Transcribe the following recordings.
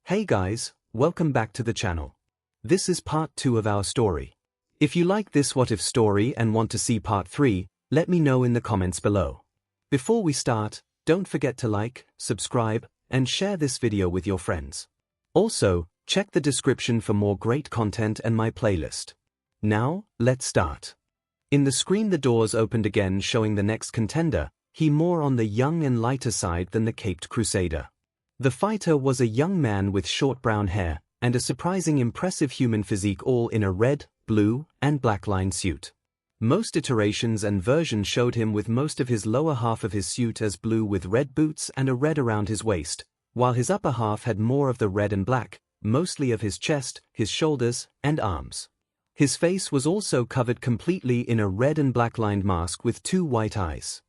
Hey guys, welcome back to the channel. This is part 2 of our story. If you like this what if story and want to see part 3, let me know in the comments below. Before we start, don't forget to like, subscribe, and share this video with your friends. Also, check the description for more great content and my playlist. Now, let's start. In the screen the doors opened again showing the next contender, he more on the young and lighter side than the caped crusader. The fighter was a young man with short brown hair, and a surprising impressive human physique all in a red, blue, and black lined suit. Most iterations and versions showed him with most of his lower half of his suit as blue with red boots and a red around his waist, while his upper half had more of the red and black, mostly of his chest, his shoulders, and arms. His face was also covered completely in a red and black lined mask with 2 white eyes.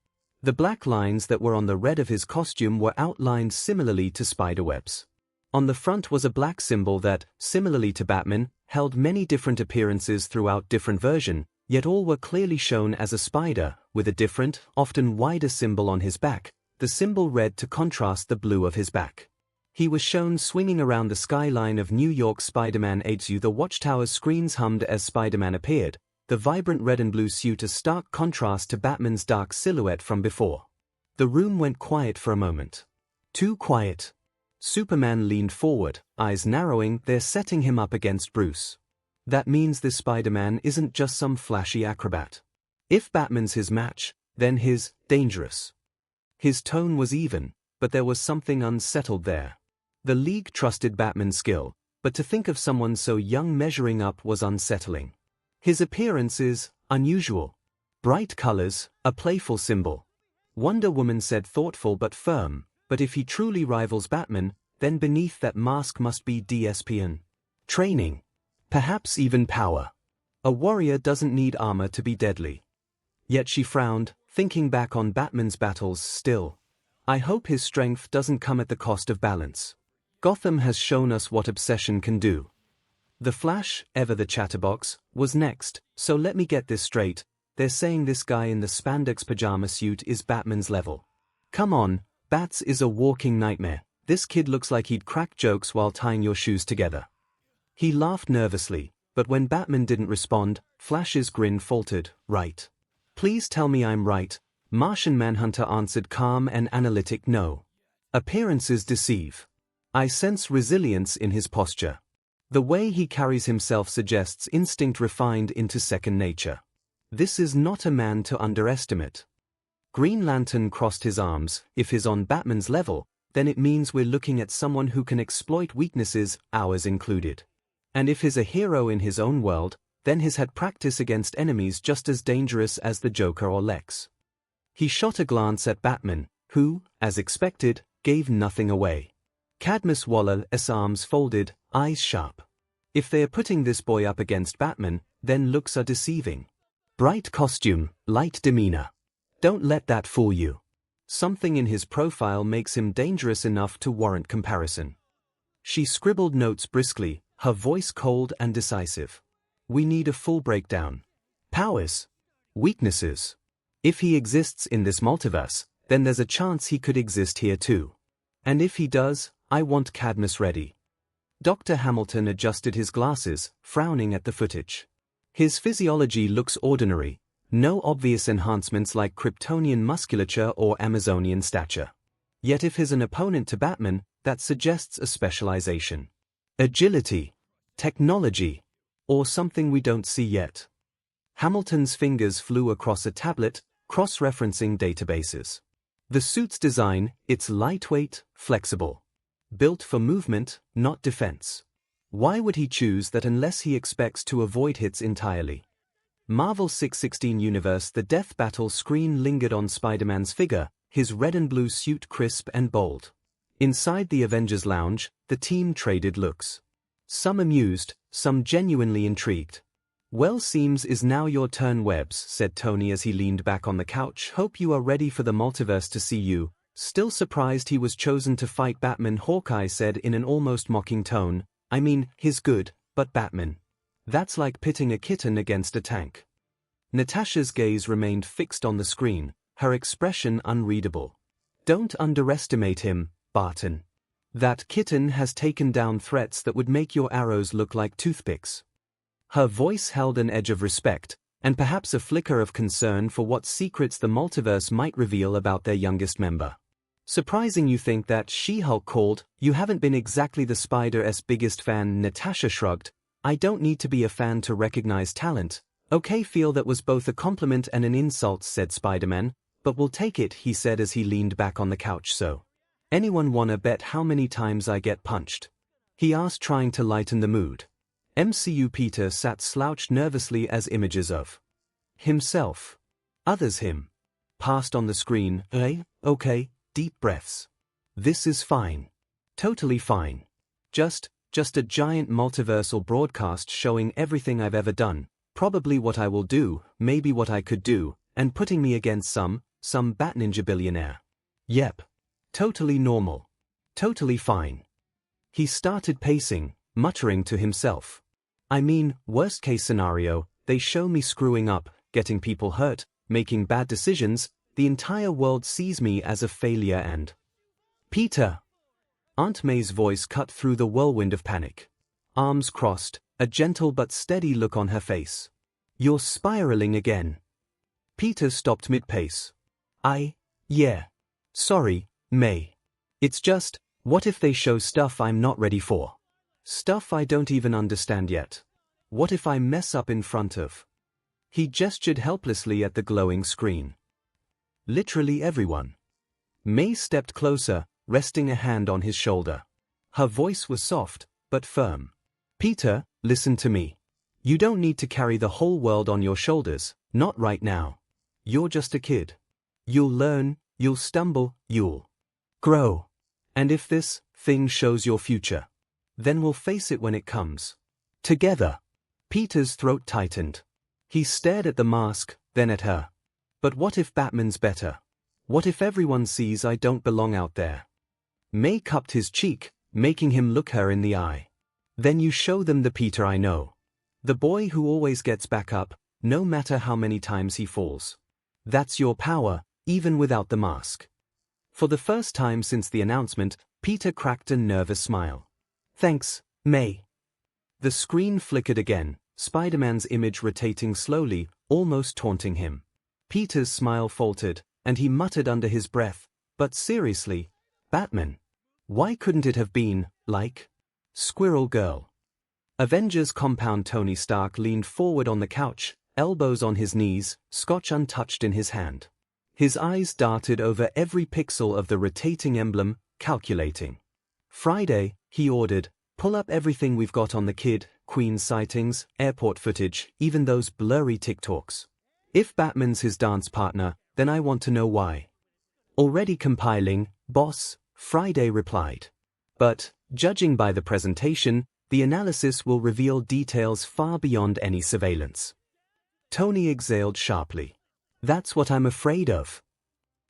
The black lines that were on the red of his costume were outlined similarly to spiderwebs. On the front was a black symbol that, similarly to Batman, held many different appearances throughout different versions, yet all were clearly shown as a spider, with a different, often wider symbol on his back, the symbol red to contrast the blue of his back. He was shown swinging around the skyline of New York's Spider-Man 𝐂𝐸𝐳. The watchtower's screens hummed as Spider-Man appeared, the vibrant red and blue suit a stark contrast to Batman's dark silhouette from before. The room went quiet for a moment. Too quiet. Superman leaned forward, eyes narrowing. They're setting him up against Bruce. That means this Spider-Man isn't just some flashy acrobat. If Batman's his match, then he's dangerous. His tone was even, but there was something unsettled there. The League trusted Batman's skill, but to think of someone so young measuring up was unsettling. His appearance is unusual. Bright colors, a playful symbol. Wonder Woman said thoughtful but firm, but if he truly rivals Batman, then beneath that mask must be DSPN. Training. Perhaps even power. A warrior doesn't need armor to be deadly. Yet she frowned, thinking back on Batman's battles still. I hope his strength doesn't come at the cost of balance. Gotham has shown us what obsession can do. The Flash, ever the chatterbox, was next, so let me get this straight, they're saying this guy in the spandex pajama suit is Batman's level. Come on, Bats is a walking nightmare. This kid looks like he'd crack jokes while tying your shoes together. He laughed nervously, but when Batman didn't respond, Flash's grin faltered. Right. Please tell me I'm right. Martian Manhunter answered calm and analytic no. Appearances deceive. I sense resilience in his posture. The way he carries himself suggests instinct refined into second nature. This is not a man to underestimate. Green Lantern crossed his arms. If he's on Batman's level, then it means we're looking at someone who can exploit weaknesses, ours included. And if he's a hero in his own world, then he's had practice against enemies just as dangerous as the Joker or Lex. He shot a glance at Batman, who, as expected, gave nothing away. Cadmus Waller's arms folded, eyes sharp. If they are putting this boy up against Batman, then looks are deceiving. Bright costume, light demeanor. Don't let that fool you. Something in his profile makes him dangerous enough to warrant comparison. She scribbled notes briskly, her voice cold and decisive. We need a full breakdown. Powers. Weaknesses. If he exists in this multiverse, then there's a chance he could exist here too. And if he does, I want Cadmus ready. Dr. Hamilton adjusted his glasses, frowning at the footage. His physiology looks ordinary, no obvious enhancements like Kryptonian musculature or Amazonian stature. Yet if he's an opponent to Batman, that suggests a specialization. Agility, technology, or something we don't see yet. Hamilton's fingers flew across a tablet, cross-referencing databases. The suit's design, it's lightweight, flexible. Built for movement, not defense. Why would he choose that unless he expects to avoid hits entirely? Marvel 616 universe. The death battle screen lingered on Spider-Man's figure, his red and blue suit crisp and bold. Inside the Avengers lounge, the team traded looks. Some amused, some genuinely intrigued. Well, seems is now your turn, Webbs, said Tony as he leaned back on the couch. Hope you are ready for the multiverse to see you. Still surprised he was chosen to fight Batman, Hawkeye said in an almost mocking tone. I mean, he's good, but Batman. That's like pitting a kitten against a tank. Natasha's gaze remained fixed on the screen, her expression unreadable. Don't underestimate him, Barton. That kitten has taken down threats that would make your arrows look like toothpicks. Her voice held an edge of respect, and perhaps a flicker of concern for what secrets the multiverse might reveal about their youngest member. Surprising you think that She-Hulk called, you haven't been exactly the Spider-S biggest fan. Natasha shrugged, I don't need to be a fan to recognize talent. Okay, feel that was both a compliment and an insult, said Spider-Man, but we'll take it, he said as he leaned back on the couch. So, anyone wanna bet how many times I get punched? He asked, trying to lighten the mood. MCU Peter sat slouched nervously as images of himself, others him, passed on the screen. Okay, deep breaths. This is fine. Totally fine. Just a giant multiversal broadcast showing everything I've ever done, probably what I will do, maybe what I could do, and putting me against some Bat-Ninja billionaire. Yep. Totally normal. Totally fine. He started pacing, muttering to himself. I mean, worst case scenario, they show me screwing up, getting people hurt, making bad decisions, the entire world sees me as a failure and... Peter! Aunt May's voice cut through the whirlwind of panic. Arms crossed, a gentle but steady look on her face. You're spiraling again. Peter stopped mid-pace. Yeah. Sorry, May. It's just, what if they show stuff I'm not ready for? Stuff I don't even understand yet. What if I mess up in front of... He gestured helplessly at the glowing screen. Literally everyone. May stepped closer, resting a hand on his shoulder. Her voice was soft, but firm. Peter, listen to me. You don't need to carry the whole world on your shoulders, not right now. You're just a kid. You'll learn, you'll stumble, you'll grow. And if this thing shows your future, then we'll face it when it comes. Together. Peter's throat tightened. He stared at the mask, then at her. But what if Batman's better? What if everyone sees I don't belong out there? May cupped his cheek, making him look her in the eye. Then you show them the Peter I know. The boy who always gets back up, no matter how many times he falls. That's your power, even without the mask. For the first time since the announcement, Peter cracked a nervous smile. Thanks, May. The screen flickered again, Spider-Man's image rotating slowly, almost taunting him. Peter's smile faltered, and he muttered under his breath, but seriously, Batman? Why couldn't it have been, like, Squirrel Girl? Avengers compound. Tony Stark leaned forward on the couch, elbows on his knees, scotch untouched in his hand. His eyes darted over every pixel of the rotating emblem, calculating. Friday, he ordered, pull up everything we've got on the kid, Queen sightings, airport footage, even those blurry TikToks. If Batman's his dance partner, then I want to know why. Already compiling, boss, Friday replied. But, judging by the presentation, the analysis will reveal details far beyond any surveillance. Tony exhaled sharply. That's what I'm afraid of.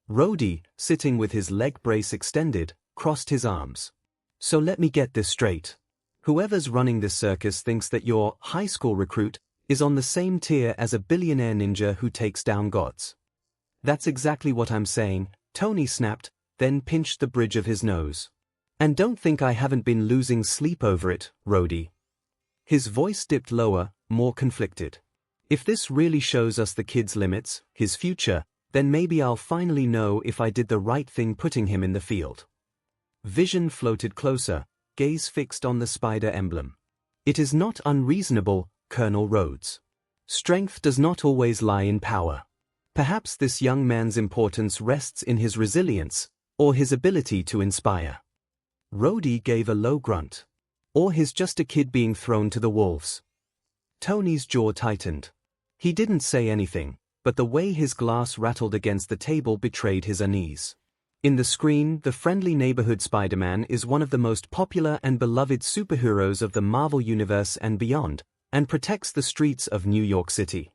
Rhodey, sitting with his leg brace extended, crossed his arms. So let me get this straight. Whoever's running this circus thinks that your high school recruit is on the same tier as a billionaire ninja who takes down gods. That's exactly what I'm saying, Tony snapped, then pinched the bridge of his nose. And don't think I haven't been losing sleep over it, Rhodey. His voice dipped lower, more conflicted. If this really shows us the kid's limits, his future, then maybe I'll finally know if I did the right thing putting him in the field. Vision floated closer, gaze fixed on the spider emblem. It is not unreasonable, Colonel Rhodes. Strength does not always lie in power. Perhaps this young man's importance rests in his resilience, or his ability to inspire. Rhodey gave a low grunt. Or he's just a kid being thrown to the wolves. Tony's jaw tightened. He didn't say anything, but the way his glass rattled against the table betrayed his unease. In the screen, the friendly neighborhood Spider-Man is one of the most popular and beloved superheroes of the Marvel Universe and beyond, and protects the streets of New York City.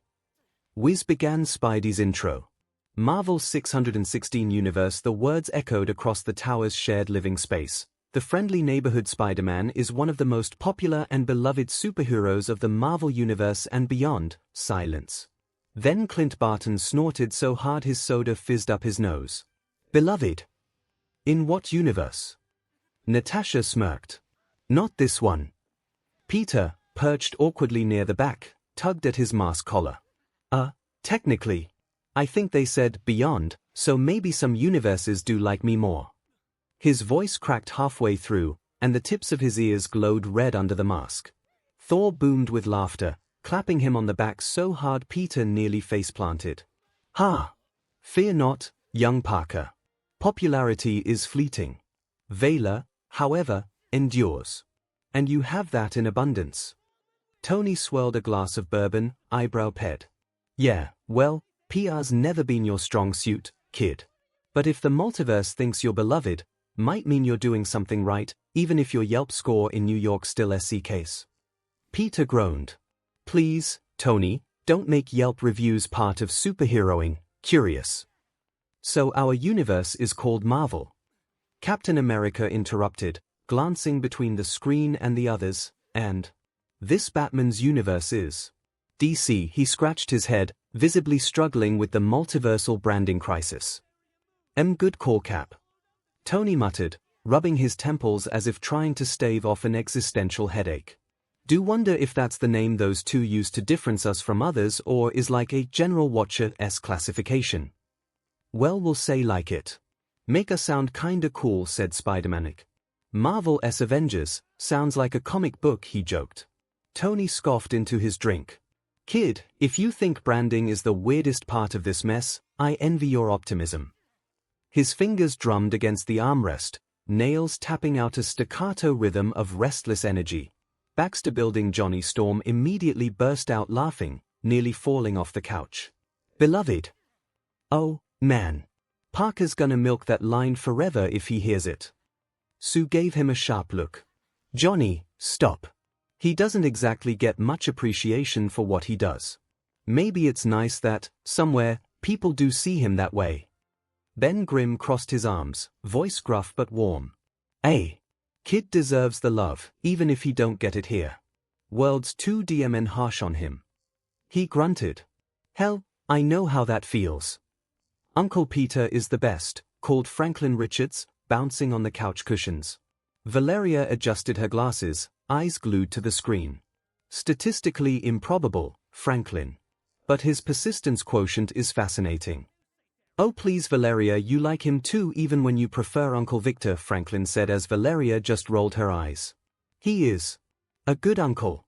Whiz began Spidey's intro. Marvel's 616 universe. The words echoed across the tower's shared living space. The friendly neighborhood Spider-Man is one of the most popular and beloved superheroes of the Marvel Universe and beyond. Silence. Then Clint Barton snorted so hard his soda fizzed up his nose. Beloved? In what universe? Natasha smirked. Not this one. Peter, perched awkwardly near the back, tugged at his mask collar. Technically. I think they said beyond, so maybe some universes do like me more. His voice cracked halfway through, and the tips of his ears glowed red under the mask. Thor boomed with laughter, clapping him on the back so hard Peter nearly face-planted. Ha! Fear not, young Parker. Popularity is fleeting. Valor, however, endures. And you have that in abundance. Tony swirled a glass of bourbon, eyebrow-ped. Yeah, well, PR's never been your strong suit, kid. But if the multiverse thinks you're beloved, might mean you're doing something right, even if your Yelp score in New York still SC case. Peter groaned. Please, Tony, don't make Yelp reviews part of superheroing, curious. So our universe is called Marvel. Captain America interrupted, glancing between the screen and the others, and this Batman's universe is DC. He scratched his head, visibly struggling with the multiversal branding crisis. Good call, Cap. Tony muttered, rubbing his temples as if trying to stave off an existential headache. Do wonder if that's the name those two use to difference us from others or is like a general Watcher-esque classification. Well, we'll say like it. Make us sound kinda cool, said Spider-Manic. Marvel's Avengers sounds like a comic book, he joked. Tony scoffed into his drink. Kid, if you think branding is the weirdest part of this mess, I envy your optimism. His fingers drummed against the armrest, nails tapping out a staccato rhythm of restless energy. Baxter Building Johnny Storm immediately burst out laughing, nearly falling off the couch. Beloved. Oh, man. Parker's gonna milk that line forever if he hears it. Sue gave him a sharp look. Johnny, stop. He doesn't exactly get much appreciation for what he does. Maybe it's nice that, somewhere, people do see him that way. Ben Grimm crossed his arms, voice gruff but warm. Kid deserves the love, even if he don't get it here. World's too DMN harsh on him. He grunted. Hell, I know how that feels. Uncle Peter is the best, called Franklin Richards, bouncing on the couch cushions. Valeria adjusted her glasses, eyes glued to the screen. Statistically improbable, Franklin. But his persistence quotient is fascinating. Oh please Valeria, you like him too even when you prefer Uncle Victor, Franklin said as Valeria just rolled her eyes. He is a good uncle.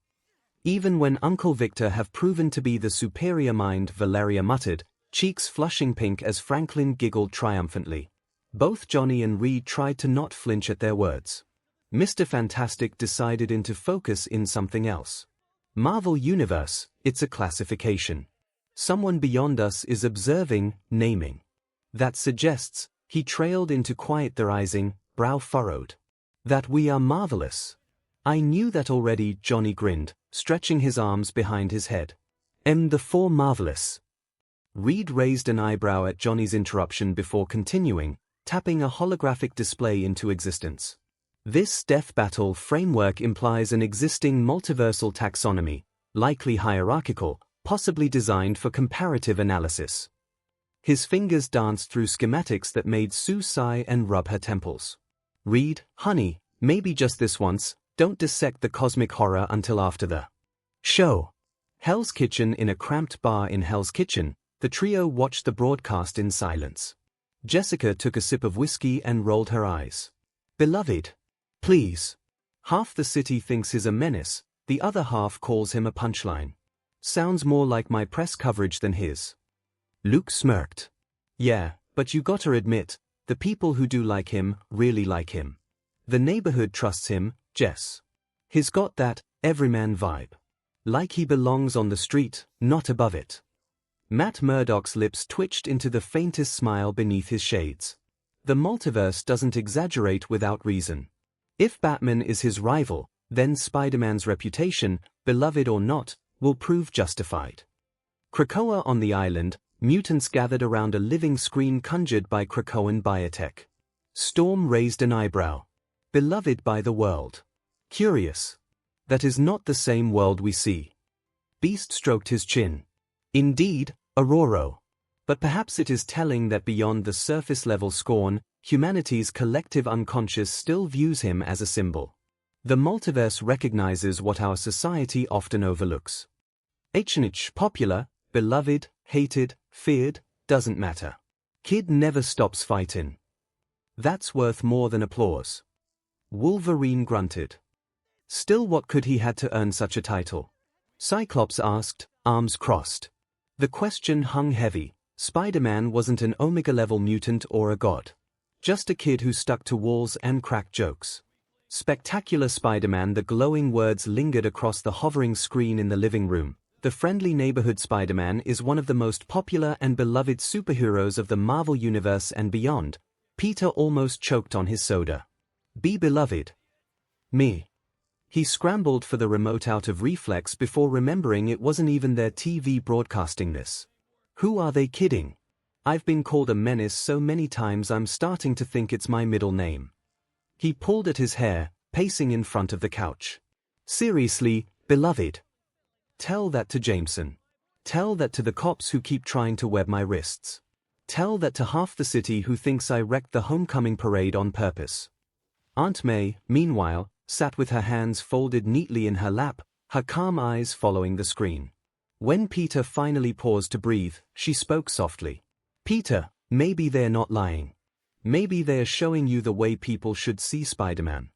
Even when Uncle Victor have proven to be the superior mind, Valeria muttered, cheeks flushing pink as Franklin giggled triumphantly. Both Johnny and Reed tried to not flinch at their words. Mr. Fantastic decided into focus in something else. Marvel Universe, it's a classification. Someone beyond us is observing, naming. That suggests, he trailed into quiet theorizing, brow furrowed. That we are marvelous. I knew that already, Johnny grinned, stretching his arms behind his head. The four marvelous. Reed raised an eyebrow at Johnny's interruption before continuing, tapping a holographic display into existence. This death battle framework implies an existing multiversal taxonomy, likely hierarchical, possibly designed for comparative analysis. His fingers danced through schematics that made Sue sigh and rub her temples. Reed, honey, maybe just this once, don't dissect the cosmic horror until after the show. Hell's Kitchen. In a cramped bar in Hell's Kitchen, the trio watched the broadcast in silence. Jessica took a sip of whiskey and rolled her eyes. Beloved. Please. Half the city thinks he's a menace, the other half calls him a punchline. Sounds more like my press coverage than his. Luke smirked. Yeah, but you gotta admit, the people who do like him, really like him. The neighborhood trusts him, Jess. He's got that everyman vibe. Like he belongs on the street, not above it. Matt Murdock's lips twitched into the faintest smile beneath his shades. The multiverse doesn't exaggerate without reason. If Batman is his rival, then Spider-Man's reputation, beloved or not, will prove justified. Krakoa on the island, mutants gathered around a living screen conjured by Krakoan biotech. Storm raised an eyebrow. Beloved by the world. Curious. That is not the same world we see. Beast stroked his chin. Indeed, Aurora. But perhaps it is telling that beyond the surface-level scorn, humanity's collective unconscious still views him as a symbol. The multiverse recognizes what our society often overlooks. 𝐻𝐻, popular, beloved, hated, feared, doesn't matter. Kid never stops fighting. That's worth more than applause. Wolverine grunted. Still, what could he had to earn such a title? Cyclops asked, arms crossed. The question hung heavy. Spider-Man wasn't an Omega-level mutant or a god. Just a kid who stuck to walls and cracked jokes. Spectacular Spider-Man. The glowing words lingered across the hovering screen in the living room. The friendly neighborhood Spider-Man is one of the most popular and beloved superheroes of the Marvel Universe and beyond. Peter almost choked on his soda. Be beloved. Me. He scrambled for the remote out of reflex before remembering it wasn't even their TV broadcasting this. Who are they kidding? I've been called a menace so many times I'm starting to think it's my middle name. He pulled at his hair, pacing in front of the couch. Seriously, beloved. Tell that to Jameson. Tell that to the cops who keep trying to web my wrists. Tell that to half the city who thinks I wrecked the homecoming parade on purpose. Aunt May, meanwhile, sat with her hands folded neatly in her lap, her calm eyes following the screen. When Peter finally paused to breathe, she spoke softly. Peter, maybe they're not lying. Maybe they're showing you the way people should see Spider-Man.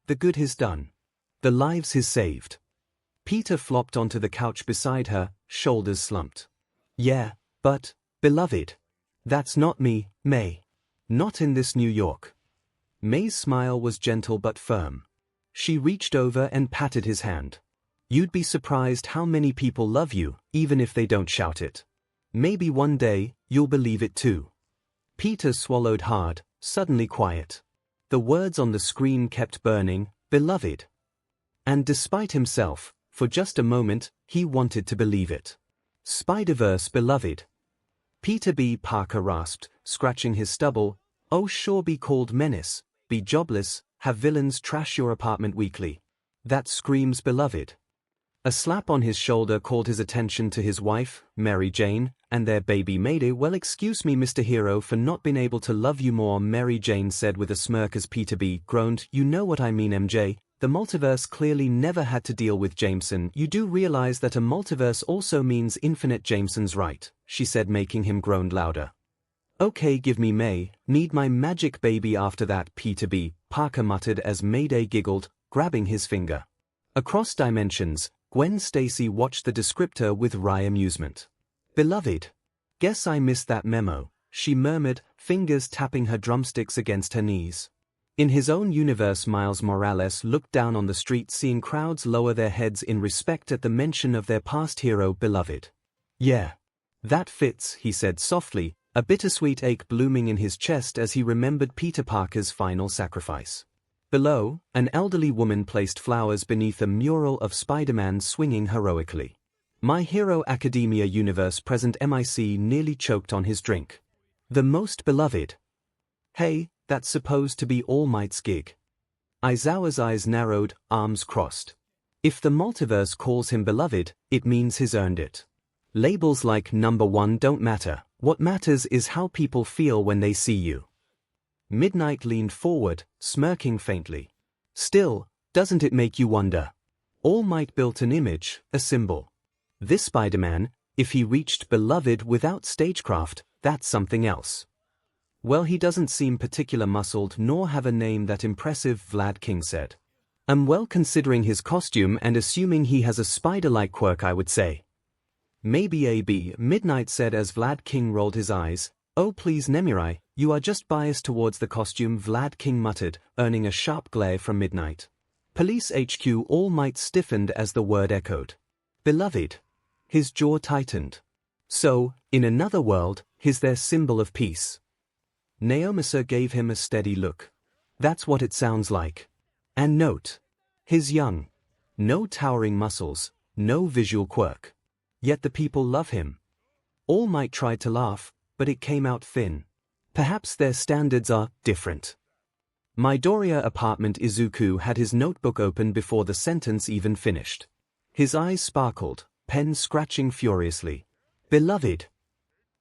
The good he's done. The lives he's saved. Peter flopped onto the couch beside her, shoulders slumped. Yeah, but, beloved. That's not me, May. Not in this New York. May's smile was gentle but firm. She reached over and patted his hand. You'd be surprised how many people love you, even if they don't shout it. Maybe one day, you'll believe it too. Peter swallowed hard, suddenly quiet. The words on the screen kept burning, beloved. And despite himself, for just a moment, he wanted to believe it. Spider-Verse beloved. Peter B. Parker rasped, scratching his stubble. Oh, sure, be called menace, be jobless, have villains trash your apartment weekly. That screams beloved. A slap on his shoulder called his attention to his wife, Mary Jane, and their baby Mayday. Well, excuse me, Mr. Hero, for not being able to love you more, Mary Jane said with a smirk as Peter B. groaned. You know what I mean, MJ. The multiverse clearly never had to deal with Jameson. You do realize that a multiverse also means infinite Jameson's right, she said, making him groan louder. Okay, give me May, need my magic baby after that, Peter B. Parker muttered as Mayday giggled, grabbing his finger. Across dimensions, Gwen Stacy watched the descriptor with wry amusement. Beloved. Guess I missed that memo, she murmured, fingers tapping her drumsticks against her knees. In his own universe, Miles Morales looked down on the street, seeing crowds lower their heads in respect at the mention of their past hero, beloved. Yeah. That fits, he said softly, a bittersweet ache blooming in his chest as he remembered Peter Parker's final sacrifice. Below, an elderly woman placed flowers beneath a mural of Spider-Man swinging heroically. My Hero Academia universe present MIC nearly choked on his drink. The most beloved. Hey, that's supposed to be All Might's gig. Aizawa's eyes narrowed, arms crossed. If the multiverse calls him beloved, it means he's earned it. Labels like number one don't matter. What matters is how people feel when they see you. Midnight leaned forward, smirking faintly. Still, doesn't it make you wonder? All Might built an image, a symbol. This Spider-Man, if he reached beloved without stagecraft, that's something else. Well, he doesn't seem particular muscled nor have a name that impressive, Vlad King said. Well, considering his costume and assuming he has a spider-like quirk, I would say. Maybe AB, Midnight said as Vlad King rolled his eyes. Oh please Nemirai, you are just biased towards the costume, Vlad King muttered, earning a sharp glare from Midnight. Police HQ All Might stiffened as the word echoed. Beloved. His jaw tightened. So, in another world, he's their symbol of peace. Naomasa gave him a steady look. That's what it sounds like. And note. He's young. No towering muscles, no visual quirk. Yet the people love him. All Might tried to laugh, but it came out thin. Perhaps their standards are different. Midoriya apartment. Izuku had his notebook open before the sentence even finished. His eyes sparkled, pen scratching furiously. Beloved.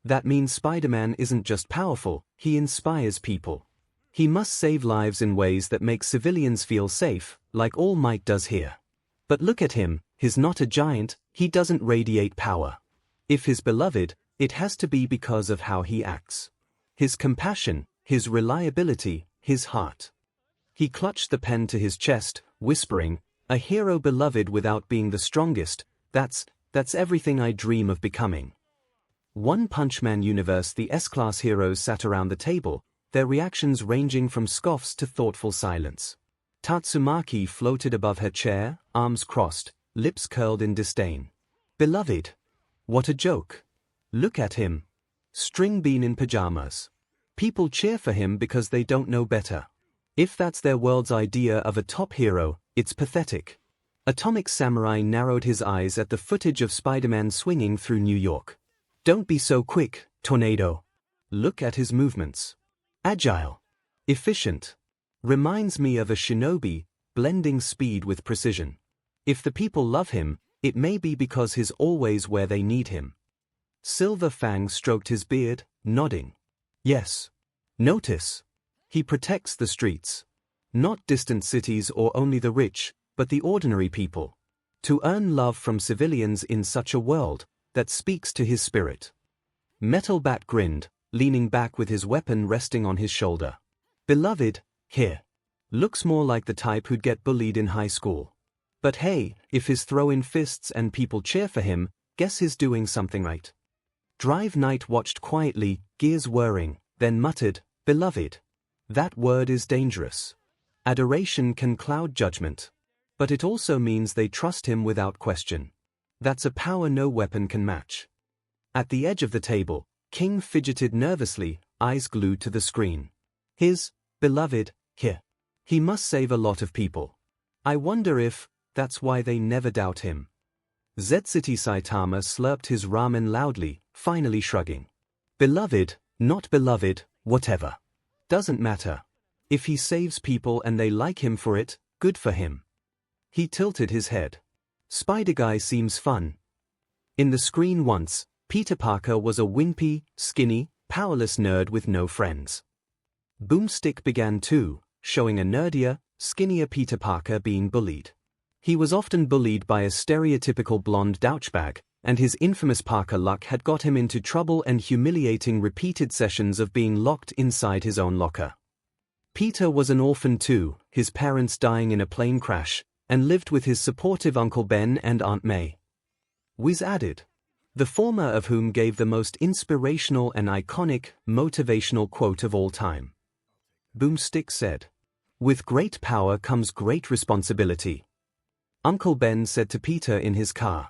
That means Spider-Man isn't just powerful, he inspires people. He must save lives in ways that make civilians feel safe, like All Might does here. But look at him, he's not a giant, he doesn't radiate power. If he's beloved, it has to be because of how he acts. His compassion, his reliability, his heart. He clutched the pen to his chest, whispering, "A hero beloved without being the strongest, that's everything I dream of becoming." One Punch Man universe. The S-class heroes sat around the table, their reactions ranging from scoffs to thoughtful silence. Tatsumaki floated above her chair, arms crossed, lips curled in disdain. Beloved? What a joke. Look at him. String bean in pajamas. People cheer for him because they don't know better. If that's their world's idea of a top hero, it's pathetic. Atomic Samurai narrowed his eyes at the footage of Spider-Man swinging through New York. Don't be so quick, Tornado. Look at his movements. Agile. Efficient. Reminds me of a shinobi, blending speed with precision. If the people love him, it may be because he's always where they need him. Silver Fang stroked his beard, nodding. Yes. Notice. He protects the streets. Not distant cities or only the rich, but the ordinary people. To earn love from civilians in such a world, that speaks to his spirit. Metal Bat grinned, leaning back with his weapon resting on his shoulder. Beloved, here. Looks more like the type who'd get bullied in high school. But hey, if he's throwing fists and people cheer for him, guess he's doing something right. Drive Knight watched quietly, gears whirring, then muttered, Beloved. That word is dangerous. Adoration can cloud judgment. But it also means they trust him without question. That's a power no weapon can match. At the edge of the table, King fidgeted nervously, eyes glued to the screen. His beloved, here. He must save a lot of people. I wonder if that's why they never doubt him. Z-City Saitama slurped his ramen loudly, finally shrugging. Beloved, not beloved, whatever. Doesn't matter. If he saves people and they like him for it, good for him. He tilted his head. Spider Guy seems fun. In the screen once, Peter Parker was a wimpy, skinny, powerless nerd with no friends. Boomstick began too, showing a nerdier, skinnier Peter Parker being bullied. He was often bullied by a stereotypical blonde douchebag, and his infamous Parker luck had got him into trouble and humiliating repeated sessions of being locked inside his own locker. Peter was an orphan too, his parents dying in a plane crash, and lived with his supportive Uncle Ben and Aunt May. Wiz added, the former of whom gave the most inspirational and iconic, motivational quote of all time. Boomstick said, with great power comes great responsibility. Uncle Ben said to Peter in his car.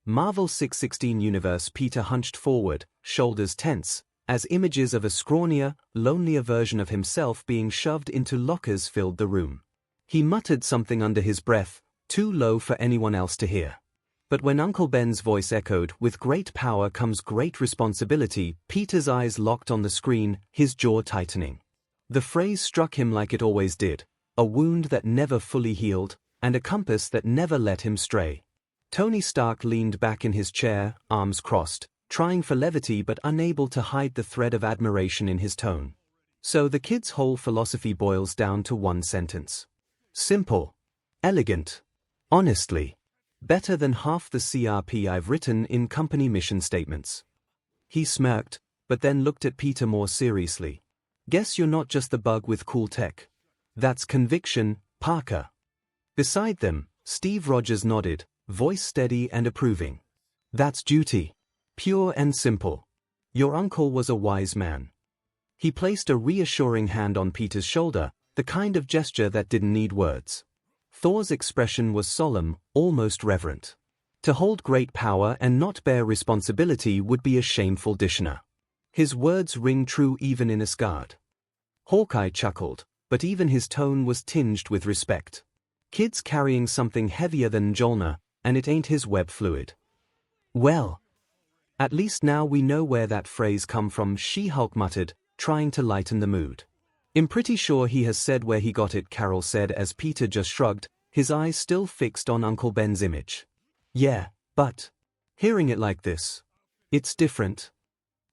Marvel 616 universe. Peter hunched forward, shoulders tense, as images of a scrawnier, lonelier version of himself being shoved into lockers filled the room. He muttered something under his breath, too low for anyone else to hear. But when Uncle Ben's voice echoed, with great power comes great responsibility, Peter's eyes locked on the screen, his jaw tightening. The phrase struck him like it always did, a wound that never fully healed, and a compass that never let him stray. Tony Stark leaned back in his chair, arms crossed, trying for levity but unable to hide the thread of admiration in his tone. So the kid's whole philosophy boils down to one sentence. Simple. Elegant. Honestly. Better than half the CRP I've written in company mission statements. He smirked, but then looked at Peter more seriously. Guess you're not just the bug with cool tech. That's conviction, Parker. Beside them, Steve Rogers nodded, voice steady and approving. That's duty. Pure and simple. Your uncle was a wise man. He placed a reassuring hand on Peter's shoulder, the kind of gesture that didn't need words. Thor's expression was solemn, almost reverent. To hold great power and not bear responsibility would be a shameful dishonor. His words ring true even in Asgard. Hawkeye chuckled, but even his tone was tinged with respect. Kid's carrying something heavier than Mjolnir, and it ain't his web fluid. Well. At least now we know where that phrase come from, She-Hulk muttered, trying to lighten the mood. I'm pretty sure he has said where he got it, Carol said as Peter just shrugged, his eyes still fixed on Uncle Ben's image. Yeah, but hearing it like this, it's different.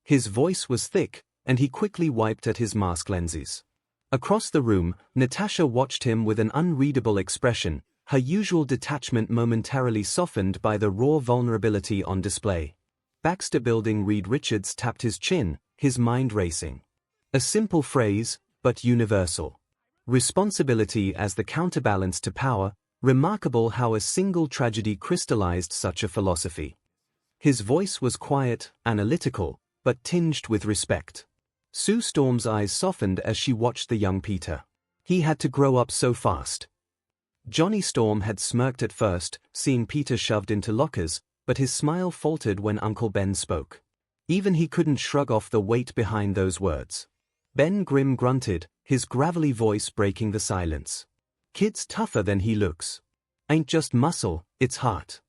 His voice was thick, and he quickly wiped at his mask lenses. Across the room, Natasha watched him with an unreadable expression, her usual detachment momentarily softened by the raw vulnerability on display. Baxter Building. Reed Richards tapped his chin, his mind racing. A simple phrase, but universal. Responsibility as the counterbalance to power, remarkable how a single tragedy crystallized such a philosophy. His voice was quiet, analytical, but tinged with respect. Sue Storm's eyes softened as she watched the young Peter. He had to grow up so fast. Johnny Storm had smirked at first, seeing Peter shoved into lockers, but his smile faltered when Uncle Ben spoke. Even he couldn't shrug off the weight behind those words. Ben Grimm grunted, his gravelly voice breaking the silence. Kid's tougher than he looks. Ain't just muscle, it's heart.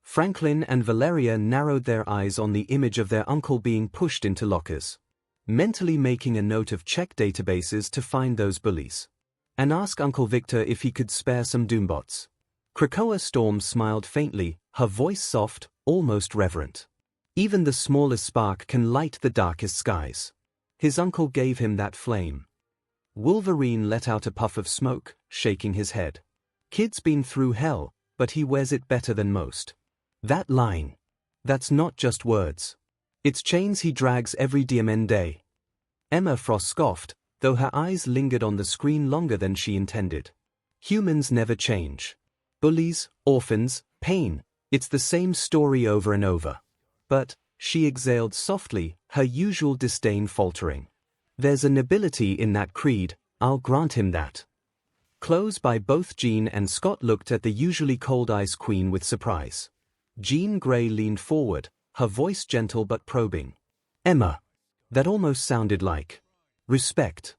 Franklin and Valeria narrowed their eyes on the image of their uncle being pushed into lockers. Mentally making a note of check databases to find those bullies. And ask Uncle Victor if he could spare some doombots. Krakoa Storm smiled faintly, her voice soft, almost reverent. Even the smallest spark can light the darkest skies. His uncle gave him that flame. Wolverine let out a puff of smoke, shaking his head. Kid's been through hell, but he wears it better than most. That line. That's not just words. It's chains he drags every damn day. Emma Frost scoffed, though her eyes lingered on the screen longer than she intended. Humans never change. Bullies, orphans, pain, it's the same story over and over. But, she exhaled softly, her usual disdain faltering. There's a nobility in that creed, I'll grant him that. Clothes by both Jean and Scott looked at the usually cold Ice Queen with surprise. Jean Grey leaned forward, her voice gentle but probing. Emma. That almost sounded like respect.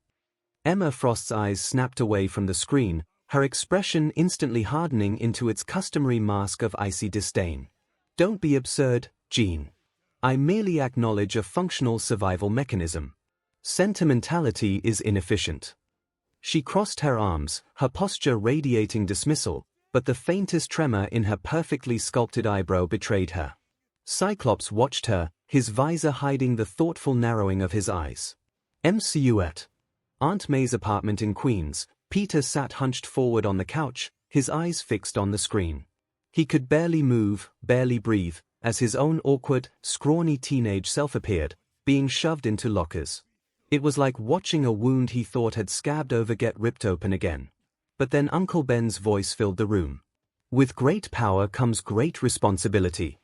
Emma Frost's eyes snapped away from the screen, her expression instantly hardening into its customary mask of icy disdain. Don't be absurd, Jean. I merely acknowledge a functional survival mechanism. Sentimentality is inefficient. She crossed her arms, her posture radiating dismissal, but the faintest tremor in her perfectly sculpted eyebrow betrayed her. Cyclops watched her, his visor hiding the thoughtful narrowing of his eyes. MCU at Aunt May's apartment in Queens, Peter sat hunched forward on the couch, his eyes fixed on the screen. He could barely move, barely breathe, as his own awkward, scrawny teenage self appeared, being shoved into lockers. It was like watching a wound he thought had scabbed over get ripped open again. But then Uncle Ben's voice filled the room. With great power comes great responsibility.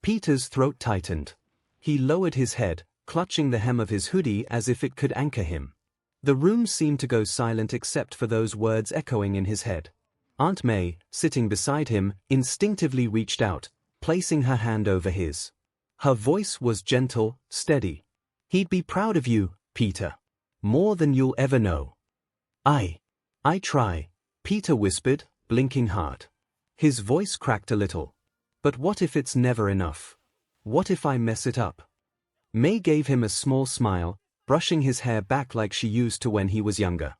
Peter's throat tightened. He lowered his head, clutching the hem of his hoodie as if it could anchor him. The room seemed to go silent except for those words echoing in his head. Aunt May, sitting beside him, instinctively reached out, placing her hand over his. Her voice was gentle, steady. He'd be proud of you, Peter. More than you'll ever know. I try, Peter whispered, blinking hard. His voice cracked a little. But what if it's never enough? What if I mess it up? May gave him a small smile, brushing his hair back like she used to when he was younger.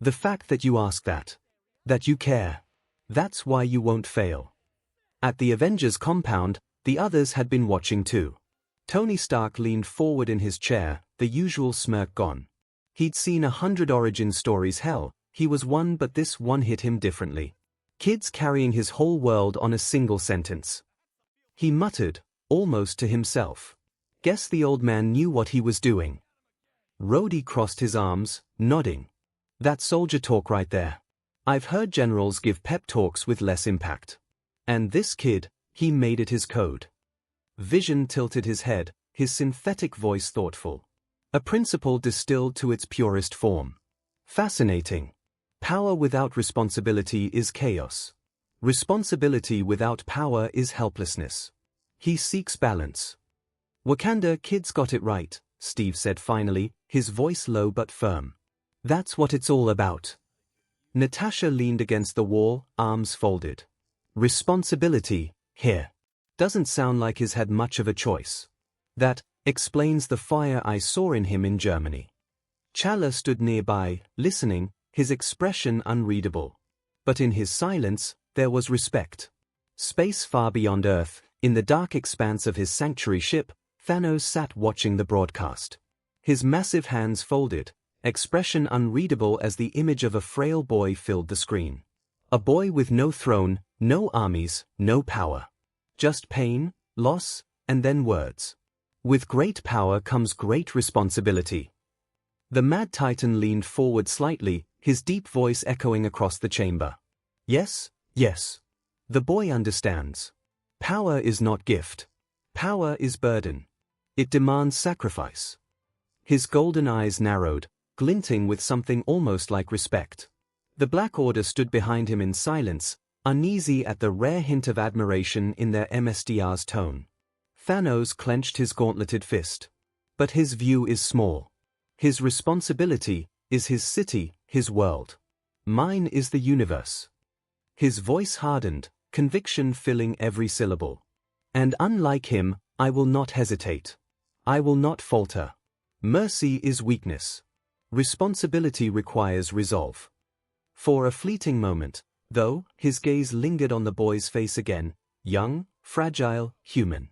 The fact that you ask that you care, that's why you won't fail. At the Avengers compound, the others had been watching too. Tony Stark leaned forward in his chair, the usual smirk gone. He'd seen 100 origin stories hell, he was one but this one hit him differently. Kids carrying his whole world on a single sentence. He muttered, almost to himself. Guess the old man knew what he was doing. Rhodey crossed his arms, nodding. That soldier talk right there. I've heard generals give pep talks with less impact. And this kid, he made it his code. Vision tilted his head, his synthetic voice thoughtful. A principle distilled to its purest form. Fascinating. Power without responsibility is chaos. Responsibility without power is helplessness. He seeks balance. Wakanda kids got it right, Steve said finally, his voice low but firm. That's what it's all about. Natasha leaned against the wall, arms folded. Responsibility, here. Doesn't sound like he's had much of a choice. That explains the fire I saw in him in Germany. Chala stood nearby, listening, his expression unreadable. But in his silence, there was respect. Space far beyond Earth, in the dark expanse of his sanctuary ship, Thanos sat watching the broadcast. His massive hands folded, expression unreadable as the image of a frail boy filled the screen. A boy with no throne, no armies, no power. Just pain, loss, and then words. With great power comes great responsibility. The Mad Titan leaned forward slightly, his deep voice echoing across the chamber. Yes, yes. The boy understands. Power is not gift. Power is burden. It demands sacrifice. His golden eyes narrowed, glinting with something almost like respect. The Black Order stood behind him in silence, uneasy at the rare hint of admiration in their MSDR's tone. Thanos clenched his gauntleted fist. But his view is small. His responsibility is his city, his world. Mine is the universe. His voice hardened, conviction filling every syllable. And unlike him, I will not hesitate. I will not falter. Mercy is weakness. Responsibility requires resolve. For a fleeting moment, though, his gaze lingered on the boy's face again, young, fragile, human.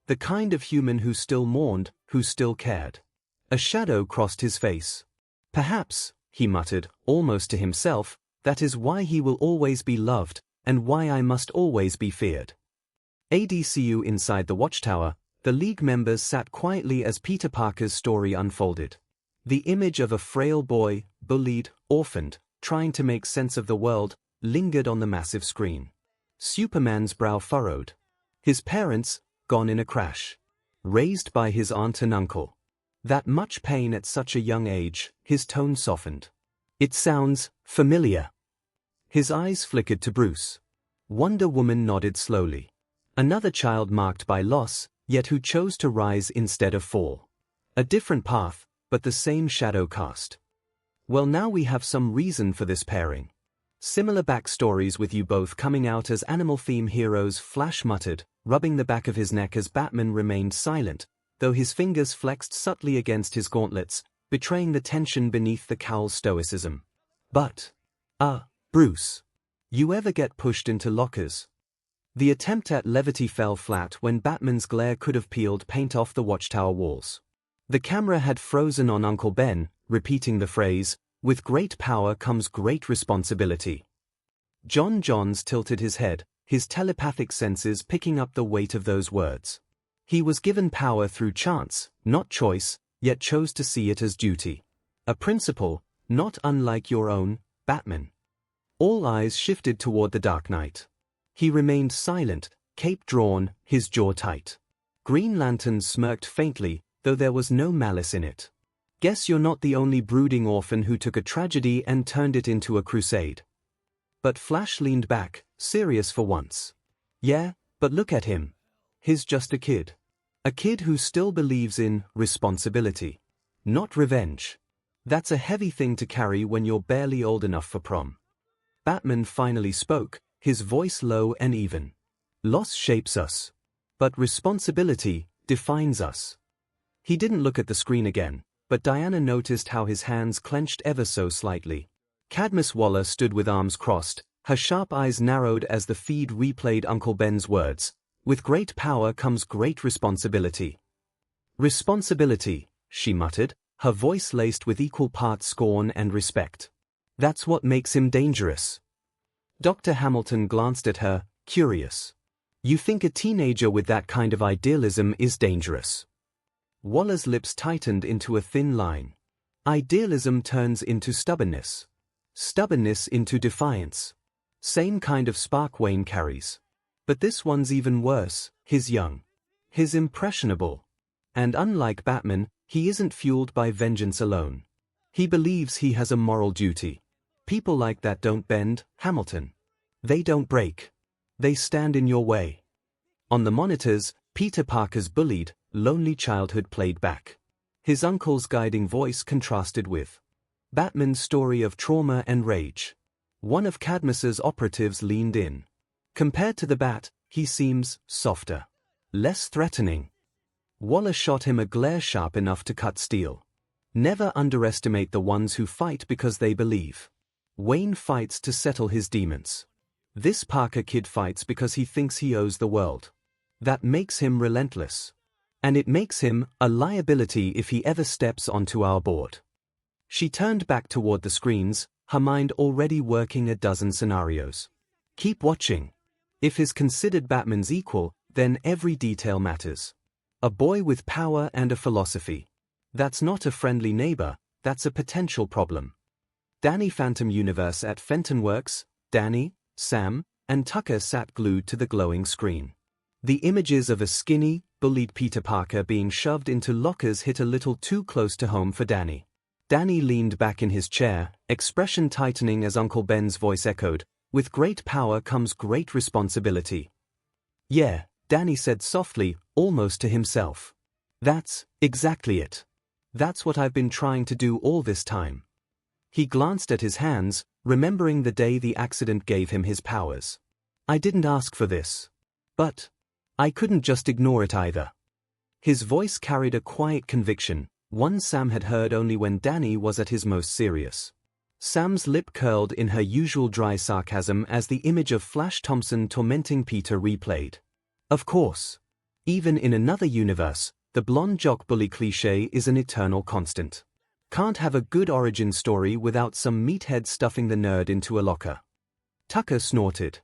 The kind of human who still mourned, who still cared. A shadow crossed his face. Perhaps, he muttered, almost to himself, that is why he will always be loved, and why I must always be feared. ADCU inside the watchtower, the League members sat quietly as Peter Parker's story unfolded. The image of a frail boy, bullied, orphaned, trying to make sense of the world, lingered on the massive screen. Superman's brow furrowed. His parents, gone in a crash. Raised by his aunt and uncle. That much pain at such a young age, his tone softened. It sounds familiar. His eyes flickered to Bruce. Wonder Woman nodded slowly. Another child marked by loss, yet who chose to rise instead of fall. A different path, but the same shadow cast. Well, now we have some reason for this pairing. Similar backstories with you both coming out as animal-theme heroes, Flash muttered, rubbing the back of his neck as Batman remained silent, though his fingers flexed subtly against his gauntlets, betraying the tension beneath the cowl's stoicism. But, Bruce. You ever get pushed into lockers? The attempt at levity fell flat when Batman's glare could have peeled paint off the watchtower walls. The camera had frozen on Uncle Ben, repeating the phrase, "With great power comes great responsibility." John Johns tilted his head, his telepathic senses picking up the weight of those words. He was given power through chance, not choice, yet chose to see it as duty. A principle, not unlike your own, Batman. All eyes shifted toward the Dark Knight. He remained silent, cape drawn, his jaw tight. Green Lantern smirked faintly, though there was no malice in it. Guess you're not the only brooding orphan who took a tragedy and turned it into a crusade. But Flash leaned back, serious for once. Yeah, but look at him. He's just a kid. A kid who still believes in responsibility. Not revenge. That's a heavy thing to carry when you're barely old enough for prom. Batman finally spoke, his voice low and even. Loss shapes us. But responsibility defines us. He didn't look at the screen again, but Diana noticed how his hands clenched ever so slightly. Cadmus Waller stood with arms crossed, her sharp eyes narrowed as the feed replayed Uncle Ben's words. With great power comes great responsibility. Responsibility, she muttered, her voice laced with equal parts scorn and respect. That's what makes him dangerous. Dr. Hamilton glanced at her, curious. You think a teenager with that kind of idealism is dangerous? Waller's lips tightened into a thin line. Idealism turns into stubbornness. Stubbornness into defiance. Same kind of spark Wayne carries. But this one's even worse, he's young. He's impressionable. And unlike Batman, he isn't fueled by vengeance alone. He believes he has a moral duty. People like that don't bend, Hamilton. They don't break. They stand in your way. On the monitors, Peter Parker's bullied, lonely childhood played back. His uncle's guiding voice contrasted with Batman's story of trauma and rage. One of Cadmus's operatives leaned in. Compared to the Bat, he seems softer. Less threatening. Waller shot him a glare sharp enough to cut steel. Never underestimate the ones who fight because they believe. Wayne fights to settle his demons. This Parker kid fights because he thinks he owes the world. That makes him relentless. And it makes him a liability if he ever steps onto our board. She turned back toward the screens, her mind already working a dozen scenarios. Keep watching. If is considered Batman's equal, then every detail matters. A boy with power and a philosophy. That's not a friendly neighbor, that's a potential problem. Danny Phantom Universe at Fenton Works, Danny, Sam, and Tucker sat glued to the glowing screen. The images of a skinny, bullied Peter Parker being shoved into lockers hit a little too close to home for Danny. Danny leaned back in his chair, expression tightening as Uncle Ben's voice echoed, "With great power comes great responsibility." "Yeah," Danny said softly, almost to himself. "That's exactly it. That's what I've been trying to do all this time." He glanced at his hands, remembering the day the accident gave him his powers. "I didn't ask for this. But I couldn't just ignore it either." His voice carried a quiet conviction, one Sam had heard only when Danny was at his most serious. Sam's lip curled in her usual dry sarcasm as the image of Flash Thompson tormenting Peter replayed. Of course. Even in another universe, the blonde jock bully cliché is an eternal constant. Can't have a good origin story without some meathead stuffing the nerd into a locker. Tucker snorted.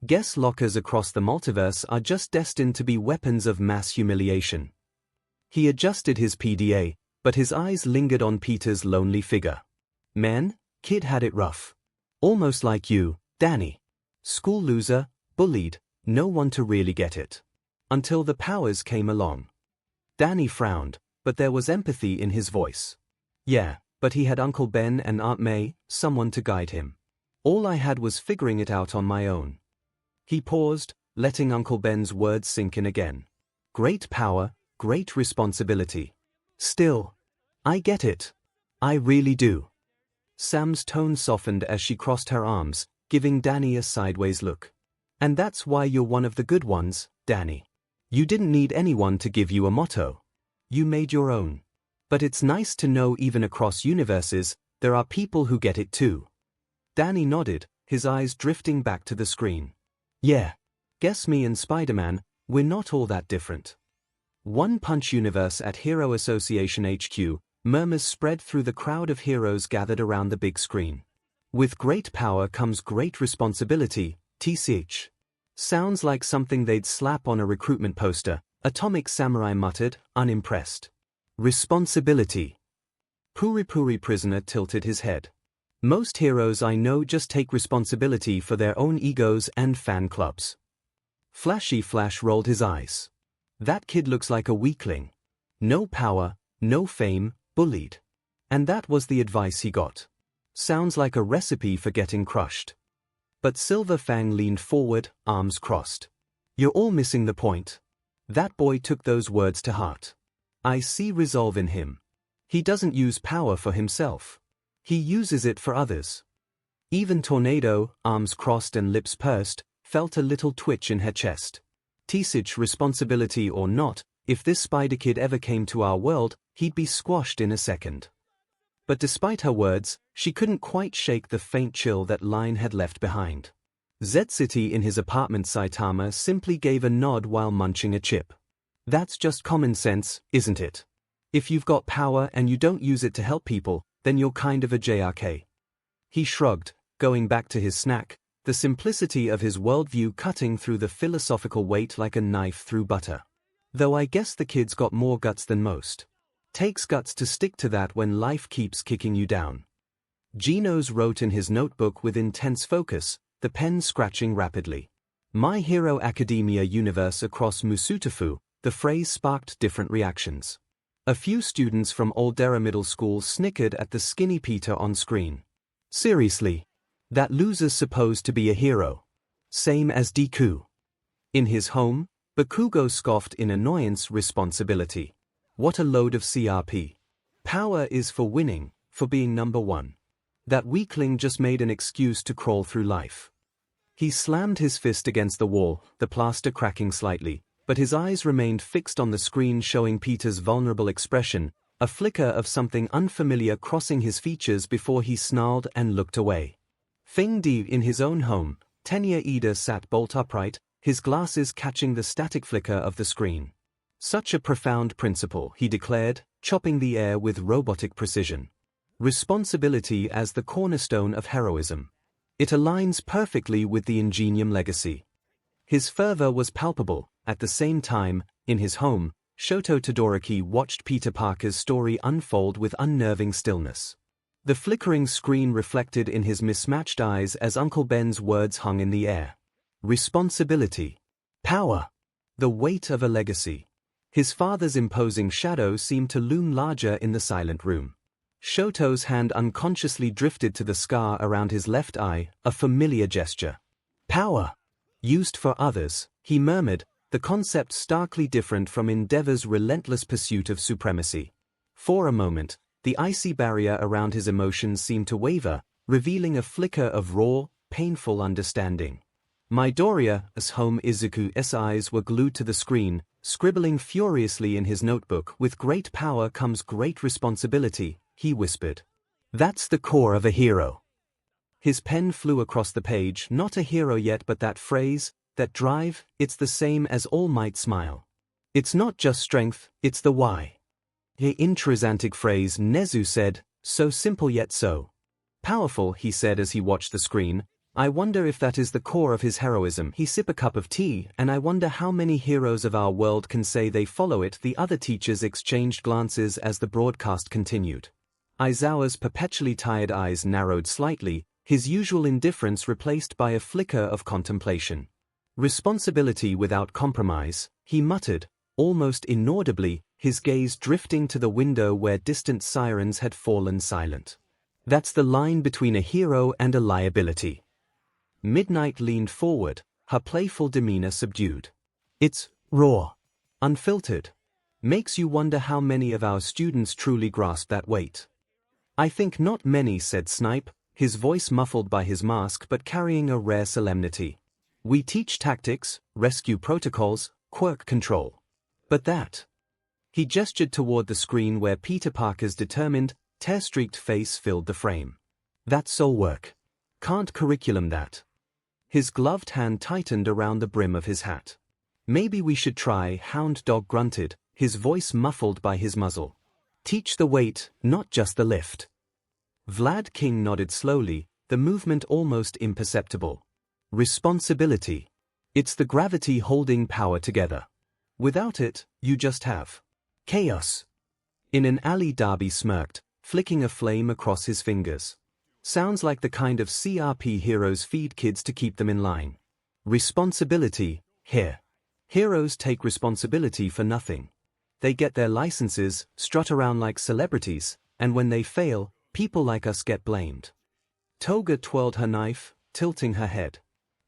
Guess lockers across the multiverse are just destined to be weapons of mass humiliation. He adjusted his PDA, but his eyes lingered on Peter's lonely figure. "Man, kid had it rough. Almost like you, Danny. School loser, bullied, no one to really get it. Until the powers came along." Danny frowned, but there was empathy in his voice. "Yeah, but he had Uncle Ben and Aunt May, someone to guide him. All I had was figuring it out on my own." He paused, letting Uncle Ben's words sink in again. "Great power, great responsibility. Still, I get it. I really do." Sam's tone softened as she crossed her arms, giving Danny a sideways look. "And that's why you're one of the good ones, Danny. You didn't need anyone to give you a motto. You made your own. But it's nice to know even across universes, there are people who get it too." Danny nodded, his eyes drifting back to the screen. "Yeah. Guess me and Spider-Man, we're not all that different." One Punch Universe at Hero Association HQ, murmurs spread through the crowd of heroes gathered around the big screen. "With great power comes great responsibility, TCH. Sounds like something they'd slap on a recruitment poster," Atomic Samurai muttered, unimpressed. "Responsibility." Puri Puri Prisoner tilted his head. "Most heroes I know just take responsibility for their own egos and fan clubs." Flashy Flash rolled his eyes. "That kid looks like a weakling. No power, no fame, bullied. And that was the advice he got. Sounds like a recipe for getting crushed." But Silver Fang leaned forward, arms crossed. "You're all missing the point. That boy took those words to heart. I see resolve in him. He doesn't use power for himself. He uses it for others." Even Tornado, arms crossed and lips pursed, felt a little twitch in her chest. "TCH, responsibility or not, if this Spider Kid ever came to our world, he'd be squashed in a second." But despite her words, she couldn't quite shake the faint chill that Line had left behind. Z-City in his apartment Saitama simply gave a nod while munching a chip. "That's just common sense, isn't it? If you've got power and you don't use it to help people, then you're kind of a JRK." He shrugged, going back to his snack, the simplicity of his worldview cutting through the philosophical weight like a knife through butter. "Though I guess the kid's got more guts than most. Takes guts to stick to that when life keeps kicking you down." Genos wrote in his notebook with intense focus, the pen scratching rapidly. "My Hero Academia universe across Musutafu," the phrase sparked different reactions. A few students from Aldera Middle School snickered at the skinny Peter on screen. "Seriously? That loser's supposed to be a hero. Same as Deku." In his home, Bakugo scoffed in annoyance. "Responsibility. What a load of CRP. Power is for winning, for being number one. That weakling just made an excuse to crawl through life." He slammed his fist against the wall, the plaster cracking slightly, but his eyes remained fixed on the screen, showing Peter's vulnerable expression, a flicker of something unfamiliar crossing his features before he snarled and looked away. Fing Di in his own home, Tenya Ida sat bolt upright, his glasses catching the static flicker of the screen. "Such a profound principle," he declared, chopping the air with robotic precision. Responsibility as the cornerstone of heroism. It aligns perfectly with the 𝐒𝐴𝐽𝐵 legacy. His fervor was palpable. At the same time, in his home, Shoto Todoroki watched Peter Parker's story unfold with unnerving stillness. The flickering screen reflected in his mismatched eyes as Uncle Ben's words hung in the air. Responsibility. Power. The weight of a legacy. His father's imposing shadow seemed to loom larger in the silent room. Shoto's hand unconsciously drifted to the scar around his left eye, a familiar gesture. Power. Used for others, he murmured, the concept starkly different from Endeavor's relentless pursuit of supremacy. For a moment, the icy barrier around his emotions seemed to waver, revealing a flicker of raw, painful understanding. Midoriya's home Izuku's eyes were glued to the screen, scribbling furiously in his notebook. With great power comes great responsibility, he whispered. That's the core of a hero. His pen flew across the page, not a hero yet but that phrase, that drive, it's the same as All Might smile. It's not just strength, it's the why. The intrinsic phrase, Nezu said, so simple yet so powerful, he said as he watched the screen. I wonder if that is the core of his heroism. He sipped a cup of tea, and I wonder how many heroes of our world can say they follow it. The other teachers exchanged glances as the broadcast continued. Aizawa's perpetually tired eyes narrowed slightly, his usual indifference replaced by a flicker of contemplation. Responsibility without compromise, he muttered, almost inaudibly, his gaze drifting to the window where distant sirens had fallen silent. That's the line between a hero and a liability. Midnight leaned forward, her playful demeanor subdued. It's raw, unfiltered. Makes you wonder how many of our students truly grasp that weight. I think not many, said Snipe, his voice muffled by his mask but carrying a rare solemnity. We teach tactics, rescue protocols, quirk control. But that. He gestured toward the screen where Peter Parker's determined, tear-streaked face filled the frame. That's soul work. Can't curriculum that. His gloved hand tightened around the brim of his hat. Maybe we should try, Hound Dog grunted, his voice muffled by his muzzle. Teach the weight, not just the lift. Vlad King nodded slowly, the movement almost imperceptible. Responsibility. It's the gravity holding power together. Without it, you just have chaos. In an alley, Darby smirked, flicking a flame across his fingers. Sounds like the kind of CRP heroes feed kids to keep them in line. Responsibility, here. Heroes take responsibility for nothing. They get their licenses, strut around like celebrities, and when they fail, people like us get blamed. Toga twirled her knife, tilting her head.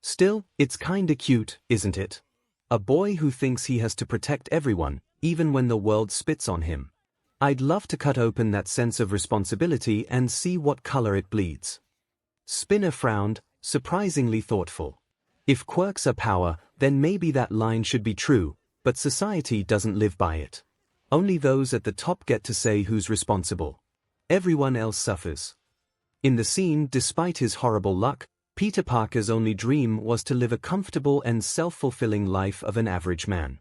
Still, it's kinda cute, isn't it? A boy who thinks he has to protect everyone, even when the world spits on him. I'd love to cut open that sense of responsibility and see what color it bleeds. Spinner frowned, surprisingly thoughtful. If quirks are power, then maybe that line should be true, but society doesn't live by it. Only those at the top get to say who's responsible. Everyone else suffers. In the scene, despite his horrible luck, Peter Parker's only dream was to live a comfortable and self-fulfilling life of an average man.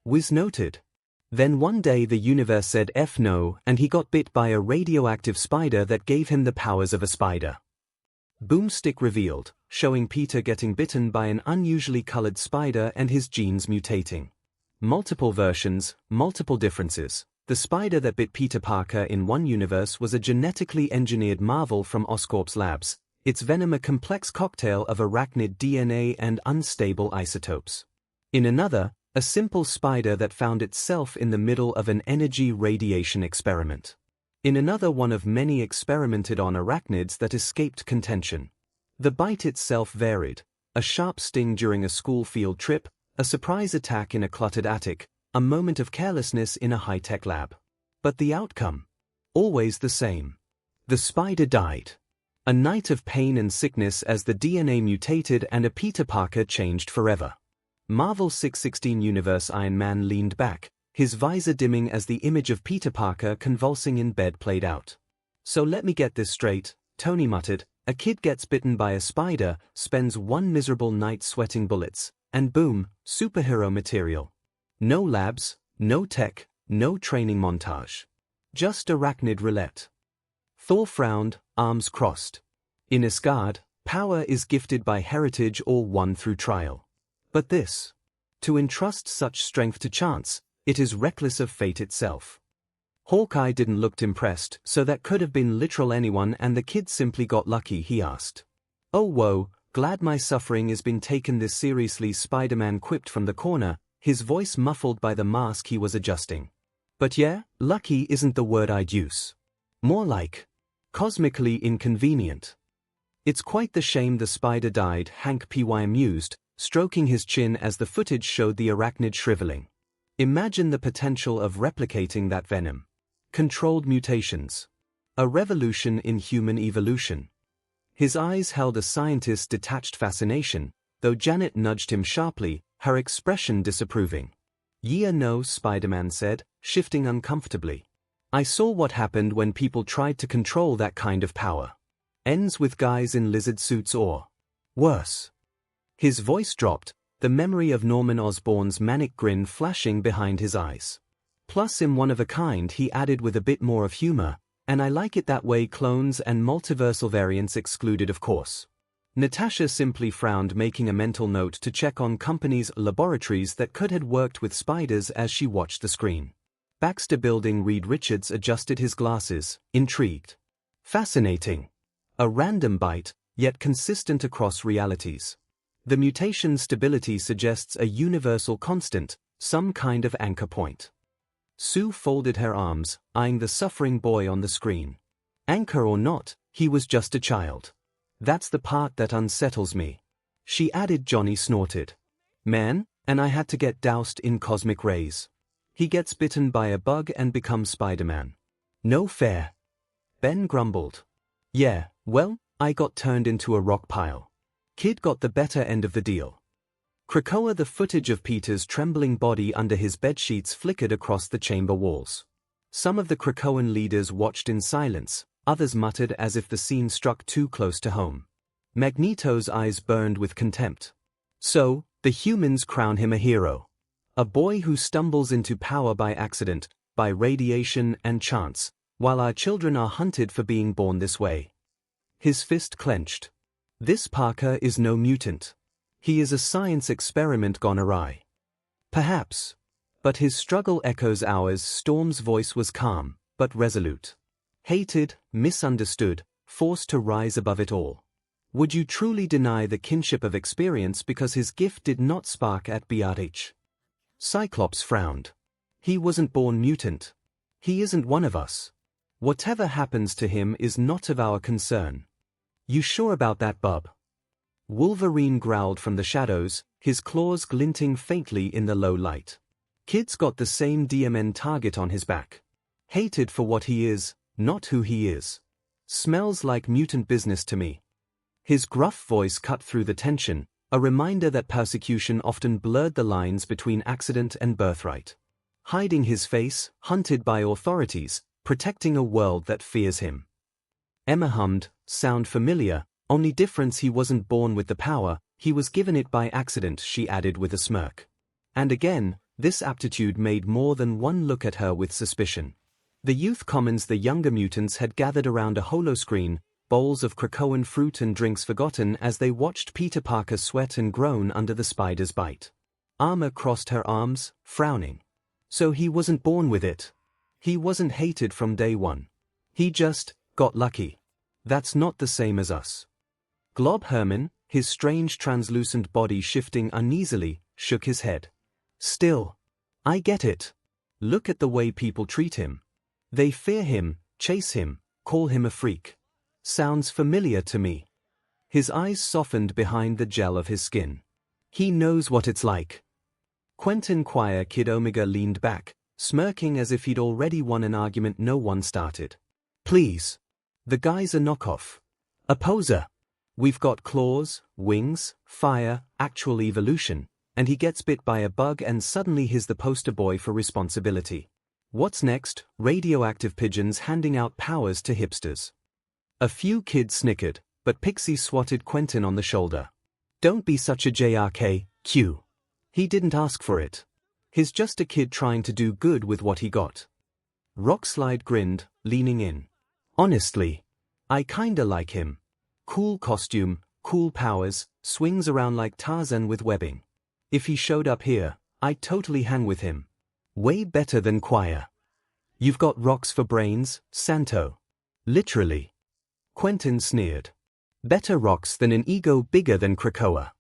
Wiz noted. Then one day the universe said F no, and he got bit by a radioactive spider that gave him the powers of a spider. Boomstick revealed, showing Peter getting bitten by an unusually colored spider and his genes mutating. Multiple versions, multiple differences. The spider that bit Peter Parker in one universe was a genetically engineered marvel from Oscorp's labs, its venom a complex cocktail of arachnid DNA and unstable isotopes. In another, a simple spider that found itself in the middle of an energy radiation experiment. In another, one of many experimented on arachnids that escaped contention. The bite itself varied: a sharp sting during a school field trip, a surprise attack in a cluttered attic, a moment of carelessness in a high-tech lab. But the outcome? Always the same. The spider died. A night of pain and sickness as the DNA mutated and a Peter Parker changed forever. Marvel 616 Universe Iron Man leaned back, his visor dimming as the image of Peter Parker convulsing in bed played out. So let me get this straight, Tony muttered, a kid gets bitten by a spider, spends one miserable night sweating bullets, and boom, superhero material. No labs, no tech, no training montage. Just arachnid roulette. Thor frowned, arms crossed. In Asgard, power is gifted by heritage or won through trial. But this? To entrust such strength to chance, it is reckless of fate itself. Hawkeye didn't look impressed, so that could have been literal anyone and the kid simply got lucky, he asked. Oh whoa, glad my suffering is being taken this seriously, Spider-Man quipped from the corner, his voice muffled by the mask he was adjusting. But yeah, lucky isn't the word I'd use. More like cosmically inconvenient. It's quite the shame the spider died, Hank Pym mused, stroking his chin as the footage showed the arachnid shriveling. Imagine the potential of replicating that venom. Controlled mutations. A revolution in human evolution. His eyes held a scientist's detached fascination, though Janet nudged him sharply, her expression disapproving. Yeah, no, Spider-Man said, shifting uncomfortably. I saw what happened when people tried to control that kind of power. Ends with guys in lizard suits or worse. His voice dropped, the memory of Norman Osborn's manic grin flashing behind his eyes. Plus I'm one of a kind, he added with a bit more of humor, and I like it that way, clones and multiversal variants excluded of course. Natasha simply frowned, making a mental note to check on companies' laboratories that could have worked with spiders as she watched the screen. Baxter Building. Reed Richards adjusted his glasses, intrigued. Fascinating. A random bite, yet consistent across realities. The mutation stability suggests a universal constant, some kind of anchor point. Sue folded her arms, eyeing the suffering boy on the screen. Anchor or not, he was just a child. That's the part that unsettles me. She added. Johnny snorted. Man, and I had to get doused in cosmic rays. He gets bitten by a bug and becomes Spider-Man. No fair. Ben grumbled. Yeah, well, I got turned into a rock pile. Kid got the better end of the deal. Krakoa. The footage of Peter's trembling body under his bedsheets flickered across the chamber walls. Some of the Krakoan leaders watched in silence, others muttered as if the scene struck too close to home. Magneto's eyes burned with contempt. So, the humans crown him a hero. A boy who stumbles into power by accident, by radiation and chance, while our children are hunted for being born this way. His fist clenched. This Parker is no mutant. He is a science experiment gone awry. Perhaps. But his struggle echoes ours. Storm's voice was calm, but resolute. Hated, misunderstood, forced to rise above it all. Would you truly deny the kinship of experience because his gift did not spark at 𝐵𝐻? Cyclops frowned. He wasn't born mutant. He isn't one of us. Whatever happens to him is not of our concern. You sure about that, bub? Wolverine growled from the shadows, his claws glinting faintly in the low light. Kid's got the same DMN target on his back. Hated for what he is, not who he is. Smells like mutant business to me. His gruff voice cut through the tension, a reminder that persecution often blurred the lines between accident and birthright. Hiding his face, hunted by authorities, protecting a world that fears him. Emma hummed, sound familiar, only difference he wasn't born with the power, he was given it by accident, she added with a smirk. And again, this aptitude made more than one look at her with suspicion. The youth commons, the younger mutants, had gathered around a holoscreen, bowls of Krakoan fruit and drinks forgotten as they watched Peter Parker sweat and groan under the spider's bite. Armor crossed her arms, frowning. So he wasn't born with it. He wasn't hated from day one. He just got lucky. That's not the same as us. Glob Herman, his strange translucent body shifting uneasily, shook his head. Still. I get it. Look at the way people treat him. They fear him, chase him, call him a freak. Sounds familiar to me. His eyes softened behind the gel of his skin. He knows what it's like. Quentin Quire. Kid Omega leaned back, smirking as if he'd already won an argument no one started. Please. The guy's a knockoff. A poser. We've got claws, wings, fire, actual evolution, and he gets bit by a bug and suddenly he's the poster boy for responsibility. What's next? Radioactive pigeons handing out powers to hipsters. A few kids snickered, but Pixie swatted Quentin on the shoulder. Don't be such a JRK, He didn't ask for it. He's just a kid trying to do good with what he got. Rockslide grinned, leaning in. Honestly, I kinda like him. Cool costume, cool powers, swings around like Tarzan with webbing. If he showed up here, I'd totally hang with him. Way better than 𝐻𝐼. You've got rocks for brains, Santo. Literally. Quentin sneered. Better rocks than an ego bigger than Krakoa.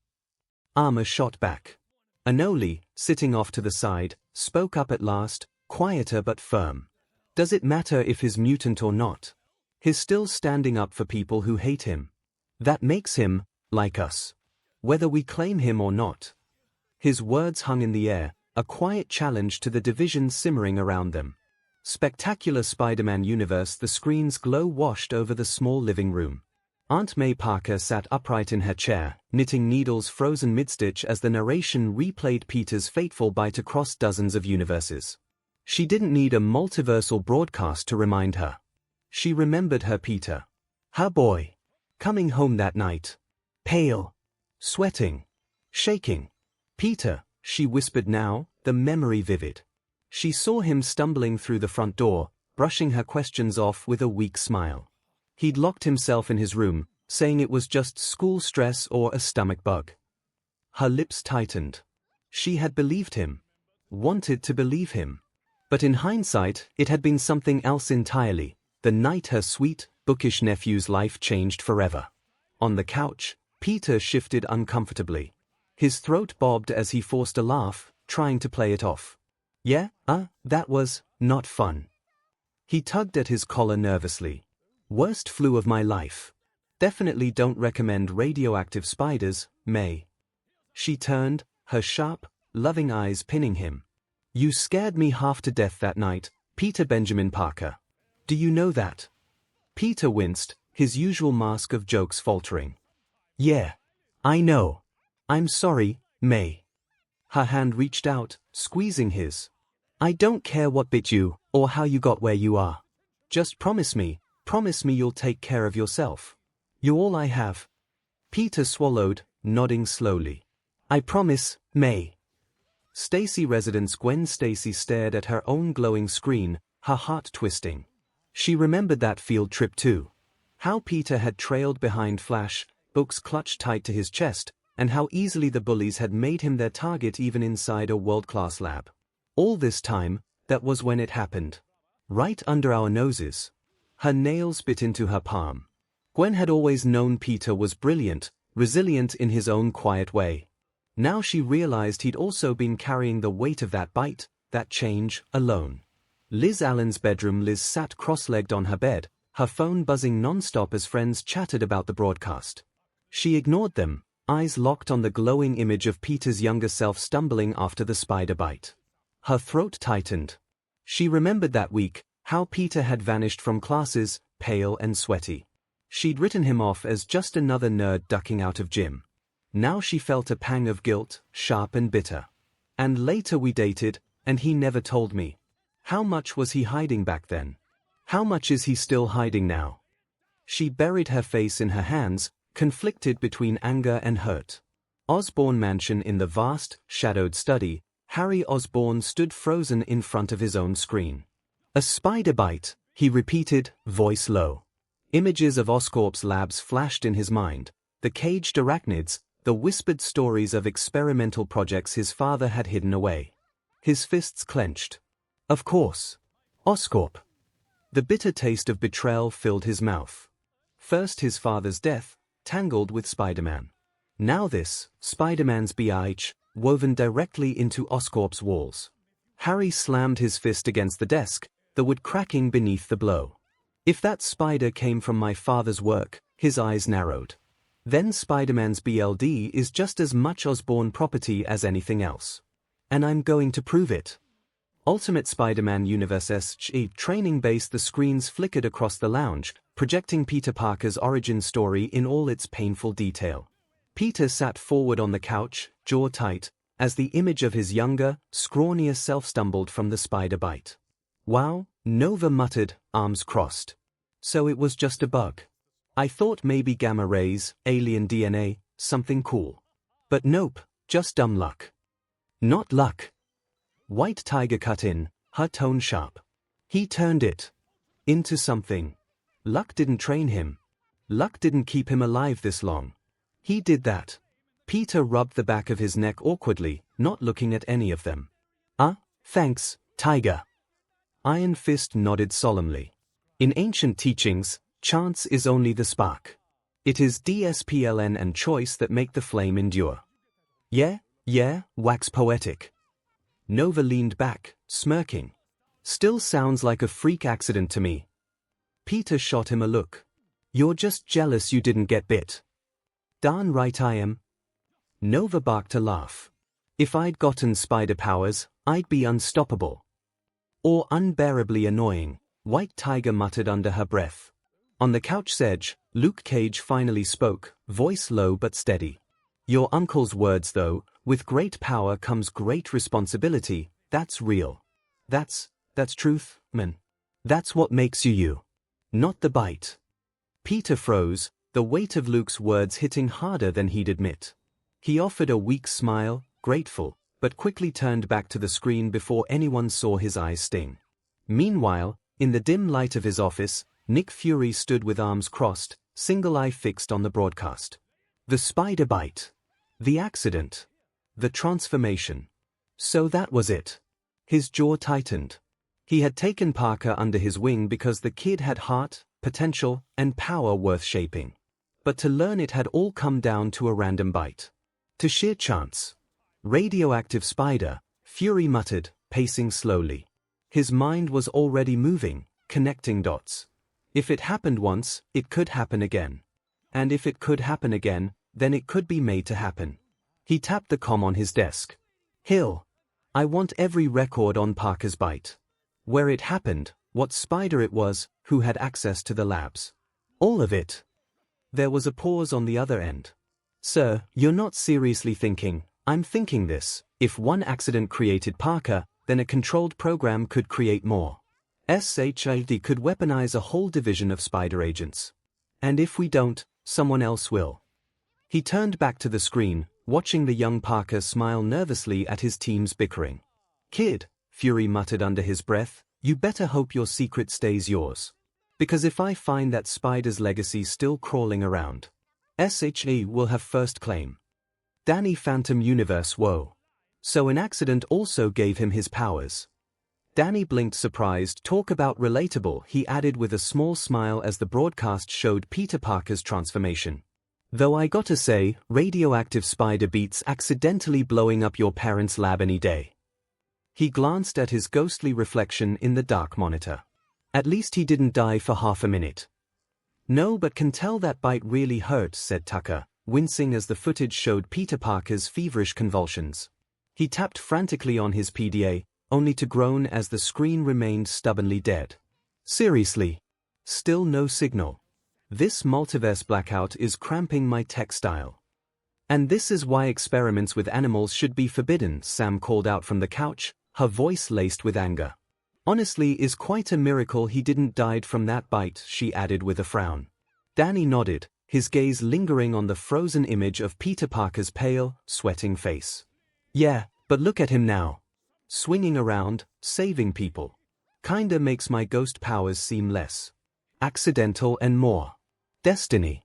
Armor shot back. 𝐼𝐼, sitting off to the side, spoke up at last, quieter but firm. Does it matter if he's mutant or not? He's still standing up for people who hate him. That makes him, like us. Whether we claim him or not. His words hung in the air, a quiet challenge to the division simmering around them. Spectacular Spider-Man universe. The screen's glow washed over the small living room. Aunt May Parker sat upright in her chair, knitting needles frozen mid-stitch as the narration replayed Peter's fateful bite across dozens of universes. She didn't need a multiversal broadcast to remind her. She remembered her Peter. Her boy. Coming home that night. Pale. Sweating. Shaking. Peter, she whispered now, the memory vivid. She saw him stumbling through the front door, brushing her questions off with a weak smile. He'd locked himself in his room, saying it was just school stress or a stomach bug. Her lips tightened. She had believed him. Wanted to believe him. But in hindsight, it had been something else entirely, the night her sweet, bookish nephew's life changed forever. On the couch, Peter shifted uncomfortably. His throat bobbed as he forced a laugh, trying to play it off. Yeah, that was not fun. He tugged at his collar nervously. Worst flu of my life. Definitely don't recommend radioactive spiders, May. She turned, her sharp, loving eyes pinning him. You scared me half to death that night, Peter Benjamin Parker. Do you know that? Peter winced, his usual mask of jokes faltering. Yeah. I know. I'm sorry, May. Her hand reached out, squeezing his. I don't care what bit you, or how you got where you are. Just promise me you'll take care of yourself. You're all I have. Peter swallowed, nodding slowly. I promise, May. Stacy residence Gwen Stacy stared at her own glowing screen, her heart twisting. She remembered that field trip too. How Peter had trailed behind Flash, books clutched tight to his chest, and how easily the bullies had made him their target even inside a world-class lab. All this time, that was when it happened. Right under our noses. Her nails bit into her palm. Gwen had always known Peter was brilliant, resilient in his own quiet way. Now she realized he'd also been carrying the weight of that bite, that change, alone. Liz Allen's bedroom. Liz sat cross-legged on her bed, her phone buzzing non-stop as friends chatted about the broadcast. She ignored them, eyes locked on the glowing image of Peter's younger self stumbling after the spider bite. Her throat tightened. She remembered that week, how Peter had vanished from classes, pale and sweaty. She'd written him off as just another nerd ducking out of gym. Now she felt a pang of guilt, sharp and bitter. And later we dated, and he never told me. How much was he hiding back then? How much is he still hiding now? She buried her face in her hands, conflicted between anger and hurt. Osborn Mansion. In the vast, shadowed study, Harry Osborn stood frozen in front of his own screen. A spider bite, he repeated, voice low. Images of Oscorp's labs flashed in his mind, the caged arachnids, the whispered stories of experimental projects his father had hidden away. His fists clenched. Of course. Oscorp. The bitter taste of betrayal filled his mouth. First his father's death, tangled with Spider-Man. Now this, Spider-Man's 𝐵𝐻, woven directly into Oscorp's walls. Harry slammed his fist against the desk, the wood cracking beneath the blow. If that spider came from my father's work, his eyes narrowed. Then Spider-Man's BLD is just as much Osborn property as anything else. And I'm going to prove it. Ultimate Spider-Man Universe 𝐔𝐬 training base. The screens flickered across the lounge, projecting Peter Parker's origin story in all its painful detail. Peter sat forward on the couch, jaw tight, as the image of his younger, scrawnier self stumbled from the spider bite. Wow, Nova muttered, arms crossed. So it was just a bug. I thought maybe gamma rays, alien DNA, something cool. But nope, just dumb luck. Not luck. White Tiger cut in, her tone sharp. He turned it into something. Luck didn't train him. Luck didn't keep him alive this long. He did that. Peter rubbed the back of his neck awkwardly, not looking at any of them. Thanks, Tiger. Iron Fist nodded solemnly. In ancient teachings, chance is only the spark. It is discipline and choice that make the flame endure. Yeah, wax poetic. Nova leaned back, smirking. Still sounds like a freak accident to me. Peter shot him a look. You're just jealous you didn't get bit. Darn right I am. Nova barked a laugh. If I'd gotten spider powers, I'd be unstoppable. Or unbearably annoying, White Tiger muttered under her breath. On the couch's edge, Luke Cage finally spoke, voice low but steady. Your uncle's words though, with great power comes great responsibility, that's real. That's truth, man. That's what makes you you. Not the bite. Peter froze, the weight of Luke's words hitting harder than he'd admit. He offered a weak smile, grateful, but quickly turned back to the screen before anyone saw his eyes sting. Meanwhile, in the dim light of his office, Nick Fury stood with arms crossed, single eye fixed on the broadcast. The spider bite. The accident. The transformation. So that was it. His jaw tightened. He had taken Parker under his wing because the kid had heart, potential, and power worth shaping. But to learn it had all come down to a random bite. To sheer chance. Radioactive spider, Fury muttered, pacing slowly. His mind was already moving, connecting dots. If it happened once, it could happen again. And if it could happen again, then it could be made to happen. He tapped the comm on his desk. Hill. I want every record on Parker's bite. Where it happened, what spider it was, who had access to the labs. All of it. There was a pause on the other end. Sir, you're not seriously thinking, I'm thinking this, if one accident created Parker, then a controlled program could create more. 𝐒𝐻𝐈D could weaponize a whole division of spider agents. And if we don't, someone else will. He turned back to the screen, watching the young Parker smile nervously at his team's bickering. Kid, Fury muttered under his breath, you better hope your secret stays yours. Because if I find that spider's legacy still crawling around, 𝐒𝐻𝐈D will have first claim. Danny Phantom Universe whoa. So an accident also gave him his powers. Danny blinked surprised. Talk about relatable, he added with a small smile as the broadcast showed Peter Parker's transformation. Though I gotta say, radioactive spider beats accidentally blowing up your parents' lab any day. He glanced at his ghostly reflection in the dark monitor. At least he didn't die for half a minute. No, but can tell that bite really hurt, said Tucker, wincing as the footage showed Peter Parker's feverish convulsions. He tapped frantically on his PDA, only to groan as the screen remained stubbornly dead. Seriously? Still no signal. This multiverse blackout is cramping my textile. And this is why experiments with animals should be forbidden, Sam called out from the couch, her voice laced with anger. Honestly, is quite a miracle he didn't die from that bite, she added with a frown. Danny nodded, his gaze lingering on the frozen image of Peter Parker's pale, sweating face. Yeah, but look at him now. Swinging around, saving people. Kinda makes my ghost powers seem less accidental and more destiny.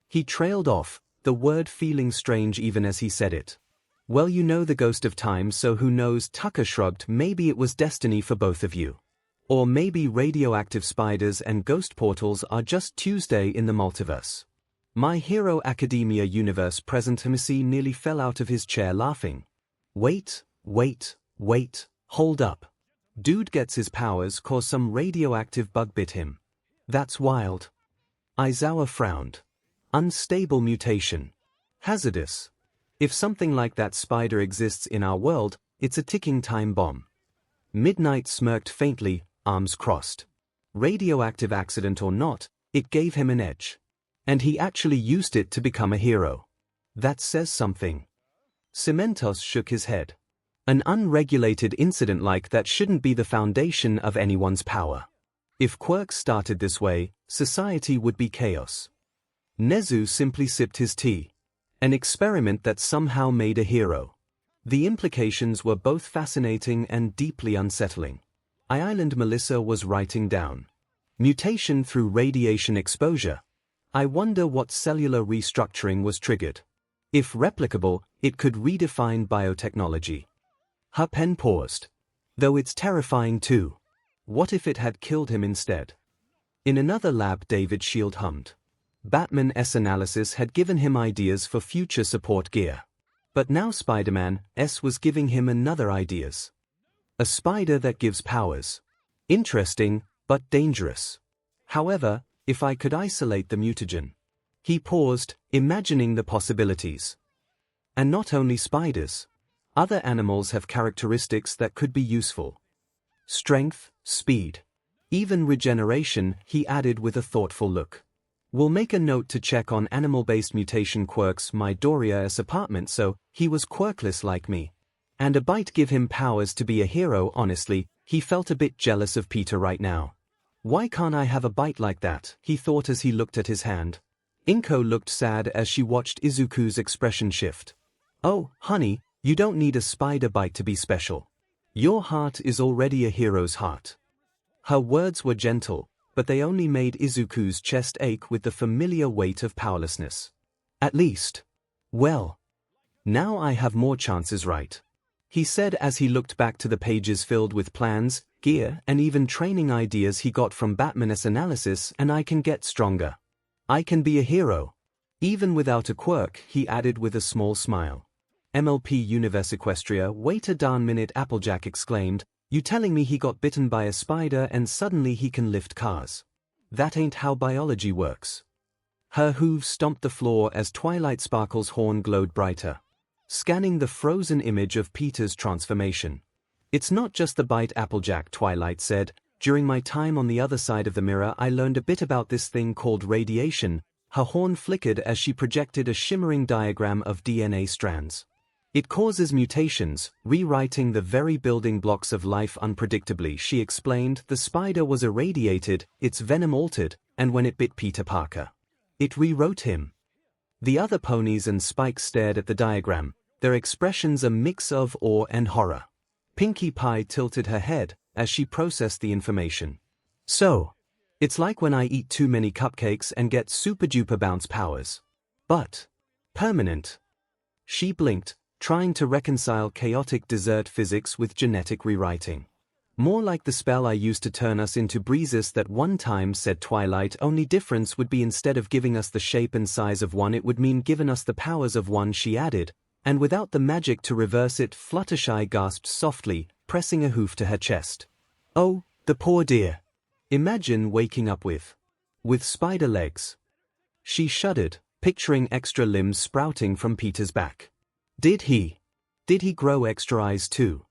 He trailed off, the word feeling strange even as he said it. Well, you know the ghost of time, so who knows, Tucker shrugged, maybe it was destiny for both of you. Or maybe radioactive spiders and ghost portals are just Tuesday in the multiverse. My Hero Academia universe present MC nearly fell out of his chair laughing. Wait, hold up. Dude gets his powers 'cause some radioactive bug bit him. That's wild. Aizawa frowned. Unstable mutation. Hazardous. If something like that spider exists in our world, it's a ticking time bomb. Midnight smirked faintly, arms crossed. Radioactive accident or not, it gave him an edge. And he actually used it to become a hero. That says something. Cementos shook his head. An unregulated incident like that shouldn't be the foundation of anyone's power. If quirks started this way, society would be chaos. Nezu simply sipped his tea. An experiment that somehow made a hero. The implications were both fascinating and deeply unsettling. Island Melissa was writing down. Mutation through radiation exposure. I wonder what cellular restructuring was triggered. If replicable, it could redefine biotechnology. Her pen paused. Though it's terrifying too. What if it had killed him instead? In another lab, David Shield hummed. Batman's analysis had given him ideas for future support gear. But now Spider-Man's was giving him another ideas. A spider that gives powers. Interesting, but dangerous. However, if I could isolate the mutagen. He paused, imagining the possibilities. And not only spiders. Other animals have characteristics that could be useful. Strength, speed. Even regeneration, he added with a thoughtful look. We'll make a note to check on animal-based mutation quirks myheroacademia's apartment so he was quirkless like me. And a bite give him powers to be a hero. Honestly, he felt a bit jealous of Peter right now. Why can't I have a bite like that, he thought as he looked at his hand. Inko looked sad as she watched Izuku's expression shift. Oh, honey, you don't need a spider bite to be special. Your heart is already a hero's heart. Her words were gentle, but they only made Izuku's chest ache with the familiar weight of powerlessness. At least. Well. Now I have more chances, right? He said as he looked back to the pages filled with plans, gear, and even training ideas he got from Batman's analysis, and I can get stronger. I can be a hero. Even without a quirk, he added with a small smile. MLP Universe Equestria, wait a darn minute, Applejack exclaimed. You telling me he got bitten by a spider and suddenly he can lift cars? That ain't how biology works. Her hooves stomped the floor as Twilight Sparkle's horn glowed brighter, scanning the frozen image of Peter's transformation. It's not just the bite, Applejack, Twilight said. During my time on the other side of the mirror I learned a bit about this thing called radiation. Her horn flickered as she projected a shimmering diagram of DNA strands. It causes mutations, rewriting the very building blocks of life unpredictably, she explained. The spider was irradiated, its venom altered, and when it bit Peter Parker, it rewrote him. The other ponies and Spike stared at the diagram, their expressions a mix of awe and horror. Pinkie Pie tilted her head as she processed the information. So, it's like when I eat too many cupcakes and get super-duper bounce powers. But permanent. She blinked, trying to reconcile chaotic dessert physics with genetic rewriting. More like the spell I used to turn us into breezes that one time, said Twilight. Only difference would be instead of giving us the shape and size of one, it would mean giving us the powers of one, she added, and without the magic to reverse it. Fluttershy gasped softly, pressing a hoof to her chest. Oh, the poor dear. Imagine waking up with spider legs. She shuddered, picturing extra limbs sprouting from Peter's back. Did he grow extra eyes too?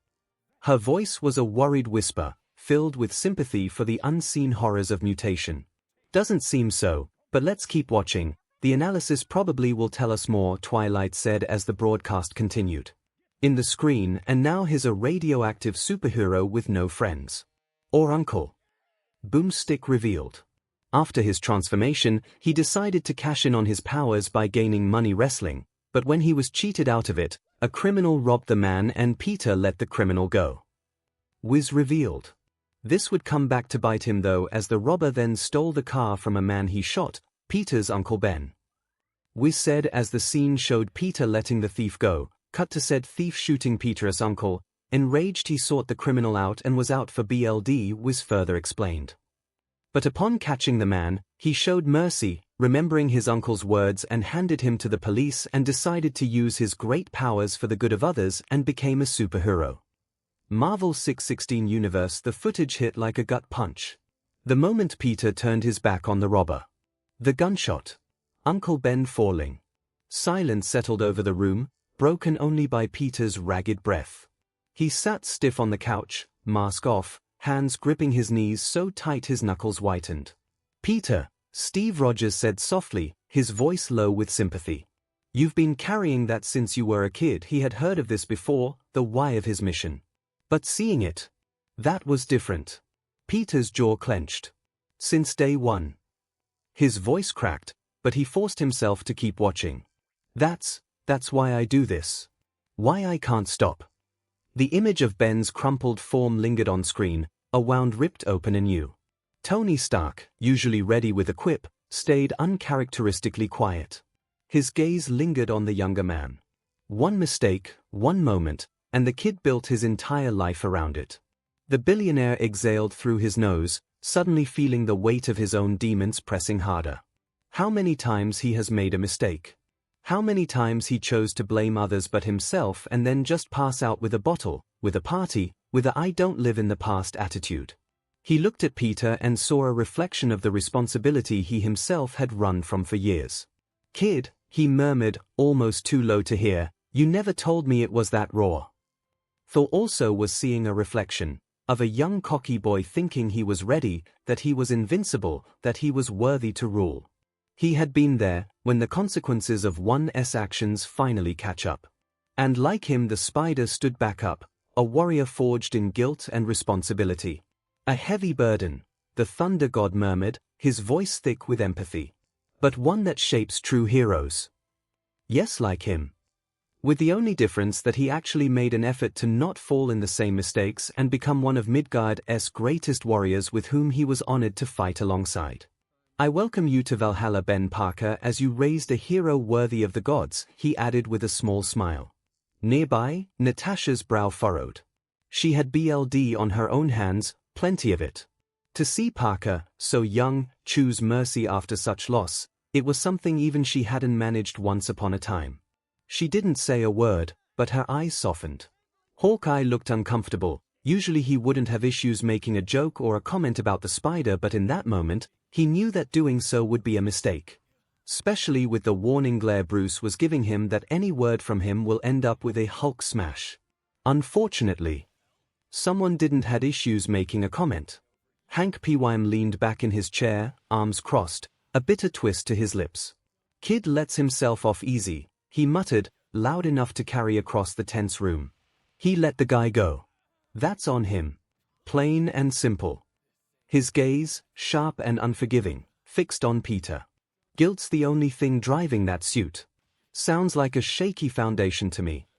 Her voice was a worried whisper, filled with sympathy for the unseen horrors of mutation. Doesn't seem so, but let's keep watching. The analysis probably will tell us more, Twilight said as the broadcast continued. In the screen, and now he's a radioactive superhero with no friends. Or uncle. Boomstick revealed. After his transformation, he decided to cash in on his powers by gaining money wrestling. But when he was cheated out of it, a criminal robbed the man and Peter let the criminal go. Wiz revealed. This would come back to bite him though, as the robber then stole the car from a man he shot, Peter's Uncle Ben. Wiz said as the scene showed Peter letting the thief go, cut to said thief shooting Peter's uncle. Enraged he sought the criminal out and was out for BLD, Wiz further explained. But upon catching the man, he showed mercy, remembering his uncle's words, and handed him to the police and decided to use his great powers for the good of others and became a superhero. Marvel 616 Universe. The footage hit like a gut punch. The moment Peter turned his back on the robber. The gunshot. Uncle Ben falling. Silence settled over the room, broken only by Peter's ragged breath. He sat stiff on the couch, mask off, hands gripping his knees so tight his knuckles whitened. Peter, Steve Rogers said softly, his voice low with sympathy. You've been carrying that since you were a kid. He had heard of this before, the why of his mission. But seeing it, that was different. Peter's jaw clenched. Since day one. His voice cracked, but he forced himself to keep watching. That's why I do this. Why I can't stop. The image of Ben's crumpled form lingered on screen, a wound ripped open anew. Tony Stark, usually ready with a quip, stayed uncharacteristically quiet. His gaze lingered on the younger man. One mistake, one moment, and the kid built his entire life around it. The billionaire exhaled through his nose, suddenly feeling the weight of his own demons pressing harder. How many times he has made a mistake. How many times he chose to blame others but himself and then just pass out with a bottle, with a party, with a "I don't live in the past" attitude. He looked at Peter and saw a reflection of the responsibility he himself had run from for years. "Kid," he murmured, almost too low to hear, "you never told me it was that raw." Thor also was seeing a reflection of a young cocky boy thinking he was ready, that he was invincible, that he was worthy to rule. He had been there when the consequences of one's actions finally catch up. And like him, the spider stood back up, a warrior forged in guilt and responsibility. "A heavy burden," the thunder god murmured, his voice thick with empathy. "But one that shapes true heroes." Yes, like him. With the only difference that he actually made an effort to not fall in the same mistakes and become one of Midgard's greatest warriors with whom he was honored to fight alongside. "I welcome you to Valhalla, Ben Parker, as you raised a hero worthy of the gods," he added with a small smile. Nearby, Natasha's brow furrowed. She had blood on her own hands, plenty of it. To see Parker, so young, choose mercy after such loss, it was something even she hadn't managed once upon a time. She didn't say a word, but her eyes softened. Hawkeye looked uncomfortable. Usually he wouldn't have issues making a joke or a comment about the spider, but in that moment, he knew that doing so would be a mistake. Especially with the warning glare Bruce was giving him that any word from him will end up with a Hulk smash. Unfortunately, someone didn't had issues making a comment. Hank Pym leaned back in his chair, arms crossed, a bitter twist to his lips. "Kid lets himself off easy," he muttered, loud enough to carry across the tense room. "He let the guy go. That's on him. Plain and simple." His gaze, sharp and unforgiving, fixed on Peter. "Guilt's the only thing driving that suit. Sounds like a shaky foundation to me."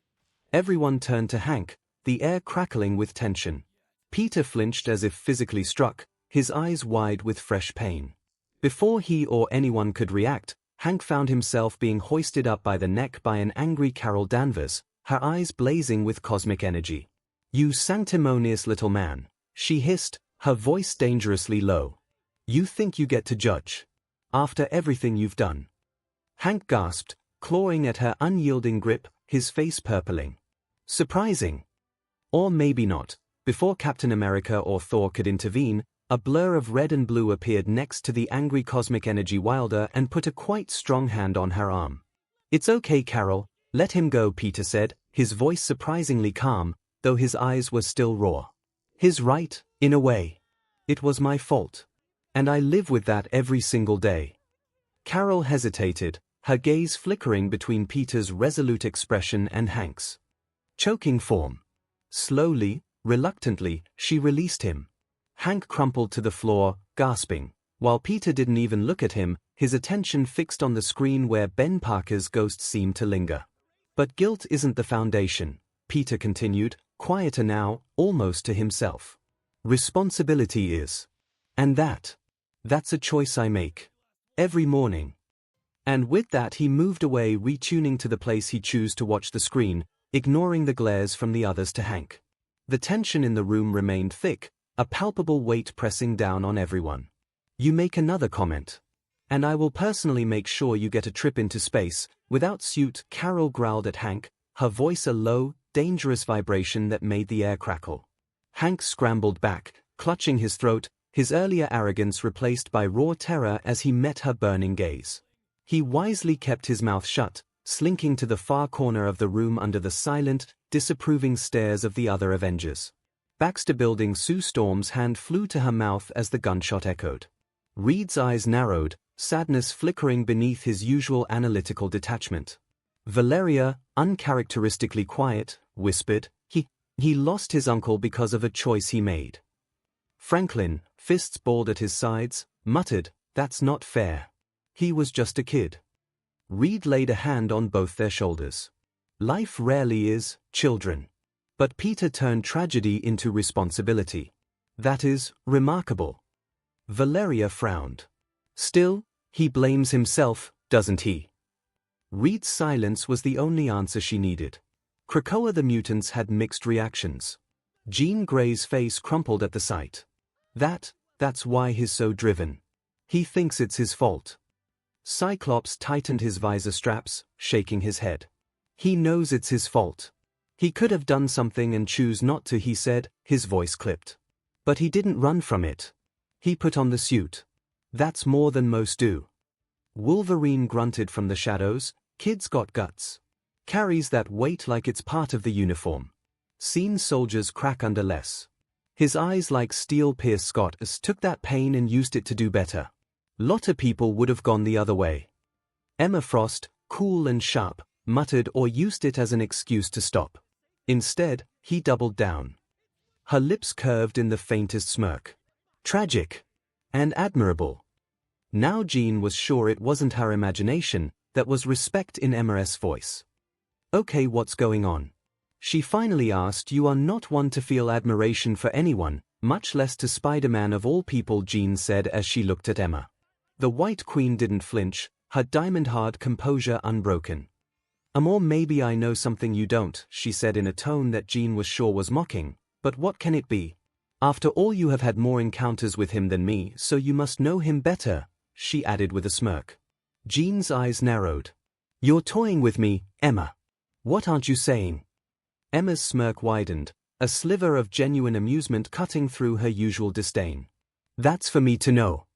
Everyone turned to Hank, the air crackling with tension. Peter flinched as if physically struck, his eyes wide with fresh pain. Before he or anyone could react, Hank found himself being hoisted up by the neck by an angry Carol Danvers, her eyes blazing with cosmic energy. "You sanctimonious little man," she hissed, her voice dangerously low. "You think you get to judge? After everything you've done?" Hank gasped, clawing at her unyielding grip, his face purpling. Surprising. Or maybe not. Before Captain America or Thor could intervene, a blur of red and blue appeared next to the angry cosmic energy wielder and put a quite strong hand on her arm. "It's okay, Carol, let him go," Peter said, his voice surprisingly calm, though his eyes were still raw. "He's right, in a way. It was my fault. And I live with that every single day." Carol hesitated, her gaze flickering between Peter's resolute expression and Hank's choking form. Slowly, reluctantly, she released him. Hank crumpled to the floor, gasping, while Peter didn't even look at him, his attention fixed on the screen where Ben Parker's ghost seemed to linger. "But guilt isn't the foundation," Peter continued, quieter now, almost to himself. "Responsibility is. And that's a choice I make. Every morning." And with that he moved away, retuning to the place he chose to watch the screen, ignoring the glares from the others to Hank. The tension in the room remained thick, a palpable weight pressing down on everyone. "You make another comment, and I will personally make sure you get a trip into space, without suit," Carol growled at Hank, her voice a low, dangerous vibration that made the air crackle. Hank scrambled back, clutching his throat, his earlier arrogance replaced by raw terror as he met her burning gaze. He wisely kept his mouth shut, slinking to the far corner of the room under the silent, disapproving stares of the other Avengers. Baxter Building Sue Storm's hand flew to her mouth as the gunshot echoed. Reed's eyes narrowed, sadness flickering beneath his usual analytical detachment. Valeria, uncharacteristically quiet, whispered, He lost his uncle because of a choice he made." Franklin, fists balled at his sides, muttered, "That's not fair. He was just a kid." Reed laid a hand on both their shoulders. "Life rarely is, children. But Peter turned tragedy into responsibility. That is remarkable." Valeria frowned. Still, he blames himself, doesn't he? Reed's silence was the only answer she needed. Krakoa the mutants had mixed reactions. Jean Grey's face crumpled at the sight. That's why he's so driven. He thinks it's his fault. Cyclops tightened his visor straps, shaking his head. He knows it's his fault. He could have done something and choose not to, he said, his voice clipped. But he didn't run from it. He put on the suit. That's more than most do. Wolverine grunted from the shadows. Kid's got guts. Carries that weight like it's part of the uniform. Seen soldiers crack under less. His eyes like steel pierced. Scott took that pain and used it to do better. Lotta people would have gone the other way. Emma Frost, cool and sharp, muttered or used it as an excuse to stop. Instead, he doubled down. Her lips curved in the faintest smirk. Tragic. And admirable. Now Jean was sure it wasn't her imagination, that was respect in Emma's voice. Okay, what's going on? She finally asked. You are not one to feel admiration for anyone, much less to Spider-Man of all people, Jean said as she looked at Emma. The White Queen didn't flinch, her diamond-hard composure unbroken. Or maybe I know something you don't, she said in a tone that Jean was sure was mocking, but what can it be? After all, you have had more encounters with him than me, so you must know him better, she added with a smirk. Jean's eyes narrowed. You're toying with me, Emma. What aren't you saying? Emma's smirk widened, a sliver of genuine amusement cutting through her usual disdain. That's for me to know.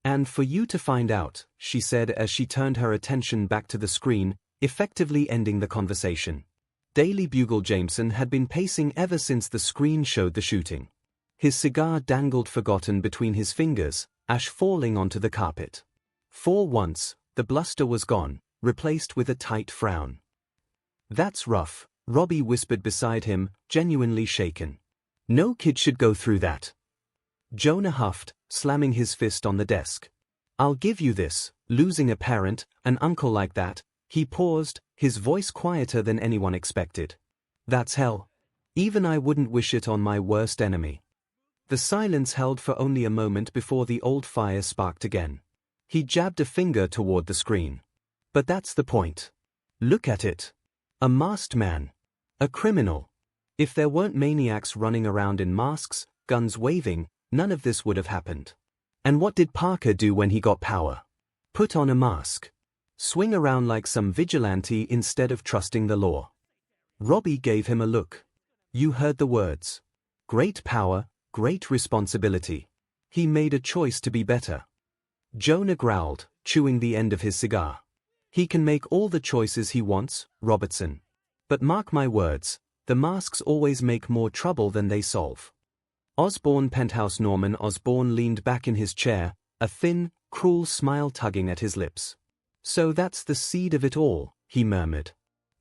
And for you to find out, she said as she turned her attention back to the screen, effectively ending the conversation. Daily Bugle Jameson had been pacing ever since the screen showed the shooting. His cigar dangled forgotten between his fingers, ash falling onto the carpet. For once, the bluster was gone, replaced with a tight frown. That's rough, Robbie whispered beside him, genuinely shaken. No kid should go through that. Jonah huffed, slamming his fist on the desk. I'll give you this, losing a parent, an uncle like that. He paused, his voice quieter than anyone expected. That's hell. Even I wouldn't wish it on my worst enemy. The silence held for only a moment before the old fire sparked again. He jabbed a finger toward the screen. But that's the point. Look at it. A masked man. A criminal. If there weren't maniacs running around in masks, guns waving, none of this would have happened. And what did Parker do when he got power? Put on a mask. Swing around like some vigilante instead of trusting the law. Robbie gave him a look. You heard the words. Great power, great responsibility. He made a choice to be better. Jonah growled, chewing the end of his cigar. He can make all the choices he wants, Robertson. But mark my words, the masks always make more trouble than they solve. Osborn Penthouse Norman Osborn leaned back in his chair, a thin, cruel smile tugging at his lips. So that's the seed of it all, he murmured.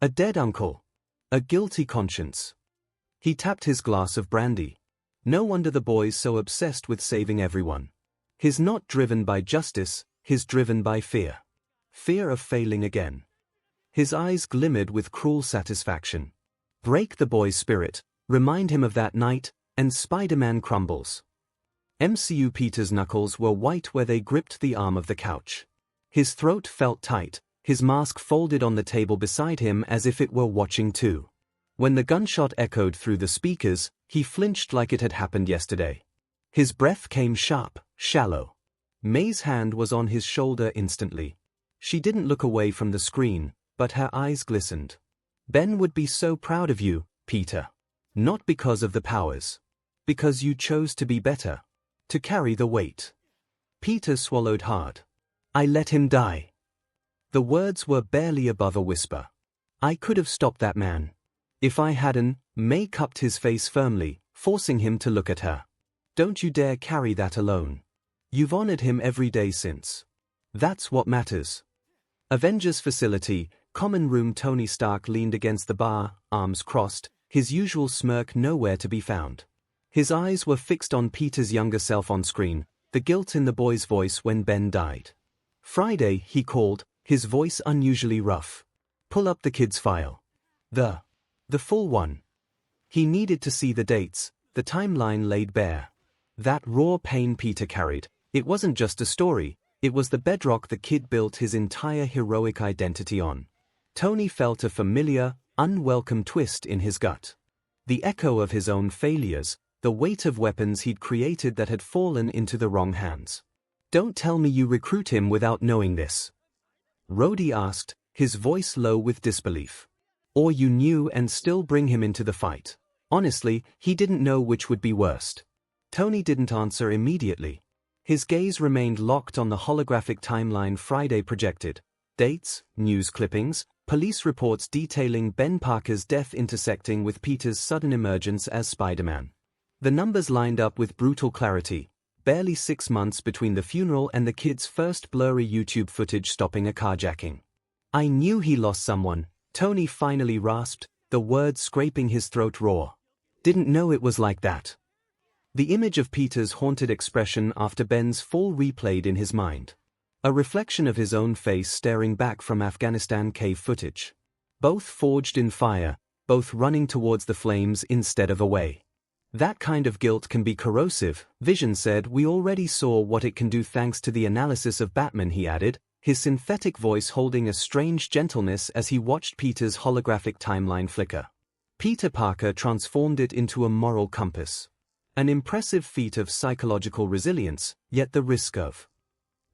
A dead uncle. A guilty conscience. He tapped his glass of brandy. No wonder the boy's so obsessed with saving everyone. He's not driven by justice, he's driven by fear. Fear of failing again. His eyes glimmered with cruel satisfaction. Break the boy's spirit, remind him of that night, and Spider-Man crumbles. MCU Peter's knuckles were white where they gripped the arm of the couch. His throat felt tight, his mask folded on the table beside him as if it were watching too. When the gunshot echoed through the speakers, he flinched like it had happened yesterday. His breath came sharp, shallow. May's hand was on his shoulder instantly. She didn't look away from the screen, but her eyes glistened. Ben would be so proud of you, Peter. Not because of the powers. Because you chose to be better. To carry the weight. Peter swallowed hard. I let him die. The words were barely above a whisper. I could have stopped that man. If I hadn't, May cupped his face firmly, forcing him to look at her. Don't you dare carry that alone. You've honored him every day since. That's what matters. Avengers Facility, Common Room. Tony Stark leaned against the bar, arms crossed, his usual smirk nowhere to be found. His eyes were fixed on Peter's younger self on screen, the guilt in the boy's voice when Ben died. Friday, he called, his voice unusually rough. Pull up the kid's file. The full one. He needed to see the dates, the timeline laid bare. That raw pain Peter carried, It wasn't just a story, it was the bedrock the kid built his entire heroic identity on. Tony felt a familiar, unwelcome twist in his gut. The echo of his own failures, the weight of weapons he'd created that had fallen into the wrong hands. "Don't tell me you recruit him without knowing this," Rhodey asked, his voice low with disbelief. "Or you knew and still bring him into the fight?" Honestly, he didn't know which would be worst. Tony didn't answer immediately. His gaze remained locked on the holographic timeline Friday projected. Dates, news clippings, police reports detailing Ben Parker's death intersecting with Peter's sudden emergence as Spider-Man. The numbers lined up with brutal clarity, barely 6 months between the funeral and the kid's first blurry YouTube footage stopping a carjacking. "I knew he lost someone," Tony finally rasped, the words scraping his throat raw. "Didn't know it was like that." The image of Peter's haunted expression after Ben's fall replayed in his mind. A reflection of his own face staring back from Afghanistan cave footage. Both forged in fire, both running towards the flames instead of away. "That kind of guilt can be corrosive," Vision said. "We already saw what it can do thanks to the analysis of Batman," he added, his synthetic voice holding a strange gentleness as he watched Peter's holographic timeline flicker. Peter Parker transformed it into a moral compass. An impressive feat of psychological resilience, yet the risk of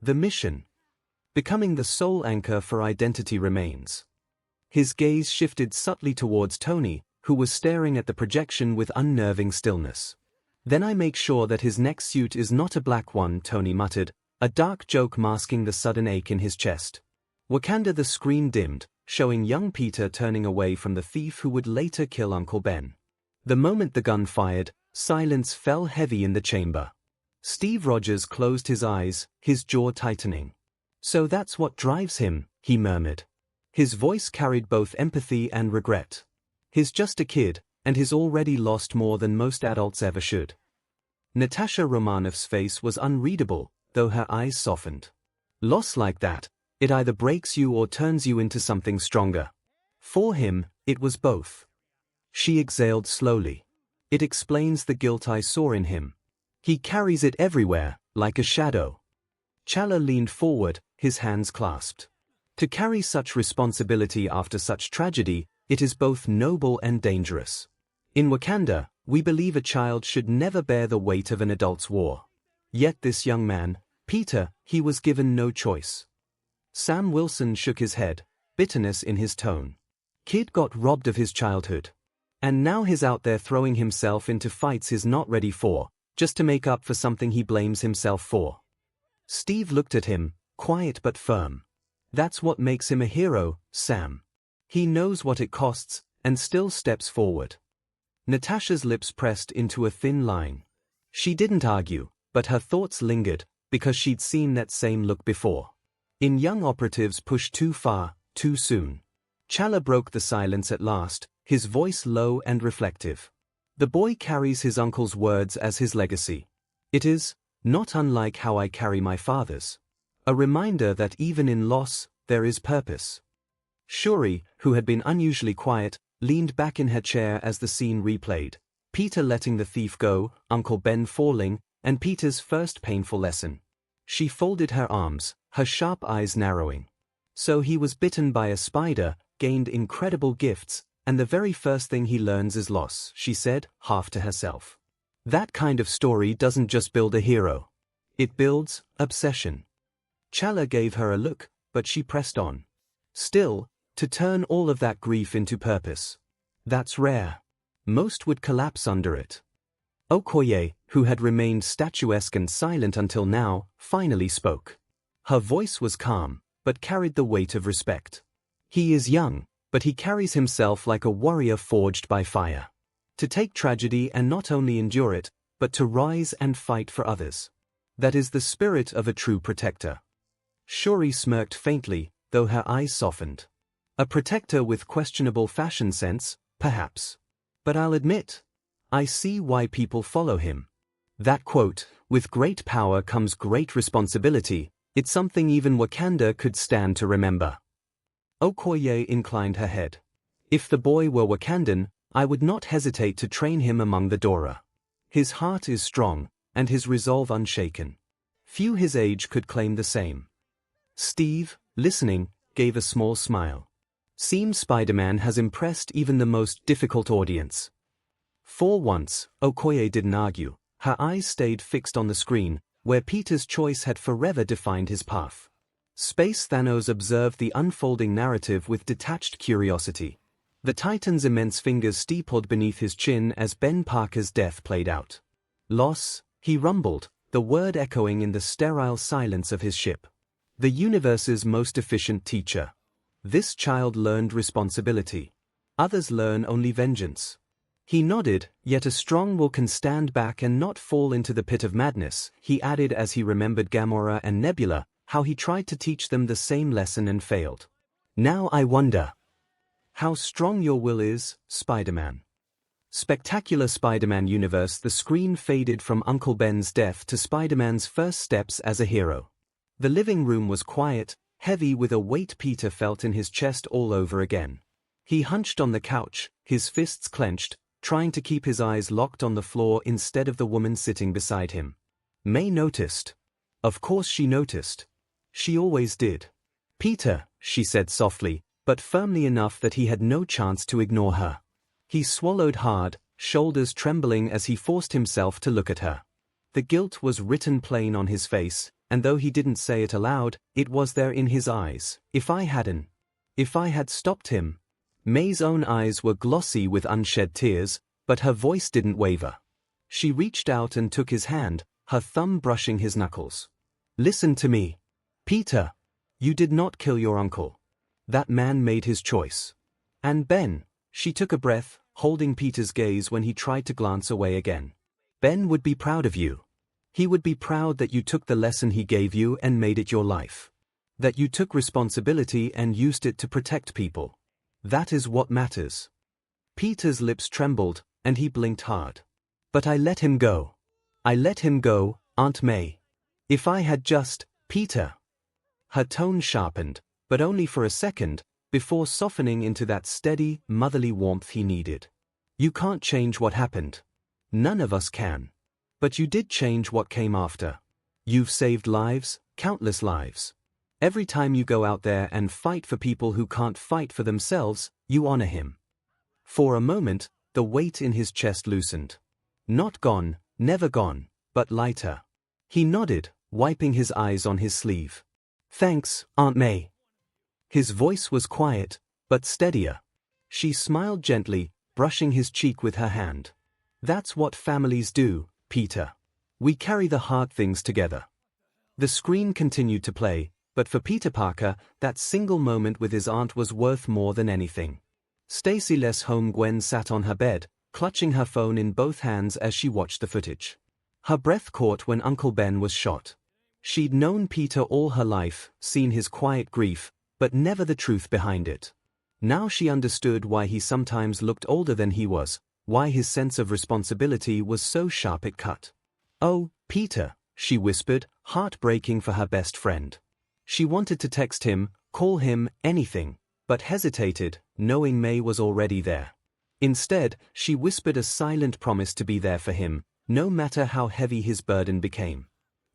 the mission becoming the sole anchor for identity remains. His gaze shifted subtly towards Tony, who was staring at the projection with unnerving stillness. "Then I make sure that his next suit is not a black one," Tony muttered, a dark joke masking the sudden ache in his chest. Wakanda. The screen dimmed, showing young Peter turning away from the thief who would later kill Uncle Ben. The moment the gun fired, silence fell heavy in the chamber. Steve Rogers closed his eyes, his jaw tightening. "So that's what drives him," he murmured. His voice carried both empathy and regret. "He's just a kid, and he's already lost more than most adults ever should." Natasha Romanoff's face was unreadable, though her eyes softened. "Loss like that, it either breaks you or turns you into something stronger. For him, it was both." She exhaled slowly. "It explains the guilt I saw in him. He carries it everywhere, like a shadow." T'Challa leaned forward, his hands clasped. "To carry such responsibility after such tragedy, it is both noble and dangerous. In Wakanda, we believe a child should never bear the weight of an adult's war. Yet this young man, Peter, he was given no choice." Sam Wilson shook his head, bitterness in his tone. "Kid got robbed of his childhood. And now he's out there throwing himself into fights he's not ready for, just to make up for something he blames himself for." Steve looked at him, quiet but firm. "That's what makes him a hero, Sam. He knows what it costs, and still steps forward." Natasha's lips pressed into a thin line. She didn't argue, but her thoughts lingered, because she'd seen that same look before. In young operatives pushed too far, too soon. T'Challa broke the silence at last, his voice low and reflective. "The boy carries his uncle's words as his legacy. It is, not unlike how I carry my father's. A reminder that even in loss, there is purpose." Shuri, who had been unusually quiet, leaned back in her chair as the scene replayed. Peter letting the thief go, Uncle Ben falling, and Peter's first painful lesson. She folded her arms, her sharp eyes narrowing. "So he was bitten by a spider, gained incredible gifts, and the very first thing he learns is loss," she said, half to herself. "That kind of story doesn't just build a hero. It builds obsession." T'Challa gave her a look, but she pressed on. "Still, to turn all of that grief into purpose. That's rare. Most would collapse under it." Okoye, who had remained statuesque and silent until now, finally spoke. Her voice was calm, but carried the weight of respect. "He is young, but he carries himself like a warrior forged by fire. To take tragedy and not only endure it, but to rise and fight for others. That is the spirit of a true protector." Shuri smirked faintly, though her eyes softened. "A protector with questionable fashion sense, perhaps. But I'll admit, I see why people follow him. That quote, 'With great power comes great responsibility,' it's something even Wakanda could stand to remember." Okoye inclined her head. "If the boy were Wakandan, I would not hesitate to train him among the Dora. His heart is strong, and his resolve unshaken. Few his age could claim the same. Steve, listening, gave a small smile. Seems Spider-Man has impressed even the most difficult audience. For once, Okoye didn't argue. Her eyes stayed fixed on the screen, where Peter's choice had forever defined his path. Space Thanos observed the unfolding narrative with detached curiosity. The Titan's immense fingers steepled beneath his chin as Ben Parker's death played out. Loss, he rumbled, the word echoing in the sterile silence of his ship. The universe's most efficient teacher. This child learned responsibility. Others learn only vengeance. He nodded, yet a strong will can stand back and not fall into the pit of madness, he added as he remembered Gamora and Nebula, how he tried to teach them the same lesson and failed. Now I wonder how strong your will is, Spider-Man. Spectacular Spider-Man universe. The screen faded from Uncle Ben's death to Spider-Man's first steps as a hero. The living room was quiet, heavy with a weight Peter felt in his chest all over again. He hunched on the couch, his fists clenched, trying to keep his eyes locked on the floor instead of the woman sitting beside him. May noticed. Of course she noticed. She always did. Peter, she said softly, but firmly enough that he had no chance to ignore her. He swallowed hard, shoulders trembling as he forced himself to look at her. The guilt was written plain on his face, and though he didn't say it aloud, it was there in his eyes. If I had stopped him. May's own eyes were glossy with unshed tears, but her voice didn't waver. She reached out and took his hand, her thumb brushing his knuckles. Listen to me. Peter, you did not kill your uncle. That man made his choice. And Ben, she took a breath, holding Peter's gaze when he tried to glance away again. Ben would be proud of you. He would be proud that you took the lesson he gave you and made it your life. That you took responsibility and used it to protect people. That is what matters. Peter's lips trembled, and he blinked hard. But I let him go. I let him go, Aunt May. If I had just, Peter. Her tone sharpened, but only for a second, before softening into that steady, motherly warmth he needed. You can't change what happened. None of us can. But you did change what came after. You've saved lives, countless lives. Every time you go out there and fight for people who can't fight for themselves, you honor him. For a moment, the weight in his chest loosened. Not gone, never gone, but lighter. He nodded, wiping his eyes on his sleeve. Thanks, Aunt May. His voice was quiet, but steadier. She smiled gently, brushing his cheek with her hand. That's what families do, Peter. We carry the hard things together. The screen continued to play, but for Peter Parker, that single moment with his aunt was worth more than anything. Stacy's home. Gwen sat on her bed, clutching her phone in both hands as she watched the footage. Her breath caught when Uncle Ben was shot. She'd known Peter all her life, seen his quiet grief, but never the truth behind it. Now she understood why he sometimes looked older than he was, why his sense of responsibility was so sharp it cut. Oh, Peter, she whispered, heartbreaking for her best friend. She wanted to text him, call him, anything, but hesitated, knowing May was already there. Instead, she whispered a silent promise to be there for him, no matter how heavy his burden became.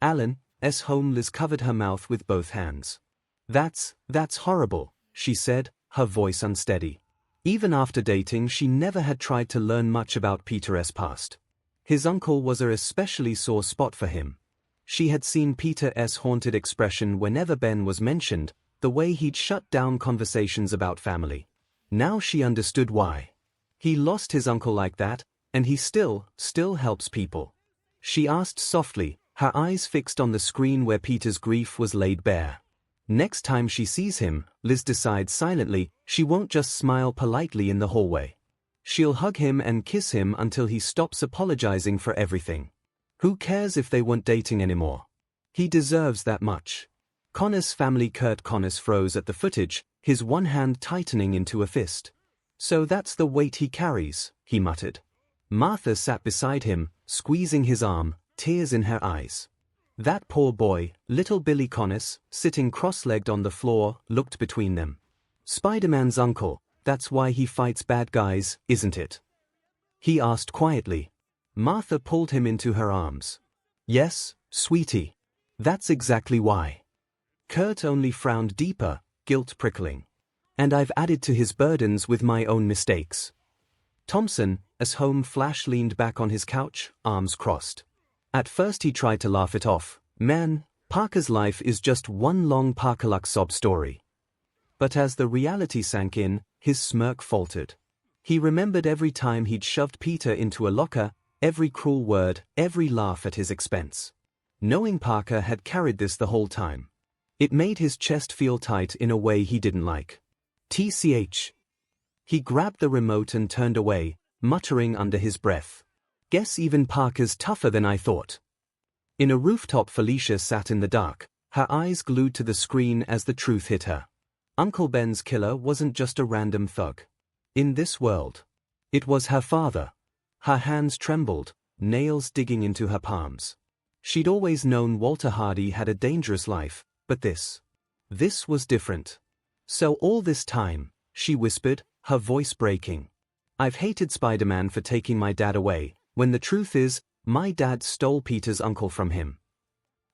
Alan's home. Liz covered her mouth with both hands. That's horrible, she said, her voice unsteady. Even after dating, she never had tried to learn much about Peter's past. His uncle was a especially sore spot for him. She had seen Peter's haunted expression whenever Ben was mentioned, the way he'd shut down conversations about family. Now she understood why. He lost his uncle like that, and he still helps people. She asked softly, her eyes fixed on the screen where Peter's grief was laid bare. Next time she sees him, Liz decides silently, she won't just smile politely in the hallway. She'll hug him and kiss him until he stops apologizing for everything. Who cares if they weren't dating anymore? He deserves that much. Connor's family. Curt Connors froze at the footage, his one hand tightening into a fist. So that's the weight he carries, he muttered. Martha sat beside him, squeezing his arm, tears in her eyes. That poor boy, little Billy Connors, sitting cross-legged on the floor, looked between them. Spider-Man's uncle, that's why he fights bad guys, isn't it? He asked quietly. Martha pulled him into her arms. Yes, sweetie. That's exactly why. Kurt only frowned deeper, guilt prickling. And I've added to his burdens with my own mistakes. Thompson, as home Flash leaned back on his couch, arms crossed. At first he tried to laugh it off. Man, Parker's life is just one long Parker-like sob story. But as the reality sank in, his smirk faltered. He remembered every time he'd shoved Peter into a locker, every cruel word, every laugh at his expense. Knowing Parker had carried this the whole time. It made his chest feel tight in a way he didn't like. TCH. He grabbed the remote and turned away, muttering under his breath. Guess even Parker's tougher than I thought. In a rooftop, Felicia sat in the dark, her eyes glued to the screen as the truth hit her. Uncle Ben's killer wasn't just a random thug. In this world, it was her father. Her hands trembled, nails digging into her palms. She'd always known Walter Hardy had a dangerous life, but this was different. So all this time, she whispered, her voice breaking. I've hated Spider-Man for taking my dad away, when the truth is, my dad stole Peter's uncle from him.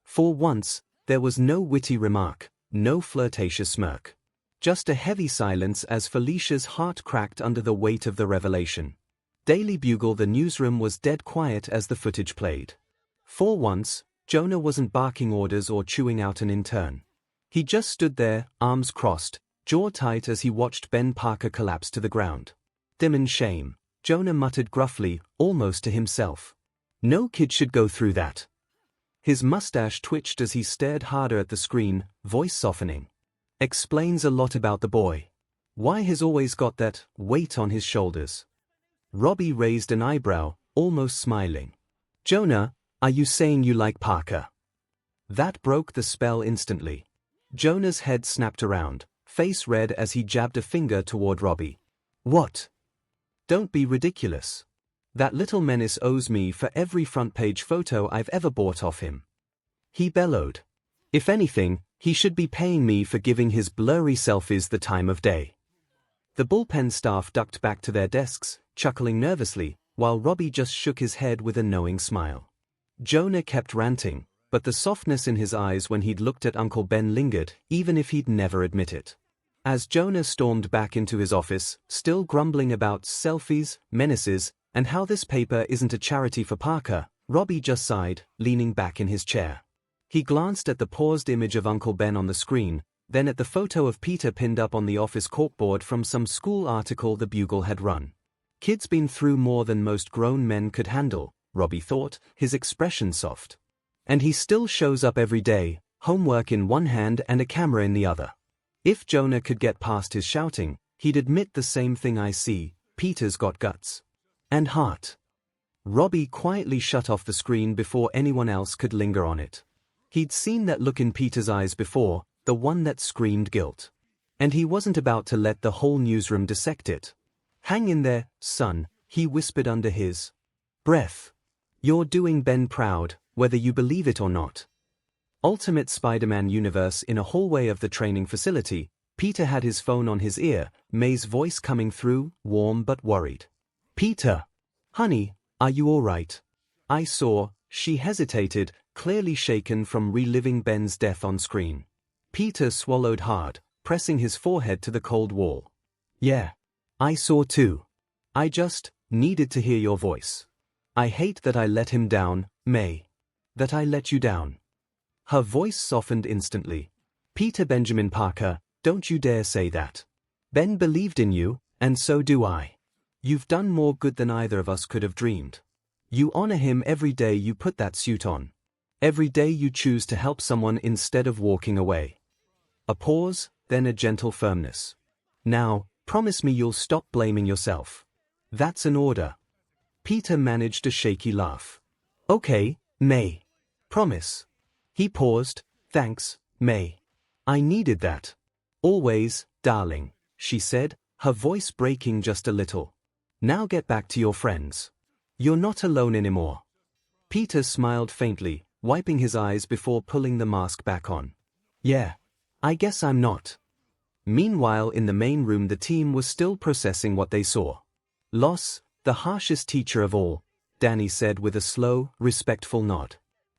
For once, there was no witty remark, no flirtatious smirk. Just a heavy silence as Felicia's heart cracked under the weight of the revelation. Daily Bugle. The newsroom was dead quiet as the footage played. For once, Jonah wasn't barking orders or chewing out an intern. He just stood there, arms crossed, jaw tight as he watched Ben Parker collapse to the ground. Dim in shame, Jonah muttered gruffly, almost to himself. No kid should go through that. His mustache twitched as he stared harder at the screen, voice softening. Explains a lot about the boy. Why he's always got that weight on his shoulders. Robbie raised an eyebrow, almost smiling. Jonah, are you saying you like Parker? That broke the spell instantly. Jonah's head snapped around, face red as he jabbed a finger toward Robbie. What? Don't be ridiculous. That little menace owes me for every front-page photo I've ever bought off him. He bellowed. If anything, he should be paying me for giving his blurry selfies the time of day. The bullpen staff ducked back to their desks, chuckling nervously, while Robbie just shook his head with a knowing smile. Jonah kept ranting, but the softness in his eyes when he'd looked at Uncle Ben lingered, even if he'd never admit it. As Jonah stormed back into his office, still grumbling about selfies, menaces, and how this paper isn't a charity for Parker, Robbie just sighed, leaning back in his chair. He glanced at the paused image of Uncle Ben on the screen, then at the photo of Peter pinned up on the office corkboard from some school article the Bugle had run. Kid's been through more than most grown men could handle, Robbie thought, his expression soft. And he still shows up every day, homework in one hand and a camera in the other. If Jonah could get past his shouting, he'd admit the same thing I see, Peter's got guts. And heart. Robbie quietly shut off the screen before anyone else could linger on it. He'd seen that look in Peter's eyes before, the one that screamed guilt. And he wasn't about to let the whole newsroom dissect it. Hang in there, son, he whispered under his breath. You're doing Ben proud, whether you believe it or not. Ultimate Spider-Man universe. In a hallway of the training facility, Peter had his phone on his ear, May's voice coming through, warm but worried. Peter. Honey, are you all right? I saw. She hesitated, clearly shaken from reliving Ben's death on screen. Peter swallowed hard, pressing his forehead to the cold wall. Yeah. I saw too. I just needed to hear your voice. I hate that I let him down, May. That I let you down. Her voice softened instantly. Peter Benjamin Parker, don't you dare say that. Ben believed in you, and so do I. You've done more good than either of us could have dreamed. You honor him every day you put that suit on. Every day you choose to help someone instead of walking away. A pause, then a gentle firmness. Now, promise me you'll stop blaming yourself. That's an order. Peter managed a shaky laugh. Okay, May. Promise. He paused. Thanks, May. I needed that. Always, darling, she said, her voice breaking just a little. Now get back to your friends. You're not alone anymore. Peter smiled faintly, wiping his eyes before pulling the mask back on. Yeah. I guess I'm not. Meanwhile, in the main room, the team was still processing what they saw. Loss, the harshest teacher of all, Danny said with a slow, respectful nod.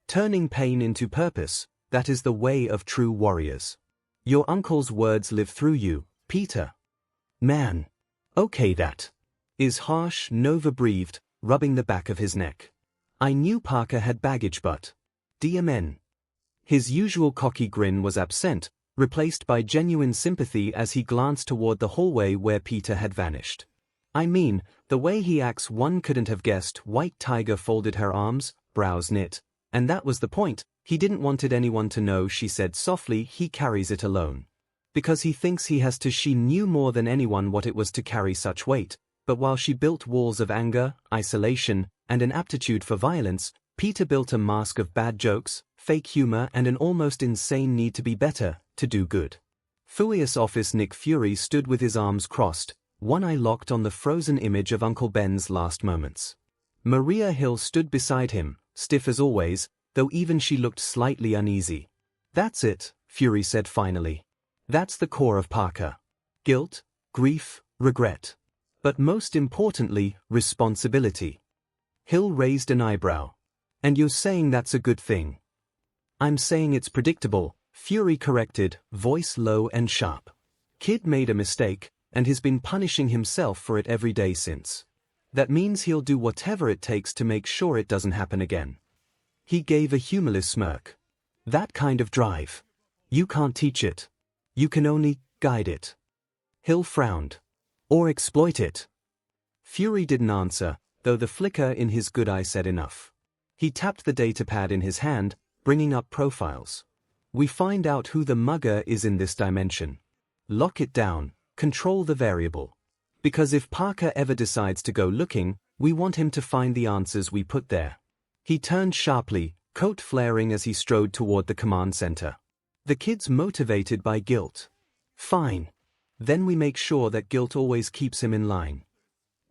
Turning pain into purpose, That is the way of true warriors. Your uncle's words live through you, Peter. Man. Okay, that is harsh, Nova breathed, rubbing the back of his neck. I knew Parker had baggage but… DMN. His usual cocky grin was absent, replaced by genuine sympathy as he glanced toward the hallway where Peter had vanished. I mean, the way he acts, one couldn't have guessed. White Tiger folded her arms, brows knit. And that was the point, he didn't wanted anyone to know, she said softly. He carries it alone. Because he thinks he has to. She knew more than anyone what it was to carry such weight, but while she built walls of anger, isolation, and an aptitude for violence, Peter built a mask of bad jokes, fake humor, and an almost insane need to be better, to do good. Fuius office. Nick Fury stood with his arms crossed, one eye locked on the frozen image of Uncle Ben's last moments. Maria Hill stood beside him, stiff as always, though even she looked slightly uneasy. That's it, Fury said finally. That's the core of Parker. Guilt, grief, regret. But most importantly, responsibility. Hill raised an eyebrow. And you're saying that's a good thing? I'm saying it's predictable, Fury corrected, voice low and sharp. Kid made a mistake, and has been punishing himself for it every day since. That means he'll do whatever it takes to make sure it doesn't happen again. He gave a humorless smirk. That kind of drive. You can't teach it. You can only guide it. Hill frowned. Or exploit it. Fury didn't answer, though the flicker in his good eye said enough. He tapped the datapad in his hand, bringing up profiles. We find out who the mugger is in this dimension. Lock it down, control the variable. Because if Parker ever decides to go looking, we want him to find the answers we put there. He turned sharply, coat flaring as he strode toward the command center. The kid's motivated by guilt. Fine. Then we make sure that guilt always keeps him in line.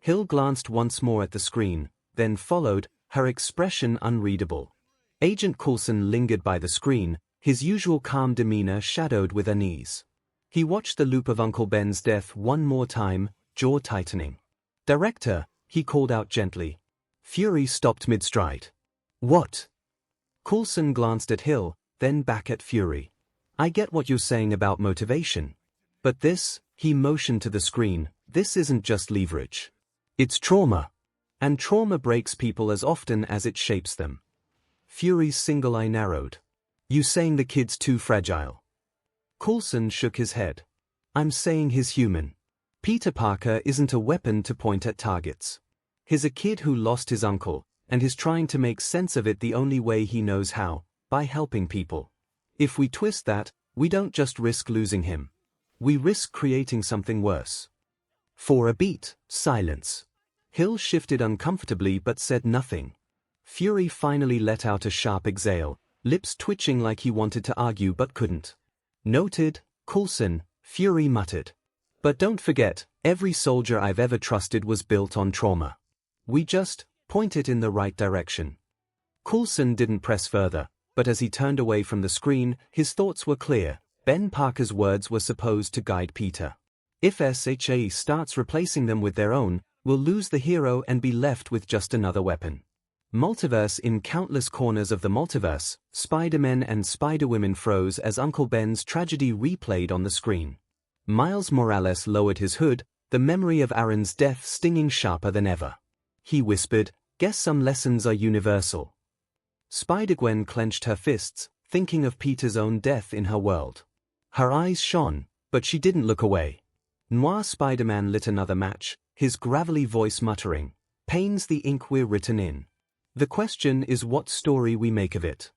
Hill glanced once more at the screen, then followed, her expression unreadable. Agent Coulson lingered by the screen, his usual calm demeanor shadowed with unease. He watched the loop of Uncle Ben's death one more time, jaw tightening. Director, he called out gently. Fury stopped mid-stride. What? Coulson glanced at Hill, then back at Fury. I get what you're saying about motivation. But this, he motioned to the screen, this isn't just leverage. It's trauma. And trauma breaks people as often as it shapes them. Fury's single eye narrowed. You saying the kid's too fragile? Coulson shook his head. I'm saying he's human. Peter Parker isn't a weapon to point at targets. He's a kid who lost his uncle, and is trying to make sense of it the only way he knows how, by helping people. If we twist that, we don't just risk losing him. We risk creating something worse. For a beat, silence. Hill shifted uncomfortably but said nothing. Fury finally let out a sharp exhale, lips twitching like he wanted to argue but couldn't. Noted, Coulson, Fury muttered. But don't forget, every soldier I've ever trusted was built on trauma. We just point it in the right direction. Coulson didn't press further, but as he turned away from the screen, his thoughts were clear. Ben Parker's words were supposed to guide Peter. If 𝐻𝐻 starts replacing them with their own, we'll lose the hero and be left with just another weapon. Multiverse. In countless corners of the multiverse, Spider-Men and Spider-Women froze as Uncle Ben's tragedy replayed on the screen. Miles Morales lowered his hood, the memory of Aaron's death stinging sharper than ever. He whispered, guess some lessons are universal. Spider-Gwen clenched her fists, thinking of Peter's own death in her world. Her eyes shone, but she didn't look away. Noir Spider-Man lit another match, his gravelly voice muttering, pain's the ink we're written in. The question is what story we make of it.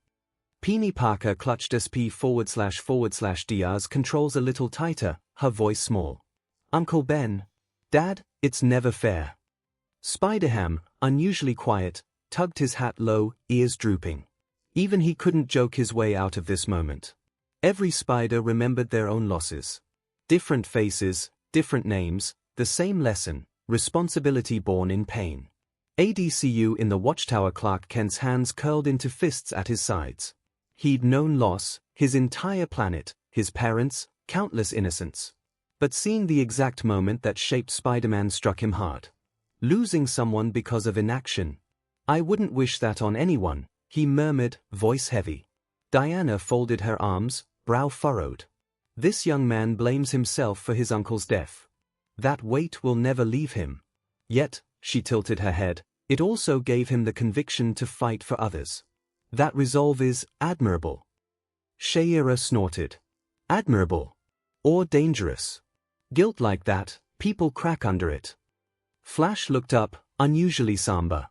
Peony Parker clutched SP//DR's controls a little tighter, her voice small. Uncle Ben. Dad, it's never fair. Spider-Ham, unusually quiet, tugged his hat low, ears drooping. Even he couldn't joke his way out of this moment. Every spider remembered their own losses. Different faces, different names, the same lesson, responsibility born in pain. ADCU in the watchtower. Clark Kent's hands curled into fists at his sides. He'd known loss, his entire planet, his parents, countless innocents. But seeing the exact moment that shaped Spider-Man struck him hard. Losing someone because of inaction. I wouldn't wish that on anyone, he murmured, voice heavy. Diana folded her arms, brow furrowed. This young man blames himself for his uncle's death. That weight will never leave him. Yet, she tilted her head, it also gave him the conviction to fight for others. That resolve is admirable. 𝐂𝐲𝐽 snorted. Admirable. Or dangerous. Guilt like that, people crack under it. Flash looked up, unusually somber.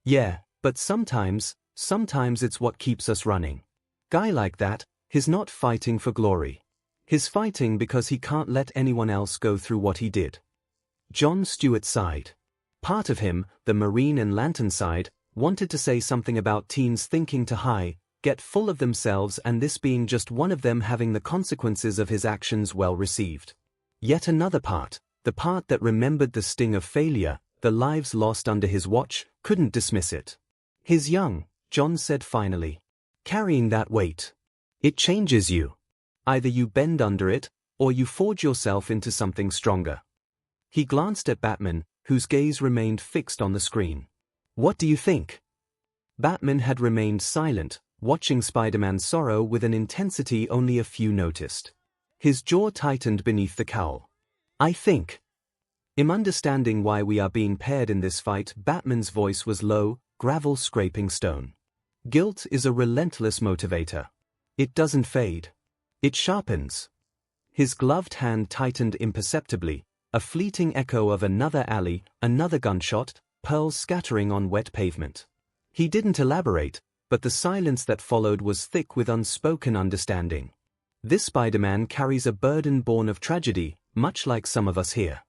Yeah, but sometimes it's what keeps us running. Guy like that, he's not fighting for glory. He's fighting because he can't let anyone else go through what he did. Jon Stewart sighed. Part of him, the Marine and Lantern side, wanted to say something about teens thinking to get full of themselves and this being just one of them having the consequences of his actions well received. Yet another part, the part that remembered the sting of failure, the lives lost under his watch, couldn't dismiss it. He's young, Jon said finally. Carrying that weight. It changes you. Either you bend under it, or you forge yourself into something stronger. He glanced at Batman, whose gaze remained fixed on the screen. What do you think? Batman had remained silent, watching Spider-Man's sorrow with an intensity only a few noticed. His jaw tightened beneath the cowl. I think. I'm understanding why we are being paired in this fight. Batman's voice was low, gravel scraping stone. Guilt is a relentless motivator. It doesn't fade. It sharpens. His gloved hand tightened imperceptibly, a fleeting echo of another alley, another gunshot, pearls scattering on wet pavement. He didn't elaborate, but the silence that followed was thick with unspoken understanding. This Spider-Man carries a burden born of tragedy, much like some of us here.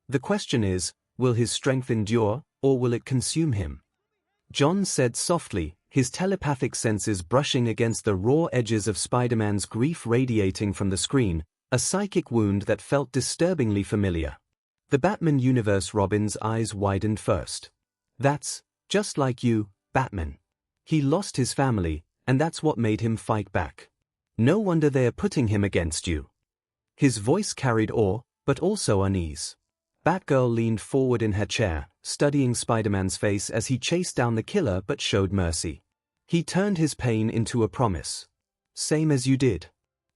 The question is, will his strength endure, or will it consume him? Jon said softly, his telepathic senses brushing against the raw edges of Spider-Man's grief radiating from the screen, a psychic wound that felt disturbingly familiar. The Batman universe. Robin's eyes widened first. That's just like you, Batman. He lost his family, and that's what made him fight back. No wonder they're putting him against you. His voice carried awe, but also unease. Batgirl leaned forward in her chair, studying Spider-Man's face as he chased down the killer but showed mercy. He turned his pain into a promise. Same as you did.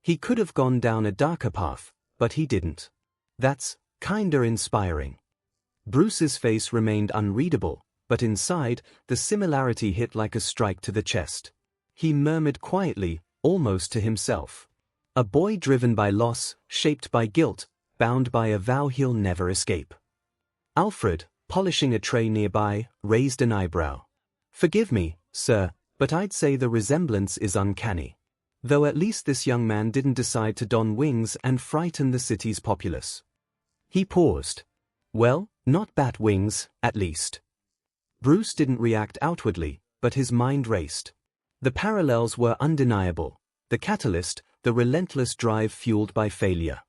He could have gone down a darker path, but he didn't. That's kinda inspiring. Bruce's face remained unreadable, but inside, the similarity hit like a strike to the chest. He murmured quietly, almost to himself. A boy driven by loss, shaped by guilt, bound by a vow he'll never escape. Alfred, polishing a tray nearby, raised an eyebrow. Forgive me, sir, but I'd say the resemblance is uncanny. Though at least this young man didn't decide to don wings and frighten the city's populace. He paused. Well, not bat wings, at least. Bruce didn't react outwardly, but his mind raced. The parallels were undeniable. The catalyst, the relentless drive fueled by failure.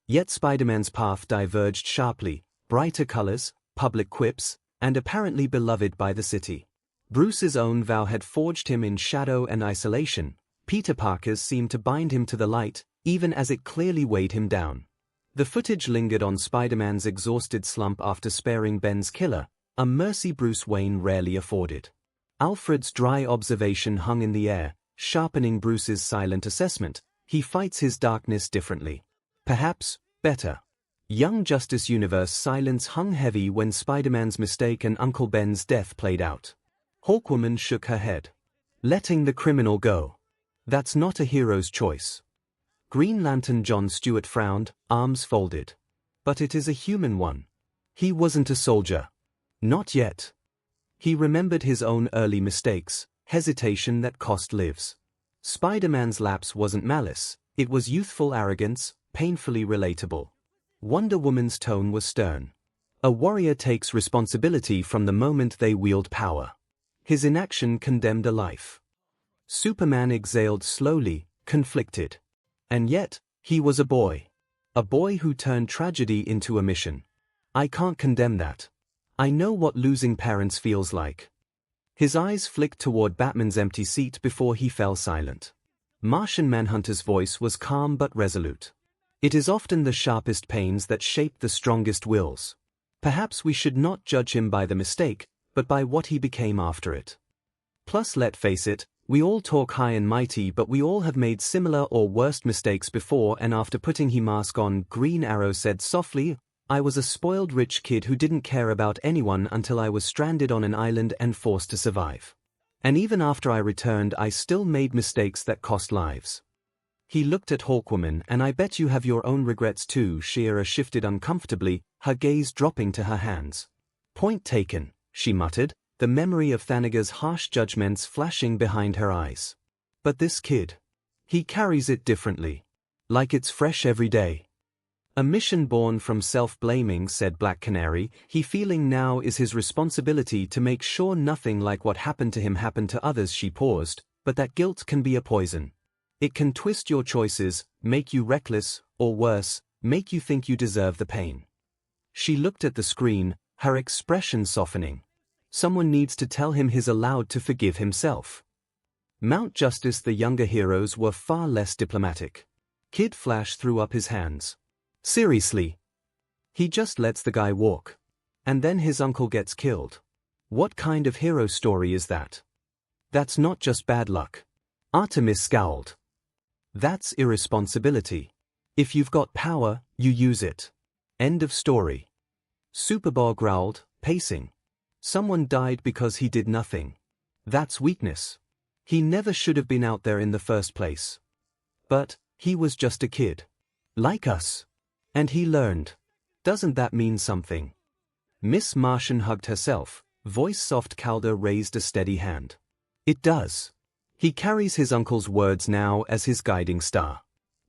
Yet Spider-Man's path diverged sharply, brighter colors, public quips, and apparently beloved by the city. Bruce's own vow had forged him in shadow and isolation. Peter Parker's seemed to bind him to the light, even as it clearly weighed him down. The footage lingered on Spider-Man's exhausted slump after sparing Ben's killer, a mercy Bruce Wayne rarely afforded. Alfred's dry observation hung in the air, sharpening Bruce's silent assessment. He fights his darkness differently. Perhaps, better. Young Justice Universe silence hung heavy when Spider-Man's mistake and Uncle Ben's death played out. Hawkwoman shook her head. Letting the criminal go. That's not a hero's choice. Green Lantern Jon Stewart frowned, arms folded. But it is a human one. He wasn't a soldier. Not yet. He remembered his own early mistakes, hesitation that cost lives. Spider-Man's lapse wasn't malice, it was youthful arrogance, painfully relatable. Wonder Woman's tone was stern. A warrior takes responsibility from the moment they wield power. His inaction condemned a life. Superman exhaled slowly, conflicted. And yet, he was a boy. A boy who turned tragedy into a mission. I can't condemn that. I know what losing parents feels like. His eyes flicked toward Batman's empty seat before he fell silent. Martian Manhunter's voice was calm but resolute. It is often the sharpest pains that shape the strongest wills. Perhaps we should not judge him by the mistake, but by what he became after it. Plus, let's face it, We all talk high and mighty, but we all have made similar or worse mistakes before. And after putting his mask on, Green Arrow said softly, I was a spoiled rich kid who didn't care about anyone until I was stranded on an island and forced to survive. And even after I returned, I still made mistakes that cost lives. He looked at Hawkwoman. And I bet you have your own regrets too. She-Ra shifted uncomfortably, her gaze dropping to her hands. Point taken, she muttered, the memory of Thanagar's harsh judgments flashing behind her eyes. But this kid. He carries it differently. Like it's fresh every day. A mission born from self-blaming, said Black Canary. He feeling now is his responsibility to make sure nothing like what happened to him happened to others. She paused, but that guilt can be a poison. It can twist your choices, make you reckless, or worse, make you think you deserve the pain. She looked at the screen, her expression softening. Someone needs to tell him he's allowed to forgive himself. Mount Justice. The younger heroes were far less diplomatic. Kid Flash threw up his hands. Seriously? He just lets the guy walk. And then his uncle gets killed. What kind of hero story is that? That's not just bad luck. Artemis scowled. That's irresponsibility. If you've got power, you use it. End of story. Superboy growled, pacing. Someone died because he did nothing. That's weakness. He never should have been out there in the first place. But he was just a kid. Like us. And he learned. Doesn't that mean something? Miss Martian hugged herself, voice soft. Calder raised a steady hand. It does. He carries his uncle's words now as his guiding star.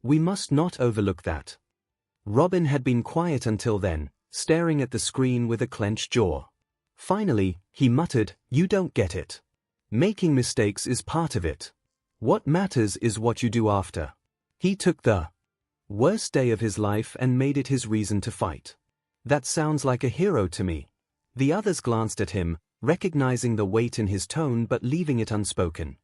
We must not overlook that. Robin had been quiet until then, staring at the screen with a clenched jaw. Finally, he muttered, you don't get it. Making mistakes is part of it. What matters is what you do after. He took the worst day of his life and made it his reason to fight. That sounds like a hero to me. The others glanced at him, recognizing the weight in his tone but leaving it unspoken.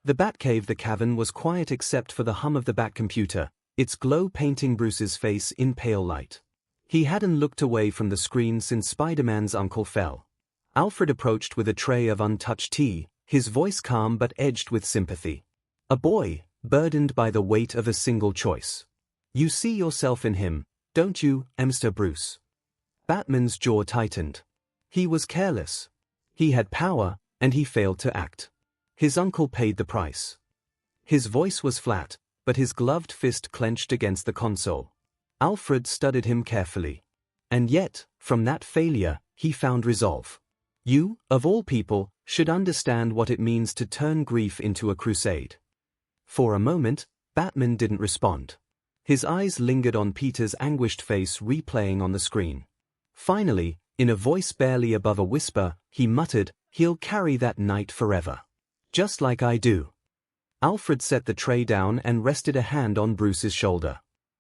The Batcave. The cavern was quiet except for the hum of the Bat computer, its glow painting Bruce's face in pale light. He hadn't looked away from the screen since Spider-Man's uncle fell. Alfred approached with a tray of untouched tea, his voice calm but edged with sympathy. A boy, burdened by the weight of a single choice. You see yourself in him, don't you, Mr. Bruce? Batman's jaw tightened. He was careless. He had power, and he failed to act. His uncle paid the price. His voice was flat, but his gloved fist clenched against the console. Alfred studied him carefully. And yet, from that failure, he found resolve. You, of all people, should understand what it means to turn grief into a crusade. For a moment, Batman didn't respond. His eyes lingered on Peter's anguished face replaying on the screen. Finally, in a voice barely above a whisper, he muttered, he'll carry that night forever. Just like I do. Alfred set the tray down and rested a hand on Bruce's shoulder.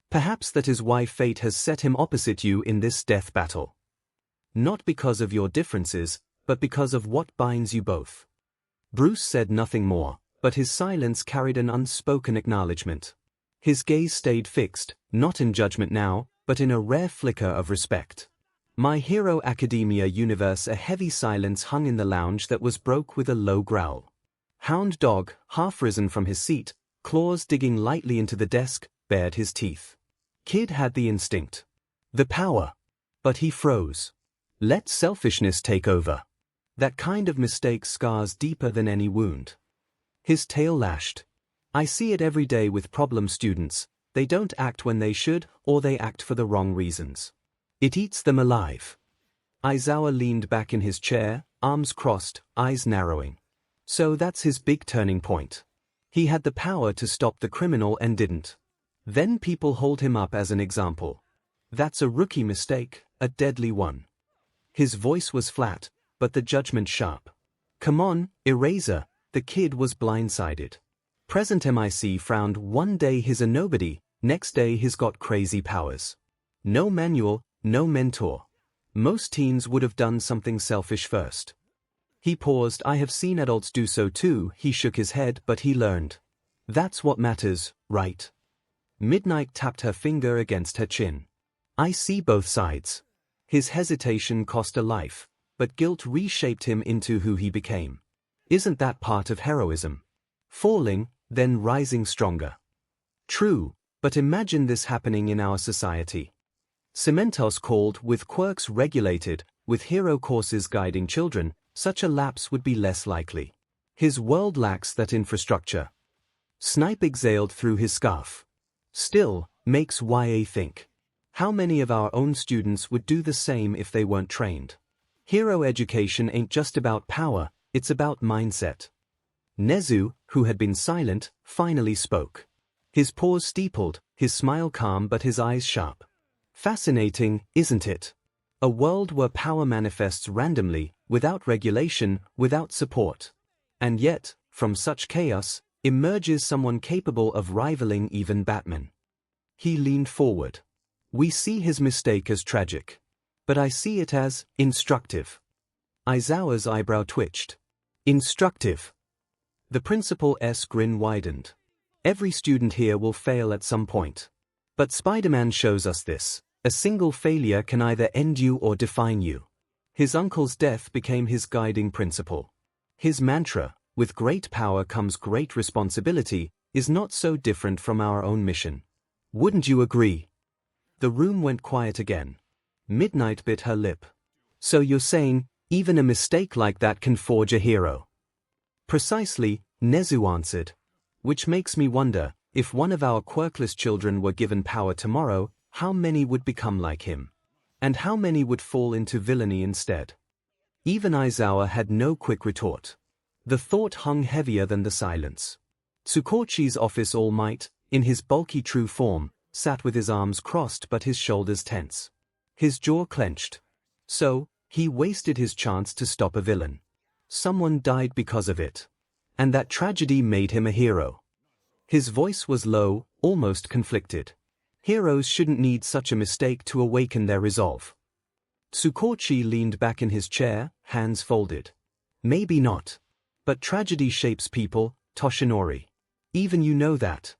Perhaps that is why fate has set him opposite you in this death battle. Not because of your differences, but because of what binds you both. Bruce said nothing more, but his silence carried an unspoken acknowledgement. His gaze stayed fixed, not in judgment now, but in a rare flicker of respect. My Hero Academia universe. A heavy silence hung in the lounge that was broke with a low growl. Hound Dog, half risen from his seat, claws digging lightly into the desk, bared his teeth. Kid had the instinct. The power. But he froze. Let selfishness take over. That kind of mistake scars deeper than any wound. His tail lashed. I see it every day with problem students. They don't act when they should, or they act for the wrong reasons. It eats them alive. Aizawa leaned back in his chair, arms crossed, eyes narrowing. So that's his big turning point. He had the power to stop the criminal and didn't. Then people hold him up as an example. That's a rookie mistake, a deadly one. His voice was flat, but the judgment sharp. Come on, Eraser. The kid was blindsided. Present MIC frowned. One day he's a nobody, next day he's got crazy powers. No manual, no mentor. Most teens would have done something selfish first. He paused. I have seen adults do so too. He shook his head, but he learned. That's what matters, right? Midnight tapped her finger against her chin. I see both sides. His hesitation cost a life, but guilt reshaped him into who he became. Isn't that part of heroism? falling, then rising stronger. True, but imagine this happening in our society. Cementos called, with quirks regulated, with hero courses guiding children, such a lapse would be less likely. His world lacks that infrastructure. Snipe exhaled through his scarf. Still, makes YA think. How many of our own students would do the same if they weren't trained? Hero education ain't just about power, it's about mindset. Nezu, who had been silent, finally spoke. His pause steepled, his smile calm but his eyes sharp. Fascinating, isn't it? A world where power manifests randomly, without regulation, without support. And yet, from such chaos, emerges someone capable of rivaling even Batman. He leaned forward. We see his mistake as tragic. But I see it as instructive. Aizawa's eyebrow twitched. Instructive. The principal's grin widened. Every student here will fail at some point. But Spider-Man shows us this. A single failure can either end you or define you. His uncle's death became his guiding principle. His mantra, with great power comes great responsibility, is not so different from our own mission. Wouldn't you agree? The room went quiet again. Midnight bit her lip. So you're saying, even a mistake like that can forge a hero? Precisely, Nezu answered. Which makes me wonder, if one of our quirkless children were given power tomorrow, how many would become like him? And how many would fall into villainy instead? Even Aizawa had no quick retort. The thought hung heavier than the silence. Tsukochi's office All Might, in his bulky true form, sat with his arms crossed but his shoulders tense. His jaw clenched. So, he wasted his chance to stop a villain. Someone died because of it. And that tragedy made him a hero. His voice was low, almost conflicted. Heroes shouldn't need such a mistake to awaken their resolve. Tsukochi leaned back in his chair, hands folded. Maybe not. But tragedy shapes people, Toshinori. Even you know that.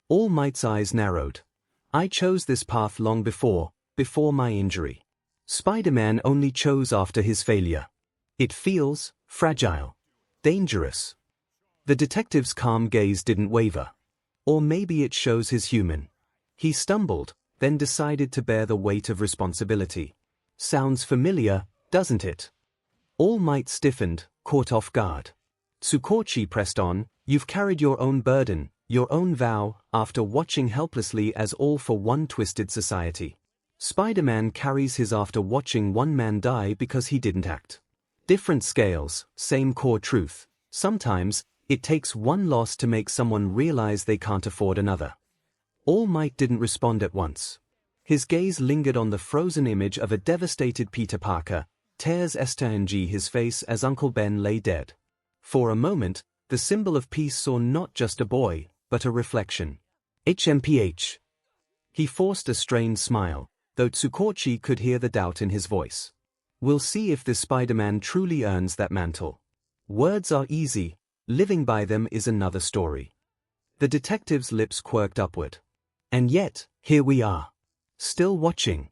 All Might's eyes narrowed. I chose this path long before my injury. Spider-Man only chose after his failure. It feels fragile, dangerous. The detective's calm gaze didn't waver. Or maybe it shows his human. He stumbled, then decided to bear the weight of responsibility. Sounds familiar, doesn't it? All Might stiffened, caught off guard. Tsukochi pressed on, you've carried your own burden, your own vow, after watching helplessly as all for one twisted society. Spider-Man carries his after watching one man die because he didn't act. Different scales, same core truth. Sometimes, it takes one loss to make someone realize they can't afford another. All Might didn't respond at once. His gaze lingered on the frozen image of a devastated Peter Parker, tears 𝐒𝐻 his face as Uncle Ben lay dead. For a moment, the symbol of peace saw not just a boy, but a reflection. HMPH. He forced a strained smile, though Tsukochi could hear the doubt in his voice. We'll see if this Spider-Man truly earns that mantle. Words are easy, living by them is another story. The detective's lips quirked upward. And yet, here we are. Still watching.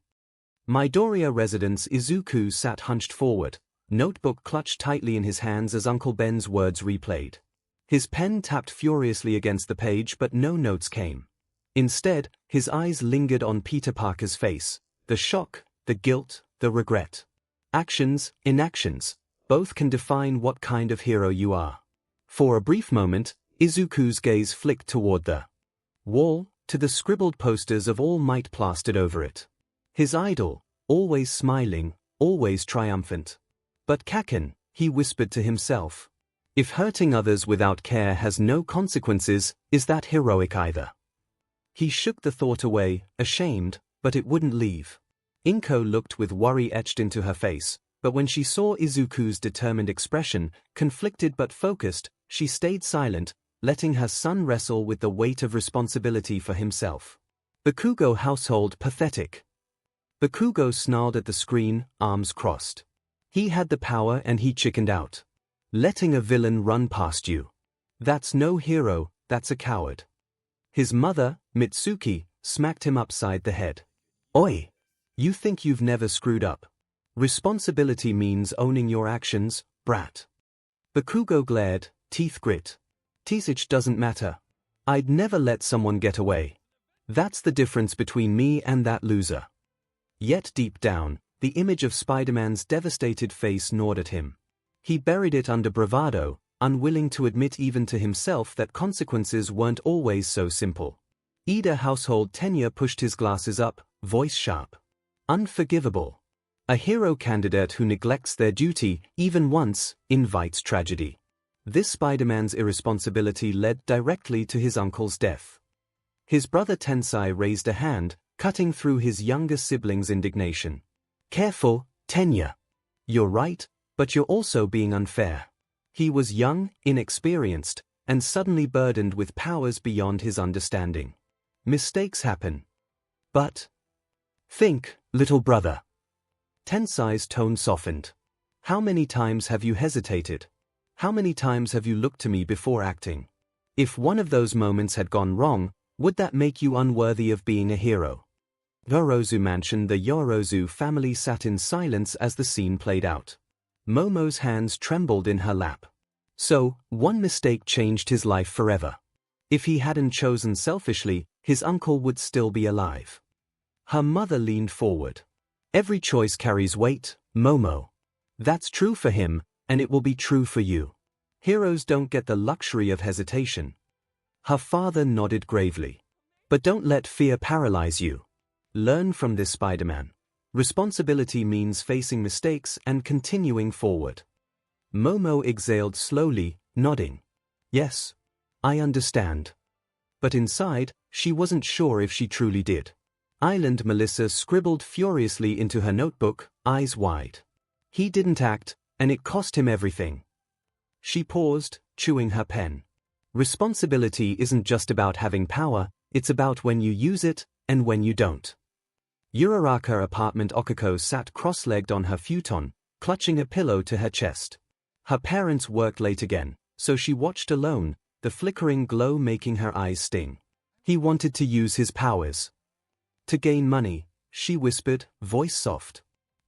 Midoriya residence Izuku sat hunched forward, notebook clutched tightly in his hands as Uncle Ben's words replayed. His pen tapped furiously against the page but no notes came. Instead, his eyes lingered on Peter Parker's face, the shock, the guilt, the regret. Actions, inactions, both can define what kind of hero you are. For a brief moment, Izuku's gaze flicked toward the wall, to the scribbled posters of All Might plastered over it. His idol, always smiling, always triumphant. But Kaken, he whispered to himself. If hurting others without care has no consequences, is that heroic either? He shook the thought away, ashamed, but it wouldn't leave. Inko looked with worry etched into her face, but when she saw Izuku's determined expression, conflicted but focused, she stayed silent, letting her son wrestle with the weight of responsibility for himself. Bakugo household pathetic. Bakugo snarled at the screen, arms crossed. He had the power and he chickened out. Letting a villain run past you. That's no hero, that's a coward. His mother, Mitsuki, smacked him upside the head. Oi! You think you've never screwed up. Responsibility means owning your actions, brat. Bakugo glared, teeth grit. 𝐶𝐻 doesn't matter. I'd never let someone get away. That's the difference between me and that loser. Yet deep down, the image of Spider-Man's devastated face gnawed at him. He buried it under bravado, unwilling to admit even to himself that consequences weren't always so simple. Ida household tenure pushed his glasses up, voice sharp. Unforgivable. A hero candidate who neglects their duty, even once, invites tragedy. This Spider-Man's irresponsibility led directly to his uncle's death. His brother Tensai raised a hand, cutting through his younger sibling's indignation. Careful, tenure. You're right, but you're also being unfair. He was young, inexperienced, and suddenly burdened with powers beyond his understanding. Mistakes happen. But think, little brother. Tensai's tone softened. How many times have you hesitated? How many times have you looked to me before acting? If one of those moments had gone wrong, would that make you unworthy of being a hero? Yorozu Mansion. The Yorozu family sat in silence as the scene played out. Momo's hands trembled in her lap. So, one mistake changed his life forever. If he hadn't chosen selfishly, his uncle would still be alive. Her mother leaned forward. Every choice carries weight, Momo. That's true for him, and it will be true for you. Heroes don't get the luxury of hesitation. Her father nodded gravely. But don't let fear paralyze you. Learn from this Spider-Man. Responsibility means facing mistakes and continuing forward. Momo exhaled slowly, nodding. Yes, I understand. But inside, she wasn't sure if she truly did. Island Melissa scribbled furiously into her notebook, eyes wide. He didn't act, and it cost him everything. She paused, chewing her pen. Responsibility isn't just about having power, it's about when you use it, and when you don't. Uraraka apartment. Okako sat cross-legged on her futon, clutching a pillow to her chest. Her parents worked late again, so she watched alone, the flickering glow making her eyes sting. He wanted to use his powers. To gain money, she whispered, voice soft.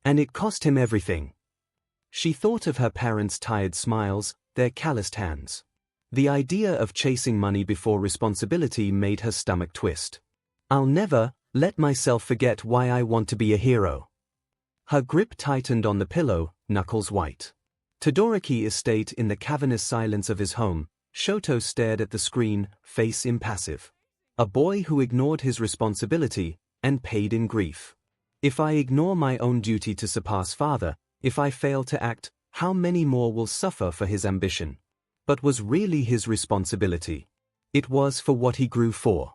And it cost him everything. She thought of her parents' tired smiles, their calloused hands. The idea of chasing money before responsibility made her stomach twist. I'll never let myself forget why I want to be a hero. Her grip tightened on the pillow, knuckles white. Todoroki estate. In the cavernous silence of his home, Shoto stared at the screen, face impassive. A boy who ignored his responsibility, and paid in grief. If I ignore my own duty to surpass father, if I fail to act, how many more will suffer for his ambition? But was really his responsibility? It was for what he grew for.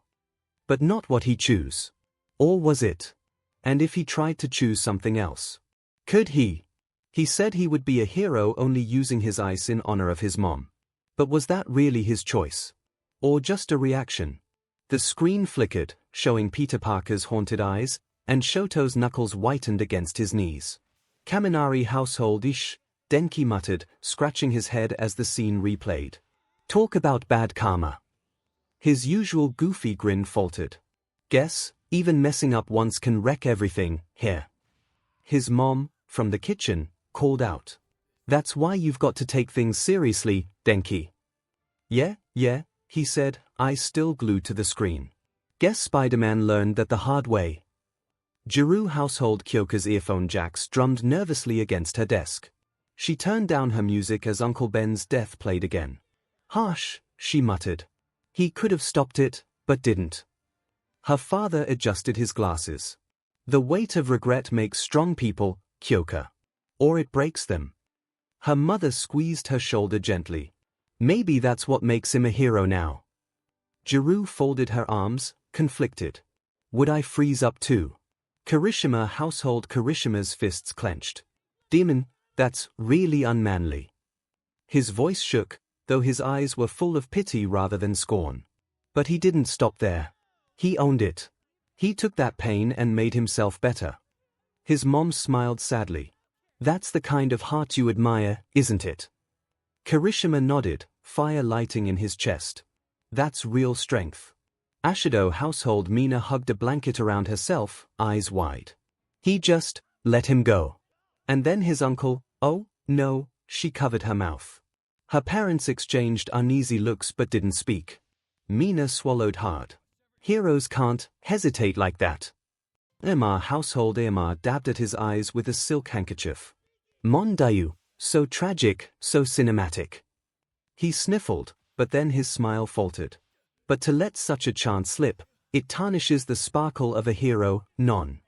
But not what he chose. Or was it? And if he tried to choose something else? Could he? He said he would be a hero only using his ice in honor of his mom. But was that really his choice? Or just a reaction? The screen flickered, showing Peter Parker's haunted eyes, and Shoto's knuckles whitened against his knees. Kaminari household ish, Denki muttered, scratching his head as the scene replayed. Talk about bad karma. His usual goofy grin faltered. Guess, even messing up once can wreck everything, here. His mom, from the kitchen, called out. That's why you've got to take things seriously, Denki. Yeah, he said, eyes still glued to the screen. Guess Spider-Man learned that the hard way. Jiru household. Kyoka's earphone jacks drummed nervously against her desk. She turned down her music as Uncle Ben's death played again. Harsh, she muttered. He could have stopped it, but didn't. Her father adjusted his glasses. The weight of regret makes strong people, Kyoka. Or it breaks them. Her mother squeezed her shoulder gently. Maybe that's what makes him a hero now. Jiru folded her arms, conflicted. Would I freeze up too? Kirishima household. Kirishima's fists clenched. Demon, that's really unmanly. His voice shook, though his eyes were full of pity rather than scorn. But he didn't stop there. He owned it. He took that pain and made himself better. His mom smiled sadly. That's the kind of heart you admire, isn't it? Kirishima nodded, fire lighting in his chest. That's real strength. Ashido household. Mina hugged a blanket around herself, eyes wide. He just let him go. And then his uncle, oh, no, she covered her mouth. Her parents exchanged uneasy looks but didn't speak. Mina swallowed hard. Heroes can't hesitate like that. 𝐼𝐺 dabbed at his eyes with a silk handkerchief. Mon Dieu, so tragic, so cinematic. He sniffled, but then his smile faltered. But to let such a chance slip, it tarnishes the sparkle of a hero, non.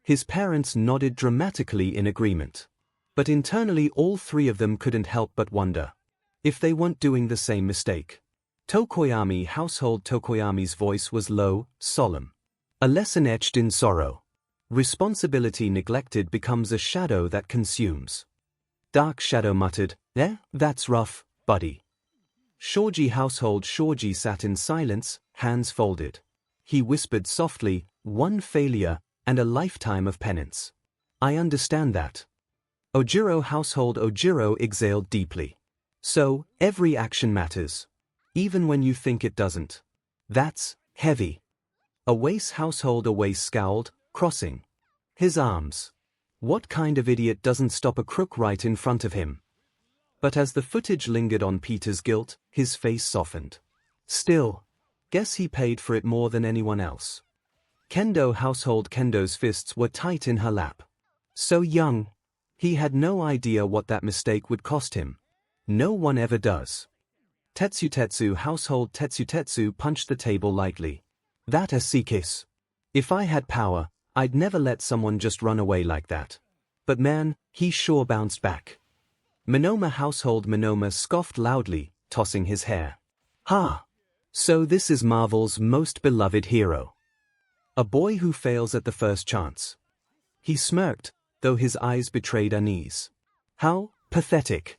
His parents nodded dramatically in agreement. But internally all three of them couldn't help but wonder if they weren't doing the same mistake. Tokoyami household Tokoyami's voice was low, solemn. A lesson etched in sorrow. Responsibility neglected becomes a shadow that consumes. Dark Shadow muttered, that's rough, buddy. Shoji household Shoji sat in silence, hands folded. He whispered softly, one failure, and a lifetime of penance. I understand that. Ojiro household Ojiro exhaled deeply. So, every action matters. Even when you think it doesn't. That's heavy. Awase household Awase scowled, crossing his arms. What kind of idiot doesn't stop a crook right in front of him? But as the footage lingered on Peter's guilt, his face softened. Still, guess he paid for it more than anyone else. Kendo household Kendo's fists were tight in her lap. So young. He had no idea what that mistake would cost him. No one ever does. Tetsu household Tetsu punched the table lightly. That a sea kiss. If I had power, I'd never let someone just run away like that. But man, he sure bounced back. Monoma household Monoma scoffed loudly, tossing his hair. Ha! So this is Marvel's most beloved hero. A boy who fails at the first chance. He smirked, though his eyes betrayed unease. How pathetic.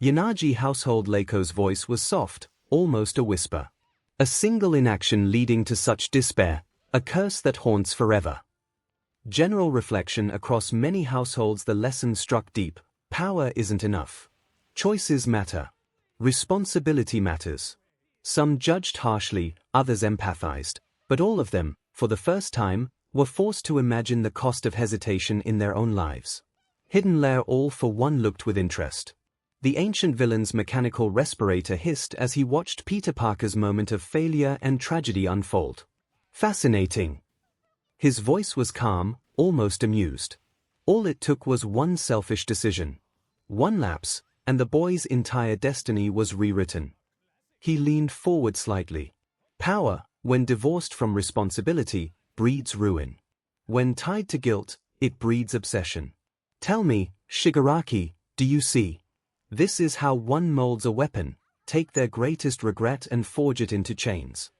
Yanagi household Leiko's voice was soft, almost a whisper. A single inaction leading to such despair, a curse that haunts forever. General reflection across many households. The lesson struck deep. Power isn't enough. Choices matter. Responsibility matters. Some judged harshly, others empathized, but all of them, for the first time, were forced to imagine the cost of hesitation in their own lives. Hidden Lair all for one looked with interest. The ancient villain's mechanical respirator hissed as he watched Peter Parker's moment of failure and tragedy unfold. Fascinating. His voice was calm, almost amused. All it took was one selfish decision. One lapse, and the boy's entire destiny was rewritten. He leaned forward slightly. Power, when divorced from responsibility, breeds ruin. When tied to guilt, it breeds obsession. Tell me, Shigaraki, do you see? This is how one molds a weapon, take their greatest regret and forge it into chains.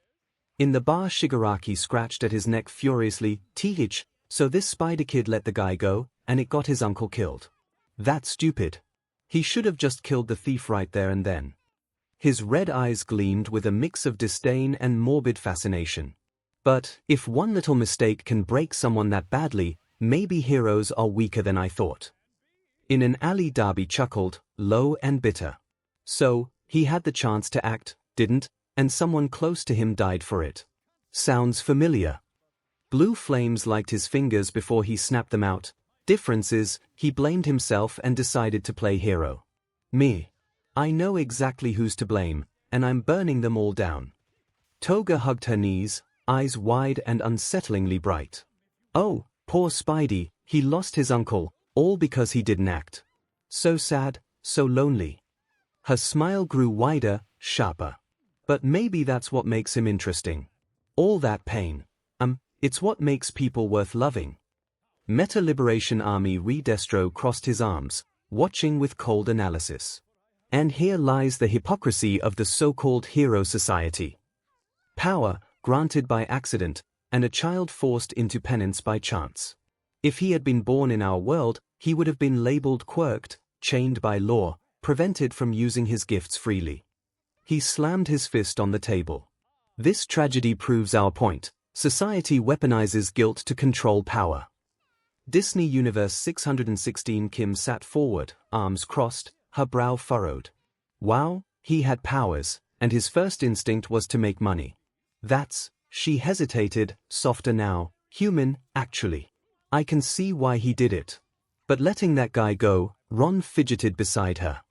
In the bar, Shigaraki scratched at his neck furiously. Th, so this spider kid let the guy go, and it got his uncle killed. That's stupid. He should have just killed the thief right there and then. His red eyes gleamed with a mix of disdain and morbid fascination. But, if one little mistake can break someone that badly, maybe heroes are weaker than I thought. In an alley, Darby chuckled, low and bitter. So, he had the chance to act, didn't, and someone close to him died for it. Sounds familiar. Blue flames licked his fingers before he snapped them out. Difference is, he blamed himself and decided to play hero. Me. I know exactly who's to blame, and I'm burning them all down. Toga hugged her knees, eyes wide and unsettlingly bright. Oh, poor Spidey, he lost his uncle, all because he didn't act. So sad, so lonely. Her smile grew wider, sharper. But maybe that's what makes him interesting. All that pain. It's what makes people worth loving. Meta Liberation Army Redestro crossed his arms, watching with cold analysis. And here lies the hypocrisy of the so-called hero society. Power, granted by accident, and a child forced into penance by chance. If he had been born in our world, he would have been labeled quirked, chained by law, prevented from using his gifts freely. He slammed his fist on the table. This tragedy proves our point. Society weaponizes guilt to control power. Disney Universe 616. Kim sat forward, arms crossed, her brow furrowed. Wow, he had powers, and his first instinct was to make money. She hesitated, softer now, human, actually. I can see why he did it. But letting that guy go, Ron fidgeted beside her.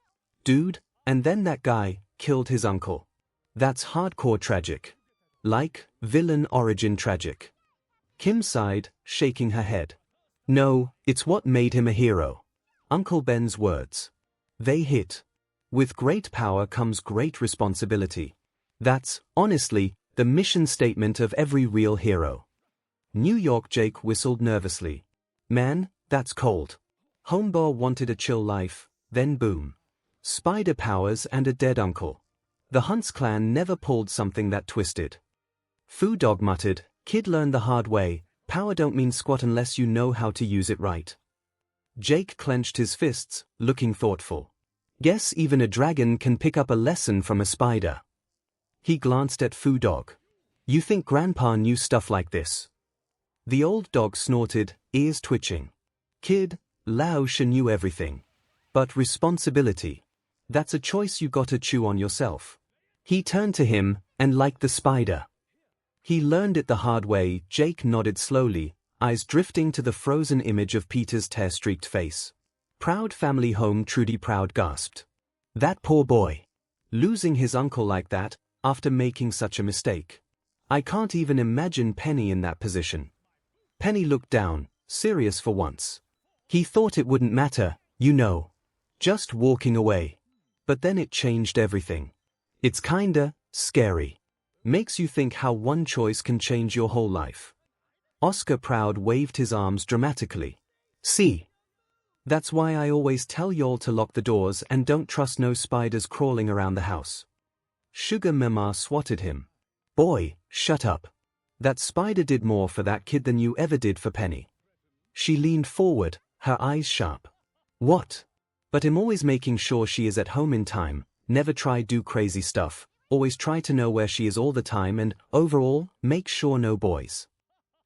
Dude, And then that guy killed his uncle. That's hardcore tragic. Like, villain origin tragic. Kim sighed, shaking her head. No, it's what made him a hero. Uncle Ben's words. They hit. With great power comes great responsibility. That's, honestly, the mission statement of every real hero. New York Jake whistled nervously. Man, that's cold. Homeboy wanted a chill life, then boom. Spider powers and a dead uncle. The Hunts clan never pulled something that twisted. Foo Dog muttered, kid learned the hard way, power don't mean squat unless you know how to use it right. Jake clenched his fists, looking thoughtful. Guess even a dragon can pick up a lesson from a spider. He glanced at Foo Dog. You think Grandpa knew stuff like this? The old dog snorted, ears twitching. Kid, Lao Sha knew everything. But responsibility. That's a choice you gotta chew on yourself. He turned to him, and like the spider. He learned it the hard way. Jake nodded slowly, eyes drifting to the frozen image of Peter's tear-streaked face. Proud family home. Trudy Proud gasped. That poor boy. Losing his uncle like that, after making such a mistake. I can't even imagine Penny in that position. Penny looked down, serious for once. He thought it wouldn't matter, you know. Just walking away. But then it changed everything. It's kinda scary. Makes you think how one choice can change your whole life. Oscar Proud waved his arms dramatically. See? That's why I always tell y'all to lock the doors and don't trust no spiders crawling around the house. Sugar Mama swatted him. Boy, shut up. That spider did more for that kid than you ever did for Penny. She leaned forward, her eyes sharp. What? But I'm always making sure she is at home in time, never try do crazy stuff, always try to know where she is all the time and, overall, make sure no boys.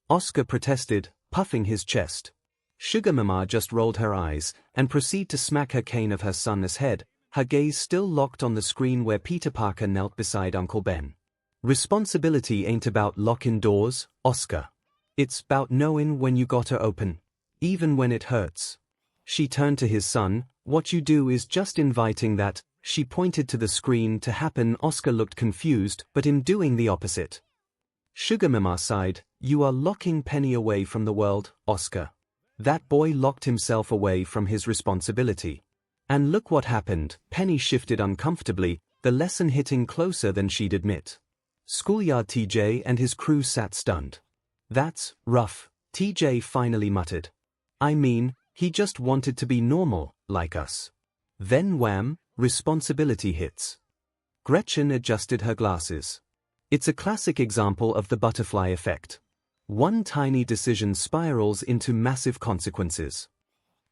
Oscar protested, puffing his chest. Sugar Mama just rolled her eyes and proceeded to smack her cane of her son's head, her gaze still locked on the screen where Peter Parker knelt beside Uncle Ben. Responsibility ain't about locking doors, Oscar. It's about knowing when you gotta open, even when it hurts. She turned to his son, what you do is just inviting that, she pointed to the screen to happen. Oscar looked confused, but in doing the opposite. Sugar Mama sighed, you are locking Penny away from the world, Oscar. That boy locked himself away from his responsibility. And look what happened, Penny shifted uncomfortably, the lesson hitting closer than she'd admit. Schoolyard TJ and his crew sat stunned. That's rough, TJ finally muttered. I mean, he just wanted to be normal, like us. Then wham, responsibility hits. Gretchen adjusted her glasses. It's a classic example of the butterfly effect. One tiny decision spirals into massive consequences.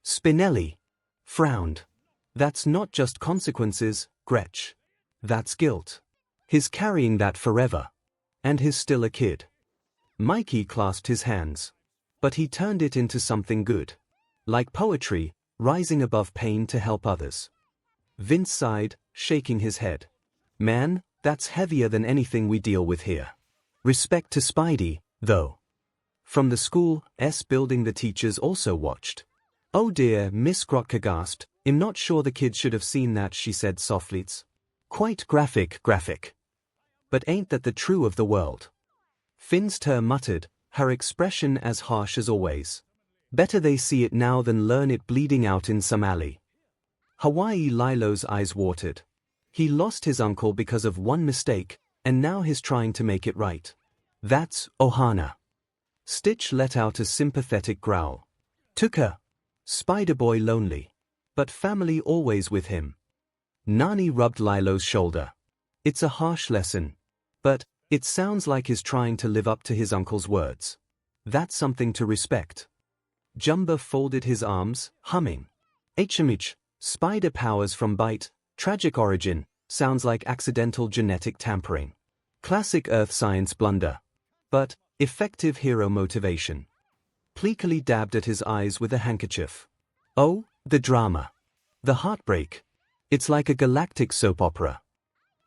Spinelli frowned. That's not just consequences, Gretch. That's guilt. He's carrying that forever. And he's still a kid. Mikey clasped his hands. But he turned it into something good. Like poetry, rising above pain to help others. Vince sighed, shaking his head. Man, that's heavier than anything we deal with here. Respect to Spidey, though. From the school's building the teachers also watched. Oh dear, Miss Grotka gasped, I'm not sure the kids should have seen that, she said softly. It's quite graphic. But ain't that the true of the world? Finster muttered, her expression as harsh as always. Better they see it now than learn it bleeding out in some alley. Hawaii Lilo's eyes watered. He lost his uncle because of one mistake, and now he's trying to make it right. That's Ohana. Stitch let out a sympathetic growl. Tuka. Spider-Boy lonely. But family always with him. Nani rubbed Lilo's shoulder. It's a harsh lesson. But, it sounds like he's trying to live up to his uncle's words. That's something to respect. Jumba folded his arms, humming. 𝐒𝐭𝐚𝐲, spider powers from bite, tragic origin, sounds like accidental genetic tampering. Classic earth science blunder. But, effective hero motivation. Pleakily dabbed at his eyes with a handkerchief. Oh, the drama. The heartbreak. It's like a galactic soap opera.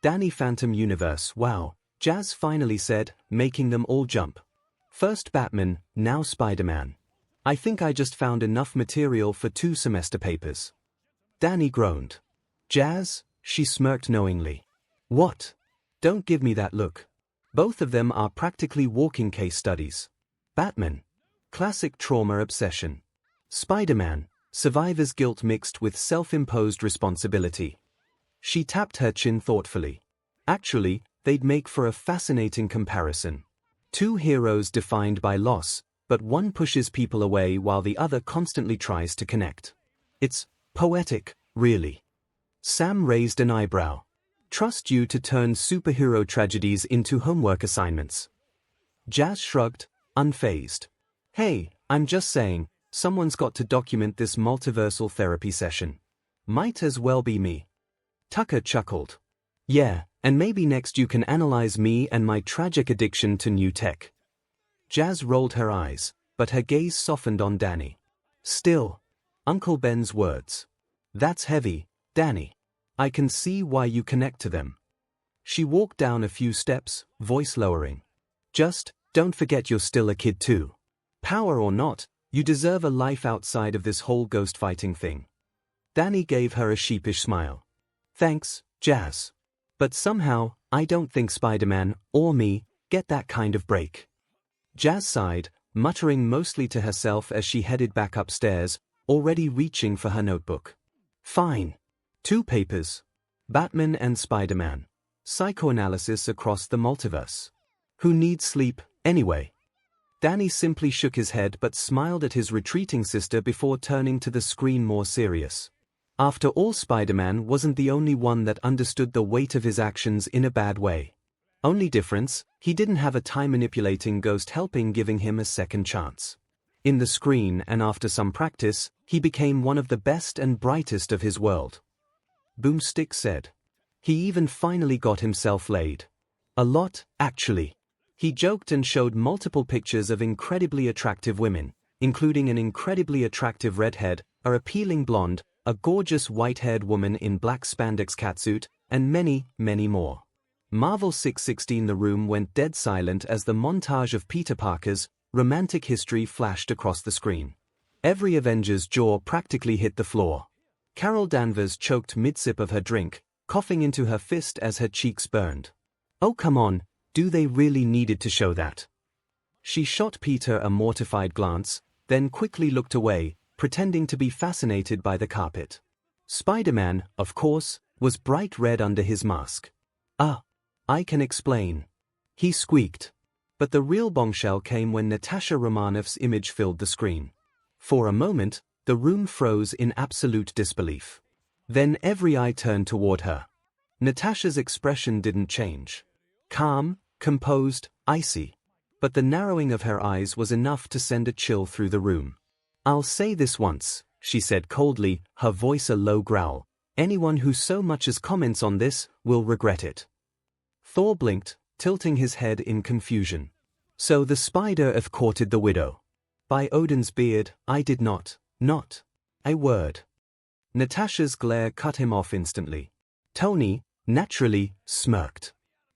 Danny Phantom Universe, wow, Jazz finally said, making them all jump. First Batman, now Spider-Man. I think I just found enough material for 2 semester papers. Danny groaned. Jazz, She smirked knowingly. What? Don't give me that look. Both of them are practically walking case studies. Batman. Classic trauma obsession. Spider-Man. Survivor's guilt mixed with self-imposed responsibility. She tapped her chin thoughtfully. Actually, they'd make for a fascinating comparison. Two heroes defined by loss, but one pushes people away while the other constantly tries to connect. It's poetic, really. Sam raised an eyebrow. Trust you to turn superhero tragedies into homework assignments. Jazz shrugged, unfazed. Hey, I'm just saying, someone's got to document this multiversal therapy session. Might as well be me. Tucker chuckled. Yeah, and maybe next you can analyze me and my tragic addiction to new tech. Jazz rolled her eyes, but her gaze softened on Danny. Still, Uncle Ben's words. That's heavy, Danny. I can see why you connect to them. She walked down a few steps, voice lowering. Just, don't forget you're still a kid too. Power or not, you deserve a life outside of this whole ghost fighting thing. Danny gave her a sheepish smile. Thanks, Jazz. But somehow, I don't think Spider-Man, or me, get that kind of break. Jazz sighed, muttering mostly to herself as she headed back upstairs, already reaching for her notebook. Fine. 2 papers. Batman and Spider-Man. Psychoanalysis across the multiverse. Who needs sleep, anyway? Danny simply shook his head but smiled at his retreating sister before turning to the screen more serious. After all, Spider-Man wasn't the only one that understood the weight of his actions in a bad way. Only difference, he didn't have a time-manipulating ghost helping giving him a second chance. In the screen and after some practice, he became one of the best and brightest of his world. Boomstick said. He even finally got himself laid. A lot, actually. He joked and showed multiple pictures of incredibly attractive women, including an incredibly attractive redhead, a appealing blonde, a gorgeous white-haired woman in black spandex catsuit, and many, many more. Marvel 616. The room went dead silent as the montage of Peter Parker's romantic history flashed across the screen. Every Avenger's jaw practically hit the floor. Carol Danvers choked mid-sip of her drink, coughing into her fist as her cheeks burned. Oh come on, do they really needed to show that? She shot Peter a mortified glance, then quickly looked away, pretending to be fascinated by the carpet. Spider-Man, of course, was bright red under his mask. I can explain. He squeaked. But the real bombshell came when Natasha Romanoff's image filled the screen. For a moment, the room froze in absolute disbelief. Then every eye turned toward her. Natasha's expression didn't change. Calm, composed, icy. But the narrowing of her eyes was enough to send a chill through the room. I'll say this once, she said coldly, her voice a low growl. Anyone who so much as comments on this will regret it. Thor blinked, tilting his head in confusion. So the spider have courted the widow. By Odin's beard, I did not a word. Natasha's glare cut him off instantly. Tony, naturally, smirked.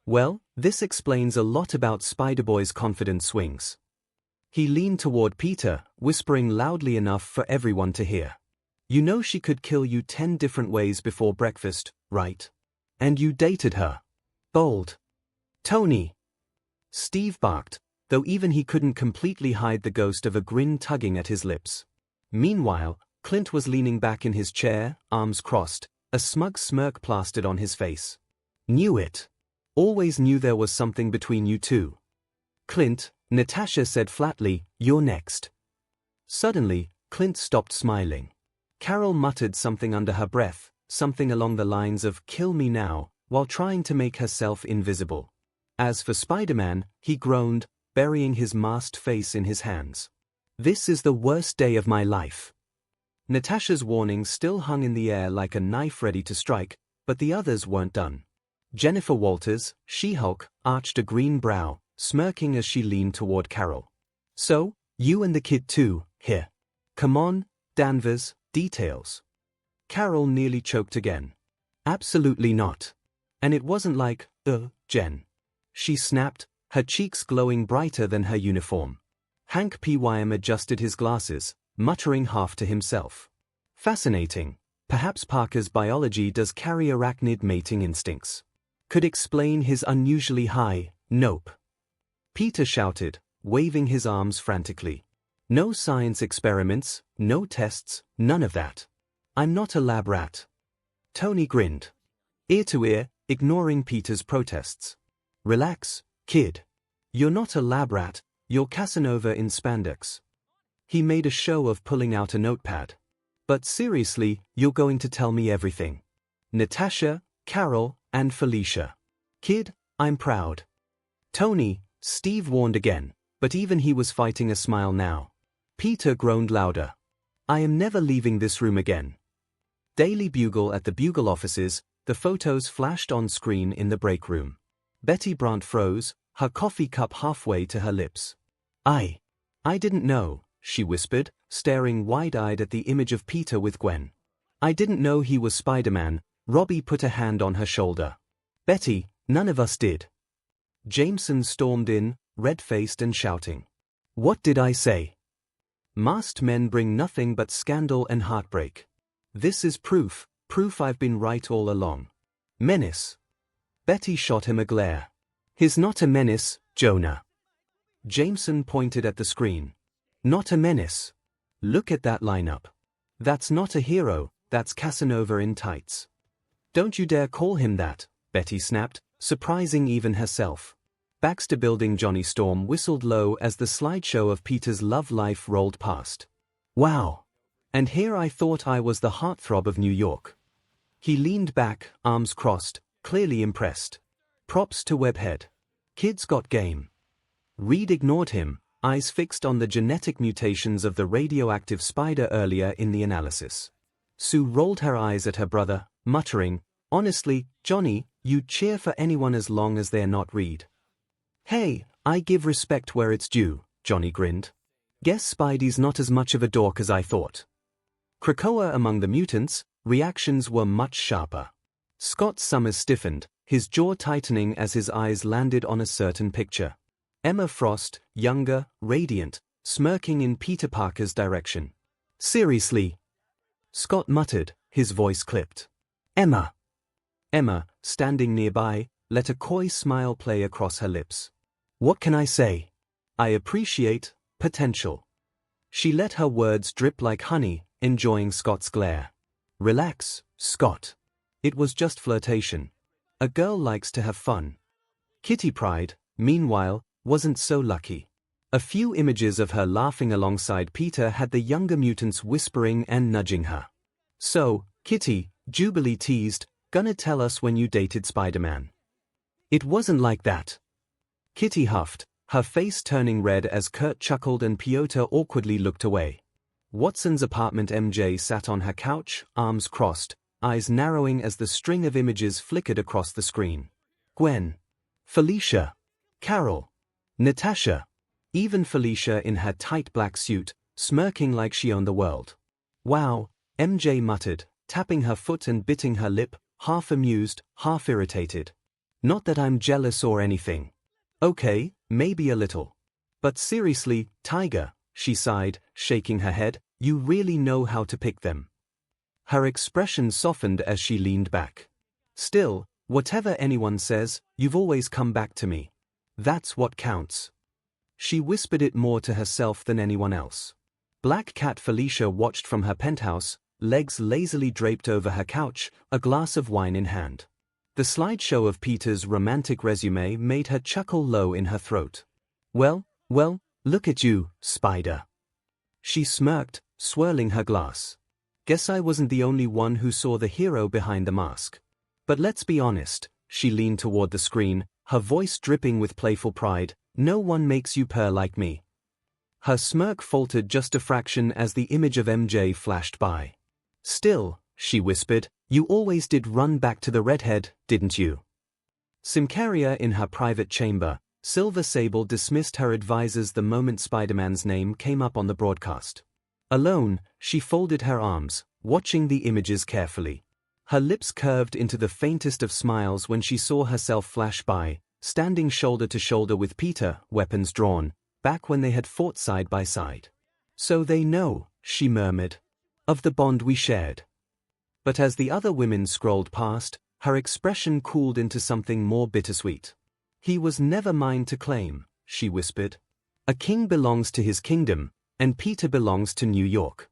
Well, this explains a lot about Spider-Boy's confident swings. He leaned toward Peter, whispering loudly enough for everyone to hear. You know she could kill you 10 different ways before breakfast, right? And you dated her. Bold. Tony. Steve barked, though even he couldn't completely hide the ghost of a grin tugging at his lips. Meanwhile, Clint was leaning back in his chair, arms crossed, a smug smirk plastered on his face. Knew it. Always knew there was something between you two. Clint, Natasha said flatly, you're next. Suddenly, Clint stopped smiling. Carol muttered something under her breath, something along the lines of kill me now, while trying to make herself invisible. As for Spider-Man, he groaned, burying his masked face in his hands. This is the worst day of my life. Natasha's warning still hung in the air like a knife ready to strike, but the others weren't done. Jennifer Walters, She-Hulk, arched a green brow, smirking as she leaned toward Carol. So, you and the kid too, here. Come on, Danvers, details. Carol nearly choked again. Absolutely not. And it wasn't like, Jen. She snapped, her cheeks glowing brighter than her uniform. Hank Pym adjusted his glasses, muttering half to himself. Fascinating. Perhaps Parker's biology does carry arachnid mating instincts. Could explain his unusually high, nope. Peter shouted, waving his arms frantically. No science experiments, no tests, none of that. I'm not a lab rat. Tony grinned, ear to ear, ignoring Peter's protests. Relax, kid. You're not a lab rat, you're Casanova in spandex. He made a show of pulling out a notepad. But seriously, you're going to tell me everything. Natasha, Carol, and Felicia. Kid, I'm proud. Tony, Steve warned again, but even he was fighting a smile now. Peter groaned louder. I am never leaving this room again. Daily Bugle at the Bugle offices, the photos flashed on screen in the break room. Betty Brant froze, her coffee cup halfway to her lips. I didn't know, she whispered, staring wide-eyed at the image of Peter with Gwen. I didn't know he was Spider-Man. Robbie put a hand on her shoulder. Betty, none of us did. Jameson stormed in, red-faced and shouting. What did I say? Masked men bring nothing but scandal and heartbreak. This is proof I've been right all along. Menace. Betty shot him a glare. He's not a menace, Jonah. Jameson pointed at the screen. Not a menace. Look at that lineup. That's not a hero, that's Casanova in tights. Don't you dare call him that, Betty snapped, surprising even herself. Baxter Building Johnny Storm whistled low as the slideshow of Peter's love life rolled past. Wow. And here I thought I was the heartthrob of New York. He leaned back, arms crossed, clearly impressed. Props to Webhead. Kid's got game. Reed ignored him, eyes fixed on the genetic mutations of the radioactive spider earlier in the analysis. Sue rolled her eyes at her brother, muttering, honestly, Johnny, you'd cheer for anyone as long as they're not Reed. Hey, I give respect where it's due, Johnny grinned. Guess Spidey's not as much of a dork as I thought. Krakoa among the mutants, reactions were much sharper. Scott Summers stiffened, his jaw tightening as his eyes landed on a certain picture. Emma Frost, younger, radiant, smirking in Peter Parker's direction. Seriously? Scott muttered, his voice clipped. Emma. Emma, standing nearby, let a coy smile play across her lips. What can I say? I appreciate potential. She let her words drip like honey, enjoying Scott's glare. Relax, Scott. It was just flirtation. A girl likes to have fun. Kitty Pryde, meanwhile, wasn't so lucky. A few images of her laughing alongside Peter had the younger mutants whispering and nudging her. So, Kitty, Jubilee teased, gonna tell us when you dated Spider-Man. It wasn't like that. Kitty huffed, her face turning red as Kurt chuckled and Piotr awkwardly looked away. Watson's apartment. MJ sat on her couch, arms crossed, eyes narrowing as the string of images flickered across the screen. Gwen. Felicia. Carol. Natasha. Even Felicia in her tight black suit, smirking like she owned the world. Wow, MJ muttered, tapping her foot and biting her lip, half amused, half irritated. Not that I'm jealous or anything. Okay, maybe a little. But seriously, Tiger, she sighed, shaking her head, you really know how to pick them. Her expression softened as she leaned back. Still, whatever anyone says, you've always come back to me. That's what counts. She whispered it more to herself than anyone else. Black Cat Felicia watched from her penthouse, legs lazily draped over her couch, a glass of wine in hand. The slideshow of Peter's romantic resume made her chuckle low in her throat. Well, look at you, Spider. She smirked, swirling her glass. Guess I wasn't the only one who saw the hero behind the mask. But let's be honest, she leaned toward the screen, her voice dripping with playful pride, no one makes you purr like me. Her smirk faltered just a fraction as the image of MJ flashed by. Still, she whispered, you always did run back to the redhead, didn't you? Symkaria in her private chamber, Silver Sable dismissed her advisors the moment Spider-Man's name came up on the broadcast. Alone, she folded her arms, watching the images carefully. Her lips curved into the faintest of smiles when she saw herself flash by, standing shoulder to shoulder with Peter, weapons drawn, back when they had fought side by side. So they know, she murmured, of the bond we shared. But as the other women scrolled past, her expression cooled into something more bittersweet. "He was never mine to claim," she whispered. "A king belongs to his kingdom, and Peter belongs to New York."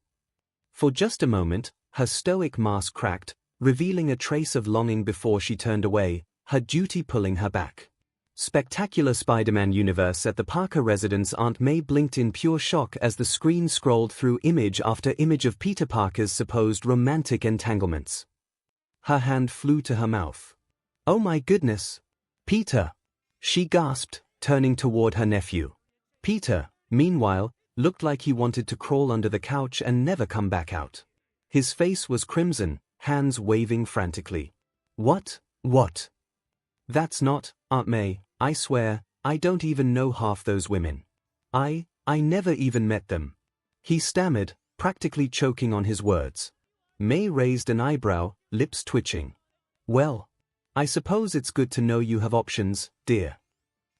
For just a moment, her stoic mask cracked, revealing a trace of longing before she turned away, her duty pulling her back. Spectacular Spider-Man universe at the Parker residence. Aunt May blinked in pure shock as the screen scrolled through image after image of Peter Parker's supposed romantic entanglements. Her hand flew to her mouth. "Oh my goodness! Peter!" she gasped, turning toward her nephew. Peter, meanwhile, looked like he wanted to crawl under the couch and never come back out. His face was crimson, hands waving frantically. What? That's not, Aunt May, I swear, I don't even know half those women. I never even met them." He stammered, practically choking on his words. May raised an eyebrow, lips twitching. "Well, I suppose it's good to know you have options, dear."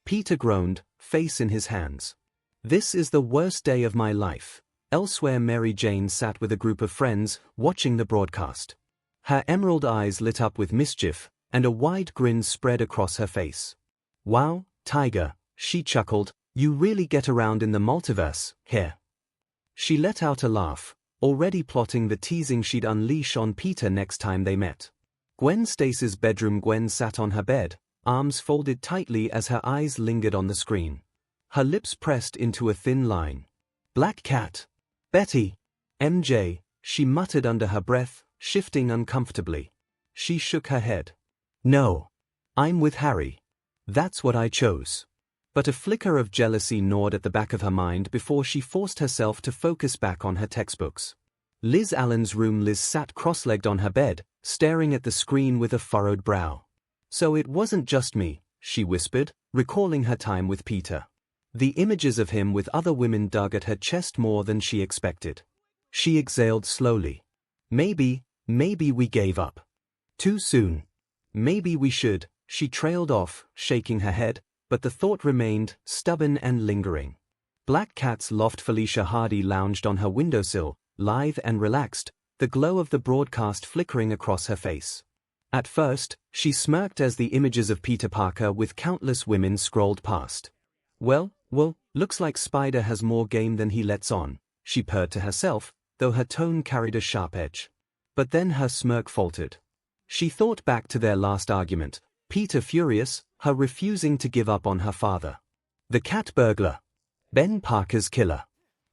Peter groaned, face in his hands. "This is the worst day of my life." Elsewhere, Mary Jane sat with a group of friends, watching the broadcast. Her emerald eyes lit up with mischief, and a wide grin spread across her face. "Wow, Tiger," she chuckled, "you really get around in the multiverse, here." She let out a laugh, already plotting the teasing she'd unleash on Peter next time they met. Gwen Stacy's bedroom. Gwen sat on her bed, arms folded tightly as her eyes lingered on the screen. Her lips pressed into a thin line. "Black Cat. Betty. MJ, she muttered under her breath, shifting uncomfortably. She shook her head. "No. I'm with Harry. That's what I chose." But a flicker of jealousy gnawed at the back of her mind before she forced herself to focus back on her textbooks. Liz Allen's room. Liz sat cross-legged on her bed, staring at the screen with a furrowed brow. "So it wasn't just me," she whispered, recalling her time with Peter. The images of him with other women dug at her chest more than she expected. She exhaled slowly. Maybe we gave up too soon. Maybe we should." She trailed off, shaking her head, but the thought remained, stubborn and lingering. Black Cat's loft. Felicia Hardy lounged on her windowsill, lithe and relaxed, the glow of the broadcast flickering across her face. At first, she smirked as the images of Peter Parker with countless women scrolled past. Well, looks like Spider has more game than he lets on," she purred to herself, though her tone carried a sharp edge. But then her smirk faltered. She thought back to their last argument, Peter furious, her refusing to give up on her father. The cat burglar. Ben Parker's killer.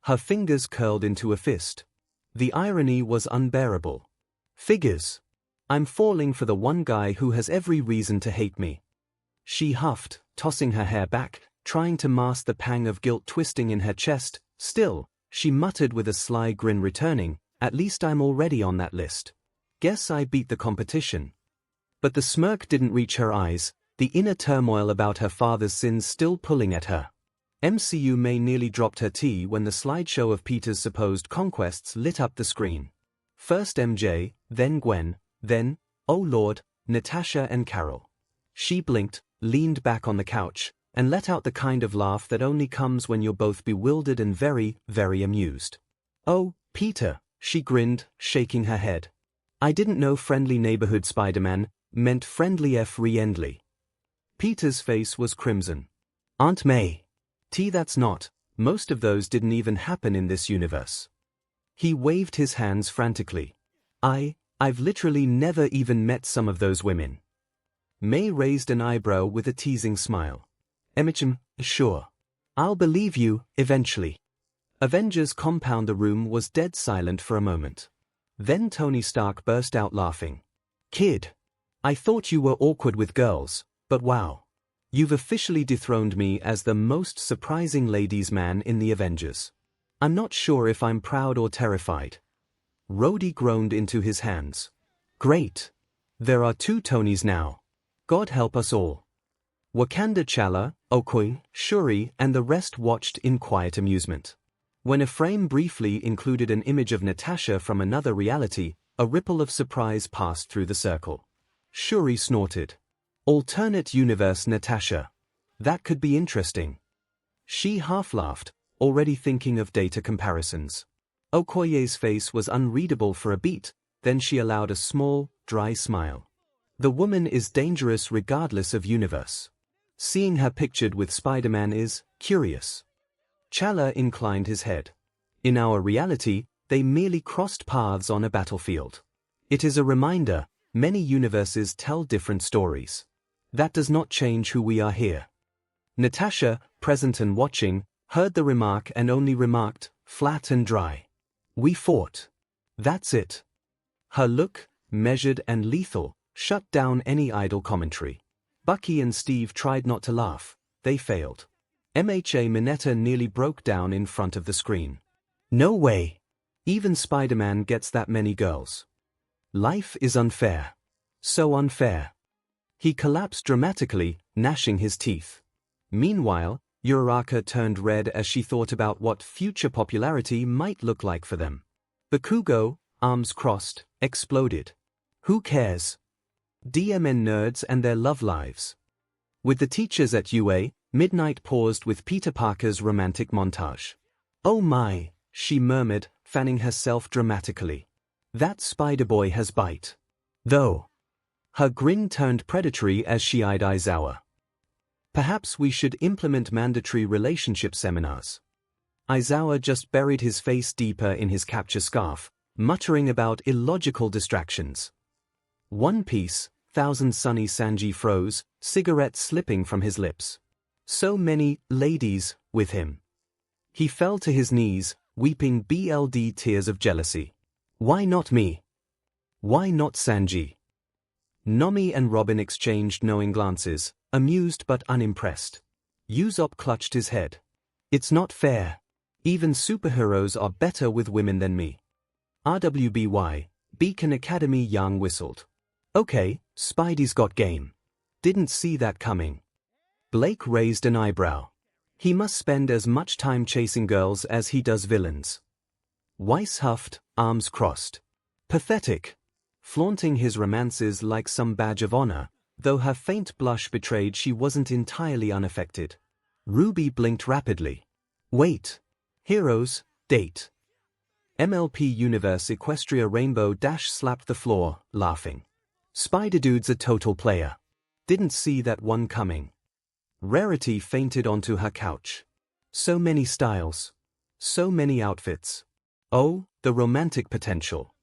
Her fingers curled into a fist. The irony was unbearable. Figures. I'm falling for the one guy who has every reason to hate me. She huffed, tossing her hair back, trying to mask the pang of guilt twisting in her chest. Still, she muttered with a sly grin returning, "At least I'm already on that list. Guess I beat the competition." But the smirk didn't reach her eyes, the inner turmoil about her father's sins still pulling at her. MCU May nearly dropped her tea when the slideshow of Peter's supposed conquests lit up the screen. First MJ, then Gwen, then, oh Lord, Natasha and Carol. She blinked, leaned back on the couch, and let out the kind of laugh that only comes when you're both bewildered and very, very amused. "Oh, Peter," she grinned, shaking her head. "I didn't know friendly neighborhood Spider-Man meant friendly friendly." Peter's face was crimson. "Aunt May. That's not, most of those didn't even happen in this universe." He waved his hands frantically. I've literally never even met some of those women." May raised an eyebrow with a teasing smile. Sure. I'll believe you, eventually." Avengers compound. The room was dead silent for a moment. Then Tony Stark burst out laughing. "Kid. I thought you were awkward with girls, but wow. You've officially dethroned me as the most surprising ladies' man in the Avengers. I'm not sure if I'm proud or terrified." Rhodey groaned into his hands. "Great. There are 2 Tonys now. God help us all." Wakanda Chala, Okoye, Shuri and the rest watched in quiet amusement. When a frame briefly included an image of Natasha from another reality, a ripple of surprise passed through the circle. Shuri snorted. "Alternate universe Natasha. That could be interesting." She half laughed, already thinking of data comparisons. Okoye's face was unreadable for a beat, then she allowed a small, dry smile. The woman is dangerous regardless of universe. Seeing her pictured with Spider-Man is curious. 𝐤𝐵 inclined his head. In our reality, they merely crossed paths on a battlefield. It is a reminder, many universes tell different stories. That does not change who we are here. Natasha, present and watching, heard the remark and only remarked, flat and dry. We fought. That's it. Her look, measured and lethal, shut down any idle commentary. Bucky and Steve tried not to laugh. They failed. MHA Mineta nearly broke down in front of the screen. No way. Even Spider-Man gets that many girls. Life is unfair. So unfair. He collapsed dramatically, gnashing his teeth. Meanwhile, Uraraka turned red as she thought about what future popularity might look like for them. Bakugo, arms crossed, exploded. Who cares? DMN nerds and their love lives. With the teachers at UA, Midnight paused with Peter Parker's romantic montage. Oh my, she murmured, fanning herself dramatically. That Spider-Boy has bite. Though. Her grin turned predatory as she eyed Aizawa. Perhaps we should implement mandatory relationship seminars. Aizawa just buried his face deeper in his capture scarf, muttering about illogical distractions. One Piece, Thousand Sunny Sanji froze, cigarette slipping from his lips. So many ladies with him. He fell to his knees, weeping BLD tears of jealousy. Why not me? Why not Sanji? Nomi and Robin exchanged knowing glances, amused but unimpressed. Usopp clutched his head. It's not fair. Even superheroes are better with women than me. RWBY, Beacon Academy Yang whistled. Okay, Spidey's got game. Didn't see that coming. Blake raised an eyebrow. He must spend as much time chasing girls as he does villains. Weiss huffed, arms crossed. Pathetic. Flaunting his romances like some badge of honor, though her faint blush betrayed she wasn't entirely unaffected. Ruby blinked rapidly. Wait. Heroes, date. MLP Universe Equestria Rainbow Dash slapped the floor, laughing. Spider-Dude's a total player. Didn't see that one coming. Rarity fainted onto her couch. So many styles. So many outfits. Oh, the romantic potential.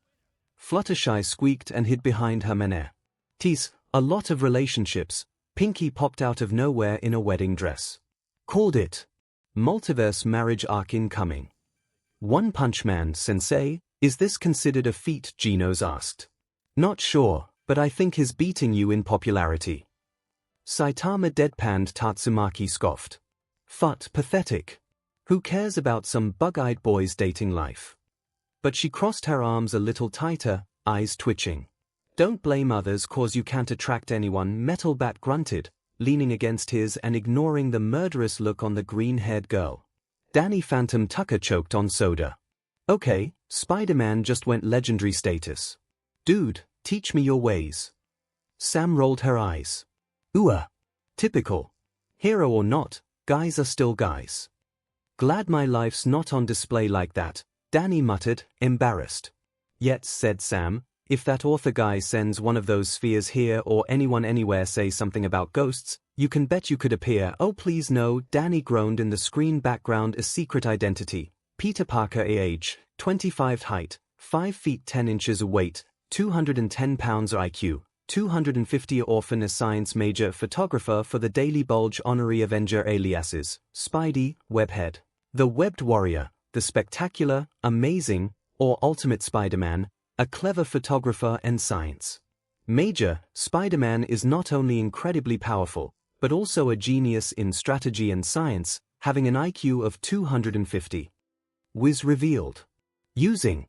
Fluttershy squeaked and hid behind her manner. Tease, a lot of relationships. Pinky popped out of nowhere in a wedding dress. Called it. Multiverse marriage arc incoming. One Punch Man sensei, is this considered a feat? Genos asked. Not sure, but I think he's beating you in popularity. Saitama deadpanned. Tatsumaki scoffed. Phut, pathetic. Who cares about some bug-eyed boy's dating life? But she crossed her arms a little tighter, eyes twitching. Don't blame others cause you can't attract anyone, Metal Bat grunted, leaning against his and ignoring the murderous look on the green-haired girl. Danny Phantom Tucker choked on soda. Okay, Spider-Man just went legendary status. Dude, teach me your ways. Sam rolled her eyes. Typical. Hero or not, guys are still guys. Glad my life's not on display like that, Danny muttered, embarrassed. Yet, said Sam, if that author guy sends one of those spheres here or anyone anywhere say something about ghosts, you can bet you could appear. Oh please no, Danny groaned in the screen background. A secret identity. Peter Parker age, 25 height, 5 feet 10 inches weight, 210 pounds IQ, 250 orphan, a science major, photographer for the Daily Bulge, honorary Avenger aliases, Spidey, Webhead, the Webbed Warrior, the Spectacular, Amazing, or Ultimate Spider-Man, a clever photographer and science major. Spider-Man is not only incredibly powerful, but also a genius in strategy and science, having an IQ of 250. Wiz revealed. Using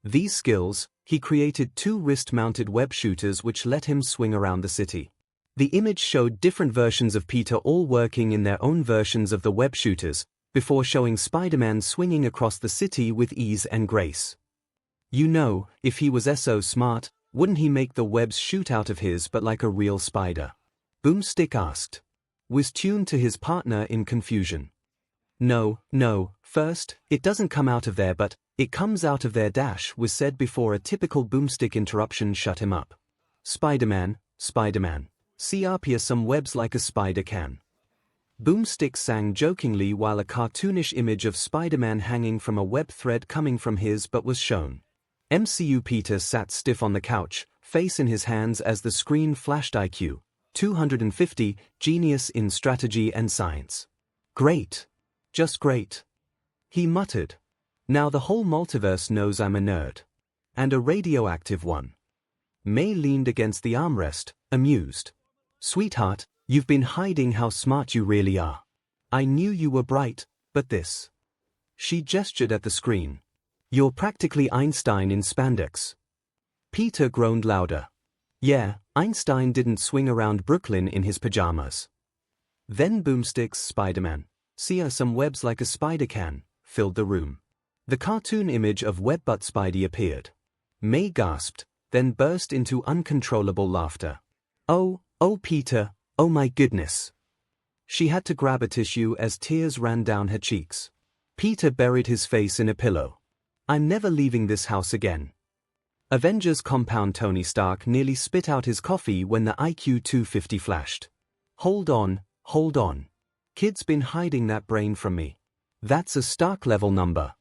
these skills, he created 2 wrist-mounted web shooters which let him swing around the city. The image showed different versions of Peter all working in their own versions of the web shooters, before showing Spider-Man swinging across the city with ease and grace. You know, if he was so smart, wouldn't he make the webs shoot out of his but like a real spider? Boomstick asked. Was tuned to his partner in confusion. No, first, it doesn't come out of there but, It comes out of there was said before a typical boomstick interruption shut him up. Spider-Man, see up here some webs like a spider can. Boomstick sang jokingly while a cartoonish image of Spider-Man hanging from a web thread coming from his butt was shown. MCU Peter sat stiff on the couch, face in his hands as the screen flashed IQ 250, genius in strategy and science. Great. Just great. He muttered. Now the whole multiverse knows I'm a nerd. And a radioactive one. May leaned against the armrest, amused. Sweetheart, you've been hiding how smart you really are. I knew you were bright, but this. She gestured at the screen. You're practically Einstein in spandex. Peter groaned louder. Yeah, Einstein didn't swing around Brooklyn in his pajamas. Then Boomstick's Spider-Man, see some webs like a spider can, filled the room. The cartoon image of Webbutt Spidey appeared. May gasped, then burst into uncontrollable laughter. Oh, Peter, oh my goodness. She had to grab a tissue as tears ran down her cheeks. Peter buried his face in a pillow. I'm never leaving this house again. Avengers compound Tony Stark nearly spit out his coffee when the IQ 250 flashed. Hold on. Kid's been hiding that brain from me. That's a Stark level number.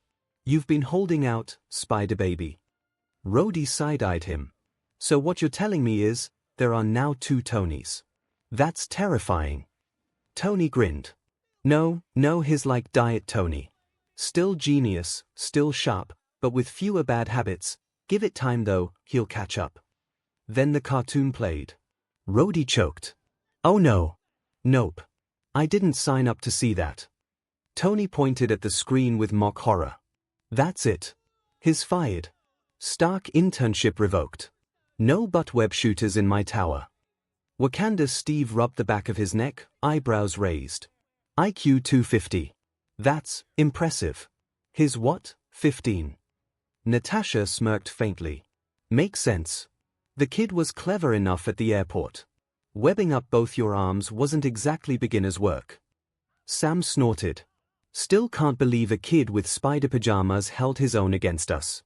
You've been holding out, Spider Baby. Rhodey side-eyed him. So what you're telling me is, there are now 2 Tonys. That's terrifying. Tony grinned. No, he's like Diet Tony. Still genius, still sharp, but with fewer bad habits. Give it time though, he'll catch up. Then the cartoon played. Rhodey choked. Oh no. Nope. I didn't sign up to see that. Tony pointed at the screen with mock horror. That's it. He's fired. Stark internship revoked. No butt web shooters in my tower. Wakanda's Steve rubbed the back of his neck, eyebrows raised. IQ 250. That's impressive. His what? 15. Natasha smirked faintly. Makes sense. The kid was clever enough at the airport. Webbing up both your arms wasn't exactly beginner's work. Sam snorted. Still can't believe a kid with spider pajamas held his own against us.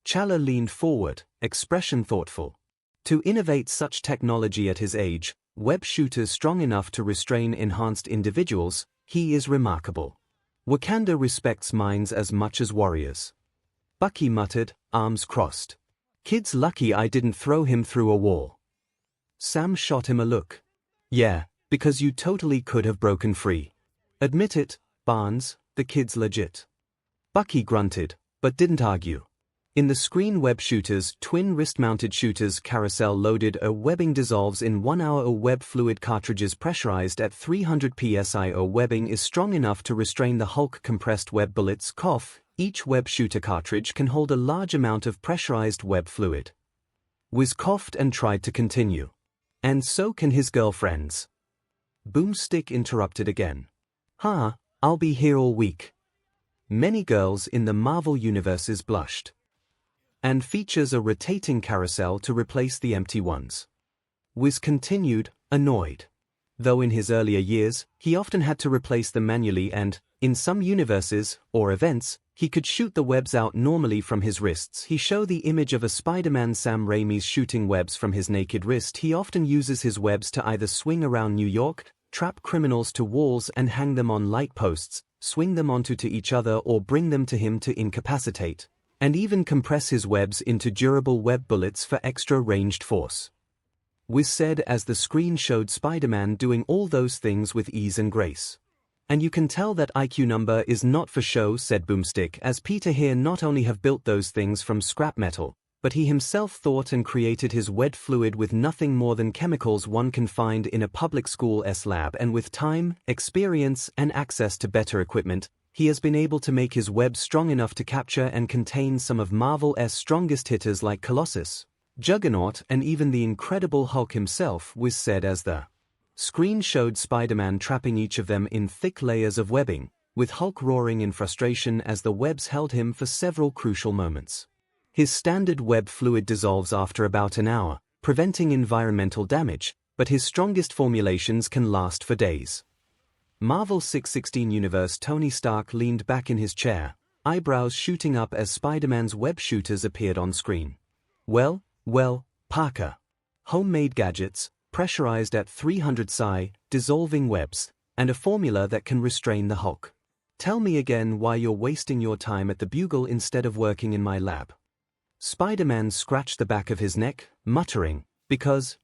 Chala leaned forward, expression thoughtful. To innovate such technology at his age, web shooters strong enough to restrain enhanced individuals, he is remarkable. Wakanda respects minds as much as warriors. Bucky muttered, arms crossed. Kid's lucky I didn't throw him through a wall. Sam shot him a look. Yeah, because you totally could have broken free. Admit it, Barnes, the kid's legit. Bucky grunted, but didn't argue. In the screen web shooters, twin wrist-mounted shooters carousel loaded a webbing dissolves in 1 hour. A web fluid cartridges pressurized at 300 psi. A webbing is strong enough to restrain the Hulk compressed web bullets. Cough. Each web shooter cartridge can hold a large amount of pressurized web fluid. Wiz coughed and tried to continue. And so can his girlfriends. Boomstick interrupted again. I'll be here all week. Many girls in the Marvel universes blushed. And features a rotating carousel to replace the empty ones. Wiz continued, annoyed. Though in his earlier years, he often had to replace them manually and, in some universes, or events, he could shoot the webs out normally from his wrists. He showed the image of a Spider-Man Sam Raimi's shooting webs from his naked wrist. He often uses his webs to either swing around New York, trap criminals to walls and hang them on light posts, swing them onto to each other or bring them to him to incapacitate, and even compress his webs into durable web bullets for extra ranged force. Wiz said as the screen showed Spider-Man doing all those things with ease and grace. And you can tell that IQ number is not for show, said Boomstick, as Peter here not only have built those things from scrap metal, but he himself thought and created his web fluid with nothing more than chemicals one can find in a public school's lab, and with time, experience, and access to better equipment, he has been able to make his web strong enough to capture and contain some of Marvel's strongest hitters like Colossus, Juggernaut, and even the Incredible Hulk himself, Wiz said as the screen showed Spider-Man trapping each of them in thick layers of webbing, with Hulk roaring in frustration as the webs held him for several crucial moments. His standard web fluid dissolves after about an hour, preventing environmental damage, but his strongest formulations can last for days. Marvel 616 Universe. Tony Stark leaned back in his chair. eyebrows shooting up as Spider-Man's web shooters appeared on screen. Well, Parker. Homemade gadgets, pressurized at 300 psi, dissolving webs, and a formula that can restrain the Hulk. Tell me again why you're wasting your time at the Bugle instead of working in my lab. Spider-Man scratched the back of his neck, muttering, because,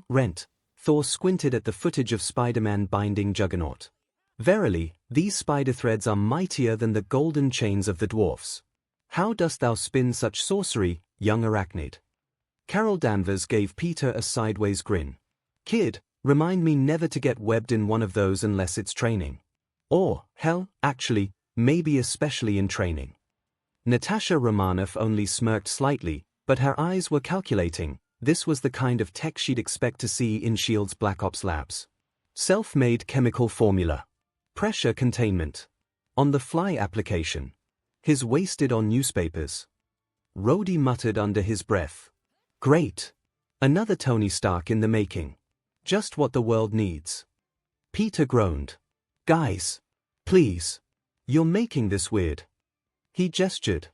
rent. Thor squinted at the footage of Spider-Man binding Juggernaut. Verily, these spider threads are mightier than the golden chains of the dwarfs. How dost thou spin such sorcery, young arachnid? Carol Danvers gave Peter a sideways grin. Kid, remind me never to get webbed in one of those unless it's training. Or, hell, actually, maybe especially in training. Natasha Romanoff only smirked slightly, but her eyes were calculating. This was the kind of tech she'd expect to see in S.H.I.E.L.D.'s Black Ops labs. Self-made chemical formula. Pressure containment. On-the-fly application. His wasted on newspapers. Rhodey muttered under his breath. Great. Another Tony Stark in the making. Just what the world needs. Peter groaned. Guys. Please. You're making this weird. He gestured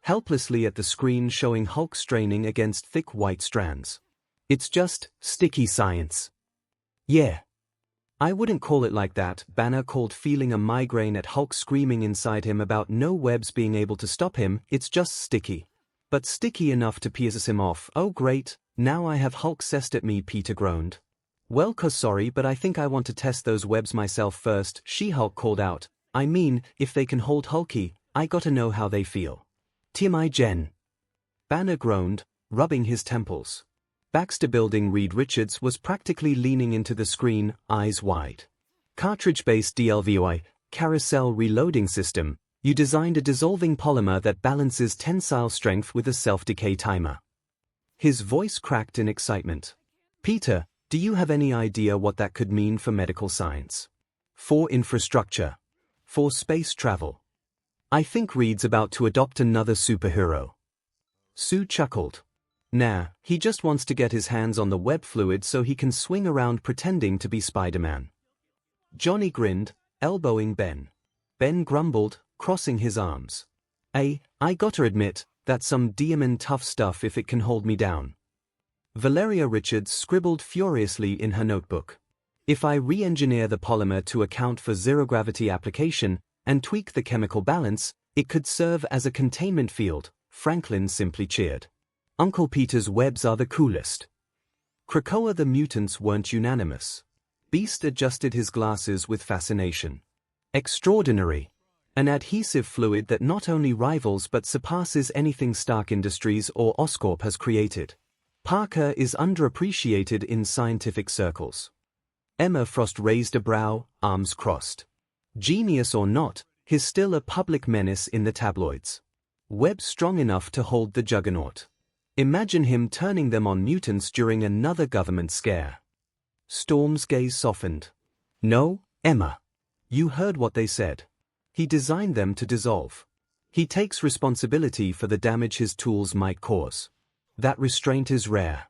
helplessly at the screen showing Hulk straining against thick white strands. It's just sticky science. Yeah. I wouldn't call it like that, Banner called, feeling a migraine at Hulk screaming inside him about no webs being able to stop him. It's just sticky. But sticky enough to pierce him off. Oh great, now I have Hulk sessed at me, Peter groaned. Well, sorry, but I think I want to test those webs myself first, She-Hulk called out. I mean, if they can hold Hulky, I gotta know how they feel. TMI Jen. Banner groaned, rubbing his temples. Baxter Building Reed Richards was practically leaning into the screen, eyes wide. Cartridge-based DLVOI, carousel reloading system. You designed a dissolving polymer that balances tensile strength with a self-decay timer. His voice cracked in excitement. Peter, do you have any idea what that could mean for medical science? For infrastructure? For space travel? I think Reed's about to adopt another superhero. Sue chuckled. Nah, he just wants to get his hands on the web fluid so he can swing around pretending to be Spider-Man. Johnny grinned, elbowing Ben. Ben grumbled, crossing his arms. I gotta admit, that's some demon tough stuff if it can hold me down. Valeria Richards scribbled furiously in her notebook. If I re-engineer the polymer to account for zero-gravity application and tweak the chemical balance, it could serve as a containment field, Franklin simply cheered. Uncle Peter's webs are the coolest. Krakoa the mutants weren't unanimous. Beast adjusted his glasses with fascination. Extraordinary. An adhesive fluid that not only rivals but surpasses anything Stark Industries or Oscorp has created. Parker is underappreciated in scientific circles. Emma Frost raised a brow, arms crossed. Genius or not, he's still a public menace in the tabloids. Web strong enough to hold the Juggernaut. Imagine him turning them on mutants during another government scare. Storm's gaze softened. No, Emma. You heard what they said. He designed them to dissolve. He takes responsibility for the damage his tools might cause. That restraint is rare.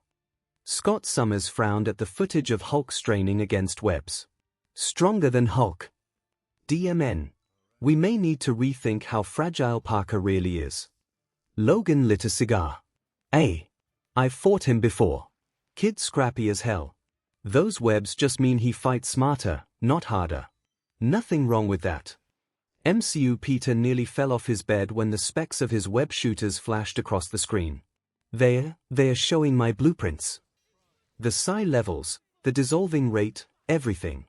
Scott Summers frowned at the footage of Hulk straining against webs. Stronger than Hulk. DMN. We may need to rethink how fragile Parker really is. Logan lit a cigar. I've fought him before. Kid scrappy as hell. Those webs just mean he fights smarter, not harder. Nothing wrong with that. MCU Peter nearly fell off his bed when the specs of his web shooters flashed across the screen. They're showing my blueprints. The psi levels, the dissolving rate, everything.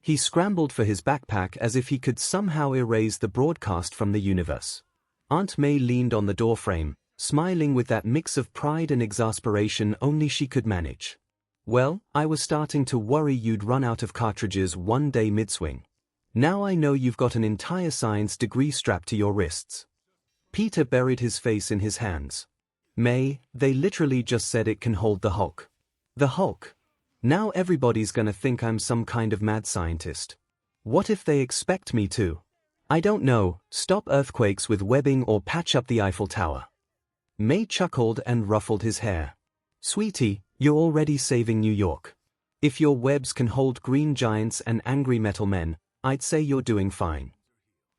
He scrambled for his backpack as if he could somehow erase the broadcast from the universe. Aunt May leaned on the doorframe, smiling with that mix of pride and exasperation only she could manage. Well, I was starting to worry you'd run out of cartridges one day mid-swing. Now I know you've got an entire science degree strapped to your wrists. Peter buried his face in his hands. May, they literally just said it can hold the Hulk. The Hulk. Now everybody's gonna think I'm some kind of mad scientist. What if they expect me to? I don't know, stop earthquakes with webbing or patch up the Eiffel Tower. May chuckled and ruffled his hair. Sweetie, you're already saving New York. If your webs can hold green giants and angry metal men, I'd say you're doing fine.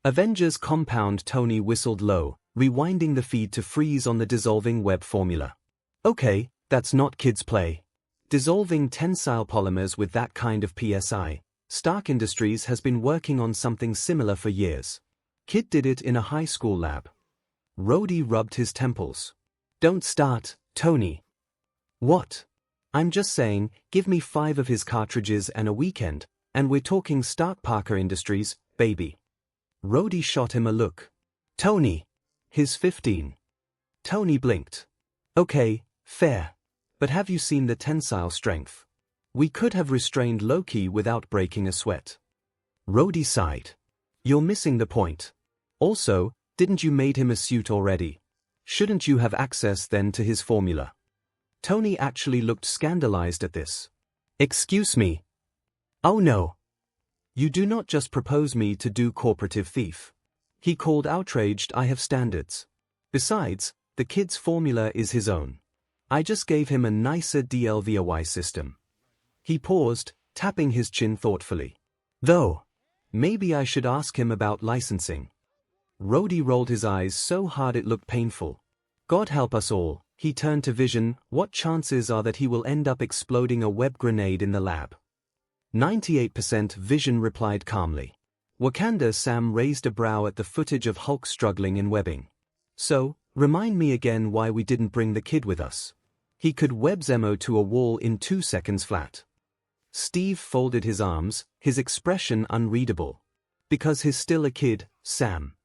Avengers compound. Tony whistled low, rewinding the feed to freeze on the dissolving web formula. Okay, that's not kids' play. Dissolving tensile polymers with that kind of PSI. Stark Industries has been working on something similar for years. Kid did it in a high school lab. Rhodey rubbed his temples. Don't start, Tony. What? I'm just saying, give me 5 of his cartridges and a weekend, and we're talking Stark Parker Industries, baby. Rhodey shot him a look. Tony. He's 15. Tony blinked. Okay, fair. But have you seen the tensile strength? We could have restrained Loki without breaking a sweat. Rhodey sighed. You're missing the point. Also, didn't you made him a suit already? Shouldn't you have access then to his formula? Tony actually looked scandalized at this. Excuse me. Oh no. You do not just propose me to do cooperative thief. He called outraged. I have standards. Besides, the kid's formula is his own. I just gave him a nicer DLVY system. He paused, tapping his chin thoughtfully. Though, maybe I should ask him about licensing. Rhodey rolled his eyes so hard it looked painful. God help us all. He turned to Vision. What chances are that he will end up exploding a web grenade in the lab? 98%, Vision replied calmly. Wakanda. Sam raised a brow at the footage of Hulk struggling in webbing. So, remind me again why we didn't bring the kid with us. He could web Zemo to a wall in 2 seconds flat. Steve folded his arms, his expression unreadable. Because he's still a kid, Sam.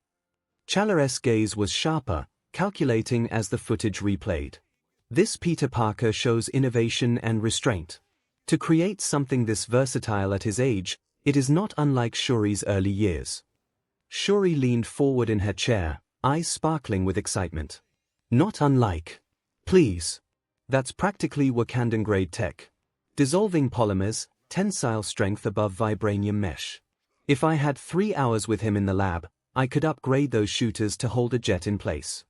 Challere's gaze was sharper, calculating as the footage replayed. This Peter Parker shows innovation and restraint. To create something this versatile at his age, it is not unlike Shuri's early years. Shuri leaned forward in her chair, eyes sparkling with excitement. Not unlike. Please. That's practically Wakandan-grade tech. Dissolving polymers, tensile strength above vibranium mesh. If I had 3 hours with him in the lab, I could upgrade those shooters to hold a jet in place.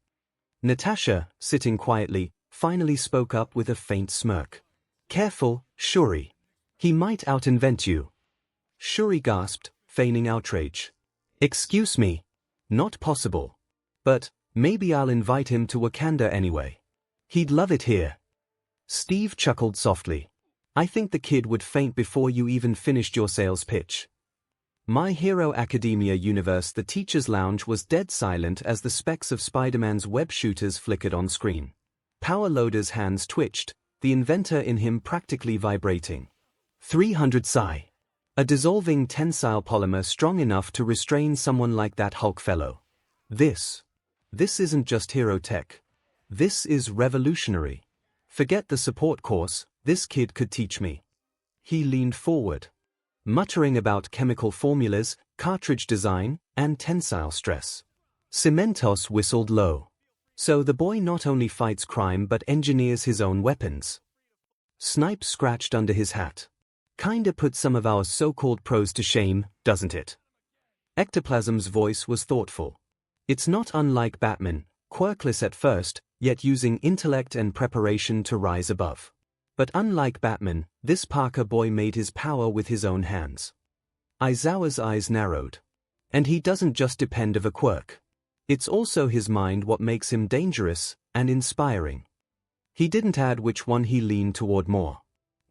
Natasha, sitting quietly, finally spoke up with a faint smirk. Careful, Shuri. He might out-invent you. Shuri gasped, feigning outrage. Excuse me. Not possible. But, maybe I'll invite him to Wakanda anyway. He'd love it here. Steve chuckled softly. I think the kid would faint before you even finished your sales pitch. My Hero Academia universe. The teacher's lounge was dead silent as the specks of Spider-Man's web shooters flickered on screen. Power Loader's hands twitched, the inventor in him practically vibrating. 300 psi. A dissolving tensile polymer strong enough to restrain someone like that Hulk fellow. This isn't just hero tech. This is revolutionary. Forget the support course, this kid could teach me. He leaned forward, muttering about chemical formulas, cartridge design, and tensile stress. Cementos whistled low. So the boy not only fights crime but engineers his own weapons. Snipe scratched under his hat. Kinda put some of our so-called pros to shame, doesn't it? Ectoplasm's voice was thoughtful. It's not unlike Batman, quirkless at first, yet using intellect and preparation to rise above. But unlike Batman, this Parker boy made his power with his own hands. Aizawa's eyes narrowed. And he doesn't just depend on a quirk. It's also his mind what makes him dangerous and inspiring. He didn't add which one he leaned toward more.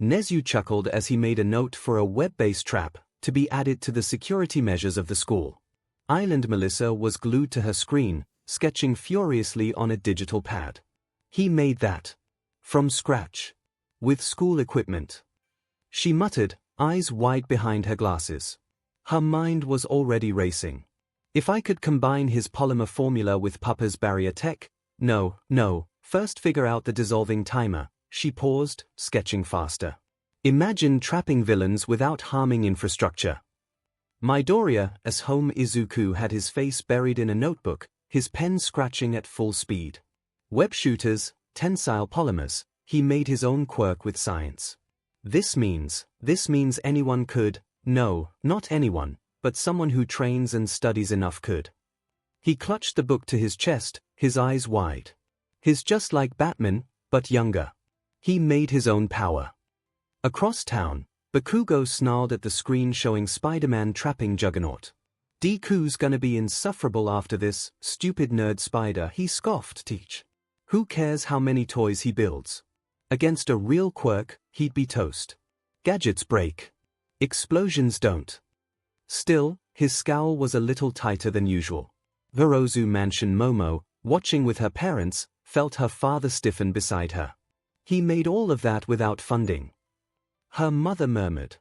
Nezu chuckled as he made a note for a web-based trap to be added to the security measures of the school. Island Melissa was glued to her screen, sketching furiously on a digital pad. He made that. From scratch. With school equipment. She muttered, eyes wide behind her glasses. Her mind was already racing. If I could combine his polymer formula with Papa's barrier tech, no, first figure out the dissolving timer. She paused, sketching faster. Imagine trapping villains without harming infrastructure. Midoriya, as Home Izuku had his face buried in a notebook, his pen scratching at full speed. Web shooters, tensile polymers, he made his own quirk with science. This means anyone could, no, not anyone, but someone who trains and studies enough could. He clutched the book to his chest, his eyes wide. He's just like Batman, but younger. He made his own power. Across town, Bakugo snarled at the screen showing Spider-Man trapping Juggernaut. Deku's gonna be insufferable after this, stupid nerd spider, he scoffed. Teach. Who cares how many toys he builds? Against a real quirk, he'd be toast. Gadgets break. Explosions don't. Still, his scowl was a little tighter than usual. Verozu Mansion Momo, watching with her parents, felt her father stiffen beside her. He made all of that without funding. Her mother murmured.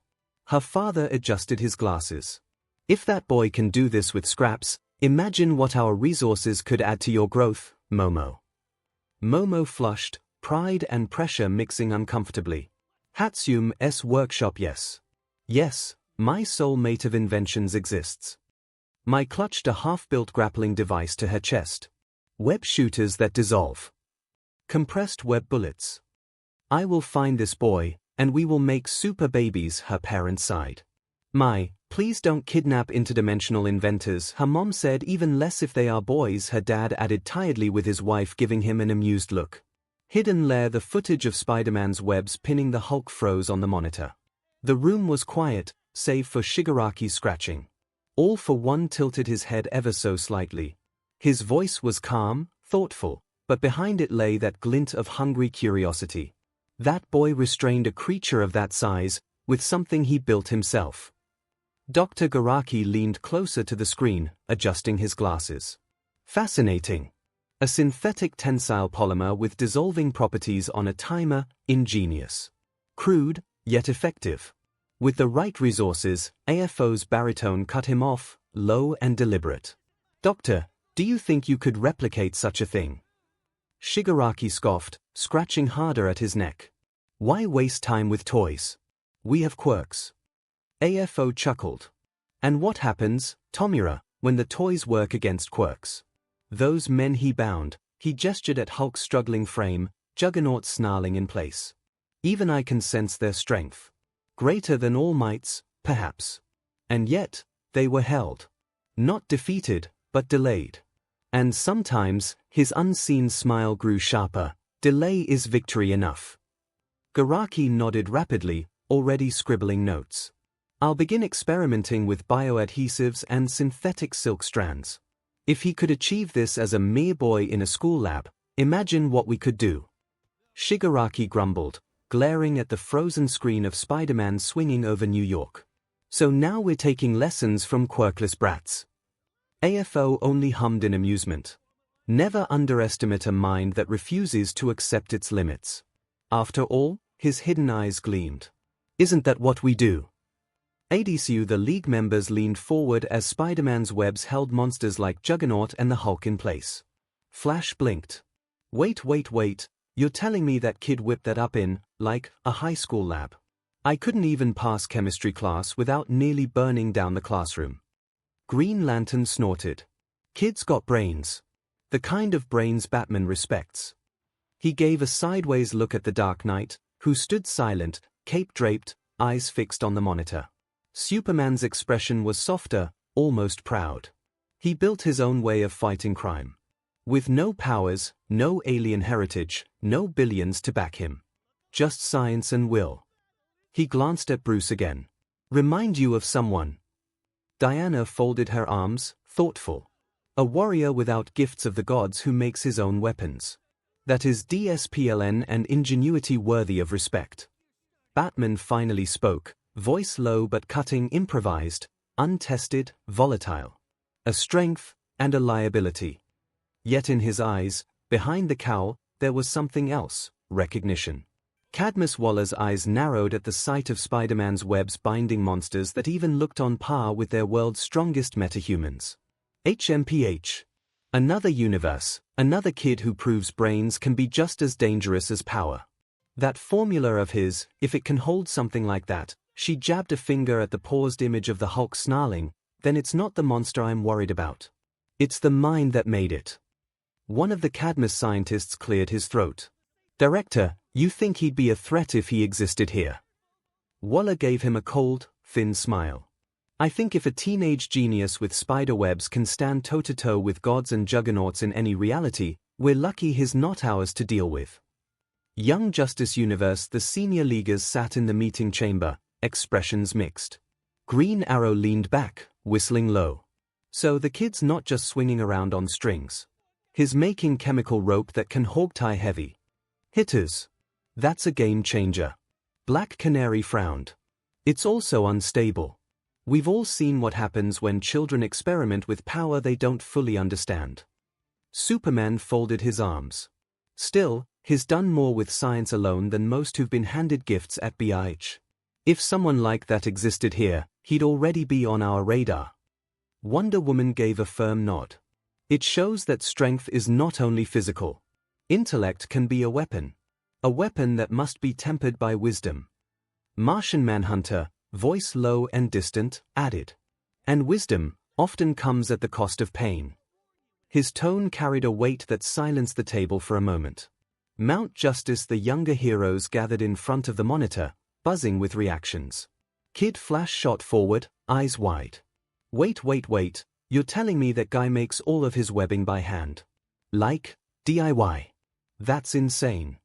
Her father adjusted his glasses. If that boy can do this with scraps, imagine what our resources could add to your growth, Momo. Momo flushed, pride and pressure mixing uncomfortably. Hatsume's workshop, yes. Yes, my soulmate of inventions exists. Mai clutched a half-built grappling device to her chest. Web shooters that dissolve. Compressed web bullets. I will find this boy, and we will make super babies, her parents sighed. Mai, please don't kidnap interdimensional inventors, her mom said, even less if they are boys, her dad added tiredly with his wife giving him an amused look. Hidden layer, the footage of Spider-Man's webs pinning the Hulk froze on the monitor. The room was quiet, save for Shigaraki's scratching. All for one tilted his head ever so slightly. His voice was calm, thoughtful, but behind it lay that glint of hungry curiosity. That boy restrained a creature of that size, with something he built himself. Dr. Garaki leaned closer to the screen, adjusting his glasses. Fascinating. A synthetic tensile polymer with dissolving properties on a timer, ingenious. Crude, yet effective. With the right resources, AFO's baritone cut him off, low and deliberate. Doctor, do you think you could replicate such a thing? Shigaraki scoffed, scratching harder at his neck. Why waste time with toys? We have quirks. AFO chuckled. And what happens, Tomura, when the toys work against quirks? Those men he bound, he gestured at Hulk's struggling frame, Juggernaut snarling in place. Even I can sense their strength. Greater than All Might's, perhaps. And yet, they were held. Not defeated, but delayed. And sometimes, his unseen smile grew sharper. Delay is victory enough. Garaki nodded rapidly, already scribbling notes. I'll begin experimenting with bioadhesives and synthetic silk strands. If he could achieve this as a mere boy in a school lab, imagine what we could do. Shigaraki grumbled, glaring at the frozen screen of Spider-Man swinging over New York. So now we're taking lessons from quirkless brats. AFO only hummed in amusement. Never underestimate a mind that refuses to accept its limits. After all, his hidden eyes gleamed. Isn't that what we do? ADCU, the League members leaned forward as Spider-Man's webs held monsters like Juggernaut and the Hulk in place. Flash blinked. Wait, you're telling me that kid whipped that up in, like, a high school lab? I couldn't even pass chemistry class without nearly burning down the classroom. Green Lantern snorted. Kid's got brains. The kind of brains Batman respects. He gave a sideways look at the Dark Knight, who stood silent, cape draped, eyes fixed on the monitor. Superman's expression was softer, almost proud. He built his own way of fighting crime. With no powers, no alien heritage, no billions to back him. Just science and will. He glanced at Bruce again. Remind you of someone? Diana folded her arms, thoughtful. A warrior without gifts of the gods who makes his own weapons. That is DSPLN and ingenuity worthy of respect. Batman finally spoke, voice low but cutting, improvised, untested, volatile. A strength and a liability. Yet in his eyes, behind the cowl, there was something else, recognition. Cadmus Waller's eyes narrowed at the sight of Spider-Man's webs binding monsters that even looked on par with their world's strongest metahumans. HMPH. Another universe, another kid who proves brains can be just as dangerous as power. That formula of his, if it can hold something like that, she jabbed a finger at the paused image of the Hulk snarling, then it's not the monster I'm worried about. It's the mind that made it. One of the Cadmus scientists cleared his throat. Director, you think he'd be a threat if he existed here? Waller gave him a cold, thin smile. I think if a teenage genius with spider webs can stand toe-to-toe with gods and juggernauts in any reality, we're lucky he's not ours to deal with. Young Justice Universe, the senior leaguers sat in the meeting chamber, expressions mixed. Green Arrow leaned back, whistling low. So the kid's not just swinging around on strings. He's making chemical rope that can hog-tie heavy hitters. That's a game changer. Black Canary frowned. It's also unstable. We've all seen what happens when children experiment with power they don't fully understand. Superman folded his arms. Still, he's done more with science alone than most who've been handed gifts at BIH. If someone like that existed here, he'd already be on our radar. Wonder Woman gave a firm nod. It shows that strength is not only physical. Intellect can be a weapon. A weapon that must be tempered by wisdom. Martian Manhunter, voice low and distant, added. And wisdom often comes at the cost of pain. His tone carried a weight that silenced the table for a moment. Mount Justice, the younger heroes gathered in front of the monitor, buzzing with reactions. Kid Flash shot forward, eyes wide. Wait, you're telling me that guy makes all of his webbing by hand? Like, DIY? That's insane.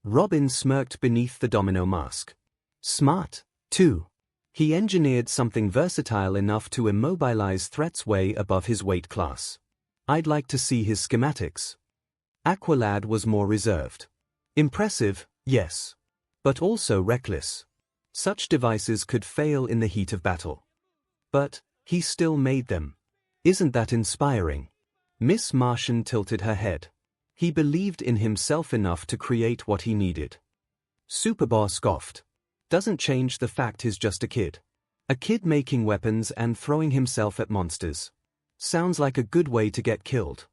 Robin smirked beneath the domino mask. Smart, too. He engineered something versatile enough to immobilize threats way above his weight class. I'd like to see his schematics. Aqualad was more reserved. Impressive, yes. But also reckless. Such devices could fail in the heat of battle. But he still made them. Isn't that inspiring? Miss Martian tilted her head. He believed in himself enough to create what he needed. Superboss scoffed. Doesn't change the fact he's just a kid. A kid making weapons and throwing himself at monsters. Sounds like a good way to get killed.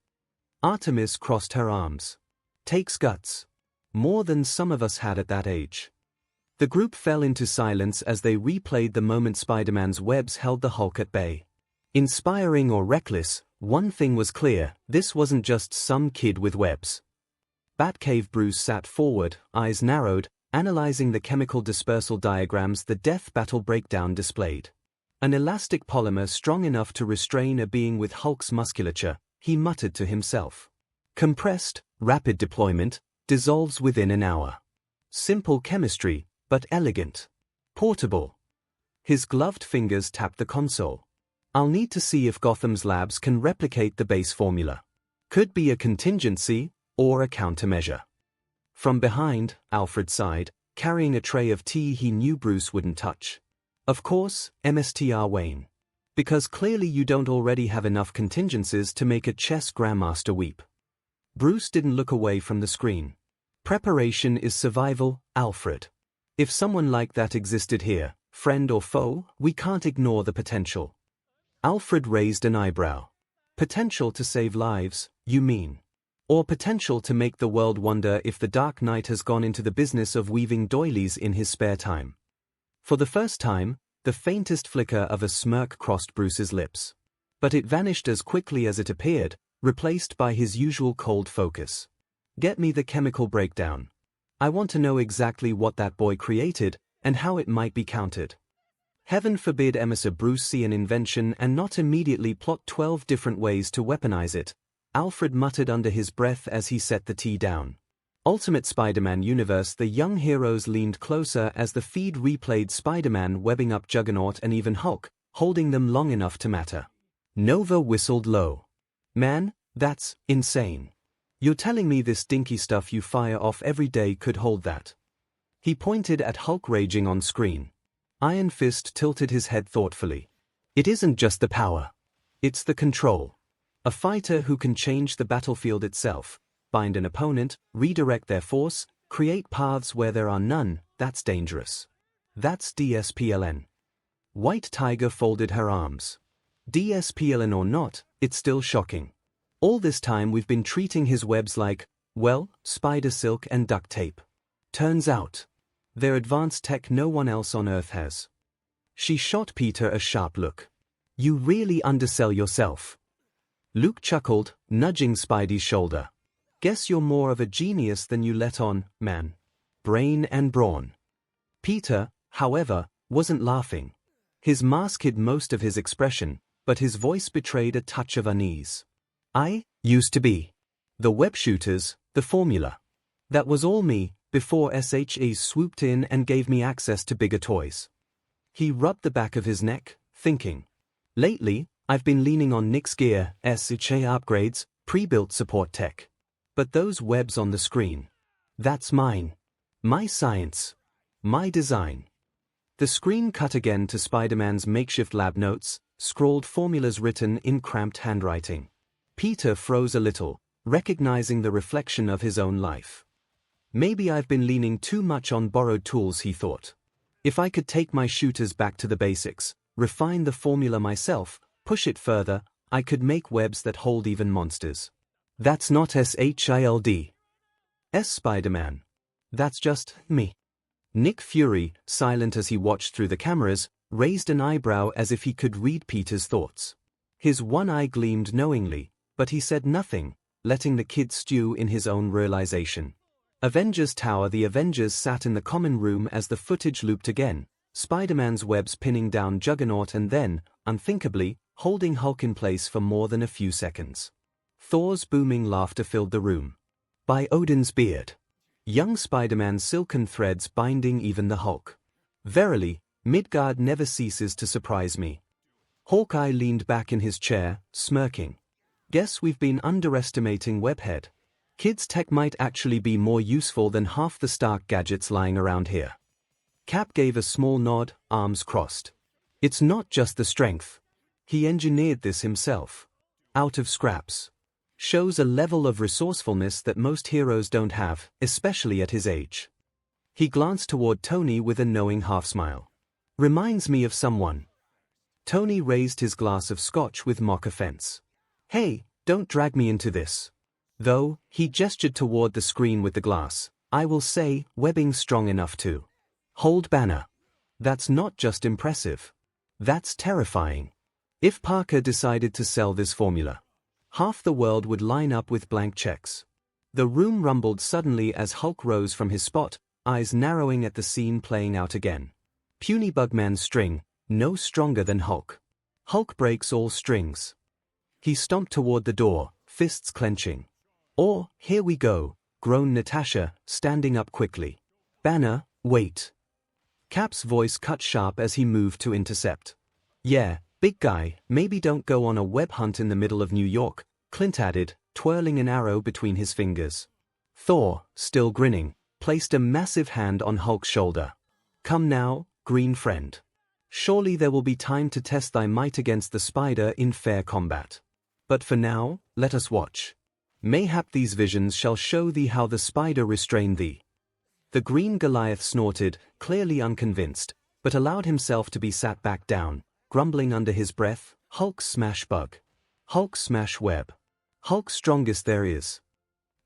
Artemis crossed her arms. Takes guts. More than some of us had at that age. The group fell into silence as they replayed the moment Spider-Man's webs held the Hulk at bay. Inspiring or reckless, one thing was clear, this wasn't just some kid with webs. Batcave Bruce sat forward, eyes narrowed, analyzing the chemical dispersal diagrams the Death Battle breakdown displayed. An elastic polymer strong enough to restrain a being with Hulk's musculature, he muttered to himself. Compressed, rapid deployment, dissolves within an hour. Simple chemistry, but elegant. Portable. His gloved fingers tapped the console. I'll need to see if Gotham's labs can replicate the base formula. Could be a contingency, or a countermeasure. From behind, Alfred sighed, carrying a tray of tea he knew Bruce wouldn't touch. Of course, Mr. Wayne. Because clearly you don't already have enough contingencies to make a chess grandmaster weep. Bruce didn't look away from the screen. Preparation is survival, Alfred. If someone like that existed here, friend or foe, we can't ignore the potential. Alfred raised an eyebrow. Potential to save lives, you mean? Or potential to make the world wonder if the Dark Knight has gone into the business of weaving doilies in his spare time? For the first time, the faintest flicker of a smirk crossed Bruce's lips. But it vanished as quickly as it appeared, replaced by his usual cold focus. Get me the chemical breakdown. I want to know exactly what that boy created, and how it might be countered. Heaven forbid Emissary Bruce see an invention and not immediately plot 12 different ways to weaponize it, Alfred muttered under his breath as he set the tea down. Ultimate Spider-Man universe. The young heroes leaned closer as the feed replayed Spider-Man webbing up Juggernaut and even Hulk, holding them long enough to matter. Nova whistled low. Man, that's insane. You're telling me this dinky stuff you fire off every day could hold that? He pointed at Hulk raging on screen. Iron Fist tilted his head thoughtfully. It isn't just the power. It's the control. A fighter who can change the battlefield itself, bind an opponent, redirect their force, create paths where there are none, that's dangerous. That's DSPLN. White Tiger folded her arms. DSPLN or not, it's still shocking. All this time we've been treating his webs like, well, spider silk and duct tape. Turns out, they're advanced tech no one else on Earth has. She shot Peter a sharp look. You really undersell yourself. Luke chuckled, nudging Spidey's shoulder. Guess you're more of a genius than you let on, man. Brain and brawn. Peter, however, wasn't laughing. His mask hid most of his expression, but his voice betrayed a touch of unease. I used to be. The web shooters, the formula. That was all me, before SHE swooped in and gave me access to bigger toys. He rubbed the back of his neck, thinking. Lately, I've been leaning on 𝐒𝐭𝐚𝐲 upgrades, pre-built support tech. But those webs on the screen. That's mine. My science. My design. The screen cut again to Spider-Man's makeshift lab notes, scrawled formulas written in cramped handwriting. Peter froze a little, recognizing the reflection of his own life. Maybe I've been leaning too much on borrowed tools, he thought. If I could take my shooters back to the basics, refine the formula myself, push it further, I could make webs that hold even monsters. That's not SHIELD. Spider-Man. That's just me. Nick Fury, silent as he watched through the cameras, raised an eyebrow as if he could read Peter's thoughts. His one eye gleamed knowingly, but he said nothing, letting the kid stew in his own realization. Avengers Tower. The Avengers sat in the common room as the footage looped again, Spider-Man's webs pinning down Juggernaut and then, unthinkably, holding Hulk in place for more than a few seconds. Thor's booming laughter filled the room. By Odin's beard. Young Spider-Man's silken threads binding even the Hulk. Verily, Midgard never ceases to surprise me. Hawkeye leaned back in his chair, smirking. Guess we've been underestimating Webhead. Kids' tech might actually be more useful than half the Stark gadgets lying around here. Cap gave a small nod, arms crossed. It's not just the strength. He engineered this himself. Out of scraps. Shows a level of resourcefulness that most heroes don't have, especially at his age. He glanced toward Tony with a knowing half-smile. Reminds me of someone. Tony raised his glass of scotch with mock offense. Hey, don't drag me into this. Though, he gestured toward the screen with the glass, I will say, webbing strong enough to hold Banner. That's not just impressive. That's terrifying. If Parker decided to sell this formula, half the world would line up with blank checks. The room rumbled suddenly as Hulk rose from his spot, eyes narrowing at the scene playing out again. Puny Bugman's string, no stronger than Hulk. Hulk breaks all strings. He stomped toward the door, fists clenching. Or, here we go, groaned Natasha, standing up quickly. Banner, wait. Cap's voice cut sharp as he moved to intercept. Yeah, big guy, maybe don't go on a web hunt in the middle of New York, Clint added, twirling an arrow between his fingers. Thor, still grinning, placed a massive hand on Hulk's shoulder. Come now, green friend. Surely there will be time to test thy might against the spider in fair combat. But for now, let us watch. Mayhap these visions shall show thee how the spider restrained thee. The green Goliath snorted, clearly unconvinced, but allowed himself to be sat back down, grumbling under his breath, Hulk smash bug. Hulk smash web. Hulk strongest there is.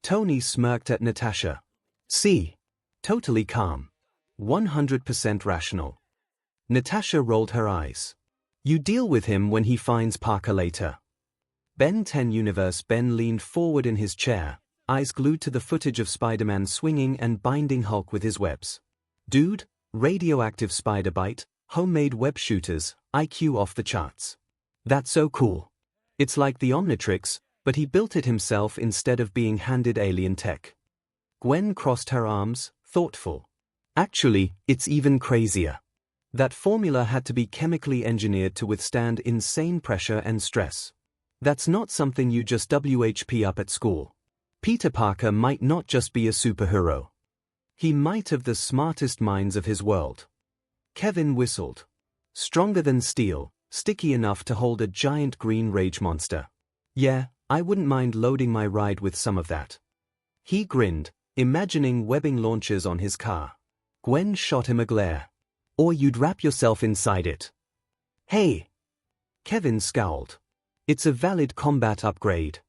Tony smirked at Natasha. See. Totally calm. 100% rational. Natasha rolled her eyes. You deal with him when he finds Parker later. Ben 10 Universe. Ben leaned forward in his chair, eyes glued to the footage of Spider-Man swinging and binding Hulk with his webs. Dude, radioactive spider bite, homemade web shooters, IQ off the charts. That's so cool. It's like the Omnitrix, but he built it himself instead of being handed alien tech. Gwen crossed her arms, thoughtful. Actually, it's even crazier. That formula had to be chemically engineered to withstand insane pressure and stress. That's not something you just WHP up at school. Peter Parker might not just be a superhero. He might have the smartest minds of his world. Kevin whistled. Stronger than steel, sticky enough to hold a giant green rage monster. Yeah, I wouldn't mind loading my ride with some of that. He grinned, imagining webbing launchers on his car. Gwen shot him a glare. Or you'd wrap yourself inside it. Hey! Kevin scowled. It's a valid combat upgrade.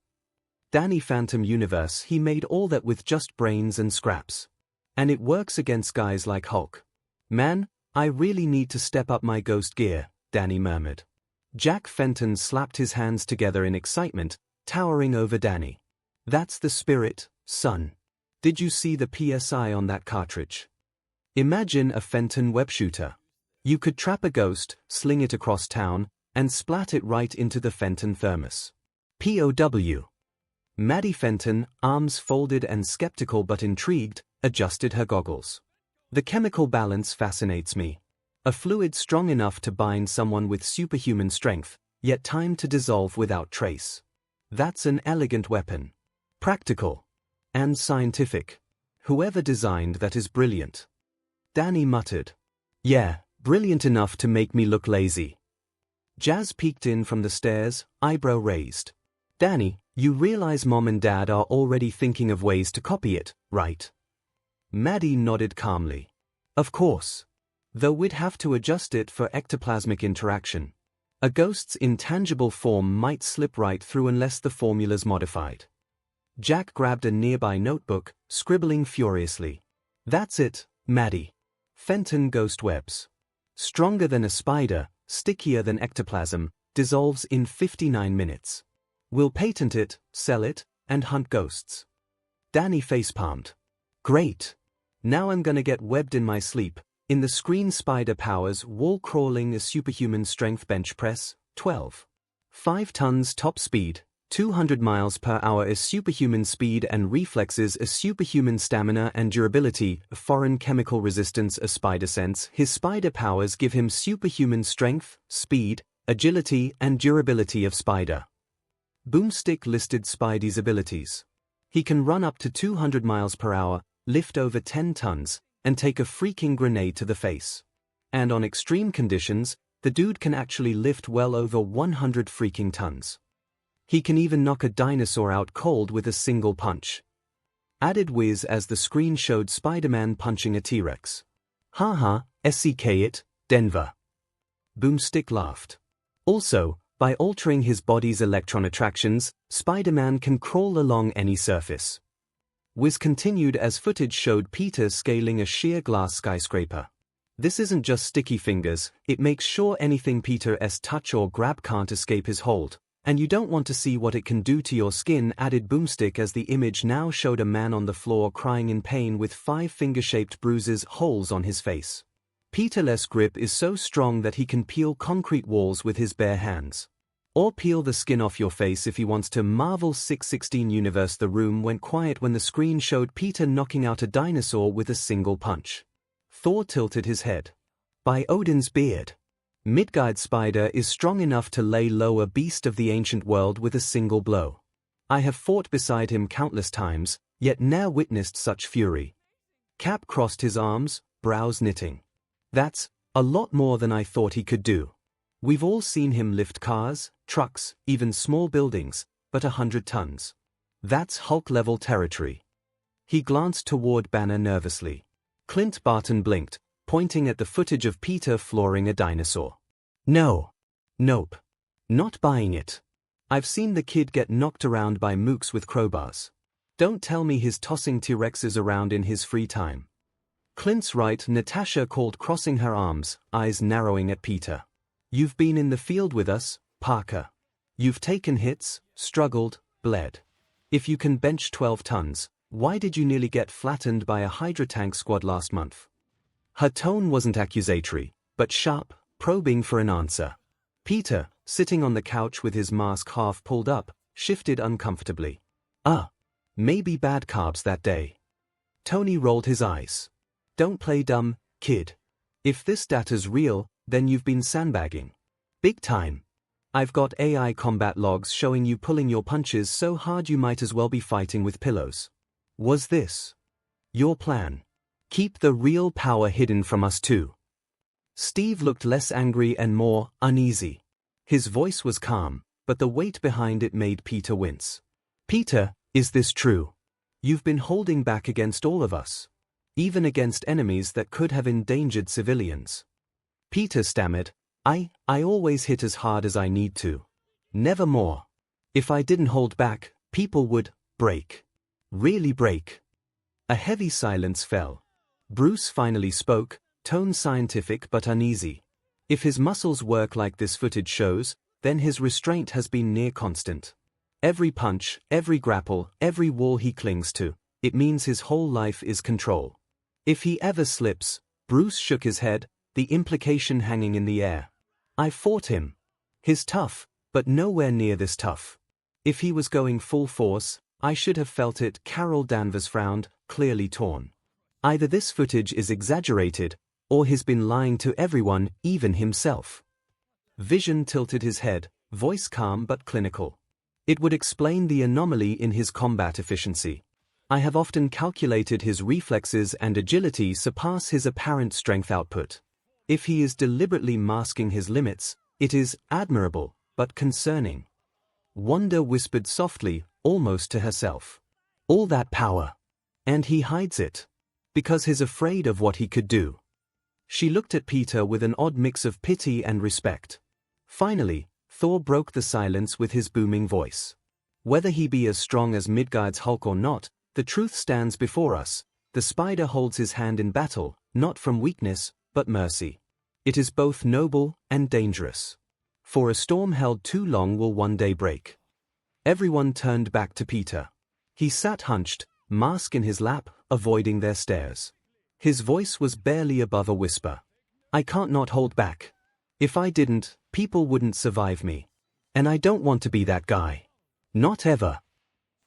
Danny Phantom Universe. He made all that with just brains and scraps. And it works against guys like Hulk. Man, I really need to step up my ghost gear, Danny murmured. Jack Fenton slapped his hands together in excitement, towering over Danny. That's the spirit, son. Did you see the PSI on that cartridge? Imagine a Fenton web shooter. You could trap a ghost, sling it across town, and splat it right into the Fenton thermos. POW. Maddie Fenton, arms folded and skeptical but intrigued, adjusted her goggles. The chemical balance fascinates me. A fluid strong enough to bind someone with superhuman strength, yet time to dissolve without trace. That's an elegant weapon. Practical. And scientific. Whoever designed that is brilliant. Danny muttered. Yeah, brilliant enough to make me look lazy. Jazz peeked in from the stairs, eyebrow raised. Danny, you realize Mom and Dad are already thinking of ways to copy it, right? Maddie nodded calmly. Of course. Though we'd have to adjust it for ectoplasmic interaction. A ghost's intangible form might slip right through unless the formula's modified. Jack grabbed a nearby notebook, scribbling furiously. That's it, Maddie. Fenton ghost webs. Stronger than a spider, stickier than ectoplasm, dissolves in 59 minutes. We'll patent it, sell it, and hunt ghosts. Danny facepalmed. Great. Now I'm gonna get webbed in my sleep. In the screen spider powers wall crawling a superhuman strength bench press, 12. 5 tons top speed, 200 miles per hour is superhuman speed and reflexes a superhuman stamina and durability, a foreign chemical resistance a spider sense. His spider powers give him superhuman strength, speed, agility and durability of spider. Boomstick listed Spidey's abilities. He can run up to 200 miles per hour, lift over 10 tons, and take a freaking grenade to the face. And on extreme conditions, the dude can actually lift well over 100 freaking tons. He can even knock a dinosaur out cold with a single punch. Added whiz as the screen showed Spider-Man punching a T-Rex. Haha, 𝐒𝐭𝐽𝐽, Denver. Boomstick laughed. Also, by altering his body's electron attractions, Spider-Man can crawl along any surface. Whiz continued as footage showed Peter scaling a sheer glass skyscraper. This isn't just sticky fingers, it makes sure anything Peter's touch or grab can't escape his hold. And you don't want to see what it can do to your skin, added Boomstick as the image now showed a man on the floor crying in pain with 5 finger-shaped bruises, holes on his face. Peter's grip is so strong that he can peel concrete walls with his bare hands. Or peel the skin off your face if he wants to. Marvel 616 universe. The room went quiet when the screen showed Peter knocking out a dinosaur with a single punch. Thor tilted his head. By Odin's beard. Midgard Spider is strong enough to lay low a beast of the ancient world with a single blow. I have fought beside him countless times, yet ne'er witnessed such fury. Cap crossed his arms, brows knitting. That's a lot more than I thought he could do. We've all seen him lift cars, trucks, even small buildings, but 100 tons. That's Hulk-level territory. He glanced toward Banner nervously. Clint Barton blinked, pointing at the footage of Peter flooring a dinosaur. No. Nope. Not buying it. I've seen the kid get knocked around by mooks with crowbars. Don't tell me he's tossing T-Rexes around in his free time. Clint's right, Natasha called, crossing her arms, eyes narrowing at Peter. You've been in the field with us, Parker. You've taken hits, struggled, bled. If you can bench 12 tons, why did you nearly get flattened by a Hydra tank squad last month? Her tone wasn't accusatory, but sharp, probing for an answer. Peter, sitting on the couch with his mask half pulled up, shifted uncomfortably. Maybe bad carbs that day. Tony rolled his eyes. Don't play dumb, kid. If this data's real, then you've been sandbagging. Big time. I've got AI combat logs showing you pulling your punches so hard you might as well be fighting with pillows. Was this your plan? Keep the real power hidden from us too. Steve looked less angry and more uneasy. His voice was calm, but the weight behind it made Peter wince. Peter, is this true? You've been holding back against all of us. Even against enemies that could have endangered civilians. Peter stammered, I always hit as hard as I need to. Never more. If I didn't hold back, people would break. Really break. A heavy silence fell. Bruce finally spoke, tone scientific but uneasy. If his muscles work like this footage shows, then his restraint has been near constant. Every punch, every grapple, every wall he clings to, it means his whole life is control. If he ever slips, Bruce shook his head, the implication hanging in the air. I fought him. He's tough, but nowhere near this tough. If he was going full force, I should have felt it. Carol Danvers frowned, clearly torn. Either this footage is exaggerated, or he's been lying to everyone, even himself. Vision tilted his head, voice calm but clinical. It would explain the anomaly in his combat efficiency. I have often calculated his reflexes and agility surpass his apparent strength output. If he is deliberately masking his limits, it is admirable, but concerning. Wanda whispered softly, almost to herself. All that power. And he hides it. Because he's afraid of what he could do. She looked at Peter with an odd mix of pity and respect. Finally, Thor broke the silence with his booming voice. Whether he be as strong as Midgard's Hulk or not, the truth stands before us. The spider holds his hand in battle, not from weakness, but mercy. It is both noble and dangerous. For a storm held too long will one day break. Everyone turned back to Peter. He sat hunched, mask in his lap, avoiding their stares. His voice was barely above a whisper. I can't not hold back. If I didn't, people wouldn't survive me. And I don't want to be that guy. Not ever.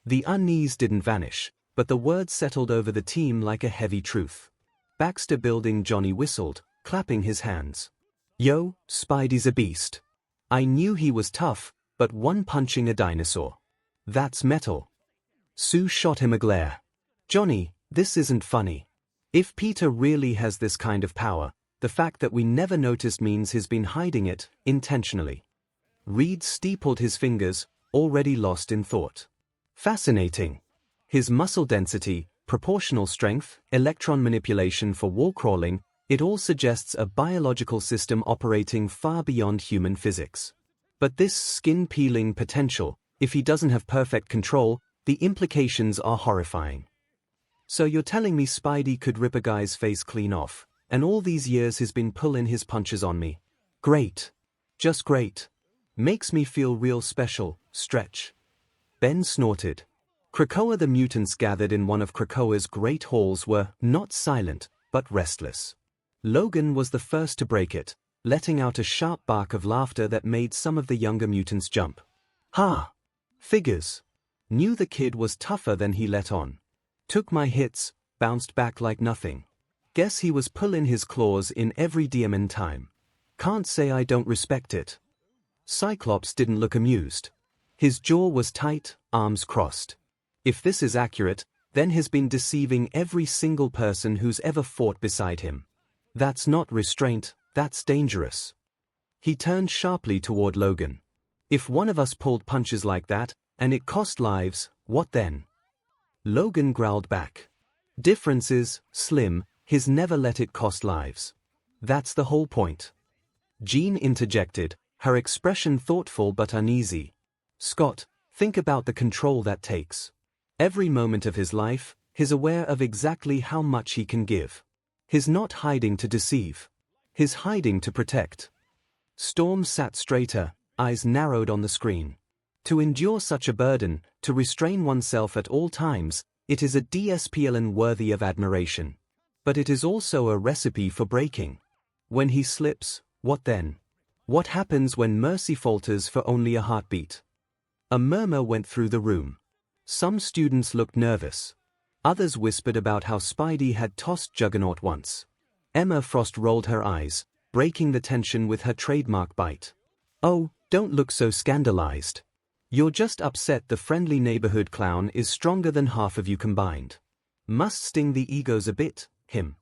The unease didn't vanish, but the words settled over the team like a heavy truth. Baxter Building Johnny whistled, clapping his hands. Yo, Spidey's a beast. I knew he was tough, but one punching a dinosaur. That's metal. Sue shot him a glare. Johnny, this isn't funny. If Peter really has this kind of power, the fact that we never noticed means he's been hiding it, intentionally. Reed steepled his fingers, already lost in thought. Fascinating. His muscle density, proportional strength, electron manipulation for wall crawling, it all suggests a biological system operating far beyond human physics. But this skin-peeling potential, if he doesn't have perfect control, the implications are horrifying. So you're telling me Spidey could rip a guy's face clean off, and all these years he's been pulling his punches on me? Great. Just great. Makes me feel real special, stretch. Ben snorted. Krakoa. The mutants gathered in one of Krakoa's great halls were not silent, but restless. Logan was the first to break it, letting out a sharp bark of laughter that made some of the younger mutants jump. Ha! Figures. Knew the kid was tougher than he let on. Took my hits, bounced back like nothing. Guess he was pulling his claws in every demon time. Can't say I don't respect it. Cyclops didn't look amused. His jaw was tight, arms crossed. If this is accurate, then he's been deceiving every single person who's ever fought beside him. That's not restraint, that's dangerous. He turned sharply toward Logan. If one of us pulled punches like that, and it cost lives, what then? Logan growled back. Difference is, Slim, he's never let it cost lives. That's the whole point. Jean interjected, her expression thoughtful but uneasy. Scott, think about the control that takes. Every moment of his life, he's aware of exactly how much he can give. He's not hiding to deceive. He's hiding to protect. Storm sat straighter, eyes narrowed on the screen. To endure such a burden, to restrain oneself at all times, it is a DSPLN worthy of admiration. But it is also a recipe for breaking. When he slips, what then? What happens when mercy falters for only a heartbeat? A murmur went through the room. Some students looked nervous. Others whispered about how Spidey had tossed Juggernaut once. Emma Frost rolled her eyes, breaking the tension with her trademark bite. Oh, don't look so scandalized. You're just upset the friendly neighborhood clown is stronger than half of you combined. Must sting the egos a bit, him.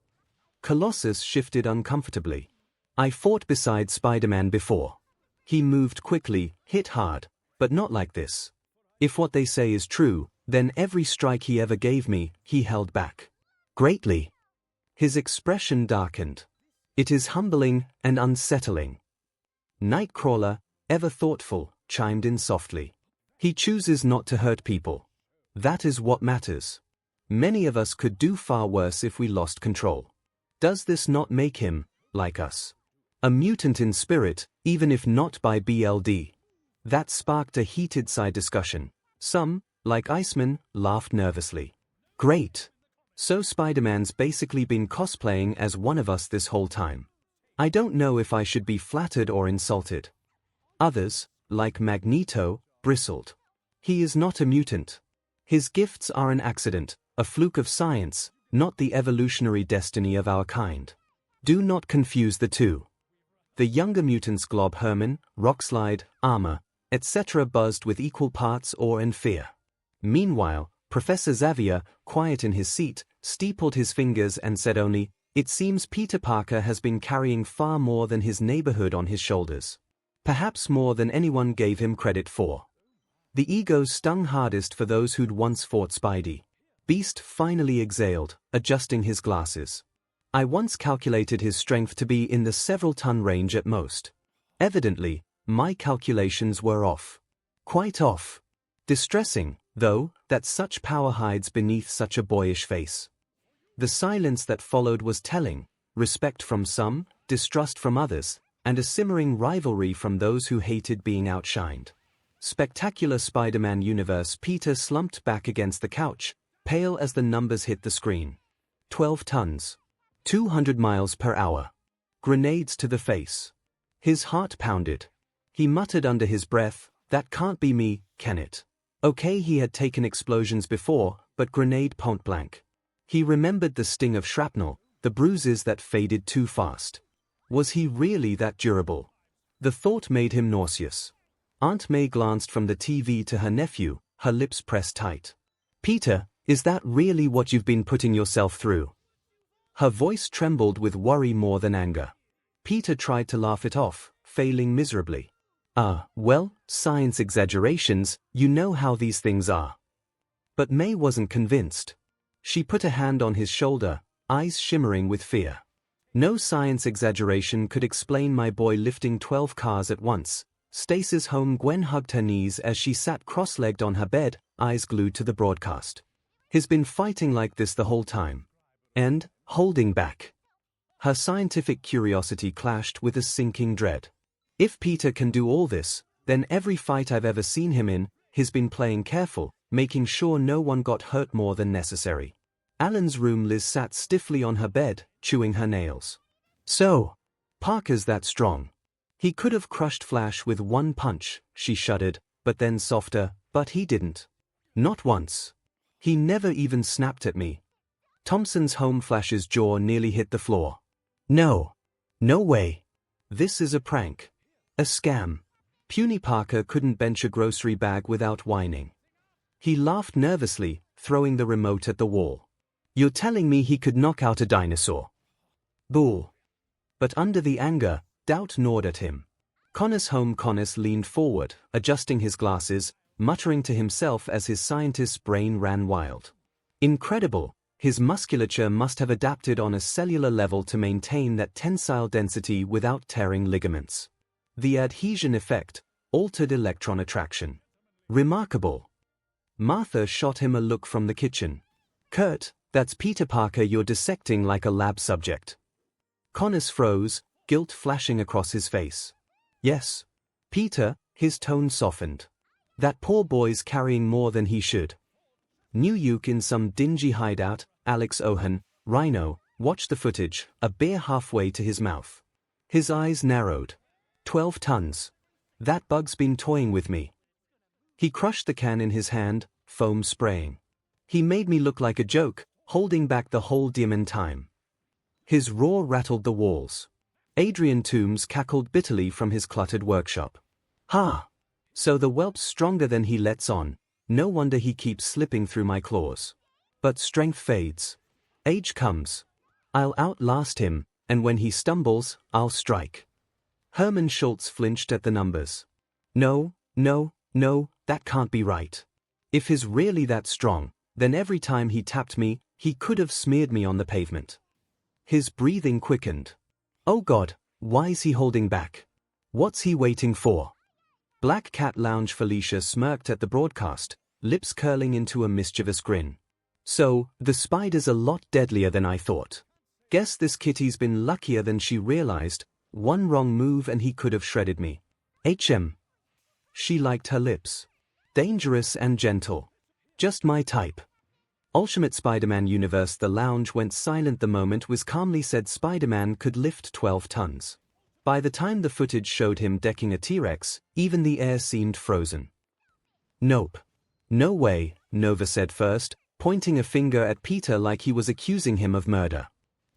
Colossus shifted uncomfortably. I fought beside Spider-Man before. He moved quickly, hit hard, but not like this. If what they say is true, then every strike he ever gave me, he held back. Greatly. His expression darkened. It is humbling and unsettling. Nightcrawler, ever thoughtful, chimed in softly. He chooses not to hurt people. That is what matters. Many of us could do far worse if we lost control. Does this not make him, like us, a mutant in spirit, even if not by BLD? That sparked a heated side discussion. Some, like Iceman, laughed nervously. Great. So Spider-Man's basically been cosplaying as one of us this whole time. I don't know if I should be flattered or insulted. Others, like Magneto, bristled. He is not a mutant. His gifts are an accident, a fluke of science, not the evolutionary destiny of our kind. Do not confuse the two. The younger mutants Glob Herman, Rockslide, Armor, etc. buzzed with equal parts awe and fear. Meanwhile, Professor Xavier, quiet in his seat, steepled his fingers and said only, "It seems Peter Parker has been carrying far more than his neighborhood on his shoulders. Perhaps more than anyone gave him credit for." The ego stung hardest for those who'd once fought Spidey. Beast finally exhaled, adjusting his glasses. "I once calculated his strength to be in the several-ton range at most. Evidently, my calculations were off. Quite off. Distressing, though, that such power hides beneath such a boyish face." The silence that followed was telling: respect from some, distrust from others, and a simmering rivalry from those who hated being outshined. Spectacular Spider-Man universe. Peter slumped back against the couch, pale as the numbers hit the screen. 12 tons. 200 miles per hour. Grenades to the face. His heart pounded. He muttered under his breath, "That can't be me, can it?" Okay, he had taken explosions before, but grenade point blank. He remembered the sting of shrapnel, the bruises that faded too fast. Was he really that durable? The thought made him nauseous. Aunt May glanced from the TV to her nephew, her lips pressed tight. "Peter, is that really what you've been putting yourself through?" Her voice trembled with worry more than anger. Peter tried to laugh it off, failing miserably. Well, science exaggerations, you know how these things are." But May wasn't convinced. She put a hand on his shoulder, eyes shimmering with fear. "No science exaggeration could explain my boy lifting 12 cars at once." Stacy's home. Gwen hugged her knees as she sat cross-legged on her bed, eyes glued to the broadcast. "He's been fighting like this the whole time. And, holding back." Her scientific curiosity clashed with a sinking dread. If Peter can do all this, then every fight I've ever seen him in, he's been playing careful, making sure no one got hurt more than necessary. Alan's room. Liz sat stiffly on her bed, chewing her nails. "So, Parker's that strong. He could have crushed Flash with one punch," she shuddered, but then softer, "But he didn't. Not once. He never even snapped at me." Thompson's home. Flash's jaw nearly hit the floor. "No. No way. This is a prank. A scam." Puny Parker couldn't bench a grocery bag without whining. He laughed nervously, throwing the remote at the wall. "You're telling me he could knock out a dinosaur?" "Bull." But under the anger, doubt gnawed at him. Connor's home. Connor leaned forward, adjusting his glasses, muttering to himself as his scientist's brain ran wild. Incredible, his musculature must have adapted on a cellular level to maintain that tensile density without tearing ligaments. The adhesion effect, altered electron attraction. Remarkable. Martha shot him a look from the kitchen. "Kurt, that's Peter Parker you're dissecting like a lab subject." Connor froze, guilt flashing across his face. "Yes. Peter," his tone softened. "That poor boy's carrying more than he should." New York. In some dingy hideout, Alex Ohan, Rhino, watched the footage, a beer halfway to his mouth. His eyes narrowed. 12 tons. That bug's been toying with me. He crushed the can in his hand, foam spraying. "He made me look like a joke, holding back the whole demon time." His roar rattled the walls. Adrian Toombs cackled bitterly from his cluttered workshop. "Ha! So the whelp's stronger than he lets on. No wonder he keeps slipping through my claws. But strength fades. Age comes. I'll outlast him, and when he stumbles, I'll strike." Herman Schultz flinched at the numbers. No, that can't be right. If he's really that strong, then every time he tapped me, he could have smeared me on the pavement." His breathing quickened. "Oh God, why's he holding back? What's he waiting for?" Black Cat Lounge. Felicia smirked at the broadcast, lips curling into a mischievous grin. "So, the spider's a lot deadlier than I thought. Guess this kitty's been luckier than she realized. One wrong move and he could have shredded me. She liked her lips. Dangerous and gentle. Just my type. Ultimate Spider-Man universe. The lounge went silent the moment Wiz calmly said Spider-Man could lift 12 tons. By the time the footage showed him decking a T-Rex, even the air seemed frozen. "Nope. No way," Nova said first, pointing a finger at Peter like he was accusing him of murder.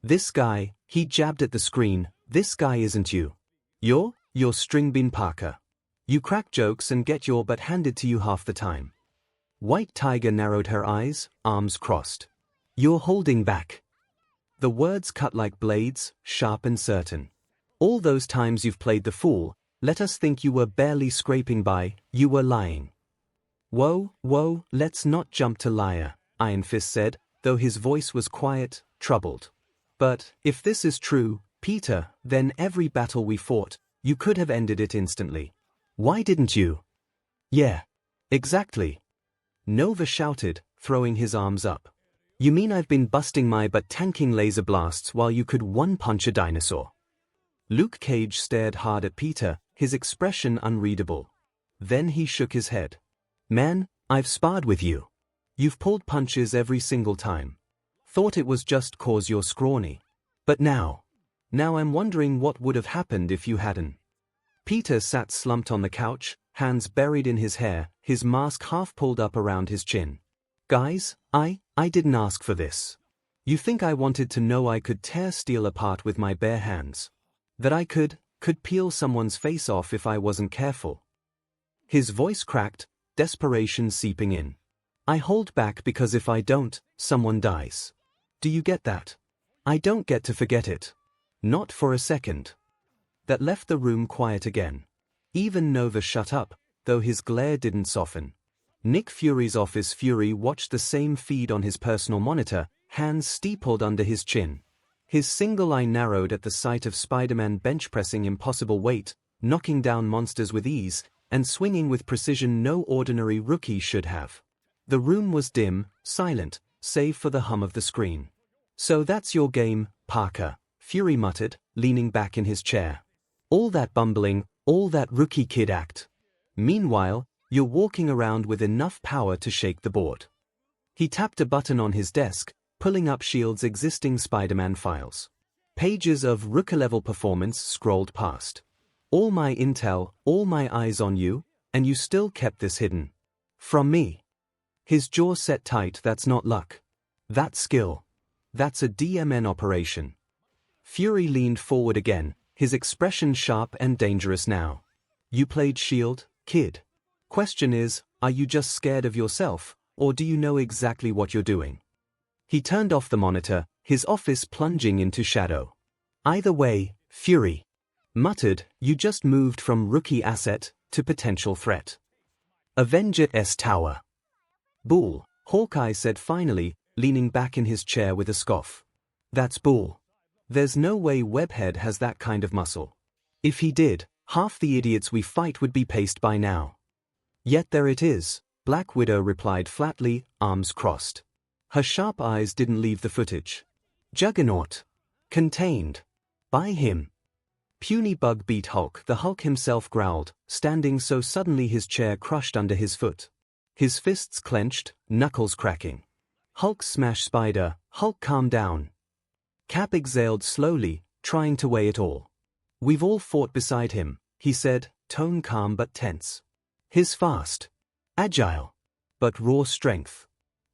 "This guy," he jabbed at the screen, "this guy isn't you. You're Stringbean Parker. You crack jokes and get your butt handed to you half the time. White Tiger narrowed her eyes, arms crossed. You're holding back. The words cut like blades, sharp and certain. All those times you've played the fool, let us think you were barely scraping by, you were lying. Whoa, let's not jump to liar, Iron Fist said, though his voice was quiet, troubled. But, if this is true, Peter, then every battle we fought, you could have ended it instantly. Why didn't you? Yeah. Exactly. Nova shouted, throwing his arms up. You mean I've been busting my butt tanking laser blasts while you could one-punch a dinosaur? Luke Cage stared hard at Peter, his expression unreadable. Then he shook his head. Man, I've sparred with you. You've pulled punches every single time. Thought it was just 'cause you're scrawny. But now I'm wondering what would have happened if you hadn't. Peter sat slumped on the couch, hands buried in his hair, his mask half pulled up around his chin. Guys, I didn't ask for this. You think I wanted to know I could tear steel apart with my bare hands? That I could peel someone's face off if I wasn't careful? His voice cracked, desperation seeping in. I hold back because if I don't, someone dies. Do you get that? I don't get to forget it. Not for a second. That left the room quiet again. Even Nova shut up, though his glare didn't soften. Nick Fury's office Fury watched the same feed on his personal monitor, hands steepled under his chin. His single eye narrowed at the sight of Spider-Man bench-pressing impossible weight, knocking down monsters with ease, and swinging with precision no ordinary rookie should have. The room was dim, silent, save for the hum of the screen. So that's your game, Parker, Fury muttered, leaning back in his chair. All that bumbling, all that rookie kid act. Meanwhile, you're walking around with enough power to shake the board. He tapped a button on his desk, pulling up S.H.I.E.L.D's existing Spider-Man files. Pages of rookie-level performance scrolled past. All my intel, all my eyes on you, and you still kept this hidden. From me. His jaw set tight. That's not luck. That's skill. That's a DMN operation. Fury leaned forward again, his expression sharp and dangerous now. You played S.H.I.E.L.D., kid. Question is, are you just scared of yourself, or do you know exactly what you're doing? He turned off the monitor, his office plunging into shadow. Either way, Fury muttered, you just moved from rookie asset to potential threat. Avenger S Tower. Bull, Hawkeye said finally, leaning back in his chair with a scoff. That's bull. There's no way Webhead has that kind of muscle. If he did, half the idiots we fight would be paced by now. Yet there it is, Black Widow replied flatly, arms crossed. Her sharp eyes didn't leave the footage. Juggernaut. Contained. By him. Puny Bug beat Hulk. The Hulk himself growled, standing so suddenly his chair crushed under his foot. His fists clenched, knuckles cracking. Hulk smash Spider. Hulk calm down. Cap exhaled slowly, trying to weigh it all. We've all fought beside him, he said, tone calm but tense. His fast. Agile. But raw strength.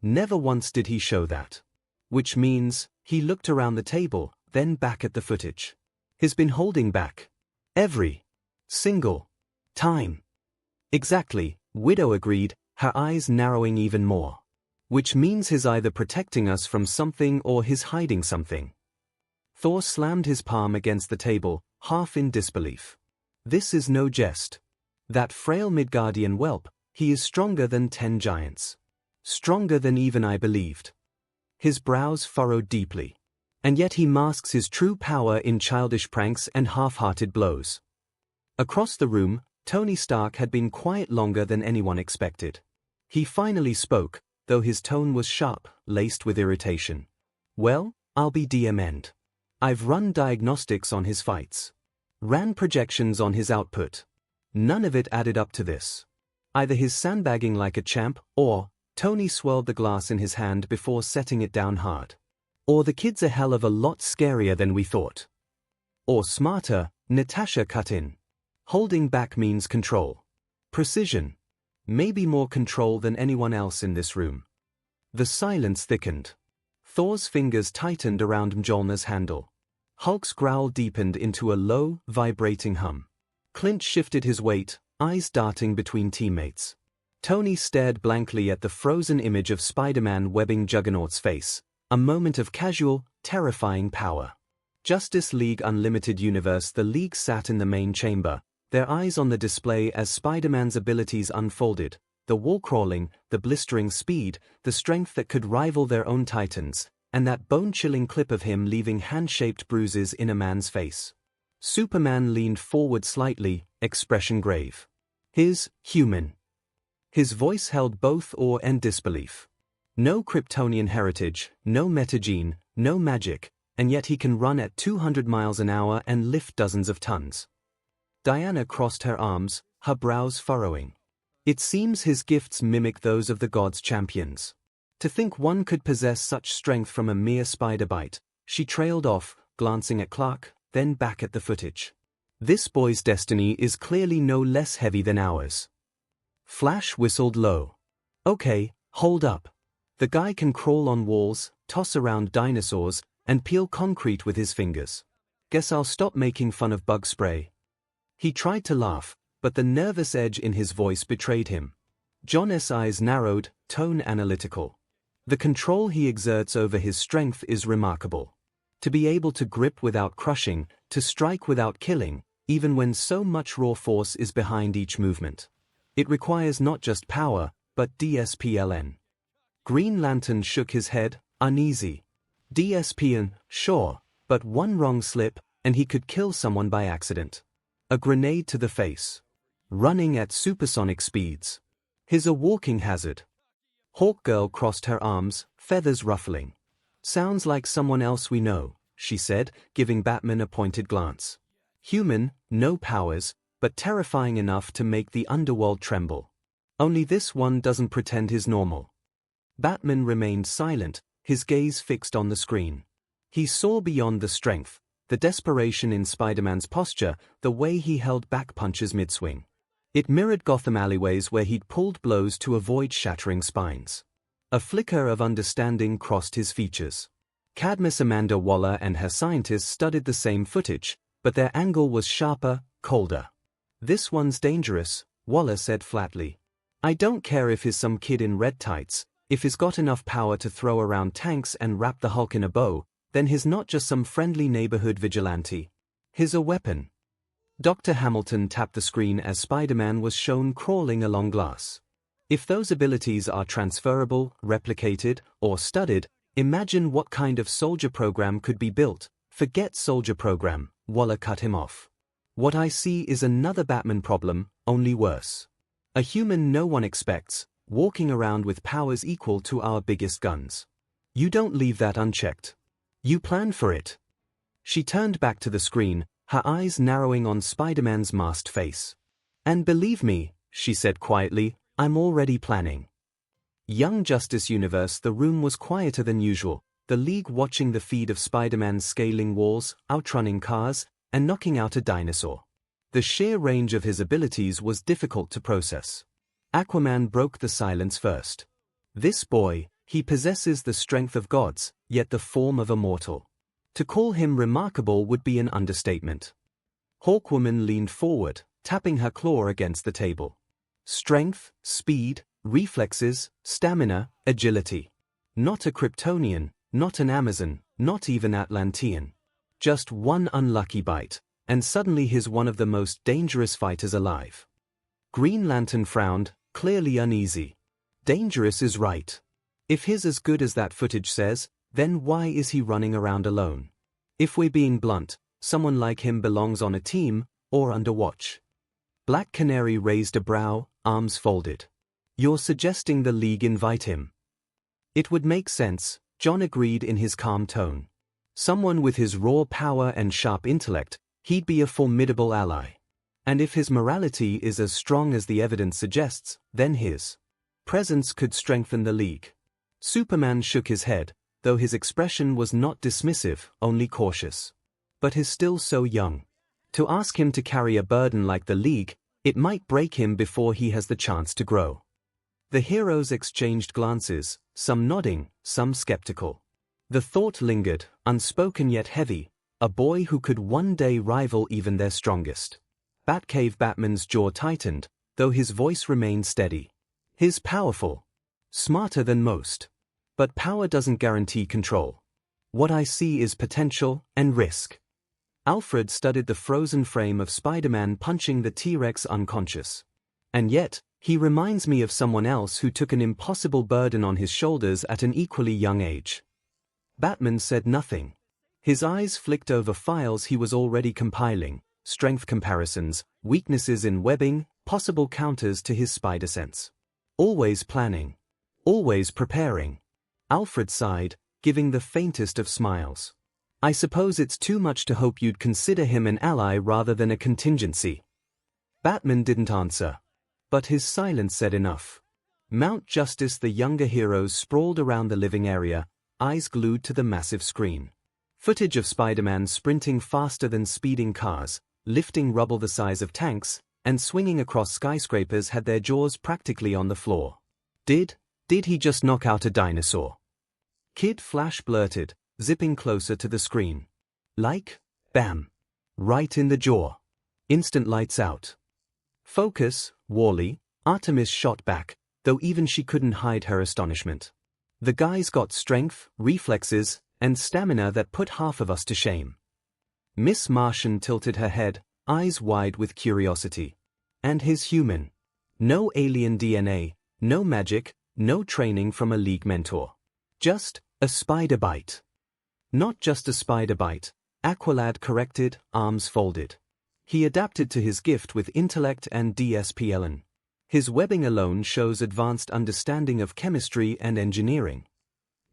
Never once did he show that. Which means, he looked around the table, then back at the footage. He's been holding back. Every single time. Exactly, Widow agreed, her eyes narrowing even more. Which means he's either protecting us from something or he's hiding something. Thor slammed his palm against the table, half in disbelief. This is no jest. That frail Midgardian whelp, he is stronger than 10 giants. Stronger than even I believed. His brows furrowed deeply. And yet he masks his true power in childish pranks and half-hearted blows. Across the room, Tony Stark had been quiet longer than anyone expected. He finally spoke, though his tone was sharp, laced with irritation. Well, I'll be DMN'd. I've run diagnostics on his fights. Ran projections on his output. None of it added up to this. Either he's sandbagging like a champ, or, Tony swirled the glass in his hand before setting it down hard. Or the kid's a hell of a lot scarier than we thought. Or smarter, Natasha cut in. Holding back means control. Precision. Maybe more control than anyone else in this room. The silence thickened. Thor's fingers tightened around Mjolnir's handle. Hulk's growl deepened into a low, vibrating hum. Clint shifted his weight, eyes darting between teammates. Tony stared blankly at the frozen image of Spider-Man webbing Juggernaut's face, a moment of casual, terrifying power. Justice League Unlimited Universe. The League sat in the main chamber, their eyes on the display as Spider-Man's abilities unfolded, the wall crawling, the blistering speed, the strength that could rival their own Titans, and that bone-chilling clip of him leaving hand-shaped bruises in a man's face. Superman leaned forward slightly, expression grave. His human. His voice held both awe and disbelief. No Kryptonian heritage, no metagene, no magic, and yet he can run at 200 miles an hour and lift dozens of tons. Diana crossed her arms, her brows furrowing. It seems his gifts mimic those of the gods' champions. To think one could possess such strength from a mere spider bite. She trailed off, glancing at Clark, then back at the footage. This boy's destiny is clearly no less heavy than ours. Flash whistled low. Okay, hold up. The guy can crawl on walls, toss around dinosaurs, and peel concrete with his fingers. Guess I'll stop making fun of bug spray. He tried to laugh, but the nervous edge in his voice betrayed him. John's eyes narrowed, tone analytical. The control he exerts over his strength is remarkable. To be able to grip without crushing, to strike without killing, even when so much raw force is behind each movement. It requires not just power, but discipline. Green Lantern shook his head, uneasy. Discipline, sure, but one wrong slip, and he could kill someone by accident. A grenade to the face. Running at supersonic speeds. He's a walking hazard. Hawkgirl crossed her arms, feathers ruffling. Sounds like someone else we know, she said, giving Batman a pointed glance. Human, no powers, but terrifying enough to make the underworld tremble. Only this one doesn't pretend he's normal. Batman remained silent, his gaze fixed on the screen. He saw beyond the strength, the desperation in Spider-Man's posture, the way he held back punches mid-swing. It mirrored Gotham alleyways where he'd pulled blows to avoid shattering spines. A flicker of understanding crossed his features. Cadmus Amanda Waller and her scientists studied the same footage, but their angle was sharper, colder. This one's dangerous, Waller said flatly. I don't care if he's some kid in red tights, if he's got enough power to throw around tanks and wrap the Hulk in a bow, then he's not just some friendly neighborhood vigilante. He's a weapon. Dr. Hamilton tapped the screen as Spider-Man was shown crawling along glass. If those abilities are transferable, replicated, or studied, imagine what kind of soldier program could be built. Forget soldier program, Waller cut him off. What I see is another Batman problem, only worse. A human no one expects, walking around with powers equal to our biggest guns. You don't leave that unchecked. You plan for it. She turned back to the screen, her eyes narrowing on Spider-Man's masked face. And believe me, she said quietly, I'm already planning. Young Justice Universe. The room was quieter than usual, the League watching the feed of Spider-Man scaling walls, outrunning cars, and knocking out a dinosaur. The sheer range of his abilities was difficult to process. Aquaman broke the silence first. This boy, he possesses the strength of gods, yet the form of a mortal. To call him remarkable would be an understatement. Hawkwoman leaned forward, tapping her claw against the table. Strength, speed, reflexes, stamina, agility. Not a Kryptonian, not an Amazon, not even Atlantean. Just one unlucky bite, and suddenly he's one of the most dangerous fighters alive. Green Lantern frowned, clearly uneasy. Dangerous is right. If he's as good as that footage says, then why is he running around alone? If we're being blunt, someone like him belongs on a team, or under watch. Black Canary raised a brow, arms folded. You're suggesting the League invite him? It would make sense, John agreed in his calm tone. Someone with his raw power and sharp intellect, he'd be a formidable ally. And if his morality is as strong as the evidence suggests, then his presence could strengthen the League. Superman shook his head, though his expression was not dismissive, only cautious. But he's still so young. To ask him to carry a burden like the League, it might break him before he has the chance to grow. The heroes exchanged glances, some nodding, some skeptical. The thought lingered, unspoken yet heavy, a boy who could one day rival even their strongest. Batcave Batman's jaw tightened, though his voice remained steady. He's powerful. Smarter than most. But power doesn't guarantee control. What I see is potential and risk. Alfred studied the frozen frame of Spider-Man punching the T-Rex unconscious. And yet, he reminds me of someone else who took an impossible burden on his shoulders at an equally young age. Batman said nothing. His eyes flicked over files he was already compiling, strength comparisons, weaknesses in webbing, possible counters to his spider sense. Always planning. Always preparing. Alfred sighed, giving the faintest of smiles. I suppose it's too much to hope you'd consider him an ally rather than a contingency. Batman didn't answer. But his silence said enough. Mount Justice, the younger heroes sprawled around the living area, eyes glued to the massive screen. Footage of Spider-Man sprinting faster than speeding cars, lifting rubble the size of tanks, and swinging across skyscrapers had their jaws practically on the floor. Did he just knock out a dinosaur? Kid Flash blurted, zipping closer to the screen. Like, bam. Right in the jaw. Instant lights out. Focus, Wally, Artemis shot back, though even she couldn't hide her astonishment. The guy's got strength, reflexes, and stamina that put half of us to shame. Miss Martian tilted her head, eyes wide with curiosity. And he's human. No alien DNA, no magic, no training from a League mentor. Just a spider bite. Not just a spider bite, Aqualad corrected, arms folded. He adapted to his gift with intellect and DSPLN. His webbing alone shows advanced understanding of chemistry and engineering.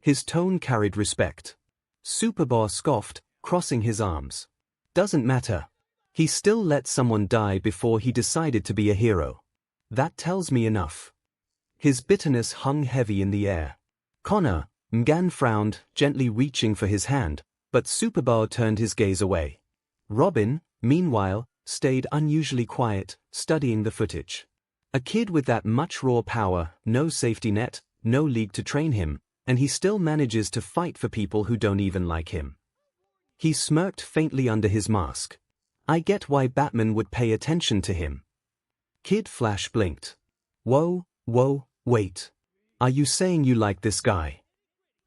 His tone carried respect. Superboss scoffed, crossing his arms. Doesn't matter. He still let someone die before he decided to be a hero. That tells me enough. His bitterness hung heavy in the air. Connor, M'Gann frowned, gently reaching for his hand, but Superboss turned his gaze away. Robin, meanwhile, stayed unusually quiet, studying the footage. A kid with that much raw power, no safety net, no league to train him, and he still manages to fight for people who don't even like him. He smirked faintly under his mask. I get why Batman would pay attention to him. Kid Flash blinked. Whoa, wait. Are you saying you like this guy?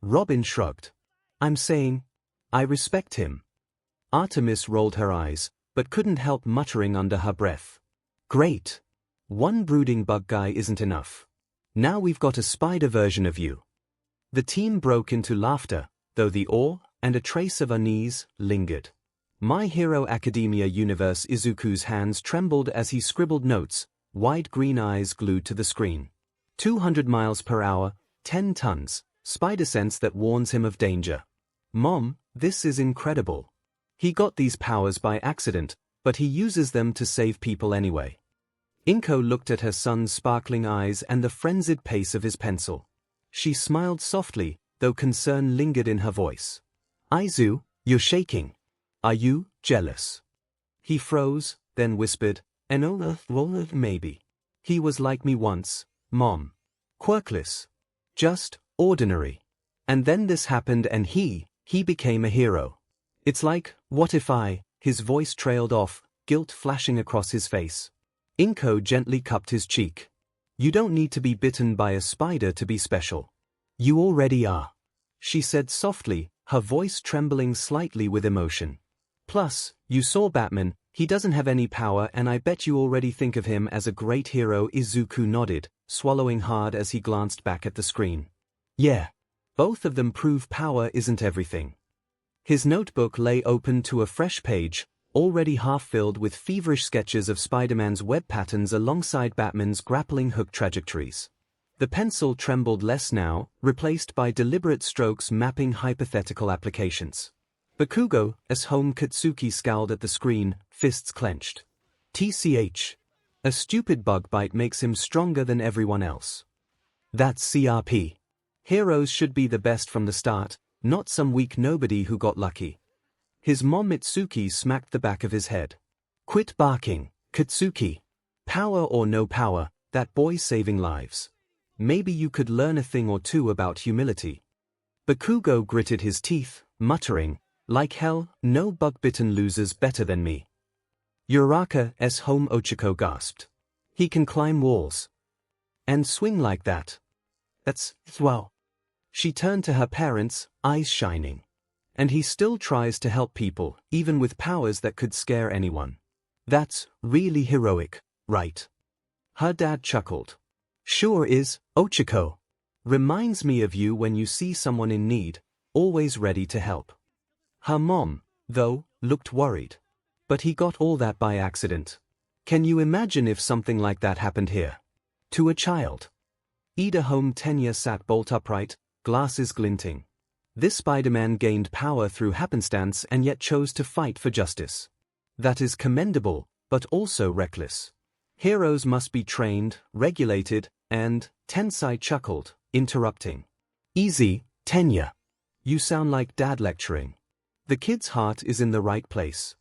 Robin shrugged. I'm saying, I respect him. Artemis rolled her eyes, but couldn't help muttering under her breath. Great. One brooding bug guy isn't enough. Now we've got a spider version of you. The team broke into laughter, though the awe and a trace of unease lingered. My Hero Academia universe Izuku's hands trembled as he scribbled notes, wide green eyes glued to the screen. 200 miles per hour, 10 tons, spider sense that warns him of danger. Mom, this is incredible. He got these powers by accident, but he uses them to save people anyway. 𝐒𝐭 looked at her son's sparkling eyes and the frenzied pace of his pencil. She smiled softly, though concern lingered in her voice. Izu, you're shaking. Are you jealous? He froze, then whispered, well, maybe. He was like me once, Mom. Quirkless. Just ordinary. And then this happened and he became a hero. It's like, what if his voice trailed off, guilt flashing across his face. 𝐒𝐭 gently cupped his cheek. You don't need to be bitten by a spider to be special. You already are. She said softly, her voice trembling slightly with emotion. Plus, you saw Batman, he doesn't have any power and I bet you already think of him as a great hero. Izuku nodded, swallowing hard as he glanced back at the screen. Yeah. Both of them prove power isn't everything. His notebook lay open to a fresh page, already half-filled with feverish sketches of Spider-Man's web patterns alongside Batman's grappling hook trajectories. The pencil trembled less now, replaced by deliberate strokes mapping hypothetical applications. Bakugo, as home Katsuki scowled at the screen, fists clenched. TCH. A stupid bug bite makes him stronger than everyone else. That's CRP. Heroes should be the best from the start, not some weak nobody who got lucky. His mom Mitsuki smacked the back of his head. Quit barking, Katsuki. Power or no power, that boy's saving lives. Maybe you could learn a thing or two about humility. Bakugo gritted his teeth, muttering, like hell, no bug-bitten loser's better than me. 𝐔𝐬𝐽𝐝 𝐔𝐬𝐽𝐝 gasped. He can climb walls. And swing like that. That's wow. She turned to her parents, eyes shining. And he still tries to help people, even with powers that could scare anyone. That's really heroic, right? Her dad chuckled. Sure is, 𝐒𝐭𝐚𝐲. Reminds me of you when you see someone in need, always ready to help. Her mom, though, looked worried. But he got all that by accident. Can you imagine if something like that happened here? To a child. 𝐒𝐩𝐽𝐼 sat bolt upright, glasses glinting. This Spider-Man gained power through happenstance and yet chose to fight for justice. That is commendable, but also reckless. Heroes must be trained, regulated, and, Tensai chuckled, interrupting. Easy, Tenya. You sound like dad lecturing. The kid's heart is in the right place.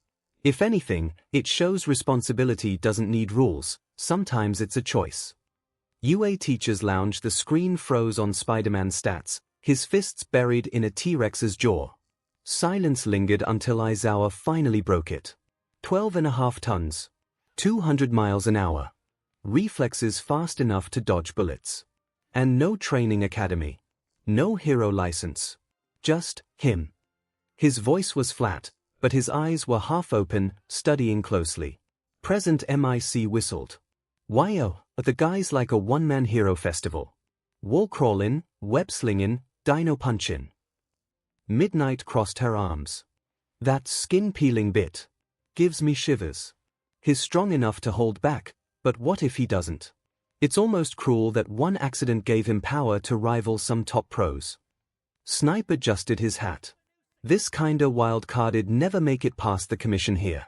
If anything, it shows responsibility doesn't need rules, sometimes it's a choice. UA Teacher's Lounge. The screen froze on Spider-Man's stats, his fists buried in a T-Rex's jaw. Silence lingered until Aizawa finally broke it. 12.5 tons. 200 miles an hour. Reflexes fast enough to dodge bullets. And no training academy. No hero license. Just him. His voice was flat, but his eyes were half open, studying closely. Present MIC whistled. Why the guy's like a one-man hero festival. Wall crawling, web slinging, dino punching. Midnight crossed her arms. That skin-peeling bit gives me shivers. He's strong enough to hold back, but what if he doesn't? It's almost cruel that one accident gave him power to rival some top pros. Snipe adjusted his hat. This kinda wild-carded never make it past the commission here.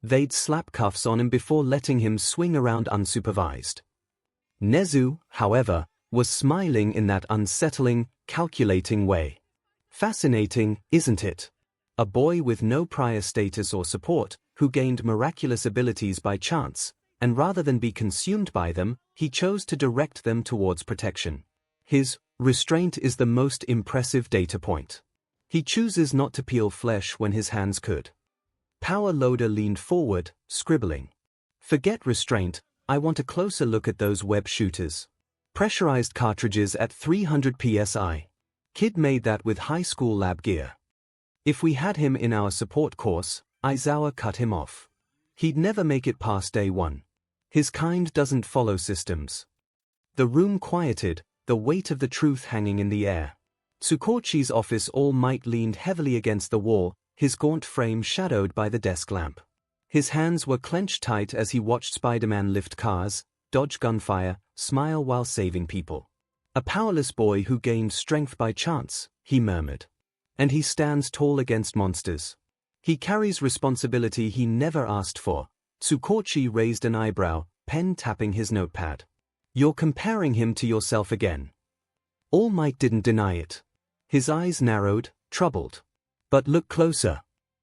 They'd slap cuffs on him before letting him swing around unsupervised. Nezu, however, was smiling in that unsettling, calculating way. Fascinating, isn't it? A boy with no prior status or support, who gained miraculous abilities by chance, and rather than be consumed by them, he chose to direct them towards protection. His restraint is the most impressive data point. He chooses not to peel flesh when his hands could. Power Loader leaned forward, scribbling. Forget restraint, I want a closer look at those web shooters. Pressurized cartridges at 300 psi. Kid made that with high school lab gear. If we had him in our support course, Aizawa cut him off. He'd never make it past day one. His kind doesn't follow systems. The room quieted, the weight of the truth hanging in the air. Tsukochi's office All Might leaned heavily against the wall, his gaunt frame shadowed by the desk lamp. His hands were clenched tight as he watched Spider-Man lift cars, dodge gunfire, smile while saving people. A powerless boy who gained strength by chance, he murmured. And he stands tall against monsters. He carries responsibility he never asked for. Tsukochi raised an eyebrow, pen tapping his notepad. You're comparing him to yourself again. All Might didn't deny it. His eyes narrowed, troubled. But look closer.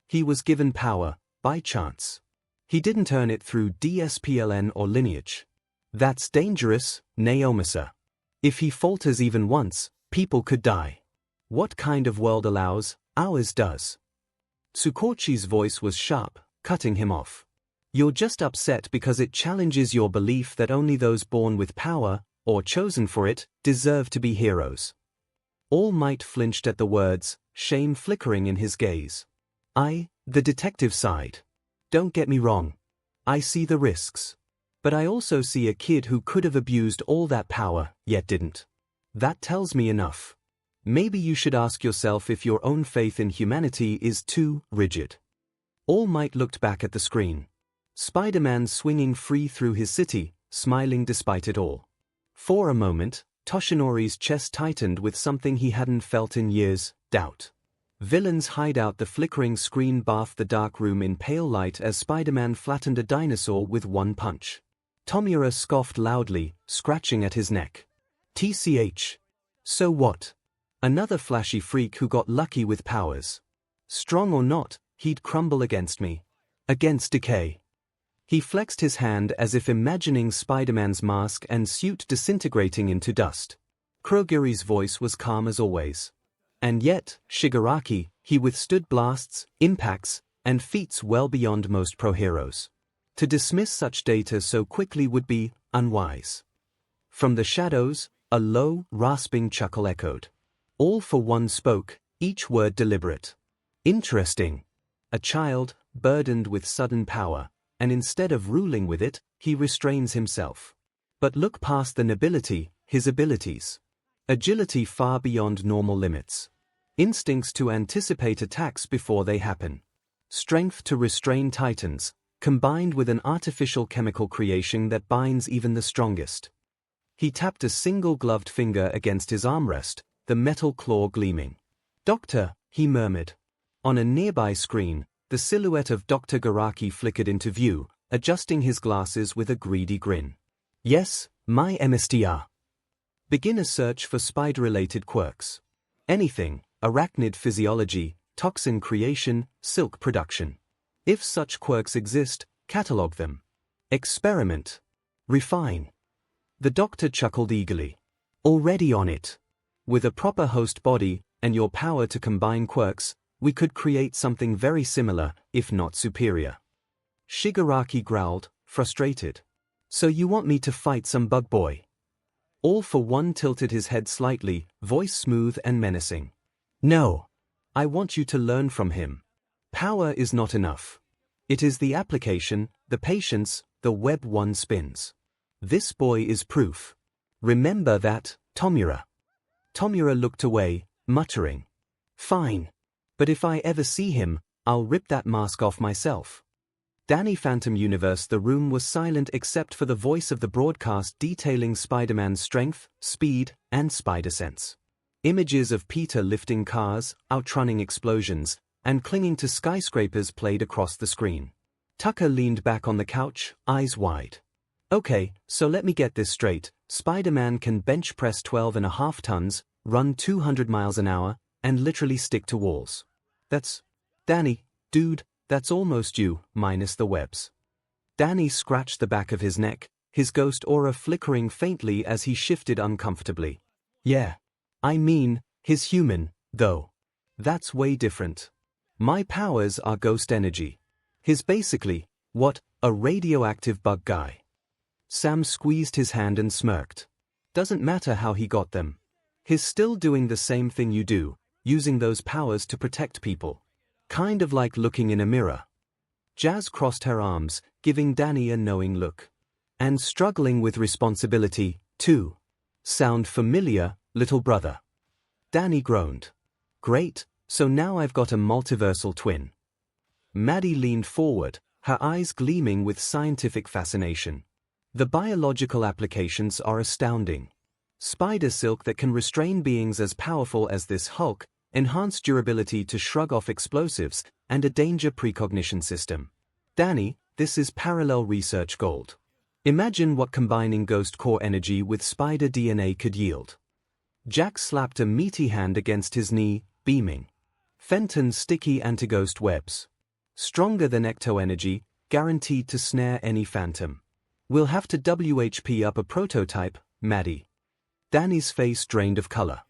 He was given power, by chance. He didn't earn it through DSPLN or lineage. That's dangerous, Naomasa. If he falters even once, people could die. What kind of world allows, ours does. Tsukochi's voice was sharp, cutting him off. You're just upset because it challenges your belief that only those born with power, or chosen for it, deserve to be heroes. All Might flinched at the words, shame flickering in his gaze. The detective side. Don't get me wrong. I see the risks. But I also see a kid who could have abused all that power, yet didn't. That tells me enough. Maybe you should ask yourself if your own faith in humanity is too rigid. All Might looked back at the screen. Spider-Man swinging free through his city, smiling despite it all. For a moment, Toshinori's chest tightened with something he hadn't felt in years, doubt. Villains hide out. The flickering screen bathed the dark room in pale light as Spider-Man flattened a dinosaur with one punch. Tomura scoffed loudly, scratching at his neck. TCH. So what? Another flashy freak who got lucky with powers. Strong or not, he'd crumble against me. Against decay. He flexed his hand as if imagining Spider-Man's mask and suit disintegrating into dust. Kurogiri's voice was calm as always. And yet, Shigaraki, he withstood blasts, impacts, and feats well beyond most pro heroes. To dismiss such data so quickly would be unwise. From the shadows, a low, rasping chuckle echoed. All for one spoke, each word deliberate. Interesting. A child, burdened with sudden power, and instead of ruling with it, he restrains himself. But look past the nobility, his abilities. Agility far beyond normal limits. Instincts to anticipate attacks before they happen. Strength to restrain titans, combined with an artificial chemical creation that binds even the strongest. He tapped a single gloved finger against his armrest, the metal claw gleaming. "Doctor," he murmured. On a nearby screen, the silhouette of Dr. Garaki flickered into view, adjusting his glasses with a greedy grin. "Yes, my MSTR. Begin a search for spider-related quirks. Anything, arachnid physiology, toxin creation, silk production. If such quirks exist, catalog them. Experiment. Refine." The doctor chuckled eagerly. "Already on it. With a proper host body, and your power to combine quirks, we could create something very similar, if not superior." Shigaraki growled, frustrated. "So you want me to fight some bug boy?" All for one tilted his head slightly, voice smooth and menacing. "No. I want you to learn from him. Power is not enough. It is the application, the patience, the web one spins. This boy is proof. Remember that, Tomura." Tomura looked away, muttering. "Fine. But if I ever see him, I'll rip that mask off myself." Danny Phantom Universe. The room was silent except for the voice of the broadcast detailing Spider-Man's strength, speed, and spider sense. Images of Peter lifting cars, outrunning explosions, and clinging to skyscrapers played across the screen. Tucker leaned back on the couch, eyes wide. "Okay, so let me get this straight. Spider-Man can bench press 12.5 tons, run 200 miles an hour, and literally stick to walls. That's... Danny, dude, that's almost you, minus the webs." Danny scratched the back of his neck, his ghost aura flickering faintly as he shifted uncomfortably. "Yeah. I mean, his human, though. That's way different. My powers are ghost energy. His basically, what, a radioactive bug guy." Sam squeezed his hand and smirked. "Doesn't matter how he got them. He's still doing the same thing you do, using those powers to protect people. Kind of like looking in a mirror." Jazz crossed her arms, giving Danny a knowing look. "And struggling with responsibility, too. Sound familiar, little brother?" Danny groaned. "Great, so now I've got a multiversal twin." Maddie leaned forward, her eyes gleaming with scientific fascination. "The biological applications are astounding. Spider silk that can restrain beings as powerful as this Hulk, enhanced durability to shrug off explosives, and a danger precognition system. Danny, this is parallel research gold. Imagine what combining ghost core energy with spider DNA could yield." Jack slapped a meaty hand against his knee, beaming. "Fenton's sticky anti-ghost webs. Stronger than ecto energy, guaranteed to snare any phantom. We'll have to WHP up a prototype, Maddie." Danny's face drained of color.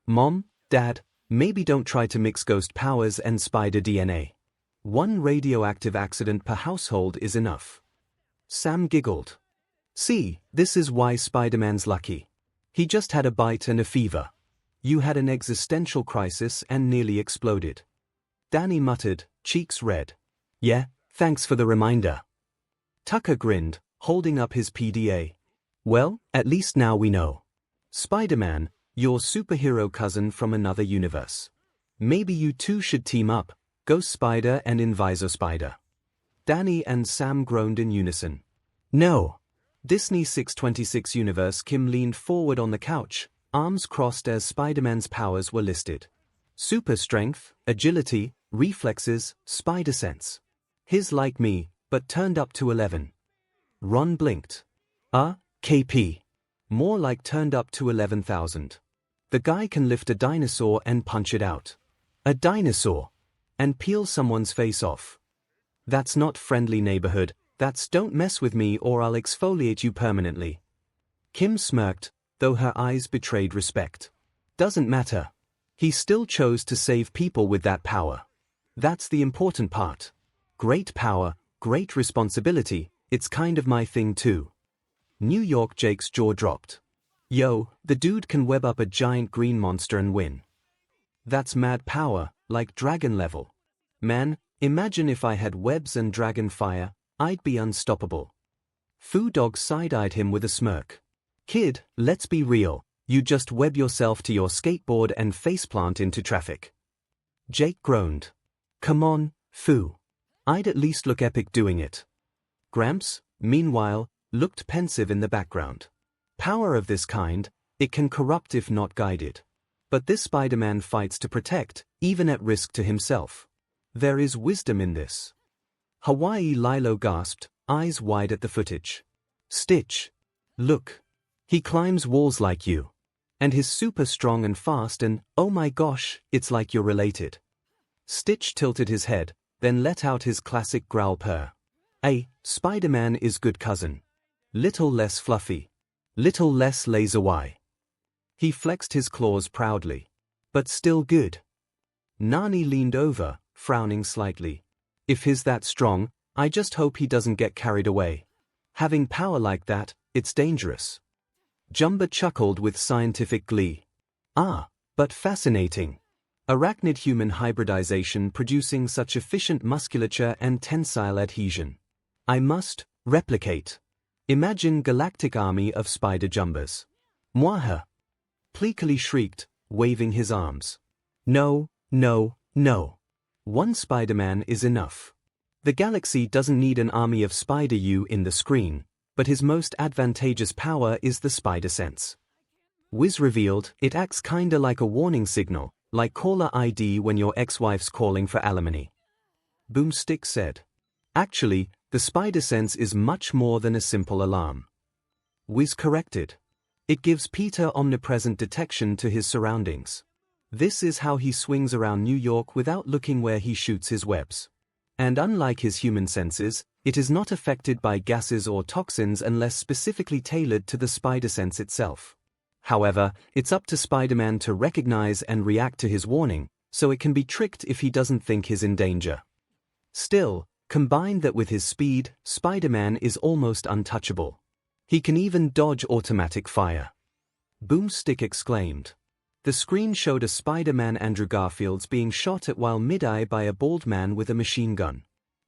Mom, Dad, maybe don't try to mix ghost powers and spider DNA. One radioactive accident per household is enough." Sam giggled. "See, this is why Spider-Man's lucky. He just had a bite and a fever. You had an existential crisis and nearly exploded." Danny muttered, cheeks red. "Yeah, thanks for the reminder." Tucker grinned, holding up his PDA. "Well, at least now we know. Spider-Man, your superhero cousin from another universe. Maybe you two should team up, Ghost Spider and Invisor Spider." Danny and Sam groaned in unison. "No." Disney 626 Universe. Kim leaned forward on the couch, arms crossed as Spider-Man's powers were listed. Super strength, agility, reflexes, spider sense. His like me, but turned up to 11. Ron blinked. KP. More like turned up to 11,000. The guy can lift a dinosaur and punch it out. A dinosaur. And peel someone's face off. That's not friendly neighborhood, that's don't mess with me or I'll exfoliate you permanently. Kim smirked, though her eyes betrayed respect. Doesn't matter. He still chose to save people with that power. That's the important part. Great power, great responsibility, it's kind of my thing too. New York Jake's jaw dropped. Yo, the dude can web up a giant green monster and win. That's mad power, like dragon level. Man, imagine if I had webs and dragon fire, I'd be unstoppable. Foo Dog side-eyed him with a smirk. Kid, let's be real, you just web yourself to your skateboard and faceplant into traffic. Jake groaned. Come on, Foo. I'd at least look epic doing it. Gramps, meanwhile, looked pensive in the background. Power of this kind, it can corrupt if not guided. But this Spider-Man fights to protect, even at risk to himself. There is wisdom in this. 𝐒𝐻𝐢𝐫 gasped, eyes wide at the footage. Stitch. Look. He climbs walls like you. And he's super strong and fast and, oh my gosh, it's like you're related. Stitch tilted his head, then let out his classic growl purr. Spider-Man is good cousin. Little less fluffy. Little less laser Y. He flexed his claws proudly. But still good. Nani leaned over, frowning slightly. If he's that strong, I just hope he doesn't get carried away. Having power like that, it's dangerous. Jumba chuckled with scientific glee. Ah, but fascinating. Arachnid-human hybridization producing such efficient musculature and tensile adhesion. I must replicate. Imagine galactic army of spider jumbas. Mwaha. Pleakily shrieked, waving his arms. No, no, no. One Spider-Man is enough. The galaxy doesn't need an army of Spider-You in the screen, but his most advantageous power is the spider sense. Wiz revealed, it acts kinda like a warning signal, like caller ID when your ex-wife's calling for alimony. Boomstick said. Actually, the spider sense is much more than a simple alarm. Wiz corrected. It gives Peter omnipresent detection to his surroundings. This is how he swings around New York without looking where he shoots his webs. And unlike his human senses, it is not affected by gases or toxins unless specifically tailored to the spider sense itself. However, it's up to Spider-Man to recognize and react to his warning, so it can be tricked if he doesn't think he's in danger. Still, combine that with his speed, Spider-Man is almost untouchable. He can even dodge automatic fire. Boomstick exclaimed. The screen showed a Spider-Man Andrew Garfield's being shot at while mid-eye by a bald man with a machine gun.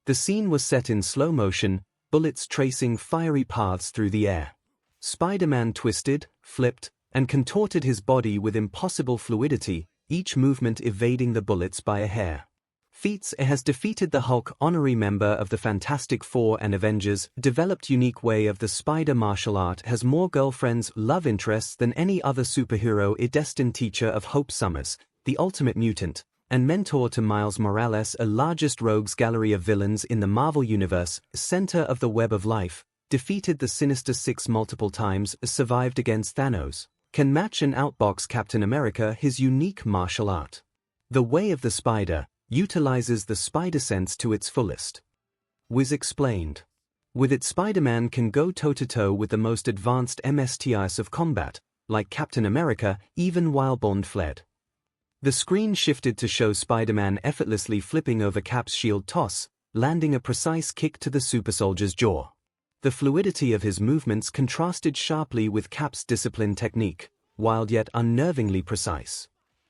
The scene was set in slow motion, bullets tracing fiery paths through the air. Spider-Man twisted, flipped, and contorted his body with impossible fluidity, each movement evading the bullets by a hair. Feats has defeated the Hulk, honorary member of the Fantastic Four and Avengers, developed unique way of the spider martial art, has more girlfriends, love interests than any other superhero, a destined teacher of Hope Summers, the ultimate mutant, and mentor to Miles Morales, a largest rogues gallery of villains in the Marvel Universe, center of the web of life, defeated the Sinister Six multiple times, survived against Thanos, can match and outbox Captain America, his unique martial art. The Way of the Spider utilizes the spider sense to its fullest. Wiz explained. With it, Spider-Man can go toe-to-toe with the most advanced MSTIs of combat, like Captain America, even while Bond fled. The screen shifted to show Spider-Man effortlessly flipping over Cap's shield toss, landing a precise kick to the super soldier's jaw. The fluidity of his movements contrasted sharply with Cap's disciplined technique, wild yet unnervingly precise.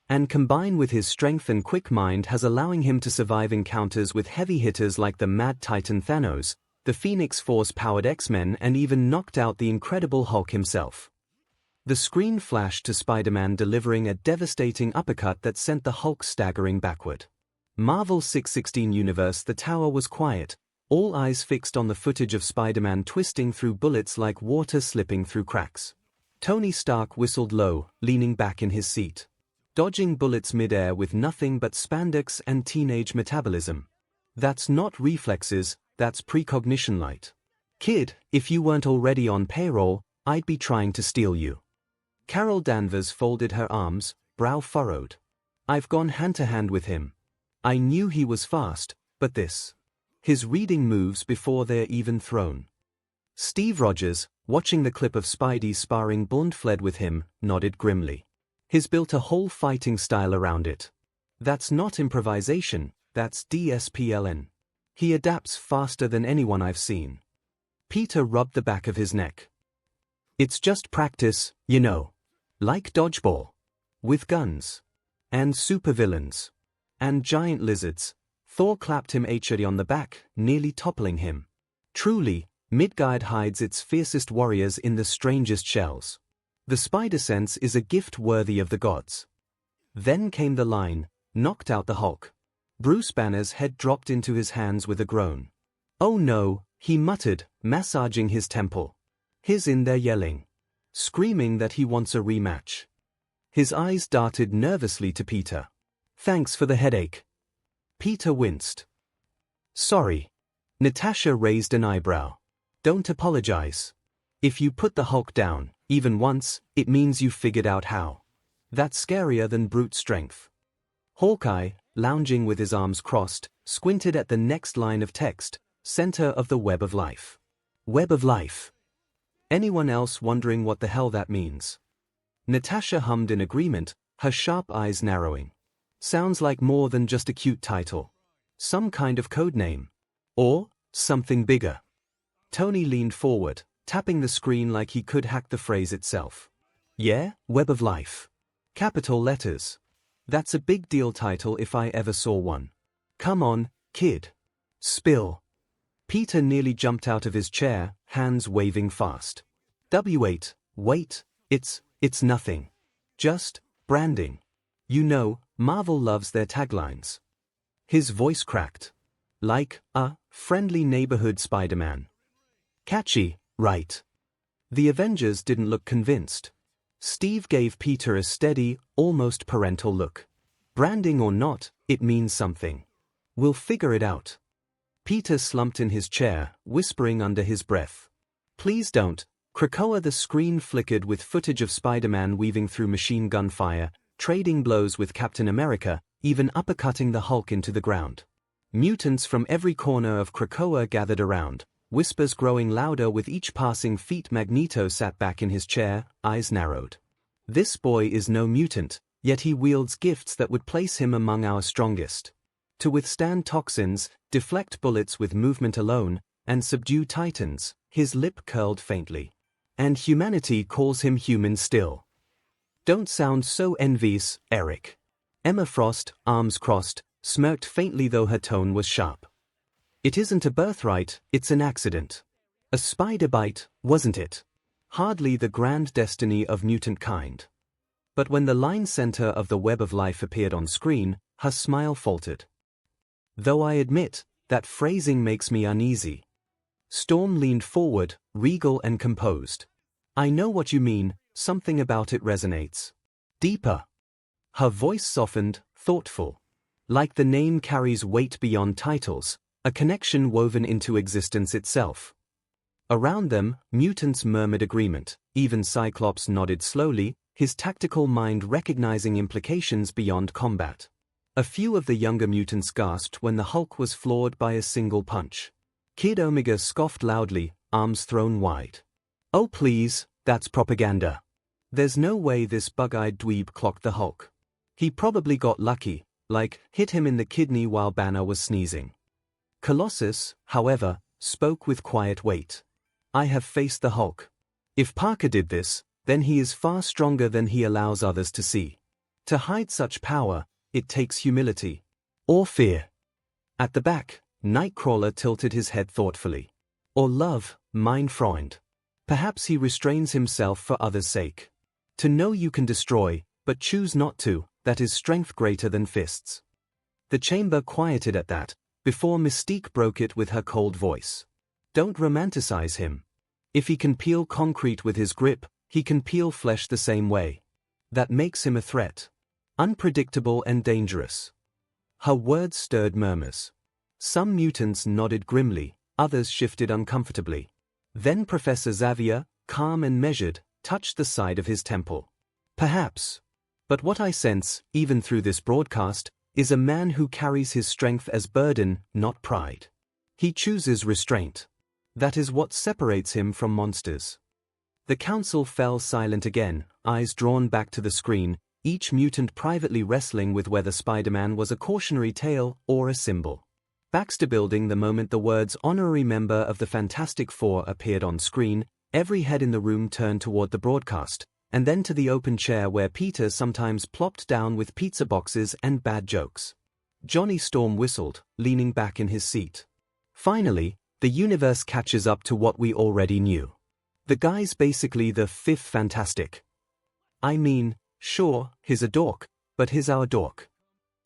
And combined with his strength and quick mind has allowing him to survive encounters with heavy hitters like the Mad Titan Thanos, the Phoenix Force-powered X-Men, and even knocked out the Incredible Hulk himself. The screen flashed to Spider-Man delivering a devastating uppercut that sent the Hulk staggering backward. Marvel 616 universe. The tower was quiet, all eyes fixed on the footage of Spider-Man twisting through bullets like water slipping through cracks. Tony Stark whistled low, leaning back in his seat. Dodging bullets mid-air with nothing but spandex and teenage metabolism. That's not reflexes, that's precognition light. Kid, if you weren't already on payroll, I'd be trying to steal you. Carol Danvers folded her arms, brow furrowed. I've gone hand-to-hand with him. I knew he was fast, but this. His reading moves before they're even thrown. Steve Rogers, watching the clip of Spidey sparring Bond fled with him, nodded grimly. He's built a whole fighting style around it. That's not improvisation, that's DSPLN. He adapts faster than anyone I've seen. Peter rubbed the back of his neck. It's just practice, you know. Like dodgeball. With guns. And supervillains. And giant lizards. Thor clapped him hard on the back, nearly toppling him. Truly, Midgard hides its fiercest warriors in the strangest shells. The spider sense is a gift worthy of the gods. Then came the line, knocked out the Hulk. Bruce Banner's head dropped into his hands with a groan. Oh no, he muttered, massaging his temple. He's in there yelling. Screaming that he wants a rematch. His eyes darted nervously to Peter. Thanks for the headache. Peter winced. Sorry. Natasha raised an eyebrow. Don't apologize. If you put the Hulk down, even once, it means you figured out how. That's scarier than brute strength. Hawkeye, lounging with his arms crossed, squinted at the next line of text, center of the web of life. Web of life. Anyone else wondering what the hell that means? Natasha hummed in agreement, her sharp eyes narrowing. Sounds like more than just a cute title. Some kind of code name. Or something bigger. Tony leaned forward, tapping the screen like he could hack the phrase itself. Yeah, Web of Life. Capital letters. That's a big deal title if I ever saw one. Come on, kid. Spill. Peter nearly jumped out of his chair, hands waving fast. W8, wait, it's nothing. Just branding. You know, Marvel loves their taglines. His voice cracked. Like a friendly neighborhood Spider-Man. Catchy, right? The Avengers didn't look convinced. Steve gave Peter a steady, almost parental look. Branding or not, it means something. We'll figure it out. Peter slumped in his chair, whispering under his breath. Please don't. Krakoa. The screen flickered with footage of Spider-Man weaving through machine gun fire, trading blows with Captain America, even uppercutting the Hulk into the ground. Mutants from every corner of Krakoa gathered around, whispers growing louder with each passing feat. Magneto sat back in his chair, eyes narrowed. This boy is no mutant, yet he wields gifts that would place him among our strongest. To withstand toxins, deflect bullets with movement alone, and subdue titans, his lip curled faintly. And humanity calls him human still. Don't sound so envious, Eric. Emma Frost, arms crossed, smirked faintly though her tone was sharp. It isn't a birthright, it's an accident. A spider bite, wasn't it? Hardly the grand destiny of mutant kind. But when the line center of the Web of Life appeared on screen, her smile faltered. Though I admit, that phrasing makes me uneasy. Storm leaned forward, regal and composed. I know what you mean, something about it resonates. Deeper. Her voice softened, thoughtful. Like the name carries weight beyond titles, a connection woven into existence itself. Around them, mutants murmured agreement, even Cyclops nodded slowly, his tactical mind recognizing implications beyond combat. A few of the younger mutants gasped when the Hulk was floored by a single punch. Kid Omega scoffed loudly, arms thrown wide. Oh please, that's propaganda. There's no way this bug-eyed dweeb clocked the Hulk. He probably got lucky, like, hit him in the kidney while Banner was sneezing. Colossus, however, spoke with quiet weight. I have faced the Hulk. If Parker did this, then he is far stronger than he allows others to see. To hide such power, it takes humility. Or fear. At the back, Nightcrawler tilted his head thoughtfully. Or love, mein Freund. Perhaps he restrains himself for others' sake. To know you can destroy, but choose not to, that is strength greater than fists. The chamber quieted at that, before Mystique broke it with her cold voice. Don't romanticize him. If he can peel concrete with his grip, he can peel flesh the same way. That makes him a threat. Unpredictable and dangerous. Her words stirred murmurs. Some mutants nodded grimly, others shifted uncomfortably. Then Professor Xavier, calm and measured, touched the side of his temple. Perhaps. But what I sense, even through this broadcast, is a man who carries his strength as burden, not pride. He chooses restraint. That is what separates him from monsters. The council fell silent again, eyes drawn back to the screen, each mutant privately wrestling with whether Spider-Man was a cautionary tale or a symbol. Baxter Building. The moment the words honorary member of the Fantastic Four appeared on screen, every head in the room turned toward the broadcast, and then to the open chair where Peter sometimes plopped down with pizza boxes and bad jokes. Johnny Storm whistled, leaning back in his seat. Finally, the universe catches up to what we already knew. The guy's basically the fifth Fantastic. I mean, sure, he's a dork, but he's our dork.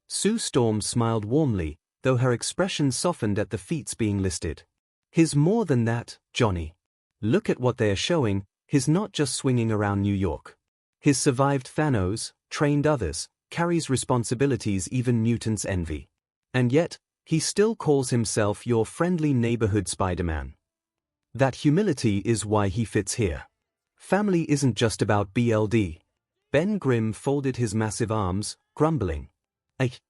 Sue Storm smiled warmly, though her expression softened at the feats being listed. He's more than that, Johnny. Look at what they are showing. He's not just swinging around New York. He's survived Thanos, trained others, carries responsibilities even mutants envy. And yet, he still calls himself your friendly neighborhood Spider-Man. That humility is why he fits here. Family isn't just about BLD. Ben Grimm folded his massive arms, grumbling.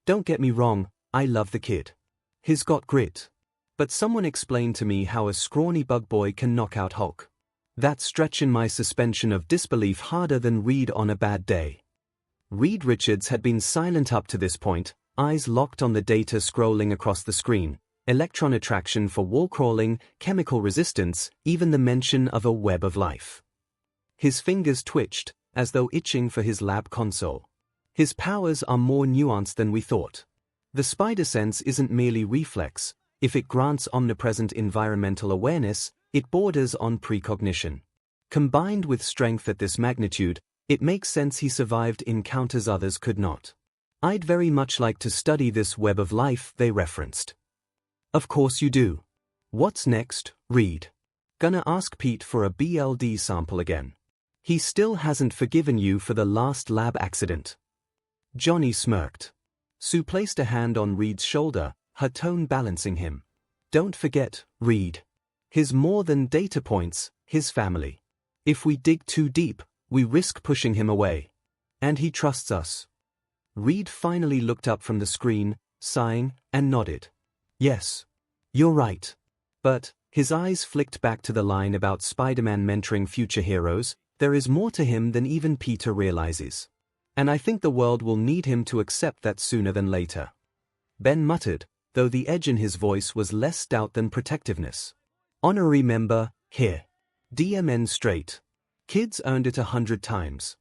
Don't get me wrong, I love the kid. He's got grit. But someone explained to me how a scrawny bug boy can knock out Hulk. That's stretching my suspension of disbelief harder than Reed on a bad day. Reed Richards had been silent up to this point, eyes locked on the data scrolling across the screen, electron attraction for wall crawling, chemical resistance, even the mention of a web of life. His fingers twitched, as though itching for his lab console. His powers are more nuanced than we thought. The spider sense isn't merely reflex. If it grants omnipresent environmental awareness, it borders on precognition. Combined with strength at this magnitude, it makes sense he survived encounters others could not. I'd very much like to study this web of life they referenced. Of course you do. What's next, Reed? Gonna ask Pete for a BLD sample again. He still hasn't forgiven you for the last lab accident. Johnny smirked. Sue placed a hand on Reed's shoulder, her tone balancing him. Don't forget, Reed. He's more than data points, his family. If we dig too deep, we risk pushing him away. And he trusts us. Reed finally looked up from the screen, sighing, and nodded. Yes. You're right. But, his eyes flicked back to the line about Spider-Man mentoring future heroes. There is more to him than even Peter realizes. And I think the world will need him to accept that sooner than later. Ben muttered, though the edge in his voice was less doubt than protectiveness. Honorary member, here. DMN straight. Kids earned it 100 times.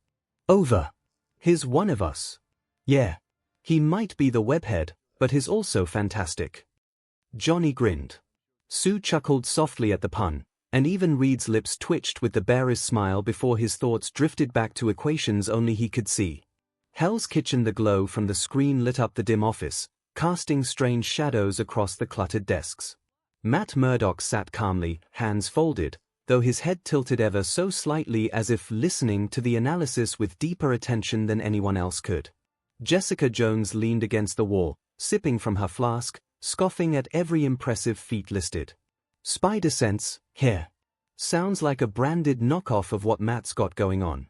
Over. He's one of us. Yeah. He might be the webhead, but he's also fantastic. Johnny grinned. Sue chuckled softly at the pun, and even Reed's lips twitched with the barest smile before his thoughts drifted back to equations only he could see. Hell's Kitchen. The glow from the screen lit up the dim office, casting strange shadows across the cluttered desks. Matt Murdock sat calmly, hands folded, though his head tilted ever so slightly as if listening to the analysis with deeper attention than anyone else could. Jessica Jones leaned against the wall, sipping from her flask, scoffing at every impressive feat listed. Spider sense, here. Sounds like a branded knockoff of what Matt's got going on.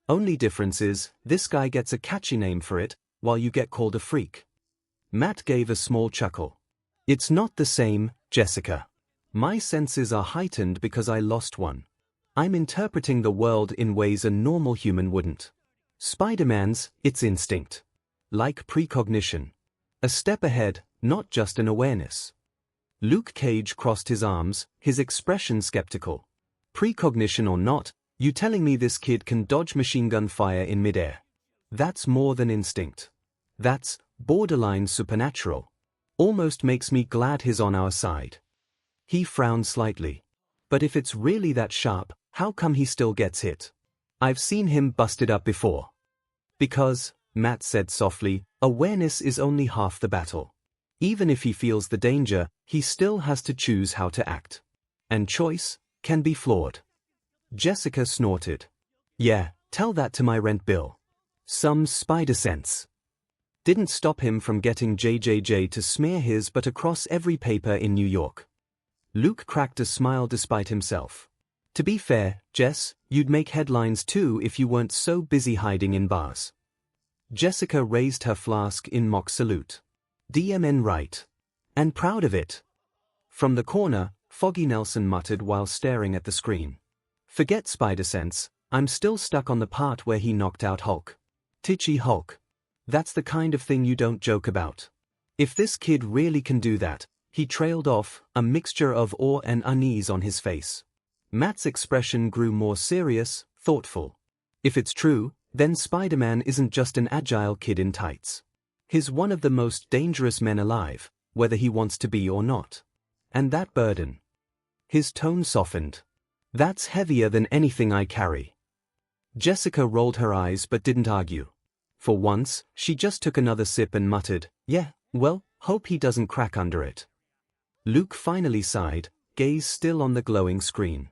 Only difference is, this guy gets a catchy name for it, while you get called a freak. Matt gave a small chuckle. It's not the same, Jessica. My senses are heightened because I lost one. I'm interpreting the world in ways a normal human wouldn't. Spider-Man's, it's instinct. Like precognition. A step ahead, not just an awareness. Luke Cage crossed his arms, his expression skeptical. Precognition or not, you telling me this kid can dodge machine gun fire in midair? That's more than instinct. That's borderline supernatural. Almost makes me glad he's on our side. He frowned slightly. But if it's really that sharp, how come he still gets hit? I've seen him busted up before. Because, Matt said softly, awareness is only half the battle. Even if he feels the danger, he still has to choose how to act. And choice can be flawed. Jessica snorted. Yeah, tell that to my rent bill. Some spider sense. Didn't stop him from getting JJJ to smear his butt across every paper in New York. Luke cracked a smile despite himself. To be fair, Jess, you'd make headlines too if you weren't so busy hiding in bars. Jessica raised her flask in mock salute. DMN right. And proud of it. From the corner, Foggy Nelson muttered while staring at the screen. Forget spider sense, I'm still stuck on the part where he knocked out Hulk. Titchy Hulk. That's the kind of thing you don't joke about. If this kid really can do that, He trailed off, a mixture of awe and unease on his face. Matt's expression grew more serious, thoughtful. If it's true, then Spider-Man isn't just an agile kid in tights. He's one of the most dangerous men alive, whether he wants to be or not. And that burden. His tone softened. That's heavier than anything I carry. Jessica rolled her eyes but didn't argue. For once, she just took another sip and muttered, "Yeah, well, hope he doesn't crack under it." Luke finally sighed, gaze still on the glowing screen.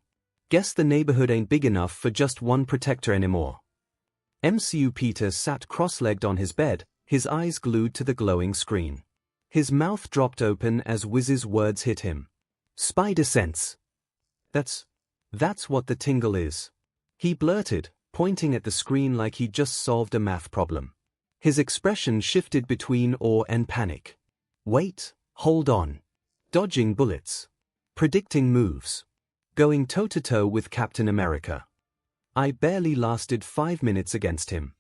Guess the neighborhood ain't big enough for just one protector anymore. MCU Peter sat cross-legged on his bed, his eyes glued to the glowing screen. His mouth dropped open as Wiz's words hit him. Spider sense. That's what the tingle is. He blurted, pointing at the screen like he'd just solved a math problem. His expression shifted between awe and panic. Wait, hold on. Dodging bullets. Predicting moves. Going toe-to-toe with Captain America. I barely lasted 5 minutes against him.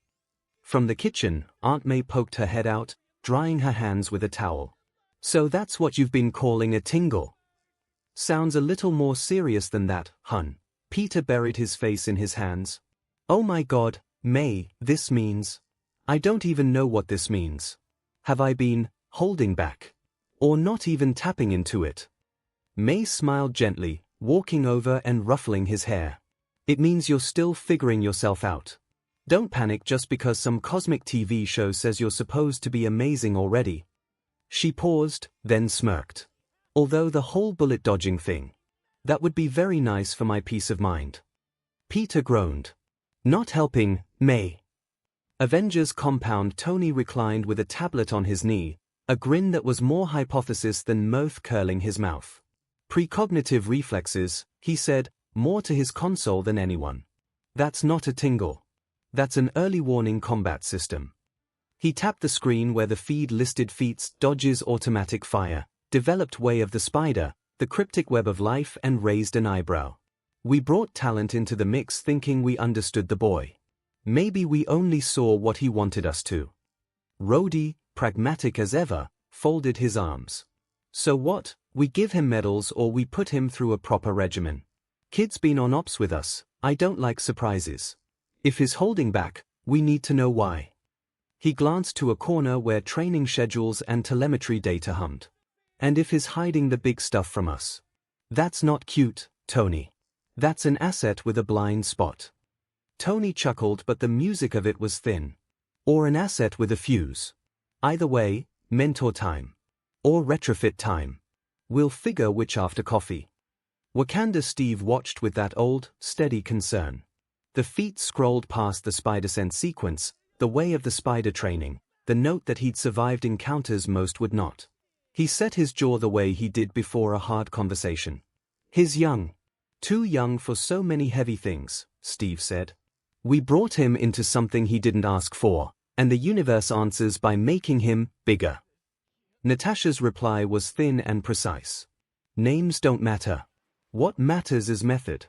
From the kitchen, Aunt May poked her head out, drying her hands with a towel. So that's what you've been calling a tingle? Sounds a little more serious than that, hun. Peter buried his face in his hands. Oh my God, May, this means... I don't even know what this means. Have I been holding back? Or not even tapping into it? May smiled gently, walking over and ruffling his hair. It means you're still figuring yourself out. Don't panic just because some cosmic TV show says you're supposed to be amazing already. She paused, then smirked. Although the whole bullet dodging thing. That would be very nice for my peace of mind. Peter groaned. Not helping, May. Avengers compound. Tony reclined with a tablet on his knee, a grin that was more hypothesis than mirth curling his mouth. Precognitive reflexes, he said, more to his console than anyone. That's not a tingle. That's an early warning combat system. He tapped the screen where the feed listed feats, dodges, automatic fire, developed way of the spider, the cryptic web of life, and raised an eyebrow. We brought talent into the mix thinking we understood the boy. Maybe we only saw what he wanted us to. Rhodey, pragmatic as ever, folded his arms. So what? We give him medals or we put him through a proper regimen. Kid's been on ops with us. I don't like surprises. If he's holding back, we need to know why. He glanced to a corner where training schedules and telemetry data hummed. And if he's hiding the big stuff from us? That's not cute, Tony. That's an asset with a blind spot. Tony chuckled, but the music of it was thin. Or an asset with a fuse. Either way, mentor time. Or retrofit time. We'll figure which after coffee. Wakanda Steve watched with that old, steady concern. The feet scrolled past the spider sense sequence, the way of the spider training, the note that he'd survived encounters most would not. He set his jaw the way he did before a hard conversation. He's young. Too young for so many heavy things, Steve said. We brought him into something he didn't ask for, and the universe answers by making him bigger. Natasha's reply was thin and precise. Names don't matter. What matters is method.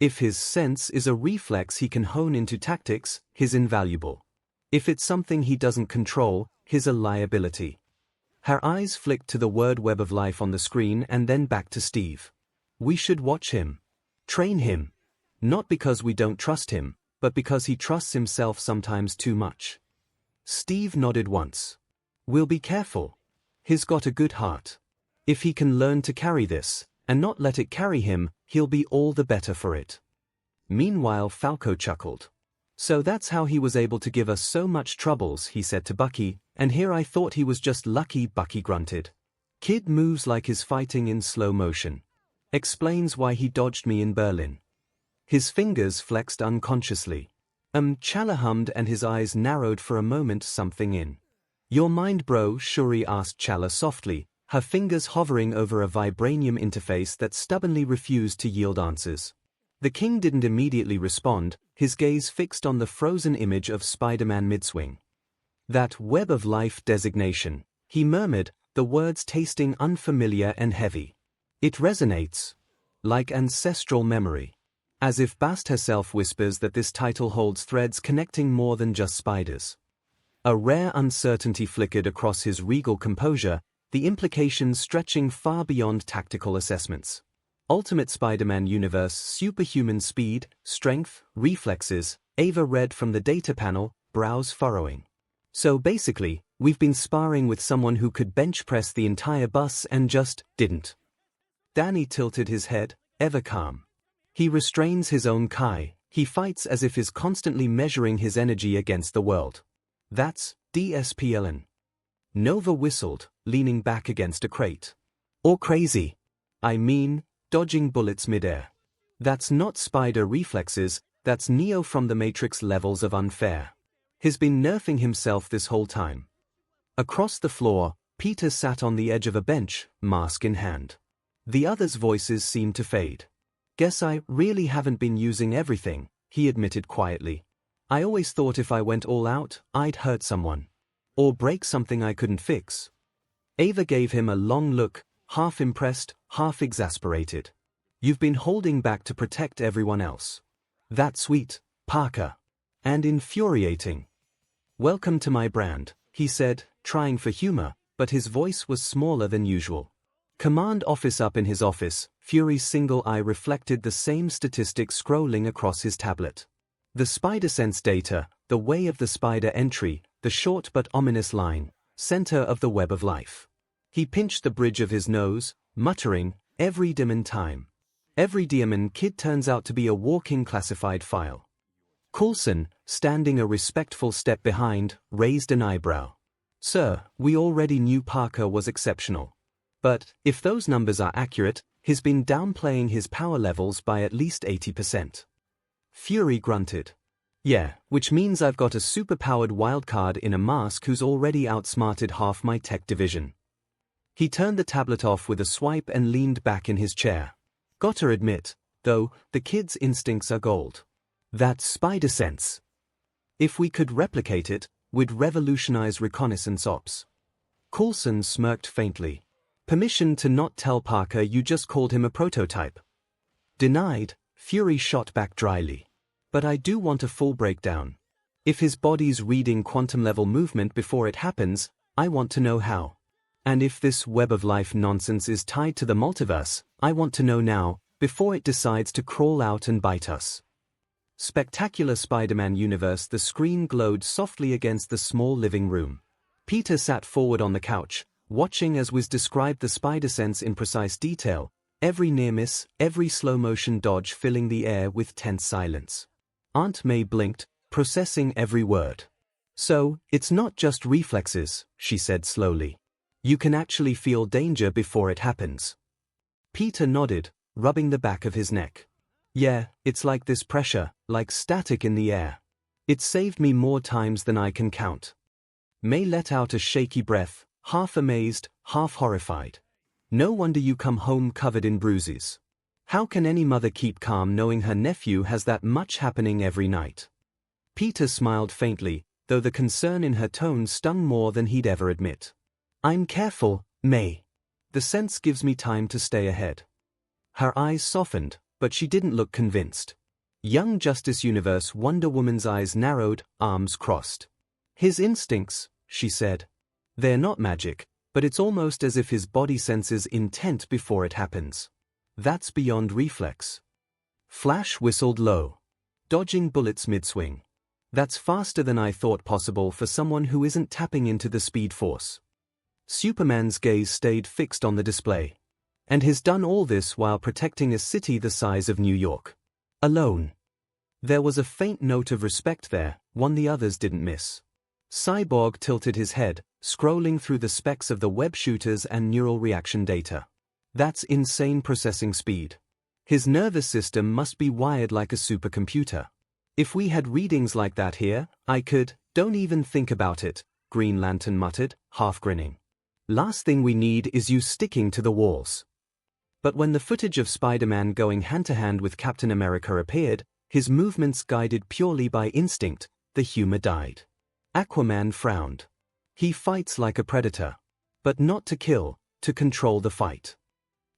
If his sense is a reflex he can hone into tactics, he's invaluable. If it's something he doesn't control, he's a liability. Her eyes flicked to the word web of life on the screen and then back to Steve. We should watch him. Train him. Not because we don't trust him, but because he trusts himself sometimes too much. Steve nodded once. We'll be careful. He's got a good heart. If he can learn to carry this, and not let it carry him, he'll be all the better for it. Meanwhile, Falco chuckled. So that's how he was able to give us so much troubles, he said to Bucky, and here I thought he was just lucky. Bucky grunted. Kid moves like he's fighting in slow motion. Explains why he dodged me in Berlin. His fingers flexed unconsciously. T'Challa hummed and his eyes narrowed for a moment. Something in your mind, bro? Shuri asked T'Challa softly, her fingers hovering over a vibranium interface that stubbornly refused to yield answers. The king didn't immediately respond, his gaze fixed on the frozen image of Spider-Man mid-swing. That web of life designation, he murmured, the words tasting unfamiliar and heavy. It resonates. Like ancestral memory. As if Bast herself whispers that this title holds threads connecting more than just spiders. A rare uncertainty flickered across his regal composure, the implications stretching far beyond tactical assessments. Ultimate Spider-Man Universe superhuman speed, strength, reflexes, Ava read from the data panel, brows furrowing. So basically, we've been sparring with someone who could bench press the entire bus and just didn't. Danny tilted his head, ever calm. He restrains his own Kai, he fights as if is constantly measuring his energy against the world. That's DSPLN. Nova whistled, leaning back against a crate. Or crazy. I mean, dodging bullets midair. That's not spider reflexes, that's Neo from the Matrix levels of unfair. He's been nerfing himself this whole time. Across the floor, Peter sat on the edge of a bench, mask in hand. The others' voices seemed to fade. Guess I really haven't been using everything, he admitted quietly. I always thought if I went all out, I'd hurt someone. Or break something I couldn't fix. Ava gave him a long look, half impressed, half exasperated. You've been holding back to protect everyone else. That's sweet, Parker. And infuriating. Welcome to my brand, he said, trying for humor, but his voice was smaller than usual. Command office up in his office, Fury's single eye reflected the same statistics scrolling across his tablet. The spider sense data, the way of the spider entry, the short but ominous line, center of the web of life. He pinched the bridge of his nose, muttering, every demon time. Every demon kid turns out to be a walking classified file. Coulson, standing a respectful step behind, raised an eyebrow. Sir, we already knew Parker was exceptional. But, if those numbers are accurate, he's been downplaying his power levels by at least 80%. Fury grunted. Yeah, which means I've got a superpowered wildcard in a mask who's already outsmarted half my tech division. He turned the tablet off with a swipe and leaned back in his chair. Gotta admit, though, the kid's instincts are gold. That's spider sense. If we could replicate it, we'd revolutionize reconnaissance ops. Coulson smirked faintly. Permission to not tell Parker you just called him a prototype. Denied, Fury shot back dryly. But I do want a full breakdown. If his body's reading quantum-level movement before it happens, I want to know how. And if this web of life nonsense is tied to the multiverse, I want to know now, before it decides to crawl out and bite us. Spectacular Spider-Man Universe. The screen glowed softly against the small living room. Peter sat forward on the couch, watching as was described the spider sense in precise detail, every near miss, every slow-motion dodge filling the air with tense silence. Aunt May blinked, processing every word. So, it's not just reflexes, she said slowly. You can actually feel danger before it happens. Peter nodded, rubbing the back of his neck. Yeah, it's like this pressure, like static in the air. It's saved me more times than I can count. May let out a shaky breath, half amazed, half horrified. No wonder you come home covered in bruises. How can any mother keep calm knowing her nephew has that much happening every night? Peter smiled faintly, though the concern in her tone stung more than he'd ever admit. I'm careful, May. The sense gives me time to stay ahead. Her eyes softened, but she didn't look convinced. Young Justice Universe Wonder Woman's eyes narrowed, arms crossed. His instincts, she said. They're not magic, but it's almost as if his body senses intent before it happens. That's beyond reflex. Flash whistled low. Dodging bullets mid-swing. That's faster than I thought possible for someone who isn't tapping into the speed force. Superman's gaze stayed fixed on the display. And he's done all this while protecting a city the size of New York. Alone. There was a faint note of respect there, one the others didn't miss. Cyborg tilted his head, scrolling through the specs of the web shooters and neural reaction data. That's insane processing speed. His nervous system must be wired like a supercomputer. If we had readings like that here, I could. Don't even think about it, Green Lantern muttered, half grinning. Last thing we need is you sticking to the walls. But when the footage of Spider-Man going hand-to-hand with Captain America appeared, his movements guided purely by instinct, the humor died. Aquaman frowned. He fights like a predator. But not to kill, to control the fight.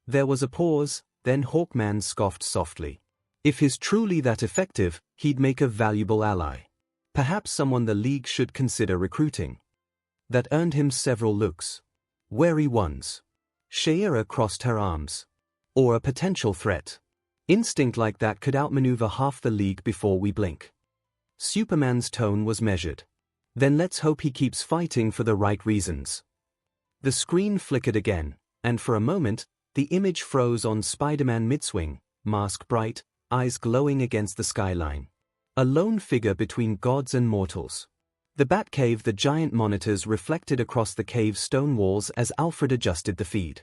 There was a pause, then Hawkman scoffed softly. If he's truly that effective, he'd make a valuable ally. Perhaps someone the League should consider recruiting. That earned him several looks. Wary ones. 𝐂𝐬𝐽 crossed her arms. Or a potential threat. Instinct like that could outmaneuver half the league before we blink. Superman's tone was measured. Then let's hope he keeps fighting for the right reasons. The screen flickered again, and for a moment, the image froze on Spider-Man mid-swing, mask bright, eyes glowing against the skyline. A lone figure between gods and mortals. The Batcave, the giant monitors reflected across the cave's stone walls as Alfred adjusted the feed.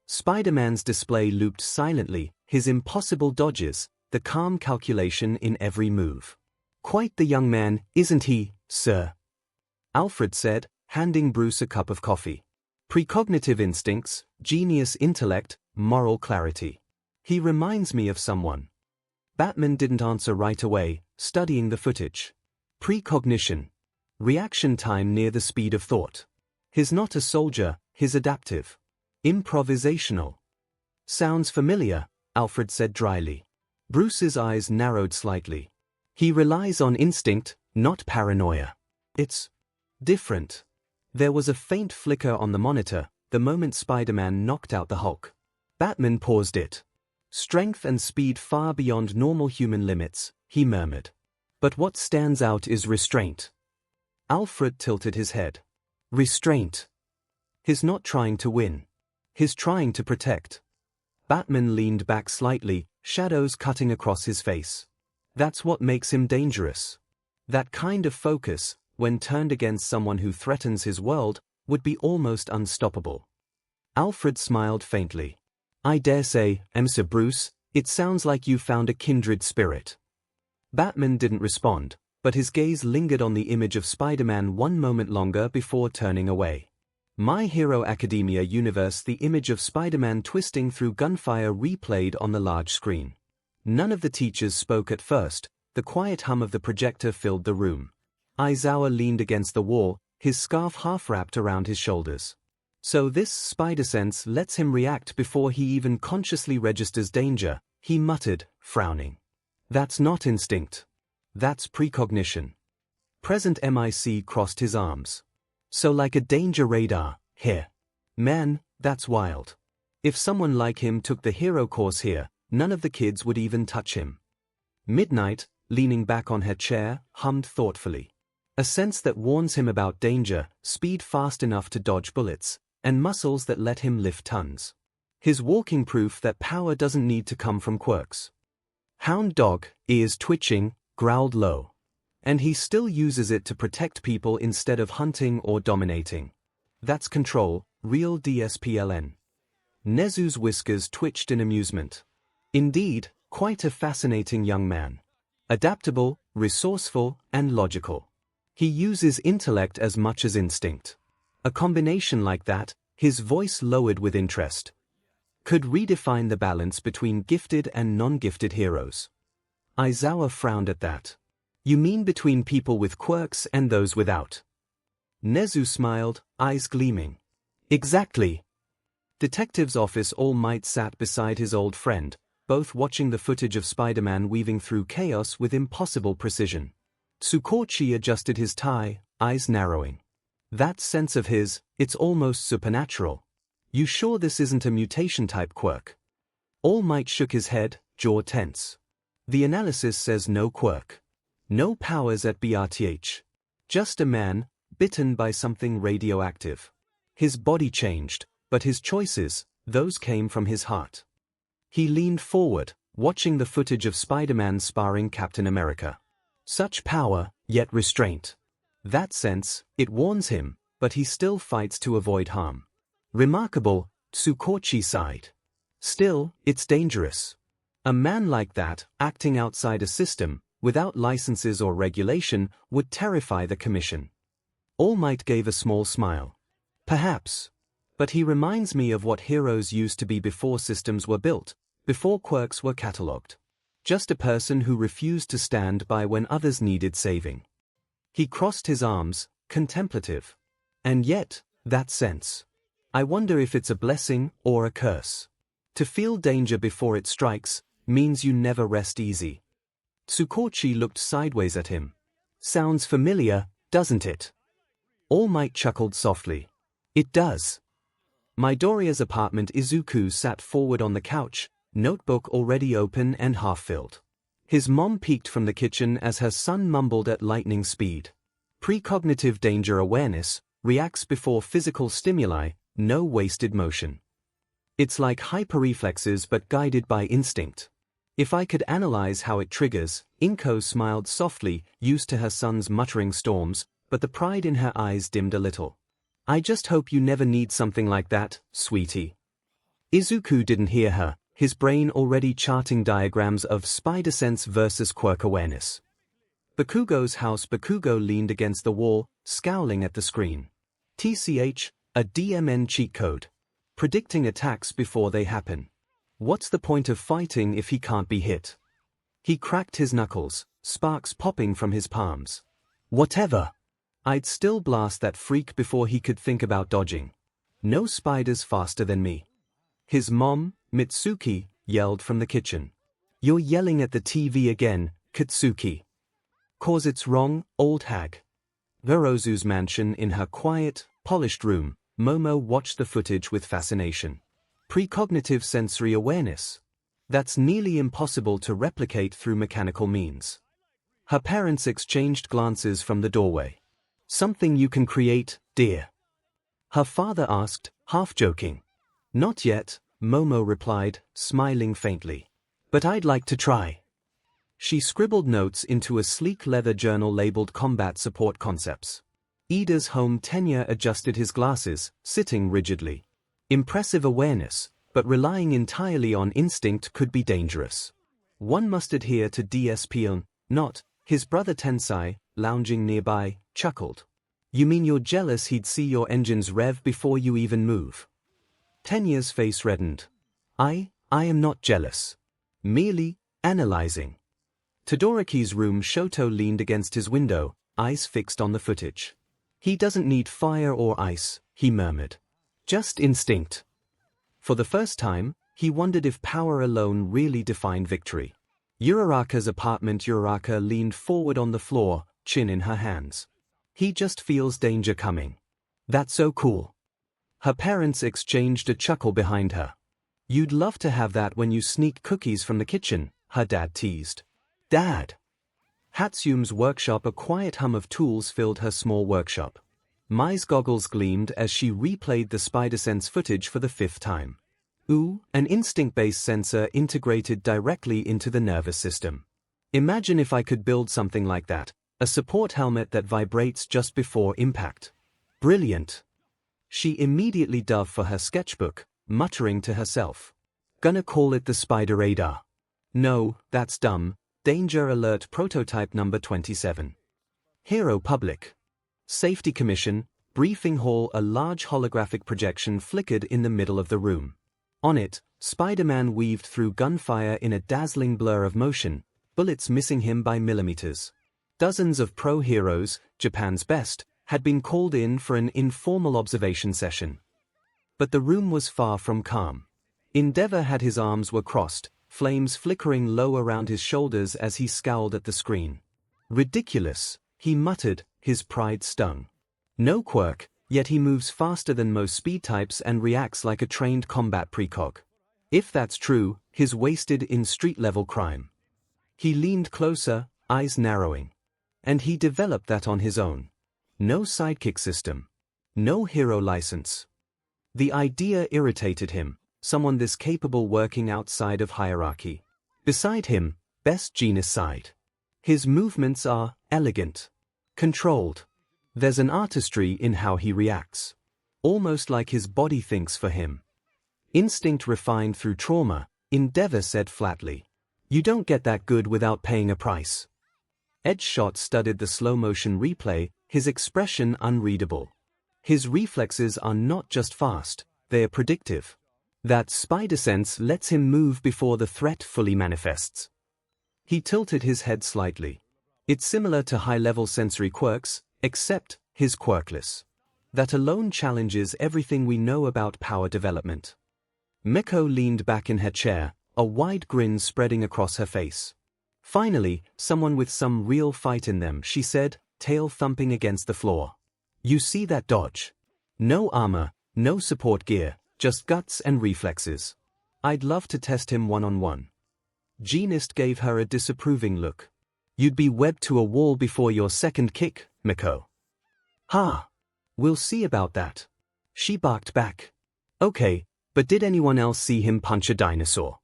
Spider-Man's display looped silently, his impossible dodges, the calm calculation in every move. Quite the young man, isn't he, sir? Alfred said, handing Bruce a cup of coffee. Precognitive instincts, genius intellect, moral clarity. He reminds me of someone. Batman didn't answer right away, studying the footage. Precognition. Reaction time near the speed of thought. He's not a soldier, he's adaptive. Improvisational. Sounds familiar, Alfred said dryly. Bruce's eyes narrowed slightly. He relies on instinct, not paranoia. It's different. There was a faint flicker on the monitor, the moment Spider-Man knocked out the Hulk. Batman paused it. Strength and speed far beyond normal human limits, he murmured. But what stands out is restraint. Alfred tilted his head. Restraint. He's not trying to win. He's trying to protect. Batman leaned back slightly, shadows cutting across his face. That's what makes him dangerous. That kind of focus, when turned against someone who threatens his world, would be almost unstoppable. Alfred smiled faintly. I dare say, Sir Bruce, it sounds like you found a kindred spirit. Batman didn't respond, but his gaze lingered on the image of Spider-Man one moment longer before turning away. My Hero Academia universe. The image of Spider-Man twisting through gunfire replayed on the large screen. None of the teachers spoke at first, the quiet hum of the projector filled the room. Aizawa leaned against the wall, his scarf half wrapped around his shoulders. So this spider sense lets him react before he even consciously registers danger, he muttered, frowning. That's not instinct. That's precognition. Present MIC crossed his arms. So like a danger radar, here. Man, that's wild. If someone like him took the hero course here, none of the kids would even touch him. Midnight, leaning back on her chair, hummed thoughtfully. A sense that warns him about danger, speed fast enough to dodge bullets, and muscles that let him lift tons. His walking proof that power doesn't need to come from quirks. Hound dog, ears twitching, growled low. And he still uses it to protect people instead of hunting or dominating. That's control, real DSPLN. Nezu's whiskers twitched in amusement. Indeed, quite a fascinating young man. Adaptable, resourceful, and logical. He uses intellect as much as instinct. A combination like that, his voice lowered with interest, could redefine the balance between gifted and non-gifted heroes. Aizawa frowned at that. You mean between people with quirks and those without? Nezu smiled, eyes gleaming. Exactly. Detective's office. All Might sat beside his old friend, both watching the footage of Spider-Man weaving through chaos with impossible precision. Tsukochi adjusted his tie, eyes narrowing. That sense of his, it's almost supernatural. You sure this isn't a mutation-type quirk? All Might shook his head, jaw tense. The analysis says no quirk. No powers at BRTH. Just a man, bitten by something radioactive. His body changed, but his choices, those came from his heart. He leaned forward, watching the footage of Spider-Man sparring Captain America. Such power, yet restraint. That sense, it warns him, but he still fights to avoid harm. Remarkable, Tsukochi sighed. Still, it's dangerous. A man like that, acting outside a system, without licenses or regulation, would terrify the Commission. All Might gave a small smile. Perhaps. But he reminds me of what heroes used to be before systems were built, before quirks were catalogued. Just a person who refused to stand by when others needed saving. He crossed his arms, contemplative. And yet, that sense. I wonder if it's a blessing or a curse. To feel danger before it strikes, means you never rest easy. Tsukochi looked sideways at him. Sounds familiar, doesn't it? All Might chuckled softly. It does. Midoriya's apartment. Izuku sat forward on the couch, notebook already open and half-filled. His mom peeked from the kitchen as her son mumbled at lightning speed. Precognitive danger awareness, reacts before physical stimuli, no wasted motion. It's like hyperreflexes but guided by instinct. If I could analyze how it triggers, 𝐒𝐭𝐴 smiled softly, used to her son's muttering storms, but the pride in her eyes dimmed a little. I just hope you never need something like that, sweetie. Izuku didn't hear her, his brain already charting diagrams of spider sense versus quirk awareness. Bakugo's house. Bakugo leaned against the wall, scowling at the screen. TCH, a DMN cheat code. Predicting attacks before they happen. What's the point of fighting if he can't be hit? He cracked his knuckles, sparks popping from his palms. Whatever. I'd still blast that freak before he could think about dodging. No spiders faster than me. His mom, Mitsuki, yelled from the kitchen. You're yelling at the TV again, Katsuki. 'Cause it's wrong, old hag. Verozu's mansion. In her quiet, polished room, Momo watched the footage with fascination. Precognitive sensory awareness. That's nearly impossible to replicate through mechanical means. Her parents exchanged glances from the doorway. Something you can create, dear? Her father asked, half joking. Not yet, Momo replied, smiling faintly. But I'd like to try. She scribbled notes into a sleek leather journal labeled Combat Support Concepts. Ida's home tenure adjusted his glasses, sitting rigidly. Impressive awareness, but relying entirely on instinct could be dangerous. One must adhere to DSPN, not. His brother Tensai, lounging nearby, chuckled. You mean you're jealous he'd see your engines rev before you even move? Tenya's face reddened. I am not jealous. Merely analyzing. Todoroki's room. Shoto leaned against his window, eyes fixed on the footage. He doesn't need fire or ice, he murmured. Just instinct. For the first time, he wondered if power alone really defined victory. Uraraka's apartment. Uraraka leaned forward on the floor, chin in her hands. He just feels danger coming. That's so cool. Her parents exchanged a chuckle behind her. You'd love to have that when you sneak cookies from the kitchen, her dad teased. Dad. Hatsume's workshop. A quiet hum of tools filled her small workshop. Mai's goggles gleamed as she replayed the spider sense footage for the 5th time. Ooh, an instinct-based sensor integrated directly into the nervous system. Imagine if I could build something like that, a support helmet that vibrates just before impact. Brilliant. She immediately dove for her sketchbook, muttering to herself. Gonna call it the Spider Radar. No, that's dumb. Danger alert. Prototype number 27. Hero Public Safety Commission, briefing hall. A large holographic projection flickered in the middle of the room. On it, Spider-Man weaved through gunfire in a dazzling blur of motion, bullets missing him by millimeters. Dozens of pro-heroes, Japan's best, had been called in for an informal observation session. But the room was far from calm. Endeavor had his arms were crossed, flames flickering low around his shoulders as he scowled at the screen. Ridiculous, he muttered, his pride stung. No quirk, yet he moves faster than most speed types and reacts like a trained combat precog. If that's true, he's wasted in street-level crime. He leaned closer, eyes narrowing. And he developed that on his own. No sidekick system. No hero license. The idea irritated him, someone this capable working outside of hierarchy. Beside him, best genus side. His movements are elegant. Controlled. There's an artistry in how he reacts. Almost like his body thinks for him. Instinct refined through trauma, Endeavor said flatly. You don't get that good without paying a price. Edge shot studied the slow-motion replay, his expression unreadable. His reflexes are not just fast, they're predictive. That spider sense lets him move before the threat fully manifests. He tilted his head slightly. It's similar to high-level sensory quirks, except his quirkless. That alone challenges everything we know about power development. Meko leaned back in her chair, a wide grin spreading across her face. Finally, someone with some real fight in them, she said, tail thumping against the floor. You see that dodge? No armor, no support gear, just guts and reflexes. I'd love to test him one-on-one. Gnist gave her a disapproving look. You'd be webbed to a wall before your second kick, Miko. Ha! We'll see about that. She barked back. Okay, but did anyone else see him punch a dinosaur?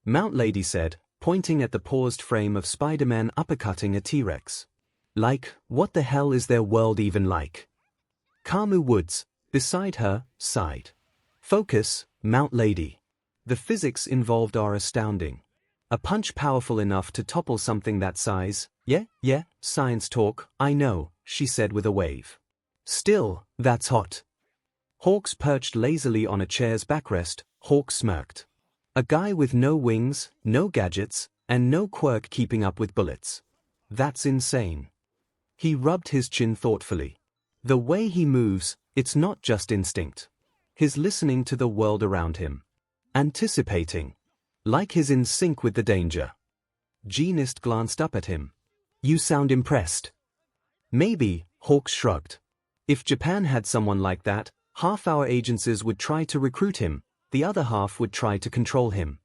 Mount Lady said, pointing at the paused frame of Spider-Man uppercutting a T-Rex. Like, what the hell is their world even like? Kamu Woods, beside her, sighed. Focus, Mount Lady. The physics involved are astounding. A punch powerful enough to topple something that size. Yeah, science talk, I know, she said with a wave. Still, that's hot. Hawks perched lazily on a chair's backrest. Hawk smirked. A guy with no wings, no gadgets, and no quirk keeping up with bullets. That's insane. He rubbed his chin thoughtfully. The way he moves, it's not just instinct. He's listening to the world around him. Anticipating. Like he's in sync with the danger. Gnist glanced up at him. You sound impressed. Maybe, Hawks shrugged. If Japan had someone like that, half our agencies would try to recruit him, the other half would try to control him.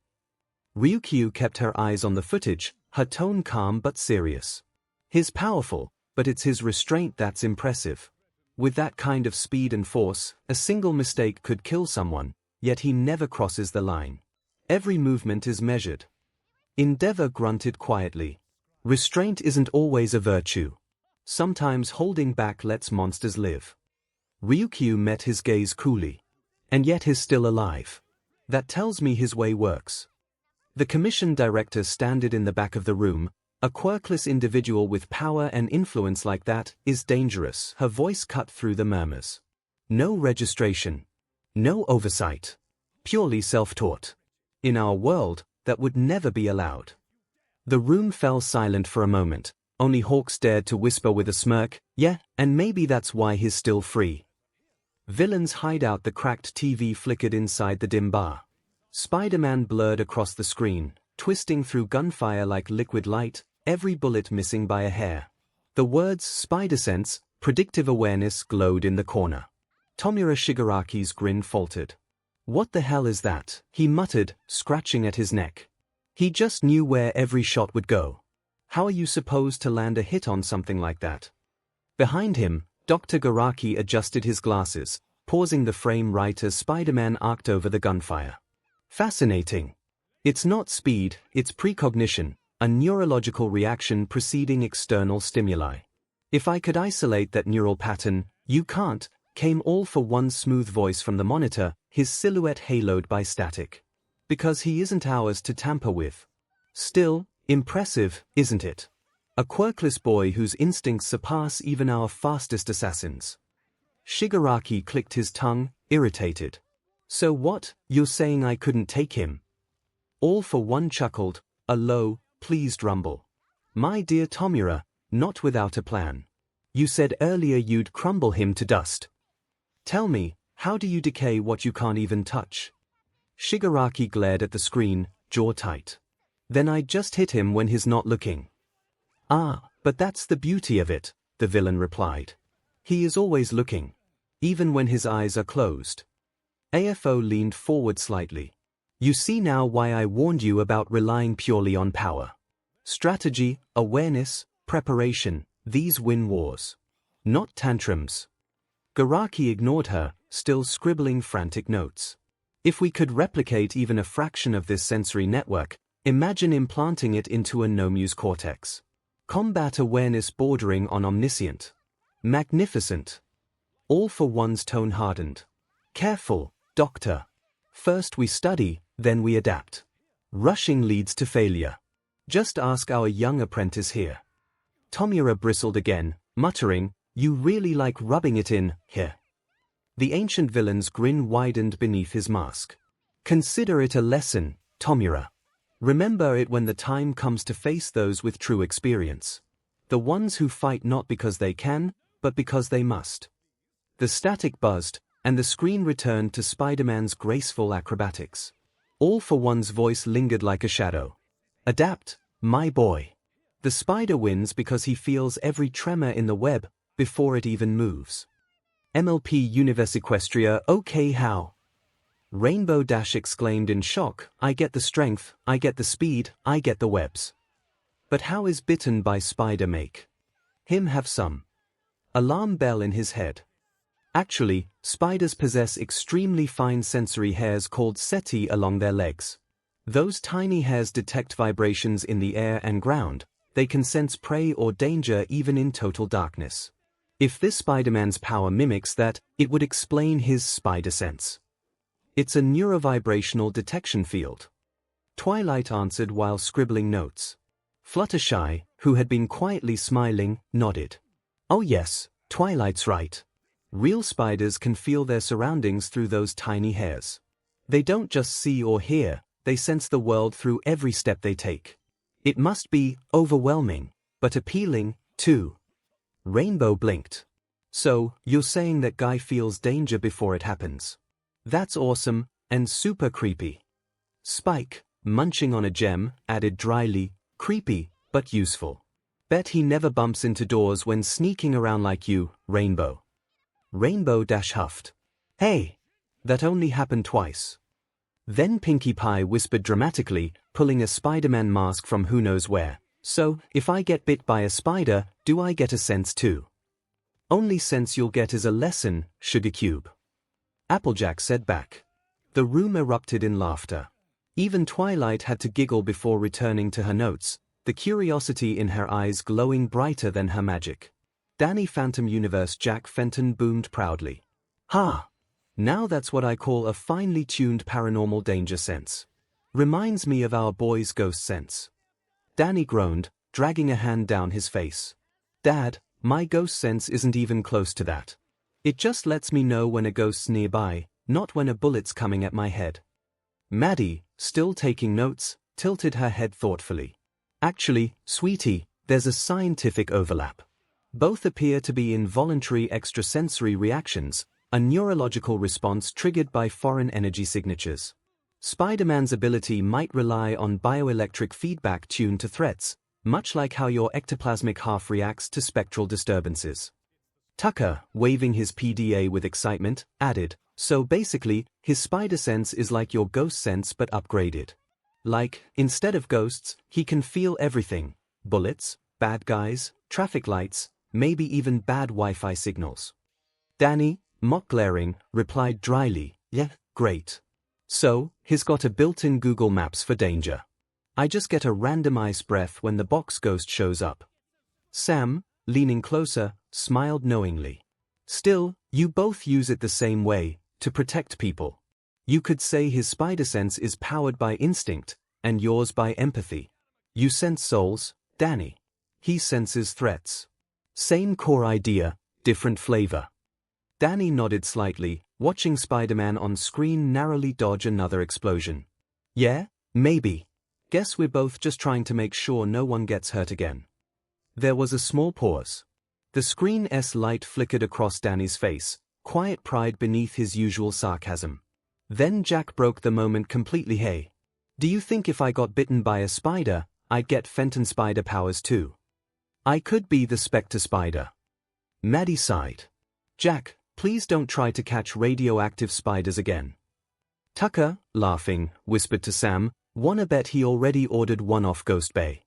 Ryukyu kept her eyes on the footage, her tone calm but serious. He's powerful, but it's his restraint that's impressive. With that kind of speed and force, a single mistake could kill someone, yet he never crosses the line. Every movement is measured. Endeavor grunted quietly. Restraint isn't always a virtue. Sometimes holding back lets monsters live. Ryukyu met his gaze coolly. And yet he's still alive. That tells me his way works. The commission director standed in the back of the room. A quirkless individual with power and influence like that is dangerous. Her voice cut through the murmurs. No registration. No oversight. Purely self-taught. In our world, that would never be allowed. The room fell silent for a moment. Only Hawks dared to whisper with a smirk, yeah, and maybe that's why he's still free. Villain's hideout. The cracked TV flickered inside the dim bar. Spider-Man blurred across the screen, twisting through gunfire like liquid light, every bullet missing by a hair. The words Spider Sense, Predictive Awareness glowed in the corner. Tomura Shigaraki's grin faltered. What the hell is that? He muttered, scratching at his neck. He just knew where every shot would go. How are you supposed to land a hit on something like that? Behind him, Dr. Garaki adjusted his glasses, pausing the frame right as Spider-Man arced over the gunfire. Fascinating. It's not speed, it's precognition, a neurological reaction preceding external stimuli. If I could isolate that neural pattern, you can't, came all for one smooth voice from the monitor, his silhouette haloed by static. Because he isn't ours to tamper with. Still, impressive, isn't it? A quirkless boy whose instincts surpass even our fastest assassins. Shigaraki clicked his tongue, irritated. So what, you're saying I couldn't take him? All for one chuckled, a low, pleased rumble. My dear Tomura, not without a plan. You said earlier you'd crumble him to dust. Tell me, how do you decay what you can't even touch? Shigaraki glared at the screen, jaw tight. Then I'd just hit him when he's not looking. Ah, but that's the beauty of it, the villain replied. He is always looking. Even when his eyes are closed. AFO leaned forward slightly. You see now why I warned you about relying purely on power. Strategy, awareness, preparation, these win wars. Not tantrums. Garaki ignored her, still scribbling frantic notes. If we could replicate even a fraction of this sensory network, imagine implanting it into a Nomu's cortex. Combat awareness bordering on omniscient. Magnificent. All for one's tone hardened. Careful, doctor. First we study, then we adapt. Rushing leads to failure. Just ask our young apprentice here. Tomura bristled again, muttering, you really like rubbing it in, here. The ancient villain's grin widened beneath his mask. Consider it a lesson, Tomura. Remember it when the time comes to face those with true experience. The ones who fight not because they can, but because they must. The static buzzed, and the screen returned to Spider-Man's graceful acrobatics. All for one's voice lingered like a shadow. Adapt, my boy. The spider wins because he feels every tremor in the web before it even moves. MLP Universe Equestria 𝐒𝐭𝐲 𝐔𝐻𝐿. 𝐵 exclaimed in shock, I get the strength, I get the speed, I get the webs. But how is bitten by spider make him have some alarm bell in his head? Actually, spiders possess extremely fine sensory hairs called setae along their legs. Those tiny hairs detect vibrations in the air and ground. They can sense prey or danger even in total darkness. If this Spider-Man's power mimics that, it would explain his spider sense. It's a neurovibrational detection field. Twilight answered while scribbling notes. Fluttershy, who had been quietly smiling, nodded. Oh yes, Twilight's right. Real spiders can feel their surroundings through those tiny hairs. They don't just see or hear, they sense the world through every step they take. It must be overwhelming, but appealing, too. 𝐵 blinked. So, you're saying that guy feels danger before it happens? That's awesome, and super creepy. Spike, munching on a gem, added dryly, creepy, but useful. Bet he never bumps into doors when sneaking around like you, 𝐵. 𝐵 huffed. Hey! That only happened twice. Then Pinkie Pie whispered dramatically, pulling a Spider-Man mask from who knows where. So, if I get bit by a spider, do I get a sense too? Only sense you'll get is a lesson, 𝐔𝐬𝐽. Applejack said back. The room erupted in laughter. Even Twilight had to giggle before returning to her notes, the curiosity in her eyes glowing brighter than her magic. Danny Phantom Universe Jack Fenton boomed proudly. Ha! Now that's what I call a finely tuned paranormal danger sense. Reminds me of our boy's ghost sense. Danny groaned, dragging a hand down his face. Dad, my ghost sense isn't even close to that. It just lets me know when a ghost's nearby, not when a bullet's coming at my head. Maddie, still taking notes, tilted her head thoughtfully. Actually, sweetie, there's a scientific overlap. Both appear to be involuntary extrasensory reactions, a neurological response triggered by foreign energy signatures. Spider-Man's ability might rely on bioelectric feedback tuned to threats, much like how your ectoplasmic half reacts to spectral disturbances. Tucker, waving his PDA with excitement, added, so basically, his spider sense is like your ghost sense but upgraded. Like, instead of ghosts, he can feel everything: bullets, bad guys, traffic lights, maybe even bad Wi-Fi signals. Danny, mock glaring, replied dryly, yeah, great. So, he's got a built-in Google Maps for danger. I just get a randomized breath when the box ghost shows up. Sam, leaning closer, smiled knowingly. Still, you both use it the same way, to protect people. You could say his spider sense is powered by instinct, and yours by empathy. You sense souls, Danny. He senses threats. Same core idea, different flavor. Danny nodded slightly, watching Spider-Man on screen narrowly dodge another explosion. Yeah, maybe. Guess we're both just trying to make sure no one gets hurt again. There was a small pause. The screen's light flickered across Danny's face, quiet pride beneath his usual sarcasm. Then Jack broke the moment completely. Hey, do you think if I got bitten by a spider, I'd get Fenton spider powers too? I could be the Spectre Spider. Maddie sighed. Jack, please don't try to catch radioactive spiders again. Tucker, laughing, whispered to Sam, wanna bet he already ordered one off Ghost Bay.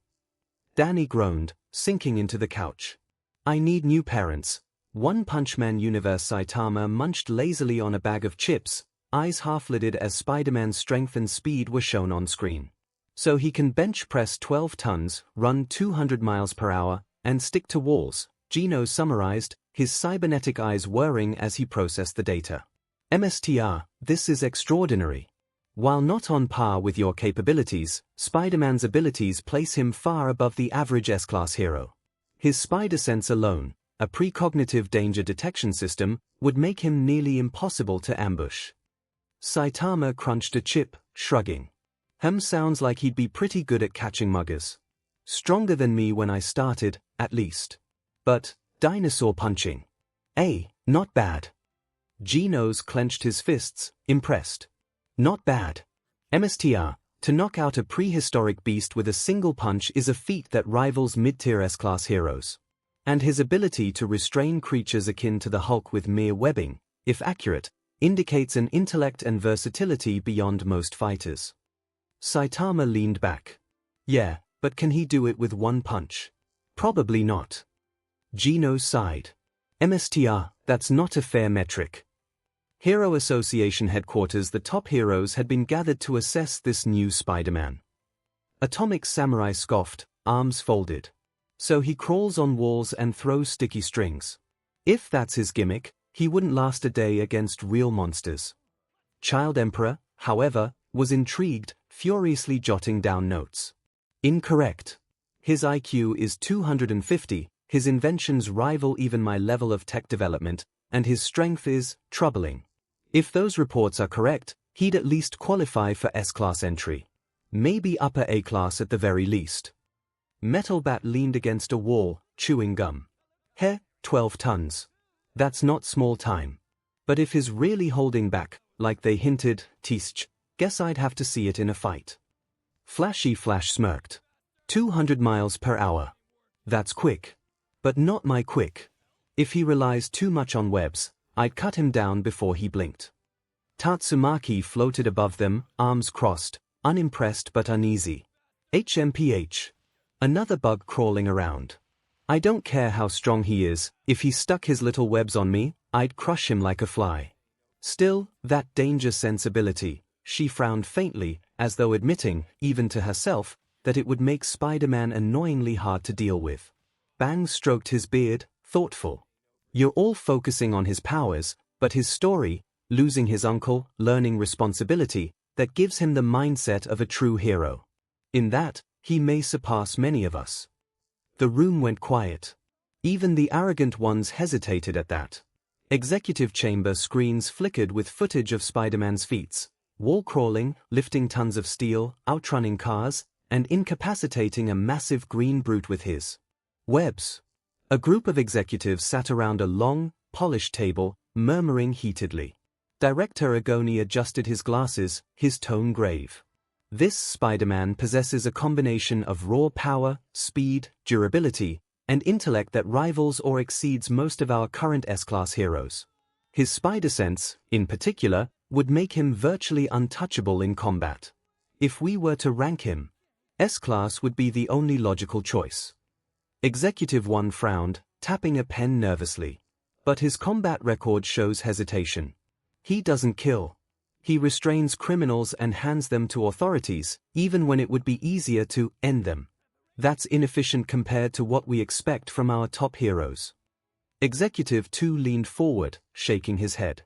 Danny groaned, sinking into the couch. I need new parents. One Punch Man Universe Saitama munched lazily on a bag of chips, eyes half-lidded as Spider-Man's strength and speed were shown on screen. So he can bench press 12 tons, run 200 miles per hour, and stick to walls, Gino summarized, his cybernetic eyes whirring as he processed the data. MSTR, this is extraordinary. While not on par with your capabilities, Spider-Man's abilities place him far above the average S-class hero. His spider sense alone, a precognitive danger detection system, would make him nearly impossible to ambush. Saitama crunched a chip, shrugging. Sounds like he'd be pretty good at catching muggers. Stronger than me when I started, at least. But, dinosaur punching. Not bad. Gino's clenched his fists, impressed. Not bad. MSTR, to knock out a prehistoric beast with a single punch is a feat that rivals mid-tier S-class heroes. And his ability to restrain creatures akin to the Hulk with mere webbing, if accurate, indicates an intellect and versatility beyond most fighters. Saitama leaned back. Yeah, but can he do it with one punch? Probably not. Gino sighed. MSTR, that's not a fair metric. Hero Association headquarters. The top heroes had been gathered to assess this new Spider-Man. Atomic Samurai scoffed, arms folded. So he crawls on walls and throws sticky strings. If that's his gimmick, he wouldn't last a day against real monsters. Child Emperor, however, was intrigued, furiously jotting down notes. Incorrect. His IQ is 250, his inventions rival even my level of tech development, and his strength is troubling. If those reports are correct, he'd at least qualify for S-class entry. Maybe upper A-class at the very least. Metal Bat leaned against a wall, chewing gum. 12 tons. That's not small time. But if he's really holding back, like they hinted, guess I'd have to see it in a fight. Flashy Flash smirked. 200 miles per hour. That's quick. But not my quick. If he relies too much on webs, I'd cut him down before he blinked. Tatsumaki floated above them, arms crossed, unimpressed but uneasy. HMPH. Another bug crawling around. I don't care how strong he is, if he stuck his little webs on me, I'd crush him like a fly. Still, that danger sensibility, she frowned faintly, as though admitting, even to herself, that it would make Spider-Man annoyingly hard to deal with. Bang stroked his beard, thoughtful. You're all focusing on his powers, but his story, losing his uncle, learning responsibility, that gives him the mindset of a true hero. In that, he may surpass many of us. The room went quiet. Even the arrogant ones hesitated at that. Executive chamber screens flickered with footage of Spider-Man's feats, wall crawling, lifting tons of steel, outrunning cars, and incapacitating a massive green brute with his webs. A group of executives sat around a long, polished table, murmuring heatedly. Director Agoni adjusted his glasses, his tone grave. This Spider-Man possesses a combination of raw power, speed, durability, and intellect that rivals or exceeds most of our current S-class heroes. His spider sense, in particular, would make him virtually untouchable in combat. If we were to rank him, S-class would be the only logical choice. Executive 1 frowned, tapping a pen nervously. But his combat record shows hesitation. He doesn't kill. He restrains criminals and hands them to authorities, even when it would be easier to end them. That's inefficient compared to what we expect from our top heroes. Executive 2 leaned forward, shaking his head.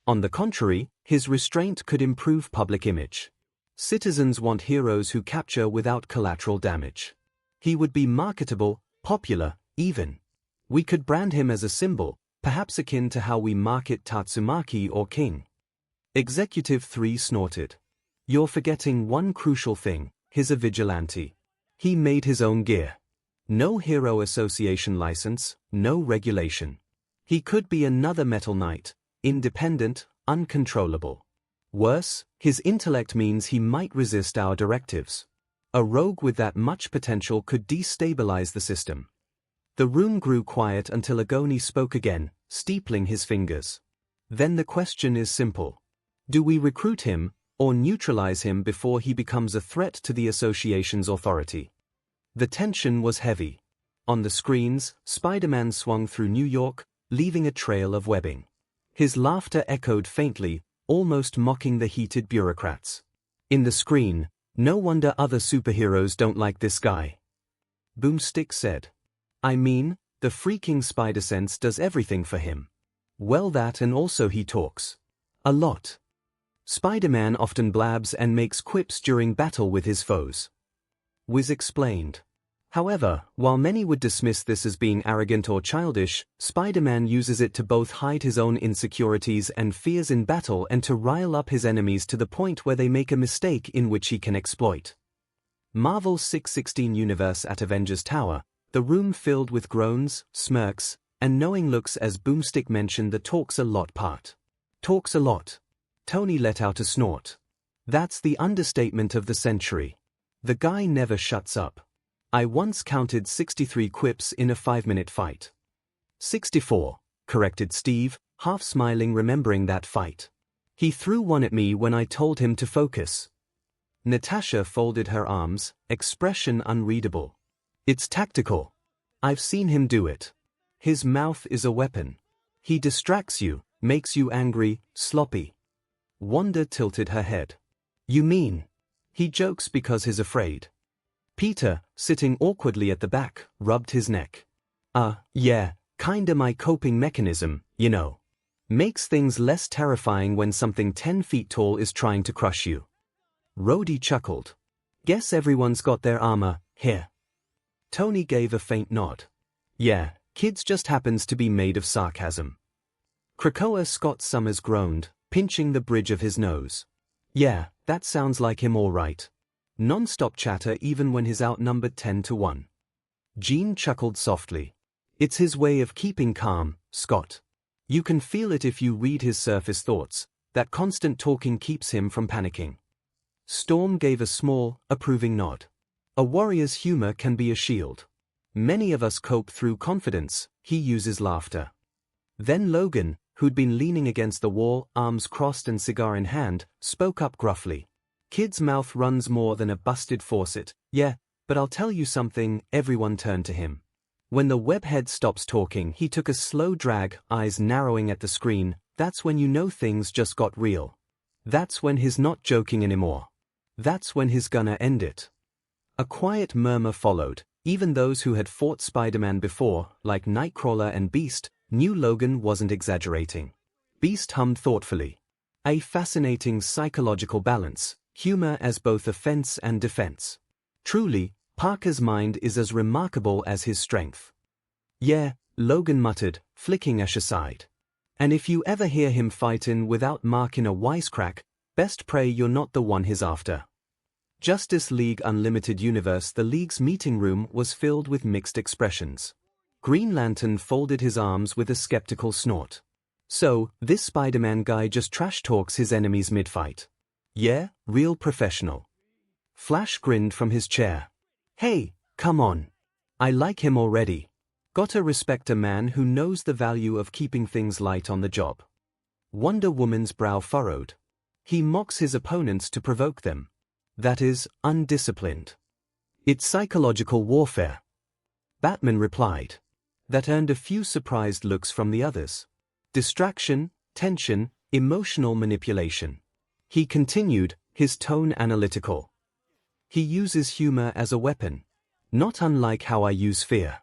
On the contrary, his restraint could improve public image. Citizens want heroes who capture without collateral damage. He would be marketable, popular, even. We could brand him as a symbol, perhaps akin to how we market Tatsumaki or King. Executive 3 snorted. You're forgetting one crucial thing, he's a vigilante. He made his own gear. No Hero Association license, no regulation. He could be another Metal Knight, independent, uncontrollable. Worse, his intellect means he might resist our directives. A rogue with that much potential could destabilize the system. The room grew quiet until Agoni spoke again, steepling his fingers. Then the question is simple. Do we recruit him, or neutralize him before he becomes a threat to the association's authority? The tension was heavy. On the screens, Spider-Man swung through New York, leaving a trail of webbing. His laughter echoed faintly, almost mocking the heated bureaucrats. In the screen, no wonder other superheroes don't like this guy. Boomstick said. I mean, the freaking Spider-Sense does everything for him. Well, that and also he talks. A lot. Spider-Man often blabs and makes quips during battle with his foes. Wiz explained. However, while many would dismiss this as being arrogant or childish, Spider-Man uses it to both hide his own insecurities and fears in battle and to rile up his enemies to the point where they make a mistake in which he can exploit. Marvel's 616 universe at Avengers Tower, the room filled with groans, smirks, and knowing looks as Boomstick mentioned the talks a lot part. Talks a lot. Tony let out a snort. That's the understatement of the century. The guy never shuts up. I once counted 63 quips in a 5-minute fight. 64, corrected Steve, half smiling remembering that fight. He threw one at me when I told him to focus. Natasha folded her arms, expression unreadable. It's tactical. I've seen him do it. His mouth is a weapon. He distracts you, makes you angry, sloppy. Wanda tilted her head. You mean? He jokes because he's afraid. Peter, sitting awkwardly at the back, rubbed his neck. Yeah, kinda my coping mechanism, you know. Makes things less terrifying when something 10 feet tall is trying to crush you. Rhodey chuckled. Guess everyone's got their armor, here. Tony gave a faint nod. Yeah, kids just happens to be made of sarcasm. Krakoa Scott Summers groaned, pinching the bridge of his nose. Yeah, that sounds like him all right. Non-stop chatter even when he's outnumbered 10-1. Jean chuckled softly. It's his way of keeping calm, Scott. You can feel it if you read his surface thoughts. That constant talking keeps him from panicking. Storm gave a small, approving nod. A warrior's humor can be a shield. Many of us cope through confidence. He uses laughter. Then Logan, who'd been leaning against the wall, arms crossed and cigar in hand, spoke up gruffly. Kid's mouth runs more than a busted faucet. Yeah, but I'll tell you something. Everyone turned to him. When the webhead stops talking, he took a slow drag, eyes narrowing at the screen. That's when you know things just got real. That's when he's not joking anymore. That's when he's gonna end it. A quiet murmur followed. Even those who had fought Spider-Man before, like Nightcrawler and Beast, knew Logan wasn't exaggerating. Beast hummed thoughtfully. A fascinating psychological balance, humor as both offense and defense. Truly, Parker's mind is as remarkable as his strength. Yeah, Logan muttered, flicking Ash aside. And if you ever hear him fightin' without marking a wisecrack, best pray you're not the one he's after. Justice League Unlimited Universe. The League's meeting room was filled with mixed expressions. Green Lantern folded his arms with a skeptical snort. So, this Spider-Man guy just trash talks his enemies mid-fight. Yeah, real professional. Flash grinned from his chair. Hey, come on. I like him already. Gotta respect a man who knows the value of keeping things light on the job. Wonder Woman's brow furrowed. He mocks his opponents to provoke them. That is, undisciplined. It's psychological warfare. Batman replied. That earned a few surprised looks from the others. Distraction, tension, emotional manipulation. He continued, his tone analytical. He uses humor as a weapon. Not unlike how I use fear.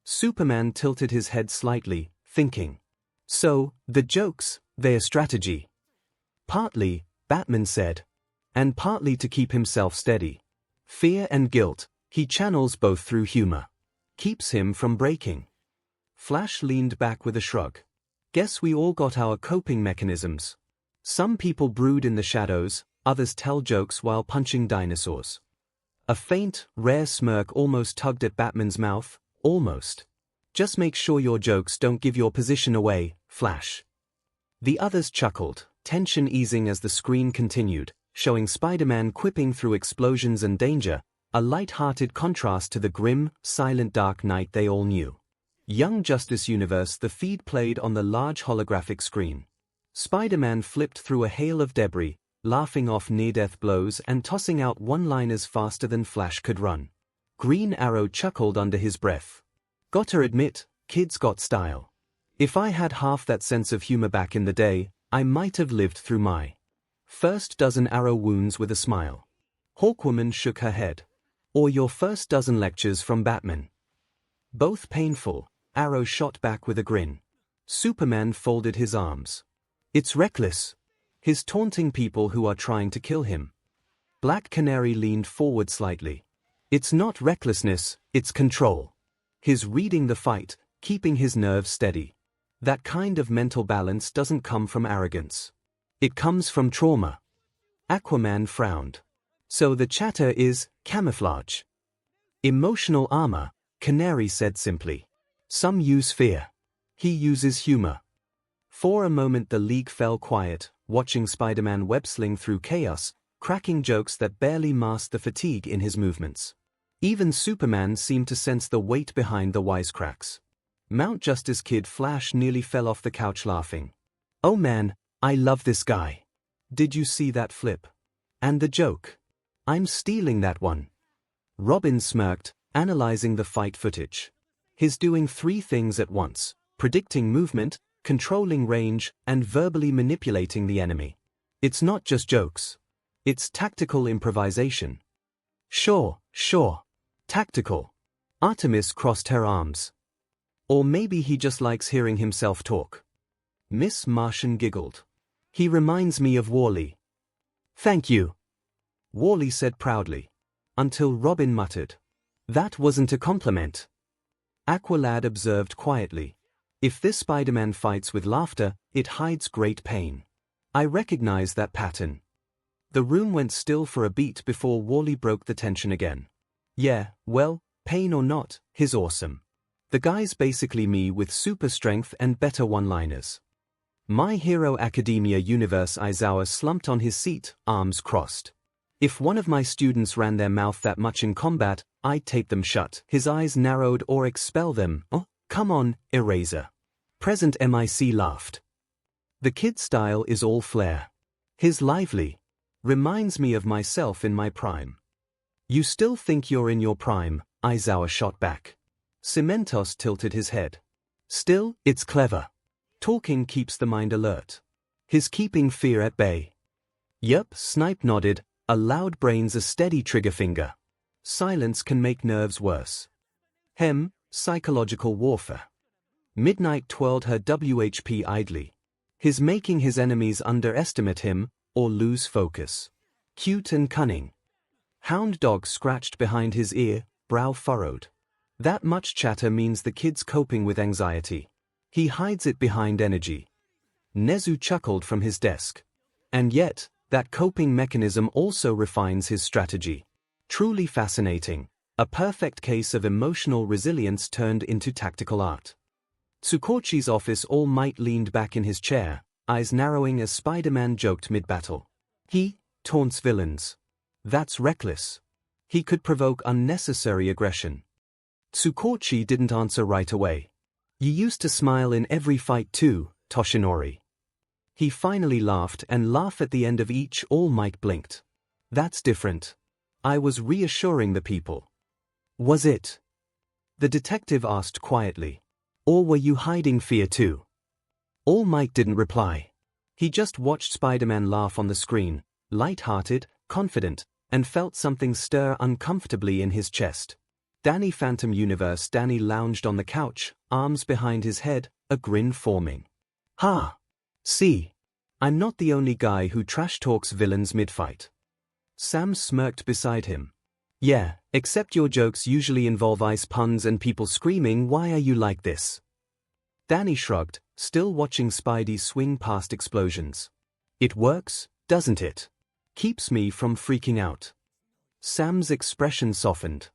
Superman tilted his head slightly, thinking. So, the jokes, they're strategy. Partly, Batman said. And partly to keep himself steady. Fear and guilt, he channels both through humor. Keeps him from breaking. Flash leaned back with a shrug. Guess we all got our coping mechanisms. Some people brood in the shadows, others tell jokes while punching dinosaurs. A faint, rare smirk almost tugged at Batman's mouth, almost. Just make sure your jokes don't give your position away, Flash. The others chuckled, tension easing as the screen continued, showing Spider-Man quipping through explosions and danger, a light-hearted contrast to the grim, silent Dark Knight they all knew. Young Justice Universe. The feed played on the large holographic screen. Spider-Man flipped through a hail of debris, laughing off near-death blows and tossing out one-liners faster than Flash could run. Green Arrow chuckled under his breath. Gotta admit, kid's got style. If I had half that sense of humor back in the day, I might have lived through my first dozen Arrow wounds with a smile. Hawkwoman shook her head. Or your first dozen lectures from Batman. Both painful, Arrow shot back with a grin. Superman folded his arms. It's reckless. He's taunting people who are trying to kill him. Black Canary leaned forward slightly. It's not recklessness, it's control. He's reading the fight, keeping his nerves steady. That kind of mental balance doesn't come from arrogance. It comes from trauma. Aquaman frowned. So the chatter is camouflage. Emotional armor, Canary said simply. Some use fear. He uses humor. For a moment the League fell quiet, watching Spider-Man web-sling through chaos, cracking jokes that barely masked the fatigue in his movements. Even Superman seemed to sense the weight behind the wisecracks. Mount Justice Kid Flash nearly fell off the couch laughing. Oh man, I love this guy. Did you see that flip? And the joke? I'm stealing that one. Robin smirked, analyzing the fight footage. He's doing 3 things at once: predicting movement, controlling range, and verbally manipulating the enemy. It's not just jokes. It's tactical improvisation. Sure. Tactical. Artemis crossed her arms. Or maybe he just likes hearing himself talk. Miss Martian giggled. He reminds me of Wall-E. Thank you, Wall-E said proudly. Until Robin muttered, that wasn't a compliment. Aqualad observed quietly. If this Spider-Man fights with laughter, it hides great pain. I recognize that pattern. The room went still for a beat before Wall-E broke the tension again. Yeah, well, pain or not, he's awesome. The guy's basically me with super strength and better one-liners. My Hero Academia universe. Aizawa slumped on his seat, arms crossed. If one of my students ran their mouth that much in combat, I'd tape them shut. His eyes narrowed. Or expel them. Oh, come on, Eraser. Present MIC laughed. The kid style is all flair. His lively. Reminds me of myself in my prime. You still think you're in your prime? Aizawa shot back. Cementos tilted his head. Still, it's clever. Talking keeps the mind alert. He's keeping fear at bay. Yup, Snipe nodded, a loud brain's a steady trigger finger. Silence can make nerves worse. Psychological warfare. Midnight twirled her WHP idly. He's making his enemies underestimate him, or lose focus. Cute and cunning. Hound Dog scratched behind his ear, brow furrowed. That much chatter means the kid's coping with anxiety. He hides it behind energy. Nezu chuckled from his desk. And yet, that coping mechanism also refines his strategy. Truly fascinating. A perfect case of emotional resilience turned into tactical art. Tsukochi's office All Might leaned back in his chair, eyes narrowing as Spider-Man joked mid-battle. He taunts villains. That's reckless. He could provoke unnecessary aggression. Tsukochi didn't answer right away. You used to smile in every fight too, Toshinori. He finally laughed, and laugh at the end of each All Might blinked. That's different. I was reassuring the people. Was it? The detective asked quietly. Or were you hiding fear too? All Might didn't reply. He just watched Spider-Man laugh on the screen, light-hearted, confident, and felt something stir uncomfortably in his chest. Danny Phantom Universe. Danny lounged on the couch, arms behind his head, a grin forming. Ha! See? I'm not the only guy who trash-talks villains mid-fight. Sam smirked beside him. Yeah, except your jokes usually involve ice puns and people screaming. Why are you like this? Danny shrugged, still watching Spidey swing past explosions. It works, doesn't it? Keeps me from freaking out. Sam's expression softened.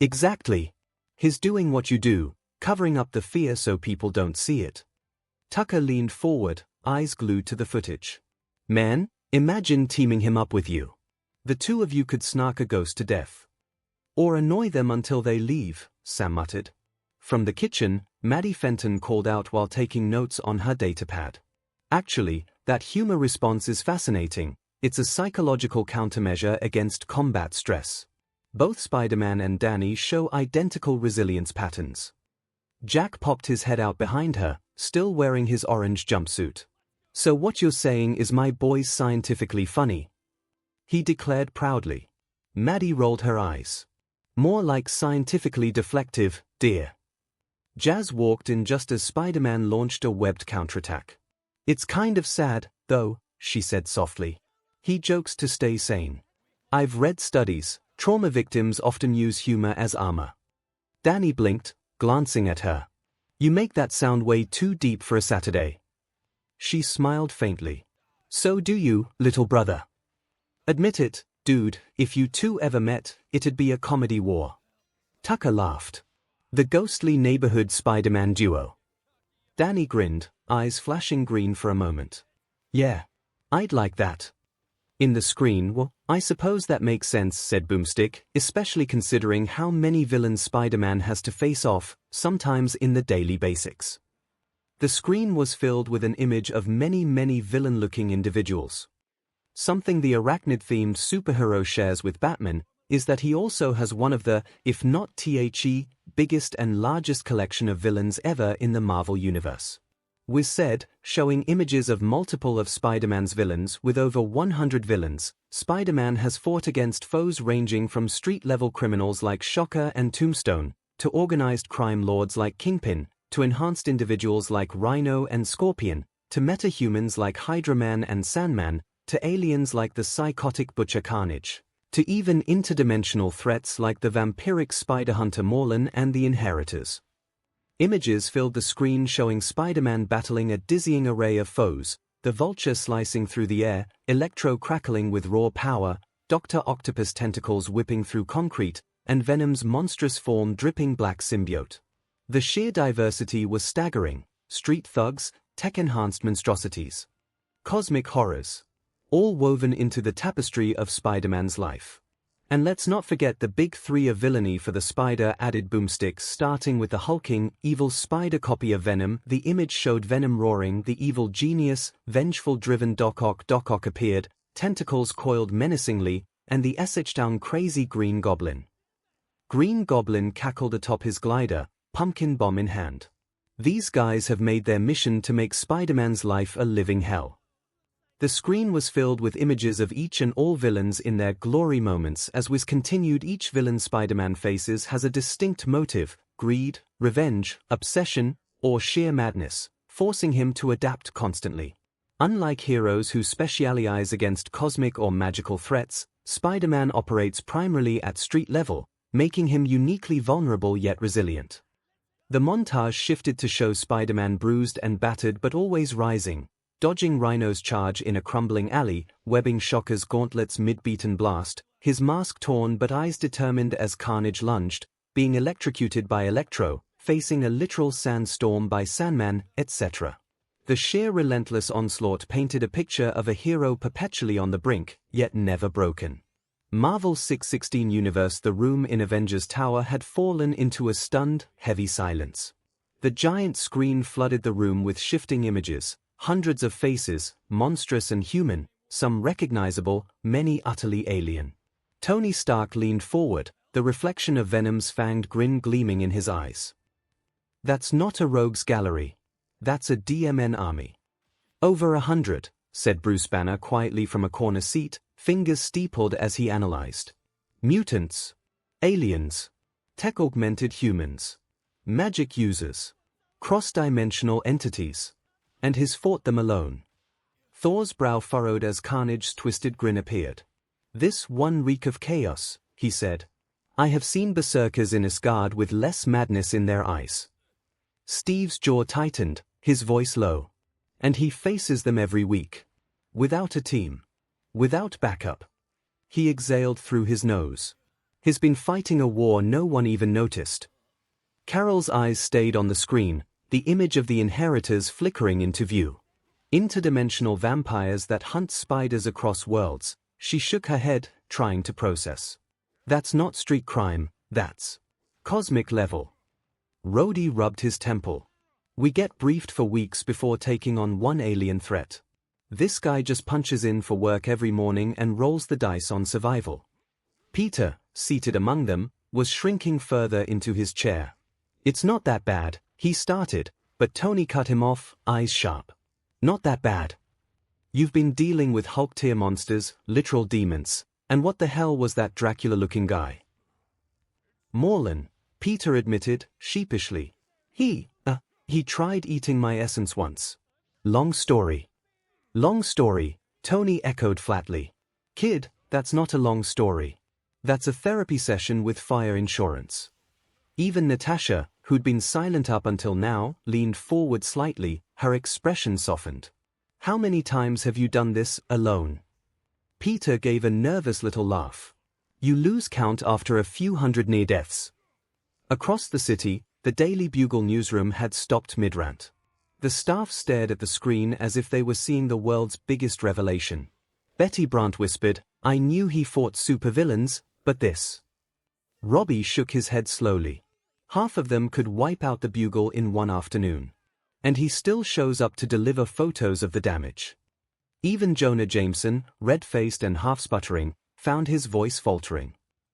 Exactly. He's doing what you do, covering up the fear so people don't see it. Tucker leaned forward, eyes glued to the footage. Man, imagine teaming him up with you. The two of you could snark a ghost to death. Or annoy them until they leave, Sam muttered. From the kitchen, Maddie Fenton called out while taking notes on her datapad. Actually, that humor response is fascinating. It's a psychological countermeasure against combat stress. Both Spider-Man and Danny show identical resilience patterns. Jack popped his head out behind her, still wearing his orange jumpsuit. So what you're saying is my boy's scientifically funny? He declared proudly. Maddie rolled her eyes. More like scientifically deflective, dear. Jazz walked in just as Spider-Man launched a webbed counterattack. It's kind of sad, though, she said softly. He jokes to stay sane. I've read studies. Trauma victims often use humor as armor. Danny blinked, glancing at her. You make that sound way too deep for a Saturday. She smiled faintly. So do you, little brother. Admit it, dude, if you two ever met, it'd be a comedy war. Tucker laughed. The ghostly neighborhood Spider-Man duo. Danny grinned, eyes flashing green for a moment. Yeah, I'd like that. In the screen, well, I suppose that makes sense, said Boomstick, especially considering how many villains Spider-Man has to face off, sometimes in the daily basics. The screen was filled with an image of many villain-looking individuals. Something the arachnid-themed superhero shares with Batman is that he also has one of the, if not the biggest and largest collection of villains ever in the Marvel Universe. 𝐻𝐸, showing images of multiple of Spider-Man's villains with over 100 villains. Spider-Man has fought against foes ranging from street-level criminals like Shocker and Tombstone, to organized crime lords like Kingpin, to enhanced individuals like Rhino and Scorpion, to metahumans like Hydra Man and Sandman, to aliens like the psychotic Butcher Carnage, to even interdimensional threats like the vampiric spider hunter Morlun and the Inheritors. Images filled the screen showing Spider-Man battling a dizzying array of foes, the Vulture slicing through the air, Electro crackling with raw power, Dr. Octopus tentacles whipping through concrete, and Venom's monstrous form dripping black symbiote. The sheer diversity was staggering: street thugs, tech-enhanced monstrosities, cosmic horrors, all woven into the tapestry of Spider-Man's life. And let's not forget the big three of villainy for the Spider-added boomsticks, starting with the hulking, evil spider copy of Venom. The image showed Venom roaring, the evil genius, vengeful-driven Doc Ock appeared, tentacles coiled menacingly, and the 𝐻𝐸𝐽 crazy Green Goblin. Green Goblin cackled atop his glider, pumpkin bomb in hand. These guys have made their mission to make Spider-Man's life a living hell. The screen was filled with images of each and all villains in their glory moments. As was continued, each villain Spider-Man faces has a distinct motive: greed, revenge, obsession, or sheer madness, forcing him to adapt constantly. Unlike heroes who specialize against cosmic or magical threats, Spider-Man operates primarily at street level, making him uniquely vulnerable yet resilient. The montage shifted to show Spider-Man bruised and battered but always rising, dodging Rhino's charge in a crumbling alley, webbing Shocker's gauntlets mid-beaten blast, his mask torn but eyes determined as Carnage lunged, being electrocuted by Electro, facing a literal sandstorm by Sandman, etc. The sheer relentless onslaught painted a picture of a hero perpetually on the brink, yet never broken. Marvel's 616 universe. The room in Avengers Tower had fallen into a stunned, heavy silence. The giant screen flooded the room with shifting images, hundreds of faces, monstrous and human, some recognizable, many utterly alien. Tony Stark leaned forward, the reflection of Venom's fanged grin gleaming in his eyes. "That's not a rogues gallery. That's a DMN army." "Over 100, said Bruce Banner quietly from a corner seat, fingers steepled as he analyzed. "Mutants, aliens, tech-augmented humans, magic users, cross-dimensional entities. And he's fought them alone." Thor's brow furrowed as Carnage's twisted grin appeared. "This one reek of chaos," he said. "I have seen berserkers in Asgard with less madness in their eyes." Steve's jaw tightened, his voice low. "And he faces them every week. Without a team. Without backup." He exhaled through his nose. "He's been fighting a war no one even noticed." Carol's eyes stayed on the screen, the image of the Inheritors flickering into view. Interdimensional vampires that hunt spiders across worlds. She shook her head, trying to process. "That's not street crime, that's cosmic level." Rhodey rubbed his temple. "We get briefed for weeks before taking on one alien threat. This guy just punches in for work every morning and rolls the dice on survival." Peter, seated among them, was shrinking further into his chair. "It's not that bad," he started, but Tony cut him off, eyes sharp. "Not that bad. You've been dealing with Hulk-tier monsters, literal demons, and what the hell was that Dracula-looking guy?" "Morlun," Peter admitted, sheepishly. He tried eating my essence once." "Long story." "Long story," Tony echoed flatly. "Kid, that's not a long story. That's a therapy session with fire insurance." Even Natasha, who'd been silent up until now, leaned forward slightly, her expression softened. "How many times have you done this, alone?" Peter gave a nervous little laugh. "You lose count after a few hundred near-deaths." Across the city, the Daily Bugle newsroom had stopped mid-rant. The staff stared at the screen as if they were seeing the world's biggest revelation. Betty Brant whispered, "I knew he fought supervillains, but this." Robbie shook his head slowly. "Half of them could wipe out the Bugle in one afternoon. And he still shows up to deliver photos of the damage." Even Jonah Jameson, red-faced and half-sputtering, found his voice faltering.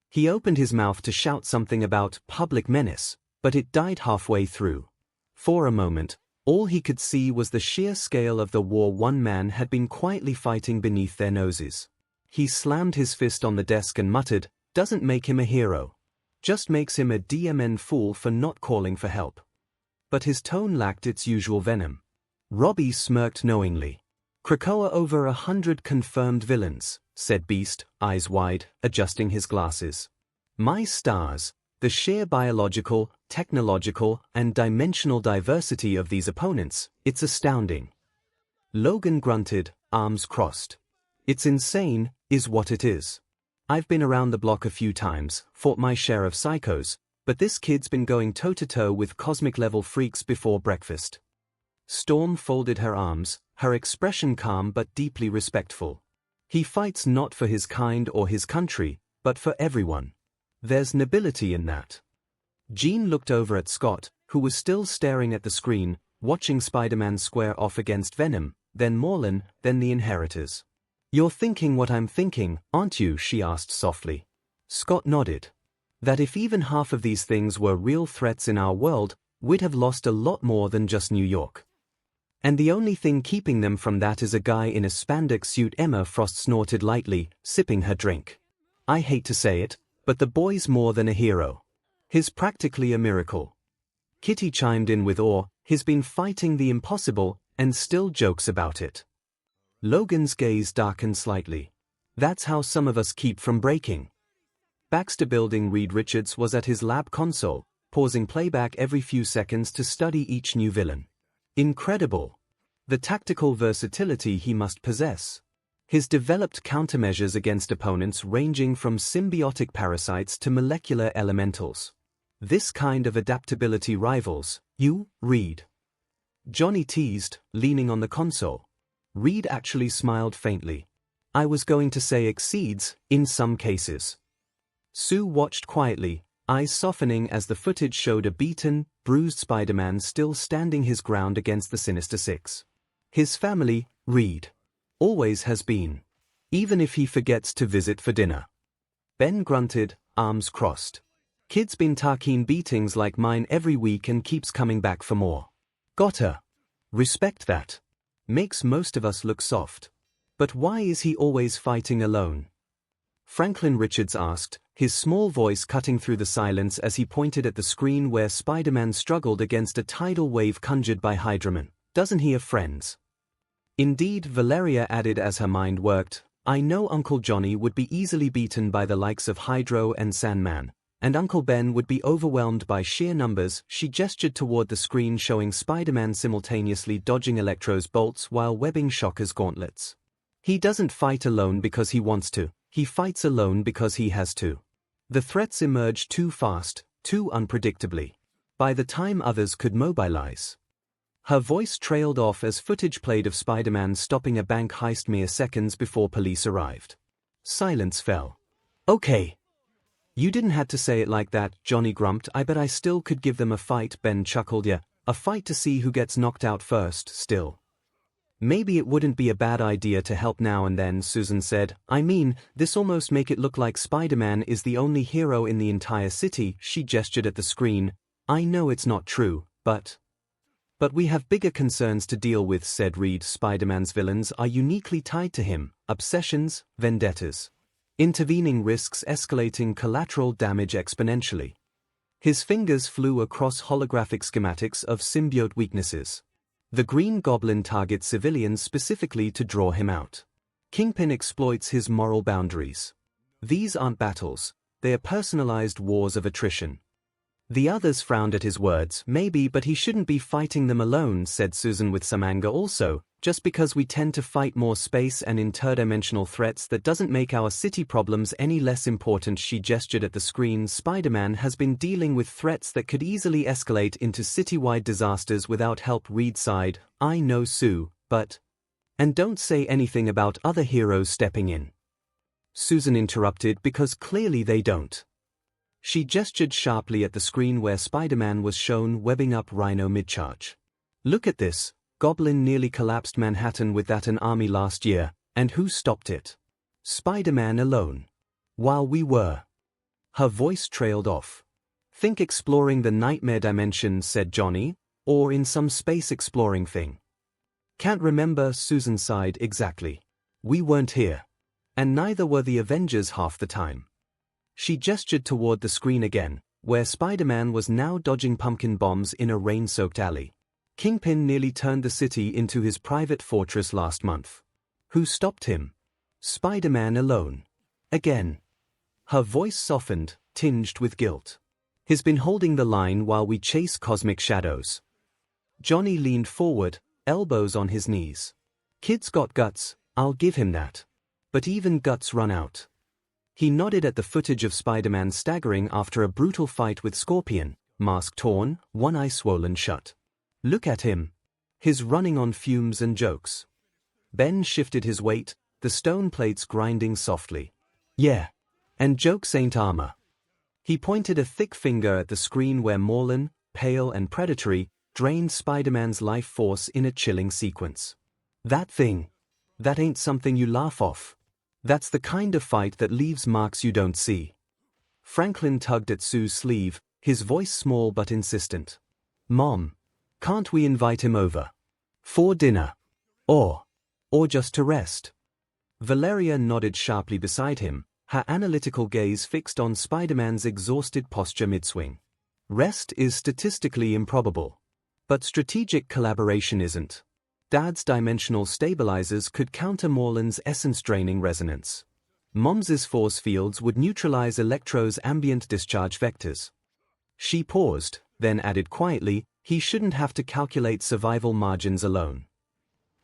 He opened his mouth to shout something about public menace, but it died halfway through. For a moment, all he could see was the sheer scale of the war one man had been quietly fighting beneath their noses. He slammed his fist on the desk and muttered, "Doesn't make him a hero. Just makes him a DMN fool for not calling for help." But his tone lacked its usual venom. Robbie smirked knowingly. "Krakoa over 100 confirmed villains," said Beast, eyes wide, adjusting his glasses. "My stars, the sheer biological, technological, and dimensional diversity of these opponents, it's astounding." Logan grunted, arms crossed. "It's insane, is what it is. I've been around the block a few times, fought my share of psychos, but this kid's been going toe-to-toe with cosmic-level freaks before breakfast." Storm folded her arms, her expression calm but deeply respectful. "He fights not for his kind or his country, but for everyone. There's nobility in that." Jean looked over at Scott, who was still staring at the screen, watching Spider-Man square off against Venom, then Morlun, then the Inheritors. "You're thinking what I'm thinking, aren't you?" she asked softly. Scott nodded. "That if even half of these things were real threats in our world, we'd have lost a lot more than just New York. And the only thing keeping them from that is a guy in a spandex suit." Emma Frost snorted lightly, sipping her drink. "I hate to say it, but the boy's more than a hero. He's practically a miracle." Kitty chimed in with awe, "He's been fighting the impossible, and still jokes about it." Logan's gaze darkened slightly. "That's how some of us keep from breaking." Baxter Building Reed Richards was at his lab console, pausing playback every few seconds to study each new villain. Incredible. The tactical versatility he must possess. His developed countermeasures against opponents ranging from symbiotic parasites to molecular elementals. This kind of adaptability rivals you, Reed. Johnny teased, leaning on the console. Reed actually smiled faintly. "I was going to say exceeds, in some cases." Sue watched quietly, eyes softening as the footage showed a beaten, bruised Spider-Man still standing his ground against the Sinister Six. His family, Reed, always has been. Even if he forgets to visit for dinner. Ben grunted, arms crossed. "Kid's been taking beatings like mine every week and keeps coming back for more. Gotta respect that. Makes most of us look soft. But why is he always fighting alone?" Franklin Richards asked, his small voice cutting through the silence as he pointed at the screen where Spider-Man struggled against a tidal wave conjured by Hydraman. "Doesn't he have friends?" "Indeed," Valeria added as her mind worked, "I know Uncle Johnny would be easily beaten by the likes of Hydro and Sandman, and Uncle Ben would be overwhelmed by sheer numbers." She gestured toward the screen showing Spider-Man simultaneously dodging Electro's bolts while webbing Shocker's gauntlets. "He doesn't fight alone because he wants to, he fights alone because he has to. The threats emerge too fast, too unpredictably. By the time others could mobilize." Her voice trailed off as footage played of Spider-Man stopping a bank heist mere seconds before police arrived. Silence fell. "Okay. You didn't have to say it like that," Johnny grumped. "I bet I still could give them a fight." Ben chuckled. "Yeah, a fight to see who gets knocked out first, still." "Maybe it wouldn't be a bad idea to help now and then," Susan said. "I mean, this almost make it look like Spider-Man is the only hero in the entire city." She gestured at the screen. "I know it's not true, but we have bigger concerns to deal with," said Reed. "Spider-Man's villains are uniquely tied to him, obsessions, vendettas. Intervening risks escalating collateral damage exponentially." His fingers flew across holographic schematics of symbiote weaknesses. The Green Goblin targets civilians specifically to draw him out. Kingpin exploits his moral boundaries. These aren't battles, they are personalized wars of attrition. The others frowned at his words. "Maybe, but he shouldn't be fighting them alone," said Susan with some anger also. "Just because we tend to fight more space and interdimensional threats, that doesn't make our city problems any less important." She gestured at the screen. "Spider-Man has been dealing with threats that could easily escalate into citywide disasters without help." Reed sighed. "I know, Sue, but..." "And don't say anything about other heroes stepping in," Susan interrupted, "because clearly they don't." She gestured sharply at the screen where Spider-Man was shown webbing up Rhino mid-charge. "Look at this. Goblin nearly collapsed Manhattan with that an army last year, and who stopped it? Spider-Man alone. While we were. Her voice trailed off. Think exploring the nightmare dimension, said Johnny, or in some space exploring thing. Can't remember, Susan sighed. Exactly. We weren't here. And neither were the Avengers half the time. She gestured toward the screen again, where Spider-Man was now dodging pumpkin bombs in a rain-soaked alley. Kingpin nearly turned the city into his private fortress last month. Who stopped him? Spider-Man alone. Again. Her voice softened, tinged with guilt. He's been holding the line while we chase cosmic shadows. Johnny leaned forward, elbows on his knees. Kid's got guts, I'll give him that. But even guts run out. He nodded at the footage of Spider-Man staggering after a brutal fight with Scorpion, mask torn, one eye swollen shut. Look at him. He's running on fumes and jokes. Ben shifted his weight, the stone plates grinding softly. Yeah. And jokes ain't armor. He pointed a thick finger at the screen where Morlun, pale and predatory, drained Spider-Man's life force in a chilling sequence. That thing. That ain't something you laugh off. That's the kind of fight that leaves marks you don't see. Franklin tugged at Sue's sleeve, his voice small but insistent. Mom, can't we invite him over? For dinner. Or just to rest. Valeria nodded sharply beside him, her analytical gaze fixed on Spider-Man's exhausted posture mid-swing. Rest is statistically improbable. But strategic collaboration isn't. Dad's dimensional stabilizers could counter Morlun's essence-draining resonance. Mom's force fields would neutralize Electro's ambient discharge vectors. She paused, then added quietly, he shouldn't have to calculate survival margins alone.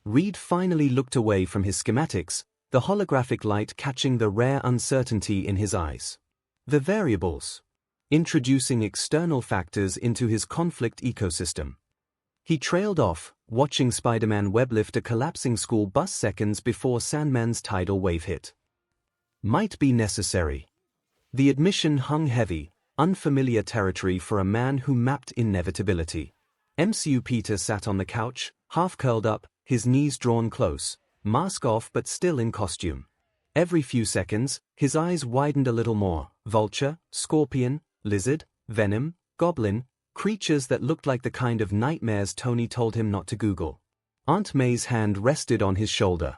Reed finally looked away from his schematics, the holographic light catching the rare uncertainty in his eyes. The variables. Introducing external factors into his conflict ecosystem. He trailed off, watching Spider-Man weblift a collapsing school bus seconds before Sandman's tidal wave hit. Might be necessary. The admission hung heavy, unfamiliar territory for a man who mapped inevitability. MCU Peter sat on the couch, half curled up, his knees drawn close, mask off but still in costume. Every few seconds, his eyes widened a little more. Vulture, scorpion, lizard, venom, goblin, creatures that looked like the kind of nightmares Tony told him not to Google. Aunt May's hand rested on his shoulder.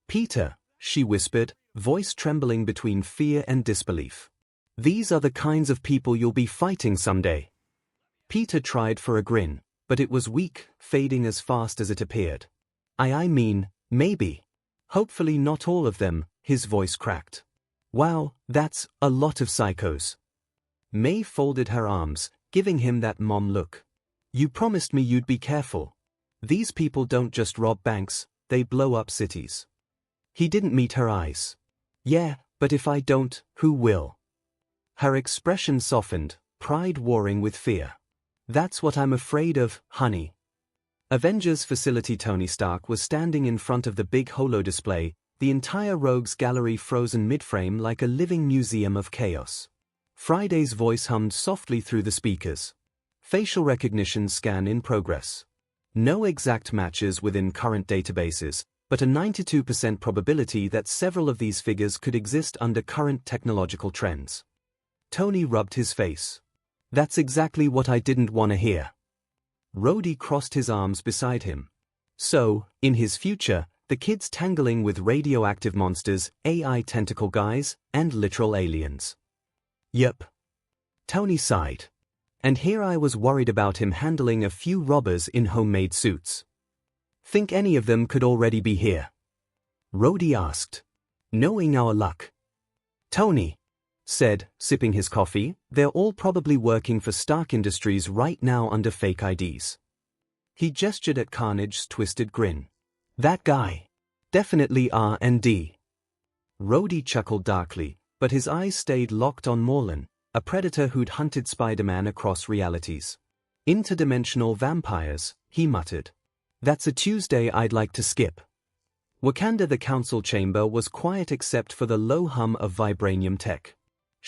Peter, she whispered, voice trembling between fear and disbelief. These are the kinds of people you'll be fighting someday. Peter tried for a grin, but it was weak, fading as fast as it appeared. I mean, maybe. Hopefully not all of them, his voice cracked. Wow, that's a lot of psychos. May folded her arms, giving him that mom look. You promised me you'd be careful. These people don't just rob banks, they blow up cities. He didn't meet her eyes. Yeah, but if I don't, who will? Her expression softened, pride warring with fear. That's what I'm afraid of, honey. Avengers facility. Tony Stark was standing in front of the big holo display, the entire rogues gallery frozen mid-frame like a living museum of chaos. Friday's voice hummed softly through the speakers. Facial recognition scan in progress. No exact matches within current databases, but a 92% probability that several of these figures could exist under current technological trends. Tony rubbed his face. That's exactly what I didn't want to hear. Rhodey crossed his arms beside him. So, in his future, the kid's tangling with radioactive monsters, AI tentacle guys, and literal aliens. Yep. Tony sighed. And here I was worried about him handling a few robbers in homemade suits. Think any of them could already be here? Rhodey asked. Knowing our luck. Tony said, sipping his coffee, they're all probably working for Stark Industries right now under fake IDs. He gestured at Carnage's twisted grin. That guy. Definitely R&D. Rhodey chuckled darkly, but his eyes stayed locked on Morlun, a predator who'd hunted Spider-Man across realities. Interdimensional vampires, he muttered. That's a Tuesday I'd like to skip. Wakanda. The council chamber was quiet except for the low hum of vibranium tech.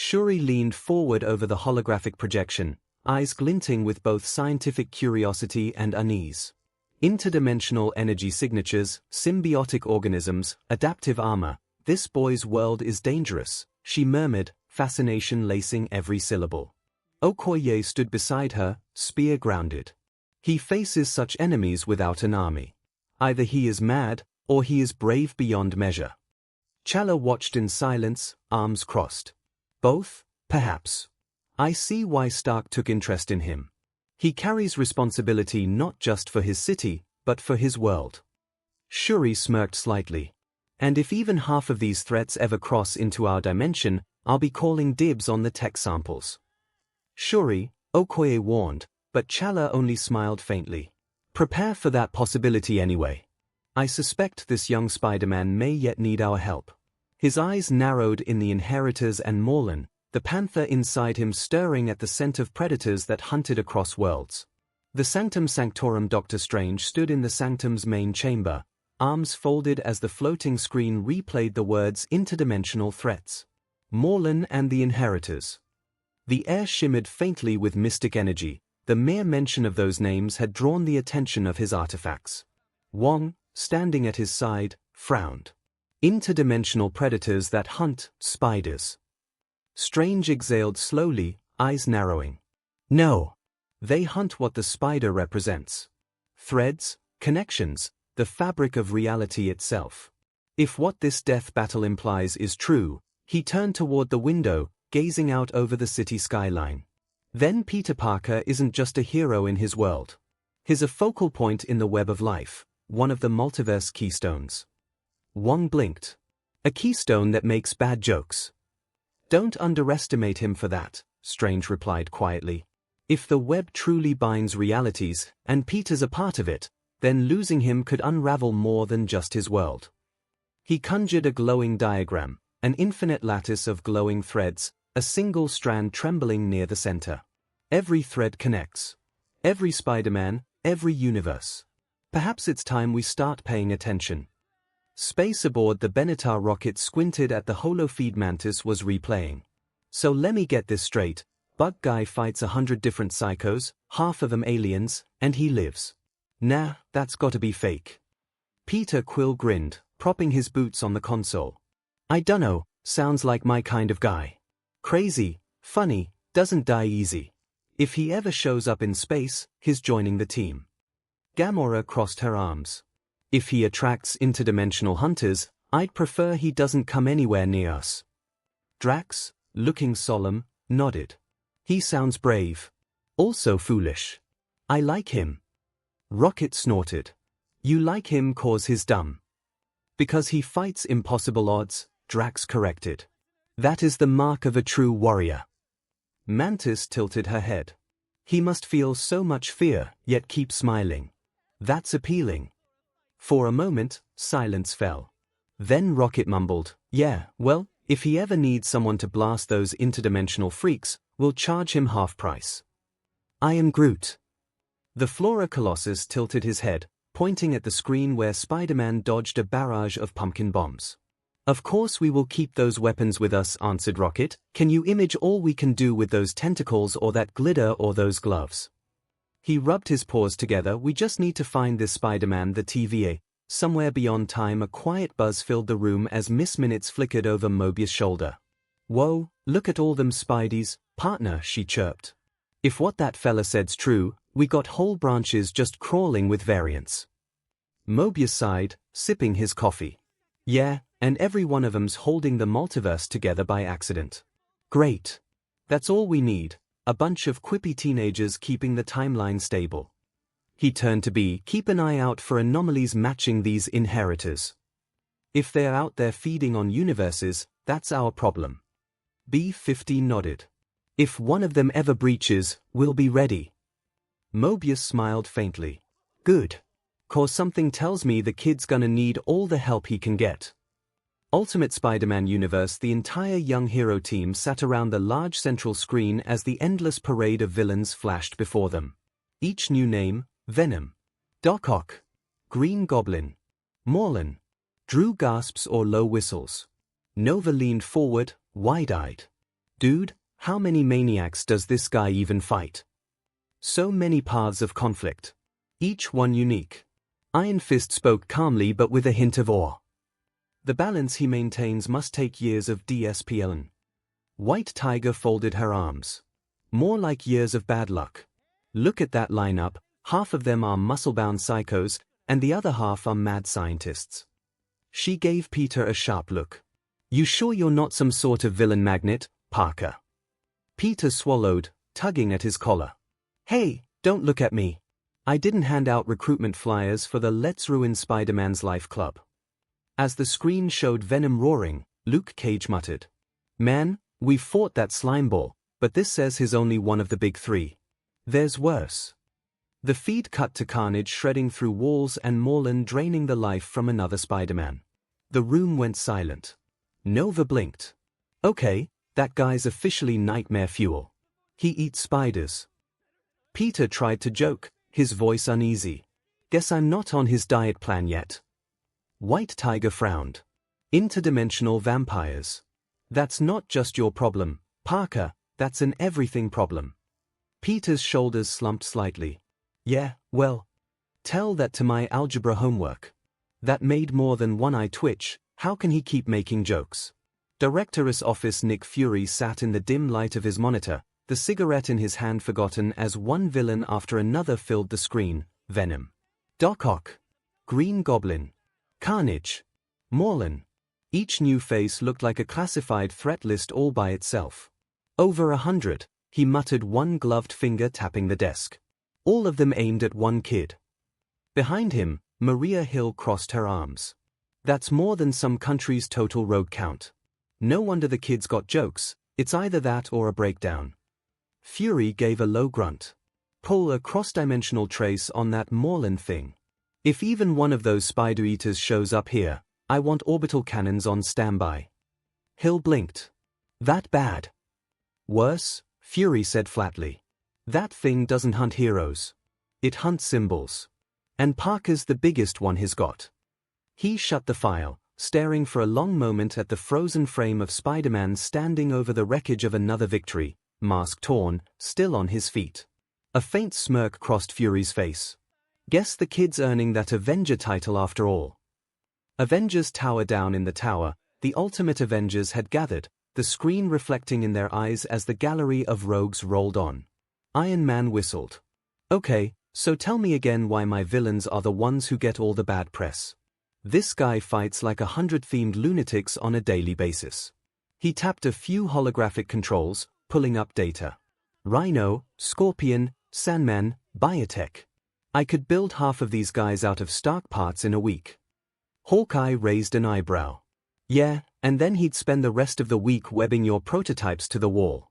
Shuri leaned forward over the holographic projection, eyes glinting with both scientific curiosity and unease. Interdimensional energy signatures, symbiotic organisms, adaptive armor. This boy's world is dangerous, she murmured, fascination lacing every syllable. 𝐒𝐭𝐴 stood beside her, spear grounded. He faces such enemies without an army. Either he is mad, or he is brave beyond measure. 𝐒𝐿a watched in silence, arms crossed. Both, perhaps. I see why Stark took interest in him. He carries responsibility not just for his city, but for his world. Shuri smirked slightly. And if even half of these threats ever cross into our dimension, I'll be calling dibs on the tech samples. Shuri, 𝐒𝐭𝐴 warned, but 𝐒𝐿a only smiled faintly. Prepare for that possibility anyway. I suspect this young Spider-Man may yet need our help. His eyes narrowed in the Inheritors and 𝐿, the panther inside him stirring at the scent of predators that hunted across worlds. The Sanctum Sanctorum. Doctor Strange stood in the Sanctum's main chamber, arms folded as the floating screen replayed the words interdimensional threats. 𝐿 and the Inheritors. The air shimmered faintly with mystic energy. The mere mention of those names had drawn the attention of his artifacts. Wong, standing at his side, frowned. Interdimensional predators that hunt spiders. Strange exhaled slowly, eyes narrowing. No. They hunt what the spider represents. Threads, connections, the fabric of reality itself. If what this death battle implies is true, he turned toward the window, gazing out over the city skyline. Then Peter Parker isn't just a hero in his world. He's a focal point in the web of life, one of the multiverse keystones. Wong blinked. A keystone that makes bad jokes. Don't underestimate him for that, Strange replied quietly. If the web truly binds realities, and Peter's a part of it, then losing him could unravel more than just his world. He conjured a glowing diagram, an infinite lattice of glowing threads, a single strand trembling near the center. Every thread connects. Every Spider-Man, every universe. Perhaps it's time we start paying attention. Space aboard the Benatar rocket squinted at the holofeed Mantis was replaying. So let me get this straight. Bug Guy fights 100 different psychos, half of them aliens, and he lives. Nah, that's gotta be fake. Peter Quill grinned, propping his boots on the console. I dunno, sounds like my kind of guy. Crazy, funny, doesn't die easy. If he ever shows up in space, he's joining the team. Gamora crossed her arms. If he attracts interdimensional hunters, I'd prefer he doesn't come anywhere near us. Drax, looking solemn, nodded. He sounds brave. Also foolish. I like him. Rocket snorted. You like him 'cause he's dumb. Because he fights impossible odds, Drax corrected. That is the mark of a true warrior. Mantis tilted her head. He must feel so much fear, yet keep smiling. That's appealing. For a moment, silence fell. Then Rocket mumbled, yeah, well, if he ever needs someone to blast those interdimensional freaks, we'll charge him half price. I am Groot. The Flora Colossus tilted his head, pointing at the screen where Spider-Man dodged a barrage of pumpkin bombs. Of course we will keep those weapons with us, answered Rocket. Can you image all we can do with those tentacles or that glitter or those gloves? He rubbed his paws together. We just need to find this Spider-Man, the TVA. Somewhere beyond time a quiet buzz filled the room as Miss Minutes flickered over Mobius' shoulder. Whoa, look at all them Spideys, partner, she chirped. If what that fella said's true, we got whole branches just crawling with variants. Mobius sighed, sipping his coffee. Yeah, and every one of 'em's holding the multiverse together by accident. Great. That's all we need, a bunch of quippy teenagers keeping the timeline stable. He turned to B. Keep an eye out for anomalies matching these inheritors. If they're out there feeding on universes, that's our problem. B-50 nodded. If one of them ever breaches, we'll be ready. Mobius smiled faintly. Good. 'Cause something tells me the kid's gonna need all the help he can get. Ultimate Spider-Man Universe. The entire young hero team sat around the large central screen as the endless parade of villains flashed before them. Each new name, Venom, Doc Ock, Green Goblin, 𝐿. Drew gasps or low whistles. Nova leaned forward, wide-eyed. Dude, how many maniacs does this guy even fight? So many paths of conflict. Each one unique. Iron Fist spoke calmly but with a hint of awe. The balance he maintains must take years of discipline. White Tiger folded her arms. More like years of bad luck. Look at that lineup, half of them are muscle-bound psychos, and the other half are mad scientists. She gave Peter a sharp look. You sure you're not some sort of villain magnet, Parker? Peter swallowed, tugging at his collar. Hey, don't look at me. I didn't hand out recruitment flyers for the Let's Ruin Spider-Man's Life Club. As the screen showed Venom roaring, Luke Cage muttered. Man, we've fought that slimeball, but this says he's only one of the big three. There's worse. The feed cut to Carnage shredding through walls and Morlun draining the life from another Spider-Man. The room went silent. Nova blinked. Okay, that guy's officially nightmare fuel. He eats spiders. Peter tried to joke, his voice uneasy. Guess I'm not on his diet plan yet. White Tiger frowned. Interdimensional vampires. That's not just your problem, Parker, that's an everything problem. Peter's shoulders slumped slightly. Yeah, well. Tell that to my algebra homework. That made more than one eye twitch. How can he keep making jokes? Director's office Nick Fury sat in the dim light of his monitor, the cigarette in his hand forgotten as one villain after another filled the screen. Venom. Doc Ock. Green Goblin. Carnage. Morlun. Each new face looked like a classified threat list all by itself. Over 100, he muttered, one gloved finger tapping the desk. All of them aimed at one kid. Behind him, Maria Hill crossed her arms. That's more than some country's total rogue count. No wonder the kids got jokes, it's either that or a breakdown. Fury gave a low grunt. Pull a cross-dimensional trace on that Morlun thing. If even one of those spider eaters shows up here, I want orbital cannons on standby. Hill blinked. That bad? Worse, Fury said flatly. That thing doesn't hunt heroes. It hunts symbols. And Parker's the biggest one he's got. He shut the file, staring for a long moment at the frozen frame of Spider-Man standing over the wreckage of another victory, mask torn, still on his feet. A faint smirk crossed Fury's face. Guess the kid's earning that Avenger title after all. Avengers tower down in the tower, the Ultimate Avengers had gathered, the screen reflecting in their eyes as the gallery of rogues rolled on. Iron Man whistled. Okay, so tell me again why my villains are the ones who get all the bad press. This guy fights like 100 themed lunatics on a daily basis. He tapped a few holographic controls, pulling up data. Rhino, Scorpion, Sandman, Biotech. I could build half of these guys out of Stark parts in a week. Hawkeye raised an eyebrow. Yeah, and then he'd spend the rest of the week webbing your prototypes to the wall.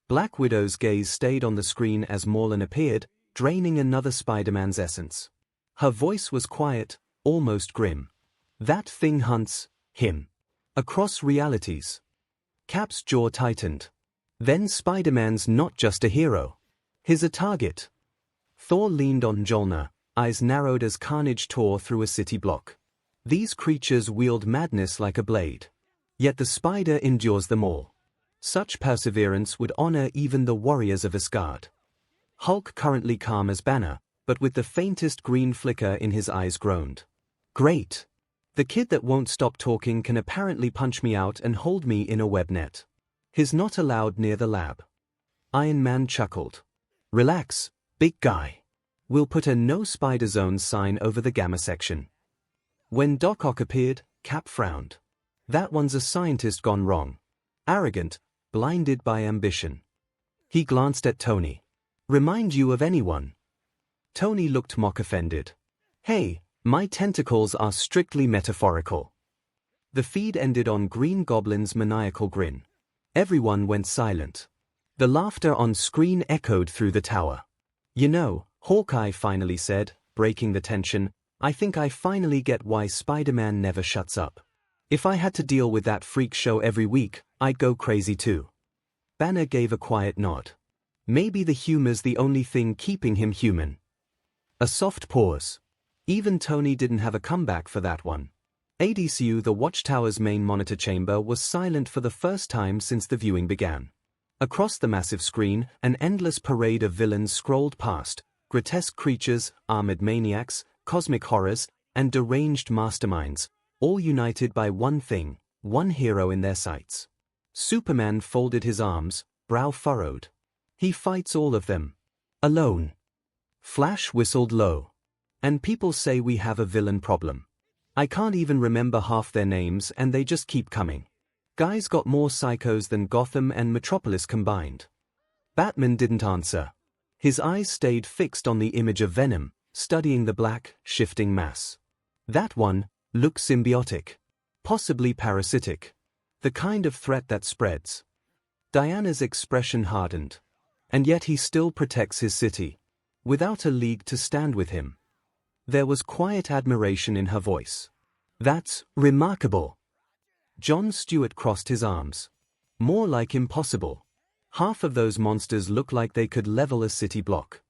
Black Widow's gaze stayed on the screen as Morlun appeared, draining another Spider-Man's essence. Her voice was quiet, almost grim. That thing hunts him. Across realities. Cap's jaw tightened. Then Spider-Man's not just a hero. He's a target. Thor leaned on Mjolnir, eyes narrowed as Carnage tore through a city block. These creatures wield madness like a blade. Yet the spider endures them all. Such perseverance would honor even the warriors of Asgard. Hulk, currently calm as Banner, but with the faintest green flicker in his eyes, groaned. Great. The kid that won't stop talking can apparently punch me out and hold me in a web net. He's not allowed near the lab. Iron Man chuckled. Relax, big guy. We'll put a no spider zone sign over the gamma section. When Doc Ock appeared, Cap frowned. That one's a scientist gone wrong. Arrogant, blinded by ambition. He glanced at Tony. Remind you of anyone? Tony looked mock offended. Hey, my tentacles are strictly metaphorical. The feed ended on Green Goblin's maniacal grin. Everyone went silent. The laughter on screen echoed through the tower. You know, Hawkeye finally said, breaking the tension, I think I finally get why Spider-Man never shuts up. If I had to deal with that freak show every week, I'd go crazy too. Banner gave a quiet nod. Maybe the humor's the only thing keeping him human. A soft pause. Even Tony didn't have a comeback for that one. ADCU, the Watchtower's main monitor chamber, was silent for the first time since the viewing began. Across the massive screen, an endless parade of villains scrolled past, grotesque creatures, armored maniacs, cosmic horrors, and deranged masterminds, all united by one thing, one hero in their sights. Superman folded his arms, brow furrowed. He fights all of them. Alone. Flash whistled low. And people say we have a villain problem. I can't even remember half their names and they just keep coming. Guy's got more psychos than Gotham and Metropolis combined. Batman didn't answer. His eyes stayed fixed on the image of Venom, studying the black, shifting mass. That one looked symbiotic. Possibly parasitic. The kind of threat that spreads. Diana's expression hardened. And yet he still protects his city. Without a league to stand with him. There was quiet admiration in her voice. That's remarkable. Jon Stewart crossed his arms. More like impossible. Half of those monsters look like they could level a city block.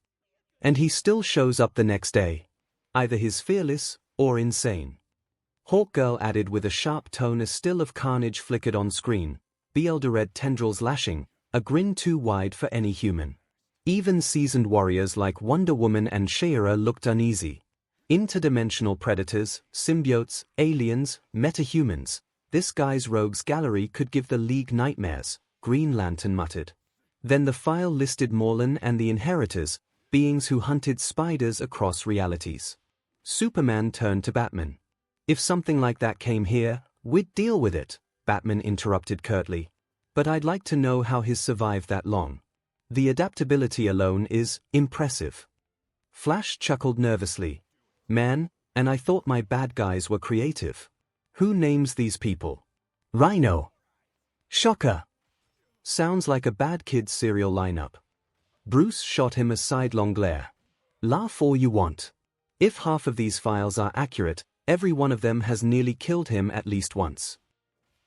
And he still shows up the next day. Either he's fearless or insane. Hawkgirl added with a sharp tone as still of carnage flickered on screen, red tendrils lashing, a grin too wide for any human. Even seasoned warriors like Wonder Woman and She-Ra looked uneasy. Interdimensional predators, symbiotes, aliens, metahumans. This guy's rogues gallery could give the League nightmares, Green Lantern muttered. Then the file listed Morlun and the Inheritors, beings who hunted spiders across realities. Superman turned to Batman. If something like that came here, we'd deal with it, Batman interrupted curtly. But I'd like to know how he's survived that long. The adaptability alone is impressive. Flash chuckled nervously. Man, and I thought my bad guys were creative. Who names these people? Rhino. Shocker. Sounds like a bad kid's cereal lineup. Bruce shot him a sidelong glare. Laugh all you want. If half of these files are accurate, every one of them has nearly killed him at least once.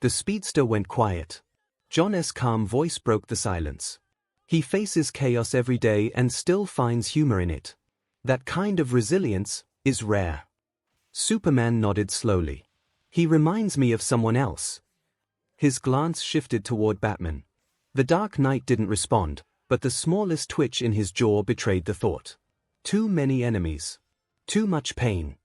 The speedster went quiet. Jon's calm voice broke the silence. He faces chaos every day and still finds humor in it. That kind of resilience is rare. Superman nodded slowly. He reminds me of someone else. His glance shifted toward Batman. The Dark Knight didn't respond, but the smallest twitch in his jaw betrayed the thought. Too many enemies. Too much pain.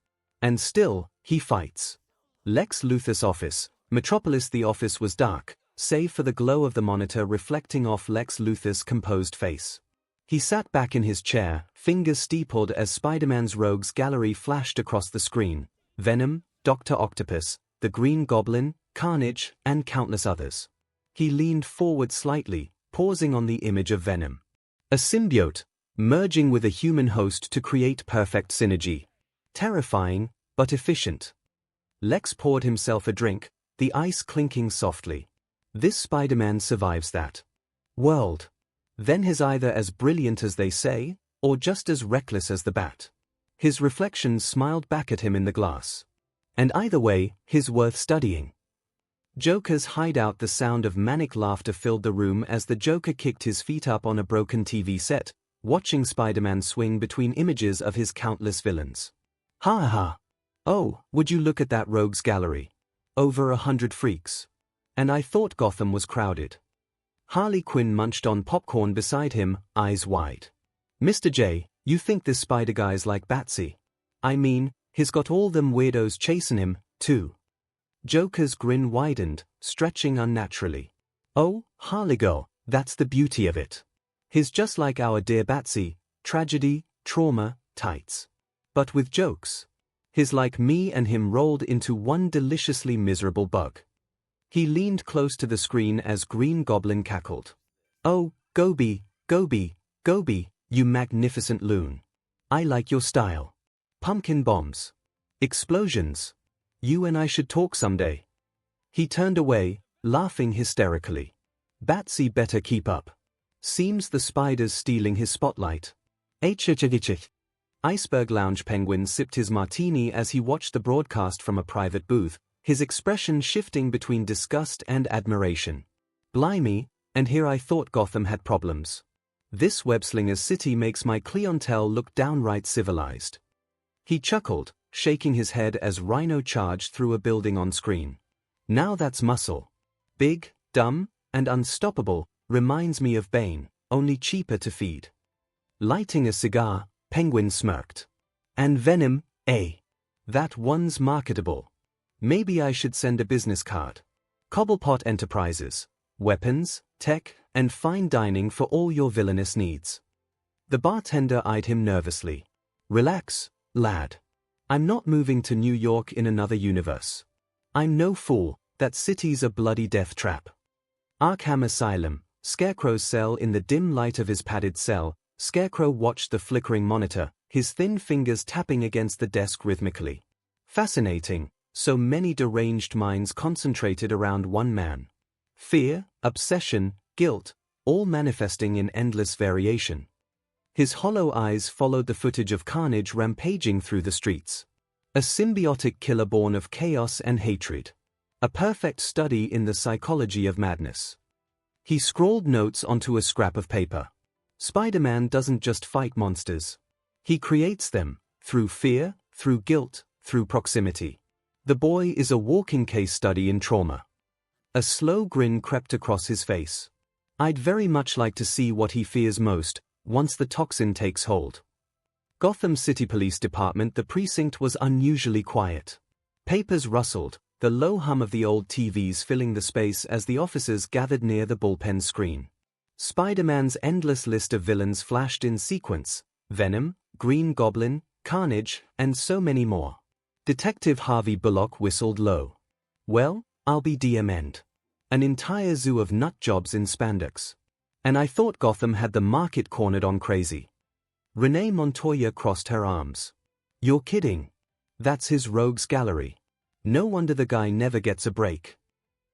And still, he fights. Lex Luthor's office, Metropolis. The office was dark, save for the glow of the monitor reflecting off Lex Luthor's composed face. He sat back in his chair, fingers steepled as Spider-Man's rogues gallery flashed across the screen. Venom, Dr. Octopus, the Green Goblin, Carnage, and countless others. He leaned forward slightly, pausing on the image of Venom. A symbiote, merging with a human host to create perfect synergy. Terrifying, but efficient. Lex poured himself a drink, the ice clinking softly. This Spider-Man survives that world. Then he's either as brilliant as they say, or just as reckless as the Bat. His reflection smiled back at him in the glass. And either way, he's worth studying. Joker's hideout. The sound of manic laughter filled the room as the Joker kicked his feet up on a broken TV set, watching Spider-Man swing between images of his countless villains. Ha ha. Oh, would you look at that rogues gallery. Over 100 freaks. And I thought Gotham was crowded. Harley Quinn munched on popcorn beside him, eyes wide. Mr. J, you think this spider guy's like Batsy? I mean, he's got all them weirdos chasing him, too. Joker's grin widened, stretching unnaturally. Oh, Harley girl, that's the beauty of it. He's just like our dear Batsy, tragedy, trauma, tights. But with jokes. He's like me and him rolled into one deliciously miserable bug. He leaned close to the screen as Green Goblin cackled. Oh, Gobi, Gobi, Gobi, you magnificent loon. I like your style. Pumpkin bombs. Explosions. You and I should talk someday. He turned away, laughing hysterically. Batsy better keep up. Seems the spider's stealing his spotlight. 𝐒𝐻𝐻. Iceberg Lounge Penguin sipped his martini as he watched the broadcast from a private booth, his expression shifting between disgust and admiration. Blimey, and here I thought Gotham had problems. This webslinger's city makes my clientele look downright civilized. He chuckled, shaking his head as Rhino charged through a building on screen. Now that's muscle. Big, dumb, and unstoppable, reminds me of Bane, only cheaper to feed. Lighting a cigar, Penguin smirked. And Venom, That one's marketable. Maybe I should send a business card. Cobblepot Enterprises. Weapons, tech, and fine dining for all your villainous needs. The bartender eyed him nervously. Relax, lad. I'm not moving to New York in another universe. I'm no fool, that city's a bloody death trap. Arkham Asylum. Scarecrow's cell. In the dim light of his padded cell, Scarecrow watched the flickering monitor, his thin fingers tapping against the desk rhythmically. Fascinating, so many deranged minds concentrated around one man. Fear, obsession, guilt, all manifesting in endless variation. His hollow eyes followed the footage of carnage rampaging through the streets. A symbiotic killer born of chaos and hatred. A perfect study in the psychology of madness. He scrawled notes onto a scrap of paper. Spider-Man doesn't just fight monsters. He creates them, through fear, through guilt, through proximity. The boy is a walking case study in trauma. A slow grin crept across his face. I'd very much like to see what he fears most, once the toxin takes hold. Gotham City Police Department. The precinct was unusually quiet. Papers rustled, the low hum of the old TVs filling the space as the officers gathered near the bullpen screen. Spider-Man's endless list of villains flashed in sequence: Venom, Green Goblin, Carnage, and so many more. Detective Harvey Bullock whistled low. Well, I'll be DM'd. An entire zoo of nut jobs in spandex. And I thought Gotham had the market cornered on crazy. Renee Montoya crossed her arms. You're kidding. That's his rogues gallery. No wonder the guy never gets a break.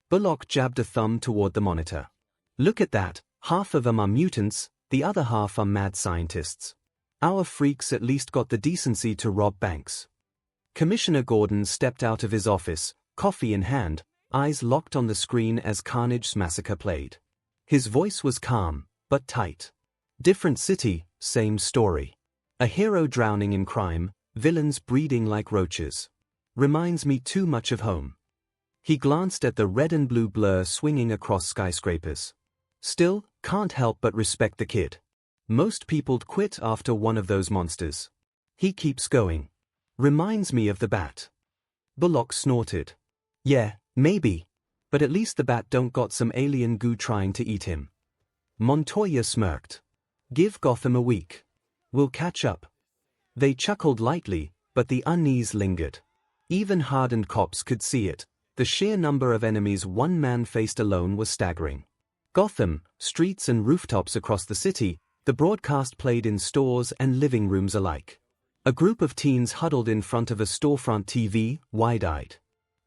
Bullock jabbed a thumb toward the monitor. Look at that, half of them are mutants, the other half are mad scientists. Our freaks at least got the decency to rob banks. Commissioner Gordon stepped out of his office, coffee in hand, eyes locked on the screen as Carnage's massacre played. His voice was calm, but tight. Different city, same story. A hero drowning in crime, villains breeding like roaches. Reminds me too much of home. He glanced at the red and blue blur swinging across skyscrapers. Still, can't help but respect the kid. Most people'd quit after one of those monsters. He keeps going. Reminds me of the bat. Bullock snorted. Yeah, maybe. But at least the bat don't got some alien goo trying to eat him. Montoya smirked. Give Gotham a week. We'll catch up. They chuckled lightly, but the unease lingered. Even hardened cops could see it. The sheer number of enemies one man faced alone was staggering. Gotham, streets and rooftops across the city, the broadcast played in stores and living rooms alike. A group of teens huddled in front of a storefront TV, wide-eyed.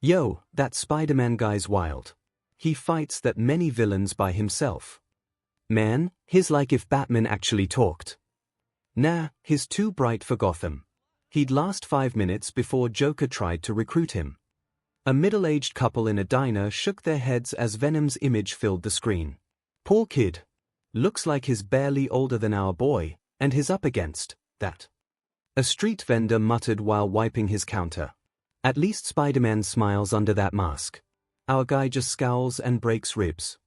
Yo, that Spider-Man guy's wild. He fights that many villains by himself. Man, he's like if Batman actually talked. Nah, he's too bright for Gotham. He'd last 5 minutes before Joker tried to recruit him. A middle-aged couple in a diner shook their heads as Venom's image filled the screen. Poor kid. Looks like he's barely older than our boy, and he's up against that. A street vendor muttered while wiping his counter. At least Spider-Man smiles under that mask. Our guy just scowls and breaks ribs.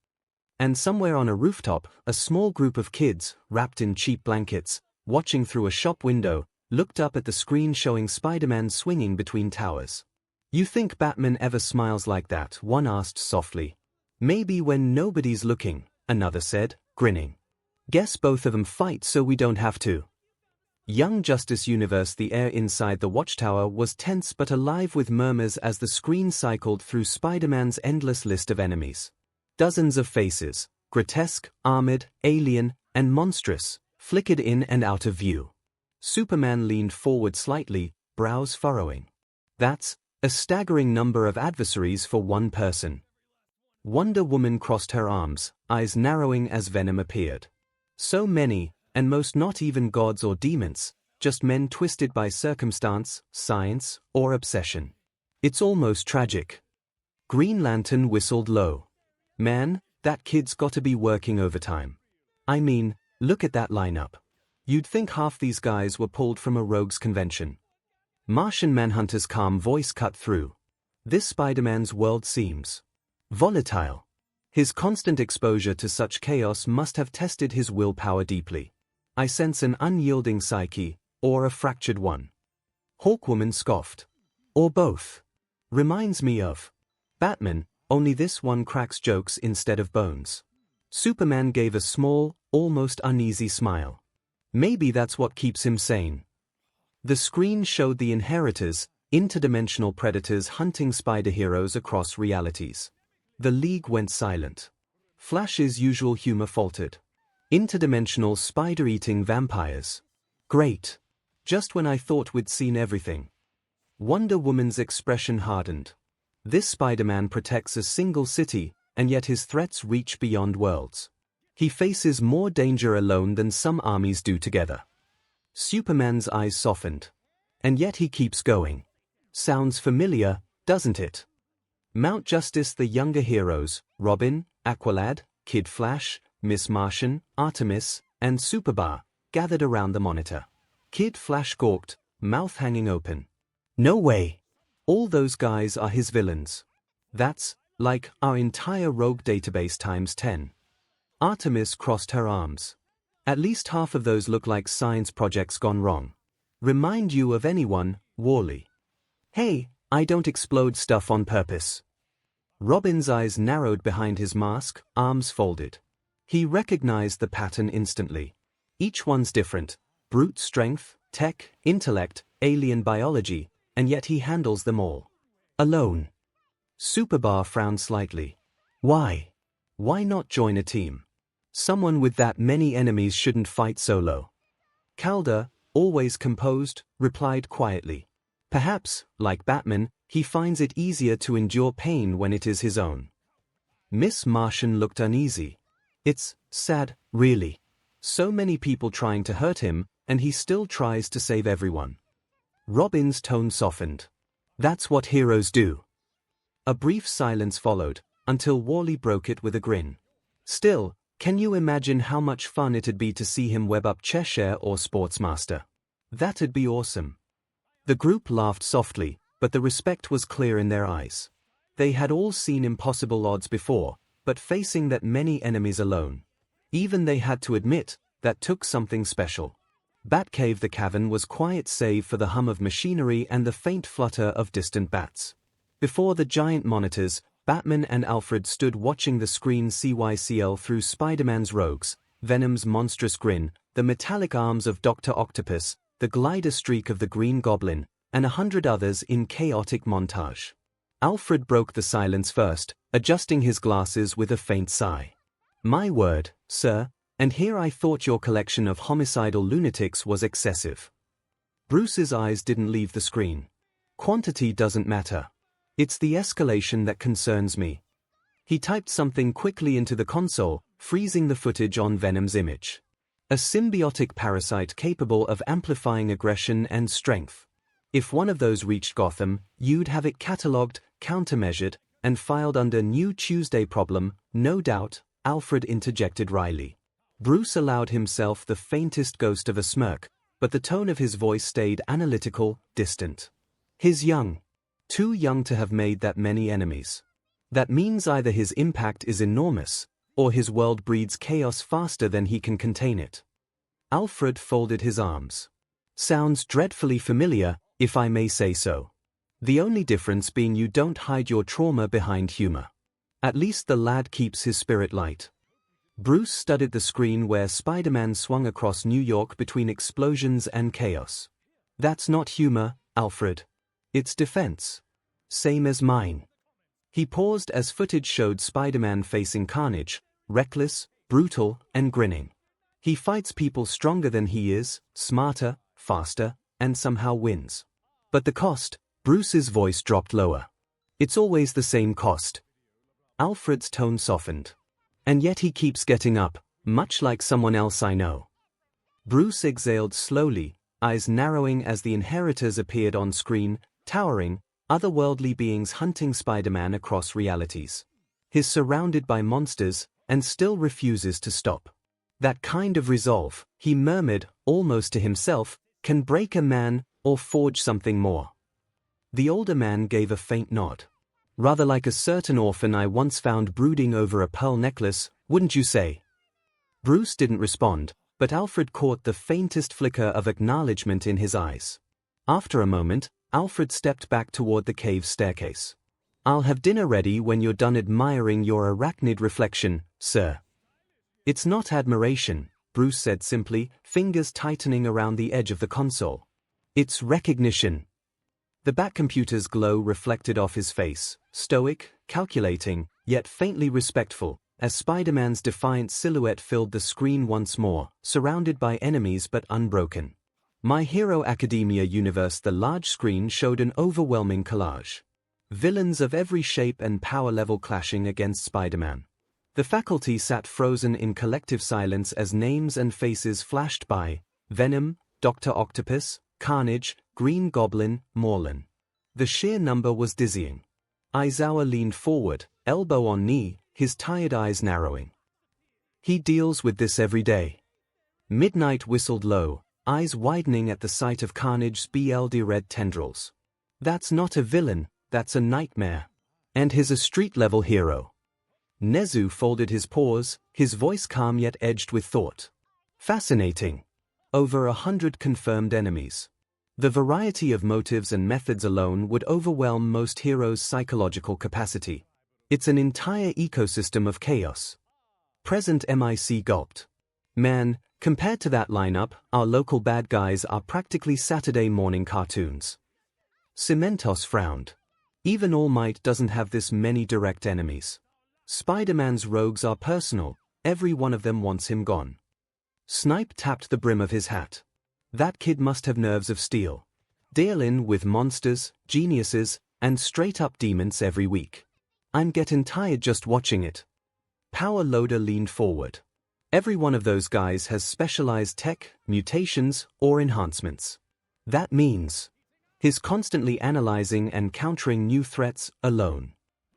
And somewhere on a rooftop, a small group of kids, wrapped in cheap blankets, watching through a shop window, looked up at the screen showing Spider-Man swinging between towers. You think Batman ever smiles like that? One asked softly. Maybe when nobody's looking, another said, grinning. Guess both of them fight so we don't have to. Young Justice Universe. The air inside the watchtower was tense but alive with murmurs as the screen cycled through Spider-Man's endless list of enemies. Dozens of faces, grotesque, armored, alien, and monstrous, flickered in and out of view. Superman leaned forward slightly, brows furrowing. That's a staggering number of adversaries for one person. Wonder Woman crossed her arms, eyes narrowing as Venom appeared. So many, and most not even gods or demons, just men twisted by circumstance, science, or obsession. It's almost tragic. Green Lantern whistled low. Man, that kid's gotta be working overtime. I mean, look at that lineup. You'd think half these guys were pulled from a rogues convention. Martian Manhunter's calm voice cut through. This Spider-Man's world seems volatile. His constant exposure to such chaos must have tested his willpower deeply. I sense an unyielding psyche, or a fractured one. Hawkwoman scoffed. Or both. Reminds me of Batman, only this one cracks jokes instead of bones. Superman gave a small, almost uneasy smile. Maybe that's what keeps him sane. The screen showed the Inheritors, interdimensional predators hunting spider heroes across realities. The League went silent. Flash's usual humor faltered. Interdimensional spider-eating vampires. Great. Just when I thought we'd seen everything. Wonder Woman's expression hardened. This Spider-Man protects a single city, and yet his threats reach beyond worlds. He faces more danger alone than some armies do together. Superman's eyes softened. And yet he keeps going. Sounds familiar, doesn't it? Mount Justice, the younger heroes, Robin, Aqualad, Kid Flash, Miss Martian, Artemis, and Superbar, gathered around the monitor. Kid Flash gawked, mouth hanging open. No way! All those guys are his villains. That's like our entire rogue database times 10. Artemis crossed her arms. At least half of those look like science projects gone wrong. Remind you of anyone, Wally? Hey, I don't explode stuff on purpose. Robin's eyes narrowed behind his mask, arms folded. He recognized the pattern instantly. Each one's different. Brute strength, tech, intellect, alien biology, and yet he handles them all. Alone. Superbar frowned slightly. Why? Why not join a team? Someone with that many enemies shouldn't fight solo. Calder, always composed, replied quietly. Perhaps, like Batman, he finds it easier to endure pain when it is his own. Miss Martian looked uneasy. It's sad, really. So many people trying to hurt him, and he still tries to save everyone. Robin's tone softened. That's what heroes do. A brief silence followed, until Wally broke it with a grin. Still, can you imagine how much fun it'd be to see him web up Cheshire or Sportsmaster? That'd be awesome. The group laughed softly, but the respect was clear in their eyes. They had all seen impossible odds before, but facing that many enemies alone. Even they had to admit, that took something special. Batcave the cavern was quiet save for the hum of machinery and the faint flutter of distant bats. Before the giant monitors, Batman and Alfred stood watching the screen CYCL through Spider-Man's rogues, Venom's monstrous grin, the metallic arms of Dr. Octopus, the glider streak of the Green Goblin, and 100 others in chaotic montage. Alfred broke the silence first, adjusting his glasses with a faint sigh. My word, sir, and here I thought your collection of homicidal lunatics was excessive. Bruce's eyes didn't leave the screen. Quantity doesn't matter. It's the escalation that concerns me. He typed something quickly into the console, freezing the footage on Venom's image. A symbiotic parasite capable of amplifying aggression and strength. If one of those reached Gotham, you'd have it catalogued, countermeasured, and filed under New Tuesday problem, no doubt, Alfred interjected wryly. Bruce allowed himself the faintest ghost of a smirk, but the tone of his voice stayed analytical, distant. He's young. Too young to have made that many enemies. That means either his impact is enormous, or his world breeds chaos faster than he can contain it. Alfred folded his arms. Sounds dreadfully familiar, if I may say so. The only difference being you don't hide your trauma behind humor. At least the lad keeps his spirit light. Bruce studied the screen where Spider-Man swung across New York between explosions and chaos. That's not humor, Alfred. It's defense. Same as mine. He paused as footage showed Spider-Man facing carnage, reckless, brutal, and grinning. He fights people stronger than he is, smarter, faster, and somehow wins. But the cost, Bruce's voice dropped lower. It's always the same cost. Alfred's tone softened. And yet he keeps getting up, much like someone else I know. Bruce exhaled slowly, eyes narrowing as the Inheritors appeared on screen, towering, otherworldly beings hunting Spider-Man across realities. He's surrounded by monsters, and still refuses to stop. That kind of resolve, he murmured, almost to himself, can break a man, or forge something more. The older man gave a faint nod. Rather like a certain orphan I once found brooding over a pearl necklace, wouldn't you say? Bruce didn't respond, but Alfred caught the faintest flicker of acknowledgement in his eyes. After a moment, Alfred stepped back toward the cave staircase. "I'll have dinner ready when you're done admiring your arachnid reflection, sir." "It's not admiration," Bruce said simply, fingers tightening around the edge of the console. "It's recognition." The Batcomputer's glow reflected off his face, stoic, calculating, yet faintly respectful, as Spider-Man's defiant silhouette filled the screen once more, surrounded by enemies but unbroken. My Hero Academia universe. The large screen showed an overwhelming collage. Villains of every shape and power level clashing against Spider-Man. The faculty sat frozen in collective silence as names and faces flashed by: Venom, Dr. Octopus, Carnage, Green Goblin, Morlun. The sheer number was dizzying. Aizawa leaned forward, elbow on knee, his tired eyes narrowing. "He deals with this every day." Midnight whistled low, eyes widening at the sight of Carnage's BLD red tendrils. "That's not a villain, that's a nightmare. And he's a street-level hero." Nezu folded his paws, his voice calm yet edged with thought. "Fascinating. Over 100 confirmed enemies. The variety of motives and methods alone would overwhelm most heroes' psychological capacity. It's an entire ecosystem of chaos." Present MIC gulped. "Man, compared to that lineup, our local bad guys are practically Saturday morning cartoons." Cementos frowned. "Even All Might doesn't have this many direct enemies. Spider-Man's rogues are personal, every one of them wants him gone." Snipe tapped the brim of his hat. "That kid must have nerves of steel. Deal in with monsters, geniuses, and straight-up demons every week. I'm getting tired just watching it." Power Loader leaned forward. "Every one of those guys has specialized tech, mutations, or enhancements. That means he's constantly analyzing and countering new threats alone."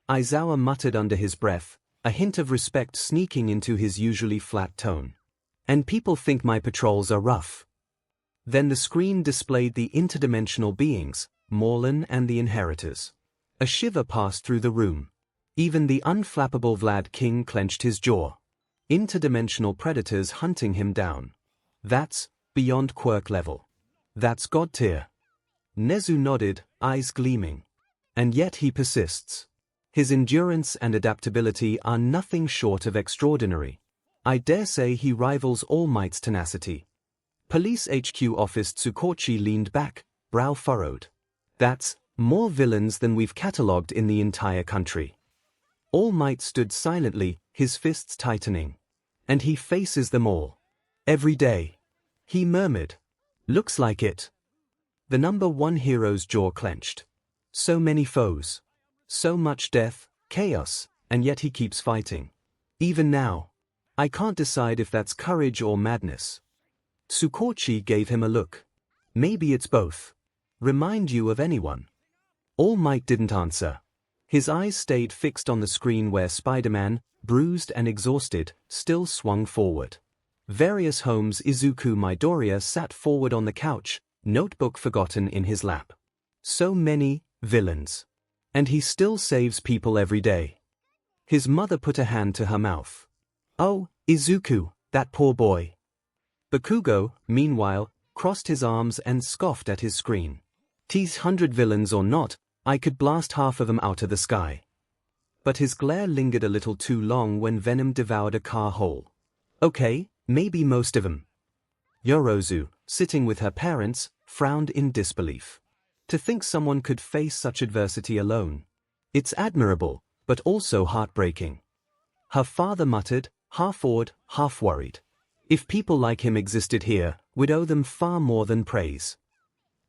Aizawa muttered under his breath, a hint of respect sneaking into his usually flat tone. "And people think my patrols are rough." Then the screen displayed the interdimensional beings, Morlun and the Inheritors. A shiver passed through the room. Even the unflappable Vlad King clenched his jaw. Interdimensional predators hunting him down. That's beyond quirk level. That's God tier. Nezu nodded, eyes gleaming. And yet he persists. His endurance and adaptability are nothing short of extraordinary. I dare say he rivals All Might's tenacity. Police HQ Office Tsukochi leaned back, brow furrowed. "That's more villains than we've catalogued in the entire country." All Might stood silently, his fists tightening. "And he faces them all. Every day." He murmured. "Looks like it." The number one hero's jaw clenched. So many foes. So much death, chaos, and yet he keeps fighting. Even now. I can't decide if that's courage or madness. Tsukochi gave him a look. "Maybe it's both. Remind you of anyone?" All Might didn't answer. His eyes stayed fixed on the screen where Spider-Man, bruised and exhausted, still swung forward. Various Homes Izuku Midoriya sat forward on the couch, notebook forgotten in his lap. So many villains. And he still saves people every day. His mother put a hand to her mouth. "Oh, Izuku, that poor boy." Bakugo, meanwhile, crossed his arms and scoffed at his screen. "These 100 villains or not, I could blast half of them out of the sky." But his glare lingered a little too long when Venom devoured a car whole. "Okay, maybe most of them." Yorozu, sitting with her parents, frowned in disbelief. To think someone could face such adversity alone. It's admirable, but also heartbreaking. Her father muttered, half awed, half worried. "If people like him existed here, we'd owe them far more than praise."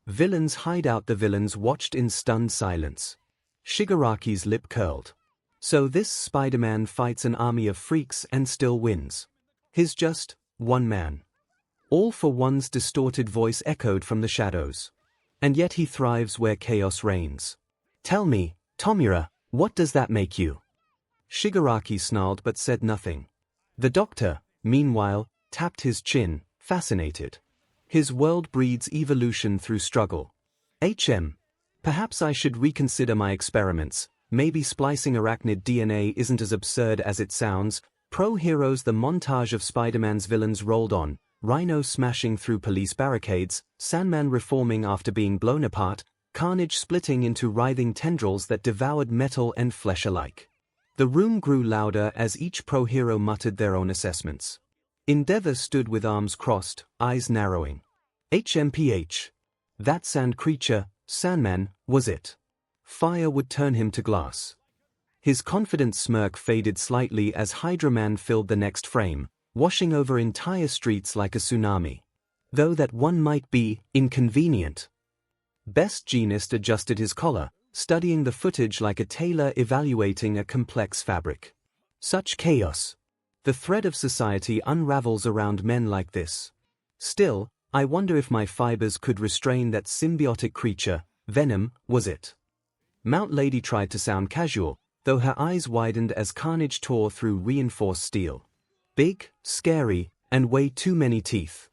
Villains hide out. The villains watched in stunned silence. Shigaraki's lip curled. "So this Spider-Man fights an army of freaks and still wins. He's just one man." All for One's distorted voice echoed from the shadows. "And yet he thrives where chaos reigns. Tell me, Tomura, what does that make you?" Shigaraki snarled but said nothing. The doctor, meanwhile, tapped his chin, fascinated. "His world breeds evolution through struggle. Perhaps I should reconsider my experiments. Maybe splicing arachnid DNA isn't as absurd as it sounds." Pro Heroes. The montage of Spider-Man's villains rolled on, Rhino smashing through police barricades, Sandman reforming after being blown apart, Carnage splitting into writhing tendrils that devoured metal and flesh alike. The room grew louder as each pro-hero muttered their own assessments. Endeavor stood with arms crossed, eyes narrowing. HMPH. That sand creature, Sandman, was it. Fire would turn him to glass. His confident smirk faded slightly as Hydra Man filled the next frame, washing over entire streets like a tsunami. Though that one might be inconvenient. Best Jeanist adjusted his collar, studying the footage like a tailor evaluating a complex fabric. Such chaos. The thread of society unravels around men like this. Still, I wonder if my fibers could restrain that symbiotic creature. Venom, was it? Mount Lady tried to sound casual, though her eyes widened as Carnage tore through reinforced steel. Big, scary, and way too many teeth.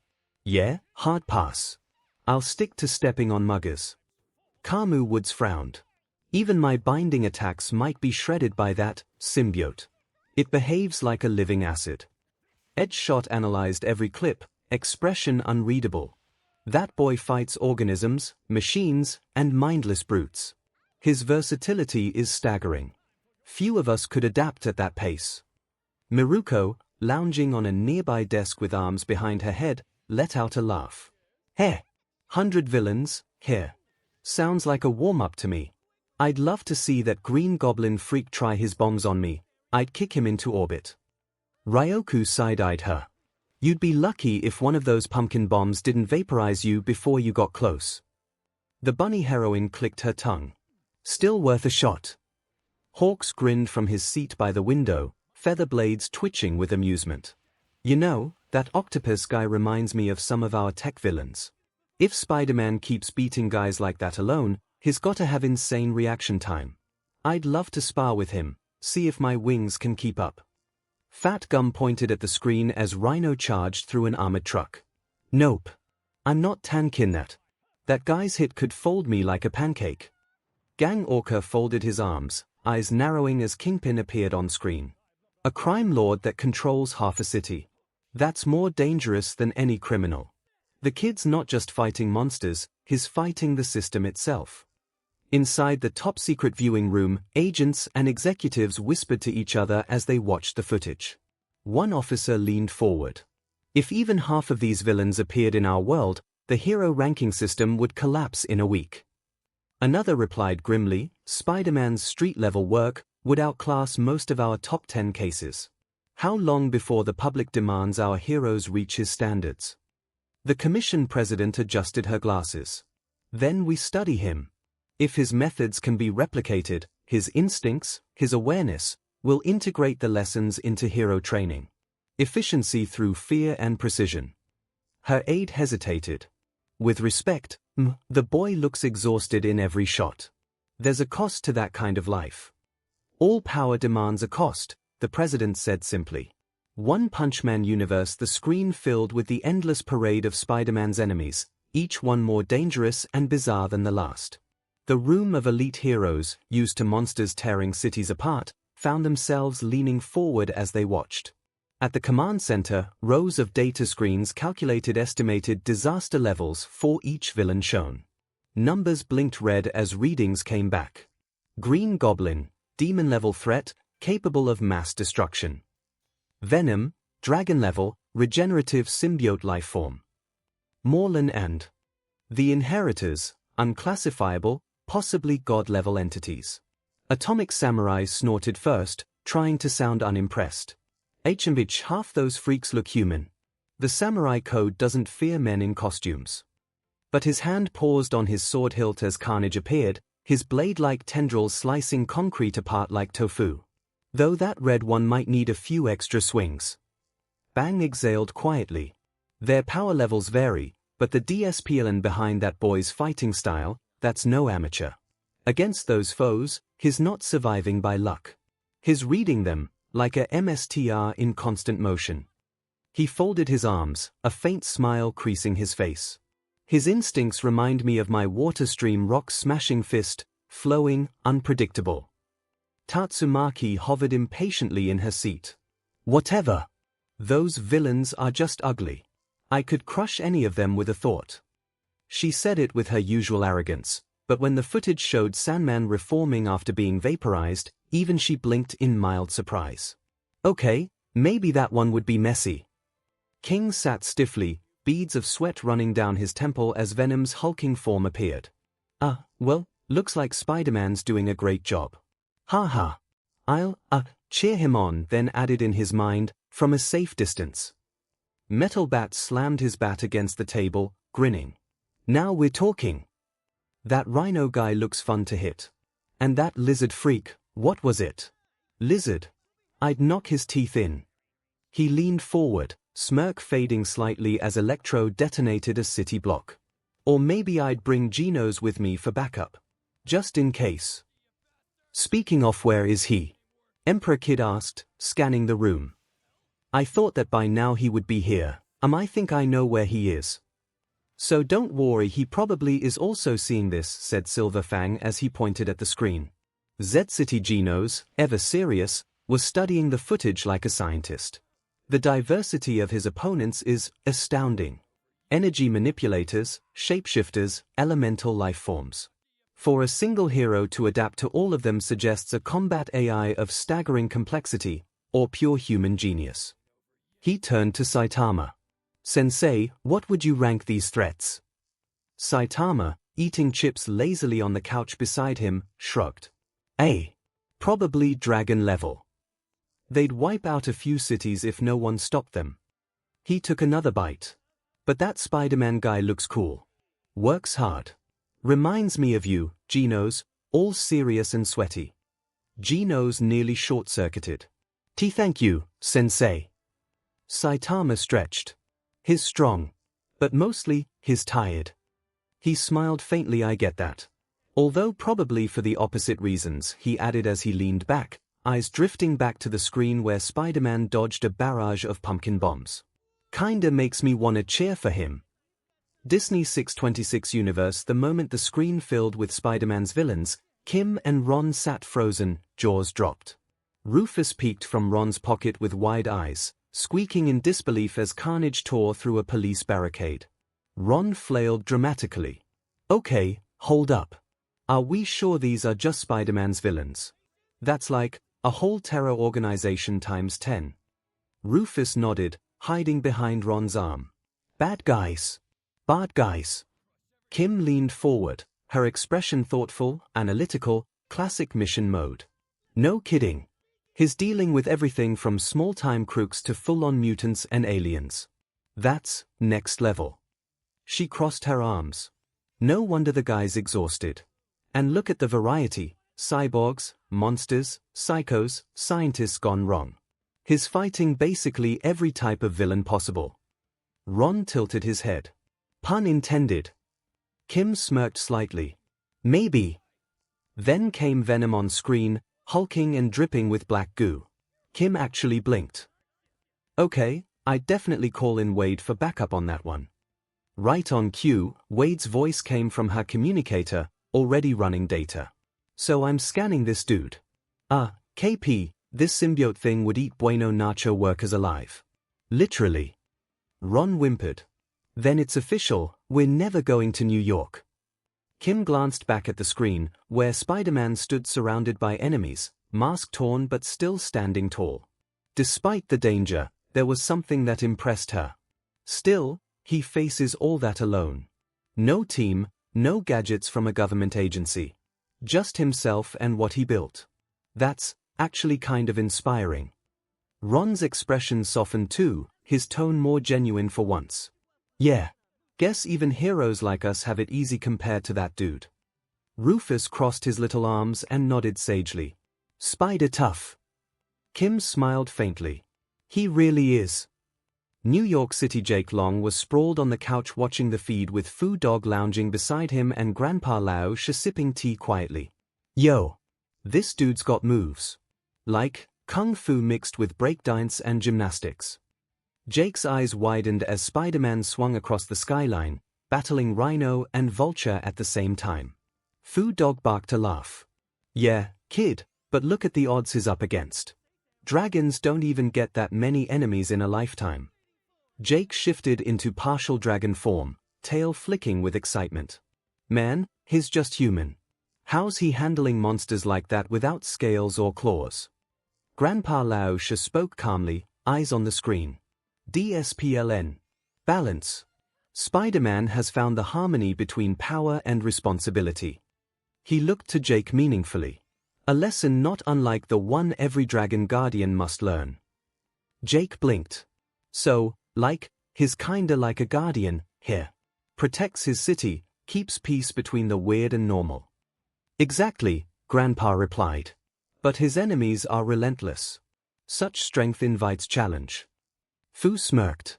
Yeah, hard pass. I'll stick to stepping on muggers. Kamu Woods frowned. Even my binding attacks might be shredded by that symbiote. It behaves like a living acid. Edgeshot analyzed every clip, expression unreadable. That boy fights organisms, machines, and mindless brutes. His versatility is staggering. Few of us could adapt at that pace. Miruko, lounging on a nearby desk with arms behind her head, let out a laugh. Heh. 100 villains, here. Sounds like a warm-up to me. I'd love to see that green goblin freak try his bombs on me. I'd kick him into orbit. Ryoku side-eyed her. You'd be lucky if one of those pumpkin bombs didn't vaporize you before you got close. The bunny heroine clicked her tongue. Still worth a shot. Hawks grinned from his seat by the window, feather blades twitching with amusement. You know, that octopus guy reminds me of some of our tech villains. If Spider-Man keeps beating guys like that alone, he's gotta have insane reaction time. I'd love to spar with him, see if my wings can keep up. Fat Gum pointed at the screen as Rhino charged through an armored truck. Nope. I'm not tanking that. That guy's hit could fold me like a pancake. Gang Orca folded his arms, eyes narrowing as Kingpin appeared on screen. A crime lord that controls half a city. That's more dangerous than any criminal. The kid's not just fighting monsters, he's fighting the system itself. Inside the top-secret viewing room, agents and executives whispered to each other as they watched the footage. One officer leaned forward. If even half of these villains appeared in our world, the hero ranking system would collapse in a week. Another replied grimly, Spider-Man's street-level work would outclass most of our top 10 cases. How long before the public demands our heroes reach his standards? The commission president adjusted her glasses. Then we study him. If his methods can be replicated, his instincts, his awareness, will integrate the lessons into hero training. Efficiency through fear and precision. Her aide hesitated. With respect, the boy looks exhausted in every shot. There's a cost to that kind of life. All power demands a cost, the president said simply. One Punch Man universe, the screen filled with the endless parade of Spider-Man's enemies, each one more dangerous and bizarre than the last. The room of elite heroes, used to monsters tearing cities apart, found themselves leaning forward as they watched. At the command center, rows of data screens calculated estimated disaster levels for each villain shown. Numbers blinked red as readings came back. Green Goblin, demon-level threat, capable of mass destruction. Venom, dragon-level, regenerative symbiote lifeform. Morlun and the Inheritors, unclassifiable, possibly god-level entities. Atomic Samurai snorted first, trying to sound unimpressed. HMPH, half those freaks look human. The samurai code doesn't fear men in costumes. But his hand paused on his sword hilt as Carnage appeared, his blade-like tendrils slicing concrete apart like tofu. Though that red one might need a few extra swings. Bang exhaled quietly. Their power levels vary, but the DSPLN behind that boy's fighting style, that's no amateur. Against those foes, he's not surviving by luck. He's reading them, like a MSTR in constant motion. He folded his arms, a faint smile creasing his face. His instincts remind me of my water stream rock-smashing fist, flowing, unpredictable. Tatsumaki hovered impatiently in her seat. Whatever. Those villains are just ugly. I could crush any of them with a thought. She said it with her usual arrogance, but when the footage showed Sandman reforming after being vaporized, even she blinked in mild surprise. Okay, maybe that one would be messy. King sat stiffly, beads of sweat running down his temple as Venom's hulking form appeared. Well, looks like Spider-Man's doing a great job. Ha ha. I'll, cheer him on, then added in his mind, from a safe distance. Metal Bat slammed his bat against the table, grinning. Now we're talking. That rhino guy looks fun to hit. And that lizard freak, what was it? Lizard. I'd knock his teeth in. He leaned forward, smirk fading slightly as Electro detonated a city block. Or maybe I'd bring Genos with me for backup. Just in case. Speaking of, where is he? Emperor Kid asked, scanning the room. I thought that by now he would be here. I think I know where he is. So don't worry, he probably is also seeing this, said Silver Fang as he pointed at the screen. Z-City Genos, ever serious, was studying the footage like a scientist. The diversity of his opponents is astounding. Energy manipulators, shapeshifters, elemental life forms. For a single hero to adapt to all of them suggests a combat AI of staggering complexity, or pure human genius. He turned to Saitama. Sensei, what would you rank these threats? Saitama, eating chips lazily on the couch beside him, shrugged. Probably dragon level. They'd wipe out a few cities if no one stopped them. He took another bite. But that Spider-Man guy looks cool. Works hard. Reminds me of you, Genos, all serious and sweaty. Genos nearly short-circuited. Thank you, Sensei. Saitama stretched. He's strong. But mostly, he's tired. He smiled faintly. I get that. Although probably for the opposite reasons, he added as he leaned back, eyes drifting back to the screen where Spider-Man dodged a barrage of pumpkin bombs. Kinda makes me wanna cheer for him. Disney 626 universe. The moment the screen filled with Spider-Man's villains, Kim and Ron sat frozen, jaws dropped. Rufus peeked from Ron's pocket with wide eyes, squeaking in disbelief as carnage tore through a police barricade. Ron flailed dramatically. Okay, hold up. Are we sure these are just Spider-Man's villains? That's like a whole terror organization times 10. Rufus nodded, hiding behind Ron's arm. Bad guys. Bad guys. Kim leaned forward, her expression thoughtful, analytical, classic mission mode. No kidding. He's dealing with everything from small-time crooks to full-on mutants and aliens. That's next level. She crossed her arms. No wonder the guy's exhausted. And look at the variety: cyborgs, monsters, psychos, scientists gone wrong. He's fighting basically every type of villain possible. Ron tilted his head. Pun intended. Kim smirked slightly. Maybe. Then came Venom on screen, hulking and dripping with black goo. Kim actually blinked. Okay, I'd definitely call in Wade for backup on that one. Right on cue, Wade's voice came from her communicator, already running data. So I'm scanning this dude. KP, this symbiote thing would eat Bueno Nacho workers alive. Literally. Ron whimpered. Then it's official, we're never going to New York. Kim glanced back at the screen, where Spider-Man stood surrounded by enemies, mask torn but still standing tall. Despite the danger, there was something that impressed her. Still, he faces all that alone. No team, no gadgets from a government agency. Just himself and what he built. That's actually kind of inspiring. Ron's expression softened too, his tone more genuine for once. Yeah. Guess even heroes like us have it easy compared to that dude. Rufus crossed his little arms and nodded sagely. Spider tough. Kim smiled faintly. He really is. New York City. Jake Long was sprawled on the couch watching the feed with Foo Dog lounging beside him and Grandpa Lao sipping tea quietly. Yo. This dude's got moves. Like kung fu mixed with breakdance and gymnastics. Jake's eyes widened as Spider-Man swung across the skyline, battling Rhino and Vulture at the same time. Foo Dog barked a laugh. Yeah, kid, but look at the odds he's up against. Dragons don't even get that many enemies in a lifetime. Jake shifted into partial dragon form, tail flicking with excitement. Man, he's just human. How's he handling monsters like that without scales or claws? Grandpa Laosha spoke calmly, eyes on the screen. DSPLN. Balance. Spider-Man has found the harmony between power and responsibility. He looked to Jake meaningfully. A lesson not unlike the one every dragon guardian must learn. Jake blinked. So, he's kinda like a guardian, here. Protects his city, keeps peace between the weird and normal. Exactly, Grandpa replied. But his enemies are relentless. Such strength invites challenge. Fu smirked.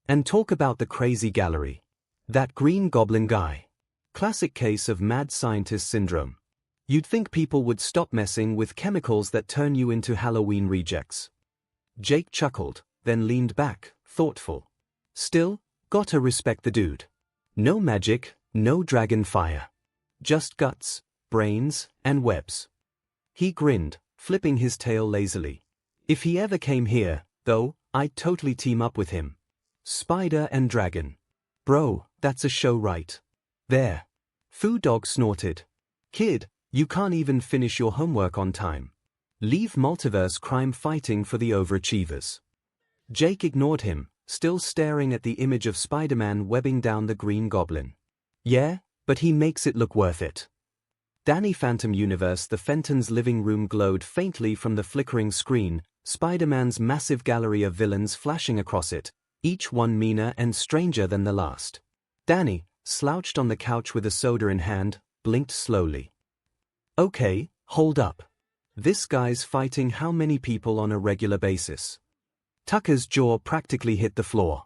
And talk about the crazy gallery. That green goblin guy. Classic case of mad scientist syndrome. You'd think people would stop messing with chemicals that turn you into Halloween rejects. Jake chuckled, then leaned back, thoughtful. Still, gotta respect the dude. No magic, no dragon fire. Just guts, brains, and webs. He grinned, flipping his tail lazily. If he ever came here, though, I'd totally team up with him. Spider and dragon. Bro, that's a show right there. Fu Dog snorted. Kid, you can't even finish your homework on time. Leave multiverse crime fighting for the overachievers. Jake ignored him, still staring at the image of Spider-Man webbing down the Green Goblin. Yeah, but he makes it look worth it. Danny Phantom Universe. The Fenton's living room glowed faintly from the flickering screen, Spider-Man's massive gallery of villains flashing across it, each one meaner and stranger than the last. Danny, slouched on the couch with a soda in hand, blinked slowly. Okay, hold up. This guy's fighting how many people on a regular basis? Tucker's jaw practically hit the floor.